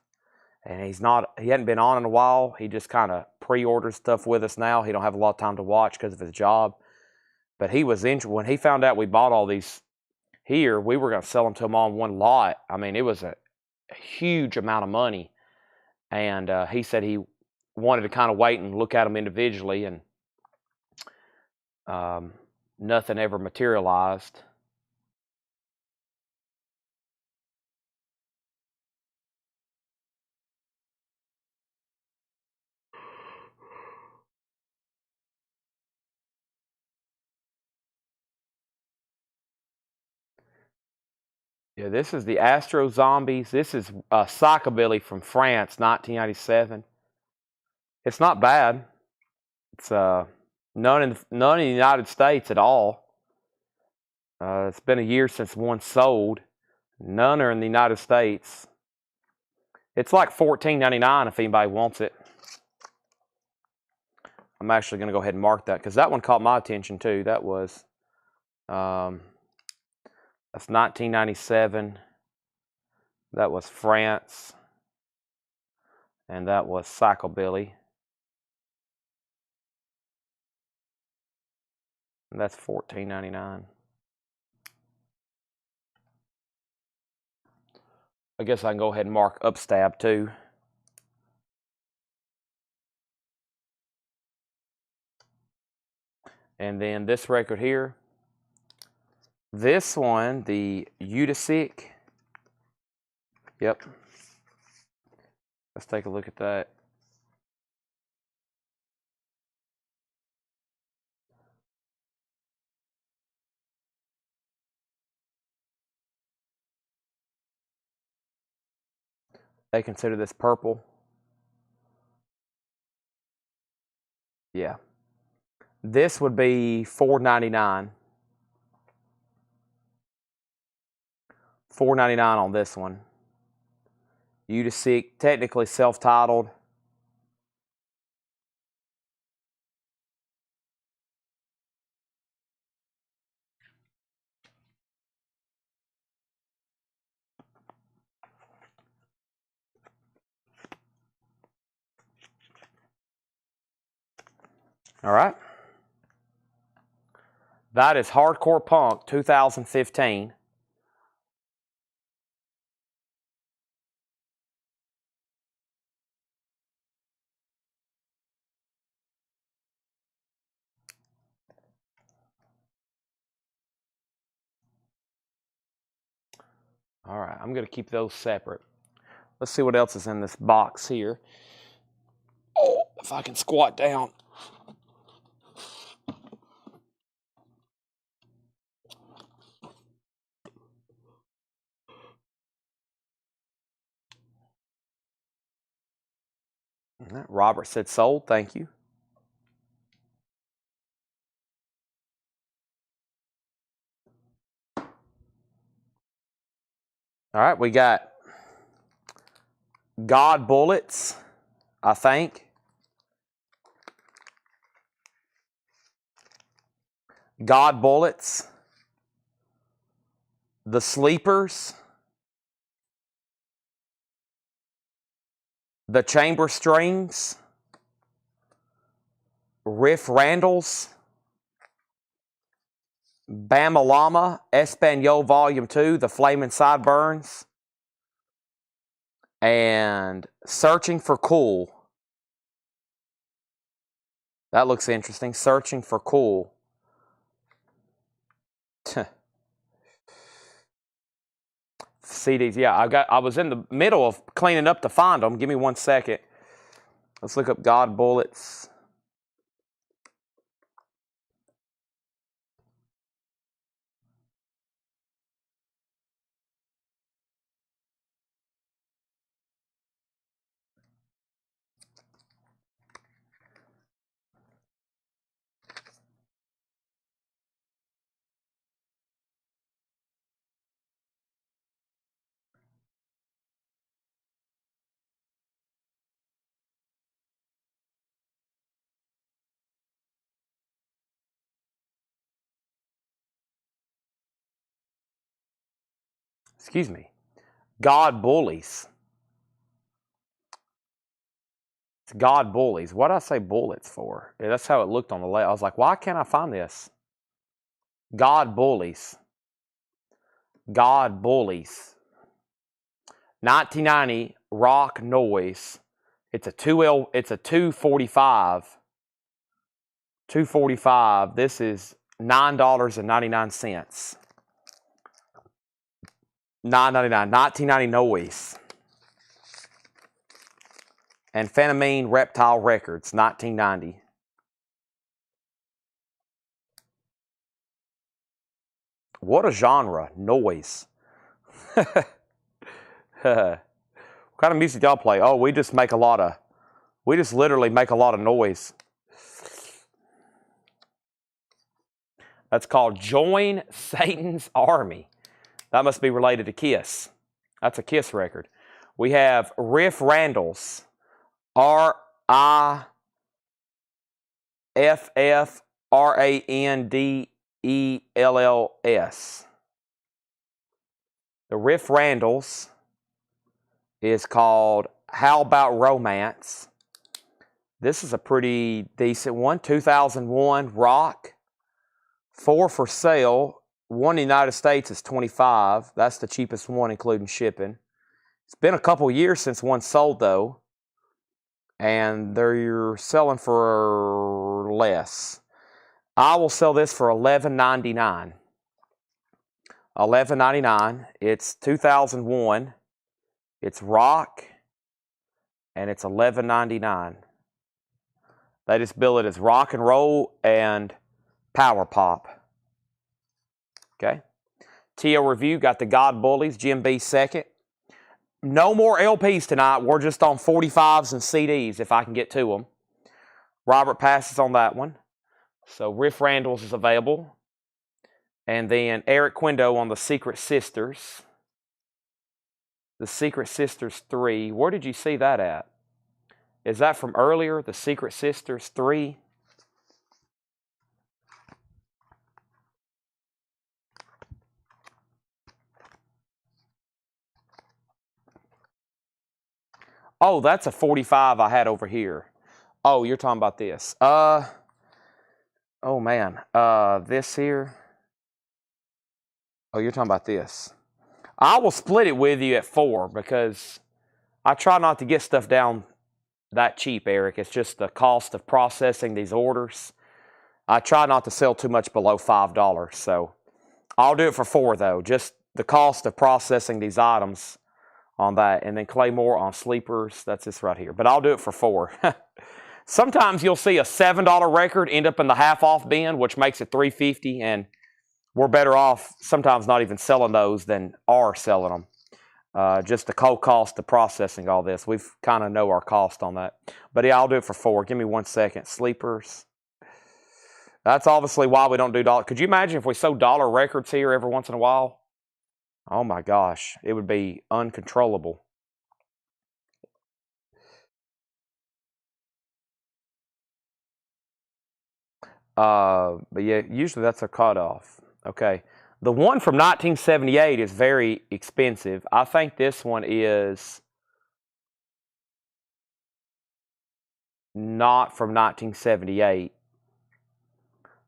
And he hadn't been on in a while. He just kind of pre-orders stuff with us now. He don't have a lot of time to watch because of his job. But he was interested. When he found out we bought all these here, we were going to sell them to him on one lot. I mean, it was a huge amount of money. And he said he wanted to kind of wait and look at them individually, and nothing ever materialized. Yeah, this is the Astro Zombies. This is Psychobilly from France, 1997. It's not bad. It's none in the United States at all. It's been a year since one sold. None are in the United States. It's like $14.99 if anybody wants it. I'm actually going to go ahead and mark that because that one caught my attention too. That was that's 1997. That was France, and that was Psychobilly. And that's $14.99. I guess I can go ahead and mark Upstab too. And then this record here. This one, the Udisic. Yep. Let's take a look at that. They consider this purple. Yeah. This would be $4.99. $4.99 on this one. Udisic, technically self-titled. All right. That is Hardcore Punk 2015. All right, I'm going to keep those separate. Let's see what else is in this box here. Oh, if I can squat down. Robert said sold. Thank you. All right, we got God Bullets, I think. God Bullets. The Sleepers. The Chamber Strings. Riff Randalls. Bamalama, Espanol Volume 2, The Flaming Sideburns. And Searching for Cool. That looks interesting. Searching for Cool. CDs, yeah, I was in the middle of cleaning up to find them. Give me 1 second. Let's look up God Bullets. excuse me, God Bullies. It's God Bullies. What did I say bullets for? Yeah, that's how it looked on the left. I was like, why can't I find this? God Bullies. God Bullies. 1990 Rock Noise. It's a 245. 245. This is $9.99. $9.99. 1990 Noise. And Phenomene Reptile Records, 1990. What a genre, noise. What kind of music y'all play? Oh, we just literally make a lot of noise. That's called Join Satan's Army. That must be related to Kiss. That's a Kiss record. We have Riff Randalls. RIFFRANDELLS. The Riff Randalls is called How About Romance. This is a pretty decent one. 2001 rock. 4 for sale. One in the United States is $25. That's the cheapest one, including shipping. It's been a couple years since one sold, though. And they're selling for less. I will sell this for $11.99. $11.99. It's 2001. It's rock. And it's $11.99. They just bill it as rock and roll and power pop. Okay. T.O. Review got the God Bullies. Jim B. second. No more LPs tonight. We're just on 45s and CDs if I can get to them. Robert passes on that one. So Riff Randalls is available. And then Eric Quindo on the Secret Sisters. The Secret Sisters 3. Where did you see that at? Is that from earlier? The Secret Sisters 3? Oh, that's a 45 I had over here. Oh, you're talking about this. Oh man. This here. Oh, you're talking about this. I will split it with you at 4 because I try not to get stuff down that cheap, Eric. It's just the cost of processing these orders. I try not to sell too much below $5. So I'll do it for 4 though. Just the cost of processing these items on that. And then Claymore on Sleepers. That's this right here. But I'll do it for 4. Sometimes you'll see a $7 record end up in the half-off bin, which makes it $3.50, and we're better off sometimes not even selling those than are selling them. Just the cold cost of processing all this. We kind of know our cost on that. But yeah, I'll do it for 4. Give me 1 second. Sleepers. That's obviously why we don't do dollar. Could you imagine if we sold dollar records here every once in a while? Oh my gosh, it would be uncontrollable. But yeah, usually that's a cutoff. Okay. The one from 1978 is very expensive. I think this one is not from 1978.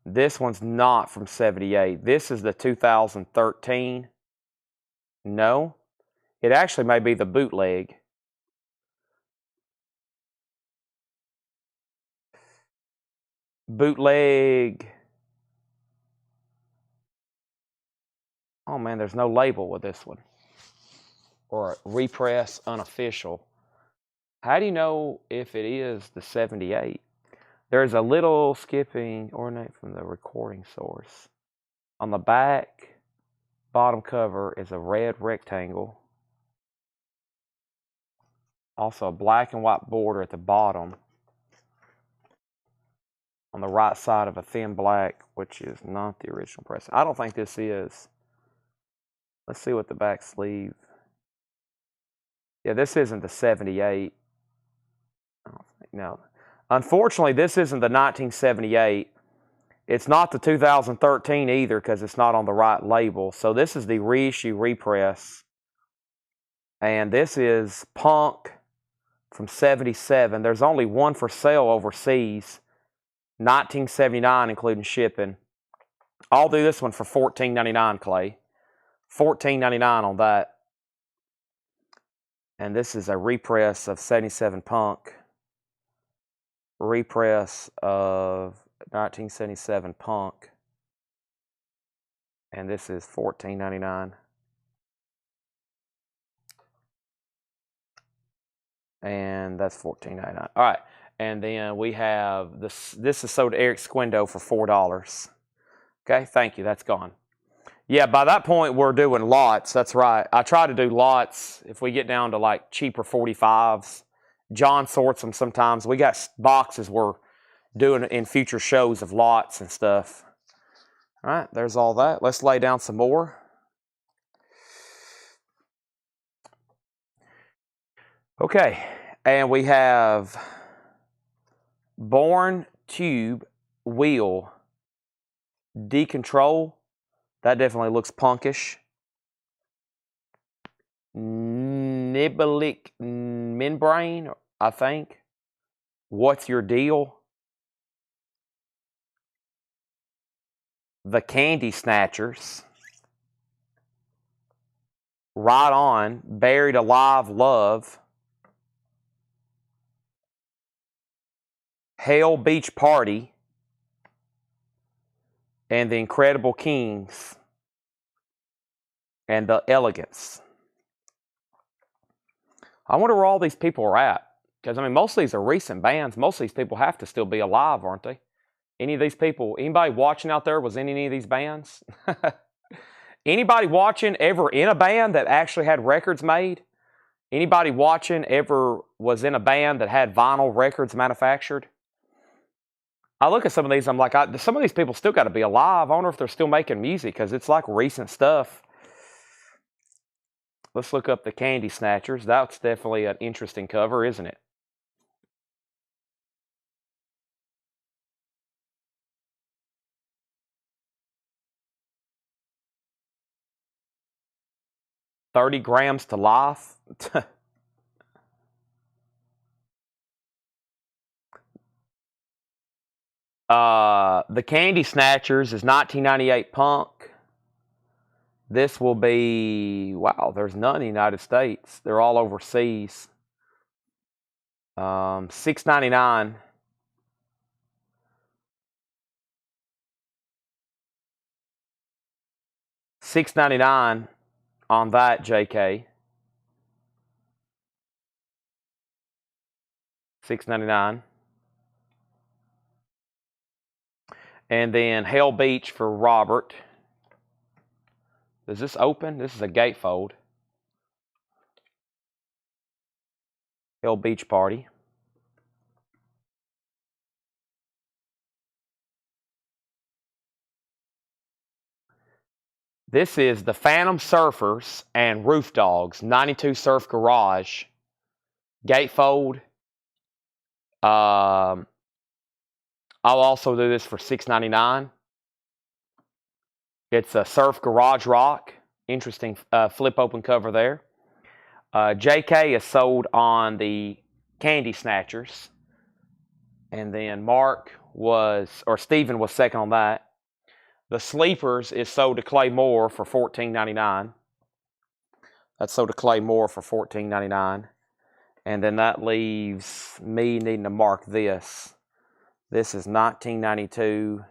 This one's not from 78. This is the 2013. No. It actually may be the bootleg. Bootleg. Oh man, there's no label with this one. Or repress unofficial. How do you know if it is the 78? There's a little skipping ornate from the recording source. On the back, bottom cover is a red rectangle. Also a black and white border at the bottom. On the right side of a thin black, which is not the original press. I don't think this is. Let's see what the back sleeve. Yeah, this isn't the 78. I don't think, no. Unfortunately, this isn't the 1978. It's not the 2013 either because it's not on the right label. So this is the reissue repress. And this is Punk from 77. There's only one for sale overseas, 1979 including shipping. I'll do this one for $14.99, Clay. $14.99 on that. And this is a repress of 77 Punk. Repress of 1977 Punk. And this is $14.99. And that's $14.99. All right. And then we have this. This is sold to Eric Squindo for $4. Okay, thank you. That's gone. Yeah, by that point, we're doing lots. That's right. I try to do lots if we get down to like cheaper 45s. John sorts them sometimes. We got boxes we're doing in future shows of lots and stuff. All right, there's all that. Let's lay down some more. Okay, and we have Born Tube Wheel Decontrol. That definitely looks punkish. Niblick Membrane, I think. What's Your Deal? The Candy Snatchers. Right On. Buried Alive Love. Hell Beach Party. And The Incredible Kings. And The Elegance. I wonder where all these people are at. Because, I mean, most of these are recent bands. Most of these people have to still be alive, aren't they? Any of these people, anybody watching out there was in any of these bands? Anybody watching ever in a band that actually had records made? Anybody watching ever was in a band that had vinyl records manufactured? I look at some of these, I'm like, some of these people still got to be alive. I wonder if they're still making music because it's like recent stuff. Let's look up the Candy Snatchers. That's definitely an interesting cover, isn't it? $30 grams to life. The Candy Snatchers is 1998 Punk. This will be, wow, there's none in the United States. They're all overseas. $6.99. $6.99 on that, JK. $6.99. And then Hell Beach for Robert. Does this open? This is a gatefold. Hell Beach Party. This is the Phantom Surfers and Roof Dogs, 92 Surf Garage. Gatefold. I'll also do this for $6.99. It's a Surf Garage Rock. Interesting flip open cover there. JK is sold on the Candy Snatchers. And then Steven was second on that. The Sleepers is sold to Clay Moore for $14.99. That's sold to Clay Moore for $14.99. And then that leaves me needing to mark this. This is 1992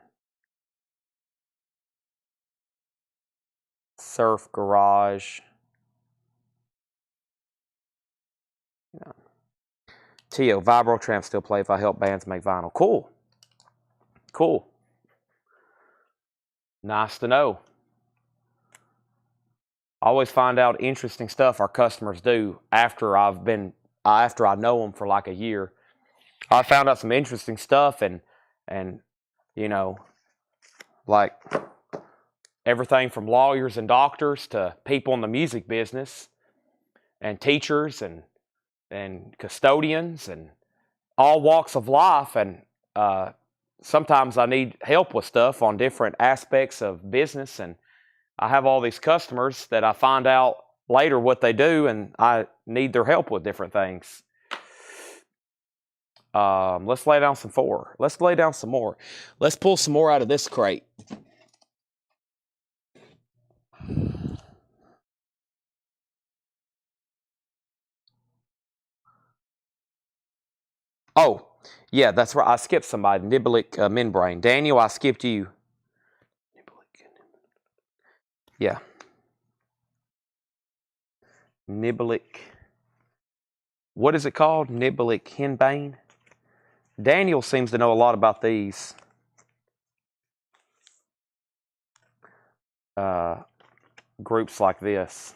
Surf Garage. Yeah. Tio, Vibrotramp still play if I help bands make vinyl. Cool. Cool. Nice to know. I always find out interesting stuff our customers do after I know them for like a year. I found out some interesting stuff and you know, like everything from lawyers and doctors to people in the music business and teachers and custodians and all walks of life. And sometimes I need help with stuff on different aspects of business. And I have all these customers that I find out later what they do, and I need their help with different things. Let's lay down some more. Let's lay down some more. Let's pull some more out of this crate. Oh, yeah, that's right. I skipped somebody. Niblick membrane. Daniel, I skipped you. Yeah. Niblick. What is it called? Niblick henbane. Daniel seems to know a lot about these. Groups like this.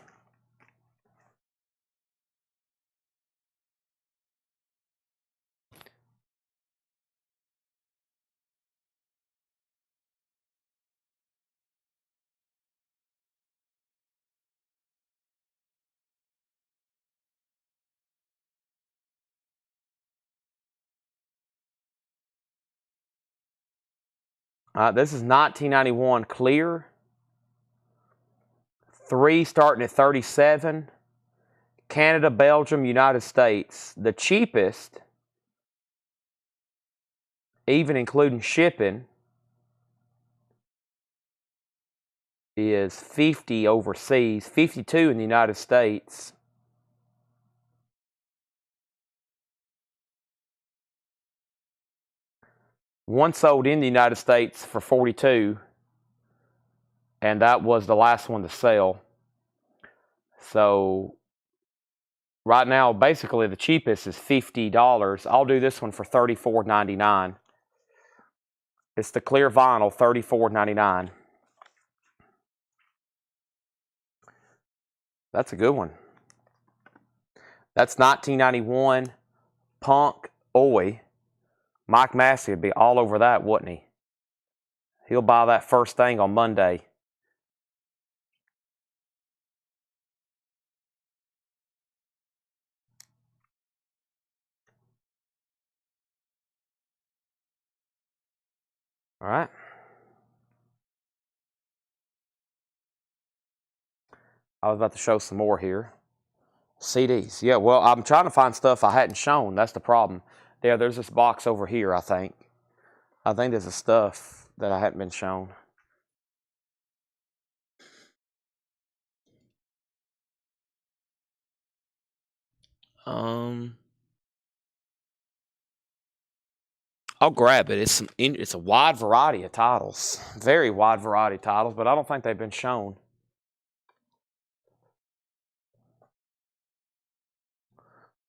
This is 1991 clear. 3 starting at 37. Canada, Belgium, United States. The cheapest, even including shipping, is 50 overseas, 52 in the United States. One sold in the United States for 42, and that was the last one to sell. So right now, basically the cheapest is $50. I'll do this one for $34.99. It's the clear vinyl, $34.99. That's a good one. That's 1991 Punk Oi. Mike Massey would be all over that, wouldn't he? He'll buy that first thing on Monday. All right. I was about to show some more here. CDs. Yeah, well, I'm trying to find stuff I hadn't shown. That's the problem. Yeah, there's this box over here, I think. I think there's the stuff that I hadn't been shown. I'll grab it. It's a wide variety of titles. Very wide variety of titles, but I don't think they've been shown.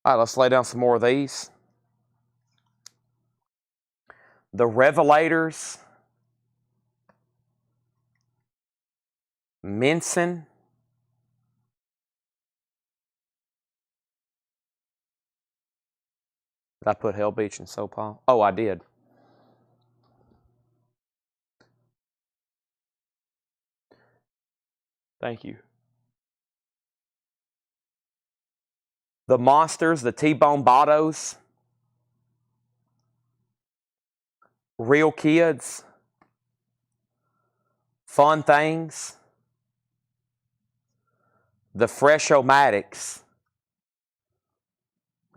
All right, let's lay down some more of these. The Revelators. Minson. Did I put Hell Beach and Sopal? Oh, I did. Thank you. The Monsters, the T-Bone Bottos. Real Kids. Fun Things. The Fresh-O-Matics.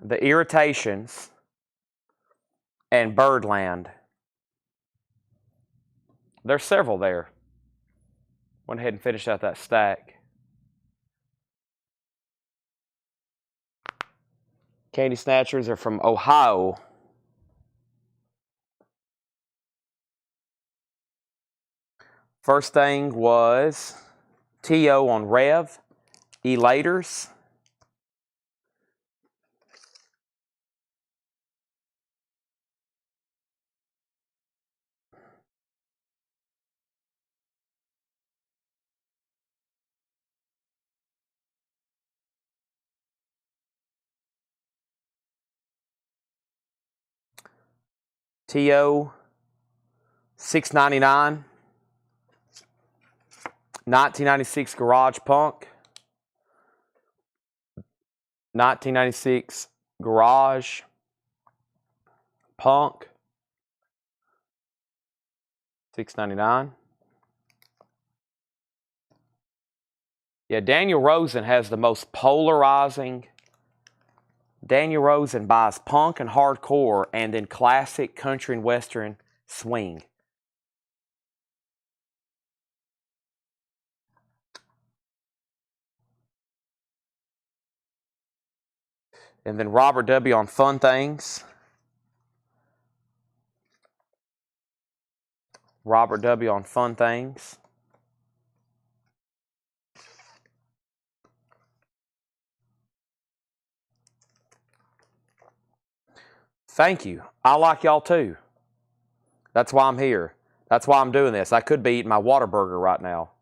The Irritations. And Birdland. There's several there. Went ahead and finished out that stack. Candy Snatchers are from Ohio. First thing was T.O. on Rev. Elaters. T.O. $6.99. 1996 Garage Punk. 1996 Garage Punk. $6.99. Yeah, Daniel Rosen has the most polarizing. Daniel Rosen buys punk and hardcore and then classic country and western swing. And then Robert W. on Fun Things. Robert W. on Fun Things. Thank you. I like y'all too. That's why I'm here. That's why I'm doing this. I could be eating my Whataburger right now.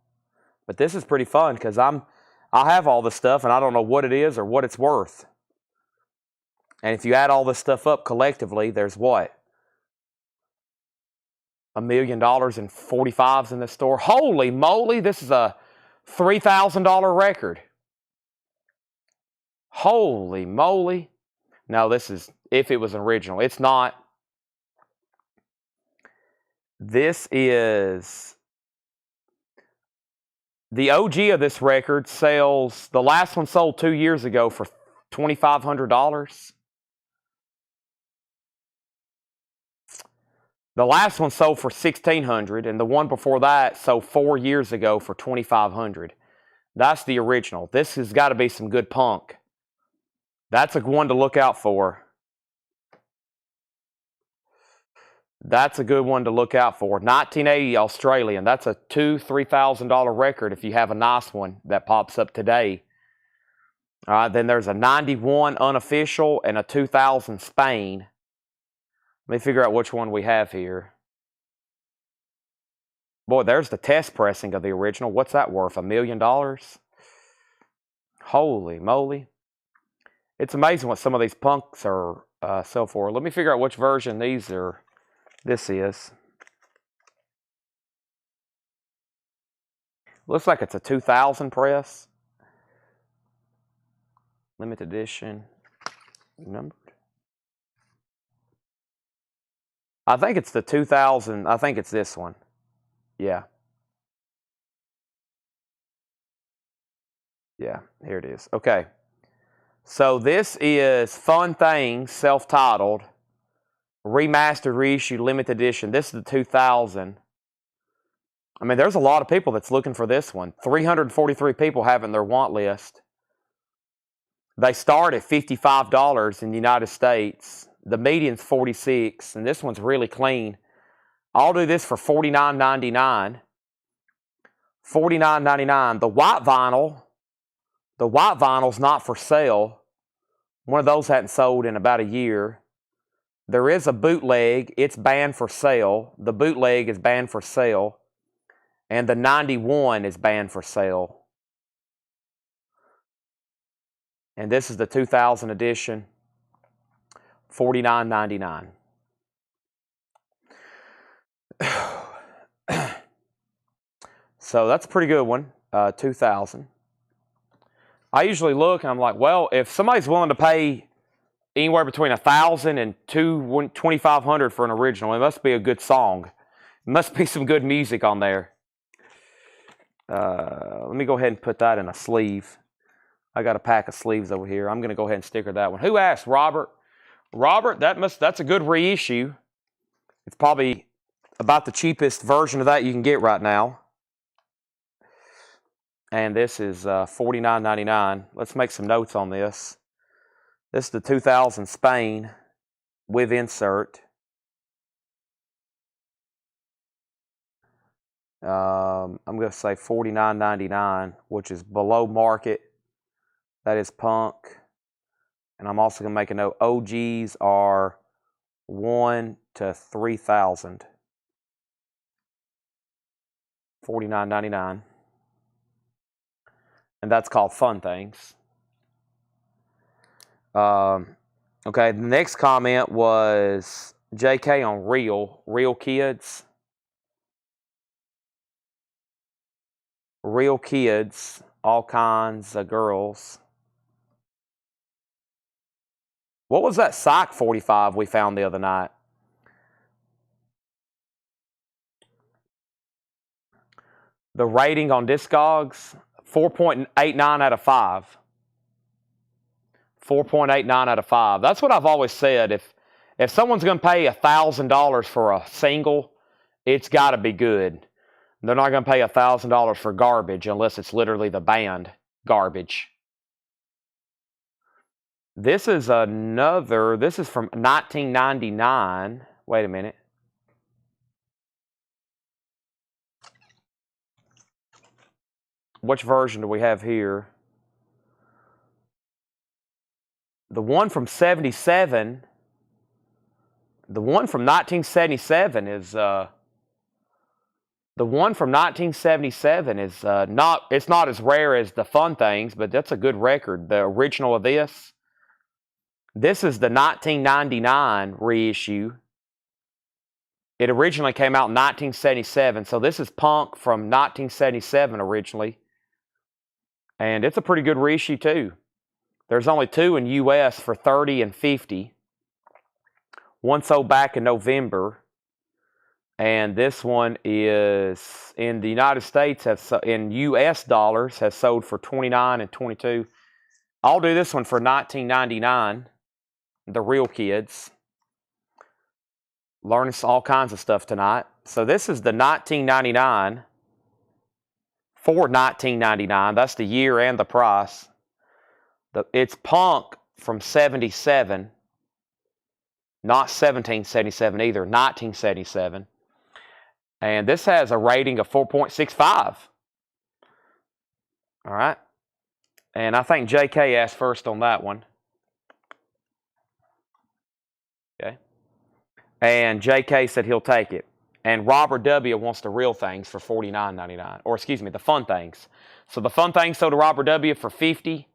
But this is pretty fun because I have all this stuff and I don't know what it is or what it's worth. And if you add all this stuff up collectively, there's what? $1 million in 45s in this store. Holy moly, this is a $3,000 record. Holy moly. No, this is, if it was an original. It's not. This is, the OG of this record sells, the last one sold 2 years ago for $2,500. The last one sold for $1,600, and the one before that sold 4 years ago for $2,500. That's the original. This has got to be some good punk. That's a one to look out for. That's a good one to look out for. 1980 Australian. That's a $2,000-$3,000 record if you have a nice one that pops up today. All right, then there's a 91 unofficial and a 2000 Spain. Let me figure out which one we have here. Boy, there's the test pressing of the original. What's that worth? $1 million? Holy moly. It's amazing what some of these punks are sell for. Let me figure out which version this is. Looks like it's a 2000 press. Limited edition. Numbered. I think it's the 2000. I think it's this one. Yeah. Yeah, here it is. Okay. So this is Fun Things, self-titled, remastered, reissue, limited edition. This is the 2000. I mean, there's a lot of people that's looking for this one. 343 people have it in their want list. They start at $55 in the United States. The median's $46, and this one's really clean. I'll do this for $49.99. $49.99. The white vinyl's not for sale. One of those hadn't sold in about a year. There is a bootleg. It's banned for sale. The bootleg is banned for sale. And the 91 is banned for sale. And this is the 2000 edition. $49.99. So that's a pretty good one. 2000. I usually look and I'm like, well, if somebody's willing to pay anywhere between $1,000 and $2,500 for an original, it must be a good song. It must be some good music on there. Let me go ahead and put that in a sleeve. I got a pack of sleeves over here. I'm going to go ahead and sticker that one. Who asked? Robert. Robert, that's a good reissue. It's probably about the cheapest version of that you can get right now. And this is $49.99. Let's make some notes on this. This is the 2000 Spain with insert. I'm going to say $49.99, which is below market. That is punk. And I'm also going to make a note. OGs are 1 to 3,000. $49.99. And that's called Fun Things. Okay, the next comment was JK on Real Kids. Real Kids, all kinds of girls. What was that Psych 45 we found the other night? The rating on Discogs, 4.89 out of 5. 4.89 out of 5. That's what I've always said. If someone's going to pay $1,000 for a single, it's got to be good. They're not going to pay $1,000 for garbage unless it's literally the band garbage. This is another, this is from 1999. Wait a minute. Which version do we have here? The one from 77, the one from 1977 is, the one from 1977 is not, it's not as rare as the Fun Things, but that's a good record. The original of this. This is the 1999 reissue. It originally came out in 1977, so this is Punk from 1977 originally. And it's a pretty good reissue too. There's only 2 in US for $30 and $50. One sold back in November. And this one is in the United States, in US dollars, has sold for $29 and $22. I'll do this one for $19.99. The Real Kids. Learning all kinds of stuff tonight. So this is the $19.99 for $19.99. That's the year and the price. It's Punk from 77. Not 1777 either, 1977. And this has a rating of 4.65. All right. And I think JK asked first on that one. Okay. And JK said he'll take it. And Robert W. wants the Real Things for $49.99. Or excuse me, the Fun Things. So the Fun Things sold to Robert W. for $50.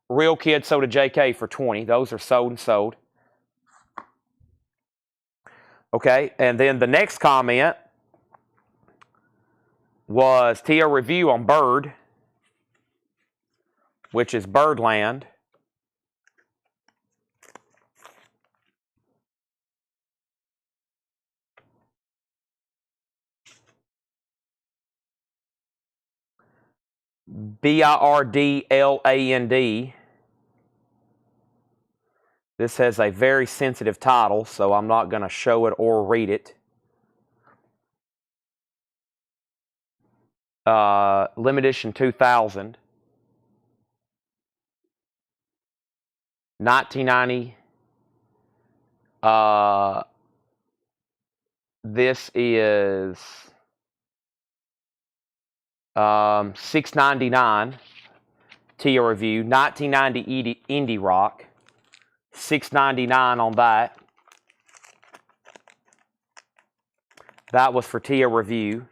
Real Kids sold to JK for $20. Those are sold and sold. Okay. And then the next comment was TO Review on Bird, which is Birdland. Birdland. This has a very sensitive title, so I'm not going to show it or read it. Limited edition 2000. 1990. This is $6.99. TO Review. 1990 Indie Rock. $6.99 on that. That was for TO Review.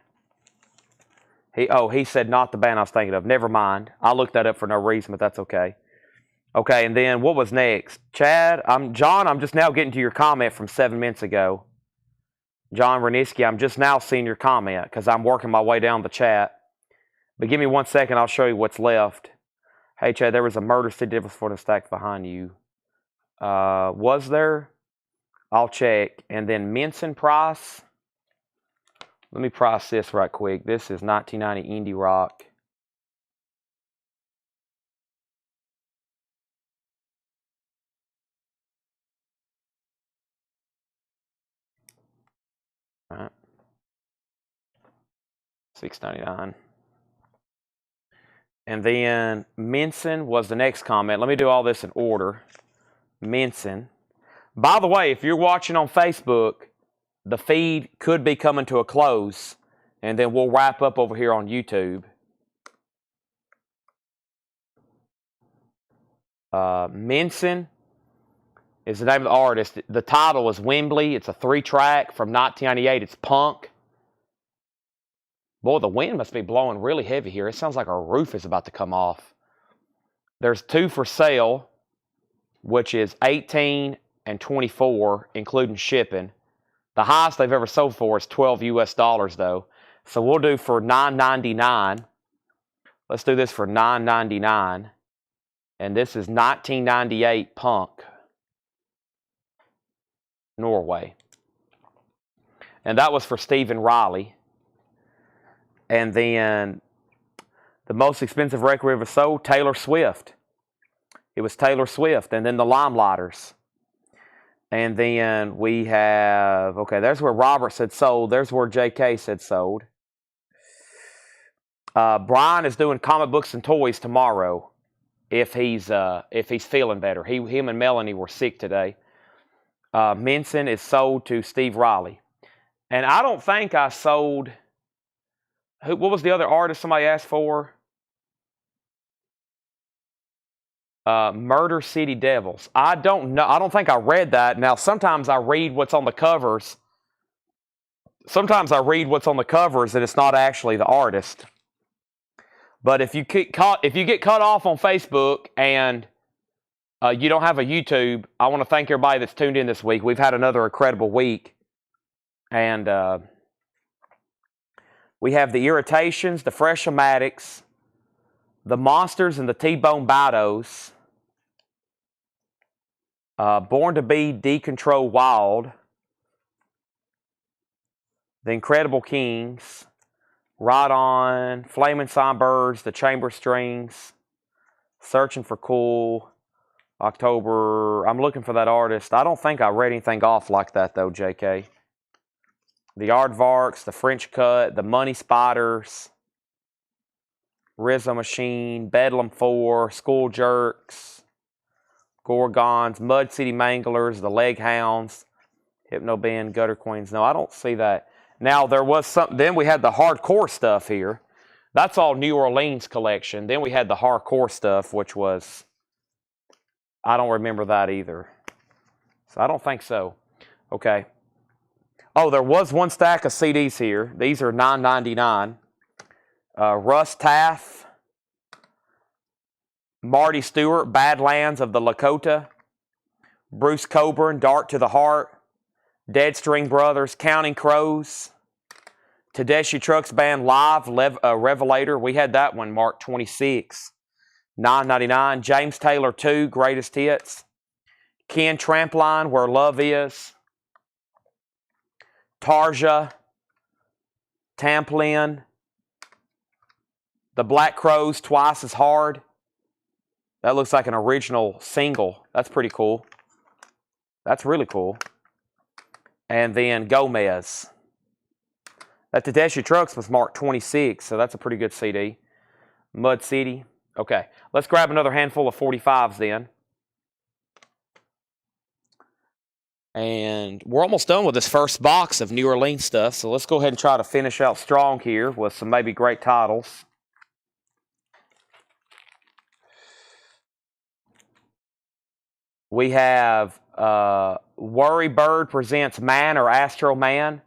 He said not the band I was thinking of. Never mind. I looked that up for no reason, but that's okay. Okay, and then what was next? Chad, John, I'm just now getting to your comment from 7 minutes ago. John Reniski, I'm just now seeing your comment because I'm working my way down the chat. But give me 1 second, I'll show you what's left. Hey, Chad, there was a Murder City Difference for the stack behind you. Was there? I'll check. And then Minson Price. Let me price this right quick. This is 1990 Indie Rock. All right. $6.99. And then Minson was the next comment. Let me do all this in order. Minson. By the way, if you're watching on Facebook, the feed could be coming to a close, and then we'll wrap up over here on YouTube. Minson is the name of the artist. The title is Wembley. It's a 3-track from 1998. It's Punk. Boy, the wind must be blowing really heavy here. It sounds like our roof is about to come off. There's 2 for sale, which is 18 and 24, including shipping. The highest they've ever sold for is $12 US, though. So we'll do for $9.99. Let's do this for $9.99. And this is 1998 Punk. Norway. And that was for Stephen Riley. And then The most expensive record we ever sold, Taylor Swift. It was Taylor Swift. And then the Limelighters. And then we have, okay, there's where Robert said sold. There's where JK said sold. Brian is doing comic books and toys tomorrow if he's feeling better. Him and Melanie were sick today. Minson is sold to Steve Riley. And I don't think I sold, what was the other artist somebody asked for? Murder City Devils. I don't know. I don't think I read that. Now, sometimes I read what's on the covers. Sometimes I read what's on the covers and it's not actually the artist. But if you get cut off on Facebook and you don't have a YouTube, I want to thank everybody that's tuned in this week. We've had another incredible week. And we have the Irritations, the Fresh-O-Matics, the Monsters and the T-Bone Bidos, Born to Be Decontrol Wild, the Incredible Kings, Right On, Flaming Songbirds, the Chamber Strings, Searching for Cool, October. I'm looking for that artist. I don't think I read anything off like that, though, JK. The Aardvarks, the French Cut, the Money Spiders, Rizzo Machine, Bedlam 4, School Jerks, Gorgons, Mud City Manglers, the Leg Hounds, Hypno Band, Gutter Queens. No, I don't see that. Now, there was some, then we had the hardcore stuff here. That's all New Orleans collection. Then we had the hardcore stuff, which was, I don't remember that either. So I don't think so. Okay. Oh, there was one stack of CDs here. These are $9.99. Russ Taff, Marty Stewart, Badlands of the Lakota, Bruce Coburn, Dart to the Heart, Dead String Brothers, Counting Crows, Tedeschi Trucks Band Live, Revelator. We had that one marked 26, $9.99. James Taylor 2, Greatest Hits, Ken Trampline, Where Love Is, Tarja, Tamplin, The Black Crowes, Twice as Hard. That looks like an original single. That's pretty cool. That's really cool. And then Gomez. That Tedeschi Trucks was marked 26, so that's a pretty good CD. Mud City. Okay, let's grab another handful of 45s then. And we're almost done with this first box of New Orleans stuff, so let's go ahead and try to finish out strong here with some maybe great titles. We have Worry Bird presents Man or Astro Man.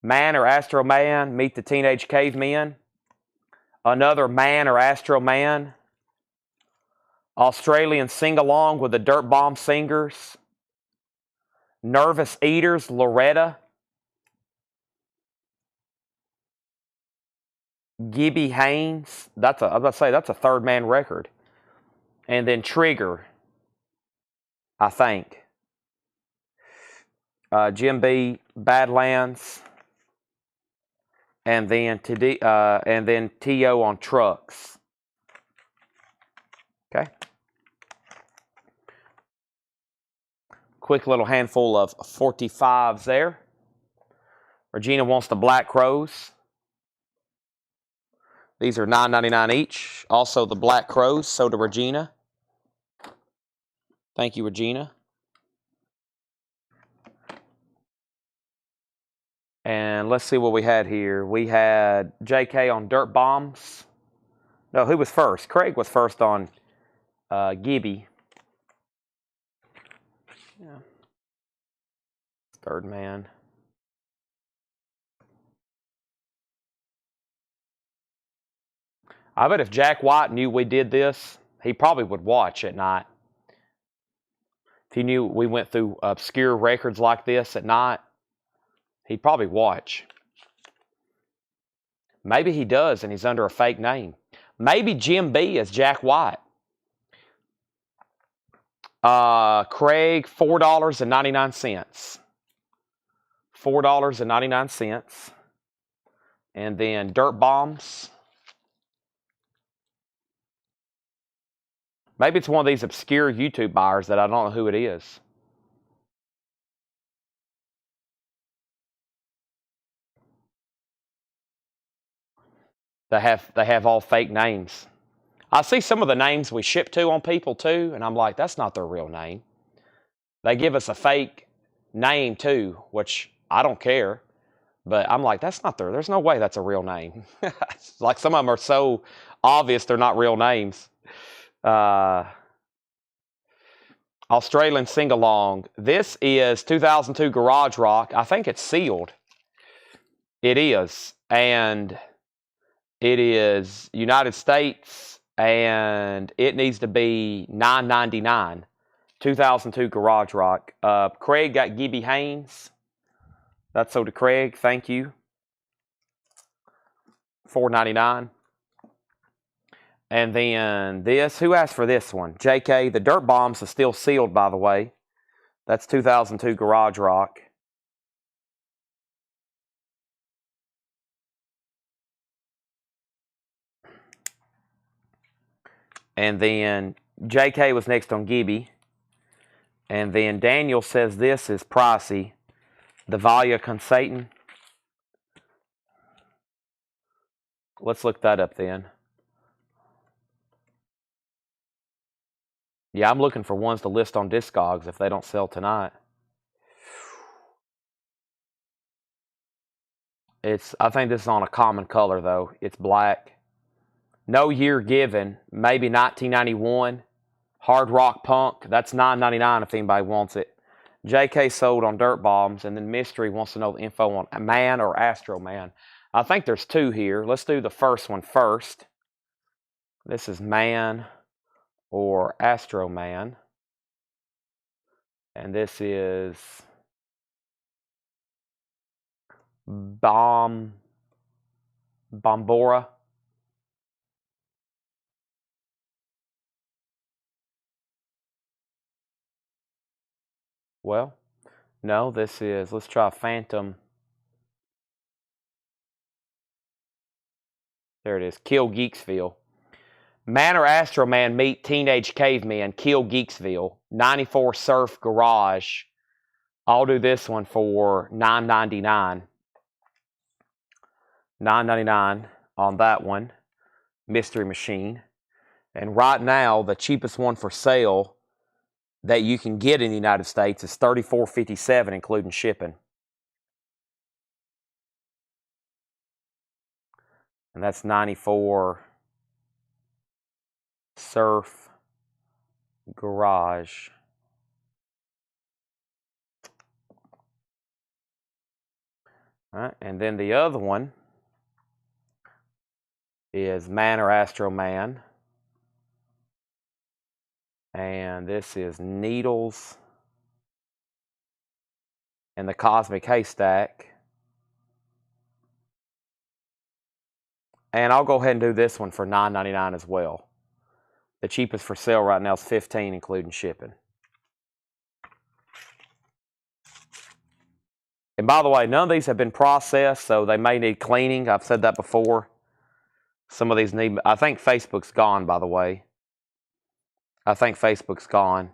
Man or Astro Man, Meet the Teenage Cavemen. Another Man or Astro Man. Australian Sing-Along with the Dirt Bomb Singers. Nervous Eaters, Loretta. Gibby Haynes. I was about to say, that's a Third Man record. And then Trigger, I think. Jim B, Badlands. And then T.O. on Trucks. Okay. Quick little handful of 45s there. Regina wants the Black Crows. These are $9.99 each. Also the Black Crows, so to Regina. Thank you, Regina. And let's see what we had here. We had JK on Dirt Bombs. No, who was first? Craig was first on Gibby. Yeah. Third Man. I bet if Jack White knew we did this, he probably would watch at night. If he knew we went through obscure records like this at night, he'd probably watch. Maybe he does and he's under a fake name. Maybe Jim B is Jack White. Craig, $4.99. $4.99. And then Dirt Bombs. Maybe it's one of these obscure YouTube buyers that I don't know who it is. They have all fake names. I see some of the names we ship to on people too, and I'm like, that's not their real name. They give us a fake name too, which I don't care. But I'm like, that's not there's no way that's a real name. Like some of them are so obvious they're not real names. Australian sing-along. This is 2002 Garage Rock. I think it's sealed. It is. And it is United States, and it needs to be $9.99. 2002 Garage Rock. Craig got Gibby Haynes. That's so to Craig. Thank you. $4.99. And then this. Who asked for this one? JK. The Dirt Bombs is still sealed, by the way. That's 2002 Garage Rock. And then JK was next on Gibby. And then Daniel says this is pricey. The Valia con Satan. Let's look that up then. Yeah, I'm looking for ones to list on Discogs if they don't sell tonight. I think this is on a common color though. It's black. No year given. Maybe 1991. Hard Rock Punk. That's $9.99 if anybody wants it. JK sold on Dirt Bombs, and then Mystery wants to know the info on Man or Astro Man. I think there's two here. Let's do the first one first. This is Man or Astro Man. And this is Bombora. Well, no, this is, let's try Phantom. There it is, Kill Geeksville. Man or Astro Man meet Teenage Caveman, Kill Geeksville, 94 Surf Garage. I'll do this one for $9.99. $9.99 on that one, Mystery Machine. And right now, the cheapest one for sale that you can get in the United States is $34.57, including shipping. And that's 94 Surf Garage. All right, and then the other one is Man or Astro Man. And this is Needles and the Cosmic Haystack. And I'll go ahead and do this one for $9.99 as well. The cheapest for sale right now is $15, including shipping. And by the way, none of these have been processed, so they may need cleaning. I've said that before. Some of these need, I think Facebook's gone, by the way. I think Facebook's gone.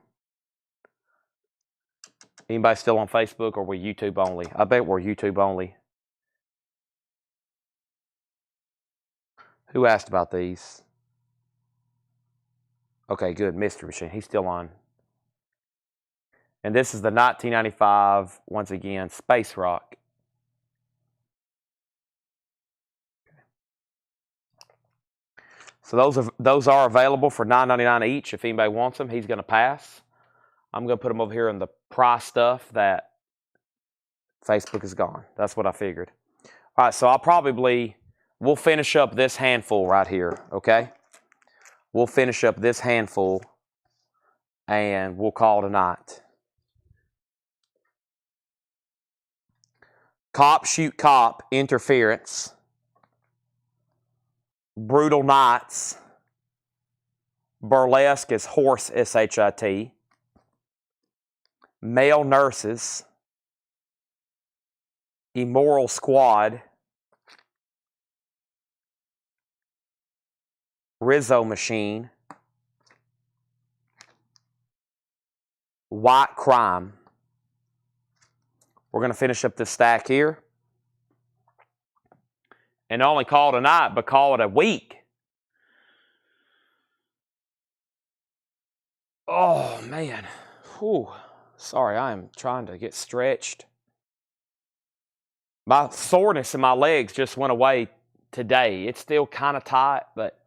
Anybody still on Facebook, or we YouTube only? I bet we're YouTube only. Who asked about these? Okay, good. Mystery Machine. He's still on. And this is the 1995, once again, Space Rock. So those are available for $9.99 each. If anybody wants them, he's going to pass. I'm going to put them over here in the price stuff that Facebook is gone. That's what I figured. All right, so we'll finish up this handful right here, okay? We'll finish up this handful, and we'll call it a night. Cop Shoot Cop, Interference. Brutal Nights. Burlesque is Horse, S-H-I-T. Male Nurses. Immoral Squad. Rizzo Machine. White Crime. We're going to finish up this stack here. And not only call it a night, but call it a week. Oh, man. Whew. Sorry, I am trying to get stretched. My soreness in my legs just went away today. It's still kind of tight, but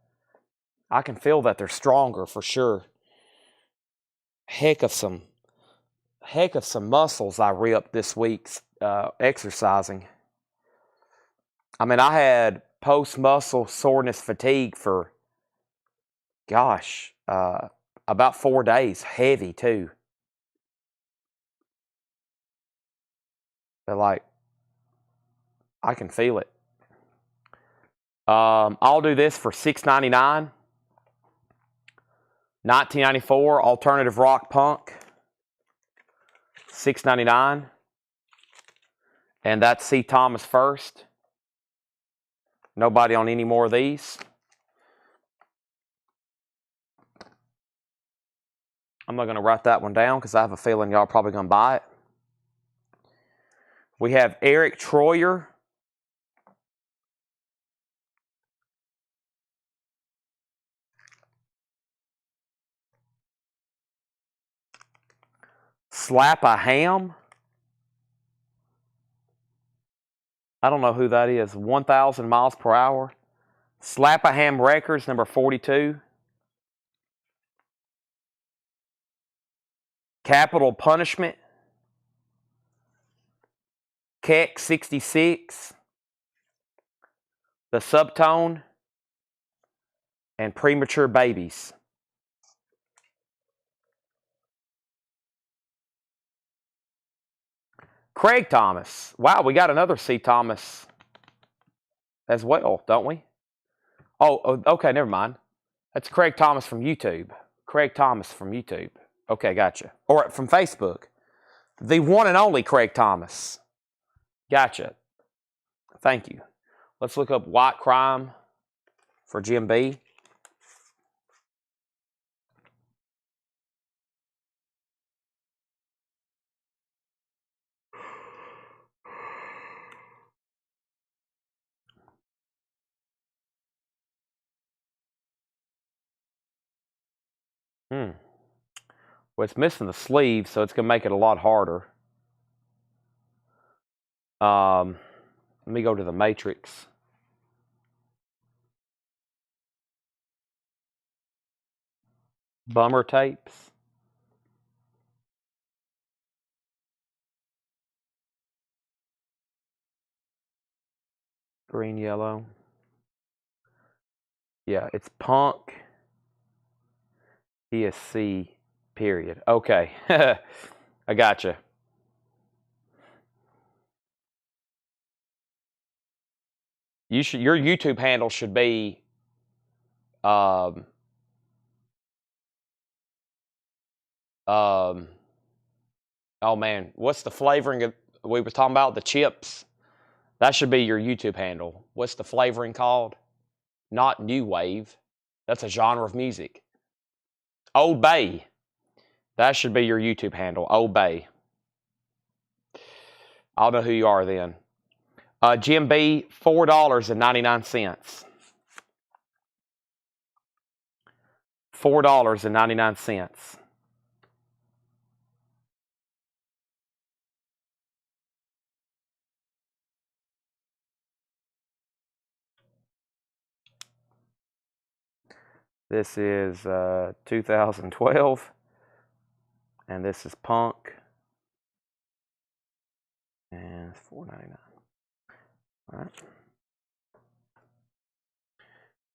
I can feel that they're stronger for sure. Heck of some muscles I ripped this week exercising. I mean, I had post-muscle soreness fatigue for, gosh, about 4 days. Heavy, too. But, like, I can feel it. I'll do this for $6.99. 1994 alternative rock punk. $6.99. And that's C. Thomas first. Nobody on any more of these. I'm not going to write that one down because I have a feeling y'all are probably going to buy it. We have Eric Troyer. Slap a Ham. I don't know who that is. 1,000 miles per hour. Slap a Ham Records, number 42. Capital Punishment. Keck 66. The Subtone. And Premature Babies. Craig Thomas. Wow, we got another C. Thomas as well, don't we? Oh, okay, never mind. That's Craig Thomas from YouTube. Craig Thomas from YouTube. Okay, gotcha. Or from Facebook. The one and only Craig Thomas. Gotcha. Thank you. Let's look up White Crime for Jim B. Well, it's missing the sleeve, so it's going to make it a lot harder. Let me go to the matrix. Bummer tapes. Green, yellow. Yeah, it's punk. ESC, period. Okay. I gotcha. Your YouTube handle should be oh man, what's the flavoring of, we were talking about the chips? That should be your YouTube handle. What's the flavoring called? Not new wave. That's a genre of music. Old Bay. That should be your YouTube handle. Old Bay. I'll know who you are then. Jim B, $4.99. $4.99. This is 2012, and this is punk, and it's $4.99. All right.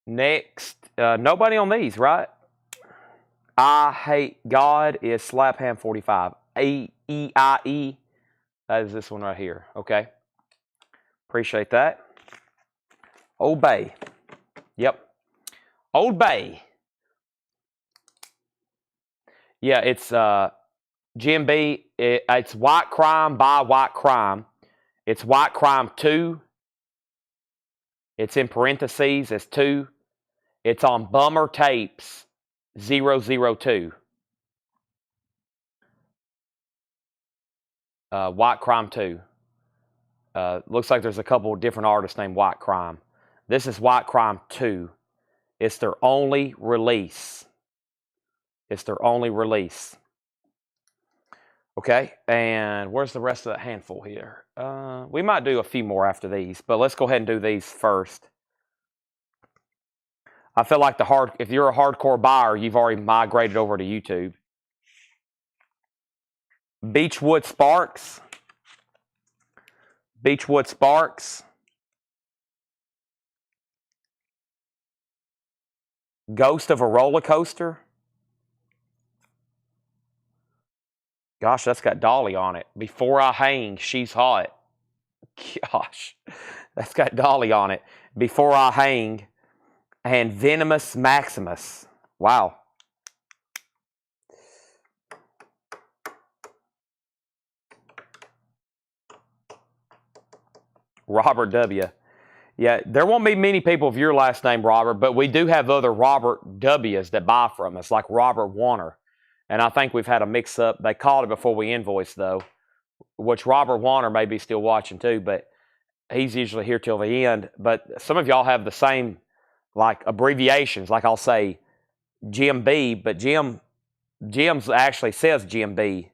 Next, nobody on these, right? I Hate God is Slap Ham 45. AEIE. That is this one right here. Okay. Appreciate that. Old Bay. Yep. Old Bay. Yeah, it's Jim B. It's White Crime by White Crime. It's White Crime 2. It's in parentheses as 2. It's on Bummer Tapes 002. White Crime 2. Looks like there's a couple different artists named White Crime. This is White Crime 2. It's their only release. It's their only release. Okay, and where's the rest of that handful here? We might do a few more after these, but let's go ahead and do these first. I feel like if you're a hardcore buyer, you've already migrated over to YouTube. Beechwood Sparks. Beechwood Sparks. Ghost of a Roller Coaster. Gosh, that's got Dolly on it. Before I Hang, She's Hot. Gosh, that's got Dolly on it. Before I Hang. And Venomous Maximus. Wow. Robert W. Yeah, there won't be many people of your last name, Robert, but we do have other Robert W's that buy from us, like Robert Warner. And I think we've had a mix-up. They called it before we invoiced, though, which Robert Warner may be still watching, too, but he's usually here till the end. But some of y'all have the same, like, abbreviations. Like I'll say Jim B, but Jim's actually says Jim B.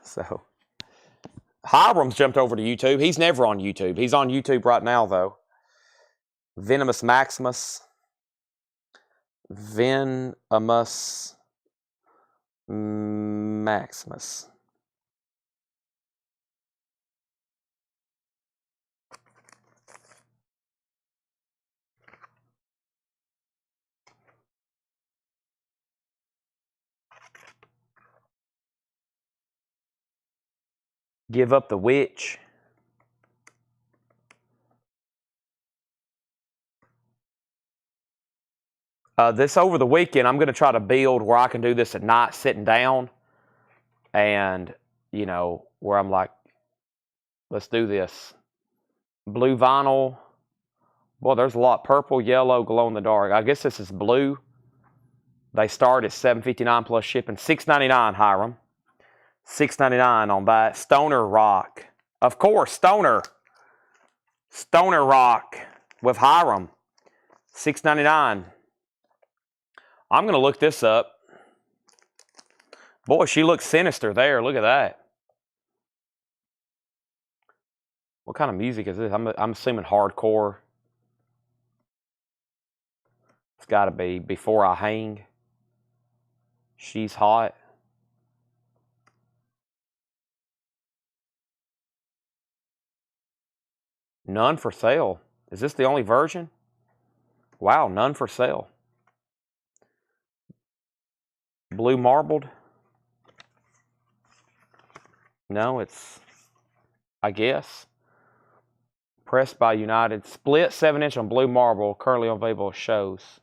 So Hiram's jumped over to YouTube. He's never on YouTube. He's on YouTube right now, though. Venomous Maximus. Venomous Maximus. Give Up the Witch. This over the weekend, I'm going to try to build where I can do this at night sitting down. And, you know, where I'm like, let's do this. Blue vinyl. Boy, there's a lot. Purple, yellow, glow in the dark. I guess this is blue. They start at $7.59 plus shipping. $6.99, Hiram. $6.99 on that. Stoner Rock. Of course, Stoner. Stoner Rock with Hiram. $6.99. I'm going to look this up. Boy, she looks sinister there. Look at that. What kind of music is this? I'm assuming hardcore. It's got to be Before I Hang. She's Hot. None for sale. Is this the only version? Wow, none for sale. Blue marbled. No, it's, I guess. Pressed by United. Split 7-inch on blue marble. Currently available at shows.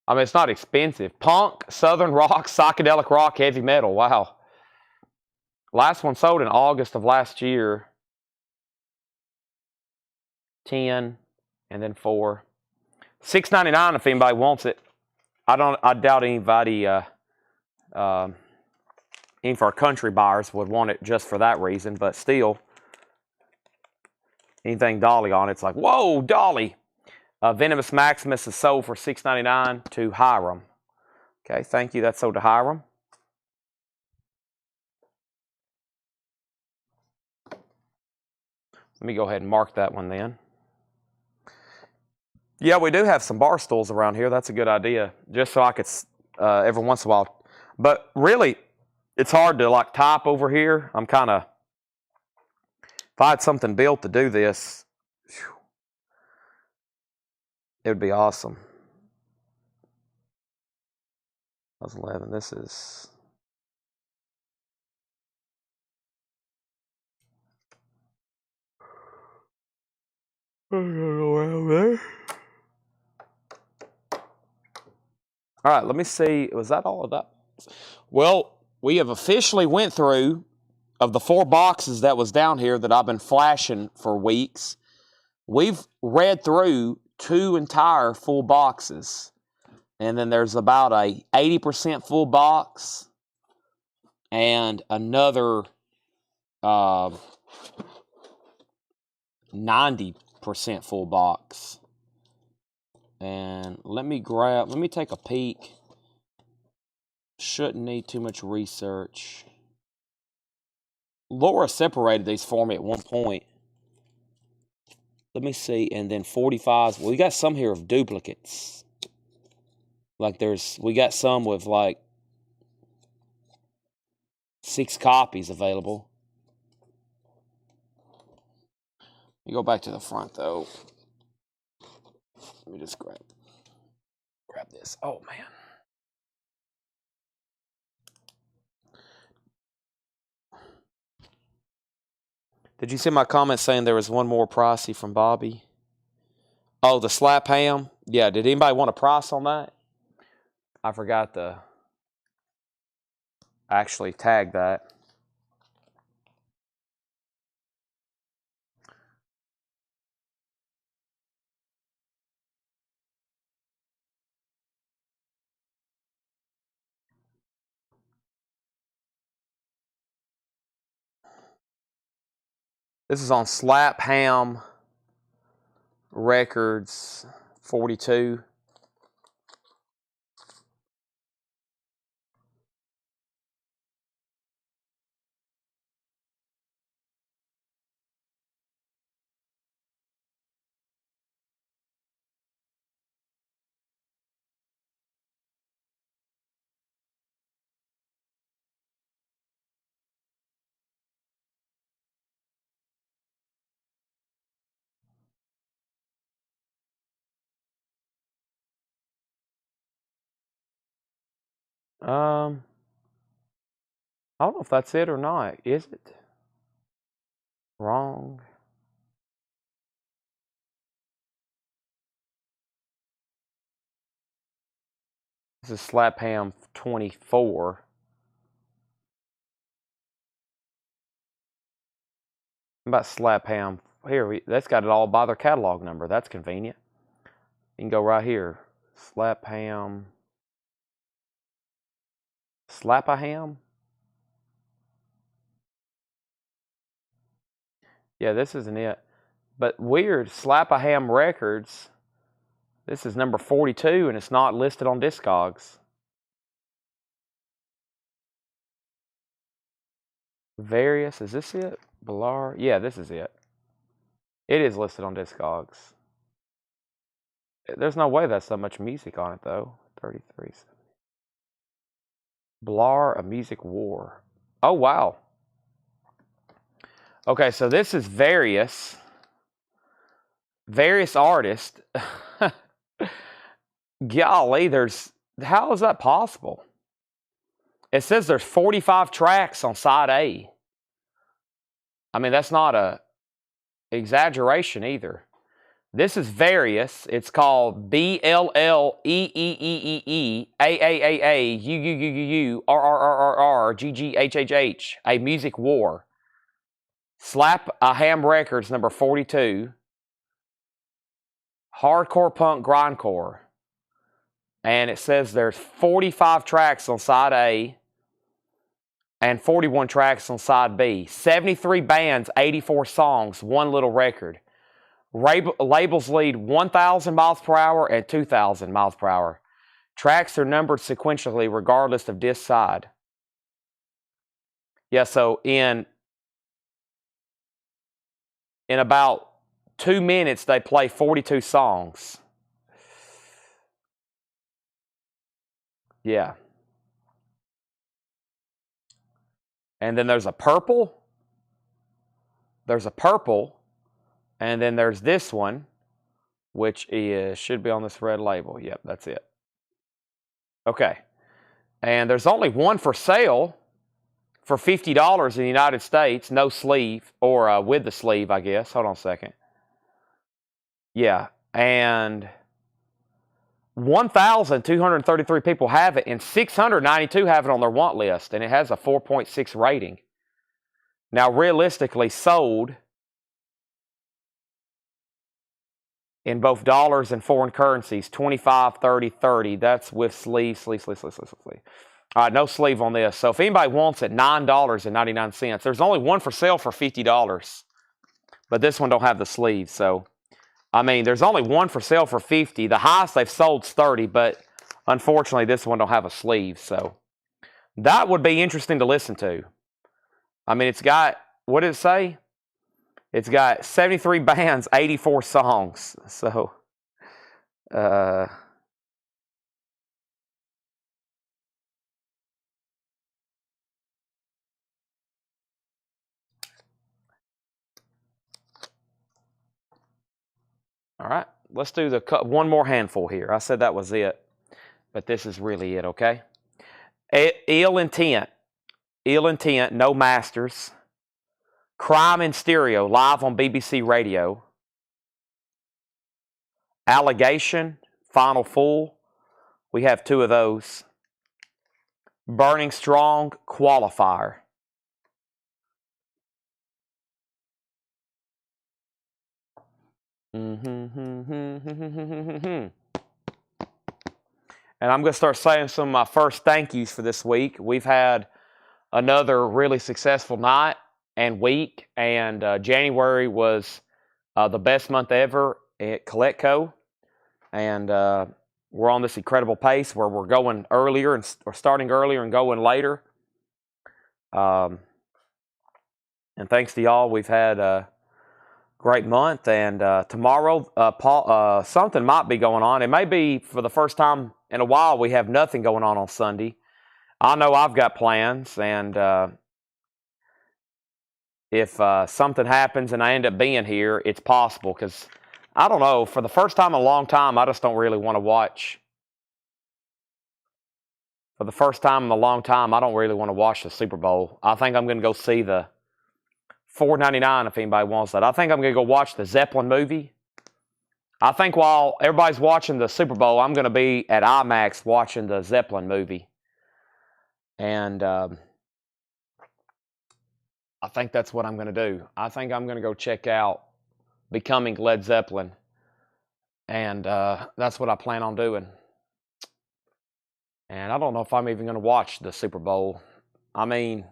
I mean, it's not expensive. Punk, Southern rock, psychedelic rock, heavy metal. Wow. Last one sold in August of last year. 10 and then 4. $6.99 if anybody wants it. I doubt anybody, any of our country buyers would want it just for that reason, but still, anything Dolly on it's like, whoa, Dolly. Venomous Maximus is sold for $6.99 to Hiram. Okay, thank you. That's sold to Hiram. Let me go ahead and mark that one then. Yeah, we do have some bar stools around here. That's a good idea. Just so I could, every once in a while. But really, it's hard to like type over here. I'm kind of, if I had something built to do this, whew, it would be awesome. That was 11. This is... around there. All right, let me see. Was that all of that? Well, we have officially went through, of the 4 boxes that was down here that I've been flashing for weeks, we've read through 2 entire full boxes. And then there's about a 80% full box and another 90% full box. And let me take a peek. Shouldn't need too much research. Laura separated these for me at one point. Let me see. And then 45s. Well, we got some here of duplicates. Like we got some with like 6 copies available. Let me go back to the front though. Let me just grab this. Oh man. Did you see my comment saying there was one more pricey from Bobby? Oh, the slap ham? Yeah, did anybody want a price on that? I forgot to actually tag that. This is on Slap Ham Records 42. I don't know if that's it or not. Is it? Wrong. This is Slap Ham 24. How about Slap Ham? Here, that's got it all by their catalog number. That's convenient. You can go right here. Slap Ham. Slap-a-ham? Yeah, this isn't it. But weird, Slap-a-ham Records. This is number 42, and it's not listed on Discogs. Various, is this it? Bilar? Yeah, this is it. It is listed on Discogs. There's no way that's so much music on it, though. 33. Blar, A Music War. Oh, wow. Okay, so this is Various. Various artists. Golly, how is that possible? It says there's 45 tracks on side A. I mean, that's not a exaggeration either. This is Various. It's called BLLEEEEEAAAAUUUURRRRGGHHH, A Music War. Slap-a-ham Records, number 42. Hardcore Punk Grindcore. And it says there's 45 tracks on side A and 41 tracks on side B. 73 bands, 84 songs, one little record. Labels lead 1,000 miles per hour and 2,000 miles per hour. Tracks are numbered sequentially regardless of disc side. Yeah, so in about 2 minutes, they play 42 songs. Yeah. And then there's a purple. There's a purple. And then there's this one, which should be on this red label. Yep, that's it. Okay. And there's only one for sale for $50 in the United States. No sleeve, or with the sleeve, I guess. Hold on a second. Yeah. And 1,233 people have it, and 692 have it on their want list, and it has a 4.6 rating. Now, realistically, sold in both dollars and foreign currencies, 25, 30, 30. That's with sleeve. All right, no sleeve on this. So if anybody wants it, $9.99. There's only one for sale for $50, but this one don't have the sleeve. So, I mean, there's only one for sale for $50. The highest they've sold is $30, but unfortunately, this one don't have a sleeve. So that would be interesting to listen to. I mean, it's got, what did it say? It's got 73 bands, 84 songs. So, all right, let's do the one more handful here. I said that was it, but this is really it, okay? Ill Intent, No Masters. Crime in Stereo, live on BBC Radio. Allegation, Final Fool. We have two of those. Burning Strong, Qualifier. And I'm going to start saying some of my first thank yous for this week. We've had another really successful night and week, and January was the best month ever at Collectco, and we're on this incredible pace where we're going earlier and we're starting earlier and going later. And thanks to y'all, we've had a great month. And tomorrow, something might be going on. It may be for the first time in a while we have nothing going on Sunday. I know I've got plans, and if something happens and I end up being here, it's possible, because I don't know, for the first time in a long time, I just don't really want to watch. For the first time in a long time, I don't really want to watch the Super Bowl. I think I'm going to go see the $4.99 if anybody wants that. I think I'm going to go watch the Zeppelin movie. I think while everybody's watching the Super Bowl, I'm going to be at IMAX watching the Zeppelin movie. And I think that's what I'm going to do. I think I'm going to go check out Becoming Led Zeppelin. And that's what I plan on doing. And I don't know if I'm even going to watch the Super Bowl. I mean,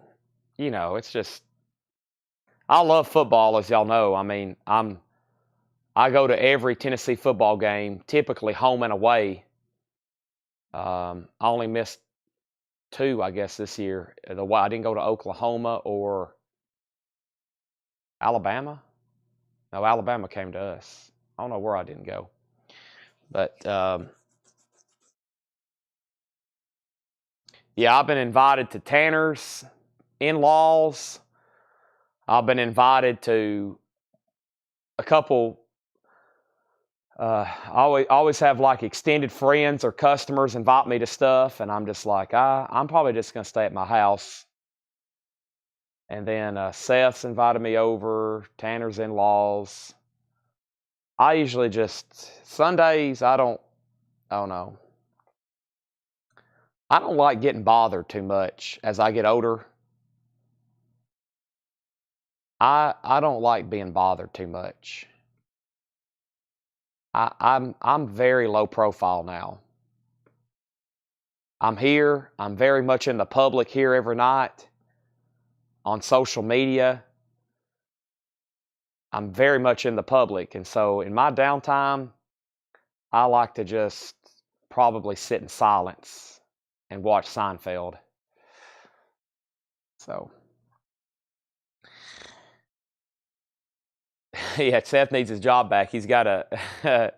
you know, it's just, I love football, as y'all know. I mean, I go to every Tennessee football game, typically home and away. I only missed 2, I guess, this year. I didn't go to Oklahoma or Alabama. No, Alabama came to us. I don't know where I didn't go. But, yeah, I've been invited to Tanner's in-laws. I've been invited to a couple. I always have like extended friends or customers invite me to stuff, and I'm just like, I'm probably just going to stay at my house. And then Seth's invited me over, Tanner's in-laws. I usually just, Sundays, I don't know. I don't like getting bothered too much as I get older. I don't like being bothered too much. I'm very low profile now. I'm here. I'm very much in the public here every night on social media. I'm very much in the public, and so in my downtime, I like to just probably sit in silence and watch Seinfeld. So, yeah, Seth needs his job back. He's got to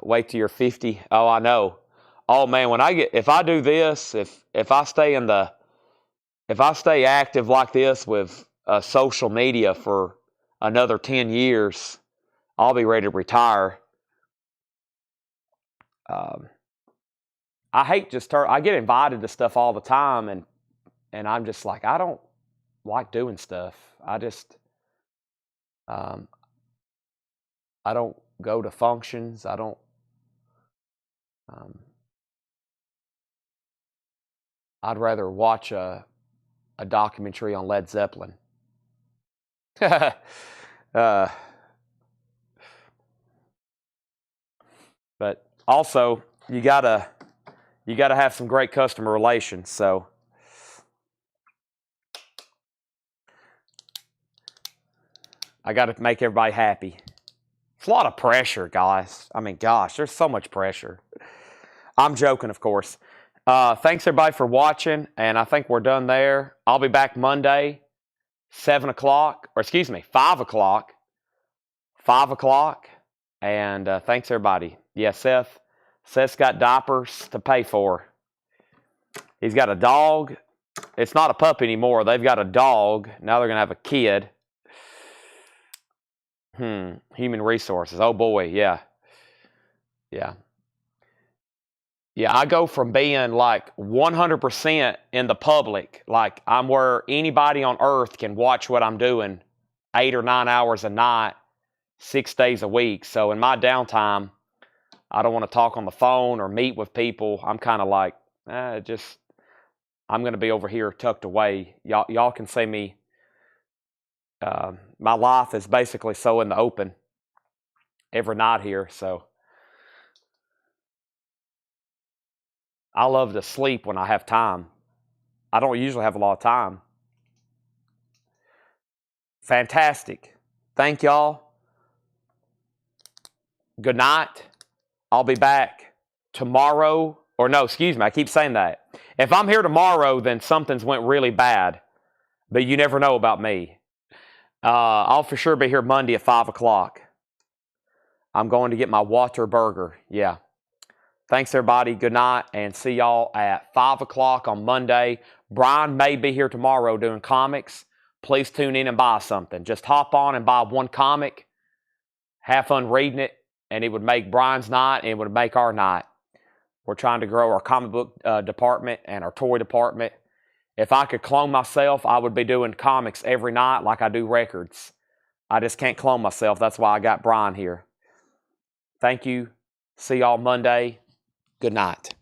wait till you're 50. Oh, I know. Oh man, if I do this, if I stay active like this with social media for another 10 years, I'll be ready to retire. I hate I get invited to stuff all the time, and I'm just like, I don't like doing stuff. I just, I don't go to functions. I don't, I'd rather watch a documentary on Led Zeppelin. But also, you gotta have some great customer relations. So I got to make everybody happy. It's a lot of pressure, guys. I mean, gosh, there's so much pressure. I'm joking, of course. Thanks, everybody, for watching, and I think we're done there. I'll be back Monday, 7 o'clock, or excuse me, 5 o'clock. 5 o'clock, and thanks, everybody. Yeah, Seth's got diapers to pay for. He's got a dog. It's not a puppy anymore. They've got a dog. Now they're going to have a kid. Human resources. Oh, boy, yeah. Yeah. Yeah, I go from being like 100% in the public, like I'm where anybody on earth can watch what I'm doing 8 or 9 hours a night, 6 days a week. So in my downtime, I don't want to talk on the phone or meet with people. I'm kind of like, I'm going to be over here tucked away. Y'all can see me. My life is basically so in the open every night here. So I love to sleep when I have time. I don't usually have a lot of time. Fantastic. Thank y'all. Good night. I'll be back tomorrow. Or no, excuse me, I keep saying that. If I'm here tomorrow, then something's went really bad. But you never know about me. I'll for sure be here Monday at 5 o'clock. I'm going to get my water burger. Yeah. Thanks, everybody. Good night, and see y'all at 5 o'clock on Monday. Brian may be here tomorrow doing comics. Please tune in and buy something. Just hop on and buy one comic. Have fun reading it, and it would make Brian's night, and it would make our night. We're trying to grow our comic book department and our toy department. If I could clone myself, I would be doing comics every night like I do records. I just can't clone myself. That's why I got Brian here. Thank you. See y'all Monday. Good night.